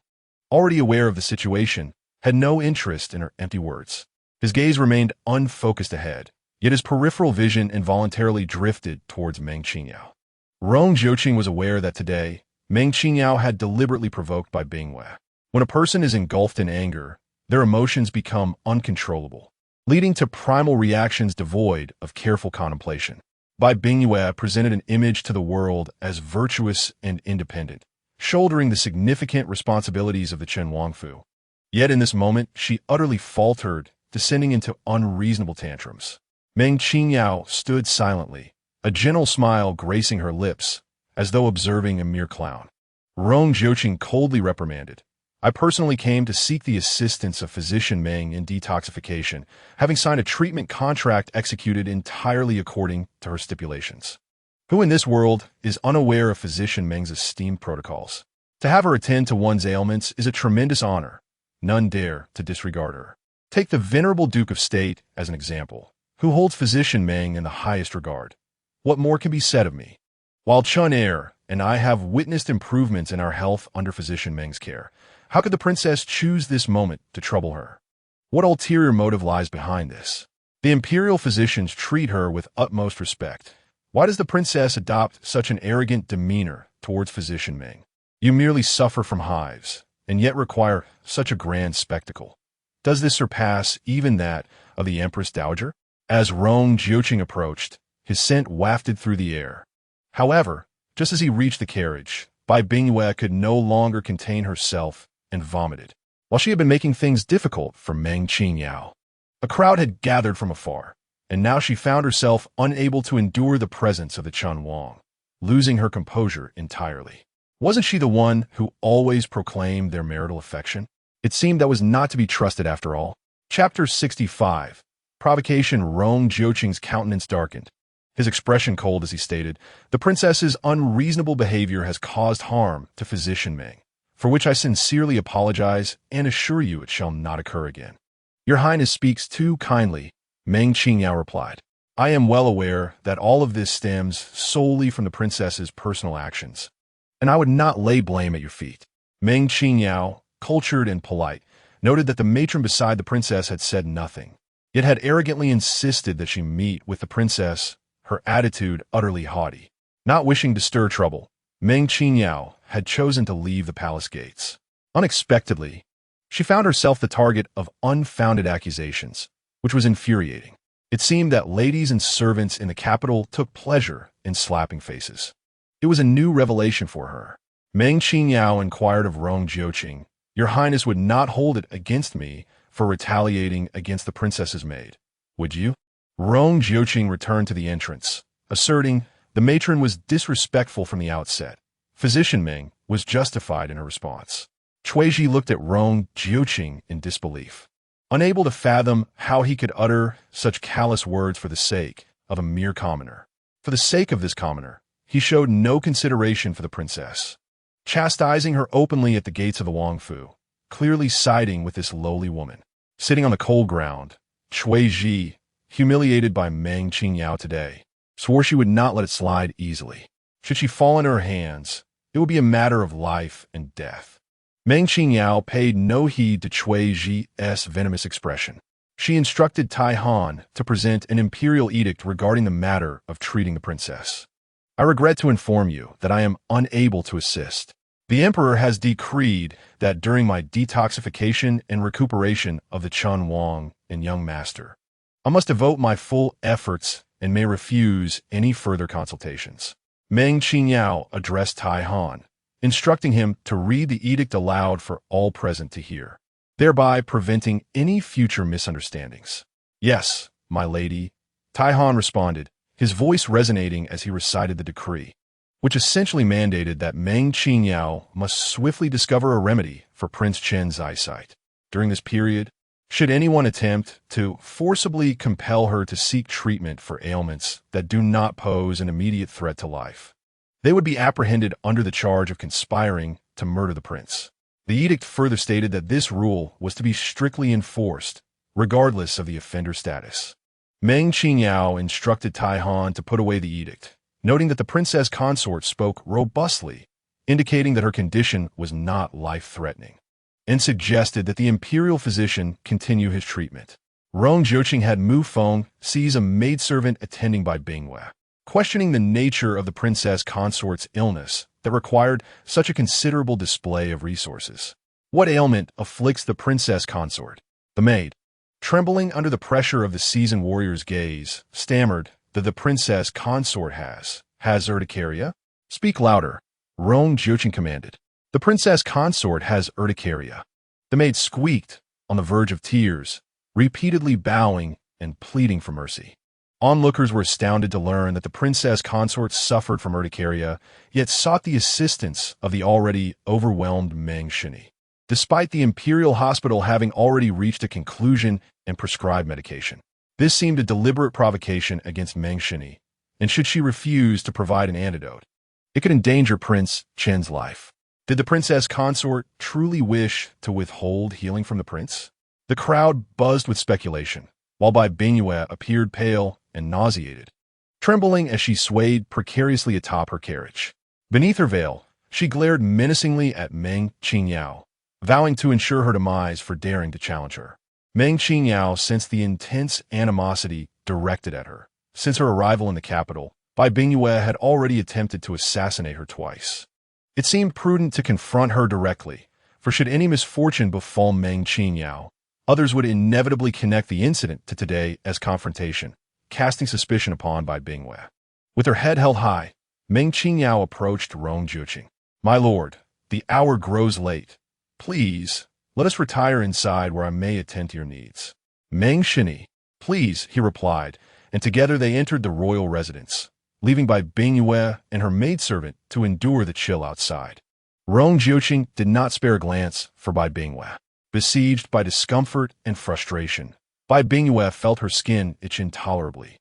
Speaker 1: already aware of the situation, had no interest in her empty words. His gaze remained unfocused ahead, yet his peripheral vision involuntarily drifted towards Meng Qingyao. Rong Jiuqing was aware that today, Meng Qingyao had deliberately provoked by Bingwei. When a person is engulfed in anger, their emotions become uncontrollable, leading to primal reactions devoid of careful contemplation. Bai Bingwei presented an image to the world as virtuous and independent, shouldering the significant responsibilities of the Chen Wangfu. Yet in this moment, she utterly faltered, descending into unreasonable tantrums. Meng Qingyao stood silently, a gentle smile gracing her lips, as though observing a mere clown. Rong Jiuqing coldly reprimanded, I personally came to seek the assistance of physician Meng in detoxification, having signed a treatment contract executed entirely according to her stipulations. Who in this world is unaware of physician Meng's esteemed protocols? To have her attend to one's ailments is a tremendous honor. None dare to disregard her. Take the venerable Duke of State as an example, who holds physician Meng in the highest regard. What more can be said of me? While Chun Er and I have witnessed improvements in our health under physician Meng's care, how could the princess choose this moment to trouble her? What ulterior motive lies behind this? The imperial physicians treat her with utmost respect. Why does the princess adopt such an arrogant demeanor towards physician Meng? You merely suffer from hives, and yet require such a grand spectacle. Does this surpass even that of the Empress Dowager? As Rong Jiuqing approached, his scent wafted through the air. However, just as he reached the carriage, Bai Bingwei could no longer contain herself and vomited, while she had been making things difficult for Meng Qingyao. A crowd had gathered from afar, and now she found herself unable to endure the presence of the Chun Wang, losing her composure entirely. Wasn't she the one who always proclaimed their marital affection? It seemed that was not to be trusted after all. Chapter 65. Provocation. Rong Jiuqing's countenance darkened, his expression cold as he stated, the princess's unreasonable behavior has caused harm to physician Meng, for which I sincerely apologize and assure you it shall not occur again. Your Highness speaks too kindly, Meng Qingyao replied. I am well aware that all of this stems solely from the princess's personal actions, and I would not lay blame at your feet. Meng Qingyao, cultured and polite, noted that the matron beside the princess had said nothing, yet had arrogantly insisted that she meet with the princess, her attitude utterly haughty. Not wishing to stir trouble, Meng Qingyao had chosen to leave the palace gates. Unexpectedly, she found herself the target of unfounded accusations, which was infuriating. It seemed that ladies and servants in the capital took pleasure in slapping faces. It was a new revelation for her. Meng Qingyao inquired of Rong Jiuqing, Your Highness would not hold it against me for retaliating against the princess's maid, would you? Rong Jiuqing returned to the entrance, asserting the matron was disrespectful from the outset. Physician Meng was justified in her response. Chuiji looked at Rong Jiuqing in disbelief, unable to fathom how he could utter such callous words for the sake of a mere commoner. For the sake of this commoner, he showed no consideration for the princess, chastising her openly at the gates of the Wangfu, clearly siding with this lowly woman. Sitting on the cold ground, Chuiji, humiliated by Meng Qingyao today, swore she would not let it slide easily. Should she fall into her hands, it would be a matter of life and death. Meng Qingyao paid no heed to Chuiji's venomous expression. She instructed Tai Han to present an imperial edict regarding the matter of treating the princess. I regret to inform you that I am unable to assist. The emperor has decreed that during my detoxification and recuperation of the Chun Wang and young master, I must devote my full efforts and may refuse any further consultations. Meng Qingyao addressed Tai Han, instructing him to read the edict aloud for all present to hear, thereby preventing any future misunderstandings. Yes, my lady, Tai Han responded, his voice resonating as he recited the decree, which essentially mandated that Meng Qingyao must swiftly discover a remedy for Prince Chen's eyesight. During this period, Should anyone attempt to forcibly compel her to seek treatment for ailments that do not pose an immediate threat to life, they would be apprehended under the charge of conspiring to murder the prince. The edict further stated that this rule was to be strictly enforced, regardless of the offender's status. Meng Qingyao instructed Tai Han to put away the edict, noting that the princess consort spoke robustly, indicating that her condition was not life-threatening, and suggested that the imperial physician continue his treatment. Rong Jiuqing had Mu Feng seize a maidservant attending by Bingwei, questioning the nature of the princess consort's illness that required such a considerable display of resources. What ailment afflicts the princess consort? The maid, trembling under the pressure of the seasoned warrior's gaze, stammered that the princess consort has urticaria? Speak louder, Rong Jiuqing commanded. The princess consort has urticaria. The maid squeaked, on the verge of tears, repeatedly bowing and pleading for mercy. Onlookers were astounded to learn that the princess consort suffered from urticaria, yet sought the assistance of the already overwhelmed Meng Qingyao, despite the imperial hospital having already reached a conclusion and prescribed medication. This seemed a deliberate provocation against Meng Qingyao, and should she refuse to provide an antidote, it could endanger Prince Chen's life. Did the princess consort truly wish to withhold healing from the prince? The crowd buzzed with speculation, while Bai Bingyue appeared pale and nauseated, trembling as she swayed precariously atop her carriage. Beneath her veil, she glared menacingly at Meng Qingyao, vowing to ensure her demise for daring to challenge her. Meng Qingyao sensed the intense animosity directed at her. Since her arrival in the capital, Bai Bingyue had already attempted to assassinate her twice. It seemed prudent to confront her directly, for should any misfortune befall Meng Qingyao, others would inevitably connect the incident to today as confrontation, casting suspicion upon Bai Bingyue. With her head held high, Meng Qingyao approached Rong Jiuqing. My lord, the hour grows late. Please, let us retire inside where I may attend to your needs. Meng Qingyao, please, he replied, and together they entered the royal residence, leaving Bai Bingyue and her maidservant to endure the chill outside. Rong Jiuqing did not spare a glance for Bai Bingyue. Besieged by discomfort and frustration, Bai Bingyue felt her skin itch intolerably,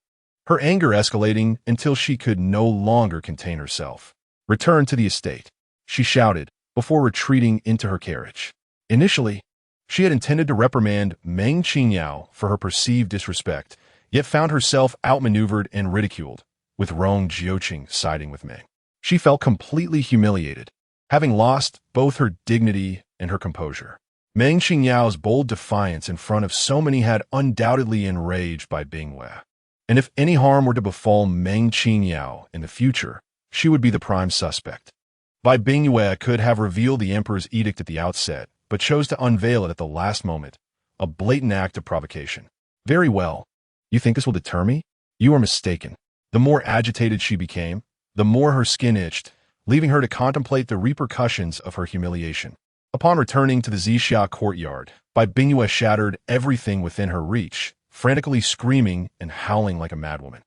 Speaker 1: her anger escalating until she could no longer contain herself. Return to the estate, she shouted, before retreating into her carriage. Initially, she had intended to reprimand Meng Qingyao for her perceived disrespect, yet found herself outmaneuvered and ridiculed, with Rong Jiuqing siding with Meng. She felt completely humiliated, having lost both her dignity and her composure. Meng Qingyao's bold defiance in front of so many had undoubtedly enraged Bai Bingyue. And if any harm were to befall Meng Qingyao in the future, she would be the prime suspect. Bai Bingyue could have revealed the emperor's edict at the outset, but chose to unveil it at the last moment, a blatant act of provocation. Very well. You think this will deter me? You are mistaken. The more agitated she became, the more her skin itched, leaving her to contemplate the repercussions of her humiliation. Upon returning to the Zixia courtyard, Bai Bingyue shattered everything within her reach, frantically screaming and howling like a madwoman.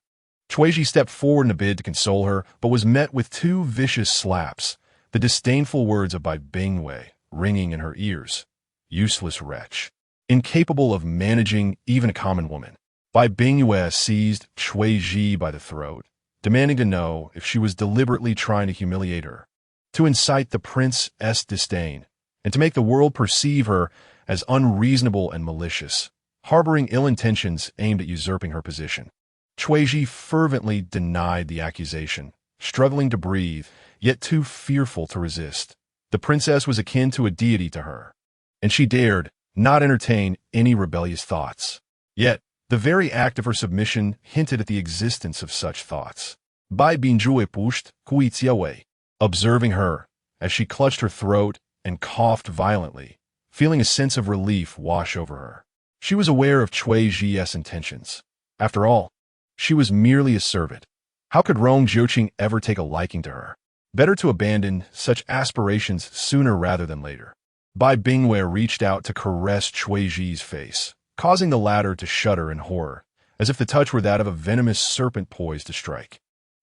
Speaker 1: Chuiji stepped forward in a bid to console her, but was met with two vicious slaps, the disdainful words of Bai Bingyue ringing in her ears. Useless wretch. Incapable of managing even a common woman. Bai Bingyue seized Chuiji by the throat, demanding to know if she was deliberately trying to humiliate her, to incite the prince's disdain, and to make the world perceive her as unreasonable and malicious, harboring ill intentions aimed at usurping her position. Chuiji fervently denied the accusation, struggling to breathe, yet too fearful to resist. The princess was akin to a deity to her, and she dared not entertain any rebellious thoughts. Yet, the very act of her submission hinted at the existence of such thoughts. Bai Bingyue pushed Kuiziaowei, observing her, as she clutched her throat and coughed violently, feeling a sense of relief wash over her. She was aware of Chuiji's intentions. After all, she was merely a servant. How could Rong Jiuqing ever take a liking to her? Better to abandon such aspirations sooner rather than later. Bai Bingyue reached out to caress Chuiji's face, causing the latter to shudder in horror, as if the touch were that of a venomous serpent poised to strike.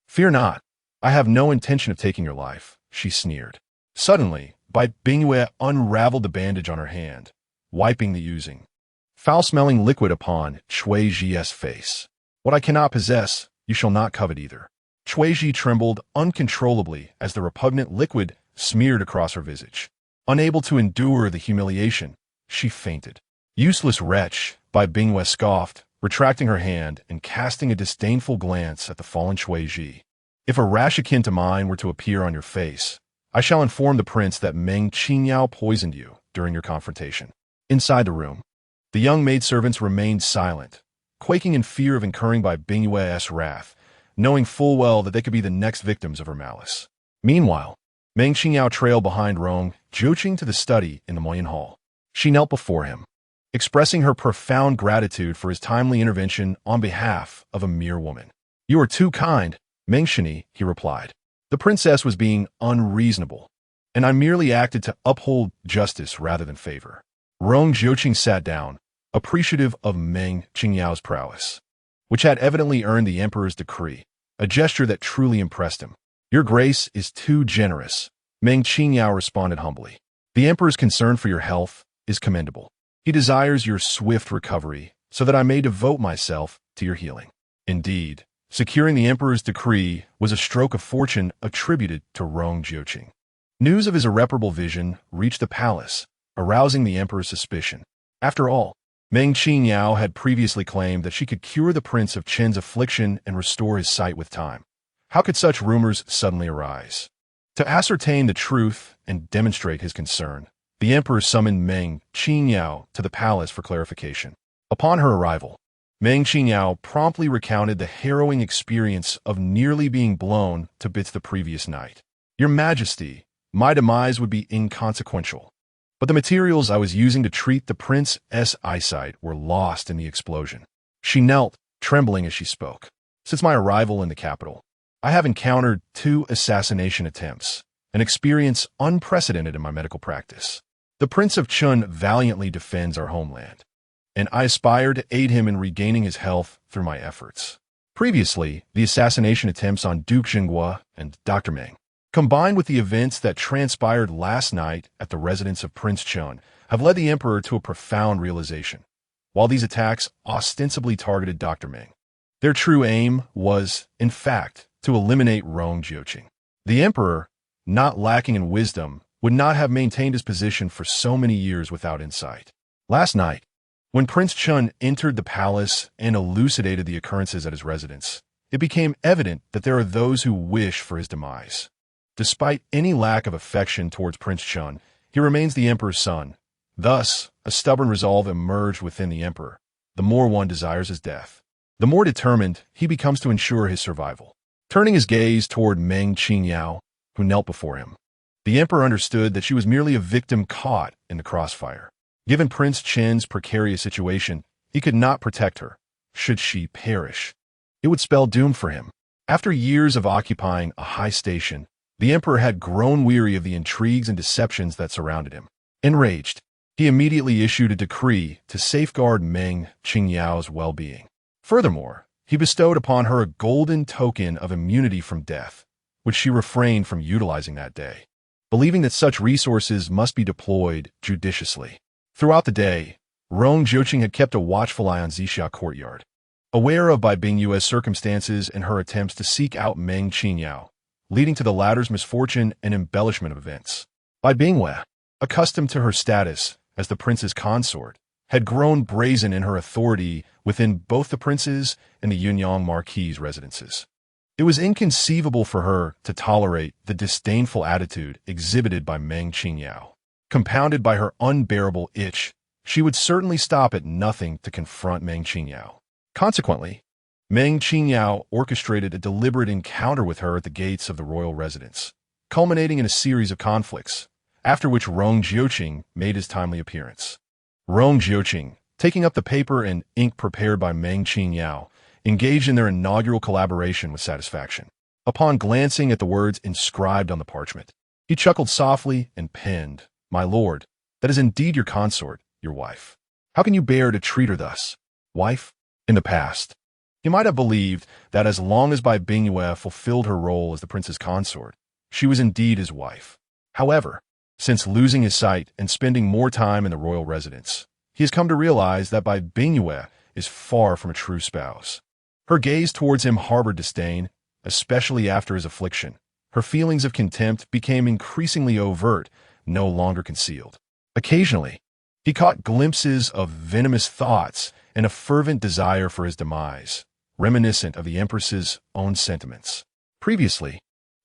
Speaker 1: Fear not, I have no intention of taking your life, she sneered. Suddenly, Bai Bingyue unraveled the bandage on her hand, wiping the oozing, foul-smelling liquid upon Cui Ji's face. What I cannot possess, you shall not covet either. Cui Ji trembled uncontrollably as the repugnant liquid smeared across her visage. Unable to endure the humiliation, she fainted. Useless wretch, Bai Bingyue scoffed, retracting her hand and casting a disdainful glance at the fallen Cui Ji. If a rash akin to mine were to appear on your face, I shall inform the prince that Meng Qingyao poisoned you during your confrontation. Inside the room, the young maidservants remained silent, quaking in fear of incurring Bai Bingyue's wrath, knowing full well that they could be the next victims of her malice. Meanwhile, Meng Qingyao trailed behind Rong Jiuqing to the study in the Moyen Hall. She knelt before him, expressing her profound gratitude for his timely intervention on behalf of a mere woman. "You are too kind, Meng Qinyi," he replied. "The princess was being unreasonable, and I merely acted to uphold justice rather than favor." Rong Jiuqing sat down, appreciative of Meng Qingyao's prowess, which had evidently earned the emperor's decree, a gesture that truly impressed him. "Your grace is too generous," Meng Qingyao responded humbly. "The emperor's concern for your health is commendable. He desires your swift recovery so that I may devote myself to your healing." Indeed, securing the emperor's decree was a stroke of fortune attributed to Rong Jiuqing. News of his irreparable vision reached the palace, arousing the emperor's suspicion. After all, Meng Qingyao had previously claimed that she could cure the Prince of Qin's affliction and restore his sight with time. How could such rumors suddenly arise? To ascertain the truth and demonstrate his concern, the emperor summoned Meng Qingyao to the palace for clarification. Upon her arrival, Meng Qingyao promptly recounted the harrowing experience of nearly being blown to bits the previous night. "Your Majesty, my demise would be inconsequential, but the materials I was using to treat the prince's eyesight were lost in the explosion." She knelt, trembling as she spoke. "Since my arrival in the capital, I have encountered 2 assassination attempts, an experience unprecedented in my medical practice. The Prince of Qin valiantly defends our homeland, and I aspire to aid him in regaining his health through my efforts. Previously, the assassination attempts on Duke Jinghua and Dr. Meng, combined with the events that transpired last night at the residence of Prince Chun, have led the emperor to a profound realization. While these attacks ostensibly targeted Dr. Meng, their true aim was, in fact, to eliminate Rong Jiuqing. The emperor, not lacking in wisdom, would not have maintained his position for so many years without insight. Last night, when Prince Chun entered the palace and elucidated the occurrences at his residence, it became evident that there are those who wish for his demise. Despite any lack of affection towards Prince Chun, he remains the emperor's son. Thus, a stubborn resolve emerged within the emperor. The more one desires his death, the more determined he becomes to ensure his survival. Turning his gaze toward Meng Qingyao, who knelt before him, the emperor understood that she was merely a victim caught in the crossfire. Given Prince Qin's precarious situation, he could not protect her. Should she perish, it would spell doom for him. After years of occupying a high station, the emperor had grown weary of the intrigues and deceptions that surrounded him. Enraged, he immediately issued a decree to safeguard Meng Qingyao's well-being. Furthermore, he bestowed upon her a golden token of immunity from death, which she refrained from utilizing that day, believing that such resources must be deployed judiciously. Throughout the day, Rong Jiuqing had kept a watchful eye on Zixia courtyard, aware of Bai Bingyue's circumstances and her attempts to seek out Meng Qingyao, leading to the latter's misfortune and embellishment of events. Bai Bingyue, accustomed to her status as the prince's consort, had grown brazen in her authority within both the prince's and the Yunyang Marquis's residences. It was inconceivable for her to tolerate the disdainful attitude exhibited by Meng Qingyao. Compounded by her unbearable itch, she would certainly stop at nothing to confront Meng Qingyao. Consequently, Meng Qingyao orchestrated a deliberate encounter with her at the gates of the royal residence, culminating in a series of conflicts, after which Rong Jiuqing made his timely appearance. Rong Jiuqing, taking up the paper and ink prepared by Meng Qingyao, engaged in their inaugural collaboration with satisfaction. Upon glancing at the words inscribed on the parchment, he chuckled softly and penned, "My lord, that is indeed your consort, your wife. How can you bear to treat her thus, wife?" In the past, he might have believed that as long as Bai Bingyue fulfilled her role as the prince's consort, she was indeed his wife. However, since losing his sight and spending more time in the royal residence, he has come to realize that Bai Bingyue is far from a true spouse. Her gaze towards him harbored disdain, especially after his affliction. Her feelings of contempt became increasingly overt, no longer concealed. Occasionally, he caught glimpses of venomous thoughts and a fervent desire for his demise, reminiscent of the Empress's own sentiments. Previously,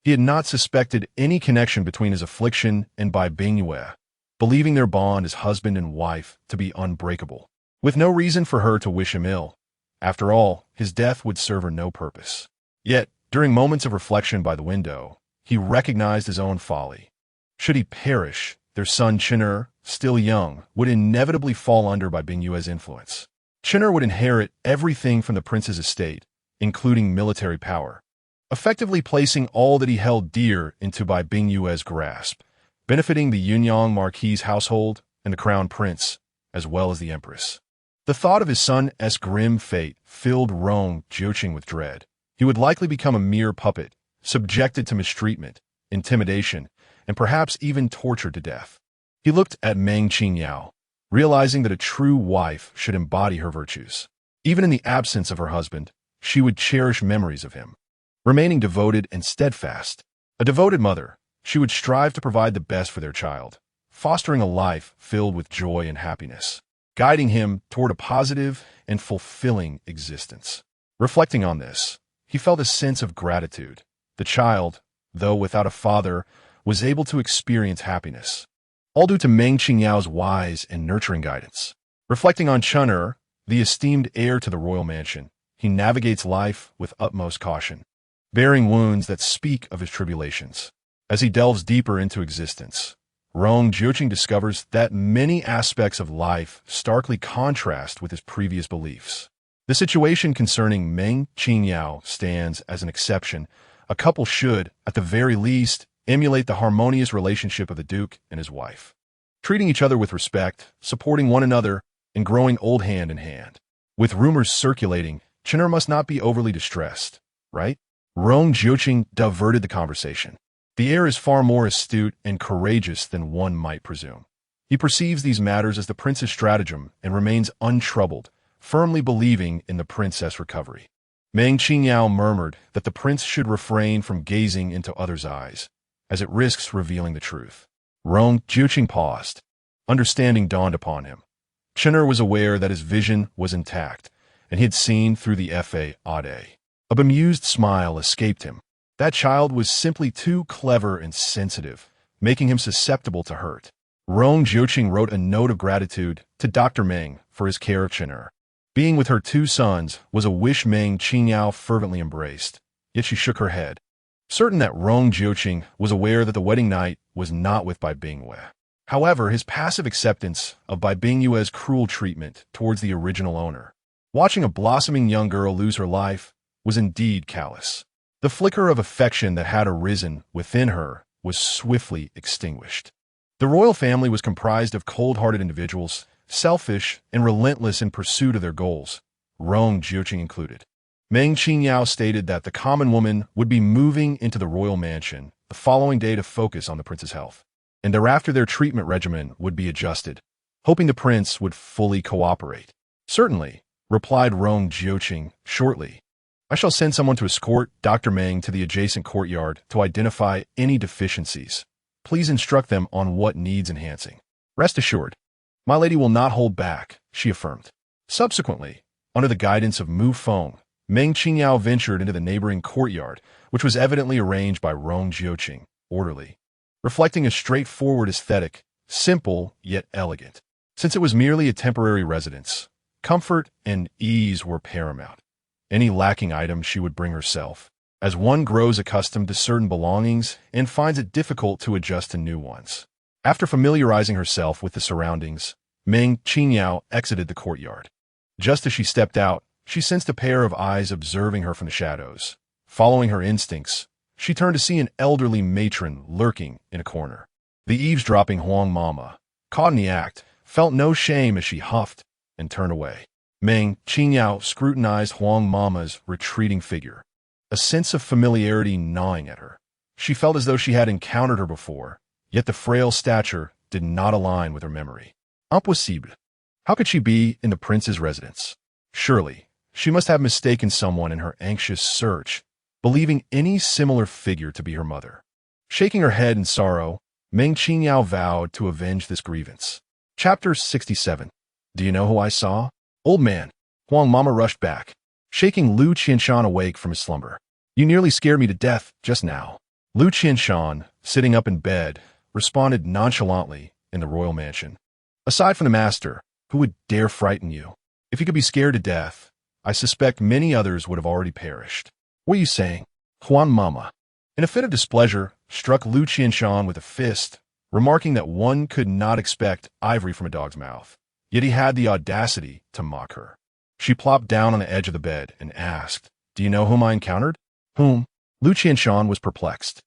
Speaker 1: he had not suspected any connection between his affliction and Bai Bingyue, believing their bond as husband and wife to be unbreakable, with no reason for her to wish him ill. After all, his death would serve her no purpose. Yet, during moments of reflection by the window, he recognized his own folly. Should he perish, their son Qin'er, still young, would inevitably fall under Bai Bingyue's influence. Qin'er would inherit everything from the prince's estate, including military power, effectively placing all that he held dear into Bai Bingyue's grasp, benefiting the Yunyang Marquis' household and the crown prince, as well as the empress. The thought of his son's grim fate filled Rong Jiuqing with dread. He would likely become a mere puppet, subjected to mistreatment, intimidation, and perhaps even tortured to death. He looked at Meng Qingyao, realizing that a true wife should embody her virtues. Even in the absence of her husband, she would cherish memories of him, remaining devoted and steadfast. A devoted mother, she would strive to provide the best for their child, fostering a life filled with joy and happiness, guiding him toward a positive and fulfilling existence. Reflecting on this, he felt a sense of gratitude. The child, though without a father, was able to experience happiness, all due to Meng Qingyao's wise and nurturing guidance. Reflecting on Qin'er, the esteemed heir to the royal mansion, he navigates life with utmost caution, bearing wounds that speak of his tribulations. As he delves deeper into existence, Rong Jiuqing discovers that many aspects of life starkly contrast with his previous beliefs. The situation concerning Meng Qingyao stands as an exception. A couple should, at the very least, emulate the harmonious relationship of the Duke and his wife, treating each other with respect, supporting one another, and growing old hand in hand. With rumors circulating, Qin'er must not be overly distressed, right? Rong Jiuqing diverted the conversation. The heir is far more astute and courageous than one might presume. He perceives these matters as the prince's stratagem and remains untroubled, firmly believing in the princess' recovery. Meng Qingyao murmured that the prince should refrain from gazing into others' eyes, as it risks revealing the truth. Rong Jiuqing paused. Understanding dawned upon him. Qin'er was aware that his vision was intact, and he had seen through the fade. A bemused smile escaped him. That child was simply too clever and sensitive, making him susceptible to hurt. Rong Jiuqing wrote a note of gratitude to Dr. Meng for his care of Qin'er. Being with her two sons was a wish Meng Qingyao fervently embraced, yet she shook her head, certain that Rong Jiuqing was aware that the wedding night was not with Bai Bingyue. However, his passive acceptance of Bai Bingyue's cruel treatment towards the original owner, watching a blossoming young girl lose her life, was indeed callous. The flicker of affection that had arisen within her was swiftly extinguished. The royal family was comprised of cold-hearted individuals, selfish and relentless in pursuit of their goals, Rong Jiuqing included. Meng Qingyao stated that the common woman would be moving into the royal mansion the following day to focus on the prince's health, and thereafter their treatment regimen would be adjusted, hoping the prince would fully cooperate. Certainly, replied Rong Jiuqing shortly. I shall send someone to escort Dr. Meng to the adjacent courtyard to identify any deficiencies. Please instruct them on what needs enhancing. Rest assured, my lady will not hold back, she affirmed. Subsequently, under the guidance of Mu Feng, Meng Qingyao ventured into the neighboring courtyard, which was evidently arranged by Rong Jiuqing, orderly, reflecting a straightforward aesthetic, simple yet elegant. Since it was merely a temporary residence, comfort and ease were paramount. Any lacking item she would bring herself, as one grows accustomed to certain belongings and finds it difficult to adjust to new ones. After familiarizing herself with the surroundings, Meng Qingyao exited the courtyard. Just as she stepped out, she sensed a pair of eyes observing her from the shadows. Following her instincts, she turned to see an elderly matron lurking in a corner. The eavesdropping Huang Mama, caught in the act, felt no shame as she huffed and turned away. Meng Qingyao scrutinized Huang Mama's retreating figure, a sense of familiarity gnawing at her. She felt as though she had encountered her before, yet the frail stature did not align with her memory. Impossible. How could she be in the prince's residence? Surely, she must have mistaken someone in her anxious search, believing any similar figure to be her mother. Shaking her head in sorrow, Meng Qingyao vowed to avenge this grievance. Chapter 67. Do you know who I saw? Old man. Huang Mama rushed back, shaking Lu Qianshan awake from his slumber. You nearly scared me to death just now. Lu Qianshan, sitting up in bed, responded nonchalantly in the royal mansion. Aside from the master, who would dare frighten you? If you could be scared to death, I suspect many others would have already perished. What are you saying? Huang Mama, in a fit of displeasure, struck Lu Qianshan with a fist, remarking that one could not expect ivory from a dog's mouth. Yet he had the audacity to mock her. She plopped down on the edge of the bed and asked, Do you know whom I encountered? Whom? Lu Qianshan was perplexed,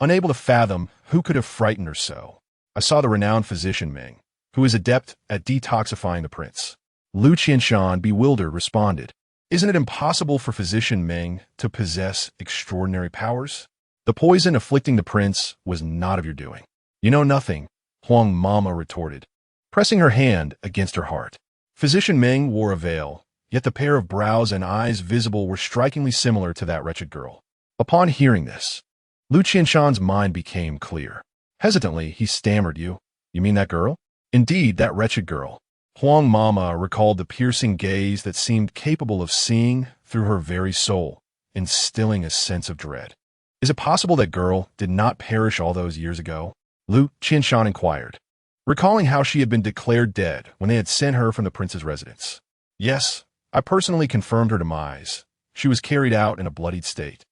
Speaker 1: unable to fathom who could have frightened her so. I saw the renowned physician Meng, who is adept at detoxifying the prince. Lu Qianshan, bewildered, responded, Isn't it impossible for physician Meng to possess extraordinary powers? The poison afflicting the prince was not of your doing. You know nothing, Huang Mama retorted, pressing her hand against her heart. Physician Meng wore a veil, yet the pair of brows and eyes visible were strikingly similar to that wretched girl. Upon hearing this, Lu Qianshan's mind became clear. Hesitantly, he stammered, You mean that girl? Indeed, that wretched girl. Huang Mama recalled the piercing gaze that seemed capable of seeing through her very soul, instilling a sense of dread. Is it possible that girl did not perish all those years ago? Lu Qianshan inquired, recalling how she had been declared dead when they had sent her from the prince's residence. Yes, I personally confirmed her demise. She was carried out in a bloodied state.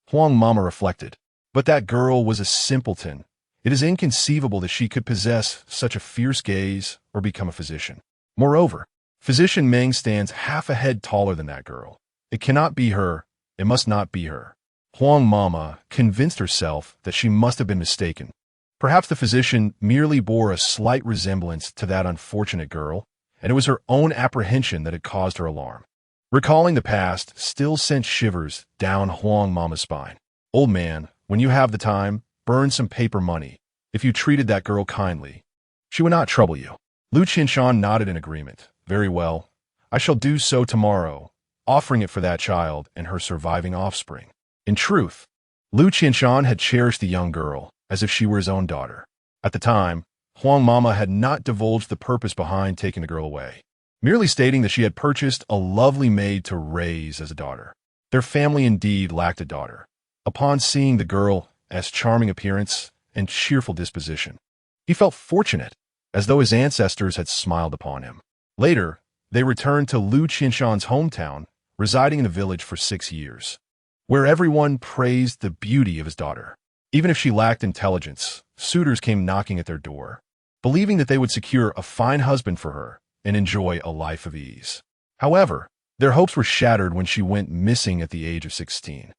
Speaker 1: Huang Mama reflected, but that girl was a simpleton. It is inconceivable that she could possess such a fierce gaze or become a physician. Moreover, physician Meng stands half a head taller than that girl. It cannot be her. It must not be her. Huang Mama convinced herself that she must have been mistaken. Perhaps the physician merely bore a slight resemblance to that unfortunate girl, and it was her own apprehension that had caused her alarm. Recalling the past still sent shivers down Huang Mama's spine. Old man, when you have the time, burn some paper money. If you treated that girl kindly, she would not trouble you. Lu Qianshan nodded in agreement. Very well. I shall do so tomorrow, offering it for that child and her surviving offspring. In truth, Lu Qianshan had cherished the young girl as if she were his own daughter. At the time, Huang Mama had not divulged the purpose behind taking the girl away, merely stating that she had purchased a lovely maid to raise as a daughter. Their family indeed lacked a daughter. Upon seeing the girl's charming appearance and cheerful disposition, he felt fortunate, as though his ancestors had smiled upon him. Later, they returned to Lu Qianshan's hometown, residing in the village for 6 years, where everyone praised the beauty of his daughter. Even if she lacked intelligence, suitors came knocking at their door, believing that they would secure a fine husband for her and enjoy a life of ease. However, their hopes were shattered when she went missing at the age of 16.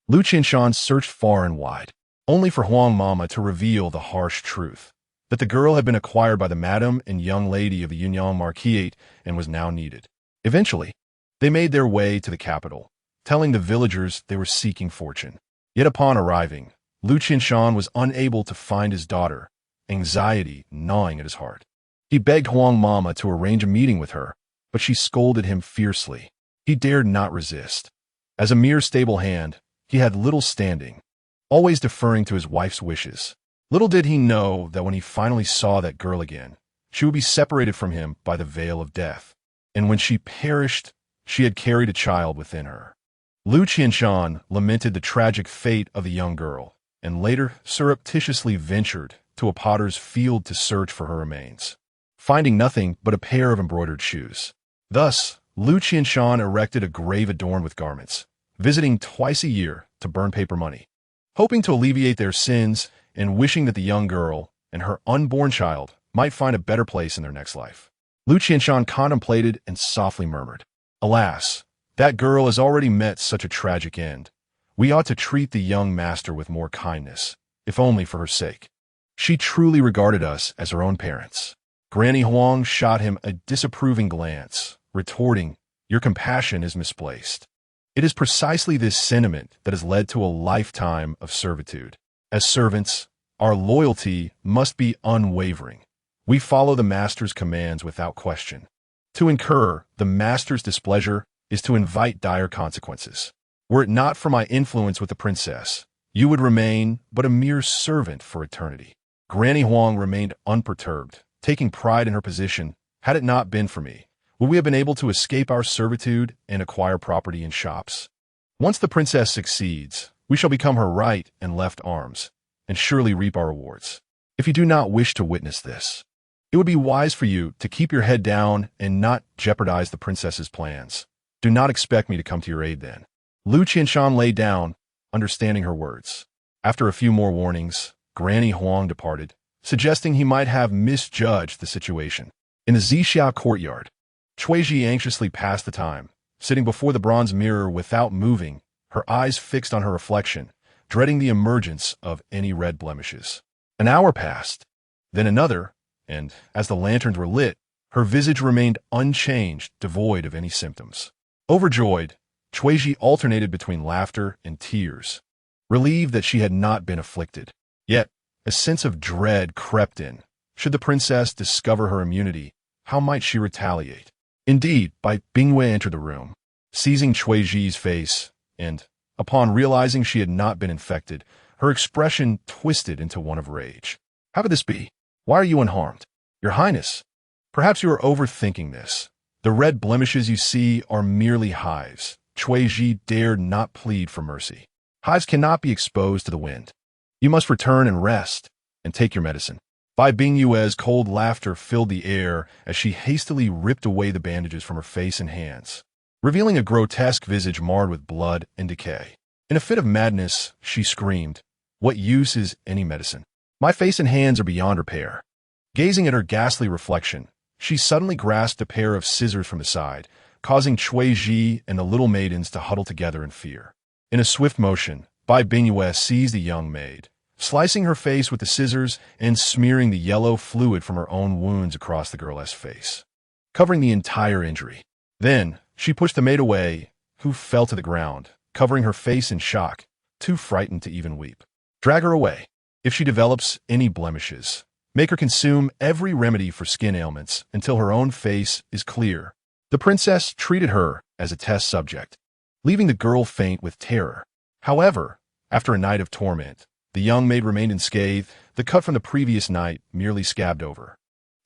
Speaker 1: Lu Qianshan searched far and wide, only for Huang Mama to reveal the harsh truth, that the girl had been acquired by the madam and young lady of the Yunyang Marquisate and was now needed. Eventually, they made their way to the capital, telling the villagers they were seeking fortune. Yet upon arriving, Lu Qianshan was unable to find his daughter, anxiety gnawing at his heart. He begged Huang Mama to arrange a meeting with her, but she scolded him fiercely. He dared not resist. As a mere stable hand, he had little standing, always deferring to his wife's wishes. Little did he know that when he finally saw that girl again, she would be separated from him by the veil of death. And when she perished, she had carried a child within her. Lu Qianshan lamented the tragic fate of the young girl, and later surreptitiously ventured to a potter's field to search for her remains, finding nothing but a pair of embroidered shoes. Thus, Lu Qianshan erected a grave adorned with garments, visiting twice a year to burn paper money, hoping to alleviate their sins and wishing that the young girl and her unborn child might find a better place in their next life. Lu Qianshan contemplated and softly murmured, Alas, that girl has already met such a tragic end. We ought to treat the young master with more kindness, if only for her sake. She truly regarded us as her own parents. Granny Huang shot him a disapproving glance, retorting, Your compassion is misplaced. It is precisely this sentiment that has led to a lifetime of servitude. As servants, our loyalty must be unwavering. We follow the master's commands without question. To incur the master's displeasure is to invite dire consequences. Were it not for my influence with the princess, you would remain but a mere servant for eternity." Granny Huang remained unperturbed, taking pride in her position. "Had it not been for me, would we have been able to escape our servitude and acquire property in shops? Once the princess succeeds, we shall become her right and left arms, and surely reap our rewards. If you do not wish to witness this, it would be wise for you to keep your head down and not jeopardize the princess's plans. Do not expect me to come to your aid then." Lu Qianshan lay down, understanding her words. After a few more warnings, Granny Huang departed, suggesting he might have misjudged the situation. In the Zixia courtyard, Chuiji anxiously passed the time, sitting before the bronze mirror without moving, her eyes fixed on her reflection, dreading the emergence of any red blemishes. An hour passed, then another, and, as the lanterns were lit, her visage remained unchanged, devoid of any symptoms. Overjoyed, Chuiji alternated between laughter and tears, relieved that she had not been afflicted. Yet, a sense of dread crept in. Should the princess discover her immunity, how might she retaliate? Indeed, Bingyue entered the room, seizing Chuiji's face, and, upon realizing she had not been infected, her expression twisted into one of rage. "How could this be? Why are you unharmed? Your Highness, perhaps you are overthinking this. The red blemishes you see are merely hives." Chuiji dared not plead for mercy. "Hives cannot be exposed to the wind. You must return and rest, and take your medicine." Bingyue's cold laughter filled the air as she hastily ripped away the bandages from her face and hands, revealing a grotesque visage marred with blood and decay. In a fit of madness, she screamed, "What use is any medicine? My face and hands are beyond repair." Gazing at her ghastly reflection, she suddenly grasped a pair of scissors from the side, causing Chuiji and the little maidens to huddle together in fear. In a swift motion, Bingyue seized the young maid, slicing her face with the scissors and smearing the yellow fluid from her own wounds across the girl's face, covering the entire injury. Then, she pushed the maid away, who fell to the ground, covering her face in shock, too frightened to even weep. "Drag her away. If she develops any blemishes, make her consume every remedy for skin ailments until her own face is clear." The princess treated her as a test subject, leaving the girl faint with terror. However, after a night of torment, the young maid remained unscathed, the cut from the previous night merely scabbed over.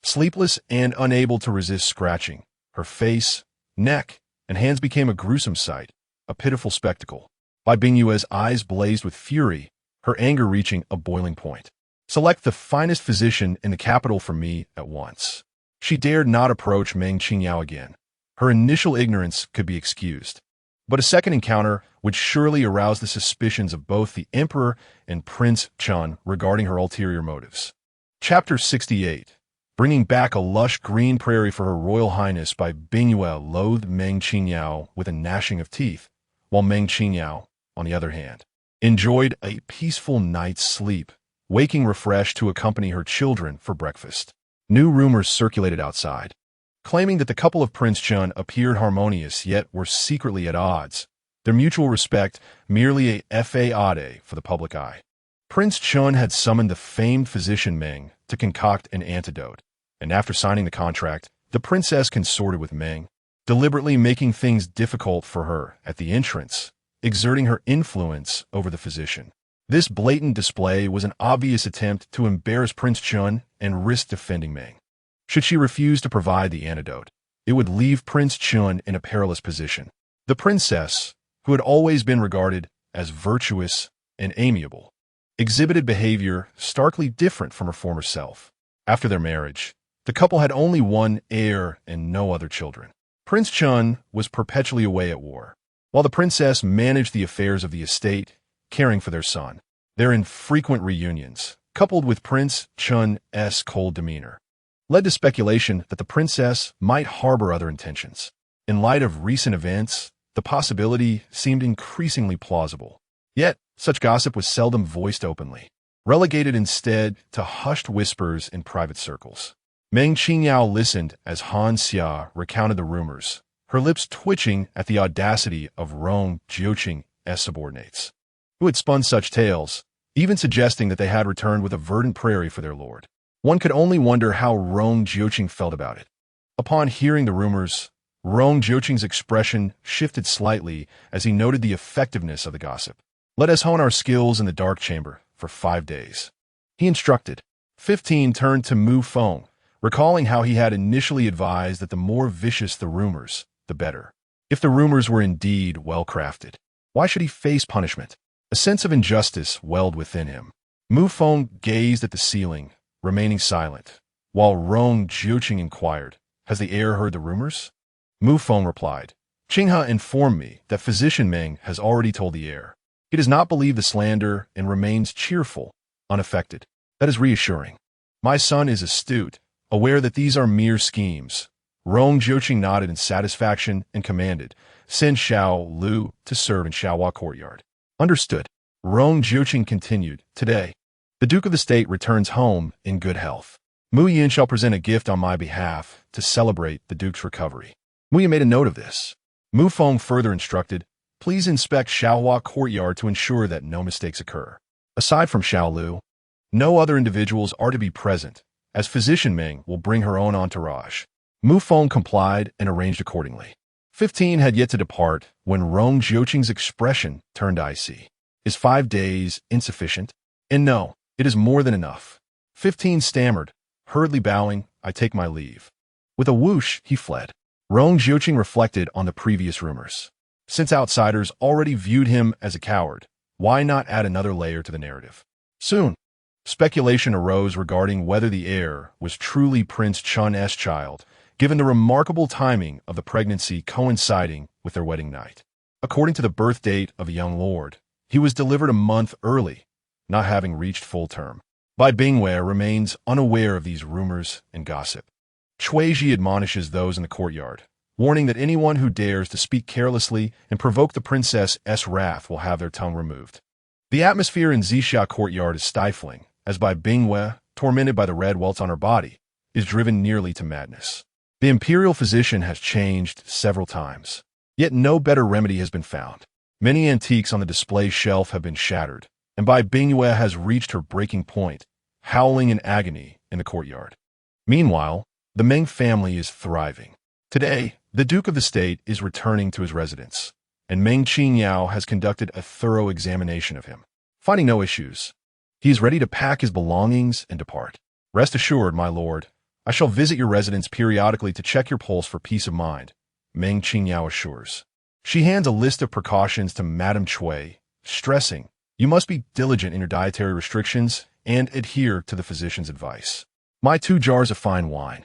Speaker 1: Sleepless and unable to resist scratching, her face, neck, and hands became a gruesome sight, a pitiful spectacle. Bingyue's eyes blazed with fury, her anger reaching a boiling point. "Select the finest physician in the capital for me at once." She dared not approach Meng Qingyao again. Her initial ignorance could be excused, but a second encounter would surely arouse the suspicions of both the Emperor and Prince Chun regarding her ulterior motives. Chapter 68. Bringing back a lush green prairie for Her Royal Highness. Bingyue loathed Meng Qingyao with a gnashing of teeth, while Meng Qingyao, on the other hand, enjoyed a peaceful night's sleep, waking refreshed to accompany her children for breakfast. New rumors circulated outside, claiming that the couple of Prince Chun appeared harmonious yet were secretly at odds, their mutual respect merely a faade for the public eye. Prince Chun had summoned the famed physician Meng to concoct an antidote, and after signing the contract, the princess consorted with Meng, deliberately making things difficult for her at the entrance, exerting her influence over the physician. This blatant display was an obvious attempt to embarrass Prince Chun and risk defending Meng. Should she refuse to provide the antidote, it would leave Prince Chun in a perilous position. The princess, who had always been regarded as virtuous and amiable, exhibited behavior starkly different from her former self. After their marriage, the couple had only one heir and no other children. Prince Chun was perpetually away at war, while the princess managed the affairs of the estate, caring for their son. Their infrequent reunions, coupled with Prince Chun's cold demeanor, led to speculation that the princess might harbor other intentions. In light of recent events, the possibility seemed increasingly plausible. Yet, such gossip was seldom voiced openly, relegated instead to hushed whispers in private circles. Meng Qingyao listened as Han Xia recounted the rumors, her lips twitching at the audacity of Rong Jiuqing's subordinates, who had spun such tales, even suggesting that they had returned with a verdant prairie for their lord. One could only wonder how Rong Jiuqing felt about it. Upon hearing the rumors, Rong Jiuqing's expression shifted slightly as he noted the effectiveness of the gossip. Let us hone our skills in the dark chamber for 5 days, he instructed. 15 turned to Mu Feng, recalling how he had initially advised that the more vicious the rumors, the better. If the rumors were indeed well-crafted, why should he face punishment? A sense of injustice welled within him. Mu Feng gazed at the ceiling, remaining silent, while Rong Jiuqing inquired, has the heir heard the rumors? Mu Feng replied, Qinghe informed me that physician Meng has already told the heir. He does not believe the slander and remains cheerful, unaffected. That is reassuring. My son is astute, aware that these are mere schemes. Rong Jiuqing nodded in satisfaction and commanded, send Xiao Lu to serve in Xiaohua courtyard. Understood. Rong Jiuqing continued, today, the Duke of the State returns home in good health. Mu Yin shall present a gift on my behalf to celebrate the Duke's recovery. Mu Yin made a note of this. Mu Feng further instructed, please inspect Xiaohua courtyard to ensure that no mistakes occur. Aside from Xiao Lu, no other individuals are to be present, as physician Meng will bring her own entourage. Mu Feng complied and arranged accordingly. 15 had yet to depart when Rong Jiuqing's expression turned icy. Is 5 days insufficient? And no, it is more than enough. 15 stammered, hurriedly bowing, I take my leave. With a whoosh, he fled. Rong Jiuqing reflected on the previous rumors. Since outsiders already viewed him as a coward, why not add another layer to the narrative? Soon, speculation arose regarding whether the heir was truly Prince Chun's child, given the remarkable timing of the pregnancy coinciding with their wedding night. According to the birth date of a young lord, he was delivered a month early, not having reached full term. Bai Bingwei remains unaware of these rumors and gossip. Chuiji admonishes those in the courtyard, warning that anyone who dares to speak carelessly and provoke the princess's wrath will have their tongue removed. The atmosphere in Zixia courtyard is stifling, as Bai Bingwei, tormented by the red welts on her body, is driven nearly to madness. The imperial physician has changed several times, yet no better remedy has been found. Many antiques on the display shelf have been shattered, and Bai Bingwei has reached her breaking point, howling in agony in the courtyard. Meanwhile, the Meng family is thriving. Today, the Duke of the State is returning to his residence, and Meng Qingyao has conducted a thorough examination of him. Finding no issues, he is ready to pack his belongings and depart. Rest assured, my lord, I shall visit your residence periodically to check your pulse for peace of mind, Meng Qingyao assures. She hands a list of precautions to Madame Cui, stressing, you must be diligent in your dietary restrictions and adhere to the physician's advice. My 2 jars of fine wine.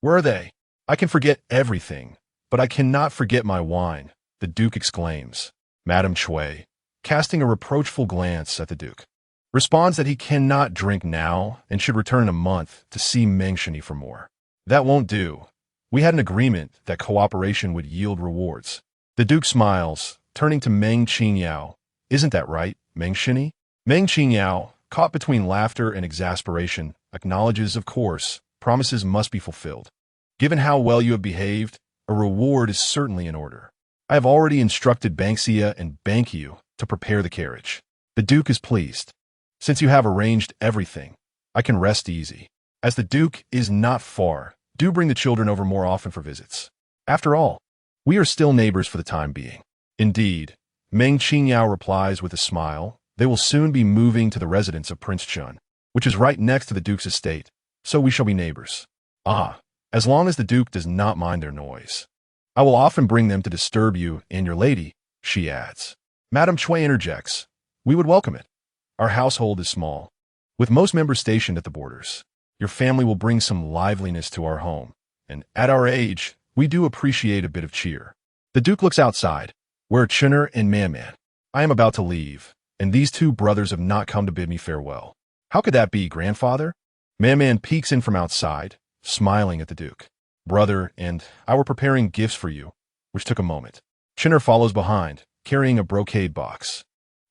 Speaker 1: Where are they? I can forget everything, but I cannot forget my wine, the Duke exclaims. Madame Cui, casting a reproachful glance at the Duke, responds that he cannot drink now and should return in a month to see Meng Qingyao for more. That won't do. We had an agreement that cooperation would yield rewards. The Duke smiles, turning to Meng Qingyao. Isn't that right, Meng Qingyao? Meng Qingyao, caught between laughter and exasperation, acknowledges, of course, promises must be fulfilled. Given how well you have behaved, a reward is certainly in order. I have already instructed Banksia and Bankyu to prepare the carriage. The Duke is pleased. Since you have arranged everything, I can rest easy. As the Duke is not far, do bring the children over more often for visits. After all, we are still neighbors for the time being. Indeed, Meng Qingyao replies with a smile, they will soon be moving to the residence of Prince Chun, which is right next to the Duke's estate, so we shall be neighbors. Ah, as long as the Duke does not mind their noise. I will often bring them to disturb you and your lady, she adds. Madame Cui interjects, we would welcome it. Our household is small, with most members stationed at the borders. Your family will bring some liveliness to our home, and at our age, we do appreciate a bit of cheer. The Duke looks outside, where Chun'er and Man-Man. I am about to leave, and these 2 brothers have not come to bid me farewell. How could that be, grandfather? Man-Man peeks in from outside, smiling at the Duke. Brother and I were preparing gifts for you, which took a moment. Chun'er follows behind, carrying a brocade box.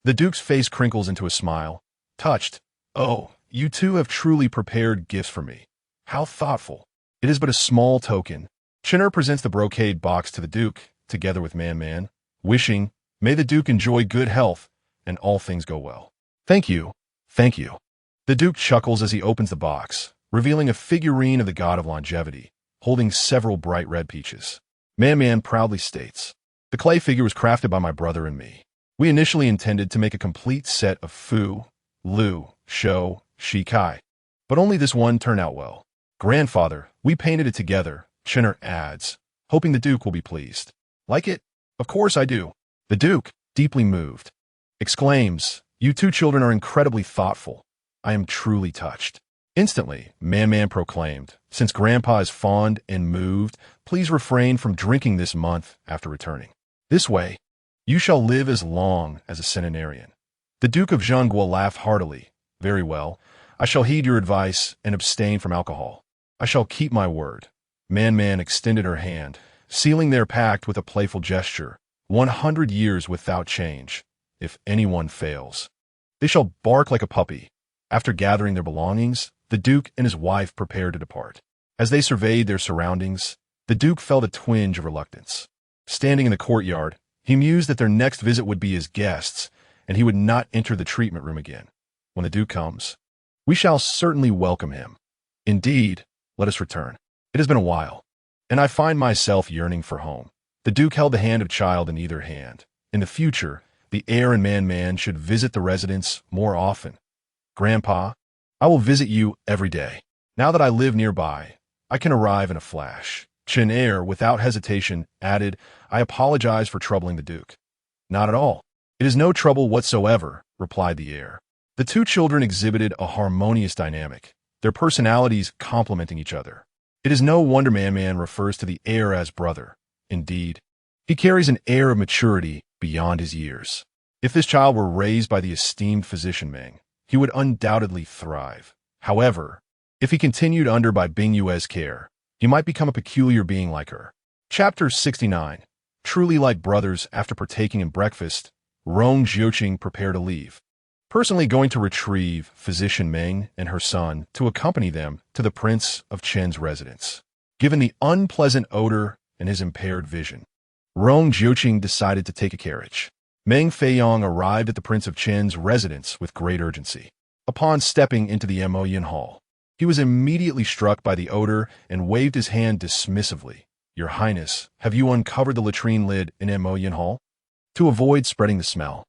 Speaker 1: The Duke's face crinkles into a smile, touched. Oh, you 2 have truly prepared gifts for me. How thoughtful. It is but a small token. Chun'er presents the brocade box to the Duke, together with Man-Man, wishing, may the Duke enjoy good health and all things go well. Thank you. Thank you. The Duke chuckles as he opens the box, revealing a figurine of the god of longevity, holding several bright red peaches. Man proudly states, "The clay figure was crafted by my brother and me. We initially intended to make a complete set of Fu, Lu, Shou, Shi Kai, but only this one turned out well. Grandfather, we painted it together," Chinner adds, hoping the Duke will be pleased. "Like it? Of course I do." The Duke, deeply moved, exclaims, "You two children are incredibly thoughtful. I am truly touched." Instantly, Man proclaimed, "Since Grandpa is fond and moved, please refrain from drinking this month after returning. This way, you shall live as long as a centenarian." The Duke of Zhongguo laughed heartily. "Very well. I shall heed your advice and abstain from alcohol. I shall keep my word." Man extended her hand, sealing their pact with a playful gesture. 100 years without change. If anyone fails, they shall bark like a puppy. After gathering their belongings, the Duke and his wife prepared to depart. As they surveyed their surroundings, the Duke felt a twinge of reluctance. Standing in the courtyard, he mused that their next visit would be as guests, and he would not enter the treatment room again. When the Duke comes, we shall certainly welcome him. Indeed, let us return. It has been a while, and I find myself yearning for home. The Duke held the hand of child in either hand. In the future, the heir and Man should visit the residence more often. "Grandpa, I will visit you every day. Now that I live nearby, I can arrive in a flash." Chen Er, without hesitation, added, "I apologize for troubling the Duke." "Not at all. It is no trouble whatsoever," replied the heir. The two children exhibited a harmonious dynamic, their personalities complementing each other. It is no wonder Man refers to the heir as brother. Indeed, he carries an air of maturity beyond his years. If this child were raised by the esteemed physician Meng, he would undoubtedly thrive. However, if he continued under by Bing Yue's care, he might become a peculiar being like her. Chapter 69. Truly like brothers. After partaking in breakfast, Rong Jiuqing prepared to leave, personally going to retrieve physician Meng and her son to accompany them to the Prince of Qin's residence. Given the unpleasant odor and his impaired vision, Rong Jiuqing decided to take a carriage. Meng Feiyong arrived at the Prince of Qin's residence with great urgency. Upon stepping into the Emoyin Hall, he was immediately struck by the odor and waved his hand dismissively. "Your Highness, have you uncovered the latrine lid in Emoyin Hall?" To avoid spreading the smell,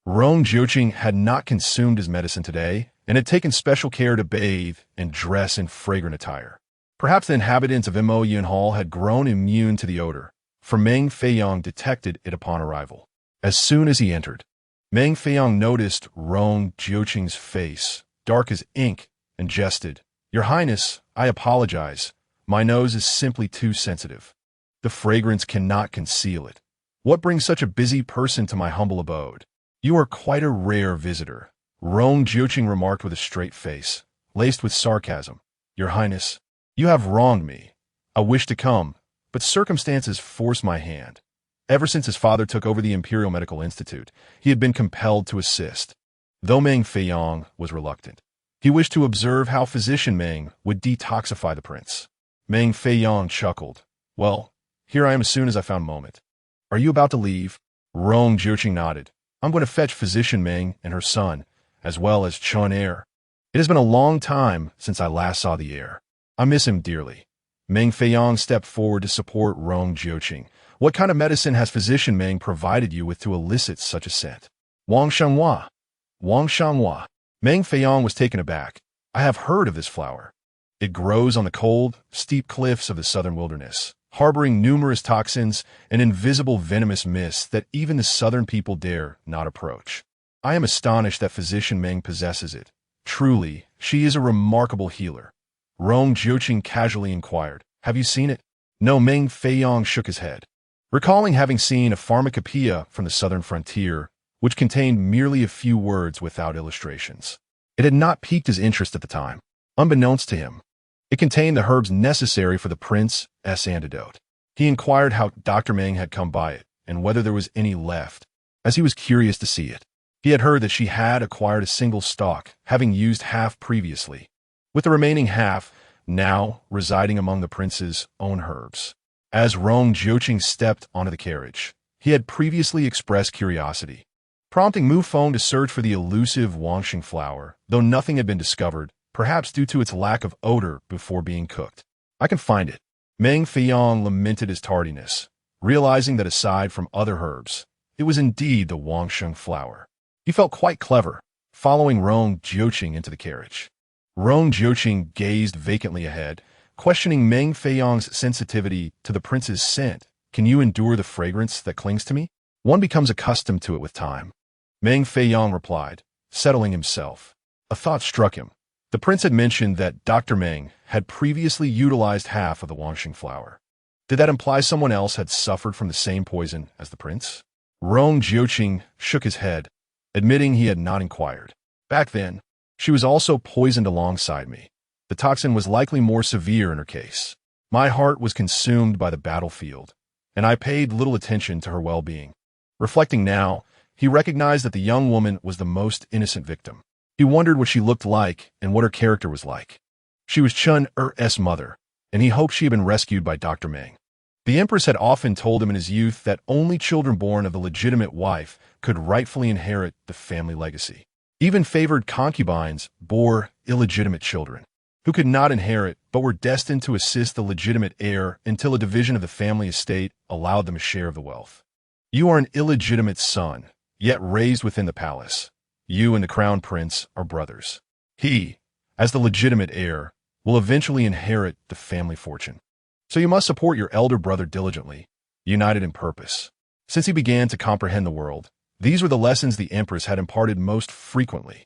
Speaker 1: Rong Jiuqing had not consumed his medicine today and had taken special care to bathe and dress in fragrant attire. Perhaps the inhabitants of Emoyin Hall had grown immune to the odor, for Meng Feiyong detected it upon arrival. As soon as he entered, Meng Feiyong noticed Rong Jiuqing's face, dark as ink, and jested, "Your Highness, I apologize. My nose is simply too sensitive. The fragrance cannot conceal it. What brings such a busy person to my humble abode?" "You are quite a rare visitor," Rong Jiuqing remarked with a straight face, laced with sarcasm. "Your Highness, you have wronged me. I wished to come, but circumstances forced my hand." Ever since his father took over the Imperial Medical Institute, he had been compelled to assist. Though Meng Feiyong was reluctant, he wished to observe how physician Meng would detoxify the prince. Meng Feiyong chuckled. "Well, here I am as soon as I found a moment. Are you about to leave?" Rong Jiuqing nodded. "I'm going to fetch physician Meng and her son, as well as Chen Er. It has been a long time since I last saw the heir. I miss him dearly." Meng Feiyong stepped forward to support Rong Jiuqing. "What kind of medicine has physician Meng provided you with to elicit such a scent?" Wang Shanghua. Meng Feiyong was taken aback. "I have heard of this flower. It grows on the cold, steep cliffs of the southern wilderness, harboring numerous toxins and invisible venomous mists that even the southern people dare not approach. I am astonished that physician Meng possesses it. Truly, she is a remarkable healer." Rong Jiuqing casually inquired, "Have you seen it?" "No." Meng Feiyong shook his head, recalling having seen a pharmacopoeia from the southern frontier, which contained merely a few words without illustrations. It had not piqued his interest at the time. Unbeknownst to him, it contained the herbs necessary for the prince's antidote. He inquired how Dr. Meng had come by it, and whether there was any left, as he was curious to see it. He had heard that she had acquired a single stalk, having used half previously, with the remaining half now residing among the prince's own herbs. As Rong Jiuqing stepped onto the carriage, he had previously expressed curiosity, prompting Mu Feng to search for the elusive Wangxing flower, though nothing had been discovered, perhaps due to its lack of odor before being cooked. "I can find it," Meng Qingyao lamented his tardiness, realizing that aside from other herbs, it was indeed the Wangsheng flower. He felt quite clever, following Rong Jiuqing into the carriage. Rong Jiuqing gazed vacantly ahead, questioning Meng Qingyang's sensitivity to the prince's scent. Can you endure the fragrance that clings to me? One becomes accustomed to it with time. Meng Qingyang replied, settling himself. A thought struck him. The prince had mentioned that Dr. Meng had previously utilized half of the Wangsheng flower. Did that imply someone else had suffered from the same poison as the prince? Rong Jiuqing shook his head, admitting he had not inquired. Back then, she was also poisoned alongside me. The toxin was likely more severe in her case. My heart was consumed by the battlefield, and I paid little attention to her well-being. Reflecting now, he recognized that the young woman was the most innocent victim. He wondered what she looked like and what her character was like. She was Chun Er's mother, and he hoped she had been rescued by Dr. Meng. The empress had often told him in his youth that only children born of the legitimate wife could rightfully inherit the family legacy. Even favored concubines bore illegitimate children, who could not inherit but were destined to assist the legitimate heir until a division of the family estate allowed them a share of the wealth. You are an illegitimate son, yet raised within the palace. You and the crown prince are brothers. He, as the legitimate heir, will eventually inherit the family fortune. So you must support your elder brother diligently, united in purpose. Since he began to comprehend the world, these were the lessons the empress had imparted most frequently.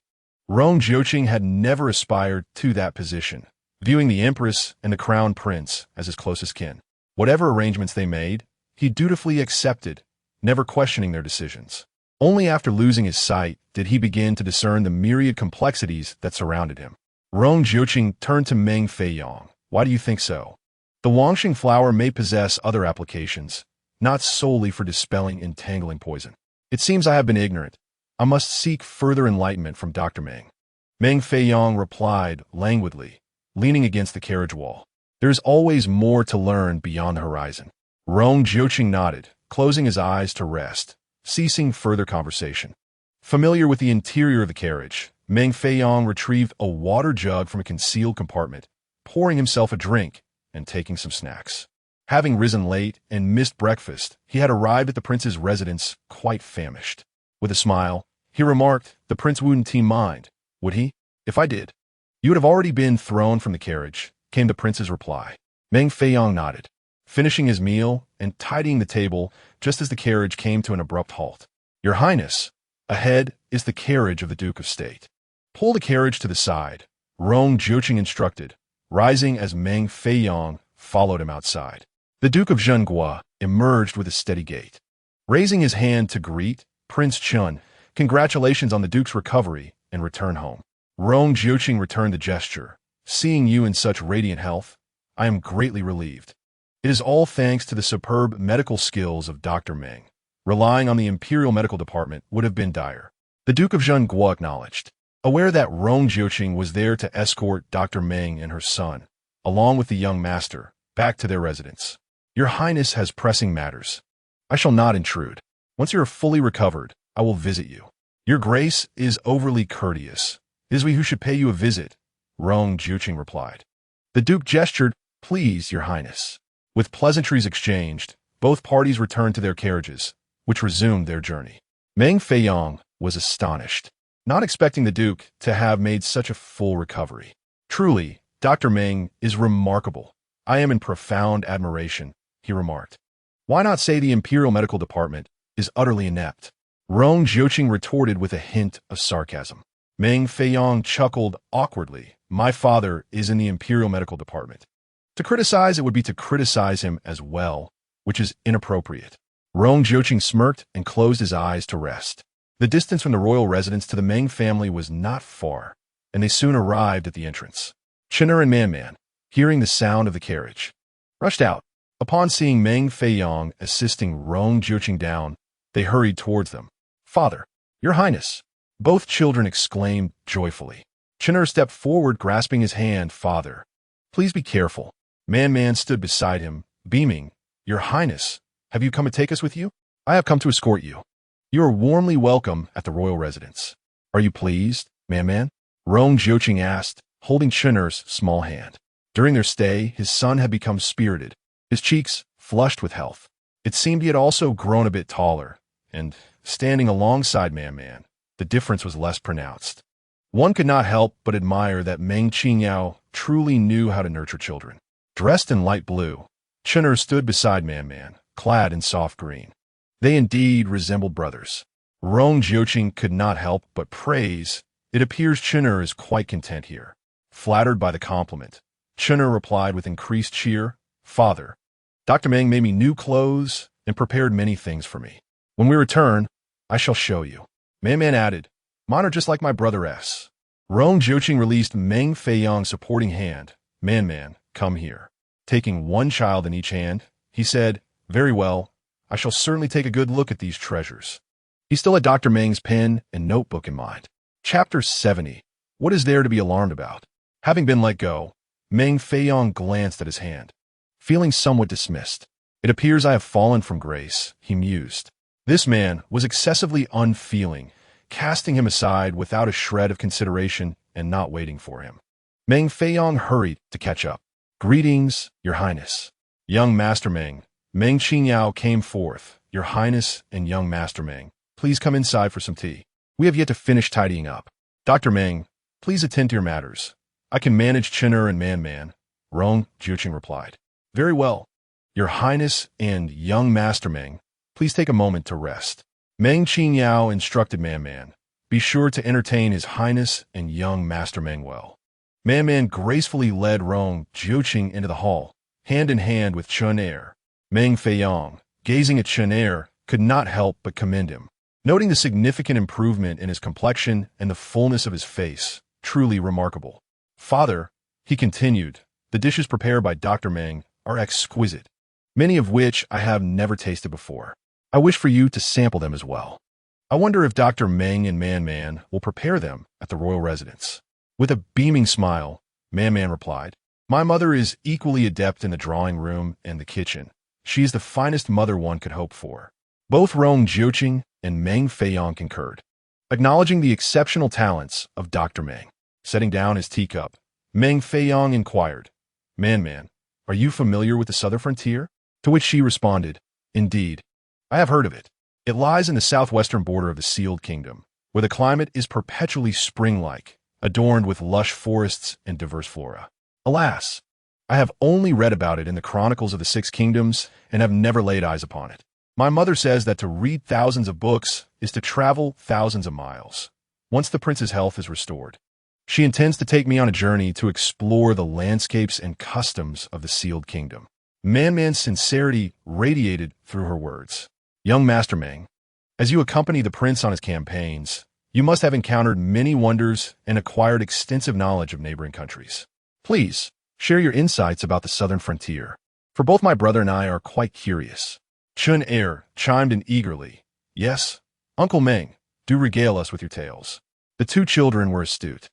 Speaker 1: Rong Jiuqing had never aspired to that position, viewing the empress and the crown prince as his closest kin. Whatever arrangements they made, he dutifully accepted, never questioning their decisions. Only after losing his sight did he begin to discern the myriad complexities that surrounded him. Rong Jiuqing turned to Meng Qingyao. Why do you think so? The Wangsheng flower may possess other applications, not solely for dispelling entangling poison. It seems I have been ignorant. I must seek further enlightenment from Dr. Meng. Meng Qingyao replied languidly, leaning against the carriage wall. There is always more to learn beyond the horizon. Rong Jiuqing nodded, closing his eyes to rest, ceasing further conversation. Familiar with the interior of the carriage, Meng Qingyao retrieved a water jug from a concealed compartment, pouring himself a drink and taking some snacks. Having risen late and missed breakfast, he had arrived at the prince's residence quite famished. With a smile, he remarked, "The prince wouldn't mind, would he? If I did, you would have already been thrown from the carriage," came the prince's reply. Meng Qingyao nodded, finishing his meal and tidying the table just as the carriage came to an abrupt halt. "Your Highness, ahead is the carriage of the Duke of State. Pull the carriage to the side," Rong Jiuqing instructed, rising as Meng Qingyao followed him outside. The Duke of Zhenghua emerged with a steady gait. Raising his hand to greet Prince Chun, "Congratulations on the Duke's recovery and return home." Rong Jiuqing returned the gesture. "Seeing you in such radiant health, I am greatly relieved. It is all thanks to the superb medical skills of Dr. Meng. Relying on the Imperial Medical Department would have been dire." The Duke of Zhenghua acknowledged, aware that Rong Jiuqing was there to escort Dr. Meng and her son, along with the young master, back to their residence. "Your Highness has pressing matters. I shall not intrude. Once you are fully recovered, I will visit you." "Your Grace is overly courteous. It is we who should pay you a visit," Rong Jiuqing replied. The Duke gestured, "Please, Your Highness." With pleasantries exchanged, both parties returned to their carriages, which resumed their journey. Meng Qingyao was astonished, not expecting the Duke to have made such a full recovery. "Truly, Dr. Meng is remarkable. I am in profound admiration," he remarked. "Why not say the Imperial Medical Department is utterly inept?" Rong Jiuqing retorted with a hint of sarcasm. Meng Qingyao chuckled awkwardly. "My father is in the Imperial Medical Department. To criticize it would be to criticize him as well, which is inappropriate." Rong Jiuqing smirked and closed his eyes to rest. The distance from the royal residence to the Meng family was not far, and they soon arrived at the entrance. Chinner and Man, hearing the sound of the carriage, rushed out. Upon seeing Meng Qingyao assisting Rong Jiuqing down, they hurried towards them. "Father, Your Highness!" both children exclaimed joyfully. Chinner stepped forward, grasping his hand. "Father, please be careful." Man stood beside him, beaming. "Your Highness, have you come to take us with you?" "I have come to escort you. You are warmly welcome at the royal residence." "Are you pleased, Man?" Rong Jiuqing asked, holding Chinner's small hand. During their stay, his son had become spirited, his cheeks flushed with health. It seemed he had also grown a bit taller, and, standing alongside Man, the difference was less pronounced. One could not help but admire that Meng Qingyao truly knew how to nurture children. Dressed in light blue, Chun'er stood beside Man, clad in soft green. They indeed resembled brothers. Rong Jiuqing could not help but praise. It appears Chun'er is quite content here. Flattered by the compliment, Chun'er replied with increased cheer, "Father, Dr. Meng made me new clothes and prepared many things for me. When we return, I shall show you." Man added, "Mine are just like my brother S." Rong Jiuqing released Meng Feiyang's supporting hand. Man, come here. Taking one child in each hand, he said, "Very well, I shall certainly take a good look at these treasures." He still had Dr. Meng's pen and notebook in mind. Chapter 70. What is there to be alarmed about? Having been let go, Meng Feiyang glanced at his hand. Feeling somewhat dismissed. "It appears I have fallen from grace," he mused. This man was excessively unfeeling, casting him aside without a shred of consideration and not waiting for him. Meng Feiyang hurried to catch up. "Greetings, Your Highness." Young Master Meng Qingyao came forth. "Your Highness and young Master Meng, please come inside for some tea. We have yet to finish tidying up. Dr. Meng, please attend to your matters. I can manage Chun'er and Man," Rong Jiuqing replied. "Very well. Your Highness and young Master Meng, please take a moment to rest." Meng Qingyao instructed Man, "Be sure to entertain His Highness and young Master Meng well." Man gracefully led Rong Jiuqing into the hall, hand in hand with Chun'er. Meng Feiyang, gazing at Chun'er, could not help but commend him. Noting the significant improvement in his complexion and the fullness of his face, truly remarkable. "Father," he continued, "the dishes prepared by Dr. Meng are exquisite, many of which I have never tasted before. I wish for you to sample them as well. I wonder if Dr. Meng and Man will prepare them at the royal residence." With a beaming smile, Man replied, "My mother is equally adept in the drawing room and the kitchen. She is the finest mother one could hope for." Both Rong Jiuqing and Meng Feiyang concurred, acknowledging the exceptional talents of Dr. Meng. Setting down his teacup, Meng Feiyang inquired, Man, are you familiar with the southern frontier?" To which she responded, "Indeed, I have heard of it. It lies in the southwestern border of the Sealed Kingdom, where the climate is perpetually spring-like, adorned with lush forests and diverse flora. Alas, I have only read about it in the chronicles of the Six Kingdoms and have never laid eyes upon it. My mother says that to read thousands of books is to travel thousands of miles. Once the prince's health is restored, she intends to take me on a journey to explore the landscapes and customs of the Sealed Kingdom." Man's sincerity radiated through her words. "Young Master Meng, as you accompany the prince on his campaigns, you must have encountered many wonders and acquired extensive knowledge of neighboring countries. Please, share your insights about the southern frontier, for both my brother and I are quite curious." Chun'er chimed in eagerly, "Yes, Uncle Meng, do regale us with your tales." The two children were astute.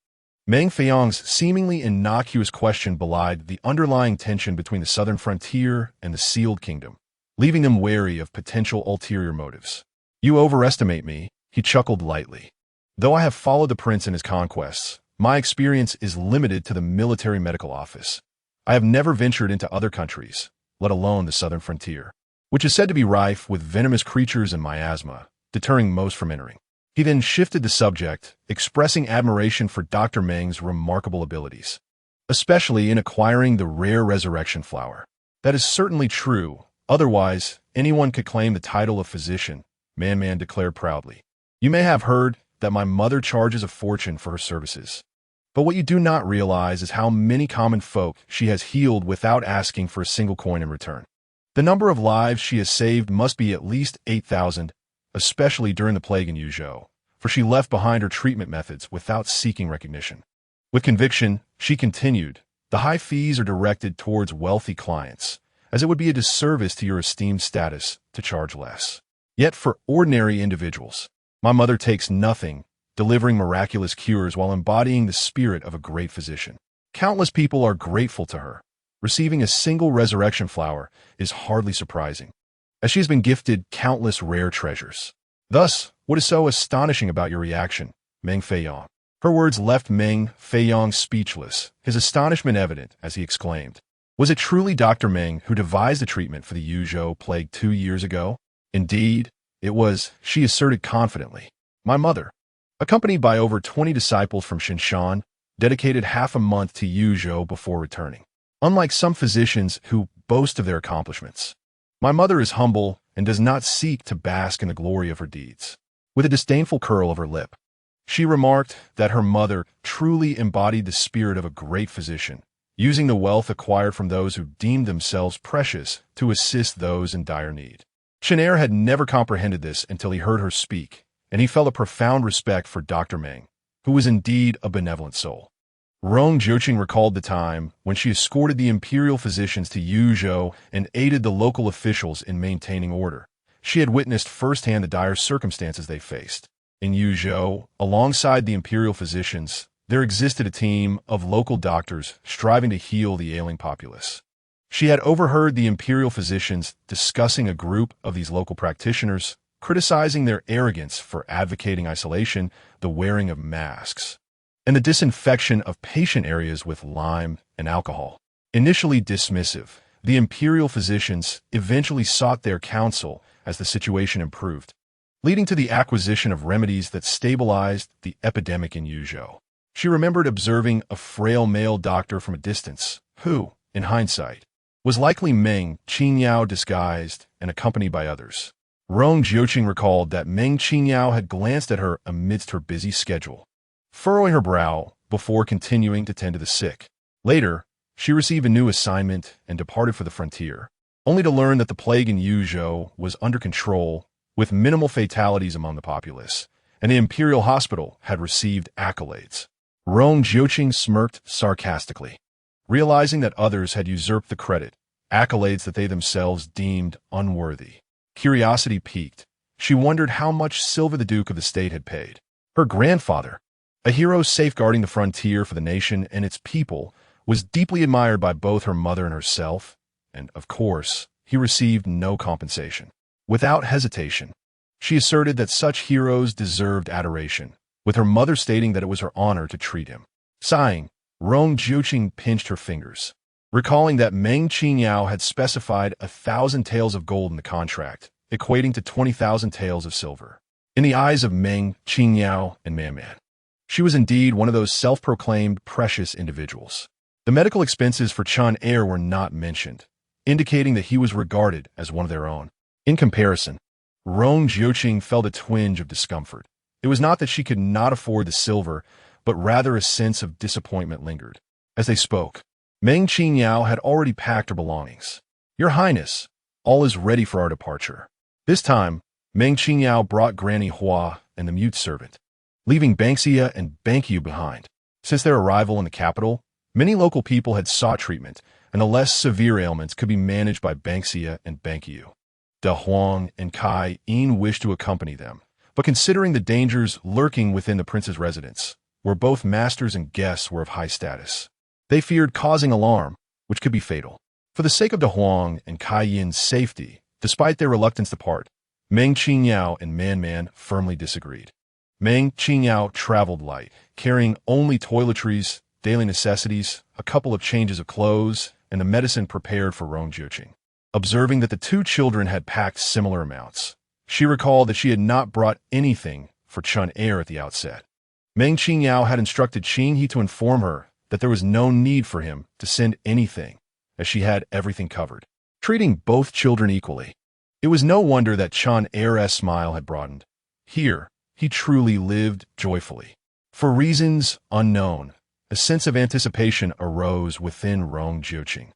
Speaker 1: Meng Feiyang's seemingly innocuous question belied the underlying tension between the southern frontier and the Sealed Kingdom, leaving them wary of potential ulterior motives. "You overestimate me," he chuckled lightly. "Though I have followed the prince in his conquests, my experience is limited to the military medical office. I have never ventured into other countries, let alone the southern frontier, which is said to be rife with venomous creatures and miasma, deterring most from entering." He then shifted the subject, expressing admiration for Dr. Meng's remarkable abilities, especially in acquiring the rare resurrection flower. "That is certainly true. Otherwise, anyone could claim the title of physician," Man declared proudly. "You may have heard that my mother charges a fortune for her services. But what you do not realize is how many common folk she has healed without asking for a single coin in return. The number of lives she has saved must be at least 8,000, especially during the plague in Yuzhou, for she left behind her treatment methods without seeking recognition." With conviction, she continued, "The high fees are directed towards wealthy clients, as it would be a disservice to your esteemed status to charge less. Yet for ordinary individuals, my mother takes nothing, delivering miraculous cures while embodying the spirit of a great physician. Countless people are grateful to her. Receiving a single resurrection flower is hardly surprising, as she has been gifted countless rare treasures. Thus, what is so astonishing about your reaction, Meng Feiyang?" Her words left Meng Feiyang speechless, his astonishment evident as he exclaimed, Was it truly Dr. Meng who devised the treatment for the Yuzhou plague 2 years ago? Indeed, it was, she asserted confidently. My mother, accompanied by over 20 disciples from Shinshan, dedicated half a month to Yuzhou before returning. Unlike some physicians who boast of their accomplishments, my mother is humble and does not seek to bask in the glory of her deeds. With a disdainful curl of her lip, she remarked that her mother truly embodied the spirit of a great physician, using the wealth acquired from those who deemed themselves precious to assist those in dire need. Chen Er had never comprehended this until he heard her speak, and he felt a profound respect for Dr. Meng, who was indeed a benevolent soul. Rong Jiuqing recalled the time when she escorted the imperial physicians to Yuzhou and aided the local officials in maintaining order. She had witnessed firsthand the dire circumstances they faced. In Yuzhou, alongside the imperial physicians, there existed a team of local doctors striving to heal the ailing populace. She had overheard the imperial physicians discussing a group of these local practitioners, criticizing their arrogance for advocating isolation, the wearing of masks, and the disinfection of patient areas with lime and alcohol. Initially dismissive, the imperial physicians eventually sought their counsel as the situation improved, leading to the acquisition of remedies that stabilized the epidemic in Yuzhou. She remembered observing a frail male doctor from a distance, who, in hindsight, was likely Meng Qingyao disguised and accompanied by others. Rong Jiuqing recalled that Meng Qingyao had glanced at her amidst her busy schedule, furrowing her brow before continuing to tend to the sick. Later, she received a new assignment and departed for the frontier, only to learn that the plague in Yuzhou was under control with minimal fatalities among the populace, and the imperial hospital had received accolades. Rong Jiuqing smirked sarcastically, realizing that others had usurped the credit, accolades that they themselves deemed unworthy. Curiosity piqued. She wondered how much silver the Duke of the State had paid. Her grandfather, a hero safeguarding the frontier for the nation and its people, was deeply admired by both her mother and herself, and, of course, he received no compensation. Without hesitation, she asserted that such heroes deserved adoration, with her mother stating that it was her honor to treat him. Sighing, Rong Jiuqing pinched her fingers, recalling that Meng Qingyao had specified 1,000 taels of gold in the contract, equating to 20,000 taels of silver. In the eyes of Meng Qingyao and Man, she was indeed one of those self-proclaimed precious individuals. The medical expenses for Chen Er were not mentioned, indicating that he was regarded as one of their own. In comparison, Rong Jiuqing felt a twinge of discomfort. It was not that she could not afford the silver, but rather a sense of disappointment lingered. As they spoke, Meng Qingyao had already packed her belongings. Your Highness, all is ready for our departure. This time, Meng Qingyao brought Granny Hua and the mute servant, leaving Banksia and Bankyu behind. Since their arrival in the capital, many local people had sought treatment, and the less severe ailments could be managed by Banksia and Bankyu. De Huang and Kai Yin wished to accompany them, but considering the dangers lurking within the prince's residence, where both masters and guests were of high status, they feared causing alarm, which could be fatal. For the sake of De Huang and Kai Yin's safety, despite their reluctance to part, Meng Qingyao and Man firmly disagreed. Meng Qingyao traveled light, carrying only toiletries, daily necessities, a couple of changes of clothes, and the medicine prepared for Rong Jiuqing. Observing that the two children had packed similar amounts, she recalled that she had not brought anything for Chen Er at the outset. Meng Qingyao had instructed Qing He to inform her that there was no need for him to send anything, as she had everything covered, treating both children equally. It was no wonder that Chen Er's smile had broadened. Here, he truly lived joyfully. For reasons unknown, a sense of anticipation arose within Rong Jiuqing,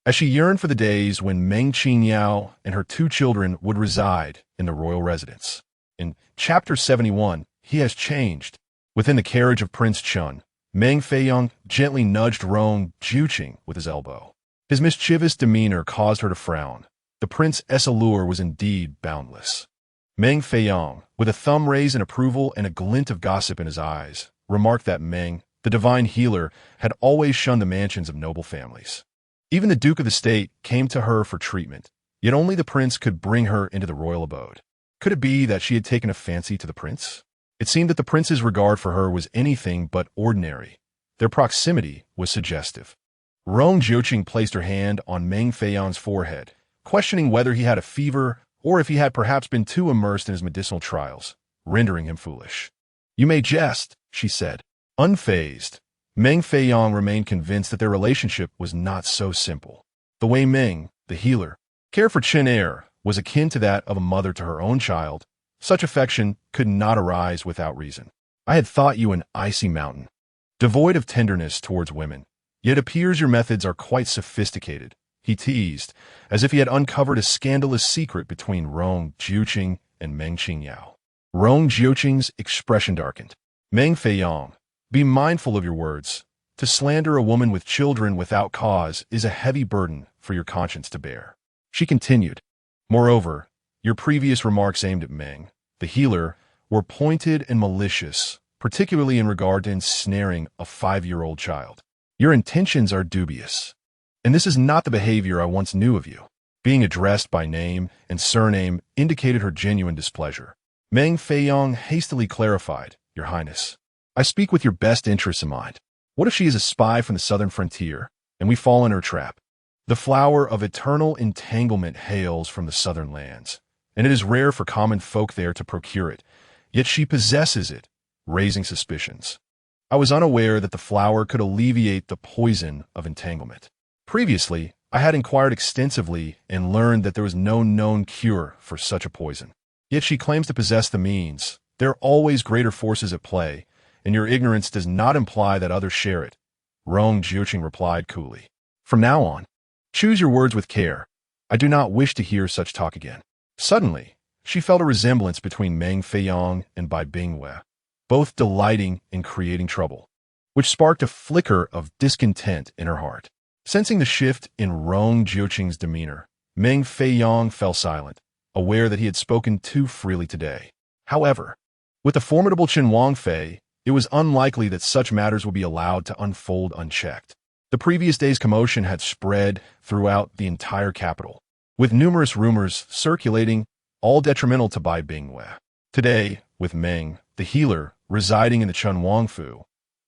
Speaker 1: as she yearned for the days when Meng Qingyao and her two children would reside in the royal residence. In Chapter 71, he has changed. Within the carriage of Prince Chun, Meng Feiyong gently nudged Rong Jiuqing with his elbow. His mischievous demeanor caused her to frown. The prince's allure was indeed boundless. Meng Feiyong, with a thumb raised in approval and a glint of gossip in his eyes, remarked that Meng, the divine healer, had always shunned the mansions of noble families. Even the Duke of the State came to her for treatment, yet only the prince could bring her into the royal abode. Could it be that she had taken a fancy to the prince? It seemed that the prince's regard for her was anything but ordinary. Their proximity was suggestive. Rong Jiuqing placed her hand on Meng Feiyang's forehead, questioning whether he had a fever or if he had perhaps been too immersed in his medicinal trials, rendering him foolish. "You may jest," she said. Unfazed, Meng Feiyang remained convinced that their relationship was not so simple. The way Meng, the healer, cared for Chen Er was akin to that of a mother to her own child. Such affection could not arise without reason. "I had thought you an icy mountain, devoid of tenderness towards women. Yet it appears your methods are quite sophisticated," he teased, as if he had uncovered a scandalous secret between Rong Jiuqing and Meng Qingyao. Rong Jiuqing's expression darkened. "Meng Feiyang, be mindful of your words. To slander a woman with children without cause is a heavy burden for your conscience to bear," she continued. "Moreover, your previous remarks aimed at Meng, the healer, were pointed and malicious, particularly in regard to ensnaring a 5-year-old child. Your intentions are dubious, and this is not the behavior I once knew of you." Being addressed by name and surname indicated her genuine displeasure. Meng Feiyang hastily clarified, "Your Highness, I speak with your best interests in mind. What if she is a spy from the southern frontier, and we fall in her trap? The flower of eternal entanglement hails from the southern lands, and it is rare for common folk there to procure it, yet she possesses it, raising suspicions. I was unaware that the flower could alleviate the poison of entanglement. Previously, I had inquired extensively and learned that there was no known cure for such a poison. Yet she claims to possess the means. There are always greater forces at play, and your ignorance does not imply that others share it," Rong Jiuqing replied coolly. "From now on, choose your words with care. I do not wish to hear such talk again." Suddenly, she felt a resemblance between Meng Feiyang and Bai Bingwe, both delighting in creating trouble, which sparked a flicker of discontent in her heart. Sensing the shift in Rong Jiuqing's demeanor, Meng Feiyang fell silent, aware that he had spoken too freely today. However, with the formidable Chen Wangfei, it was unlikely that such matters would be allowed to unfold unchecked. The previous day's commotion had spread throughout the entire capital, with numerous rumors circulating, all detrimental to Bai Bingwe. Today, with Meng, the healer, residing in the Chun Wangfu,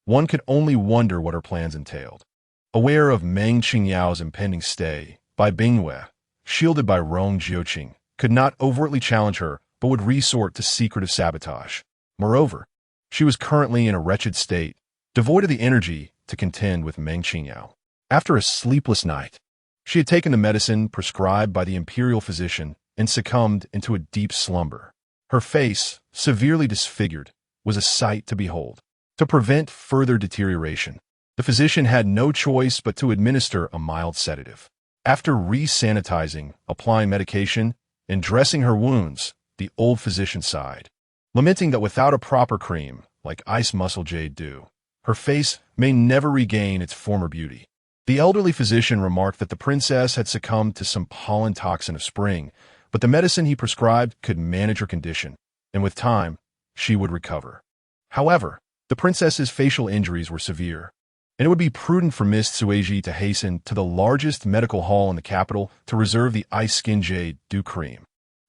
Speaker 1: one could only wonder what her plans entailed. Aware of Meng Qingyao's impending stay, Bai Bingwe, shielded by Rong Jiuqing, could not overtly challenge her but would resort to secretive sabotage. Moreover, she was currently in a wretched state, devoid of the energy to contend with Meng Qingyao. After a sleepless night, she had taken the medicine prescribed by the imperial physician and succumbed into a deep slumber. Her face, severely disfigured, was a sight to behold. To prevent further deterioration, the physician had no choice but to administer a mild sedative. After re-sanitizing, applying medication, and dressing her wounds, the old physician sighed, lamenting that without a proper cream, like ice muscle jade do, her face may never regain its former beauty. The elderly physician remarked that the princess had succumbed to some pollen toxin of spring, but the medicine he prescribed could manage her condition, and with time, she would recover. However, the princess's facial injuries were severe, and it would be prudent for Miss Sueji to hasten to the largest medical hall in the capital to reserve the ice skin jade dew cream.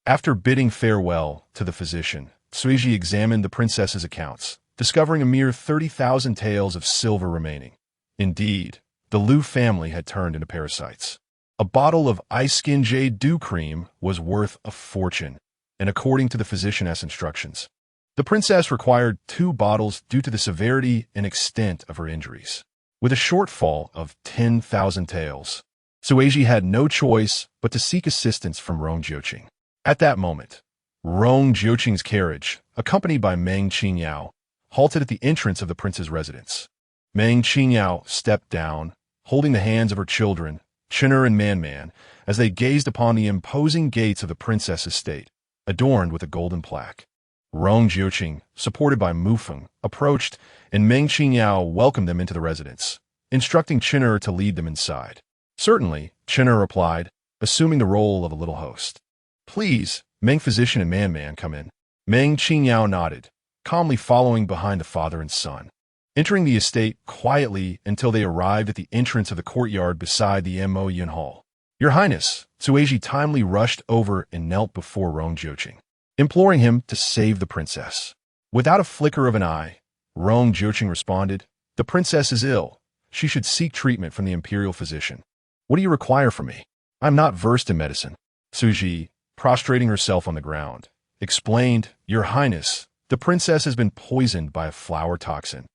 Speaker 1: After bidding farewell to the physician, Sueji examined the princess's accounts, discovering a mere 30,000 taels of silver remaining. Indeed, the Liu family had turned into parasites. A bottle of ice skin jade dew cream was worth a fortune, and according to the physician's instructions, the princess required 2 bottles due to the severity and extent of her injuries. With a shortfall of 10,000 taels, Sueji had no choice but to seek assistance from Rong Jiuqing. At that moment, Rong Jiuqing's carriage, accompanied by Meng Qingyao, halted at the entrance of the prince's residence. Meng Qingyao stepped down, holding the hands of her children, Chinner and Man, as they gazed upon the imposing gates of the princess's estate, adorned with a golden plaque. Rong Jiuqing, supported by Mufeng, approached, and Meng Qingyao welcomed them into the residence, instructing Chinner to lead them inside. "Certainly," Chinner replied, assuming the role of a little host. "Please, Meng physician and Man, come in." Meng Qingyao nodded, calmly following behind the father and son, entering the estate quietly until they arrived at the entrance of the courtyard beside the Mo Yun Hall. "Your Highness," Sueji timely rushed over and knelt before Rong Jiuqing, imploring him to save the princess. Without a flicker of an eye, Rong Jiuqing responded, "The princess is ill. she should seek treatment from the imperial physician. What do you require from me? I'm not versed in medicine. Suji, prostrating herself on the ground, explained, Your Highness, the princess has been poisoned by a flower toxin,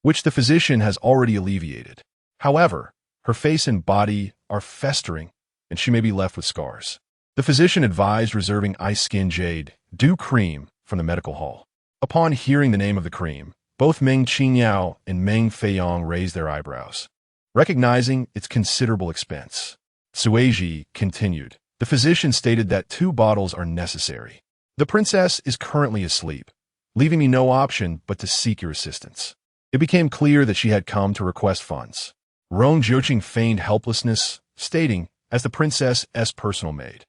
Speaker 1: which the physician has already alleviated. However, her face and body are festering, and she may be left with scars. The physician advised reserving Ice Skin Jade Dew Cream from the medical hall. Upon hearing the name of the cream, both Meng Qingyao and Meng Feiyong raised their eyebrows, recognizing its considerable expense. Suiji continued. The physician stated that 2 bottles are necessary. The princess is currently asleep, leaving me no option but to seek your assistance. It became clear that she had come to request funds. Rong Jiuqing feigned helplessness, stating, as the princess's personal maid,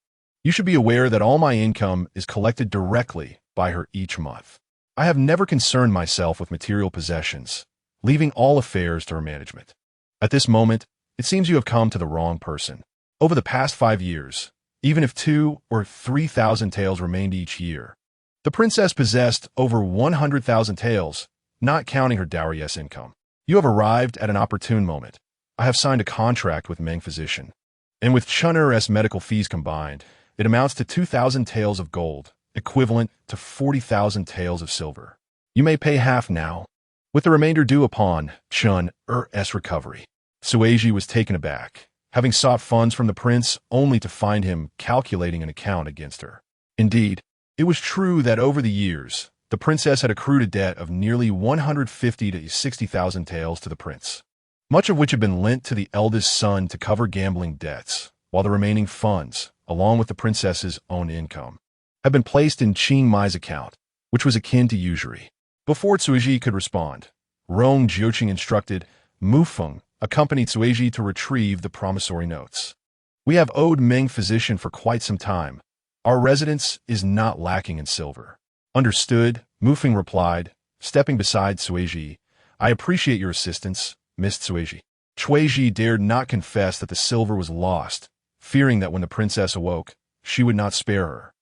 Speaker 1: You should be aware that all my income is collected directly by her each month. I have never concerned myself with material possessions, leaving all affairs to her management. At this moment, it seems you have come to the wrong person. Over the past 5 years, even if 2 or 3,000 taels remained each year, the princess possessed over 100,000 taels, not counting her dowry-s income. You have arrived at an opportune moment. I have signed a contract with Meng Physician, and with Chun'er's medical fees combined, it amounts to 2,000 taels of gold, equivalent to 40,000 taels of silver. You may pay half now, with the remainder due upon Chun'er's recovery. Suiji was taken aback, having sought funds from the prince only to find him calculating an account against her. Indeed, it was true that over the years, the princess had accrued a debt of nearly 150 to 60,000 taels to the prince, much of which had been lent to the eldest son to cover gambling debts, while the remaining funds, along with the princess's own income, had been placed in Qing Mai's account, which was akin to usury. Before Suiji could respond, Rong Jiuqing instructed Mu Feng accompanied Suiji to retrieve the promissory notes. We have owed Meng Physician for quite some time. Our residence is not lacking in silver. Understood, Mu Feng replied, stepping beside Suiji. I appreciate your assistance, Miss Suiji. Suiji dared not confess that the silver was lost, fearing that when the princess awoke, she would not spare her.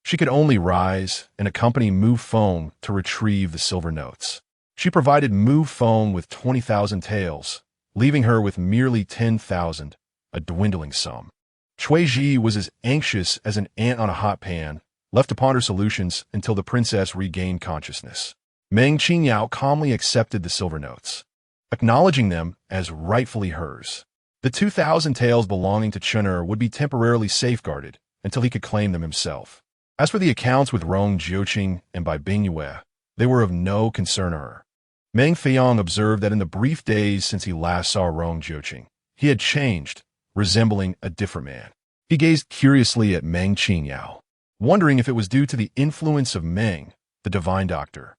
Speaker 1: She could only rise and accompany Mu Feng to retrieve the silver notes. She provided Mu Feng with 20,000 taels, leaving her with merely 10,000, a dwindling sum. Suiji was as anxious as an ant on a hot pan, left to ponder solutions until the princess regained consciousness. Meng Qingyao calmly accepted the silver notes, acknowledging them as rightfully hers. The 2,000 taels belonging to Chun'er would be temporarily safeguarded until he could claim them himself. As for the accounts with Rong Jiuqing and Bai Bingyue, they were of no concern to her. Meng Feiyong observed that in the brief days since he last saw Rong Jiuqing, he had changed, resembling a different man. He gazed curiously at Meng Qingyao, wondering if it was due to the influence of Meng, the divine doctor.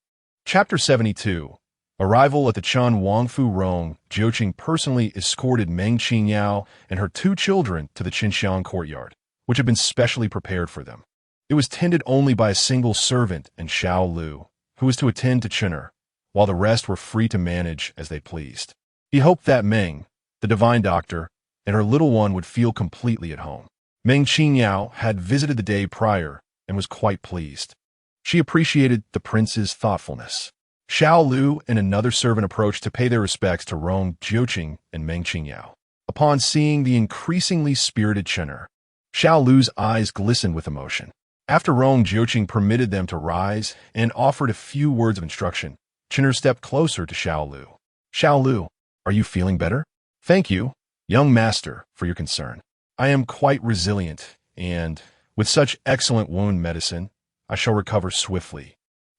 Speaker 1: Chapter 72. Arrival at the Chan Wangfu. Rong Jiuqing personally escorted Meng Qingyao and her 2 children to the Qinxiang courtyard, which had been specially prepared for them. It was tended only by a single servant and Xiao Lu, who was to attend to Chun'er, while the rest were free to manage as they pleased. He hoped that Meng, the divine doctor, and her little one would feel completely at home. Meng Qingyao had visited the day prior and was quite pleased. She appreciated the prince's thoughtfulness. Xiao Lu and another servant approached to pay their respects to Rong Jiuqing and Meng Qingyao. Upon seeing the increasingly spirited Chun'er, Xiao Lu's eyes glistened with emotion. After Rong Jiuqing permitted them to rise and offered a few words of instruction, Chun'er stepped closer to Xiao Lu. Xiao Lu, are you feeling better? Thank you, young master, for your concern. I am quite resilient, and, with such excellent wound medicine, I shall recover swiftly.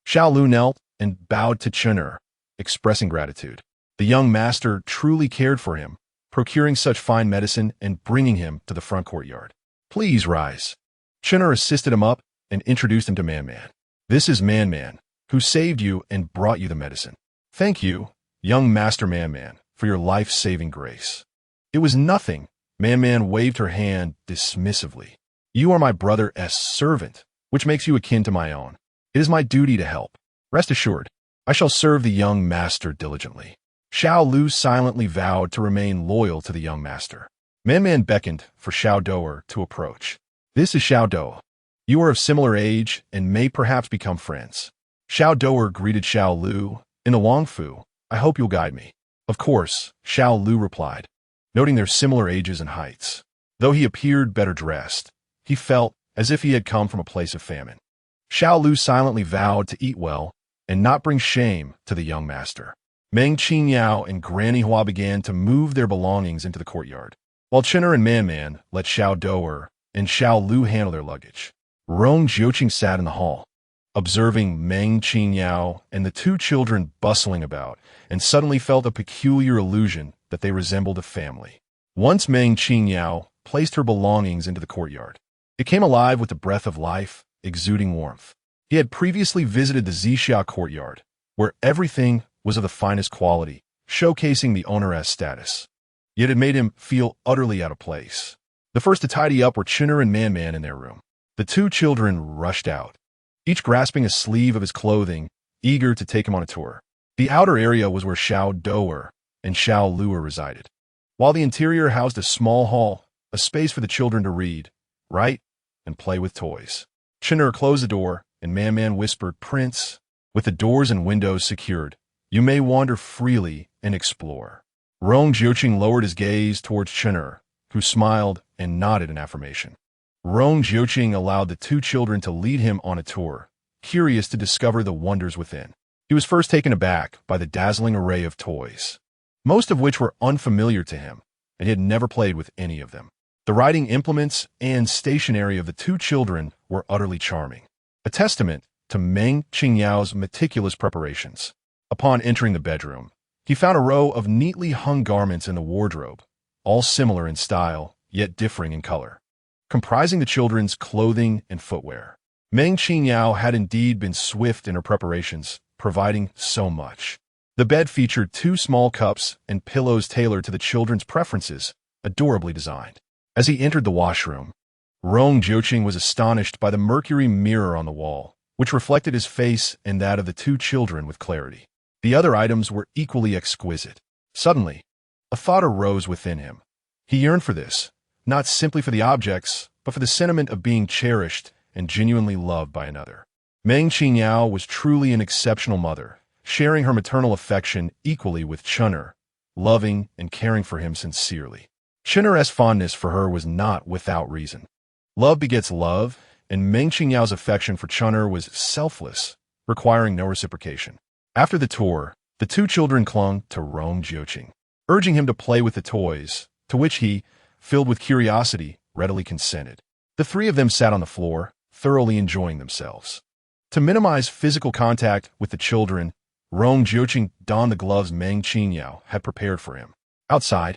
Speaker 1: Xiao Lu knelt and bowed to Chun'er, expressing gratitude. The young master truly cared for him, procuring such fine medicine and bringing him to the front courtyard. Please rise. Chun'er assisted him up and introduced him to Man-Man. This is Man-Man, who saved you and brought you the medicine. Thank you, young Master Man-Man, for your life-saving grace. It was nothing. Man-Man waved her hand dismissively. You are my brother's servant, which makes you akin to my own. It is my duty to help. Rest assured, I shall serve the young master diligently. Xiao Lu silently vowed to remain loyal to the young master. Man-Man beckoned for Xiao Doer to approach. This is Xiao Doer. You are of similar age and may perhaps become friends. Xiao Doer greeted Xiao Lu. In the Wangfu, I hope you'll guide me. Of course, Xiao Lu replied, noting their similar ages and heights. Though he appeared better dressed, he felt as if he had come from a place of famine. Xiao Lu silently vowed to eat well and not bring shame to the young master. Meng Qingyao and Granny Hua began to move their belongings into the courtyard, while Chinner and Man Man let Xiao Doer and Xiao Lu handle their luggage. Rong Jiuqing sat in the hall, observing Meng Qingyao and the two children bustling about, and suddenly felt a peculiar illusion that they resembled a family. Once Meng Qingyao placed her belongings into the courtyard, it came alive with the breath of life, exuding warmth. He had previously visited the Zixia courtyard, where everything was of the finest quality, showcasing the owneress status. Yet it made him feel utterly out of place. The first to tidy up were Chinner and Man Man in their room. The two children rushed out, each grasping a sleeve of his clothing, eager to take him on a tour. The outer area was where Xiao Doer and Xiao Lu resided, while the interior housed a small hall, a space for the children to read, write, and play with toys. Chinner closed the door, and Man Man whispered, "Prince, with the doors and windows secured, you may wander freely and explore." Rong Jiuqing lowered his gaze towards Chinner, who smiled and nodded in affirmation. Rong Jiuqing allowed the two children to lead him on a tour, curious to discover the wonders within. He was first taken aback by the dazzling array of toys, most of which were unfamiliar to him, and he had never played with any of them. The writing implements and stationery of the two children were utterly charming, a testament to Meng Qingyao's meticulous preparations. Upon entering the bedroom, he found a row of neatly hung garments in the wardrobe, all similar in style, yet differing in color, comprising the children's clothing and footwear. Meng Qingyao had indeed been swift in her preparations, providing so much. The bed featured two small cups and pillows tailored to the children's preferences, adorably designed. As he entered the washroom, Rong Jiuqing was astonished by the mercury mirror on the wall, which reflected his face and that of the two children with clarity. The other items were equally exquisite. Suddenly, a thought arose within him. He yearned for this, not simply for the objects, but for the sentiment of being cherished and genuinely loved by another. Meng Qingyao was truly an exceptional mother, sharing her maternal affection equally with Chinner, loving and caring for him sincerely. Chinner's fondness for her was not without reason. Love begets love, and Meng Qingyao's affection for Chinner was selfless, requiring no reciprocation. After the tour, the two children clung to Rong Jiuqing, urging him to play with the toys, to which he, filled with curiosity, readily consented. The three of them sat on the floor, thoroughly enjoying themselves. To minimize physical contact with the children, Rong Jiuqing donned the gloves Meng Qingyao had prepared for him. Outside,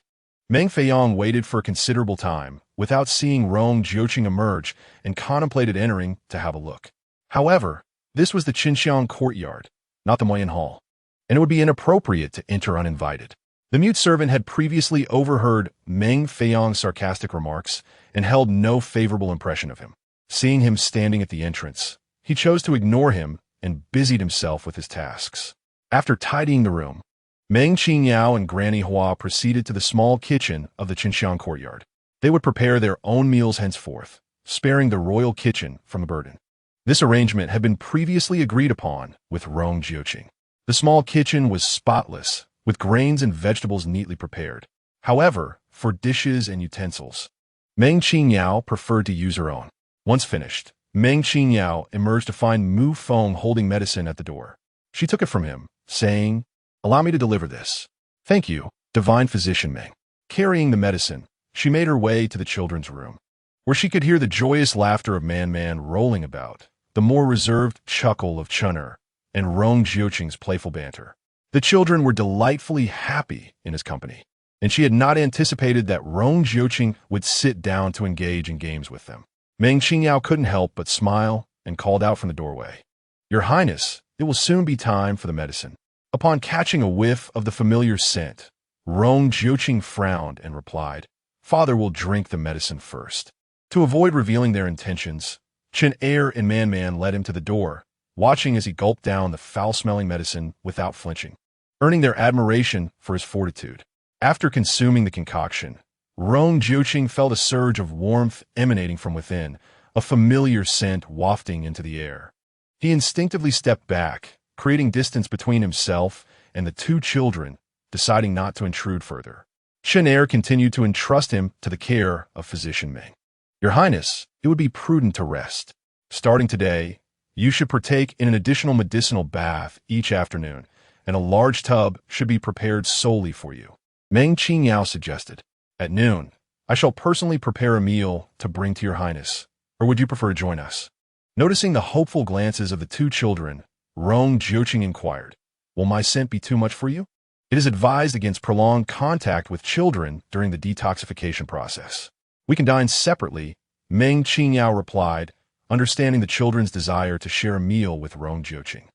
Speaker 1: Meng Feiyong waited for a considerable time without seeing Rong Jiuqing emerge and contemplated entering to have a look. However, this was the Qinxiang courtyard, not the Moyan Hall, and it would be inappropriate to enter uninvited. The mute servant had previously overheard Meng Feiyong's sarcastic remarks and held no favorable impression of him. Seeing him standing at the entrance, he chose to ignore him and busied himself with his tasks. After tidying the room, Meng Qingyao and Granny Hua proceeded to the small kitchen of the Qinxiang courtyard. They would prepare their own meals henceforth, sparing the royal kitchen from the burden. This arrangement had been previously agreed upon with Rong Jiuqing. The small kitchen was spotless, with grains and vegetables neatly prepared. However, for dishes and utensils, Meng Qingyao preferred to use her own. Once finished, Meng Qingyao emerged to find Mu Feng holding medicine at the door. She took it from him, saying, "Allow me to deliver this." "Thank you, divine physician Meng." Carrying the medicine, she made her way to the children's room, where she could hear the joyous laughter of Man Man rolling about, the more reserved chuckle of Chinner, and Rong Jiuqing's playful banter. The children were delightfully happy in his company, and she had not anticipated that Rong Jiuqing would sit down to engage in games with them. Meng Qingyao couldn't help but smile and called out from the doorway, "Your Highness, it will soon be time for the medicine." Upon catching a whiff of the familiar scent, Rong Jiuqing frowned and replied, "Father will drink the medicine first." To avoid revealing their intentions, Chin Er and Man Man led him to the door, watching as he gulped down the foul-smelling medicine without flinching, earning their admiration for his fortitude. After consuming the concoction, Rong Jiuqing felt a surge of warmth emanating from within, a familiar scent wafting into the air. He instinctively stepped back, creating distance between himself and the two children, deciding not to intrude further. Chen Er continued to entrust him to the care of physician Meng. Your Highness, it would be prudent to rest. Starting today, you should partake in an additional medicinal bath each afternoon, and a large tub should be prepared solely for you. Meng Qingyao suggested. At noon, I shall personally prepare a meal to bring to your Highness, or would you prefer to join us? Noticing the hopeful glances of the two children, Rong Jiuqing inquired, will my scent be too much for you? It is advised against prolonged contact with children during the detoxification process. We can dine separately, Meng Qingyao replied, understanding the children's desire to share a meal with Rong Jiuqing.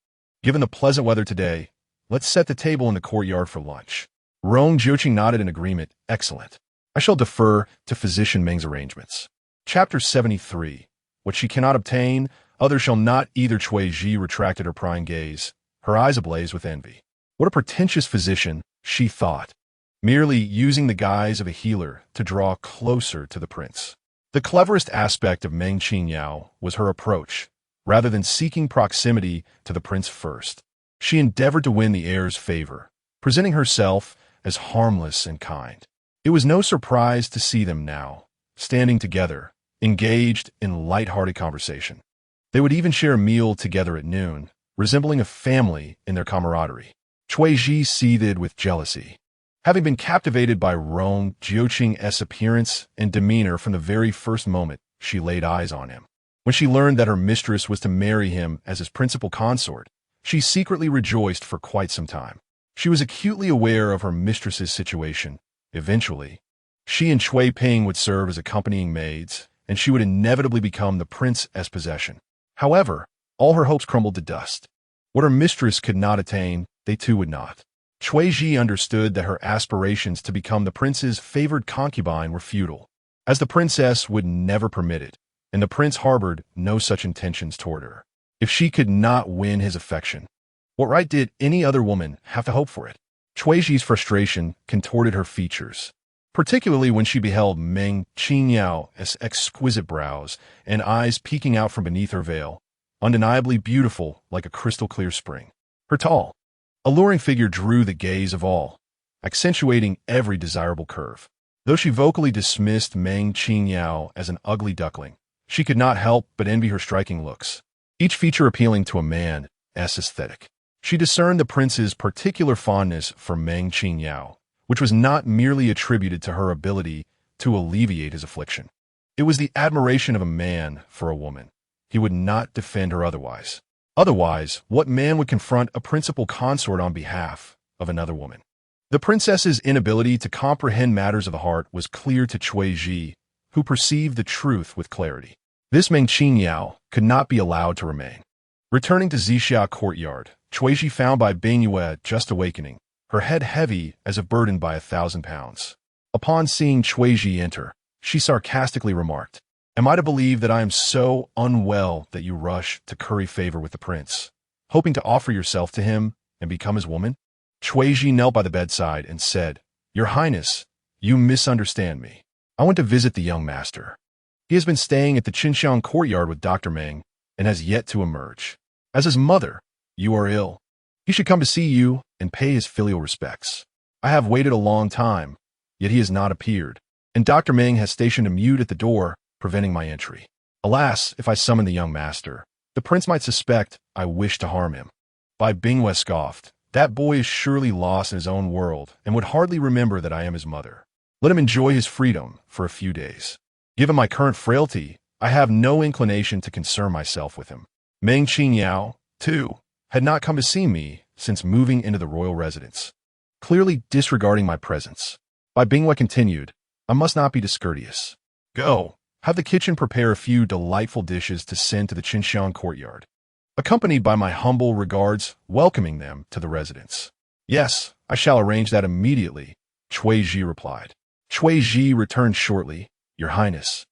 Speaker 1: Given the pleasant weather today, let's set the table in the courtyard for lunch. Rong Jiuqing nodded in agreement. Excellent. I shall defer to physician Meng's arrangements. Chapter 73. What she cannot obtain, others shall not. Either Cui Ji retracted her prying gaze, her eyes ablaze with envy. What a pretentious physician, she thought, merely using the guise of a healer to draw closer to the prince. The cleverest aspect of Meng Qingyao was her approach. Rather than seeking proximity to the prince first, she endeavored to win the heir's favor, presenting herself as harmless and kind. It was no surprise to see them now, standing together, engaged in light-hearted conversation. They would even share a meal together at noon, resembling a family in their camaraderie. Cui Ji seethed with jealousy. Having been captivated by Rong Jiuqing's appearance and demeanor from the very first moment she laid eyes on him. When she learned that her mistress was to marry him as his principal consort, she secretly rejoiced for quite some time. She was acutely aware of her mistress's situation. Eventually, she and Cui Ping would serve as accompanying maids, and she would inevitably become the prince's possession. However, all her hopes crumbled to dust. What her mistress could not attain, they too would not. Cui Ji understood that her aspirations to become the prince's favored concubine were futile, as the princess would never permit it, and the prince harbored no such intentions toward her. If she could not win his affection, what right did any other woman have to hope for it? Cui Ji's frustration contorted her features, particularly when she beheld Meng Qingyao's exquisite brows and eyes peeking out from beneath her veil, undeniably beautiful like a crystal-clear spring. Her tall, alluring figure drew the gaze of all, accentuating every desirable curve. Though she vocally dismissed Meng Qingyao as an ugly duckling, she could not help but envy her striking looks, each feature appealing to a man's aesthetic. She discerned the prince's particular fondness for Meng Qingyao, which was not merely attributed to her ability to alleviate his affliction. It was the admiration of a man for a woman. He would not defend her otherwise. Otherwise, what man would confront a principal consort on behalf of another woman? The princess's inability to comprehend matters of the heart was clear to Cui Ji, who perceived the truth with clarity. This Meng Qingyao could not be allowed to remain. Returning to Zixia courtyard, Cui Ji found Bai Bingyue just awakening, her head heavy as if burdened by 1,000 pounds. Upon seeing Cui Ji enter, she sarcastically remarked, "Am I to believe that I am so unwell that you rush to curry favor with the prince, hoping to offer yourself to him and become his woman?" Cui Ji knelt by the bedside and said, "Your Highness, you misunderstand me. I went to visit the young master. He has been staying at the Qinxiang courtyard with Dr. Meng and has yet to emerge. As his mother, you are ill. He should come to see you and pay his filial respects. I have waited a long time, yet he has not appeared, and Dr. Meng has stationed a mute at the door, preventing my entry. Alas, if I summon the young master, the prince might suspect I wish to harm him." Bai Bingyue scoffed, "That boy is surely lost in his own world and would hardly remember that I am his mother. Let him enjoy his freedom for a few days. Given my current frailty, I have no inclination to concern myself with him." Meng Qingyao, too, had not come to see me since moving into the royal residence, clearly disregarding my presence. Bai Bingyue continued, "I must not be discourteous. Go, have the kitchen prepare a few delightful dishes to send to the Qinxiang courtyard, accompanied by my humble regards welcoming them to the residence." "Yes, I shall arrange that immediately," Cui Ji replied. Cui Ji returned shortly, "Your Highness,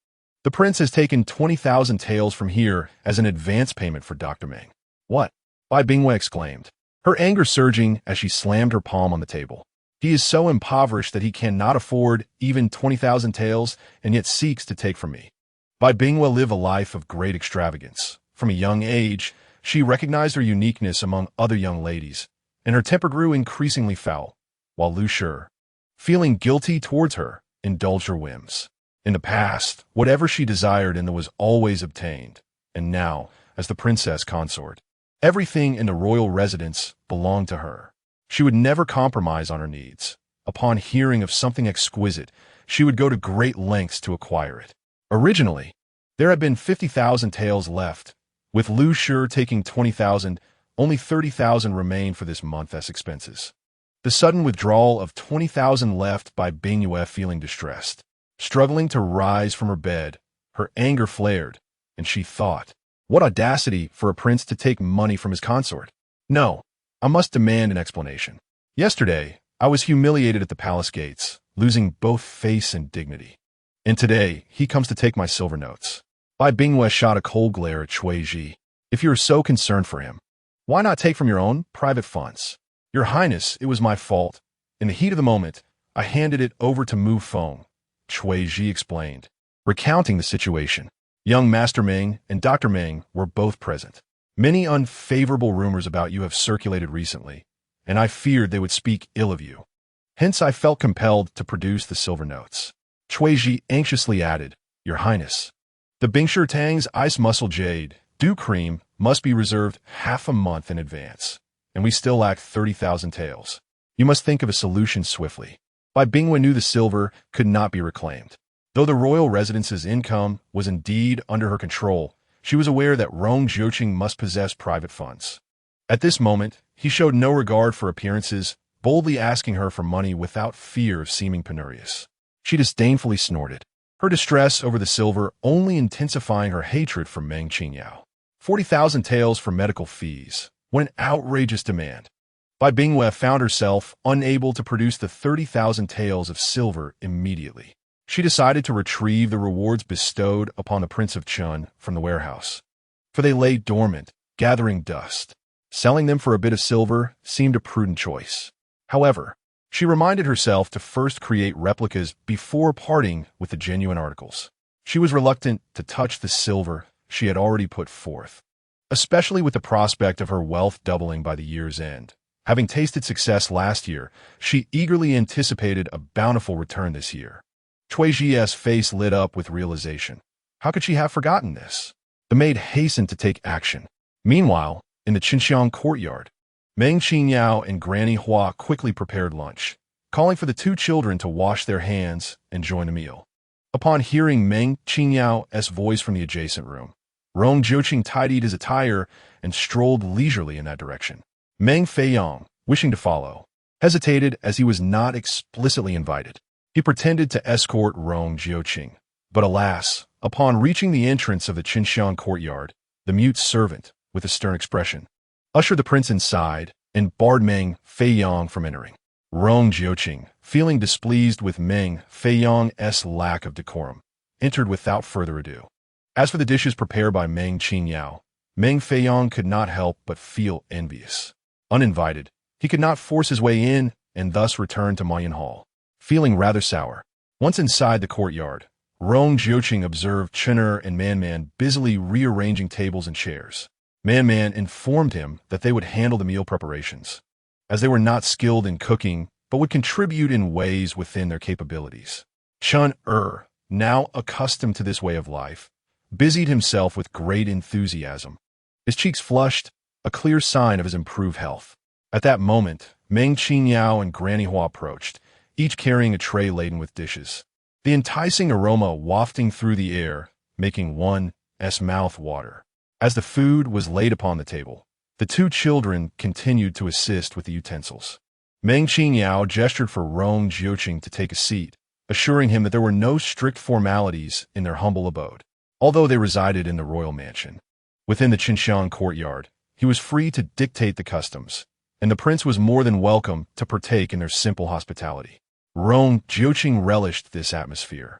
Speaker 1: the prince has taken 20,000 taels from here as an advance payment for Dr. Meng." "What?" Bai Bingyue exclaimed, her anger surging as she slammed her palm on the table. "He is so impoverished that he cannot afford even 20,000 taels and yet seeks to take from me." Bai Bingyue lived a life of great extravagance. From a young age, she recognized her uniqueness among other young ladies, and her temper grew increasingly foul. while Lu Shi, feeling guilty towards her, indulged her whims. In the past, whatever she desired in was always obtained, and now, as the princess consort, everything in the royal residence belonged to her. She would never compromise on her needs. Upon hearing of something exquisite, she would go to great lengths to acquire it. Originally, there had been 50,000 taels left. With Lu Shi taking 20,000, only 30,000 remained for this month as expenses. The sudden withdrawal of 20,000 left by Meng Qingyao feeling distressed. Struggling to rise from her bed, her anger flared, and she thought, what audacity for a prince to take money from his consort. No, I must demand an explanation. Yesterday, I was humiliated at the palace gates, losing both face and dignity. And today, he comes to take my silver notes. Bai Bingwei shot a cold glare at Cui Ji. If you are so concerned for him, why not take from your own private funds? Your Highness, it was my fault. In the heat of the moment, I handed it over to Mu Feng, Cui Ji explained, recounting the situation. Young Master Meng and Dr. Meng were both present. Many unfavorable rumors about you have circulated recently, and I feared they would speak ill of you. Hence I felt compelled to produce the silver notes. Cui Ji anxiously added, Your Highness, the Bingshi Tang's Ice Muscle Jade, Dew Cream, must be reserved half a month in advance, and we still lack 30,000 taels. You must think of a solution swiftly. Bai Bingwei knew the silver could not be reclaimed. Though the royal residence's income was indeed under her control, she was aware that Rong Jiuqing must possess private funds. At this moment, he showed no regard for appearances, boldly asking her for money without fear of seeming penurious. She disdainfully snorted, her distress over the silver only intensifying her hatred for Meng Qingyao. 40,000 taels for medical fees. What an outrageous demand. Bai Bingwei found herself unable to produce the 30,000 taels of silver immediately. She decided to retrieve the rewards bestowed upon the Prince of Chun from the warehouse, for they lay dormant, gathering dust. Selling them for a bit of silver seemed a prudent choice. However, she reminded herself to first create replicas before parting with the genuine articles. She was reluctant to touch the silver she had already put forth, especially with the prospect of her wealth doubling by the year's end. Having tasted success last year, she eagerly anticipated a bountiful return this year. Cui Ji's face lit up with realization. How could she have forgotten this? The maid hastened to take action. Meanwhile, in the Qinxiang courtyard, Meng Qingyao and Granny Hua quickly prepared lunch, calling for the two children to wash their hands and join the meal. Upon hearing Meng Qingyao's voice from the adjacent room, Rong Jiuqing tidied his attire and strolled leisurely in that direction. Meng Feiyang, wishing to follow, hesitated as he was not explicitly invited. He pretended to escort Rong Jiuqing, but alas, upon reaching the entrance of the Qinxiang courtyard, the mute servant, with a stern expression, ushered the prince inside and barred Meng Feiyang from entering. Rong Jiuqing, feeling displeased with Meng Feiyang's lack of decorum, entered without further ado. As for the dishes prepared by Meng Qingyao, Meng Feiyang could not help but feel envious. Uninvited, he could not force his way in and thus returned to Mayan Hall, feeling rather sour. Once inside the courtyard, Rong Jiuqing observed Chen'er and Man busily rearranging tables and chairs. Man informed him that they would handle the meal preparations, as they were not skilled in cooking but would contribute in ways within their capabilities. Chen'er, now accustomed to this way of life, busied himself with great enthusiasm. His cheeks flushed, a clear sign of his improved health. At that moment, Meng Qingyao and Granny Hua approached, each carrying a tray laden with dishes, the enticing aroma wafting through the air, making one's mouth water. As the food was laid upon the table, the two children continued to assist with the utensils. Meng Qingyao gestured for Rong Jiuqing to take a seat, assuring him that there were no strict formalities in their humble abode, although they resided in the royal mansion. Within the Qinxiang courtyard, he was free to dictate the customs, and the prince was more than welcome to partake in their simple hospitality. Rong Jiuqing relished this atmosphere,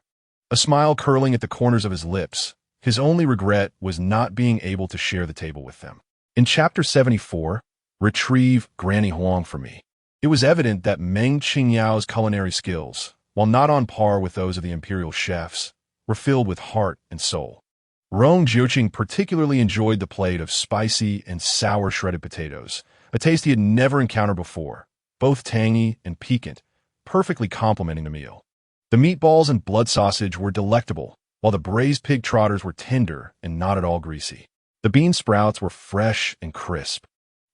Speaker 1: a smile curling at the corners of his lips. His only regret was not being able to share the table with them. In Chapter 74, Retrieve Granny Huang for Me, it was evident that Meng Qingyao's culinary skills, while not on par with those of the imperial chefs, were filled with heart and soul. Rong Jiuqing particularly enjoyed the plate of spicy and sour shredded potatoes, a taste he had never encountered before. both tangy and piquant, perfectly complementing the meal. The meatballs and blood sausage were delectable, while the braised pig trotters were tender and not at all greasy. The bean sprouts were fresh and crisp,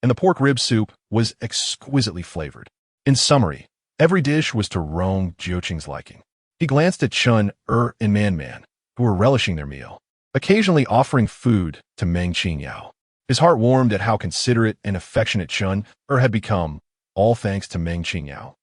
Speaker 1: and the pork rib soup was exquisitely flavored. In summary, every dish was to Rong Jiuqing's liking. He glanced at Chun, and Man, who were relishing their meal, occasionally offering food to Meng Qingyao. His heart warmed at how considerate and affectionate Chun had become, all thanks to Meng Qingyao.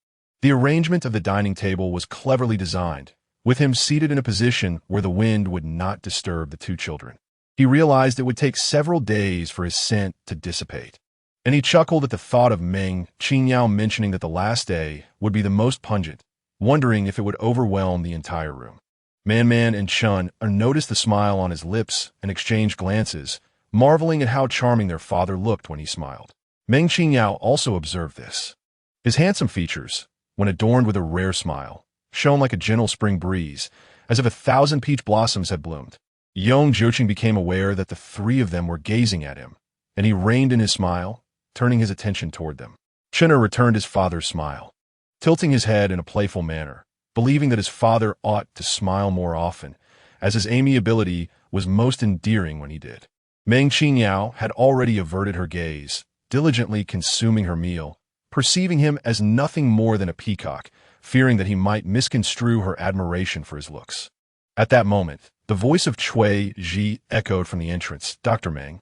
Speaker 1: The arrangement of the dining table was cleverly designed, with him seated in a position where the wind would not disturb the two children. He realized it would take several days for his scent to dissipate, and he chuckled at the thought of Meng Qingyao mentioning that the last day would be the most pungent, wondering if it would overwhelm the entire room. Man and Chun noticed the smile on his lips and exchanged glances, marveling at how charming their father looked when he smiled. Meng Qingyao also observed this. His handsome features, when adorned with a rare smile, shone like a gentle spring breeze, as if 1,000 peach blossoms had bloomed. Rong Jiuqing became aware that the three of them were gazing at him, and he reined in his smile, turning his attention toward them. Chun returned his father's smile, tilting his head in a playful manner, believing that his father ought to smile more often, as his amiability was most endearing when he did. Meng Qingyao had already averted her gaze, diligently consuming her meal, perceiving him as nothing more than a peacock, fearing that he might misconstrue her admiration for his looks. At that moment, the voice of Cui Ji echoed from the entrance. "Dr. Meng,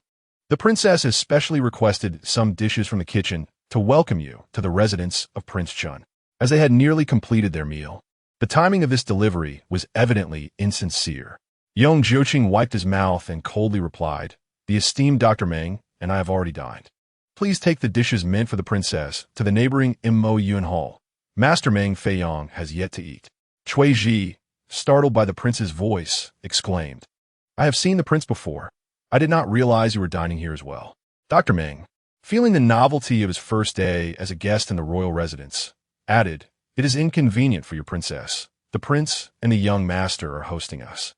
Speaker 1: the princess has specially requested some dishes from the kitchen to welcome you to the residence of Prince Chun." As they had nearly completed their meal, the timing of this delivery was evidently insincere. Rong Jiuqing wiped his mouth and coldly replied, "The esteemed Dr. Meng and I have already dined. Please take the dishes meant for the princess to the neighboring Mo Yun Hall. Master Meng Feiyong has yet to eat." Cui Ji, startled by the prince's voice, exclaimed, "I have seen the prince before. I did not realize you were dining here as well." Dr. Meng, feeling the novelty of his first day as a guest in the royal residence, added, "It is inconvenient for your princess. The prince and the young master are hosting us."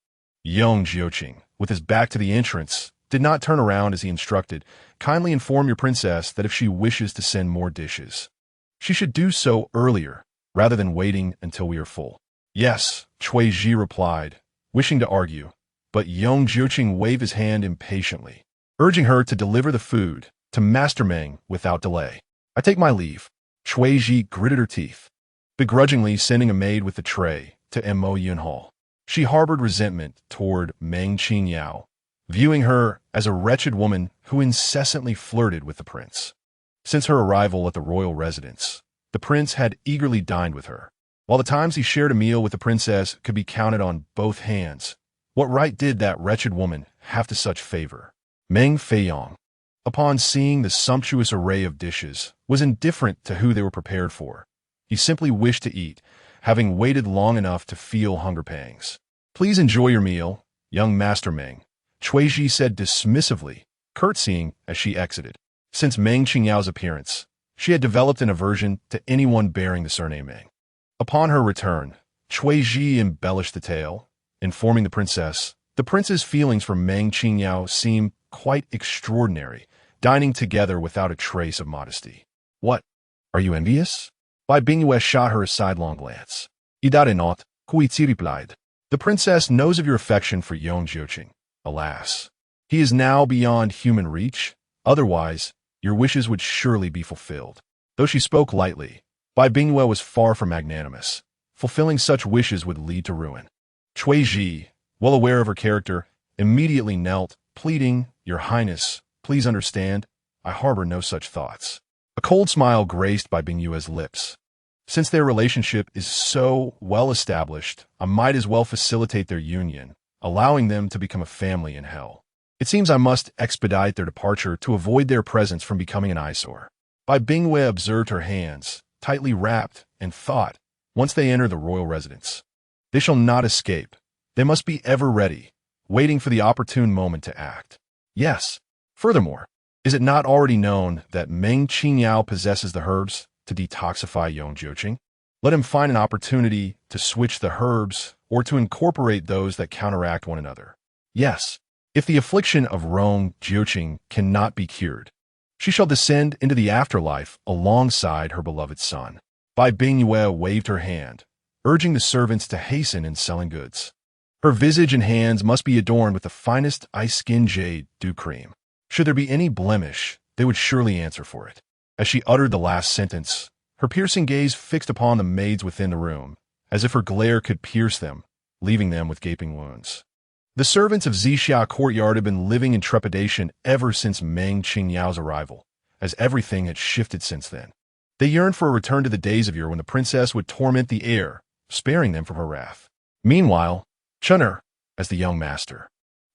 Speaker 1: Rong Jiuqing, with his back to the entrance, did not turn around as he instructed, "Kindly inform your princess that if she wishes to send more dishes, she should do so earlier, rather than waiting until we are full." "Yes," Cui Ji replied, wishing to argue, but Rong Jiuqing waved his hand impatiently, urging her to deliver the food to Master Meng without delay. "I take my leave." Cui Ji gritted her teeth, begrudgingly sending a maid with the tray to Mo Yun Hall. She harbored resentment toward Meng Qingyao, viewing her as a wretched woman who incessantly flirted with the prince. Since her arrival at the royal residence, the prince had eagerly dined with her. While the times he shared a meal with the princess could be counted on both hands, what right did that wretched woman have to such favor? Meng Feiyong, upon seeing the sumptuous array of dishes, was indifferent to who they were prepared for. He simply wished to eat, having waited long enough to feel hunger pangs. "Please enjoy your meal, young Master Meng," Cui Ji said dismissively, curtsying as she exited. Since Meng Qingyao's appearance, she had developed an aversion to anyone bearing the surname Meng. Upon her return, Cui Ji embellished the tale, informing the princess, "The prince's feelings for Meng Qingyao seem quite extraordinary, dining together without a trace of modesty." "What? Are you envious?" Bai Bingyue shot her a sidelong glance. "Idare not," Cui Ji replied. "The princess knows of your affection for Rong Jiuqing. Alas, he is now beyond human reach. Otherwise, your wishes would surely be fulfilled." Though she spoke lightly, Bai Bingyue was far from magnanimous. Fulfilling such wishes would lead to ruin. Cui Ji, well aware of her character, immediately knelt, pleading, "Your Highness, please understand, I harbor no such thoughts." A cold smile graced Bai Bingyue's lips. "Since their relationship is so well established, I might as well facilitate their union, allowing them to become a family in hell. It seems I must expedite their departure to avoid their presence from becoming an eyesore." Bai Bingyue observed her hands, tightly wrapped, and thought, once they enter the royal residence, they shall not escape. They must be ever ready, waiting for the opportune moment to act. Yes. Furthermore, is it not already known that Meng Qingyao possesses the herbs to detoxify Rong Jiuqing? Let him find an opportunity to switch the herbs or to incorporate those that counteract one another. Yes, if the affliction of Rong Jiuqing cannot be cured, She shall descend into the afterlife alongside her beloved son. Bai Bingyue waved her hand, urging the servants to hasten in selling goods. Her visage and hands must be adorned with the finest ice-skin jade dew cream. Should there be any blemish, they would surely answer for it. As she uttered the last sentence, her piercing gaze fixed upon the maids within the room, as if her glare could pierce them, leaving them with gaping wounds. The servants of Zixia courtyard had been living in trepidation ever since Meng Qingyao's arrival, as everything had shifted since then. They yearned for a return to the days of yore when the princess would torment the air, sparing them from her wrath. Meanwhile, Chun'er, as the young master,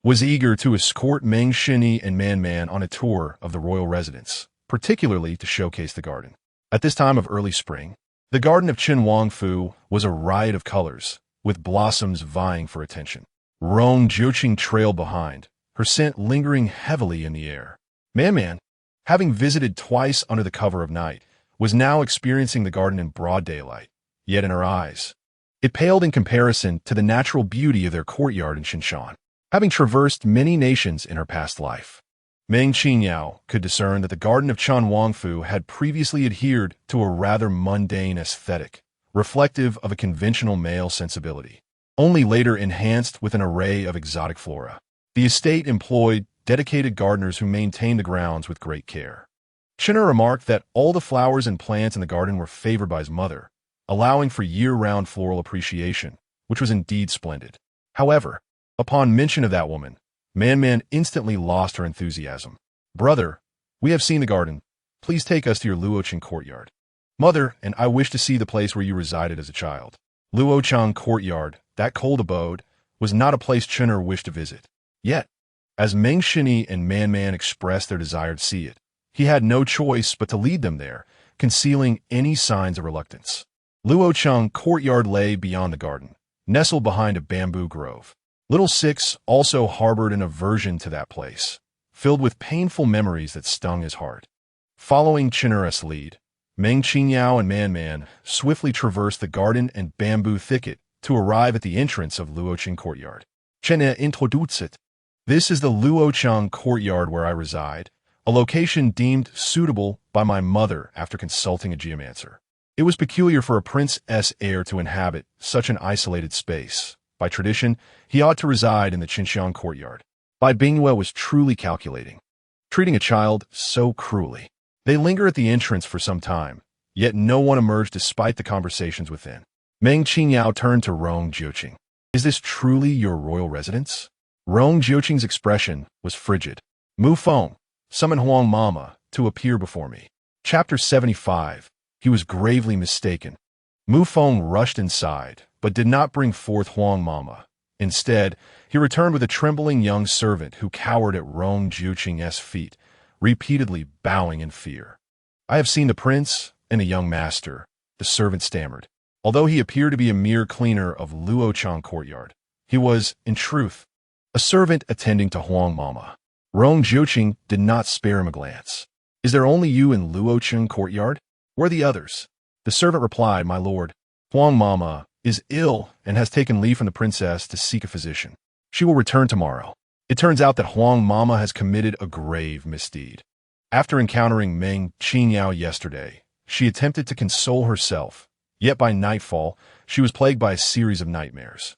Speaker 1: was eager to escort Meng Qinyi and Man on a tour of the royal residence, particularly to showcase the garden. At this time of early spring, the garden of Qin Wangfu was a riot of colors, with blossoms vying for attention. Rong Jiuqing trailed behind, her scent lingering heavily in the air. Man, having visited twice under the cover of night, was now experiencing the garden in broad daylight, yet in her eyes, it paled in comparison to the natural beauty of their courtyard in Xinshan. Having traversed many nations in her past life, Meng Qingyao could discern that the garden of Qin Wangfu had previously adhered to a rather mundane aesthetic, reflective of a conventional male sensibility, only later enhanced with an array of exotic flora. The estate employed dedicated gardeners who maintained the grounds with great care. Chun'er remarked that all the flowers and plants in the garden were favored by his mother, allowing for year-round floral appreciation, which was indeed splendid. However, upon mention of that woman, Man instantly lost her enthusiasm. Brother, we have seen the garden. Please take us to your Luocheng courtyard. Mother, and I wish to see the place where you resided as a child. Luocheng courtyard, that cold abode, was not a place Chun'er wished to visit. Yet, as Meng Qinyi and Man expressed their desire to see it, he had no choice but to lead them there, concealing any signs of reluctance. Luocheng courtyard lay beyond the garden, nestled behind a bamboo grove. Little Six also harbored an aversion to that place, filled with painful memories that stung his heart. Following Chun'er's lead, Meng Qingyao and Man swiftly traversed the garden and bamboo thicket to arrive at the entrance of Luocheng courtyard. Chun'er introduced it. This is the Luocheng courtyard where I reside, a location deemed suitable by my mother after consulting a geomancer. It was peculiar for a prince's heir to inhabit such an isolated space. By tradition, he ought to reside in the Qinshan courtyard. Bai Bingyue was truly calculating, treating a child so cruelly. They lingered at the entrance for some time, yet no one emerged despite the conversations within. Meng Qingyao turned to Rong Jiuqing. Is this truly your royal residence? Rong Jiuqing's expression was frigid. Mu Feng, summon Huang Mama to appear before me. Chapter 75. He was gravely mistaken. Mu Feng rushed inside, but did not bring forth Huang Mama. Instead, he returned with a trembling young servant who cowered at Rong Jiuqing's feet, repeatedly bowing in fear. I have seen the prince and the young master, the servant stammered. Although he appeared to be a mere cleaner of Luocheng courtyard, he was, in truth, a servant attending to Huang Mama. Rong Jiuqing did not spare him a glance. Is there only you in Luocheng courtyard? Where are the others? The servant replied, My lord, Huang Mama is ill and has taken leave from the princess to seek a physician. She will return tomorrow. It turns out that Huang Mama has committed a grave misdeed. After encountering Meng Qingyao yesterday, she attempted to console herself, yet by nightfall, she was plagued by a series of nightmares.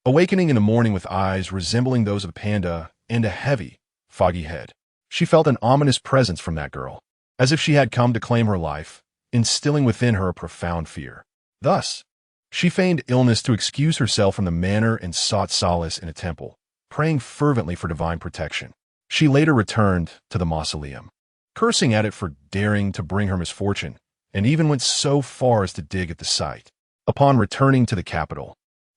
Speaker 1: Awakening in the morning with eyes resembling those of a panda and a heavy, foggy head, she felt an ominous presence from that girl, as if she had come to claim her life, instilling within her a profound fear. Thus, she feigned illness to excuse herself from the manor and sought solace in a temple, praying fervently for divine protection. She later returned to the mausoleum, cursing at it for daring to bring her misfortune, and even went so far as to dig at the site. Upon returning to the capital,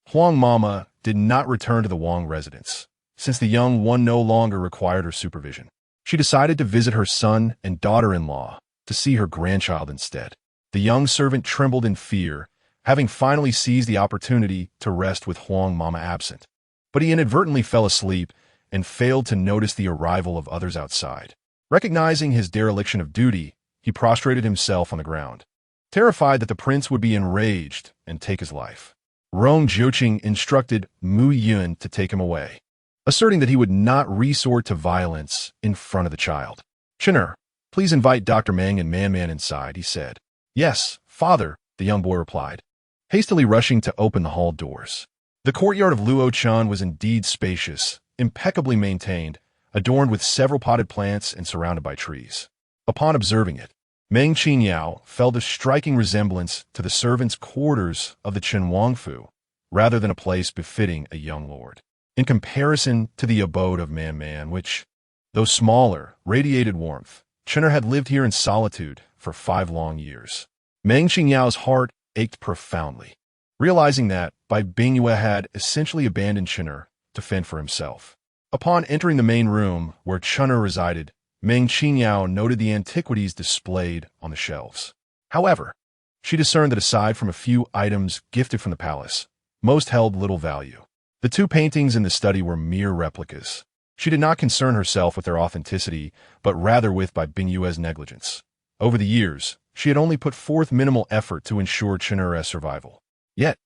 Speaker 1: Huang Mama did not return to the Wang residence, since the young one no longer required her supervision. She decided to visit her son and daughter-in-law to see her grandchild instead. The young servant trembled in fear, having finally seized the opportunity to rest with Huang Mama absent. But he inadvertently fell asleep and failed to notice the arrival of others outside. Recognizing his dereliction of duty, he prostrated himself on the ground, terrified that the prince would be enraged and take his life. Rong Jiuqing instructed Mu Yun to take him away, asserting that he would not resort to violence in front of the child. Chun'er, Please invite Dr. Meng and Man inside, he said. Yes, father, the young boy replied, hastily rushing to open the hall doors. The courtyard of Luo-chan was indeed spacious, impeccably maintained, adorned with several potted plants and surrounded by trees. Upon observing it, Meng Qingyao felt a striking resemblance to the servants' quarters of the Chen Wangfu, rather than a place befitting a young lord. In comparison to the abode of Man, which, though smaller, radiated warmth, Chen'er had lived here in solitude for 5 long years. Meng Qingyao's heart ached profoundly, realizing that Bingyue had essentially abandoned Chen'er to fend for himself. Upon entering the main room where Chen'er resided, Meng Qingyao noted the antiquities displayed on the shelves. However, she discerned that aside from a few items gifted from the palace, most held little value. The 2 paintings in the study were mere replicas. She did not concern herself with their authenticity, but rather with Bingyue's negligence. Over the years, she had only put forth minimal effort to ensure Chen'er's survival. Yet,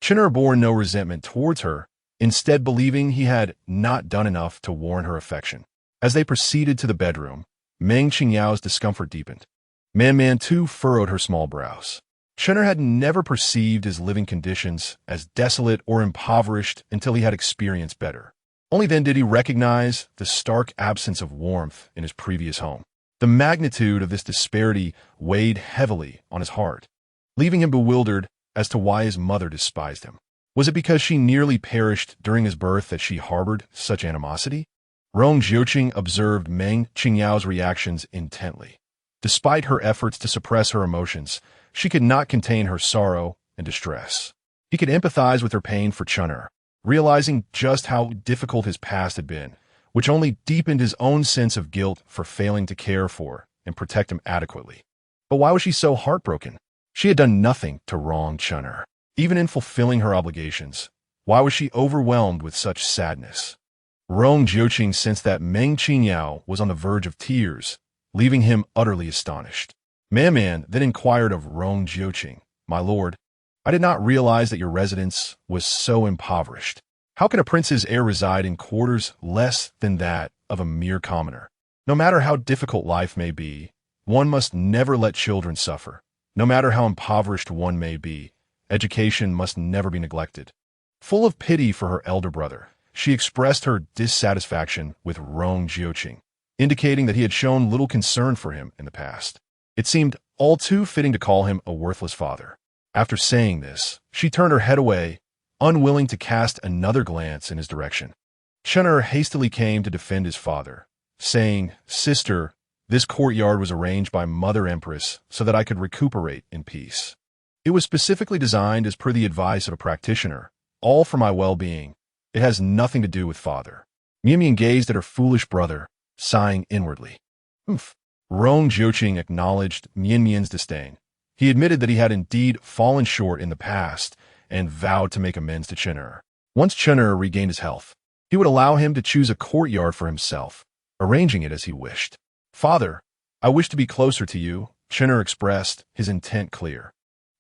Speaker 1: Chen'er bore no resentment towards her, instead believing he had not done enough to warrant her affection. As they proceeded to the bedroom, Meng Qingyao's discomfort deepened. Man too furrowed her small brows. Chen'er had never perceived his living conditions as desolate or impoverished until he had experienced better. Only then did he recognize the stark absence of warmth in his previous home. The magnitude of this disparity weighed heavily on his heart, leaving him bewildered as to why his mother despised him. Was it because she nearly perished during his birth that she harbored such animosity? Rong Jiuqing observed Meng Qingyao's reactions intently. Despite her efforts to suppress her emotions, she could not contain her sorrow and distress. He could empathize with her pain for Chen'er, realizing just how difficult his past had been, which only deepened his own sense of guilt for failing to care for and protect him adequately. But why was she so heartbroken? She had done nothing to wrong Chen'er. Even in fulfilling her obligations, why was she overwhelmed with such sadness? Rong Jiuqing sensed that Meng Qingyao was on the verge of tears, leaving him utterly astonished. Man then inquired of Rong Jiuqing, "My lord, I did not realize that your residence was so impoverished. How can a prince's heir reside in quarters less than that of a mere commoner? No matter how difficult life may be, one must never let children suffer. No matter how impoverished one may be, education must never be neglected." Full of pity for her elder brother, she expressed her dissatisfaction with Rong Jiuqing, indicating that he had shown little concern for him in the past. It seemed all too fitting to call him a worthless father. After saying this, she turned her head away, unwilling to cast another glance in his direction. Chen'er hastily came to defend his father, saying, "Sister, this courtyard was arranged by Mother Empress so that I could recuperate in peace. It was specifically designed as per the advice of a practitioner, all for my well-being. It has nothing to do with father." Mian gazed at her foolish brother, sighing inwardly. "Humph." Rong Jiuqing acknowledged Mian's disdain. He admitted that he had indeed fallen short in the past and vowed to make amends to Chen'er. Once Chen'er regained his health, he would allow him to choose a courtyard for himself, arranging it as he wished. "Father, I wish to be closer to you," Chen'er expressed, his intent clear.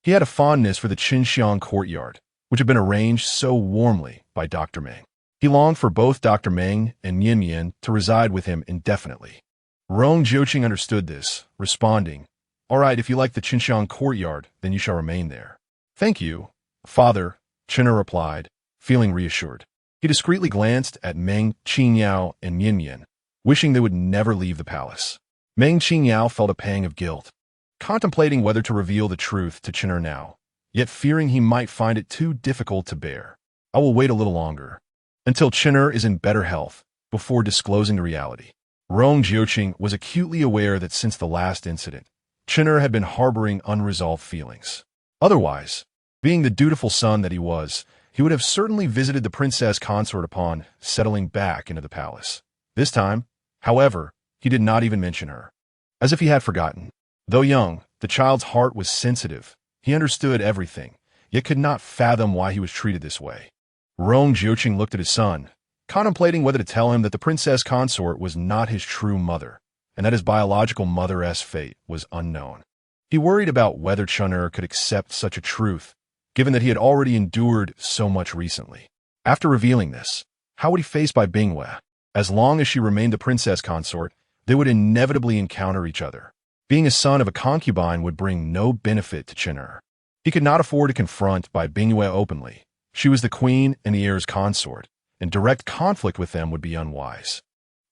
Speaker 1: He had a fondness for the Qinxiang courtyard, which had been arranged so warmly by Dr. Meng. He longed for both Dr. Meng and Mian to reside with him indefinitely. Rong Jiuqing understood this, responding, "All right, if you like the Qinxiang courtyard, then you shall remain there." "Thank you, father," Chen'er replied, feeling reassured. He discreetly glanced at Meng Qingyao and Mian, wishing they would never leave the palace. Meng Qingyao felt a pang of guilt, contemplating whether to reveal the truth to Chen'er now, yet fearing he might find it too difficult to bear. "I will wait a little longer, until Chen'er is in better health, before disclosing the reality." Rong Jiuqing was acutely aware that since the last incident, Chen'er had been harboring unresolved feelings. Otherwise, being the dutiful son that he was, he would have certainly visited the princess consort upon settling back into the palace. This time, however, he did not even mention her, as if he had forgotten. Though young, the child's heart was sensitive. He understood everything, yet could not fathom why he was treated this way. Rong Jiuqing looked at his son, contemplating whether to tell him that the princess consort was not his true mother, and that his biological mother's fate was unknown. He worried about whether Chen'er could accept such a truth, given that he had already endured so much recently. After revealing this, how would he face Bingyue? As long as she remained the princess consort, They would inevitably encounter each other. Being a son of a concubine would bring no benefit to Qin'er. He could not afford to confront Bai Bingyue openly. She was the queen and the heir's consort, and direct conflict with them would be unwise.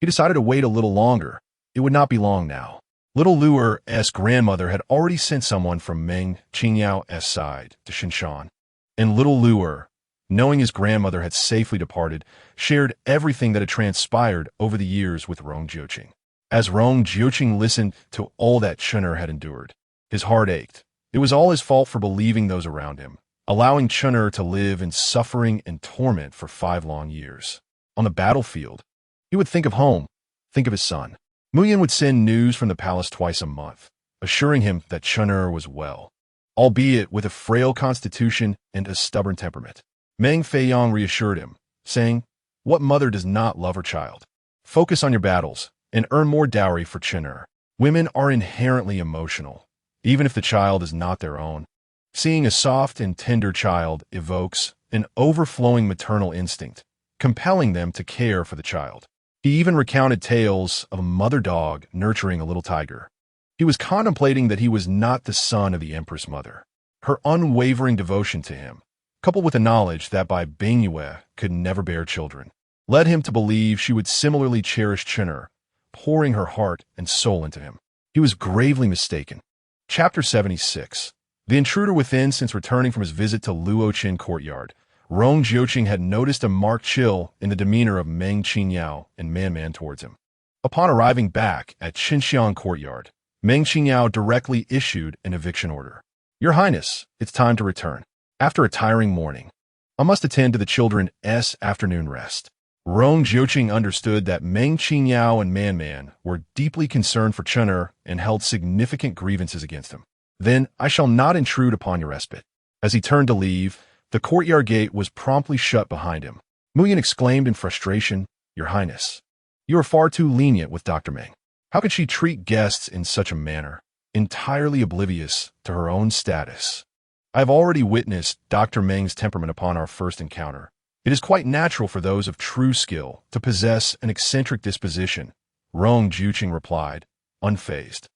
Speaker 1: He decided to wait a little longer. It would not be long now. Little Luer's grandmother had already sent someone from Meng Qingyao's side to Shinshan, and little Luer, knowing his grandmother had safely departed, shared everything that had transpired over the years with Rong Jiuqing. As Rong Jiuqing listened to all that Qin'er had endured, his heart ached. It was all his fault for believing those around him, allowing Qin'er to live in suffering and torment for 5 long years. On the battlefield, he would think of home, think of his son. Muyin would send news from the palace twice a month, assuring him that Qin'er was well, albeit with a frail constitution and a stubborn temperament. Meng Feiyang reassured him, saying, "What mother does not love her child? Focus on your battles and earn more dowry for Qin'er. Women are inherently emotional, even if the child is not their own. Seeing a soft and tender child evokes an overflowing maternal instinct, compelling them to care for the child." He even recounted tales of a mother dog nurturing a little tiger. He was contemplating that he was not the son of the Empress Mother. Her unwavering devotion to him, coupled with the knowledge that Bai Bingyue could never bear children, led him to believe she would similarly cherish Qin'er, pouring her heart and soul into him. He was gravely mistaken. Chapter 76. The intruder within. Since returning from his visit to Luoqin courtyard, Rong Jiuqing had noticed a marked chill in the demeanor of Meng Qingyao and Man towards him. Upon arriving back at Xinxiang courtyard, Meng Qingyao directly issued an eviction order. "Your Highness, it's time to return. After a tiring morning, I must attend to the children's afternoon rest." Rong Jiuqing understood that Meng Qingyao and Man were deeply concerned for Qin'er and held significant grievances against him. "Then I shall not intrude upon your respite." As he turned to leave, the courtyard gate was promptly shut behind him. Muyin exclaimed in frustration, "Your Highness, you are far too lenient with Dr. Meng. How can she treat guests in such a manner, entirely oblivious to her own status? I have already witnessed Dr. Meng's temperament upon our first encounter. It is quite natural for those of true skill to possess an eccentric disposition," Rong Jiuqing replied, unfazed.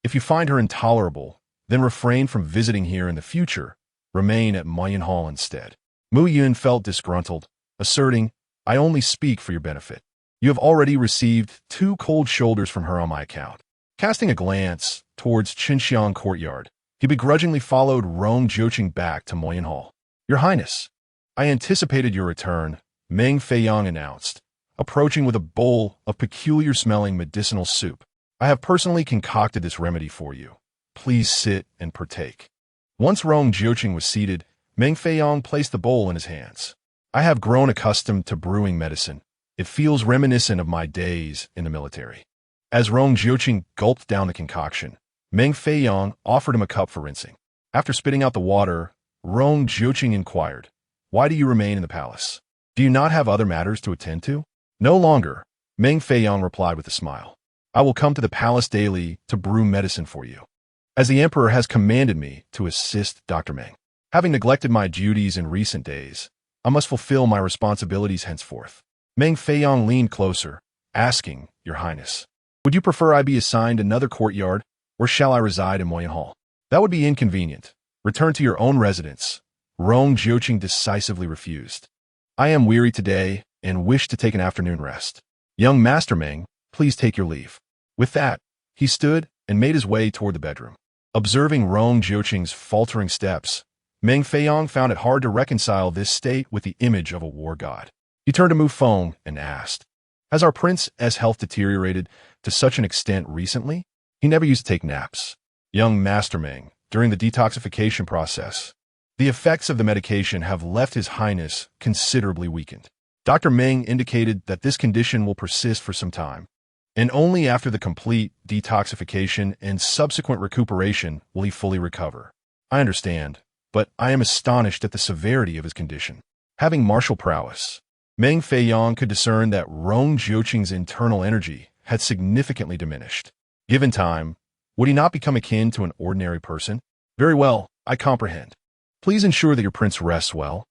Speaker 1: "If you find her intolerable, then refrain from visiting here in the future. Remain at Mayan Hall instead." Mu Yun felt disgruntled, asserting, "I only speak for your benefit. You have already received 2 cold shoulders from her on my account." Casting a glance towards Xinxiang courtyard, he begrudgingly followed Rong Jiuqing back to Mayan Hall. "Your Highness, I anticipated your return," Meng Feiyang announced, approaching with a bowl of peculiar-smelling medicinal soup. "I have personally concocted this remedy for you. Please sit and partake." Once Rong Jiuqing was seated, Meng Feiyang placed the bowl in his hands. "I have grown accustomed to brewing medicine. It feels reminiscent of my days in the military." As Rong Jiuqing gulped down the concoction, Meng Feiyang offered him a cup for rinsing. After spitting out the water, Rong Jiuqing inquired, "Why do you remain in the palace? Do you not have other matters to attend to?" "No longer," Meng Feiyang replied with a smile. "I will come to the palace daily to brew medicine for you, as the emperor has commanded me to assist Dr. Meng. Having neglected my duties in recent days, I must fulfill my responsibilities henceforth." Meng Feiyang leaned closer, asking, "Your Highness, would you prefer I be assigned another courtyard, or shall I reside in Moyan Hall?" "That would be inconvenient. Return to your own residence," Rong Jiuqing decisively refused. "I am weary today and wish to take an afternoon rest. Young Master Meng, please take your leave." With that, he stood and made his way toward the bedroom. Observing Rong Jiuqing's faltering steps, Meng Feiyang found it hard to reconcile this state with the image of a war god. He turned to Mu Feng and asked, "Has our prince's health deteriorated to such an extent recently? He never used to take naps." "Young Master Meng, during the detoxification process, the effects of the medication have left His Highness considerably weakened. Dr. Meng indicated that this condition will persist for some time, and only after the complete detoxification and subsequent recuperation will he fully recover. I understand, but I am astonished at the severity of his condition." Having martial prowess, Meng Feiyang could discern that Rong Jiuqing's internal energy had significantly diminished. Given time, would he not become akin to an ordinary person? "Very well, I comprehend. Please ensure that your prince rests well.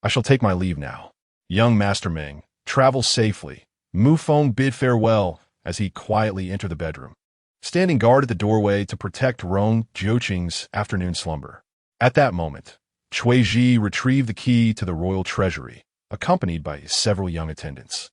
Speaker 1: I shall take my leave now." "Young Master Meng, travel safely." Mu Feng bid farewell, as he quietly entered the bedroom, standing guard at the doorway to protect Rong Jiuqing's afternoon slumber. At that moment, Cui Ji retrieved the key to the royal treasury, accompanied by several young attendants,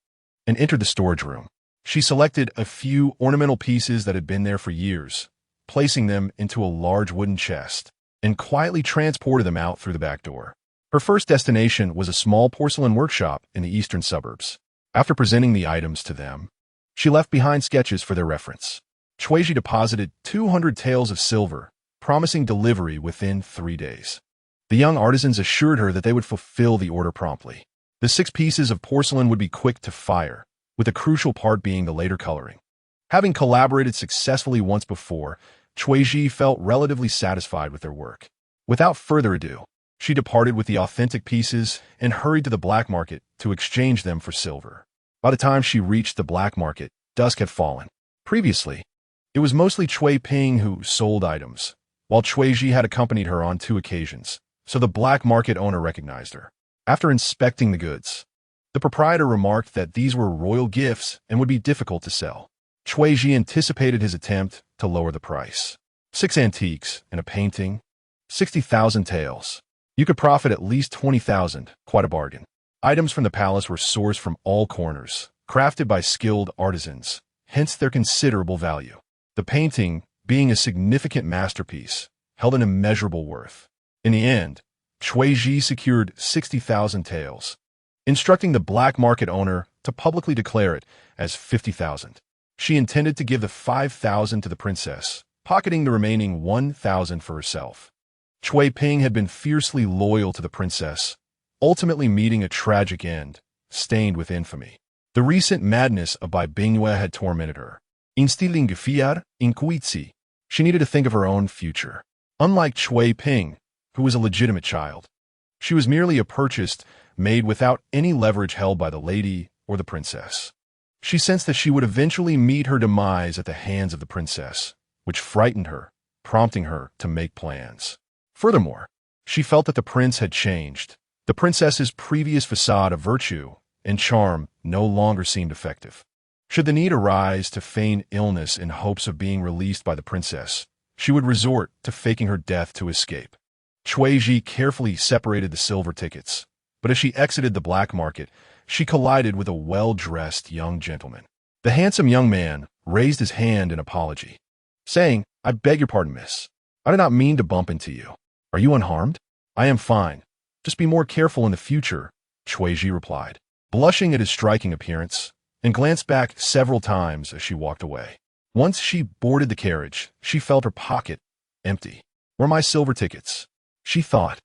Speaker 1: and entered the storage room. She selected a few ornamental pieces that had been there for years, placing them into a large wooden chest, and quietly transported them out through the back door. Her first destination was a small porcelain workshop in the eastern suburbs. After presenting the items to them, she left behind sketches for their reference. Cui Ji deposited 200 taels of silver, promising delivery within 3 days. The young artisans assured her that they would fulfill the order promptly. The 6 pieces of porcelain would be quick to fire, with the crucial part being the later coloring. Having collaborated successfully once before, Cui Ji felt relatively satisfied with their work. Without further ado, she departed with the authentic pieces and hurried to the black market to exchange them for silver. By the time she reached the black market, dusk had fallen. Previously, it was mostly Cui Ping who sold items, while Cui Ji had accompanied her on 2 occasions, so the black market owner recognized her. After inspecting the goods, the proprietor remarked that these were royal gifts and would be difficult to sell. Cui Ji anticipated his attempt to lower the price. 6 antiques and a painting, 60,000 taels. You could profit at least 20,000, quite a bargain. Items from the palace were sourced from all corners, crafted by skilled artisans, hence their considerable value. The painting, being a significant masterpiece, held an immeasurable worth. In the end, Cui Ji secured 60,000 taels, instructing the black market owner to publicly declare it as 50,000. She intended to give the 5,000 to the princess, pocketing the remaining 1,000 for herself. Cui Ping had been fiercely loyal to the princess, ultimately meeting a tragic end, stained with infamy. The recent madness of Bai Bingyue had tormented her. Instilling fiat inquizi, she needed to think of her own future. Unlike Cui Ping, who was a legitimate child, she was merely a purchase made without any leverage held by the lady or the princess. She sensed that she would eventually meet her demise at the hands of the princess, which frightened her, prompting her to make plans. Furthermore, she felt that the prince had changed. The princess's previous facade of virtue and charm no longer seemed effective. Should the need arise to feign illness in hopes of being released by the princess, she would resort to faking her death to escape. Cui Ji carefully separated the silver tickets, but as she exited the black market, she collided with a well-dressed young gentleman. The handsome young man raised his hand in apology, saying, "I beg your pardon, miss. I did not mean to bump into you. Are you unharmed?" "I am fine. Just be more careful in the future," Cui Ji replied, blushing at his striking appearance, and glanced back several times as she walked away. Once she boarded the carriage, she felt her pocket empty. "Where are my silver tickets?" she thought.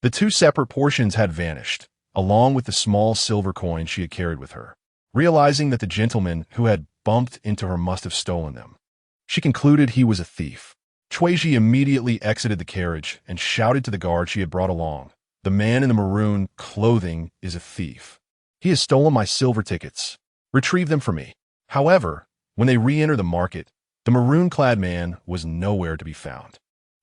Speaker 1: The 2 separate portions had vanished, along with the small silver coin she had carried with her. Realizing that the gentleman who had bumped into her must have stolen them, she concluded he was a thief. Cui Ji immediately exited the carriage and shouted to the guard she had brought along, "The man in the maroon clothing is a thief. He has stolen my silver tickets. Retrieve them for me." However, when they re-entered the market, the maroon-clad man was nowhere to be found.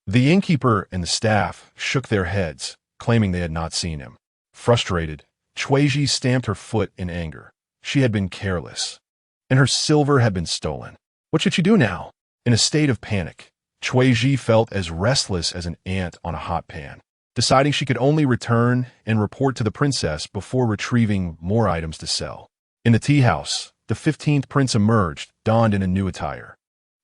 Speaker 1: The innkeeper and the staff shook their heads, claiming they had not seen him. Frustrated, Cui Ji stamped her foot in anger. She had been careless, and her silver had been stolen. What should she do now? In a state of panic, Cui Ji felt as restless as an ant on a hot pan, deciding she could only return and report to the princess before retrieving more items to sell. In the tea house, the 15th prince emerged, donned in a new attire.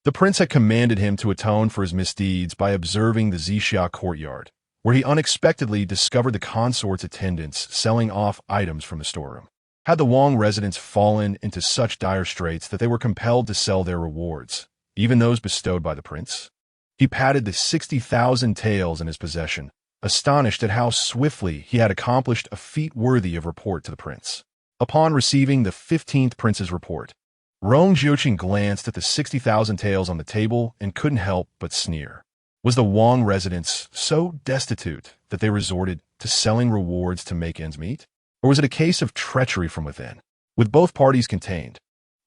Speaker 1: The prince had commanded him to atone for his misdeeds by observing the Zixia courtyard, where he unexpectedly discovered the consort's attendants selling off items from the storeroom. Had the Wang residents fallen into such dire straits that they were compelled to sell their rewards, even those bestowed by the prince? He patted the 60,000 taels in his possession, astonished at how swiftly he had accomplished a feat worthy of report to the prince. Upon receiving the 15th prince's report, Rong Jiuqing glanced at the 60,000 taels on the table and couldn't help but sneer. Was the Wang residents so destitute that they resorted to selling rewards to make ends meet? Or was it a case of treachery from within? With both parties contained,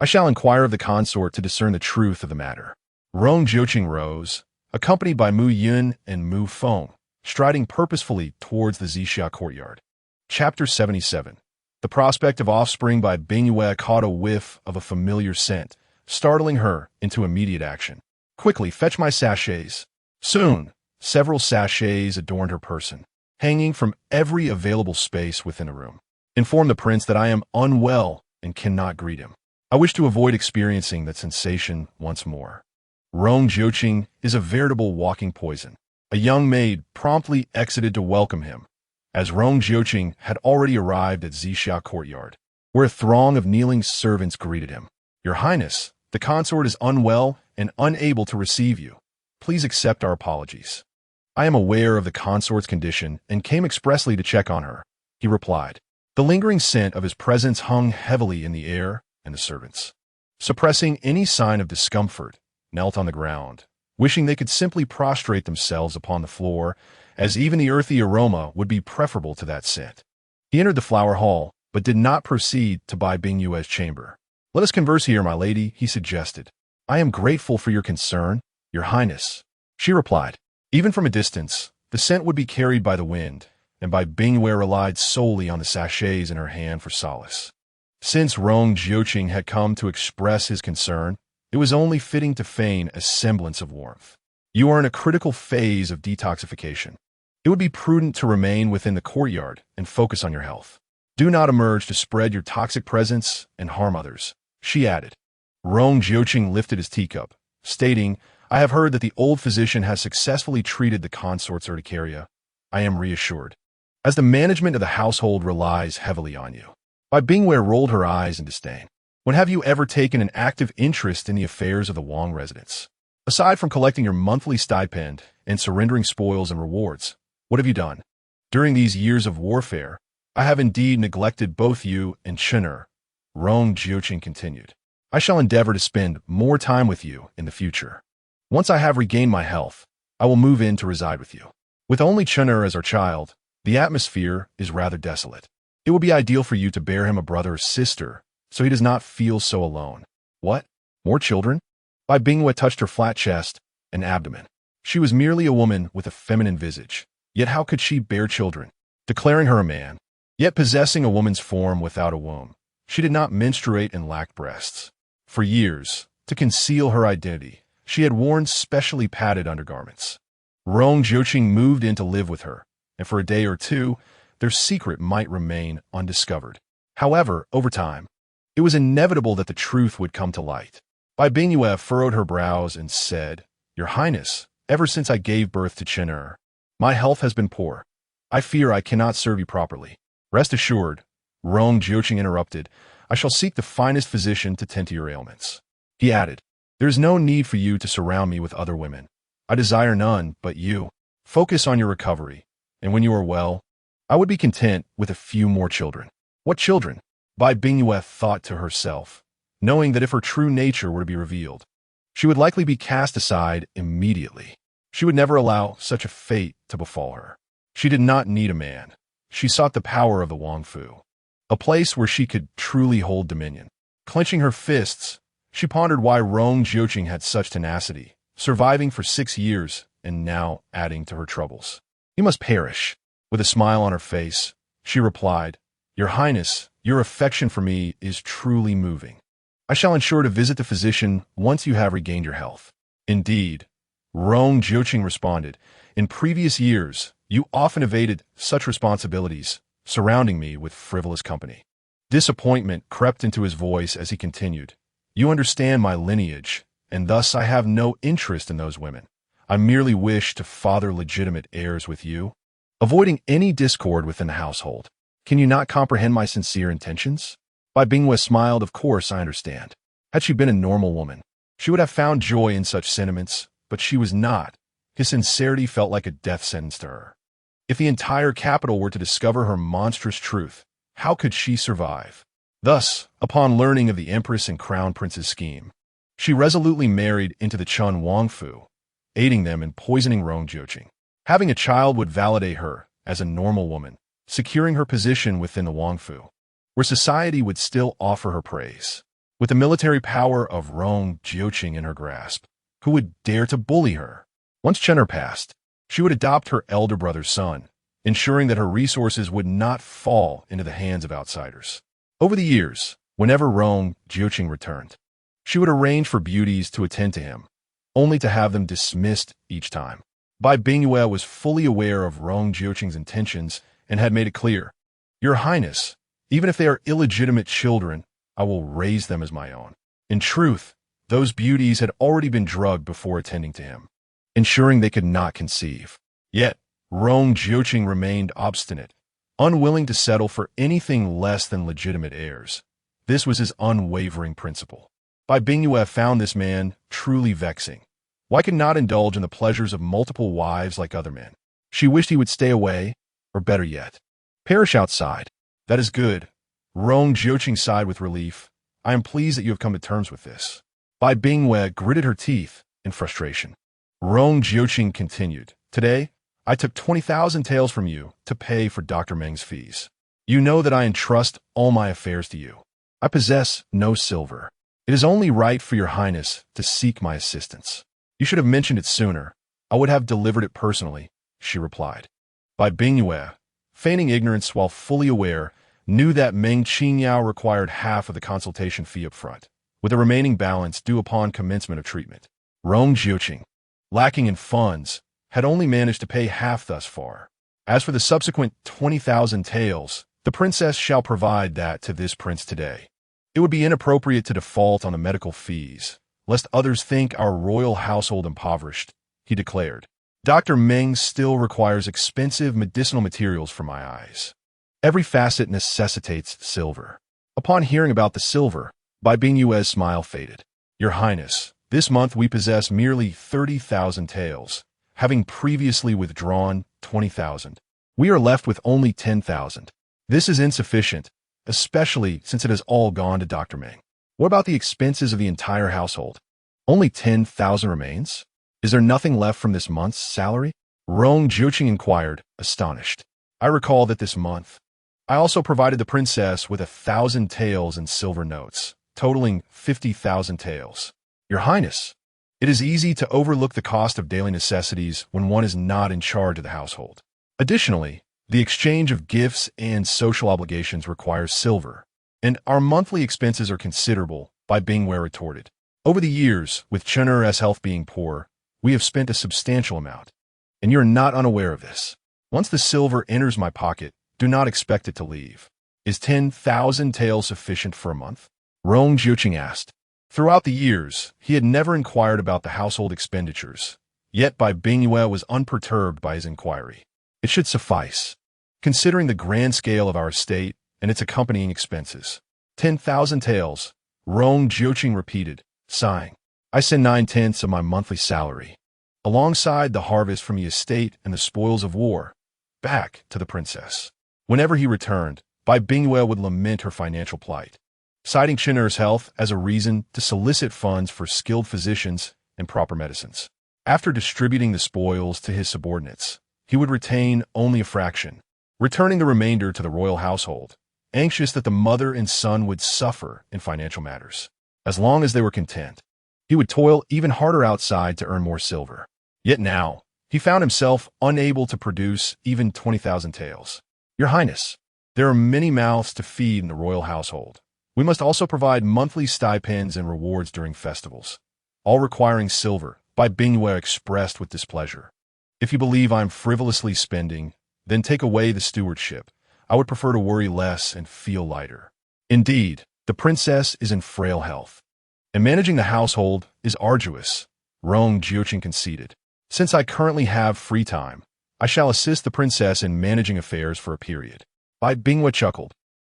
Speaker 1: I shall inquire of the consort to discern the truth of the matter. Rong Jiuqing rose, accompanied by Mu Yun and Mu Feng, striding purposefully towards the Zixia courtyard. Chapter 77. The prospect of offspring by Bingyue caught a whiff of a familiar scent, startling her into immediate action. Quickly, fetch my sachets. Soon, several sachets adorned her person, hanging from every available space within a room. Inform the prince that I am unwell and cannot greet him. I wish to avoid experiencing that sensation once more. Rong Jiuqing is a veritable walking poison. A young maid promptly exited to welcome him, as Rong Jiuqing had already arrived at Zixia courtyard, where a throng of kneeling servants greeted him. Your Highness, the consort is unwell and unable to receive you. Please accept our apologies. I am aware of the consort's condition and came expressly to check on her, he replied. The lingering scent of his presence hung heavily in the air, and the servants, suppressing any sign of discomfort, knelt on the ground, wishing they could simply prostrate themselves upon the floor, as even the earthy aroma would be preferable to that scent. He entered the flower hall, but did not proceed to Bai Bingyue's chamber. Let us converse here, my lady, he suggested. I am grateful for your concern, your highness, she replied. Even from a distance, the scent would be carried by the wind, and Bai Bingyue relied solely on the sachets in her hand for solace. Since Rong Jiuqing had come to express his concern, it was only fitting to feign a semblance of warmth. You are in a critical phase of detoxification. It would be prudent to remain within the courtyard and focus on your health. Do not emerge to spread your toxic presence and harm others, she added. Rong Jiuqing lifted his teacup, stating, I have heard that the old physician has successfully treated the consort's urticaria. I am reassured, as the management of the household relies heavily on you. Bai Bingyue rolled her eyes in disdain. When have you ever taken an active interest in the affairs of the Wang residence? Aside from collecting your monthly stipend and surrendering spoils and rewards, what have you done? During these years of warfare, I have indeed neglected both you and Chen'er, Rong Jiuqing continued. I shall endeavor to spend more time with you in the future. Once I have regained my health, I will move in to reside with you. With only Chen'er as our child, the atmosphere is rather desolate. It would be ideal for you to bear him a brother or sister, so he does not feel so alone. What? More children? Bai Bingyue touched her flat chest and abdomen. She was merely a woman with a feminine visage, yet how could she bear children? Declaring her a man, yet possessing a woman's form without a womb, she did not menstruate and lacked breasts. For years, to conceal her identity, she had worn specially padded undergarments. Rong Jiuqing moved in to live with her, and for a day or two, their secret might remain undiscovered. However, over time, it was inevitable that the truth would come to light. Bai Bingyue furrowed her brows and said, Your Highness, ever since I gave birth to Chen'er, my health has been poor. I fear I cannot serve you properly. Rest assured, Rong Jiuqing interrupted, I shall seek the finest physician to tend to your ailments. He added, There is no need for you to surround me with other women. I desire none but you. Focus on your recovery, and when you are well, I would be content with a few more children. What children? Bai Bingyue thought to herself, knowing that if her true nature were to be revealed, she would likely be cast aside immediately. She would never allow such a fate to befall her. She did not need a man. She sought the power of the Wangfu, a place where she could truly hold dominion. Clenching her fists, she pondered why Rong Jiuqing had such tenacity, surviving for 6 years and now adding to her troubles. He must perish. With a smile on her face, she replied, Your Highness, your affection for me is truly moving. I shall ensure to visit the physician once you have regained your health. Indeed, Rong Jiuqing responded, in previous years, you often evaded such responsibilities, surrounding me with frivolous company. Disappointment crept into his voice as he continued, You understand my lineage, and thus I have no interest in those women. I merely wish to father legitimate heirs with you. Avoiding any discord within the household. Can you not comprehend my sincere intentions? Bai Bingyue smiled. Of course, I understand. Had she been a normal woman, she would have found joy in such sentiments, but she was not. His sincerity felt like a death sentence to her. If the entire capital were to discover her monstrous truth, how could she survive? Thus, upon learning of the Empress and Crown Prince's scheme, she resolutely married into the Chun Wangfu, aiding them in poisoning Rong Jiuqing. Having a child would validate her as a normal woman, securing her position within the Wangfu, where society would still offer her praise. With the military power of Rong Jiuqing in her grasp, who would dare to bully her? Once Chen'er passed, she would adopt her elder brother's son, ensuring that her resources would not fall into the hands of outsiders. Over the years, whenever Rong Jiuqing returned, She would arrange for beauties to attend to him, only to have them dismissed each time. Bai Bingyue was fully aware of Rong Jiuqing's intentions and had made it clear, "Your Highness, even if they are illegitimate children, I will raise them as my own." In truth, those beauties had already been drugged before attending to him, ensuring they could not conceive. Yet, Rong Jiuqing remained obstinate, unwilling to settle for anything less than legitimate heirs. This was his unwavering principle. Bai Bingyue found this man truly vexing. Why could not indulge in the pleasures of multiple wives like other men? She wished he would stay away, or better yet, perish outside. "That is good." Rong Jiuqing sighed with relief. "I am pleased that you have come to terms with this." Bai Bingyue gritted her teeth in frustration. Rong Jiuqing continued, "Today, I took 20,000 taels from you to pay for Dr. Meng's fees. You know that I entrust all my affairs to you. I possess no silver. It is only right for your Highness to seek my assistance." "You should have mentioned it sooner. I would have delivered it personally," she replied. Bai Bingyue, feigning ignorance while fully aware, knew that Meng Qingyao required half of the consultation fee up front, with the remaining balance due upon commencement of treatment. Rong Jiuqing, lacking in funds, had only managed to pay half thus far. As for the subsequent 20,000 taels, the princess shall provide that to this prince today. It would be inappropriate to default on the medical fees, lest others think our royal household impoverished, he declared. "Dr. Meng still requires expensive medicinal materials for my eyes. Every facet necessitates silver." Upon hearing about the silver, Bai Bingyue's smile faded. "Your Highness, this month we possess merely 30,000 taels, having previously withdrawn 20,000. We are left with only 10,000. This is insufficient, especially since it has all gone to Dr. Meng. What about the expenses of the entire household? Only 10,000 remains? Is there nothing left from this month's salary?" Rong Jiuqing inquired, astonished. "I recall that this month, I also provided the princess with 1,000 taels in silver notes, totaling 50,000 taels. Your Highness, it is easy to overlook the cost of daily necessities when one is not in charge of the household. Additionally, the exchange of gifts and social obligations requires silver, and our monthly expenses are considerable," Bai Bingyue retorted. "Over the years, with Chen'er's health being poor, we have spent a substantial amount, and you are not unaware of this. Once the silver enters my pocket, do not expect it to leave. Is 10,000 taels sufficient for a month?" Rong Jiuqing asked. Throughout the years, he had never inquired about the household expenditures, yet Bai Bingyue was unperturbed by his inquiry. "It should suffice, considering the grand scale of our estate and its accompanying expenses." 10,000 taels, Rong Jiuqing repeated, sighing. "I send 9/10 of my monthly salary, alongside the harvest from the estate and the spoils of war, back to the princess." Whenever he returned, Bai Bingyue would lament her financial plight, citing Chen'er's health as a reason to solicit funds for skilled physicians and proper medicines. After distributing the spoils to his subordinates, he would retain only a fraction, returning the remainder to the royal household, anxious that the mother and son would suffer in financial matters. As long as they were content, he would toil even harder outside to earn more silver. Yet now, he found himself unable to produce even 20,000 taels. "Your Highness, there are many mouths to feed in the royal household. We must also provide monthly stipends and rewards during festivals, all requiring silver," Bai Bingyue expressed with displeasure. "If you believe I am frivolously spending, then take away the stewardship. I would prefer to worry less and feel lighter. Indeed, the princess is in frail health, and managing the household is arduous," Rong Jiuqing conceded. "Since I currently have free time, I shall assist the princess in managing affairs for a period." Bai Bingyue chuckled,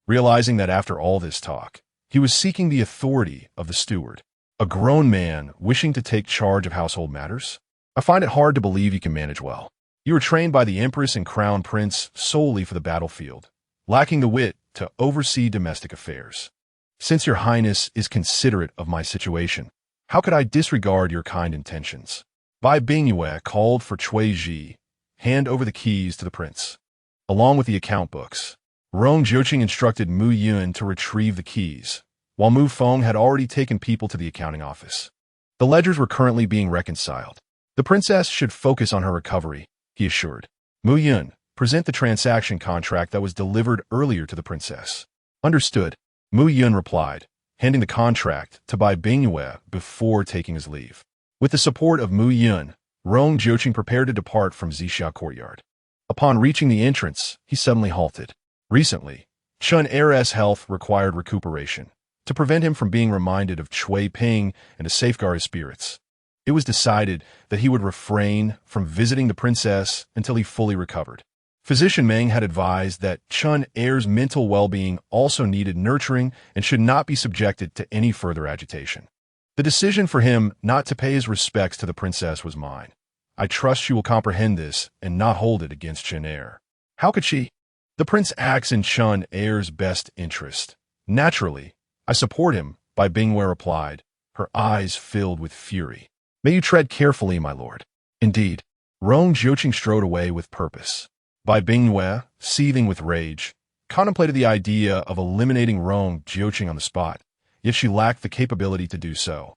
Speaker 1: realizing that after all this talk, he was seeking the authority of the steward, a grown man wishing to take charge of household matters. "I find it hard to believe you can manage well. You were trained by the Empress and Crown Prince solely for the battlefield, lacking the wit to oversee domestic affairs. Since your Highness is considerate of my situation, how could I disregard your kind intentions?" Bai Bingyue called for Cui Ji, hand over the keys to the prince, along with the account books. Rong Jiuqing instructed Mu Yun to retrieve the keys, while Mu Feng had already taken people to the accounting office. The ledgers were currently being reconciled. The princess should focus on her recovery, he assured. Mu Yun, present the transaction contract that was delivered earlier to the princess. Understood, Mu Yun replied, handing the contract to Bai Bingyue before taking his leave. With the support of Mu Yun, Rong Jiuqing prepared to depart from Zixia courtyard. Upon reaching the entrance, he suddenly halted. Recently, Chun Er's health required recuperation. To prevent him from being reminded of Cui Ping and to safeguard his spirits, it was decided that he would refrain from visiting the princess until he fully recovered. Physician Meng had advised that Chun Er's mental well-being also needed nurturing and should not be subjected to any further agitation. The decision for him not to pay his respects to the princess was mine. I trust she will comprehend this and not hold it against Chun Er. How could she? The prince acts in Chun Er's best interest. Naturally, I support him, Bai Bingyue replied, her eyes filled with fury. May you tread carefully, my lord. Indeed, Rong Jiuqing strode away with purpose. Bai Bingyue, seething with rage, contemplated the idea of eliminating Rong Jiuqing on the spot, yet she lacked the capability to do so.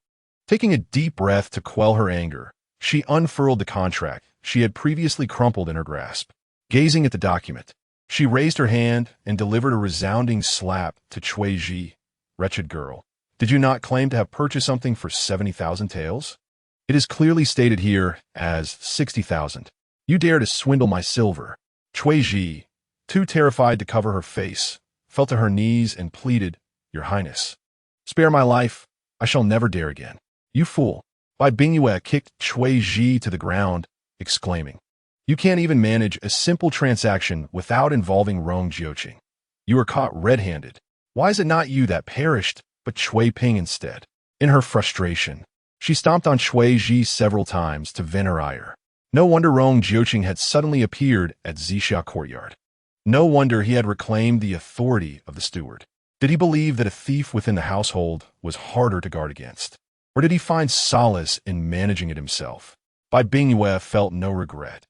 Speaker 1: Taking a deep breath to quell her anger, she unfurled the contract she had previously crumpled in her grasp. Gazing at the document, she raised her hand and delivered a resounding slap to Cui Ji. Wretched girl, did you not claim to have purchased something for 70,000 taels? It is clearly stated here as 60,000. You dare to swindle my silver. Cui Ji, too terrified to cover her face, fell to her knees and pleaded, Your Highness, spare my life. I shall never dare again. You fool. Bai Bingyue kicked Cui Ji to the ground, exclaiming, You can't even manage a simple transaction without involving Rong Jiuqing. You were caught red-handed. Why is it not you that perished, but Cui Ping instead? In her frustration, she stomped on Cui Ji several times to vent her ire. No wonder Rong Jiuqing had suddenly appeared at Zixia courtyard. No wonder he had reclaimed the authority of the steward. Did he believe that a thief within the household was harder to guard against? Or did he find solace in managing it himself? Bai Bingyue felt no regret.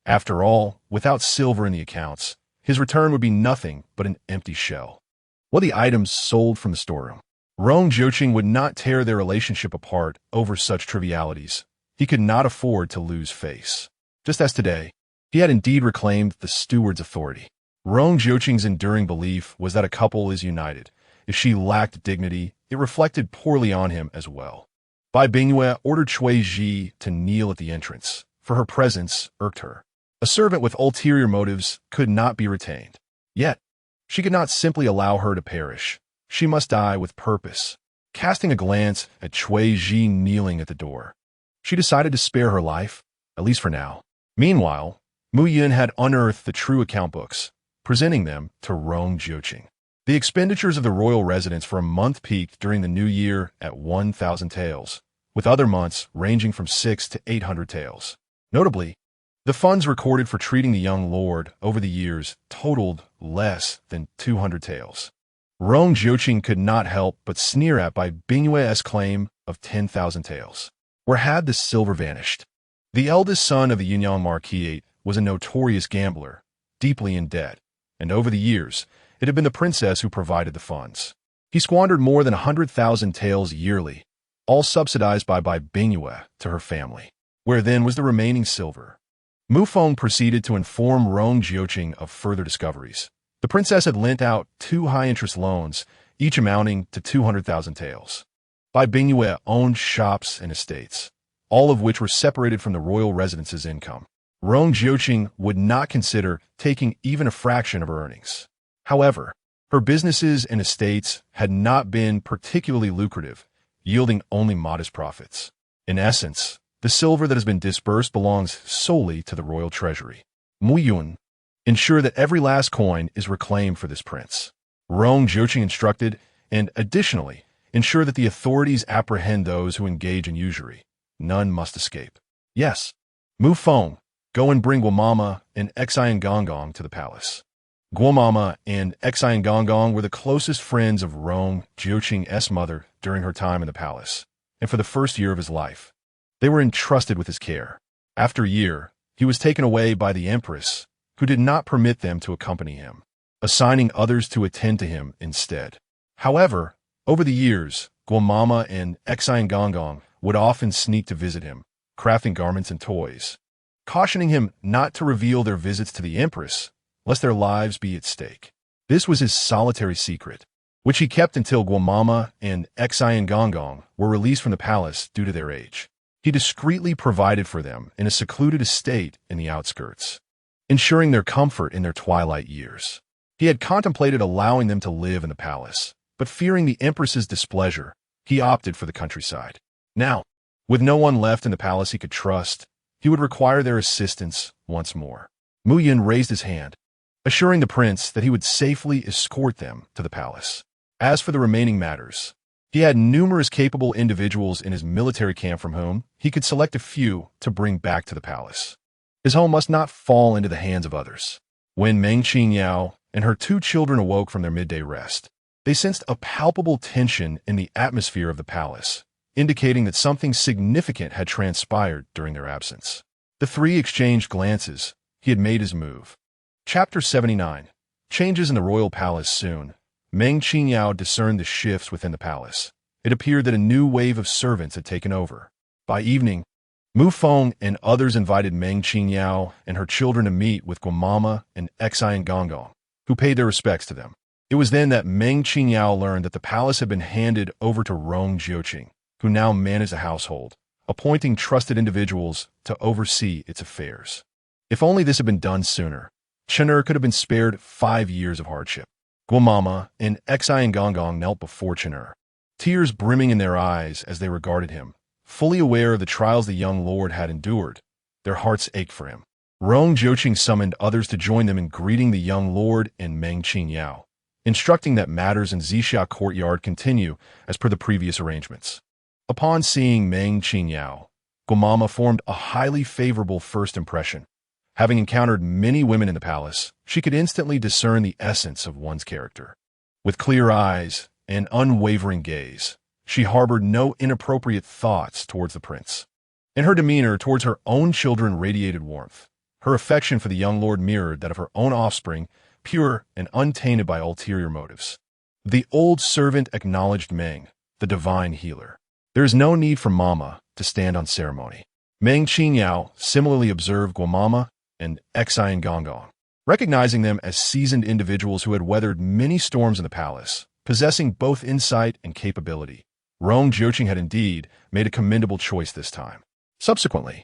Speaker 1: After all, without silver in the accounts, his return would be nothing but an empty shell. What the items sold from the storeroom? Rong Jiuqing would not tear their relationship apart over such trivialities. He could not afford to lose face. Just as today, he had indeed reclaimed the steward's authority. Rong Jiuqing's enduring belief was that a couple is united. If she lacked dignity, it reflected poorly on him as well. Bai Bingyue ordered Cui Ji to kneel at the entrance, for her presence irked her. A servant with ulterior motives could not be retained. Yet, she could not simply allow her to perish. She must die with purpose. Casting a glance at Cui Ji kneeling at the door, she decided to spare her life, at least for now. Meanwhile, Mu Yun had unearthed the true account books, presenting them to Rong Jiuqing. The expenditures of the royal residence for a month peaked during the new year at 1,000 taels, with other months ranging from 6 to 800 taels. Notably, the funds recorded for treating the young lord over the years totaled less than 200 taels. Rong Jiuqing could not help but sneer at Bai Bingyue's claim of 10,000 taels. Where had the silver vanished? The eldest son of the Yunyang Marquis was a notorious gambler, deeply in debt, and over the years, it had been the princess who provided the funds. He squandered more than 100,000 taels yearly, all subsidized by Bai Bingyue to her family. Where then was the remaining silver? Mu Feng proceeded to inform Rong Jiuqing of further discoveries. The princess had lent out 2 high-interest loans, each amounting to 200,000 taels. Bai Bingyue owned shops and estates, all of which were separated from the royal residence's income. Rong Jiuqing would not consider taking even a fraction of her earnings. However, her businesses and estates had not been particularly lucrative, yielding only modest profits. In essence, the silver that has been disbursed belongs solely to the royal treasury. Mu Yun, ensure that every last coin is reclaimed for this prince. Rong Jiuqing instructed, and additionally, ensure that the authorities apprehend those who engage in usury. None must escape. Yes, Mu Feng, go and bring Guomama and Xian Gongong to the palace. Guomama and Xian Gongong were the closest friends of Rong Jiuqing's mother during her time in the palace, and for the first year of his life. They were entrusted with his care. After a year, he was taken away by the empress, who did not permit them to accompany him, assigning others to attend to him instead. However, over the years, Guomama and Xian Gongong would often sneak to visit him, crafting garments and toys, cautioning him not to reveal their visits to the empress, lest their lives be at stake. This was his solitary secret. which he kept until Guamama and Xian were released from the palace due to their age. He discreetly provided for them in a secluded estate in the outskirts, ensuring their comfort in their twilight years. He had contemplated allowing them to live in the palace, but fearing the empress's displeasure, he opted for the countryside. Now, with no one left in the palace he could trust, he would require their assistance once more. Mu Yin raised his hand, assuring the prince that he would safely escort them to the palace. As for the remaining matters, he had numerous capable individuals in his military camp from whom he could select a few to bring back to the palace. His home must not fall into the hands of others. When Meng Qingyao and her 2 children awoke from their midday rest, they sensed a palpable tension in the atmosphere of the palace, indicating that something significant had transpired during their absence. The 3 exchanged glances. He had made his move. Chapter 79. Changes in the royal palace soon. Meng Qingyao discerned the shifts within the palace. It appeared that a new wave of servants had taken over. By evening, Mu Feng and others invited Meng Qingyao and her children to meet with Guamama and Xian, who paid their respects to them. It was then that Meng Qingyao learned that the palace had been handed over to Rong Jiuqing, who now managed the household, appointing trusted individuals to oversee its affairs. If only this had been done sooner, Chen could have been spared 5 years of hardship. Guamama and Xian knelt before Chen, tears brimming in their eyes as they regarded him. Fully aware of the trials the young lord had endured, their hearts ached for him. Rong Jiuqing summoned others to join them in greeting the young lord and Meng Qingyao, instructing that matters in Zixia courtyard continue as per the previous arrangements. Upon seeing Meng Qingyao, Guamama formed a highly favorable first impression. Having encountered many women in the palace, she could instantly discern the essence of one's character. With clear eyes and unwavering gaze, she harbored no inappropriate thoughts towards the prince. And her demeanor towards her own children radiated warmth. Her affection for the young lord mirrored that of her own offspring, pure and untainted by ulterior motives. The old servant acknowledged Meng, the divine healer. There is no need for Mama to stand on ceremony. Meng Qingyao similarly observed Guamama and Xian, recognizing them as seasoned individuals who had weathered many storms in the palace, possessing both insight and capability. Rong Jiuqing had indeed made a commendable choice this time. Subsequently,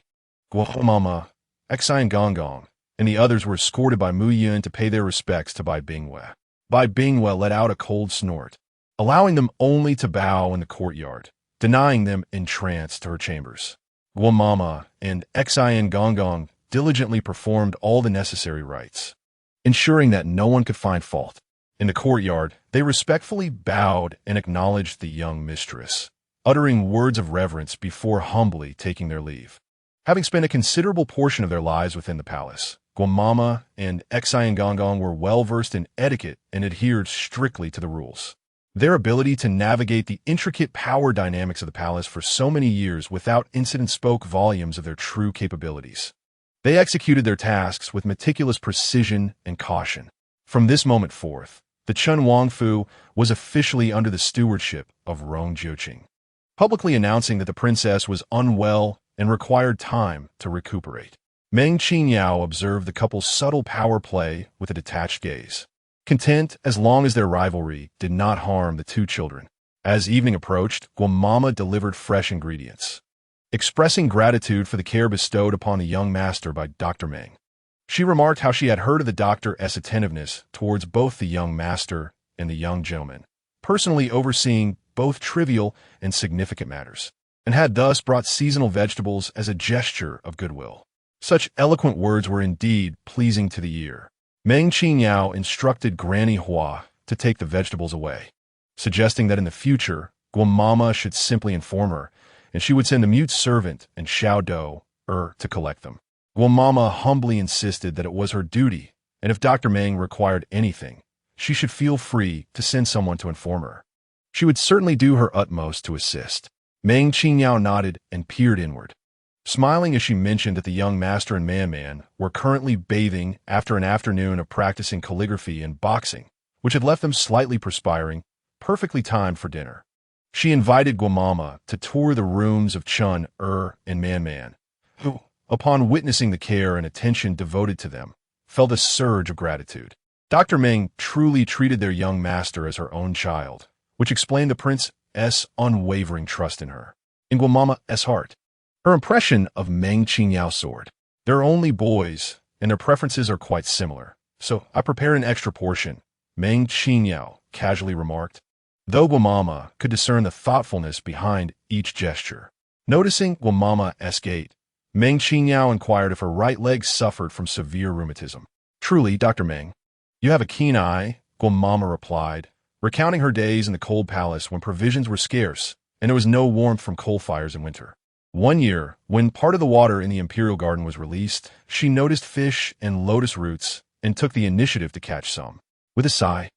Speaker 1: Guamama, Xian, and the others were escorted by Mu Yin to pay their respects to Bai Bingwe. Bai Bingwe let out a cold snort, allowing them only to bow in the courtyard, denying them entrance to her chambers. Guamama and Xian diligently performed all the necessary rites, ensuring that no one could find fault. In the courtyard, they respectfully bowed and acknowledged the young mistress, uttering words of reverence before humbly taking their leave. Having spent a considerable portion of their lives within the palace, Guamama and Xian were well-versed in etiquette and adhered strictly to the rules. Their ability to navigate the intricate power dynamics of the palace for so many years without incident spoke volumes of their true capabilities. They executed their tasks with meticulous precision and caution. From this moment forth, the Chen Wangfu was officially under the stewardship of Rong Jiuqing, publicly announcing that the princess was unwell and required time to recuperate. Meng Qingyao observed the couple's subtle power play with a detached gaze, content as long as their rivalry did not harm the 2 children. As evening approached, Guamama delivered fresh ingredients, expressing gratitude for the care bestowed upon the young master by Dr. Meng. She remarked how she had heard of the doctor's attentiveness towards both the young master and the young gentleman, personally overseeing both trivial and significant matters, and had thus brought seasonal vegetables as a gesture of goodwill. Such eloquent words were indeed pleasing to the ear. Meng Qingyao instructed Granny Hua to take the vegetables away, suggesting that in the future, Guamama should simply inform her, and she would send the mute servant and Xiao Dou to collect them. Guamama humbly insisted that it was her duty, and if Dr. Meng required anything, she should feel free to send someone to inform her. She would certainly do her utmost to assist. Meng Qingyao nodded and peered inward, smiling as she mentioned that the young master and Man were currently bathing after an afternoon of practicing calligraphy and boxing, which had left them slightly perspiring, perfectly timed for dinner. She invited Guamama to tour the rooms of Chen and Man, who, upon witnessing the care and attention devoted to them, felt a surge of gratitude. Dr. Meng truly treated their young master as her own child, which explained the prince's unwavering trust in her. In Guamama's heart, her impression of Meng Qingyao's sword. They're only boys, and their preferences are quite similar. So I prepared an extra portion, Meng Qingyao casually remarked, though Guamama could discern the thoughtfulness behind each gesture. Noticing Guamama's gait, Meng Qingyao inquired if her right leg suffered from severe rheumatism. Truly, Dr. Meng, you have a keen eye, Guamama replied, recounting her days in the cold palace when provisions were scarce and there was no warmth from coal fires in winter. One year, when part of the water in the imperial garden was released, she noticed fish and lotus roots and took the initiative to catch some. With a sigh,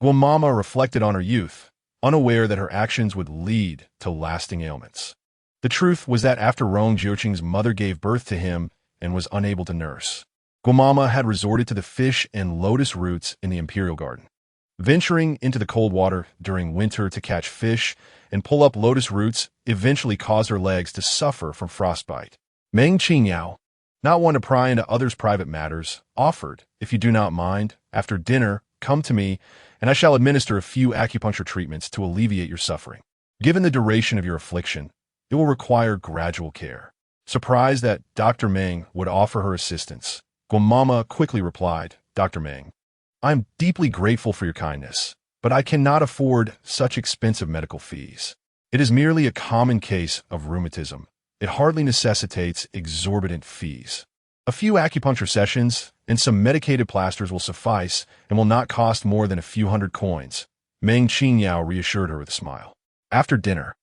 Speaker 1: Guamama reflected on her youth, unaware that her actions would lead to lasting ailments. The truth was that after Rong Jiuqing's mother gave birth to him and was unable to nurse, Guamama had resorted to the fish and lotus roots in the imperial garden. Venturing into the cold water during winter to catch fish and pull up lotus roots eventually caused her legs to suffer from frostbite. Meng Qingyao, not one to pry into others' private matters, offered, if you do not mind, after dinner, come to me, and I shall administer a few acupuncture treatments to alleviate your suffering. Given the duration of your affliction, it will require gradual care. Surprised that Dr. Meng would offer her assistance, Guamama quickly replied, Dr. Meng, I am deeply grateful for your kindness, but I cannot afford such expensive medical fees. It is merely a common case of rheumatism. It hardly necessitates exorbitant fees. A few acupuncture sessions and some medicated plasters will suffice and will not cost more than a few hundred coins, Meng Qingyao reassured her with a smile. After dinner,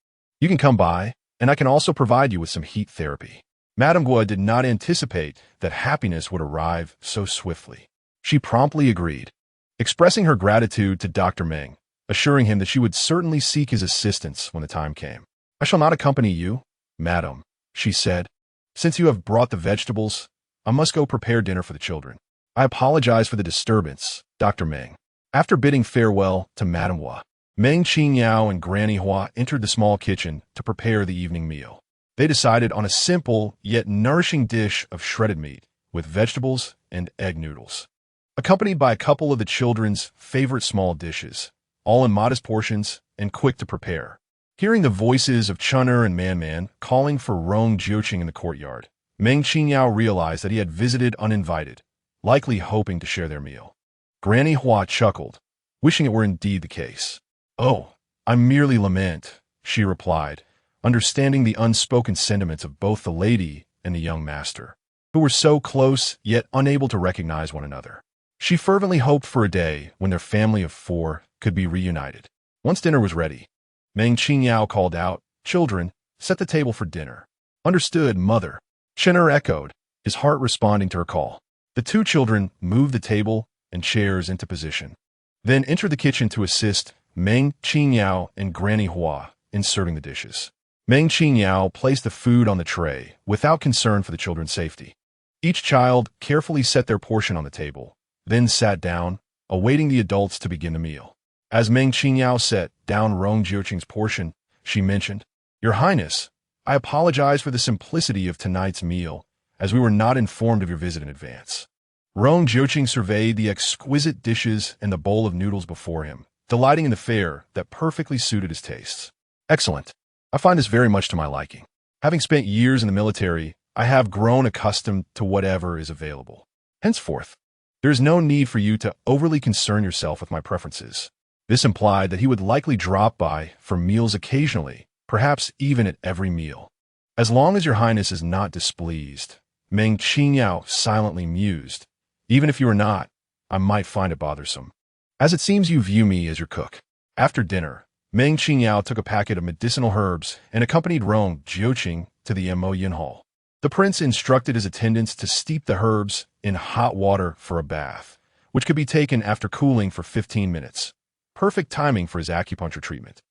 Speaker 1: you can come by, and I can also provide you with some heat therapy. Madame Gua did not anticipate that happiness would arrive so swiftly. She promptly agreed, expressing her gratitude to Dr. Meng, assuring him that she would certainly seek his assistance when the time came. I shall not accompany you, madam, she said. Since you have brought the vegetables, I must go prepare dinner for the children. I apologize for the disturbance, Dr. Meng. After bidding farewell to Madame Hua, Meng Qingyao and Granny Hua entered the small kitchen to prepare the evening meal. They decided on a simple yet nourishing dish of shredded meat with vegetables and egg noodles, accompanied by a couple of the children's favorite small dishes, all in modest portions and quick to prepare. Hearing the voices of Chun'er and Man calling for Rong Jiuqing in the courtyard, Meng Qingyao realized that he had visited uninvited, likely hoping to share their meal. Granny Hua chuckled, wishing it were indeed the case. Oh, I merely lament, she replied, understanding the unspoken sentiments of both the lady and the young master, who were so close yet unable to recognize one another. She fervently hoped for a day when their family of 4 could be reunited. Once dinner was ready, Meng Qingyao called out, Children, set the table for dinner. Understood, mother. Chun'er echoed, his heart responding to her call. The 2 children moved the table and chairs into position, then entered the kitchen to assist Meng Qingyao and Granny Hua in serving the dishes. Meng Qingyao placed the food on the tray without concern for the children's safety. Each child carefully set their portion on the table, then sat down, awaiting the adults to begin the meal. As Meng Qingyao set down Rong Jiuqing's portion, she mentioned, Your Highness, I apologize for the simplicity of tonight's meal, as we were not informed of your visit in advance. Rong Jiuqing surveyed the exquisite dishes and the bowl of noodles before him, delighting in the fare that perfectly suited his tastes. Excellent. I find this very much to my liking. Having spent years in the military, I have grown accustomed to whatever is available. Henceforth, there is no need for you to overly concern yourself with my preferences. This implied that he would likely drop by for meals occasionally, perhaps even at every meal. As long as your highness is not displeased, Meng Qingyao silently mused. Even if you are not, I might find it bothersome, as it seems you view me as your cook. After dinner, Meng Qingyao took a packet of medicinal herbs and accompanied Rong Jiuqing to the Yin Hall. The prince instructed his attendants to steep the herbs in hot water for a bath, which could be taken after cooling for 15 minutes. Perfect timing for his acupuncture treatment,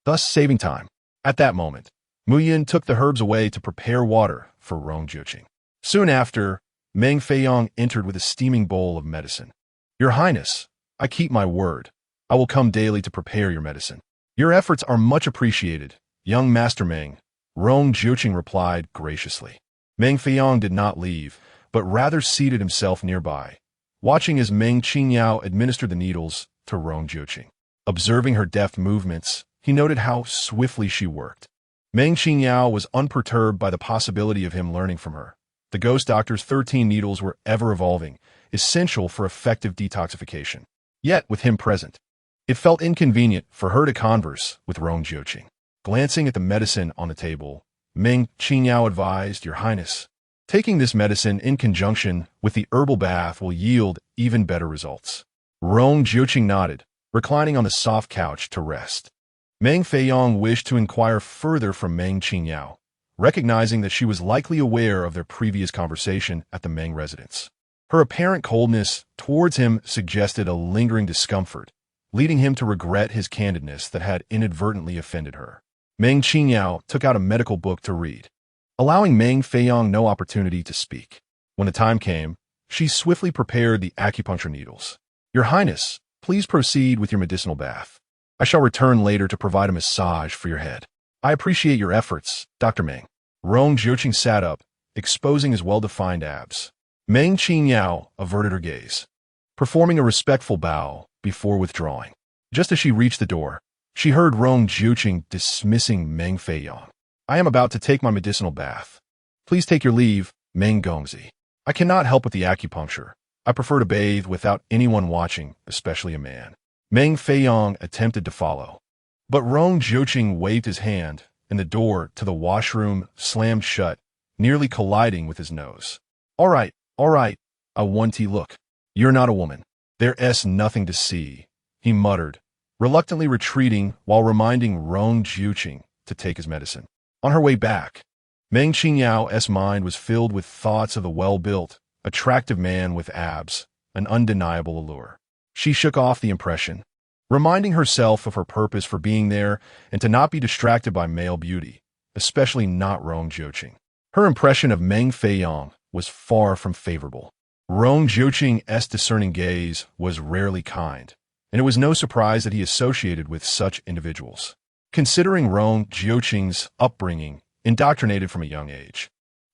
Speaker 1: thus saving time. At that moment, Yin took the herbs away to prepare water for Rong Jiuqing. Soon after, Meng Feiyong entered with a steaming bowl of medicine. Your Highness, I keep my word. I will come daily to prepare your medicine. Your efforts are much appreciated, young Master Meng, Rong Jiuqing replied graciously. Meng Feiyong did not leave, but rather seated himself nearby, watching as Meng Qingyao administered the needles to Rong Jiuqing. Observing her deft movements, he noted how swiftly she worked. Meng Qingyao was unperturbed by the possibility of him learning from her. The ghost doctor's 13 needles were ever-evolving, essential for effective detoxification. Yet, with him present, it felt inconvenient for her to converse with Rong Jiuqing. Glancing at the medicine on the table, Meng Qingyao advised, "Your Highness, taking this medicine in conjunction with the herbal bath will yield even better results." Rong Jiuqing nodded, reclining on the soft couch to rest. Meng Feiyong wished to inquire further from Meng Qingyao, recognizing that she was likely aware of their previous conversation at the Meng residence. Her apparent coldness towards him suggested a lingering discomfort, leading him to regret his candidness that had inadvertently offended her. Meng Qingyao took out a medical book to read, allowing Meng Feiyong no opportunity to speak. When the time came, she swiftly prepared the acupuncture needles. "Your Highness, please proceed with your medicinal bath. I shall return later to provide a massage for your head." "I appreciate your efforts, Dr. Meng." Rong Jiuqing sat up, exposing his well-defined abs. Meng Qingyao averted her gaze, performing a respectful bow before withdrawing. Just as she reached the door, she heard Rong Jiuqing dismissing Meng Feiyong. "I am about to take my medicinal bath. Please take your leave, Meng Gongzi. I cannot help with the acupuncture. I prefer to bathe without anyone watching, especially a man." Meng Feiyong attempted to follow, but Rong Jiuqing waved his hand, and the door to the washroom slammed shut, nearly colliding with his nose. All right, I want to look. You're not a woman. There's nothing to see," he muttered, reluctantly retreating while reminding Rong Jiuqing to take his medicine. On her way back, Meng Qingyao's mind was filled with thoughts of the well-built, attractive man with abs, an undeniable allure. She shook off the impression, reminding herself of her purpose for being there and to not be distracted by male beauty, especially not Rong Jiuqing. Her impression of Meng Feiyong was far from favorable. Rong Jiuqing's discerning gaze was rarely kind, and it was no surprise that he associated with such individuals. Considering Rong Jiuqing's upbringing, indoctrinated from a young age,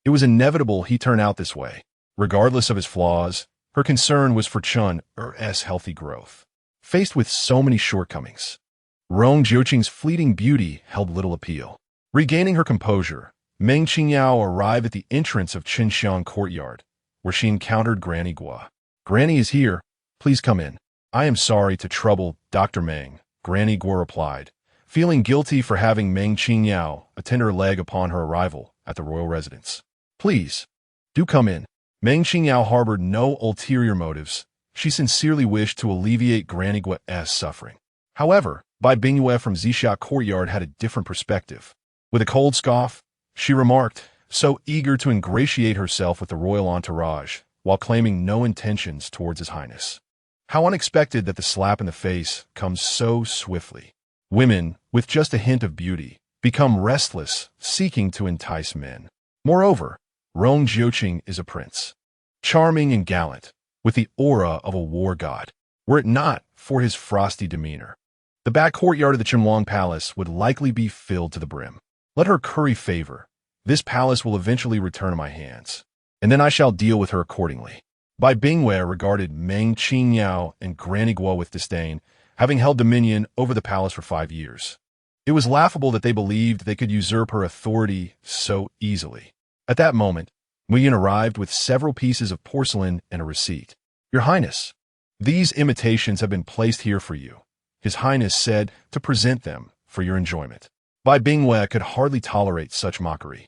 Speaker 1: it was inevitable he turn out this way. Regardless of his flaws, her concern was for Chun's healthy growth. Faced with so many shortcomings, Rong Jiuqing's fleeting beauty held little appeal. Regaining her composure, Meng Qingyao arrived at the entrance of Qinxiang Courtyard, where she encountered Granny Guo. "Granny is here. Please come in." "I am sorry to trouble Dr. Meng," Granny Guo replied, feeling guilty for having Meng Qingyao attend her leg upon her arrival at the royal residence. "Please, do come in." Meng Qingyao harbored no ulterior motives. She sincerely wished to alleviate Granny Guo's suffering. However, Bai Bingyue from Zixia Courtyard had a different perspective. With a cold scoff, she remarked, so eager to ingratiate herself with the royal entourage, while claiming no intentions towards His Highness. How unexpected that the slap in the face comes so swiftly. Women, with just a hint of beauty, become restless, seeking to entice men. Moreover, Rong Jiuqing is a prince, charming and gallant, with the aura of a war god. Were it not for his frosty demeanor, the back courtyard of the Qinhuang Palace would likely be filled to the brim. Let her curry favor. This palace will eventually return to my hands, and then I shall deal with her accordingly. Bai Bingyue regarded Meng Qingyao and Granny Guo with disdain, having held dominion over the palace for 5 years. It was laughable that they believed they could usurp her authority so easily. At that moment, Muyin arrived with several pieces of porcelain and a receipt. "Your Highness, these imitations have been placed here for you," His Highness said to present them for your enjoyment. Bai Bingyue could hardly tolerate such mockery.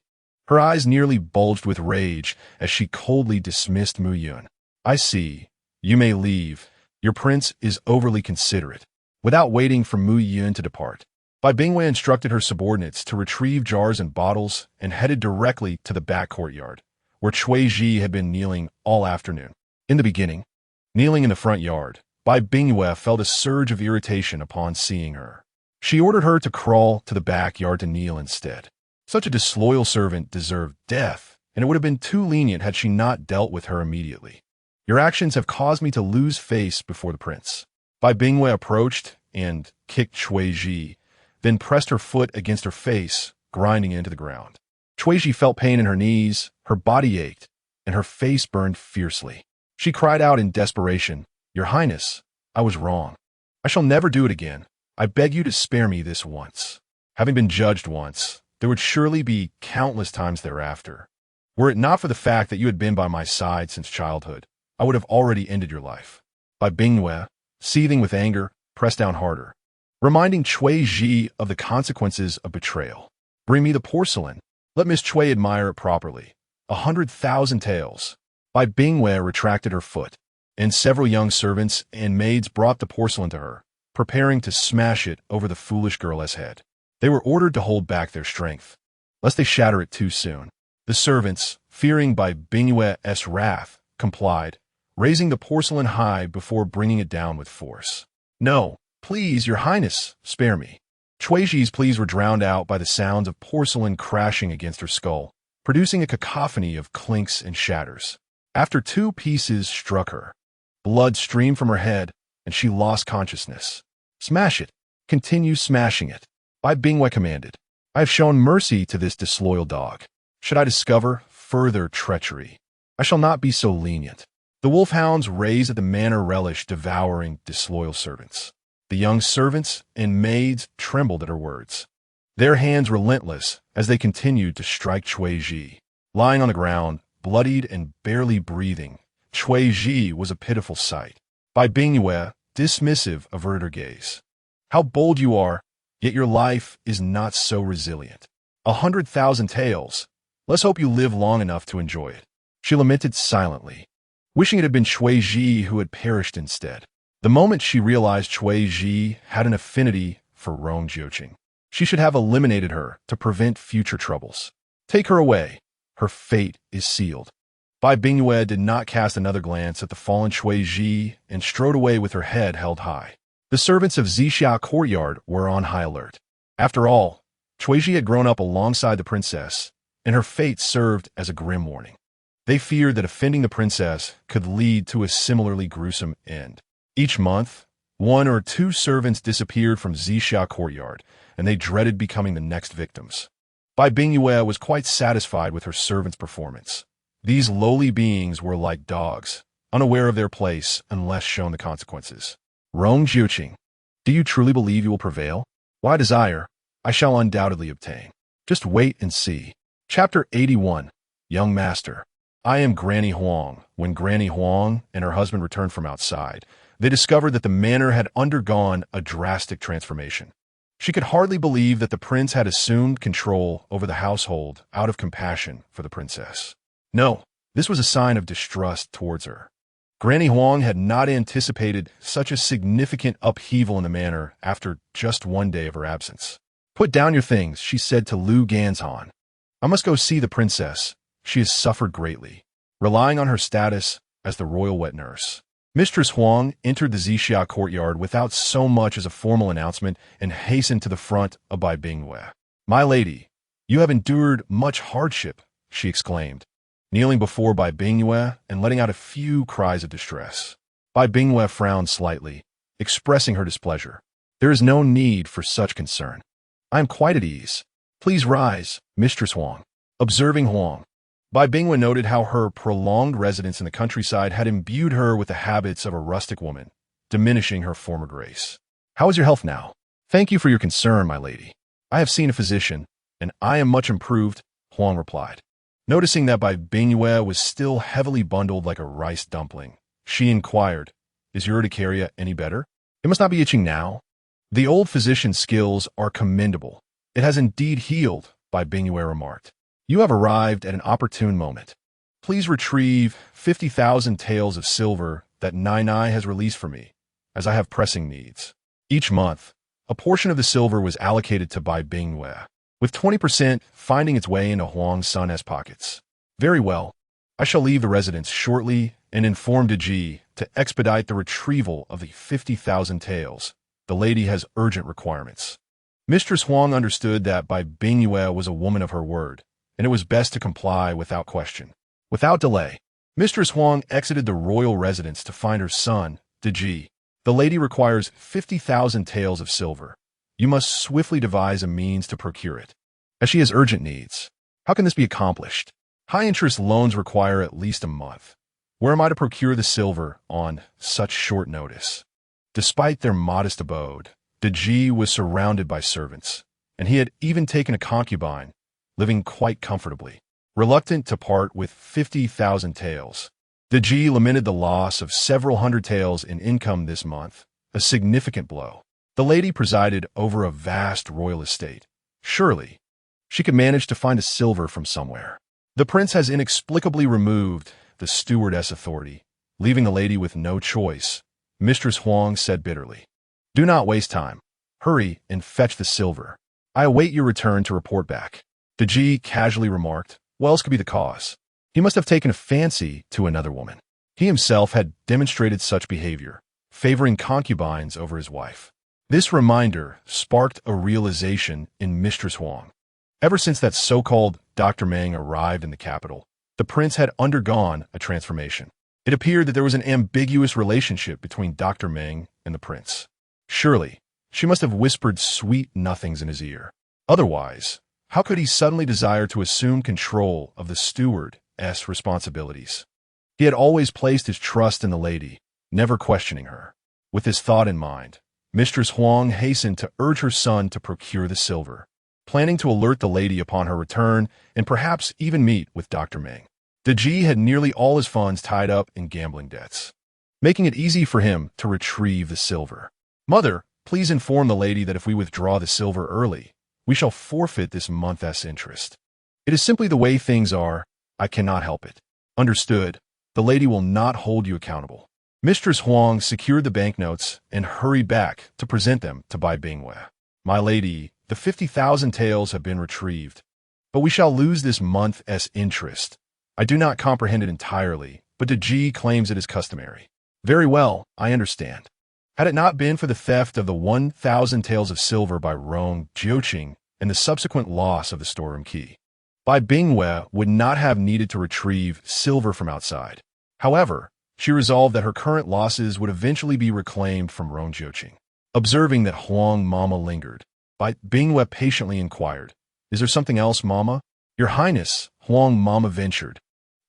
Speaker 1: Her eyes nearly bulged with rage as she coldly dismissed Muyin. "I see. You may leave. Your prince is overly considerate." Without waiting for Muyin to depart, Bai Bingyue instructed her subordinates to retrieve jars and bottles and headed directly to the back courtyard, where Cui Ji had been kneeling all afternoon. In the beginning, kneeling in the front yard, Bai Bingyue felt a surge of irritation upon seeing her. She ordered her to crawl to the backyard to kneel instead. Such a disloyal servant deserved death, and it would have been too lenient had she not dealt with her immediately. "Your actions have caused me to lose face before the prince." Bai Bingyue approached and kicked Cui Ji, then pressed her foot against her face, grinding into the ground. Cui Ji felt pain in her knees, her body ached, and her face burned fiercely. She cried out in desperation, "Your Highness, I was wrong. I shall never do it again. I beg you to spare me this once." Having been judged once, there would surely be countless times thereafter. Were it not for the fact that you had been by my side since childhood, I would have already ended your life. Bai Bingyue, seething with anger, pressed down harder, reminding Cui Ji of the consequences of betrayal. "Bring me the porcelain. Let Miss Cui admire it properly. 100,000 taels." Bai Bingyue retracted her foot, and several young servants and maids brought the porcelain to her, preparing to smash it over the foolish girl's head. They were ordered to hold back their strength, lest they shatter it too soon. The servants, fearing Bai Bingyue's wrath, complied, raising the porcelain high before bringing it down with force. "No, please, Your Highness, spare me." Cui Ji's pleas were drowned out by the sounds of porcelain crashing against her skull, producing a cacophony of clinks and shatters. After 2 pieces struck her, blood streamed from her head, and she lost consciousness. "Smash it. Continue smashing it," Bai Bingyue commanded. "I have shown mercy to this disloyal dog. Should I discover further treachery, I shall not be so lenient." The wolfhounds raised at the manor relished devouring disloyal servants. The young servants and maids trembled at her words, their hands relentless as they continued to strike Cui Ji. Lying on the ground, bloodied and barely breathing, Cui Ji was a pitiful sight. Bai Bingyue, dismissive, averted her gaze. "How bold you are, yet your life is not so resilient. 100,000 taels. Let's hope you live long enough to enjoy it." She lamented silently, wishing it had been Cui Ji who had perished instead. The moment she realized Cui Ji had an affinity for Rong Jiuqing, she should have eliminated her to prevent future troubles. "Take her away. Her fate is sealed." Bai Bingyue did not cast another glance at the fallen Cui Ji and strode away with her head held high. The servants of Zixia courtyard were on high alert. After all, Cui Ji had grown up alongside the princess, and her fate served as a grim warning. They feared that offending the princess could lead to a similarly gruesome end. Each month, 1 or 2 servants disappeared from Zixia courtyard, and they dreaded becoming the next victims. Bai Bingyue was quite satisfied with her servants' performance. These lowly beings were like dogs, unaware of their place unless shown the consequences. "Rong Jiuqing, do you truly believe you will prevail? Why desire? I shall undoubtedly obtain. Just wait and see." Chapter 81. Young Master. I am Granny Huang. When Granny Huang and her husband returned from outside, they discovered that the manor had undergone a drastic transformation. She could hardly believe that the prince had assumed control over the household out of compassion for the princess. No, this was a sign of distrust towards her. Granny Huang had not anticipated such a significant upheaval in the manor after just 1 day of her absence. "Put down your things," she said to Lu Ganzhan. "I must go see the princess. She has suffered greatly," relying on her status as the royal wet nurse. Mistress Huang entered the Zixia courtyard without so much as a formal announcement and hastened to the front of Bai Bingyue. "My lady, you have endured much hardship," she exclaimed, kneeling before Bai Bingyue and letting out a few cries of distress. Bai Bingyue frowned slightly, expressing her displeasure. "There is no need for such concern. I am quite at ease. Please rise, Mistress Huang." Observing Huang, Bai Bingyue noted how her prolonged residence in the countryside had imbued her with the habits of a rustic woman, diminishing her former grace. "How is your health now?" "Thank you for your concern, my lady. I have seen a physician, and I am much improved," Huang replied. Noticing that Bai Bingyue was still heavily bundled like a rice dumpling, she inquired, "Is your urticaria any better? It must not be itching now." "The old physician's skills are commendable. It has indeed healed," Bai Bingyue remarked. "You have arrived at an opportune moment. Please retrieve 50,000 taels of silver that Nai Nai has released for me, as I have pressing needs." Each month, a portion of the silver was allocated to Bai Bingyue, with 20% finding its way into Huang Sun's pockets. "Very well. I shall leave the residence shortly and inform De Ji to expedite the retrieval of the 50,000 taels. The lady has urgent requirements." Mistress Huang understood that Bai Bingyue was a woman of her word, and it was best to comply without question. Without delay, Mistress Huang exited the royal residence to find her son, De Ji. "The lady requires 50,000 taels of silver. You must swiftly devise a means to procure it, as she has urgent needs." "How can this be accomplished?" "High-interest loans require at least a month. Where am I to procure the silver on such short notice? Despite their modest abode, Deji was surrounded by servants, and he had even taken a concubine, living quite comfortably. Reluctant to part with 50,000 taels, Deji lamented the loss of several hundred taels in income this month, a significant blow. The lady presided over a vast royal estate. Surely, she could manage to find a silver from somewhere. The prince has inexplicably removed the stewardess authority, leaving the lady with no choice, Mistress Huang said bitterly. Do not waste time. Hurry and fetch the silver. I await your return to report back. Deji casually remarked, what else could be the cause? He must have taken a fancy to another woman. He himself had demonstrated such behavior, favoring concubines over his wife. This reminder sparked a realization in Mistress Huang. Ever since that so-called Dr. Meng arrived in the capital, the prince had undergone a transformation. It appeared that there was an ambiguous relationship between Dr. Meng and the prince. Surely, she must have whispered sweet nothings in his ear. Otherwise, how could he suddenly desire to assume control of the steward's responsibilities? He had always placed his trust in the lady, never questioning her. With this thought in mind, Mistress Huang hastened to urge her son to procure the silver, planning to alert the lady upon her return and perhaps even meet with Dr. Meng. Deji had nearly all his funds tied up in gambling debts, making it easy for him to retrieve the silver. Mother, please inform the lady that if we withdraw the silver early, we shall forfeit this month's interest. It is simply the way things are. I cannot help it. Understood. The lady will not hold you accountable. Mistress Huang secured the banknotes and hurried back to present them to Bai Bingwe. My lady, the 50,000 taels have been retrieved, but we shall lose this month's interest. I do not comprehend it entirely, but Deji claims it is customary. Very well, I understand. Had it not been for the theft of the 1,000 taels of silver by Rong Jiuqing and the subsequent loss of the storeroom key, Bai Bingwe would not have needed to retrieve silver from outside. However, she resolved that her current losses would eventually be reclaimed from Rong Jiuqing. Observing that Huang Mama lingered, Bai Bingwe patiently inquired, Is there something else, Mama? Your Highness, Huang Mama ventured.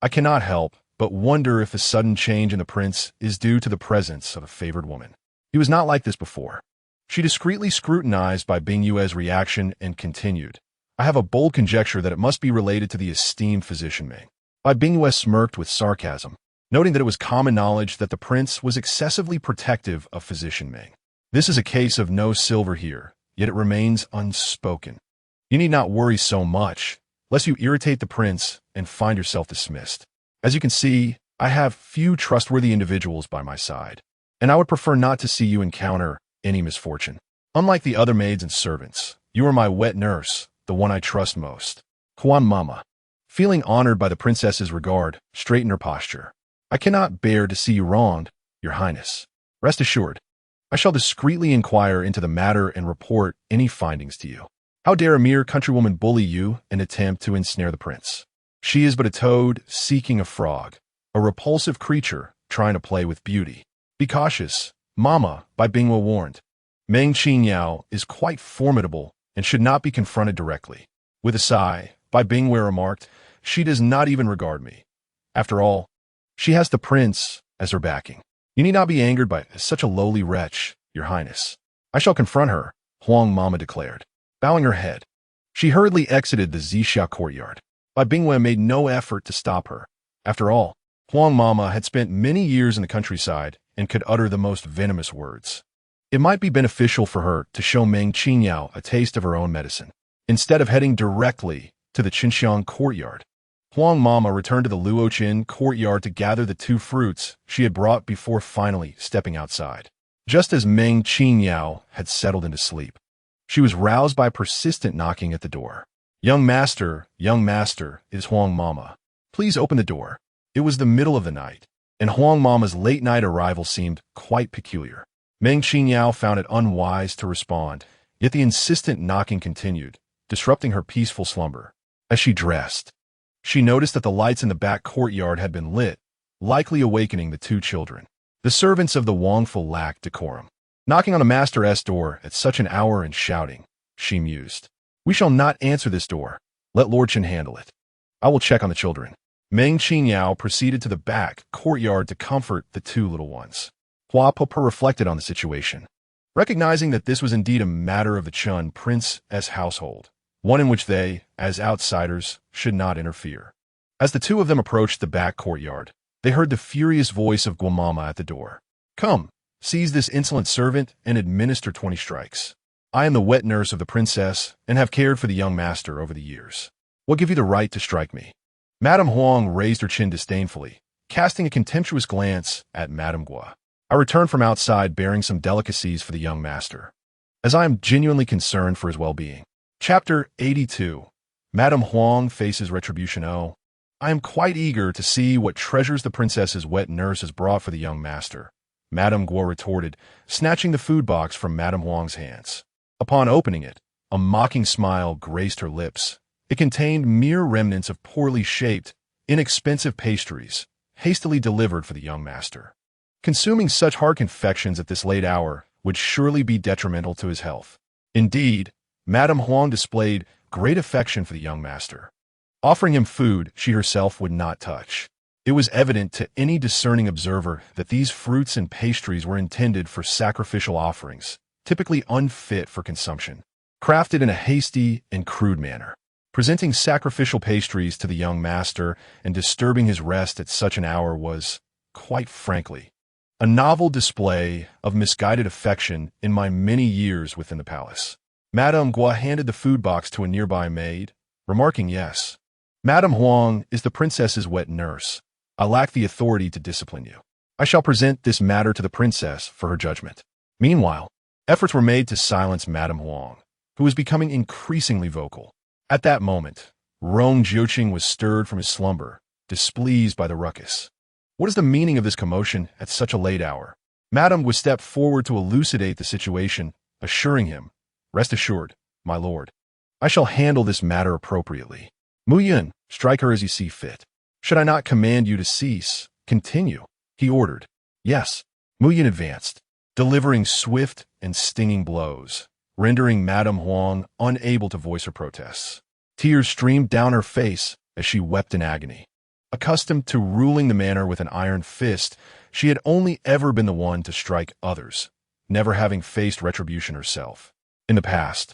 Speaker 1: I cannot help but wonder if the sudden change in the prince is due to the presence of a favored woman. He was not like this before. She discreetly scrutinized Bai Bingwe's reaction and continued, I have a bold conjecture that it must be related to the esteemed physician Meng. Bai Bingwe smirked with sarcasm, noting that it was common knowledge that the prince was excessively protective of physician Meng. This is a case of no silver here, yet it remains unspoken. You need not worry so much, lest you irritate the prince and find yourself dismissed. As you can see, I have few trustworthy individuals by my side, and I would prefer not to see you encounter any misfortune. Unlike the other maids and servants, you are my wet nurse, the one I trust most. Huang Mama, feeling honored by the princess's regard, straightened her posture. I cannot bear to see you wronged, Your Highness. Rest assured, I shall discreetly inquire into the matter and report any findings to you. How dare a mere countrywoman bully you and attempt to ensnare the prince? She is but a toad seeking a frog, a repulsive creature trying to play with beauty. Be cautious, Mama, Bai Bingwe warned. Meng Qingyao is quite formidable and should not be confronted directly. With a sigh, Bai Bingwe remarked, She does not even regard me. After all, she has the prince as her backing. You need not be angered by such a lowly wretch, Your Highness. I shall confront her, Huang Mama declared. Bowing her head, she hurriedly exited the Zixia courtyard. Bai Bingwe made no effort to stop her. After all, Huang Mama had spent many years in the countryside and could utter the most venomous words. It might be beneficial for her to show Meng Qingyao a taste of her own medicine. Instead of heading directly to the Qinxiang courtyard, Huang Mama returned to the Luoqin courtyard to gather the 2 fruits she had brought before finally stepping outside. Just as Meng Qingyao had settled into sleep, she was roused by persistent knocking at the door. Young master, it is Huang Mama. Please open the door. It was the middle of the night, and Huang Mama's late-night arrival seemed quite peculiar. Meng Qingyao found it unwise to respond, yet the insistent knocking continued, disrupting her peaceful slumber. As she dressed, she noticed that the lights in the back courtyard had been lit, likely awakening the 2 children. The servants of the Wangful lacked decorum. Knocking on the master's door at such an hour and shouting, she mused. We shall not answer this door. Let Lord Chen handle it. I will check on the children. Meng Qingyao proceeded to the back courtyard to comfort the two little ones. Hua Pupa reflected on the situation, recognizing that this was indeed a matter of the Chun princess household, one in which they, as outsiders, should not interfere. As the two of them approached the back courtyard, they heard the furious voice of Guamama at the door. "Come, seize this insolent servant and administer 20 strikes. I am the wet nurse of the princess and have cared for the young master over the years. What give you the right to strike me?" Madame Huang raised her chin disdainfully, casting a contemptuous glance at Madame Gua. "I returned from outside bearing some delicacies for the young master, as I am genuinely concerned for his well-being." Chapter 82. Madame Huang faces retribution. "Oh, I am quite eager to see what treasures the princess's wet nurse has brought for the young master," Madame Gua retorted, snatching the food box from Madame Huang's hands. Upon opening it, a mocking smile graced her lips. It contained mere remnants of poorly shaped, inexpensive pastries, hastily delivered for the young master. Consuming such hard confections at this late hour would surely be detrimental to his health. Indeed, Madame Huang displayed great affection for the young master, offering him food she herself would not touch. It was evident to any discerning observer that these fruits and pastries were intended for sacrificial offerings, typically unfit for consumption, crafted in a hasty and crude manner. Presenting sacrificial pastries to the young master and disturbing his rest at such an hour was, quite frankly, a novel display of misguided affection in my many years within the palace. Madame Gua handed the food box to a nearby maid, remarking, "Yes, Madame Huang is the princess's wet nurse. I lack the authority to discipline you. I shall present this matter to the princess for her judgment." Meanwhile, efforts were made to silence Madame Huang, who was becoming increasingly vocal. At that moment, Rong Jiuqing was stirred from his slumber, displeased by the ruckus. "What is the meaning of this commotion at such a late hour?" Madame Gua stepped forward to elucidate the situation, assuring him, "Rest assured, my lord, I shall handle this matter appropriately. Mu Yun, strike her as you see fit. Should I not command you to cease, continue?" he ordered. "Yes." Mu Yun advanced, delivering swift and stinging blows, rendering Madame Huang unable to voice her protests. Tears streamed down her face as she wept in agony. Accustomed to ruling the manor with an iron fist, she had only ever been the one to strike others, never having faced retribution herself. In the past,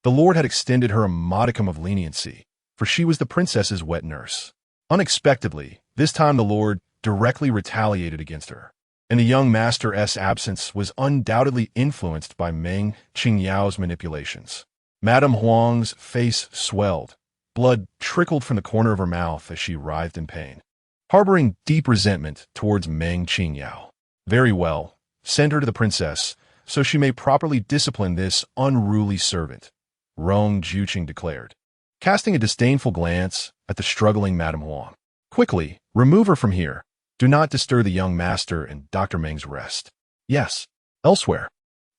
Speaker 1: the Lord had extended her a modicum of leniency, for she was the princess's wet nurse. Unexpectedly, this time the Lord directly retaliated against her, and the young master's absence was undoubtedly influenced by Meng Qingyao's manipulations. Madame Huang's face swelled. Blood trickled from the corner of her mouth as she writhed in pain, harboring deep resentment towards Meng Qingyao. "Very well, send her to the princess, so she may properly discipline this unruly servant," Rong Jiuqing declared, casting a disdainful glance at the struggling Madame Huang. "Quickly, remove her from here. Do not disturb the young master and Dr. Meng's rest." "Yes." Elsewhere,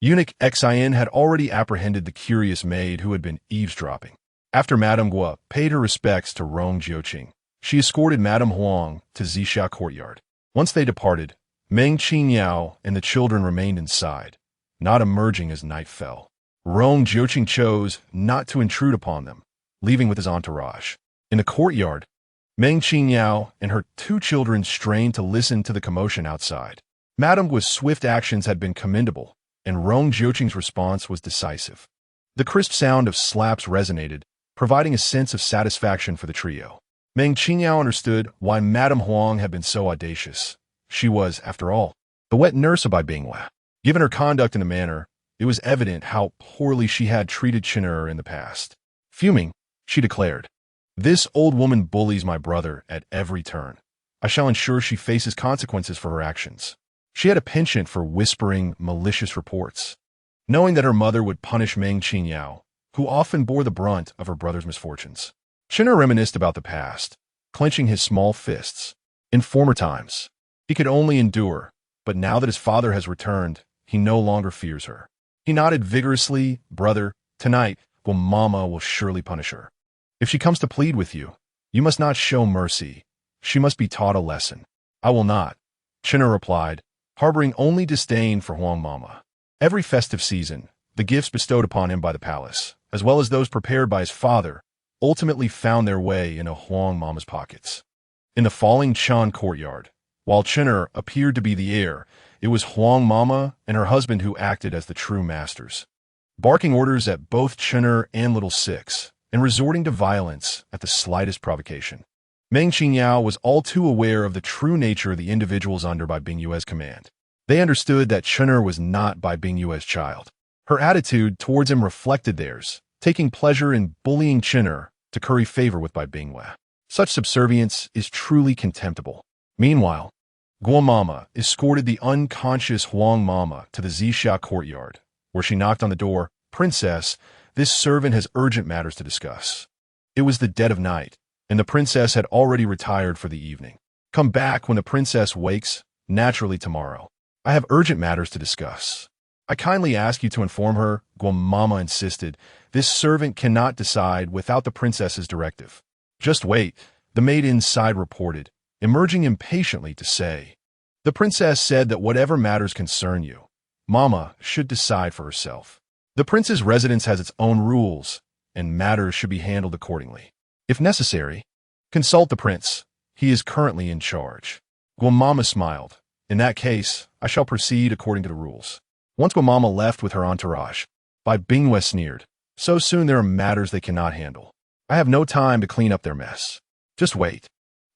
Speaker 1: Eunuch Xin had already apprehended the curious maid who had been eavesdropping. After Madame Gua paid her respects to Rong Jiuqing, she escorted Madame Huang to Zixia courtyard. Once they departed, Meng Qingyao and the children remained inside, not emerging as night fell. Rong Jiuqing chose not to intrude upon them, leaving with his entourage. In the courtyard, Meng Qingyao and her two children strained to listen to the commotion outside. Madame Gua's swift actions had been commendable, and Rong Jiuqing's response was decisive. The crisp sound of slaps resonated, providing a sense of satisfaction for the trio. Meng Qingyao understood why Madame Huang had been so audacious. She was, after all, the wet nurse of Bai Bingwa. Given her conduct in the manor, it was evident how poorly she had treated Chin'er in the past. Fuming, she declared, "This old woman bullies my brother at every turn. I shall ensure she faces consequences for her actions." She had a penchant for whispering malicious reports, knowing that her mother would punish Meng Qingyao, who often bore the brunt of her brother's misfortunes. Chin'er reminisced about the past, clenching his small fists. In former times, he could only endure, but now that his father has returned, he no longer fears her. He nodded vigorously. "Brother, tonight, Mama will surely punish her. If she comes to plead with you, you must not show mercy. She must be taught a lesson." "I will not," Chin'er replied, harboring only disdain for Huang Mama. Every festive season, the gifts bestowed upon him by the palace, as well as those prepared by his father, ultimately found their way into Huang Mama's pockets. In the falling Chan courtyard, while Chinner appeared to be the heir, it was Huang Mama and her husband who acted as the true masters, barking orders at both Chinner and Little Six, and resorting to violence at the slightest provocation. Meng Qingyao was all too aware of the true nature of the individuals under Bai Bingyue's command. They understood that Chinner was not Bai Bingyue's child. Her attitude towards him reflected theirs, taking pleasure in bullying Chinner to curry favor with Bai Bingyue. Such subservience is truly contemptible. Meanwhile, Guo Mama escorted the unconscious Huang Mama to the Zixia courtyard, where she knocked on the door. "Princess, this servant has urgent matters to discuss." It was the dead of night, and the princess had already retired for the evening. "Come back when the princess wakes, naturally tomorrow. I have urgent matters to discuss. I kindly ask you to inform her," Guo Mama insisted. "This servant cannot decide without the princess's directive." "Just wait," the maid inside reported, emerging impatiently to say. "The princess said that whatever matters concern you, Mama should decide for herself. The prince's residence has its own rules, and matters should be handled accordingly. If necessary, consult the prince. He is currently in charge." Guo Mama smiled. "In that case, I shall proceed according to the rules." Once Guo Mama left with her entourage, Bai Bingyue sneered. "So soon there are matters they cannot handle. I have no time to clean up their mess. Just wait.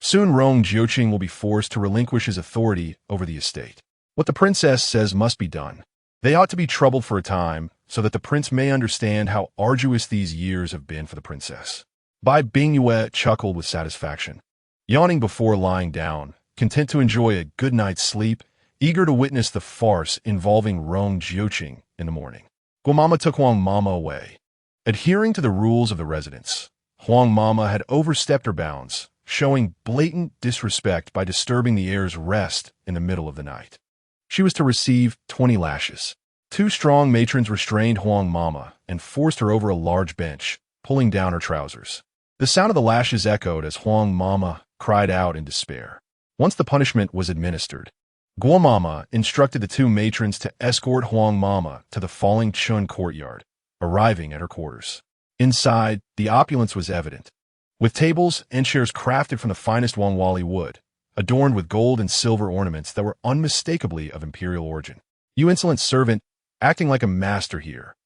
Speaker 1: Soon Rong Jiuqing will be forced to relinquish his authority over the estate. What the princess says must be done. They ought to be troubled for a time, so that the prince may understand how arduous these years have been for the princess." Bai Bingyue chuckled with satisfaction, yawning before lying down, content to enjoy a good night's sleep, eager to witness the farce involving Rong Jiuqing in the morning. Guo Mama took Huang Mama away. Adhering to the rules of the residence, Huang Mama had overstepped her bounds, showing blatant disrespect by disturbing the heir's rest in the middle of the night. She was to receive 20 lashes. 2 strong matrons restrained Huang Mama and forced her over a large bench, pulling down her trousers. The sound of the lashes echoed as Huang Mama cried out in despair. Once the punishment was administered, Guo Mama instructed the 2 matrons to escort Huang Mama to the falling Chun courtyard, arriving at her quarters. Inside, the opulence was evident, with tables and chairs crafted from the finest Wangwali wood, adorned with gold and silver ornaments that were unmistakably of imperial origin. "You insolent servant, acting like a master here,"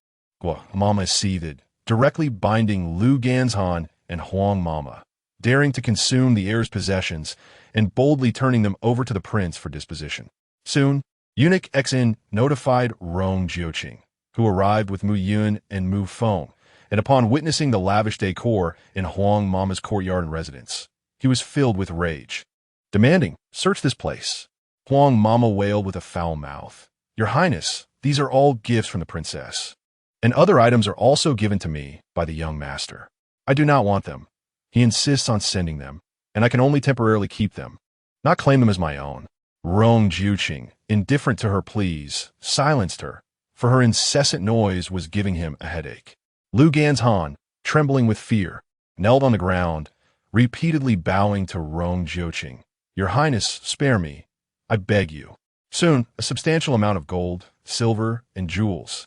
Speaker 1: Guo Mama seethed, directly binding Lu Ganzhan and Huang Mama, daring to consume the heir's possessions and boldly turning them over to the prince for disposition. Soon, Eunuch Xin notified Rong Jiuqing, who arrived with Mu Yun and Mu Feng, and upon witnessing the lavish decor in Huang Mama's courtyard and residence, he was filled with rage, demanding, "Search this place." Huang Mama wailed with a foul mouth, "Your Highness, these are all gifts from the princess, and other items are also given to me by the young master. I do not want them. He insists on sending them, and I can only temporarily keep them, not claim them as my own." Rong Jiuqing, indifferent to her pleas, silenced her, for her incessant noise was giving him a headache. Lu Ganzhan, trembling with fear, knelt on the ground, repeatedly bowing to Rong Jiuqing. "Your Highness, spare me. I beg you." Soon, a substantial amount of gold, silver, and jewels,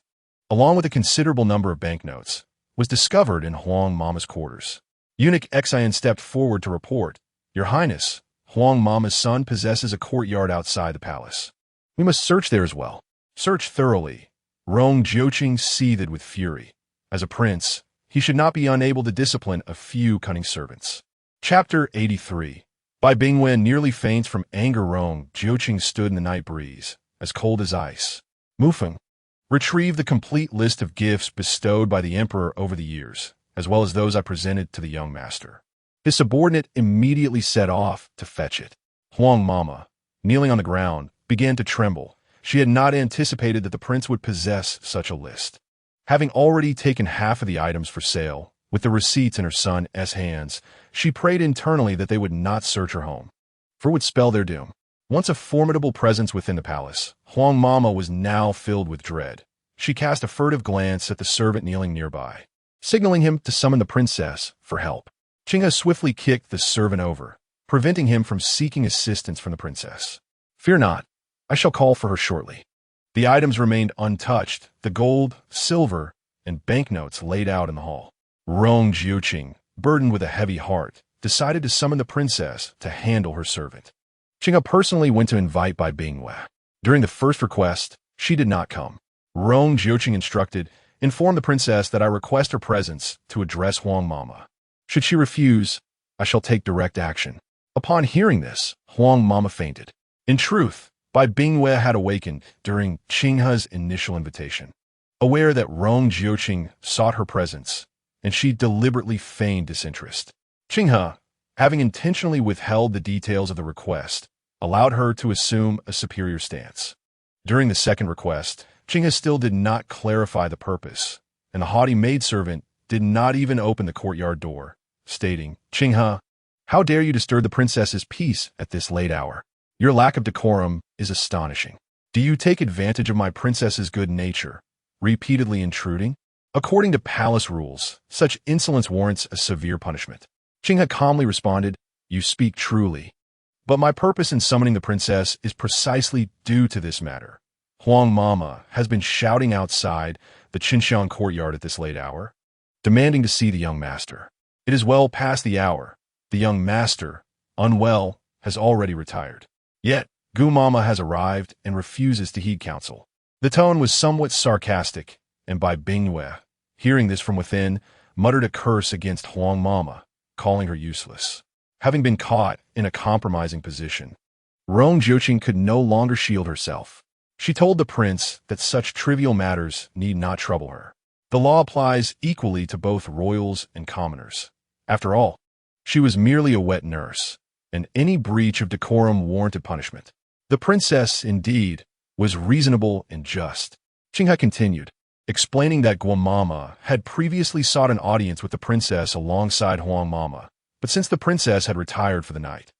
Speaker 1: along with a considerable number of banknotes, was discovered in Huang Mama's quarters. Eunuch Xin stepped forward to report, "Your Highness, Huang Mama's son possesses a courtyard outside the palace. We must search there as well." "Search thoroughly." Rong Jiuqing seethed with fury. As a prince, he should not be unable to discipline a few cunning servants. Chapter 83. Bai Bingyue nearly faints from anger. Rong Jiuqing stood in the night breeze, as cold as ice. Mu Feng retrieved the complete list of gifts bestowed by the emperor over the years, as well as those I presented to the young master. His subordinate immediately set off to fetch it. Huang Mama, kneeling on the ground, began to tremble. She had not anticipated that the prince would possess such a list. Having already taken half of the items for sale, with the receipts in her son's hands, she prayed internally that they would not search her home, for it would spell their doom. Once a formidable presence within the palace, Huang Mama was now filled with dread. She cast a furtive glance at the servant kneeling nearby, signaling him to summon the princess for help. Qinghe swiftly kicked the servant over, preventing him from seeking assistance from the princess. "Fear not, I shall call for her shortly." The items remained untouched, the gold, silver, and banknotes laid out in the hall. Rong Jiuqing, burdened with a heavy heart, decided to summon the princess to handle her servant. Qinghe personally went to invite Bai Bingwei. During the first request, she did not come. Rong Jiuqing instructed, "Inform the princess that I request her presence to address Huang Mama. Should she refuse, I shall take direct action." Upon hearing this, Huang Mama fainted. In truth, Bai Bingwei had awakened during Qinghe's initial invitation. Aware that Rong Jiuqing sought her presence, and she deliberately feigned disinterest. Qinghe, having intentionally withheld the details of the request, allowed her to assume a superior stance. During the second request, Qinghe still did not clarify the purpose, and the haughty maidservant did not even open the courtyard door, stating, "Qinghe, how dare you disturb the princess's peace at this late hour? Your lack of decorum is astonishing. Do you take advantage of my princess's good nature, repeatedly intruding? According to palace rules, such insolence warrants a severe punishment." Qinghe calmly responded, "You speak truly. But my purpose in summoning the princess is precisely due to this matter. Huang Mama has been shouting outside the Qinxiang courtyard at this late hour, demanding to see the young master. It is well past the hour. The young master, unwell, has already retired. Yet, Gu Mama has arrived and refuses to heed counsel." The tone was somewhat sarcastic, and Bai Bingwei, hearing this from within, muttered a curse against Huang Mama, calling her useless. Having been caught in a compromising position, Rong Jiuqing could no longer shield herself. She told the prince that such trivial matters need not trouble her. The law applies equally to both royals and commoners. After all, she was merely a wet nurse, and any breach of decorum warranted punishment. The princess, indeed, was reasonable and just. Qinghe continued, explaining that Guo Mama had previously sought an audience with the princess alongside Huang Mama, but since the princess had retired for the night,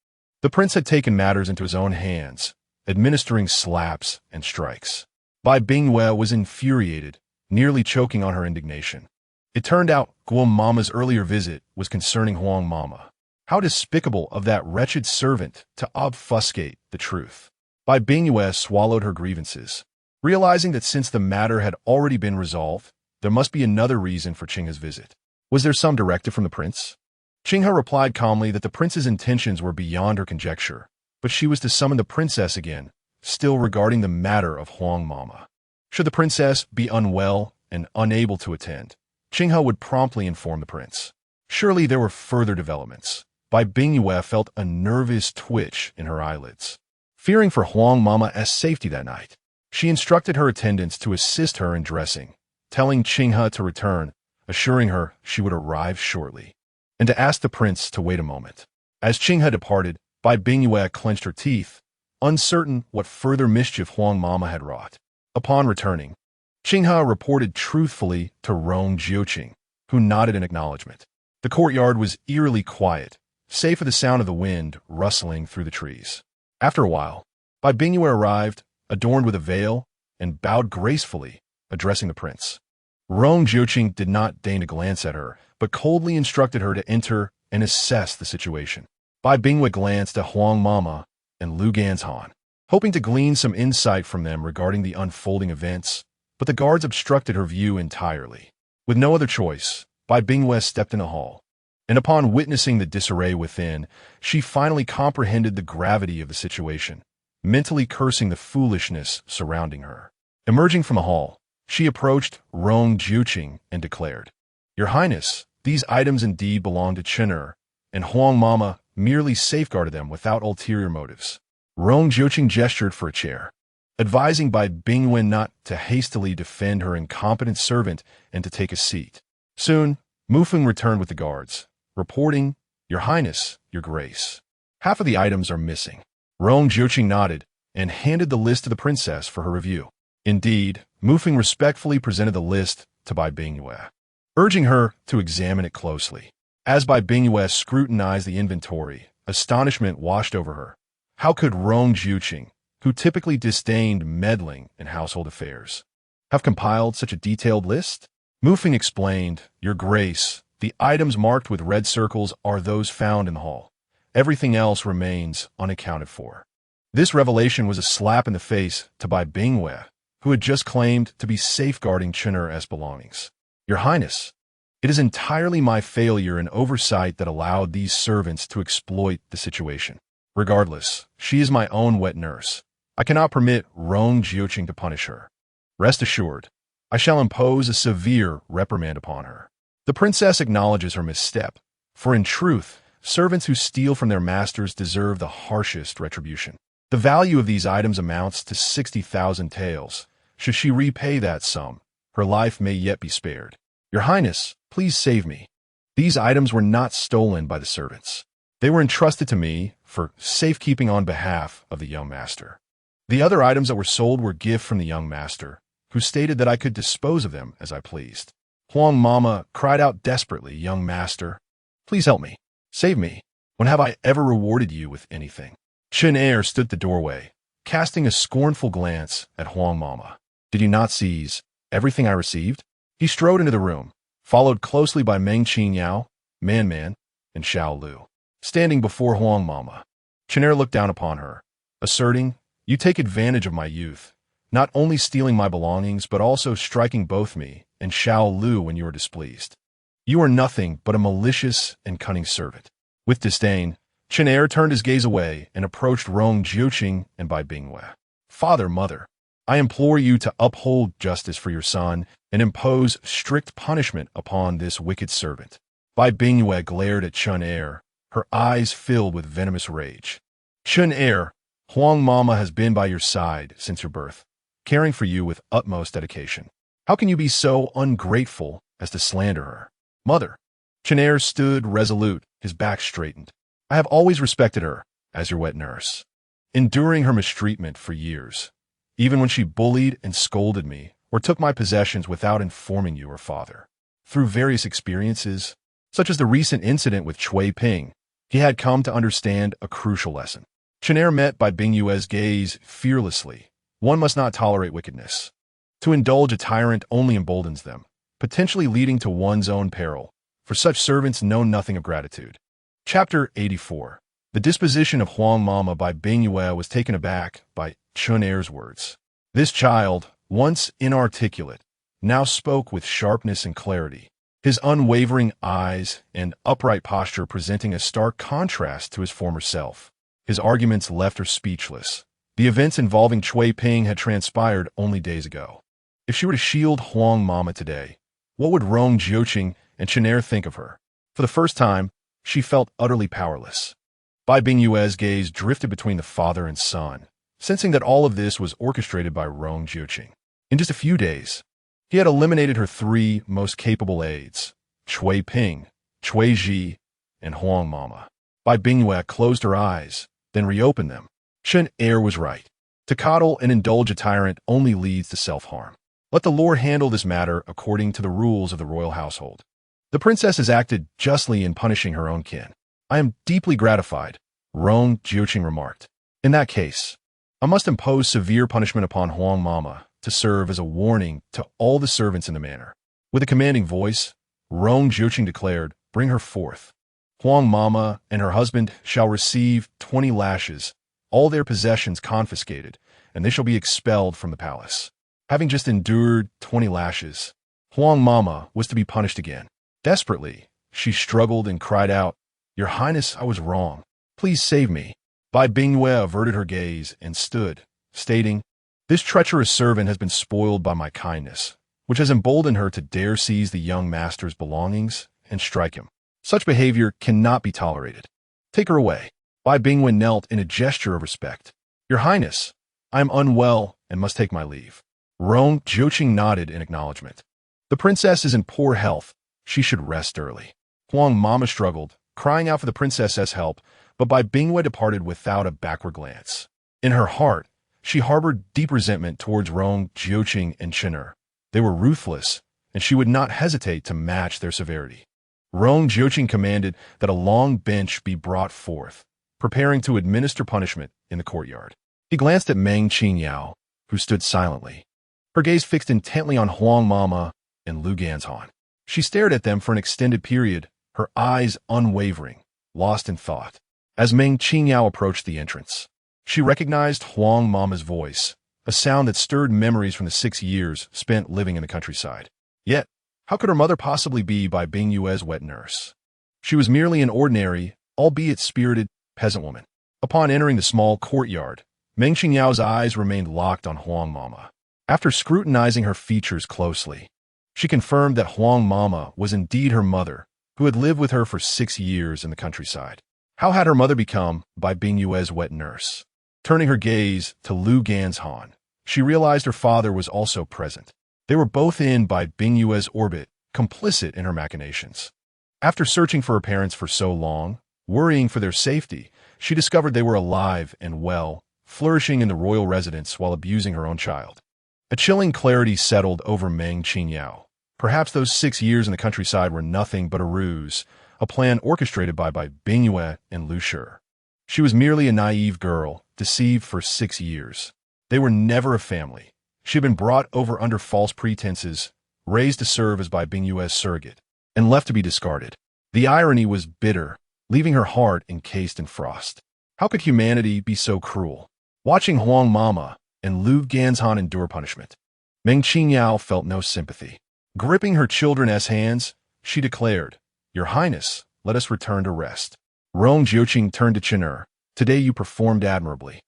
Speaker 1: the prince had taken matters into his own hands, administering slaps and strikes. Bai Bingwei was infuriated, nearly choking on her indignation. It turned out Guo Mama's earlier visit was concerning Huang Mama. How despicable of that wretched servant to obfuscate the truth. Bai Bingwei swallowed her grievances, realizing that since the matter had already been resolved, there must be another reason for Qinghe's visit. Was there some directive from the prince? Qinghe replied calmly that the prince's intentions were beyond her conjecture, but she was to summon the princess again, still regarding the matter of Huang Mama. Should the princess be unwell and unable to attend, Qinghe would promptly inform the prince. Surely there were further developments. Bai Bingwei felt a nervous twitch in her eyelids. Fearing for Huang Mama's safety that night, she instructed her attendants to assist her in dressing, telling Qinghe to return, assuring her she would arrive shortly, and to ask the prince to wait a moment. As Qinghe departed, Bai Bingwei clenched her teeth, uncertain what further mischief Huang Mama had wrought. Upon returning, Qinghe reported truthfully to Rong Jiuqing, who nodded in acknowledgement. The courtyard was eerily quiet, save for the sound of the wind rustling through the trees. After a while, Bai Bingwei arrived, adorned with a veil, and bowed gracefully, addressing the prince. Rong Jiuqing did not deign to glance at her, but coldly instructed her to enter and assess the situation. Bai Bingwei glanced at Huang Mama and Lu Ganzhan, hoping to glean some insight from them regarding the unfolding events, but the guards obstructed her view entirely. With no other choice, Bai Bingwei stepped in a hall, and upon witnessing the disarray within, she finally comprehended the gravity of the situation, mentally cursing the foolishness surrounding her. Emerging from the hall, she approached Rong Jiuqing and declared, "Your Highness, these items indeed belong to Qin'er, and Huang Mama merely safeguarded them without ulterior motives." Rong Jiuqing gestured for a chair, advising Bai Bingwei not to hastily defend her incompetent servant and to take a seat. Soon, Mufeng returned with the guards, reporting, "Your Highness, Your Grace, half of the items are missing." Rong Jiuqing nodded and handed the list to the princess for her review. Indeed, Mufeng respectfully presented the list to Bai Bingwei, urging her to examine it closely. As Bai Bingwei scrutinized the inventory, astonishment washed over her. How could Rong Jiuqing, who typically disdained meddling in household affairs, have compiled such a detailed list? Mufeng explained, "Your Grace, the items marked with red circles are those found in the hall. Everything else remains unaccounted for." This revelation was a slap in the face to Bai Bingwei, who had just claimed to be safeguarding Qin'er's belongings. "Your Highness, It is entirely my failure and oversight that allowed these servants to exploit the situation. Regardless, she is my own wet nurse. I cannot permit Rong Jiuqing to punish her. Rest assured, I shall impose a severe reprimand upon her. The princess acknowledges her misstep, for in truth, servants who steal from their masters deserve the harshest retribution. The value of these items amounts to 60,000 taels. Should she repay that sum, her life may yet be spared. Your Highness, please save me. These items were not stolen by the servants. They were entrusted to me for safekeeping on behalf of the young master. The other items that were sold were gifts from the young master, who stated that I could dispose of them as I pleased. Huang Mama cried out desperately, "Young master, please help me. Save me. When have I ever rewarded you with anything?" Chen Er stood at the doorway, casting a scornful glance at Huang Mama. "Did you not seize everything I received?" He strode into the room, followed closely by Meng Qingyao, Man Man, and Xiao Lu. Standing before Huang Mama, Chen Er looked down upon her, asserting, "You take advantage of my youth, not only stealing my belongings but also striking both me and Xiao Lu when you are displeased. You are nothing but a malicious and cunning servant." With disdain, Chen Er turned his gaze away and approached Rong Jiuqing and Bai Bingwei. "Father, mother, I implore you to uphold justice for your son and impose strict punishment upon this wicked servant." Bai Bingwei glared at Chen Er, her eyes filled with venomous rage. "Chen Er, Huang Mama has been by your side since your birth, caring for you with utmost dedication. How can you be so ungrateful as to slander her?" "Mother." Chen Er stood resolute, his back straightened. "I have always respected her as your wet nurse, enduring her mistreatment for years, even when she bullied and scolded me or took my possessions without informing you or father. Through various experiences, such as the recent incident with Chui Ping, he had come to understand a crucial lesson." Chen Er met Bai Bingyue's gaze fearlessly. One must not tolerate wickedness. To indulge a tyrant only emboldens them, potentially leading to one's own peril, for such servants know nothing of gratitude. Chapter 84. The disposition of Huang Mama by Bingyue was taken aback by Chen Er's words. This child, once inarticulate, now spoke with sharpness and clarity, his unwavering eyes and upright posture presenting a stark contrast to his former self. His arguments left her speechless. The events involving Chui Ping had transpired only days ago. If she were to shield Huang Mama today, what would Rong Jiuqing and Chen Er think of her? For the first time, she felt utterly powerless. Bai Bingyue's gaze drifted between the father and son, sensing that all of this was orchestrated by Rong Jiuqing. In just a few days, he had eliminated her three most capable aides, Chui Ping, Chui Ji, and Huang Mama. Bai Bingyue closed her eyes, then reopened them. Chen Er was right. To coddle and indulge a tyrant only leads to self-harm. Let the Lord handle this matter according to the rules of the royal household. The princess has acted justly in punishing her own kin. I am deeply gratified, Rong Jiuqing remarked. In that case, I must impose severe punishment upon Huang Mama to serve as a warning to all the servants in the manor. With a commanding voice, Rong Jiuqing declared, "Bring her forth." Huang Mama and her husband shall receive 20 lashes, all their possessions confiscated, and they shall be expelled from the palace. Having just endured 20 lashes, Huang Mama was to be punished again. Desperately, she struggled and cried out, "Your Highness, I was wrong. Please save me." Bai Bingyue averted her gaze and stood, stating, "This treacherous servant has been spoiled by my kindness, which has emboldened her to dare seize the young master's belongings and strike him. Such behavior cannot be tolerated. Take her away." Bai Bingyue knelt in a gesture of respect. "Your Highness, I am unwell and must take my leave." Rong Jiuqing nodded in acknowledgement. "The princess is in poor health. She should rest early." Huang Mama struggled, crying out for the princess's help, but Bai Bingyue departed without a backward glance. In her heart, she harbored deep resentment towards Rong Jiuqing and Chen Er. They were ruthless, and she would not hesitate to match their severity. Rong Jiuqing commanded that a long bench be brought forth, preparing to administer punishment in the courtyard. He glanced at Meng Qingyao, who stood silently, her gaze fixed intently on Huang Mama and Lu Ganzhan. She stared at them for an extended period, her eyes unwavering, lost in thought. As Meng Qingyao approached the entrance, she recognized Huang Mama's voice, a sound that stirred memories from the 6 years spent living in the countryside. Yet, How could her mother possibly be Bai Bingyue's wet nurse? She was merely an ordinary, albeit spirited, peasant woman. Upon entering the small courtyard, Meng Qingyao's eyes remained locked on Huang Mama. After scrutinizing her features closely, she confirmed that Huang Mama was indeed her mother, who had lived with her for 6 years in the countryside. How had her mother become Bai Bingyue's wet nurse? Turning her gaze to Lu Ganzhan, she realized her father was also present. They were both in Bai Bingyue's orbit, complicit in her machinations. After searching for her parents for so long, worrying for their safety, she discovered they were alive and well, flourishing in the royal residence while abusing her own child. A chilling clarity settled over Meng Qingyao. Perhaps those 6 years in the countryside were nothing but a ruse, a plan orchestrated by Bai Bingyue and Lu Shi. She was merely a naive girl, deceived for 6 years. They were never a family. She had been brought over under false pretenses, raised to serve as Bai Bingyue's surrogate, and left to be discarded. The irony was bitter, leaving her heart encased in frost. How could humanity be so cruel? Watching Huang Mama and Lu Ganzhan endure punishment, Meng Qingyao felt no sympathy. Gripping her children's hands, she declared, "Your Highness, let us return to rest." Rong Jiuqing turned to Chen'er. "Today you performed admirably.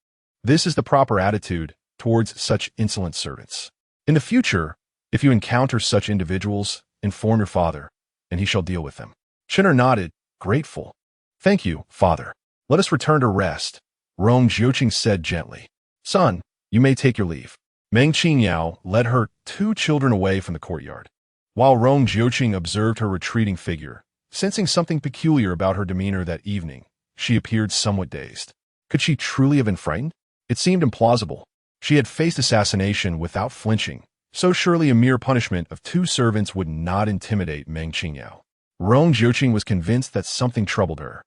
Speaker 1: This is the proper attitude towards such insolent servants. In the future, if you encounter such individuals, inform your father, and he shall deal with them." Chen'er nodded, grateful. "Thank you, father. Let us return to rest," Rong Jiuqing said gently. "Son, you may take your leave." Meng Qingyao led her 2 children away from the courtyard. While Rong Jiuqing observed her retreating figure, sensing something peculiar about her demeanor that evening, she appeared somewhat dazed. Could she truly have been frightened? It seemed implausible. She had faced assassination without flinching, so surely a mere punishment of 2 servants would not intimidate Meng Qingyao. Rong Jiuqing was convinced that something troubled her.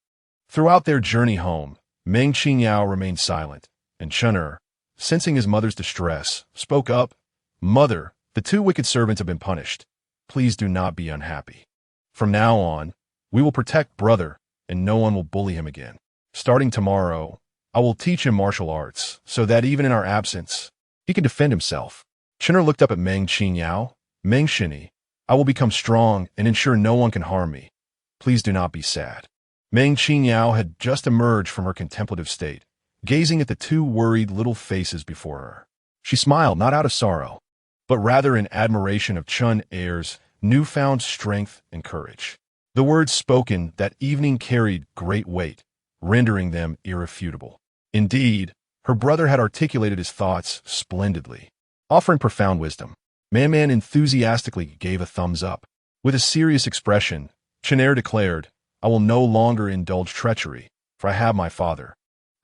Speaker 1: Throughout their journey home, Meng Qingyao remained silent, and Chen'er, sensing his mother's distress, spoke up, "Mother, the 2 wicked servants have been punished. Please do not be unhappy. From now on, we will protect brother, and no one will bully him again. Starting tomorrow, I will teach him martial arts, so that even in our absence, he can defend himself." Chen'er looked up at Meng Qingyao. "Meng Shini, I will become strong and ensure no one can harm me. Please do not be sad." Meng Qingyao had just emerged from her contemplative state, gazing at the 2 worried little faces before her. She smiled not out of sorrow, but rather in admiration of Chen'er's newfound strength and courage. The words spoken that evening carried great weight, rendering them irrefutable. Indeed, her brother had articulated his thoughts splendidly, offering profound wisdom. Man enthusiastically gave a thumbs up. With a serious expression, Chen'er declared, "I will no longer indulge treachery, for I have my father,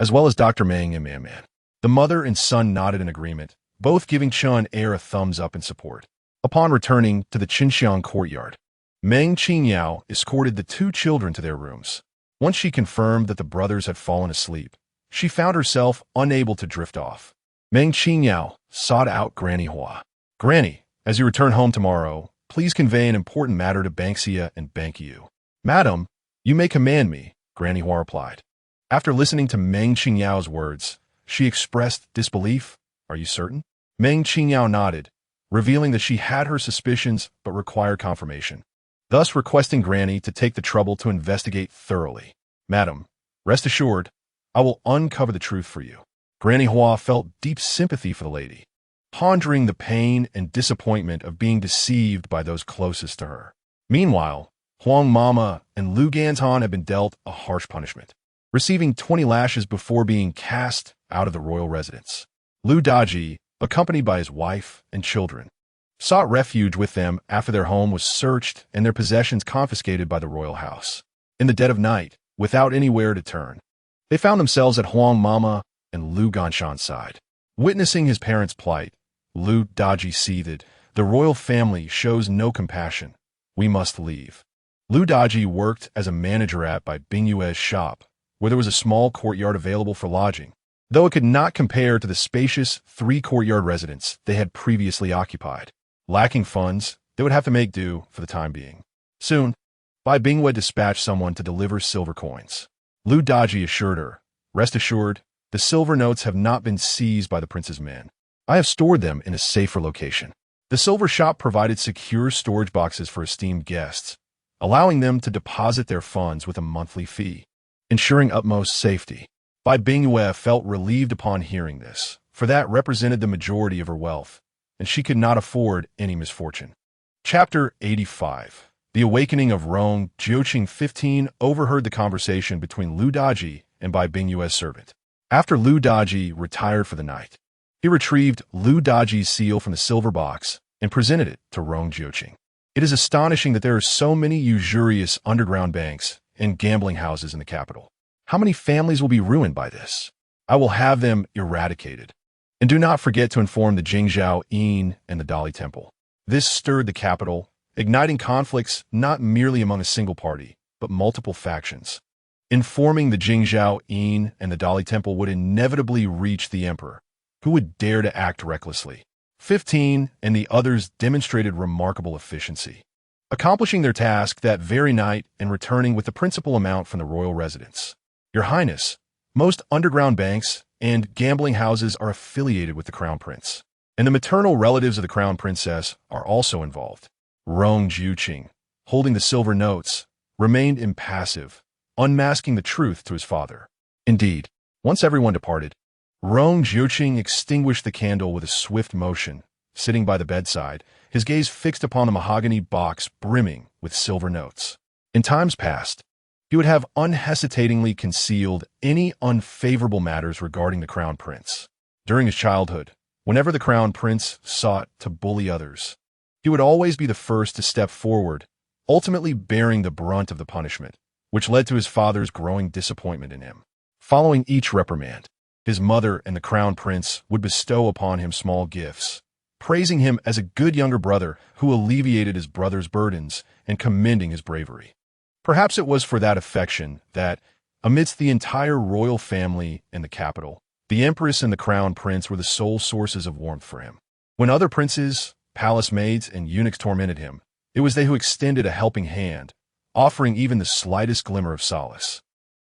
Speaker 1: as well as Dr. Meng and Man. The mother and son nodded in agreement, both giving Chen'er a thumbs up in support. Upon returning to the Qinxiang courtyard, Meng Qingyao escorted the 2 children to their rooms. Once she confirmed that the brothers had fallen asleep, she found herself unable to drift off. Meng Qingyao sought out Granny Hua. "Granny, as you return home tomorrow, please convey an important matter to Banksia and Bankyu." "Madam, you may command me," Granny Hua replied. After listening to Meng Qingyao's words, she expressed disbelief. "Are you certain?" Meng Qingyao nodded, revealing that she had her suspicions but required confirmation, thus requesting Granny to take the trouble to investigate thoroughly. "Madam, rest assured, I will uncover the truth for you." Granny Hua felt deep sympathy for the lady, pondering the pain and disappointment of being deceived by those closest to her. Meanwhile, Huang Mama and Lu Ganzhan had been dealt a harsh punishment, receiving 20 lashes before being cast out of the royal residence. Lu Daji, accompanied by his wife and children, sought refuge with them after their home was searched and their possessions confiscated by the royal house. In the dead of night, without anywhere to turn, they found themselves at Huang Mama and Lu Ganzhan's side. Witnessing his parents' plight, Lu Daji seethed, "The royal family shows no compassion. We must leave." Lu Daji worked as a manager at Bai Bingyue's shop, where there was a small courtyard available for lodging, though it could not compare to the spacious 3-courtyard residence they had previously occupied. Lacking funds, they would have to make do for the time being. Soon, Bai Bingyue dispatched someone to deliver silver coins. Lu Daji assured her, "Rest assured, the silver notes have not been seized by the prince's men. I have stored them in a safer location." The silver shop provided secure storage boxes for esteemed guests, allowing them to deposit their funds with a monthly fee, ensuring utmost safety. Bai Bingyue felt relieved upon hearing this, for that represented the majority of her wealth, and she could not afford any misfortune. Chapter 85. The Awakening of Rong Jiuqing 15 overheard the conversation between Lu Daji and Bai Bingyue's servant. After Lu Daji retired for the night, he retrieved Lu Daji's seal from the silver box and presented it to Rong Jiuqing. It is astonishing that there are so many usurious underground banks and gambling houses in the capital. How many families will be ruined by this? I will have them eradicated. And do not forget to inform the Qingyao Yin and the Dali Temple. This stirred the capital, igniting conflicts not merely among a single party, but multiple factions. Informing the Qingyao Yin and the Dali Temple would inevitably reach the emperor, who would dare to act recklessly. 15 and the others demonstrated remarkable efficiency, accomplishing their task that very night and returning with the principal amount from the royal residence. Your Highness, most underground banks and gambling houses are affiliated with the Crown Prince, and the maternal relatives of the Crown Princess are also involved. Rong Jiuqing, holding the silver notes, remained impassive, unmasking the truth to his father. Indeed, once everyone departed, Rong Jiuqing extinguished the candle with a swift motion, sitting by the bedside, his gaze fixed upon the mahogany box brimming with silver notes. In times past, he would have unhesitatingly concealed any unfavorable matters regarding the Crown Prince. During his childhood, whenever the Crown Prince sought to bully others, he would always be the first to step forward, ultimately bearing the brunt of the punishment, which led to his father's growing disappointment in him. Following each reprimand, his mother and the Crown Prince would bestow upon him small gifts, praising him as a good younger brother who alleviated his brother's burdens and commending his bravery. Perhaps it was for that affection that, amidst the entire royal family in the capital, the Empress and the Crown Prince were the sole sources of warmth for him. When other princes, palace maids, and eunuchs tormented him, it was they who extended a helping hand, offering even the slightest glimmer of solace.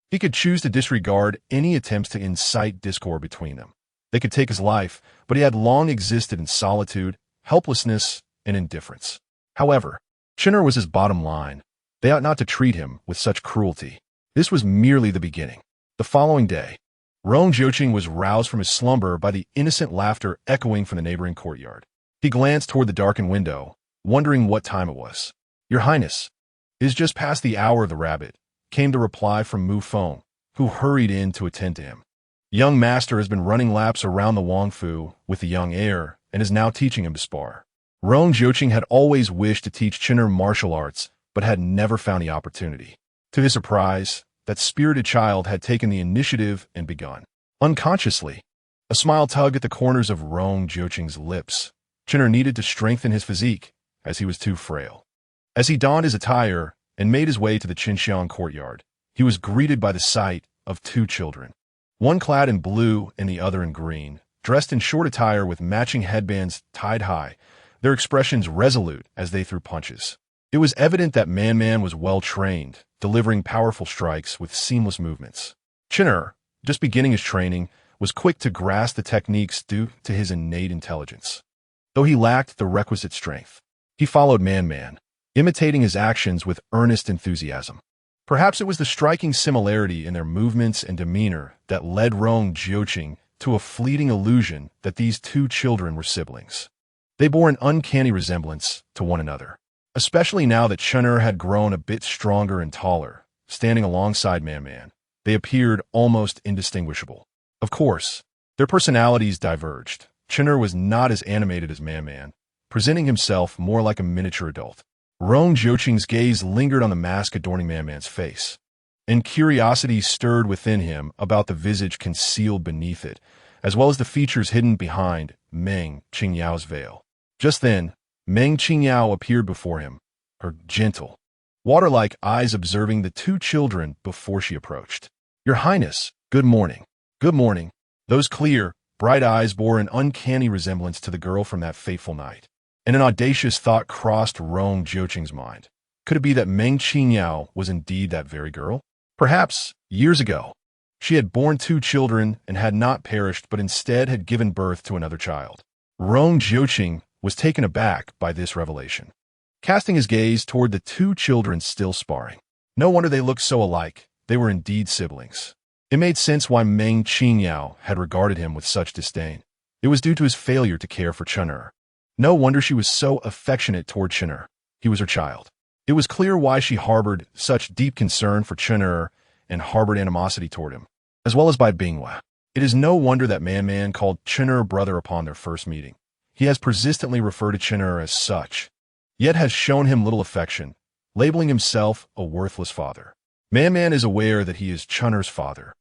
Speaker 1: He could choose to disregard any attempts to incite discord between them. They could take his life, but he had long existed in solitude, helplessness, and indifference. However, Qin'er was his bottom line. They ought not to treat him with such cruelty. This was merely the beginning. The following day, Rong Jiuqing was roused from his slumber by the innocent laughter echoing from the neighboring courtyard. He glanced toward the darkened window, wondering what time it was. Your Highness, it is just past the hour of the rabbit, came the reply from Mu Feng, who hurried in to attend to him. Young master has been running laps around the Wangfu with the young heir and is now teaching him to spar. Rong Jiuqing had always wished to teach Qin'er martial arts, but had never found the opportunity. To his surprise, that spirited child had taken the initiative and begun. Unconsciously, a smile tugged at the corners of Rong Jiuqing's lips. Qin'er needed to strengthen his physique, as he was too frail. As he donned his attire and made his way to the Qinxiang courtyard, he was greeted by the sight of two children, one clad in blue and the other in green, dressed in short attire with matching headbands tied high, their expressions resolute as they threw punches. It was evident that Man was well-trained, delivering powerful strikes with seamless movements. Qin'er, just beginning his training, was quick to grasp the techniques due to his innate intelligence. Though he lacked the requisite strength, he followed Man, imitating his actions with earnest enthusiasm. Perhaps it was the striking similarity in their movements and demeanor that led Rong Jiuqing to a fleeting illusion that these two children were siblings. They bore an uncanny resemblance to one another, especially now that Qin'er had grown a bit stronger and taller. Standing alongside Man, they appeared almost indistinguishable. Of course, their personalities diverged. Qin'er was not as animated as Man, presenting himself more like a miniature adult. Rong Jiuqing's gaze lingered on the mask adorning Man's face, and curiosity stirred within him about the visage concealed beneath it, as well as the features hidden behind Meng Qingyao's veil. Just then, Meng Qingyao appeared before him, her gentle, water-like eyes observing the two children before she approached. Your Highness, good morning. Good morning. Those clear, bright eyes bore an uncanny resemblance to the girl from that fateful night. And an audacious thought crossed Rong Jiuqing's mind. Could it be that Meng Qingyao was indeed that very girl? Perhaps, years ago, she had borne two children and had not perished but instead had given birth to another child. Rong Jiuqing was taken aback by this revelation. Casting his gaze toward the two children still sparring. No wonder they looked so alike. They were indeed siblings. It made sense why Meng Qingyao had regarded him with such disdain. It was due to his failure to care for Chen'er. No wonder she was so affectionate toward Chen'er. He was her child. It was clear why she harbored such deep concern for Chen'er and harbored animosity toward him, as well as by Bingwa. It is no wonder that Man called Chen'er brother upon their first meeting. He has persistently referred to Chen'er as such, yet has shown him little affection, labeling himself a worthless father. Man is aware that he is Chen'er's father,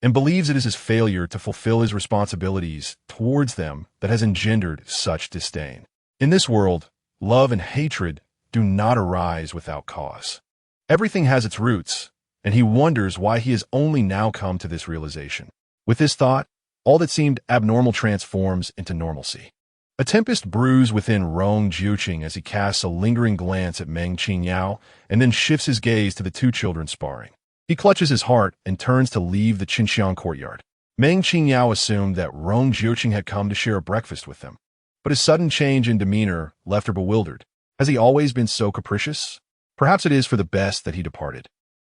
Speaker 1: and believes it is his failure to fulfill his responsibilities towards them that has engendered such disdain. In this world, love and hatred do not arise without cause. Everything has its roots, and he wonders why he has only now come to this realization. With this thought, all that seemed abnormal transforms into normalcy. A tempest brews within Rong Jiuqing as he casts a lingering glance at Meng Qingyao and then shifts his gaze to the two children sparring. He clutches his heart and turns to leave the Qinxiang courtyard. Meng Qingyao assumed that Rong Jiuqing had come to share a breakfast with them, but his sudden change in demeanor left her bewildered. Has he always been so capricious? Perhaps it is for the best that he departed,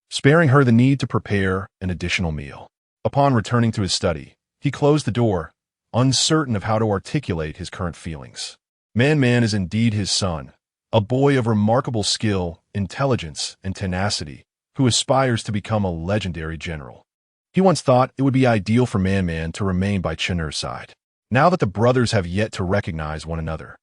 Speaker 1: sparing her the need to prepare an additional meal. Upon returning to his study, he closed the door, uncertain of how to articulate his current feelings. Man is indeed his son, a boy of remarkable skill, intelligence, and tenacity, who aspires to become a legendary general. He once thought it would be ideal for Man to remain by Chen'er's side. Now that the brothers have yet to recognize one another,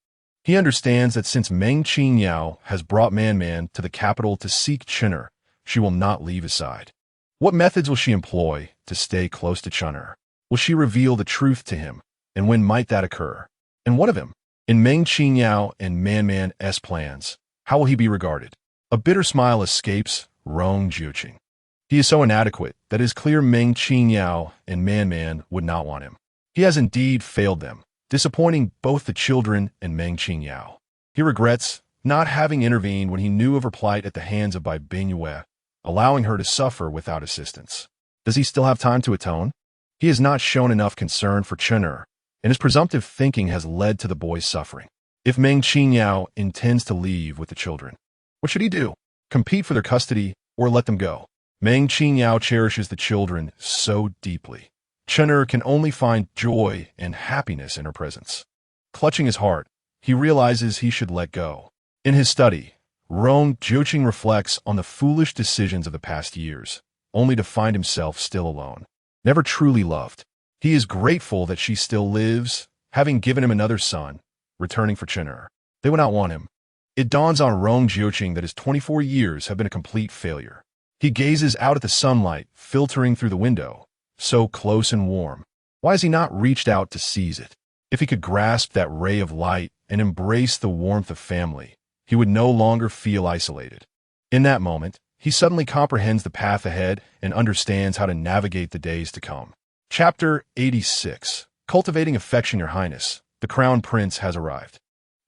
Speaker 1: he understands that since Meng Qingyao has brought Man to the capital to seek Chen'er, she will not leave his side. What methods will she employ to stay close to Chen'er? Will she reveal the truth to him? And when might that occur? And what of him? In Meng Qingyao and Man's plans, how will he be regarded? A bitter smile escapes Rong Jiuqing. He is so inadequate that it is clear Meng Qingyao and Man would not want him. He has indeed failed them, disappointing both the children and Meng Qingyao. He regrets not having intervened when he knew of her plight at the hands of Bai Bingyue, allowing her to suffer without assistance. Does he still have time to atone? He has not shown enough concern for Chen'er, and his presumptive thinking has led to the boy's suffering. If Meng Qingyao intends to leave with the children, what should he do? Compete for their custody or let them go? Meng Qingyao cherishes the children so deeply. Chen'er can only find joy and happiness in her presence. Clutching his heart, he realizes he should let go. In his study, Rong Jiuqing reflects on the foolish decisions of the past years, only to find himself still alone, never truly loved. He is grateful that she still lives, having given him another son, returning for Chen'er. They would not want him. It dawns on Rong Jiuqing that his 24 years have been a complete failure. He gazes out at the sunlight filtering through the window, so close and warm. Why has he not reached out to seize it? If he could grasp that ray of light and embrace the warmth of family, he would no longer feel isolated. In that moment, he suddenly comprehends the path ahead and understands how to navigate the days to come. Chapter 86. Cultivating Affection, Your Highness. The Crown Prince has arrived.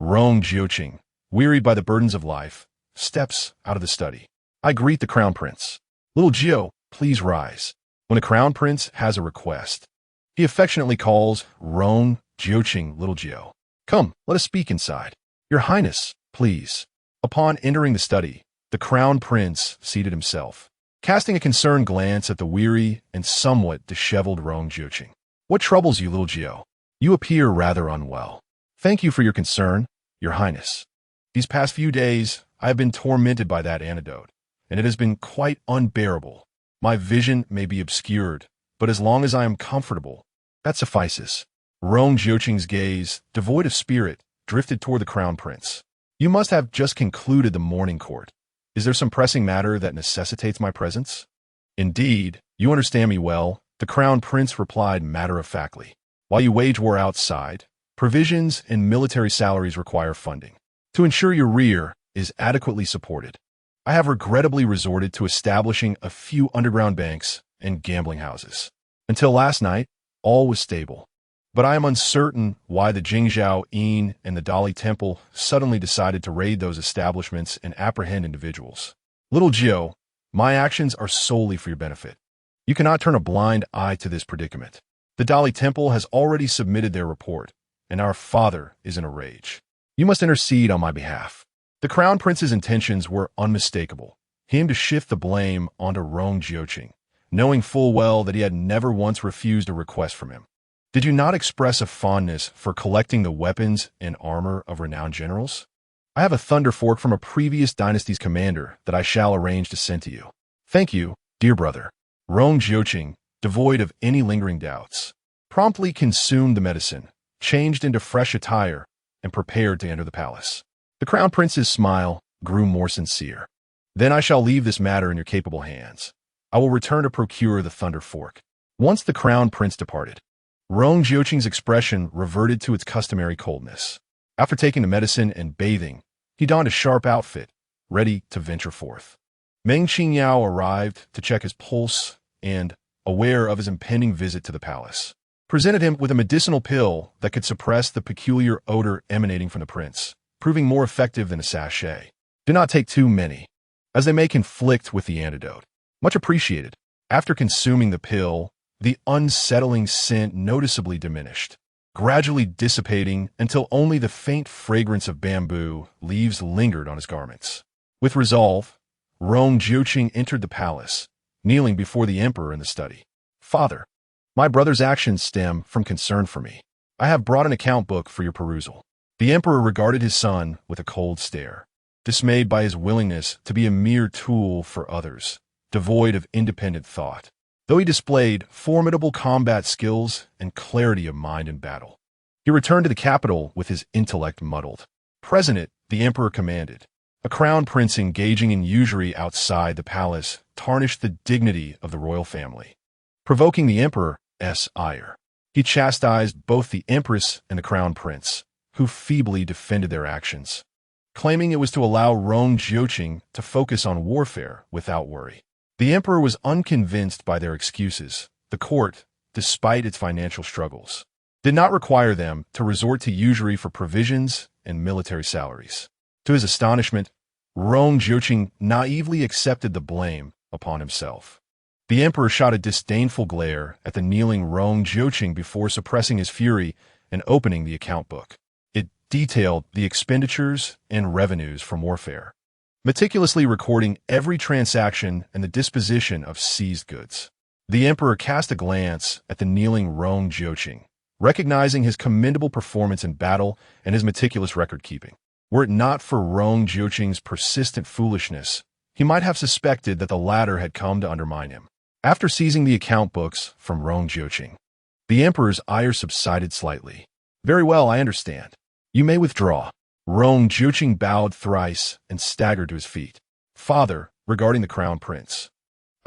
Speaker 1: Rong Jiuqing, wearied by the burdens of life, steps out of the study. I greet the Crown Prince. Little Jiu, please rise. When a Crown Prince has a request, he affectionately calls Rong Jiuqing Little Jiu. Come, let us speak inside. Your Highness, please. Upon entering the study, the Crown Prince seated himself, casting a concerned glance at the weary and somewhat disheveled Rong Jiuqing. What troubles you, Little Jiu? You appear rather unwell. Thank you for your concern, Your Highness. These past few days, I have been tormented by that antidote, and it has been quite unbearable. My vision may be obscured, but as long as I am comfortable, that suffices. Rong Jiuqing's gaze, devoid of spirit, drifted toward the Crown Prince. You must have just concluded the morning court. Is there some pressing matter that necessitates my presence? Indeed, you understand me well, the Crown Prince replied matter-of-factly. While you wage war outside, provisions and military salaries require funding. To ensure your rear is adequately supported, I have regrettably resorted to establishing a few underground banks and gambling houses. Until last night, all was stable. But I am uncertain why the Jingzhou Inn and the Dali Temple suddenly decided to raid those establishments and apprehend individuals. Little Jiu, my actions are solely for your benefit. You cannot turn a blind eye to this predicament. The Dali Temple has already submitted their report, and our father is in a rage. You must intercede on my behalf." The crown prince's intentions were unmistakable. He aimed to shift the blame onto Rong Jiuqing, knowing full well that he had never once refused a request from him. "Did you not express a fondness for collecting the weapons and armor of renowned generals? I have a thunder fork from a previous dynasty's commander that I shall arrange to send to you." "Thank you, dear brother." Rong Jiuqing, devoid of any lingering doubts, promptly consumed the medicine, changed into fresh attire, and prepared to enter the palace. The crown prince's smile grew more sincere. "Then I shall leave this matter in your capable hands. I will return to procure the thunder fork." Once the crown prince departed, Rong Jiuqing's expression reverted to its customary coldness. After taking the medicine and bathing, he donned a sharp outfit, ready to venture forth. Meng Qingyao arrived to check his pulse and, aware of his impending visit to the palace, presented him with a medicinal pill that could suppress the peculiar odor emanating from the prince, proving more effective than a sachet. "Do not take too many, as they may conflict with the antidote." "Much appreciated." After consuming the pill, the unsettling scent noticeably diminished, gradually dissipating until only the faint fragrance of bamboo leaves lingered on his garments. With resolve, Rong Jiuqing entered the palace, kneeling before the emperor in the study. "Father, my brother's actions stem from concern for me. I have brought an account book for your perusal." The emperor regarded his son with a cold stare, dismayed by his willingness to be a mere tool for others, devoid of independent thought, though he displayed formidable combat skills and clarity of mind in battle. He returned to the capital with his intellect muddled. Present it, the emperor commanded. A crown prince engaging in usury outside the palace tarnished the dignity of the royal family, provoking the emperor's ire. He chastised both the empress and the crown prince, who feebly defended their actions, claiming it was to allow Rong Jiuqing to focus on warfare without worry. The emperor was unconvinced by their excuses. The court, despite its financial struggles, did not require them to resort to usury for provisions and military salaries. To his astonishment, Rong Jiuqing naively accepted the blame upon himself. The emperor shot a disdainful glare at the kneeling Rong Jiuqing before suppressing his fury and opening the account book. It detailed the expenditures and revenues from warfare, meticulously recording every transaction and the disposition of seized goods. The emperor cast a glance at the kneeling Rong Jiuqing, recognizing his commendable performance in battle and his meticulous record-keeping. Were it not for Rong Jiuqing's persistent foolishness, he might have suspected that the latter had come to undermine him. After seizing the account books from Rong Jiuqing, the emperor's ire subsided slightly. "Very well, I understand. You may withdraw." Rong Jiuqing bowed thrice and staggered to his feet. "Father, regarding the crown prince,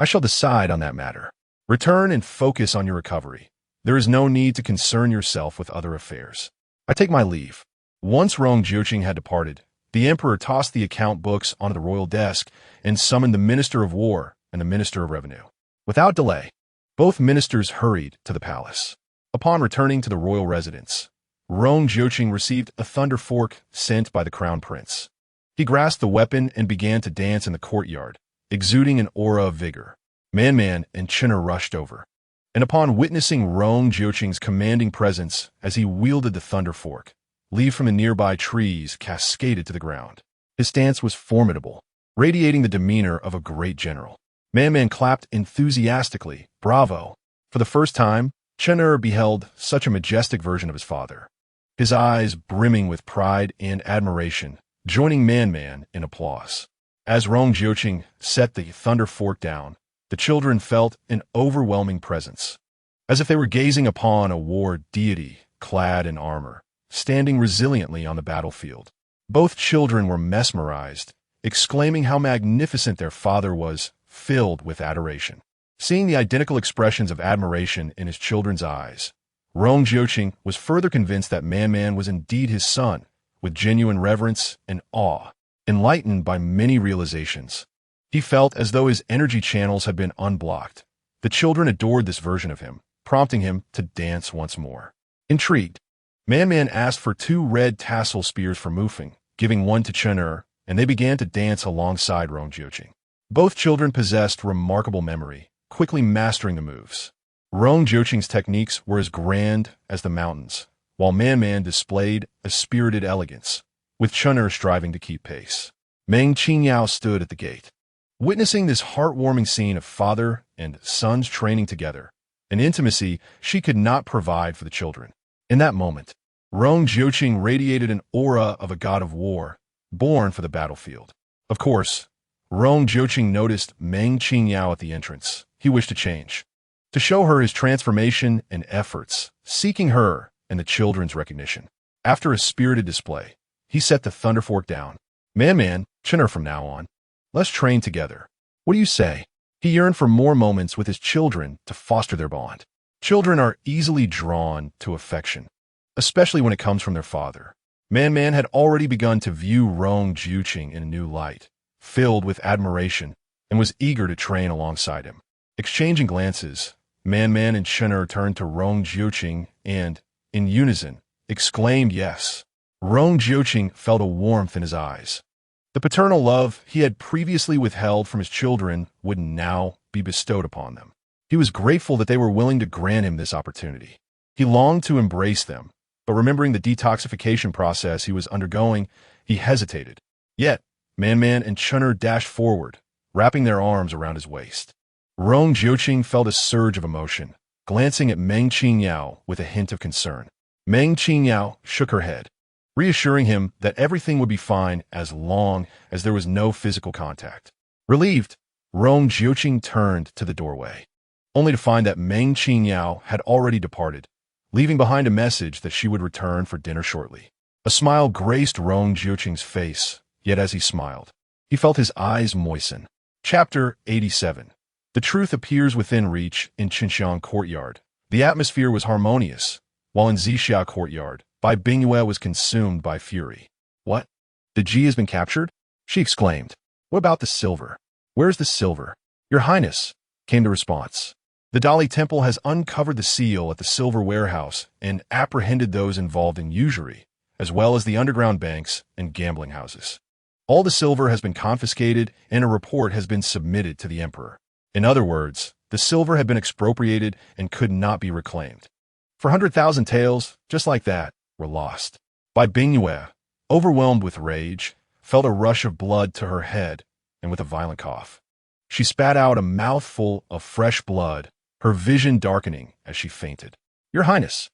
Speaker 1: I shall decide on that matter. Return and focus on your recovery. There is no need to concern yourself with other affairs. I take my leave." Once Rong Jiuqing had departed, the emperor tossed the account books onto the royal desk and summoned the Minister of War and the Minister of Revenue. Without delay, both ministers hurried to the palace. Upon returning to the royal residence, Rong Jiuqing received a thunder fork sent by the crown prince. He grasped the weapon and began to dance in the courtyard, exuding an aura of vigor. Man and Chinner rushed over, and upon witnessing Rong Jiuqing's commanding presence as he wielded the thunder fork, leaves from the nearby trees cascaded to the ground. His stance was formidable, radiating the demeanor of a great general. Man clapped enthusiastically. "Bravo!" For the first time, Chinner beheld such a majestic version of his father, his eyes brimming with pride and admiration, joining Man in applause. As Rong Jiuqing set the thunder fork down, the children felt an overwhelming presence, as if they were gazing upon a war deity clad in armor, standing resiliently on the battlefield. Both children were mesmerized, exclaiming how magnificent their father was, filled with adoration. Seeing the identical expressions of admiration in his children's eyes, Rong Jiuqing was further convinced that Man was indeed his son, with genuine reverence and awe. Enlightened by many realizations, he felt as though his energy channels had been unblocked. The children adored this version of him, prompting him to dance once more. Intrigued, Man asked for 2 red tassel spears for Mufeng, giving one to Chen'er, and they began to dance alongside Rong Jiuqing. Both children possessed remarkable memory, quickly mastering the moves. Rong Jiuqing's techniques were as grand as the mountains, while Man displayed a spirited elegance, with Chun'er striving to keep pace. Meng Qingyao stood at the gate. Witnessing this heartwarming scene of father and sons training together, an intimacy she could not provide for the children. In that moment, Rong Jiuqing radiated an aura of a god of war, born for the battlefield. Of course, Rong Jiuqing noticed Meng Qingyao at the entrance. He wished to change, to show her his transformation and efforts, seeking her and the children's recognition. After a spirited display, he set the Thunder Fork down. Man, Chun'er from now on. Let's train together. What do you say? He yearned for more moments with his children to foster their bond. Children are easily drawn to affection, especially when it comes from their father. Man had already begun to view Rong Jiuqing in a new light, filled with admiration, and was eager to train alongside him. Exchanging glances, Man and Chun'er turned to Rong Jiuqing and, in unison, exclaimed yes. Rong Jiuqing felt a warmth in his eyes. The paternal love he had previously withheld from his children would now be bestowed upon them. He was grateful that they were willing to grant him this opportunity. He longed to embrace them, but remembering the detoxification process he was undergoing, he hesitated. Yet, Man and Chun'er dashed forward, wrapping their arms around his waist. Rong Jiuqing felt a surge of emotion, glancing at Meng Qingyao with a hint of concern. Meng Qingyao shook her head, reassuring him that everything would be fine as long as there was no physical contact. Relieved, Rong Jiuqing turned to the doorway, only to find that Meng Qingyao had already departed, leaving behind a message that she would return for dinner shortly. A smile graced Rong Jiuqing's face, yet as he smiled, he felt his eyes moisten. Chapter 87. The truth appears within reach in Qinxiang Courtyard. The atmosphere was harmonious, while in Zixia Courtyard, Bai Bingyue was consumed by fury. What? The Ji has been captured? She exclaimed. What about the silver? Where's the silver? Your Highness, came the response. The Dali Temple has uncovered the seal at the silver warehouse and apprehended those involved in usury, as well as the underground banks and gambling houses. All the silver has been confiscated and a report has been submitted to the Emperor. In other words, the silver had been expropriated and could not be reclaimed. 400,000 taels, just like that, were lost. Bai Bingyue, overwhelmed with rage, felt a rush of blood to her head, and with a violent cough, she spat out a mouthful of fresh blood, her vision darkening as she fainted. Your Highness,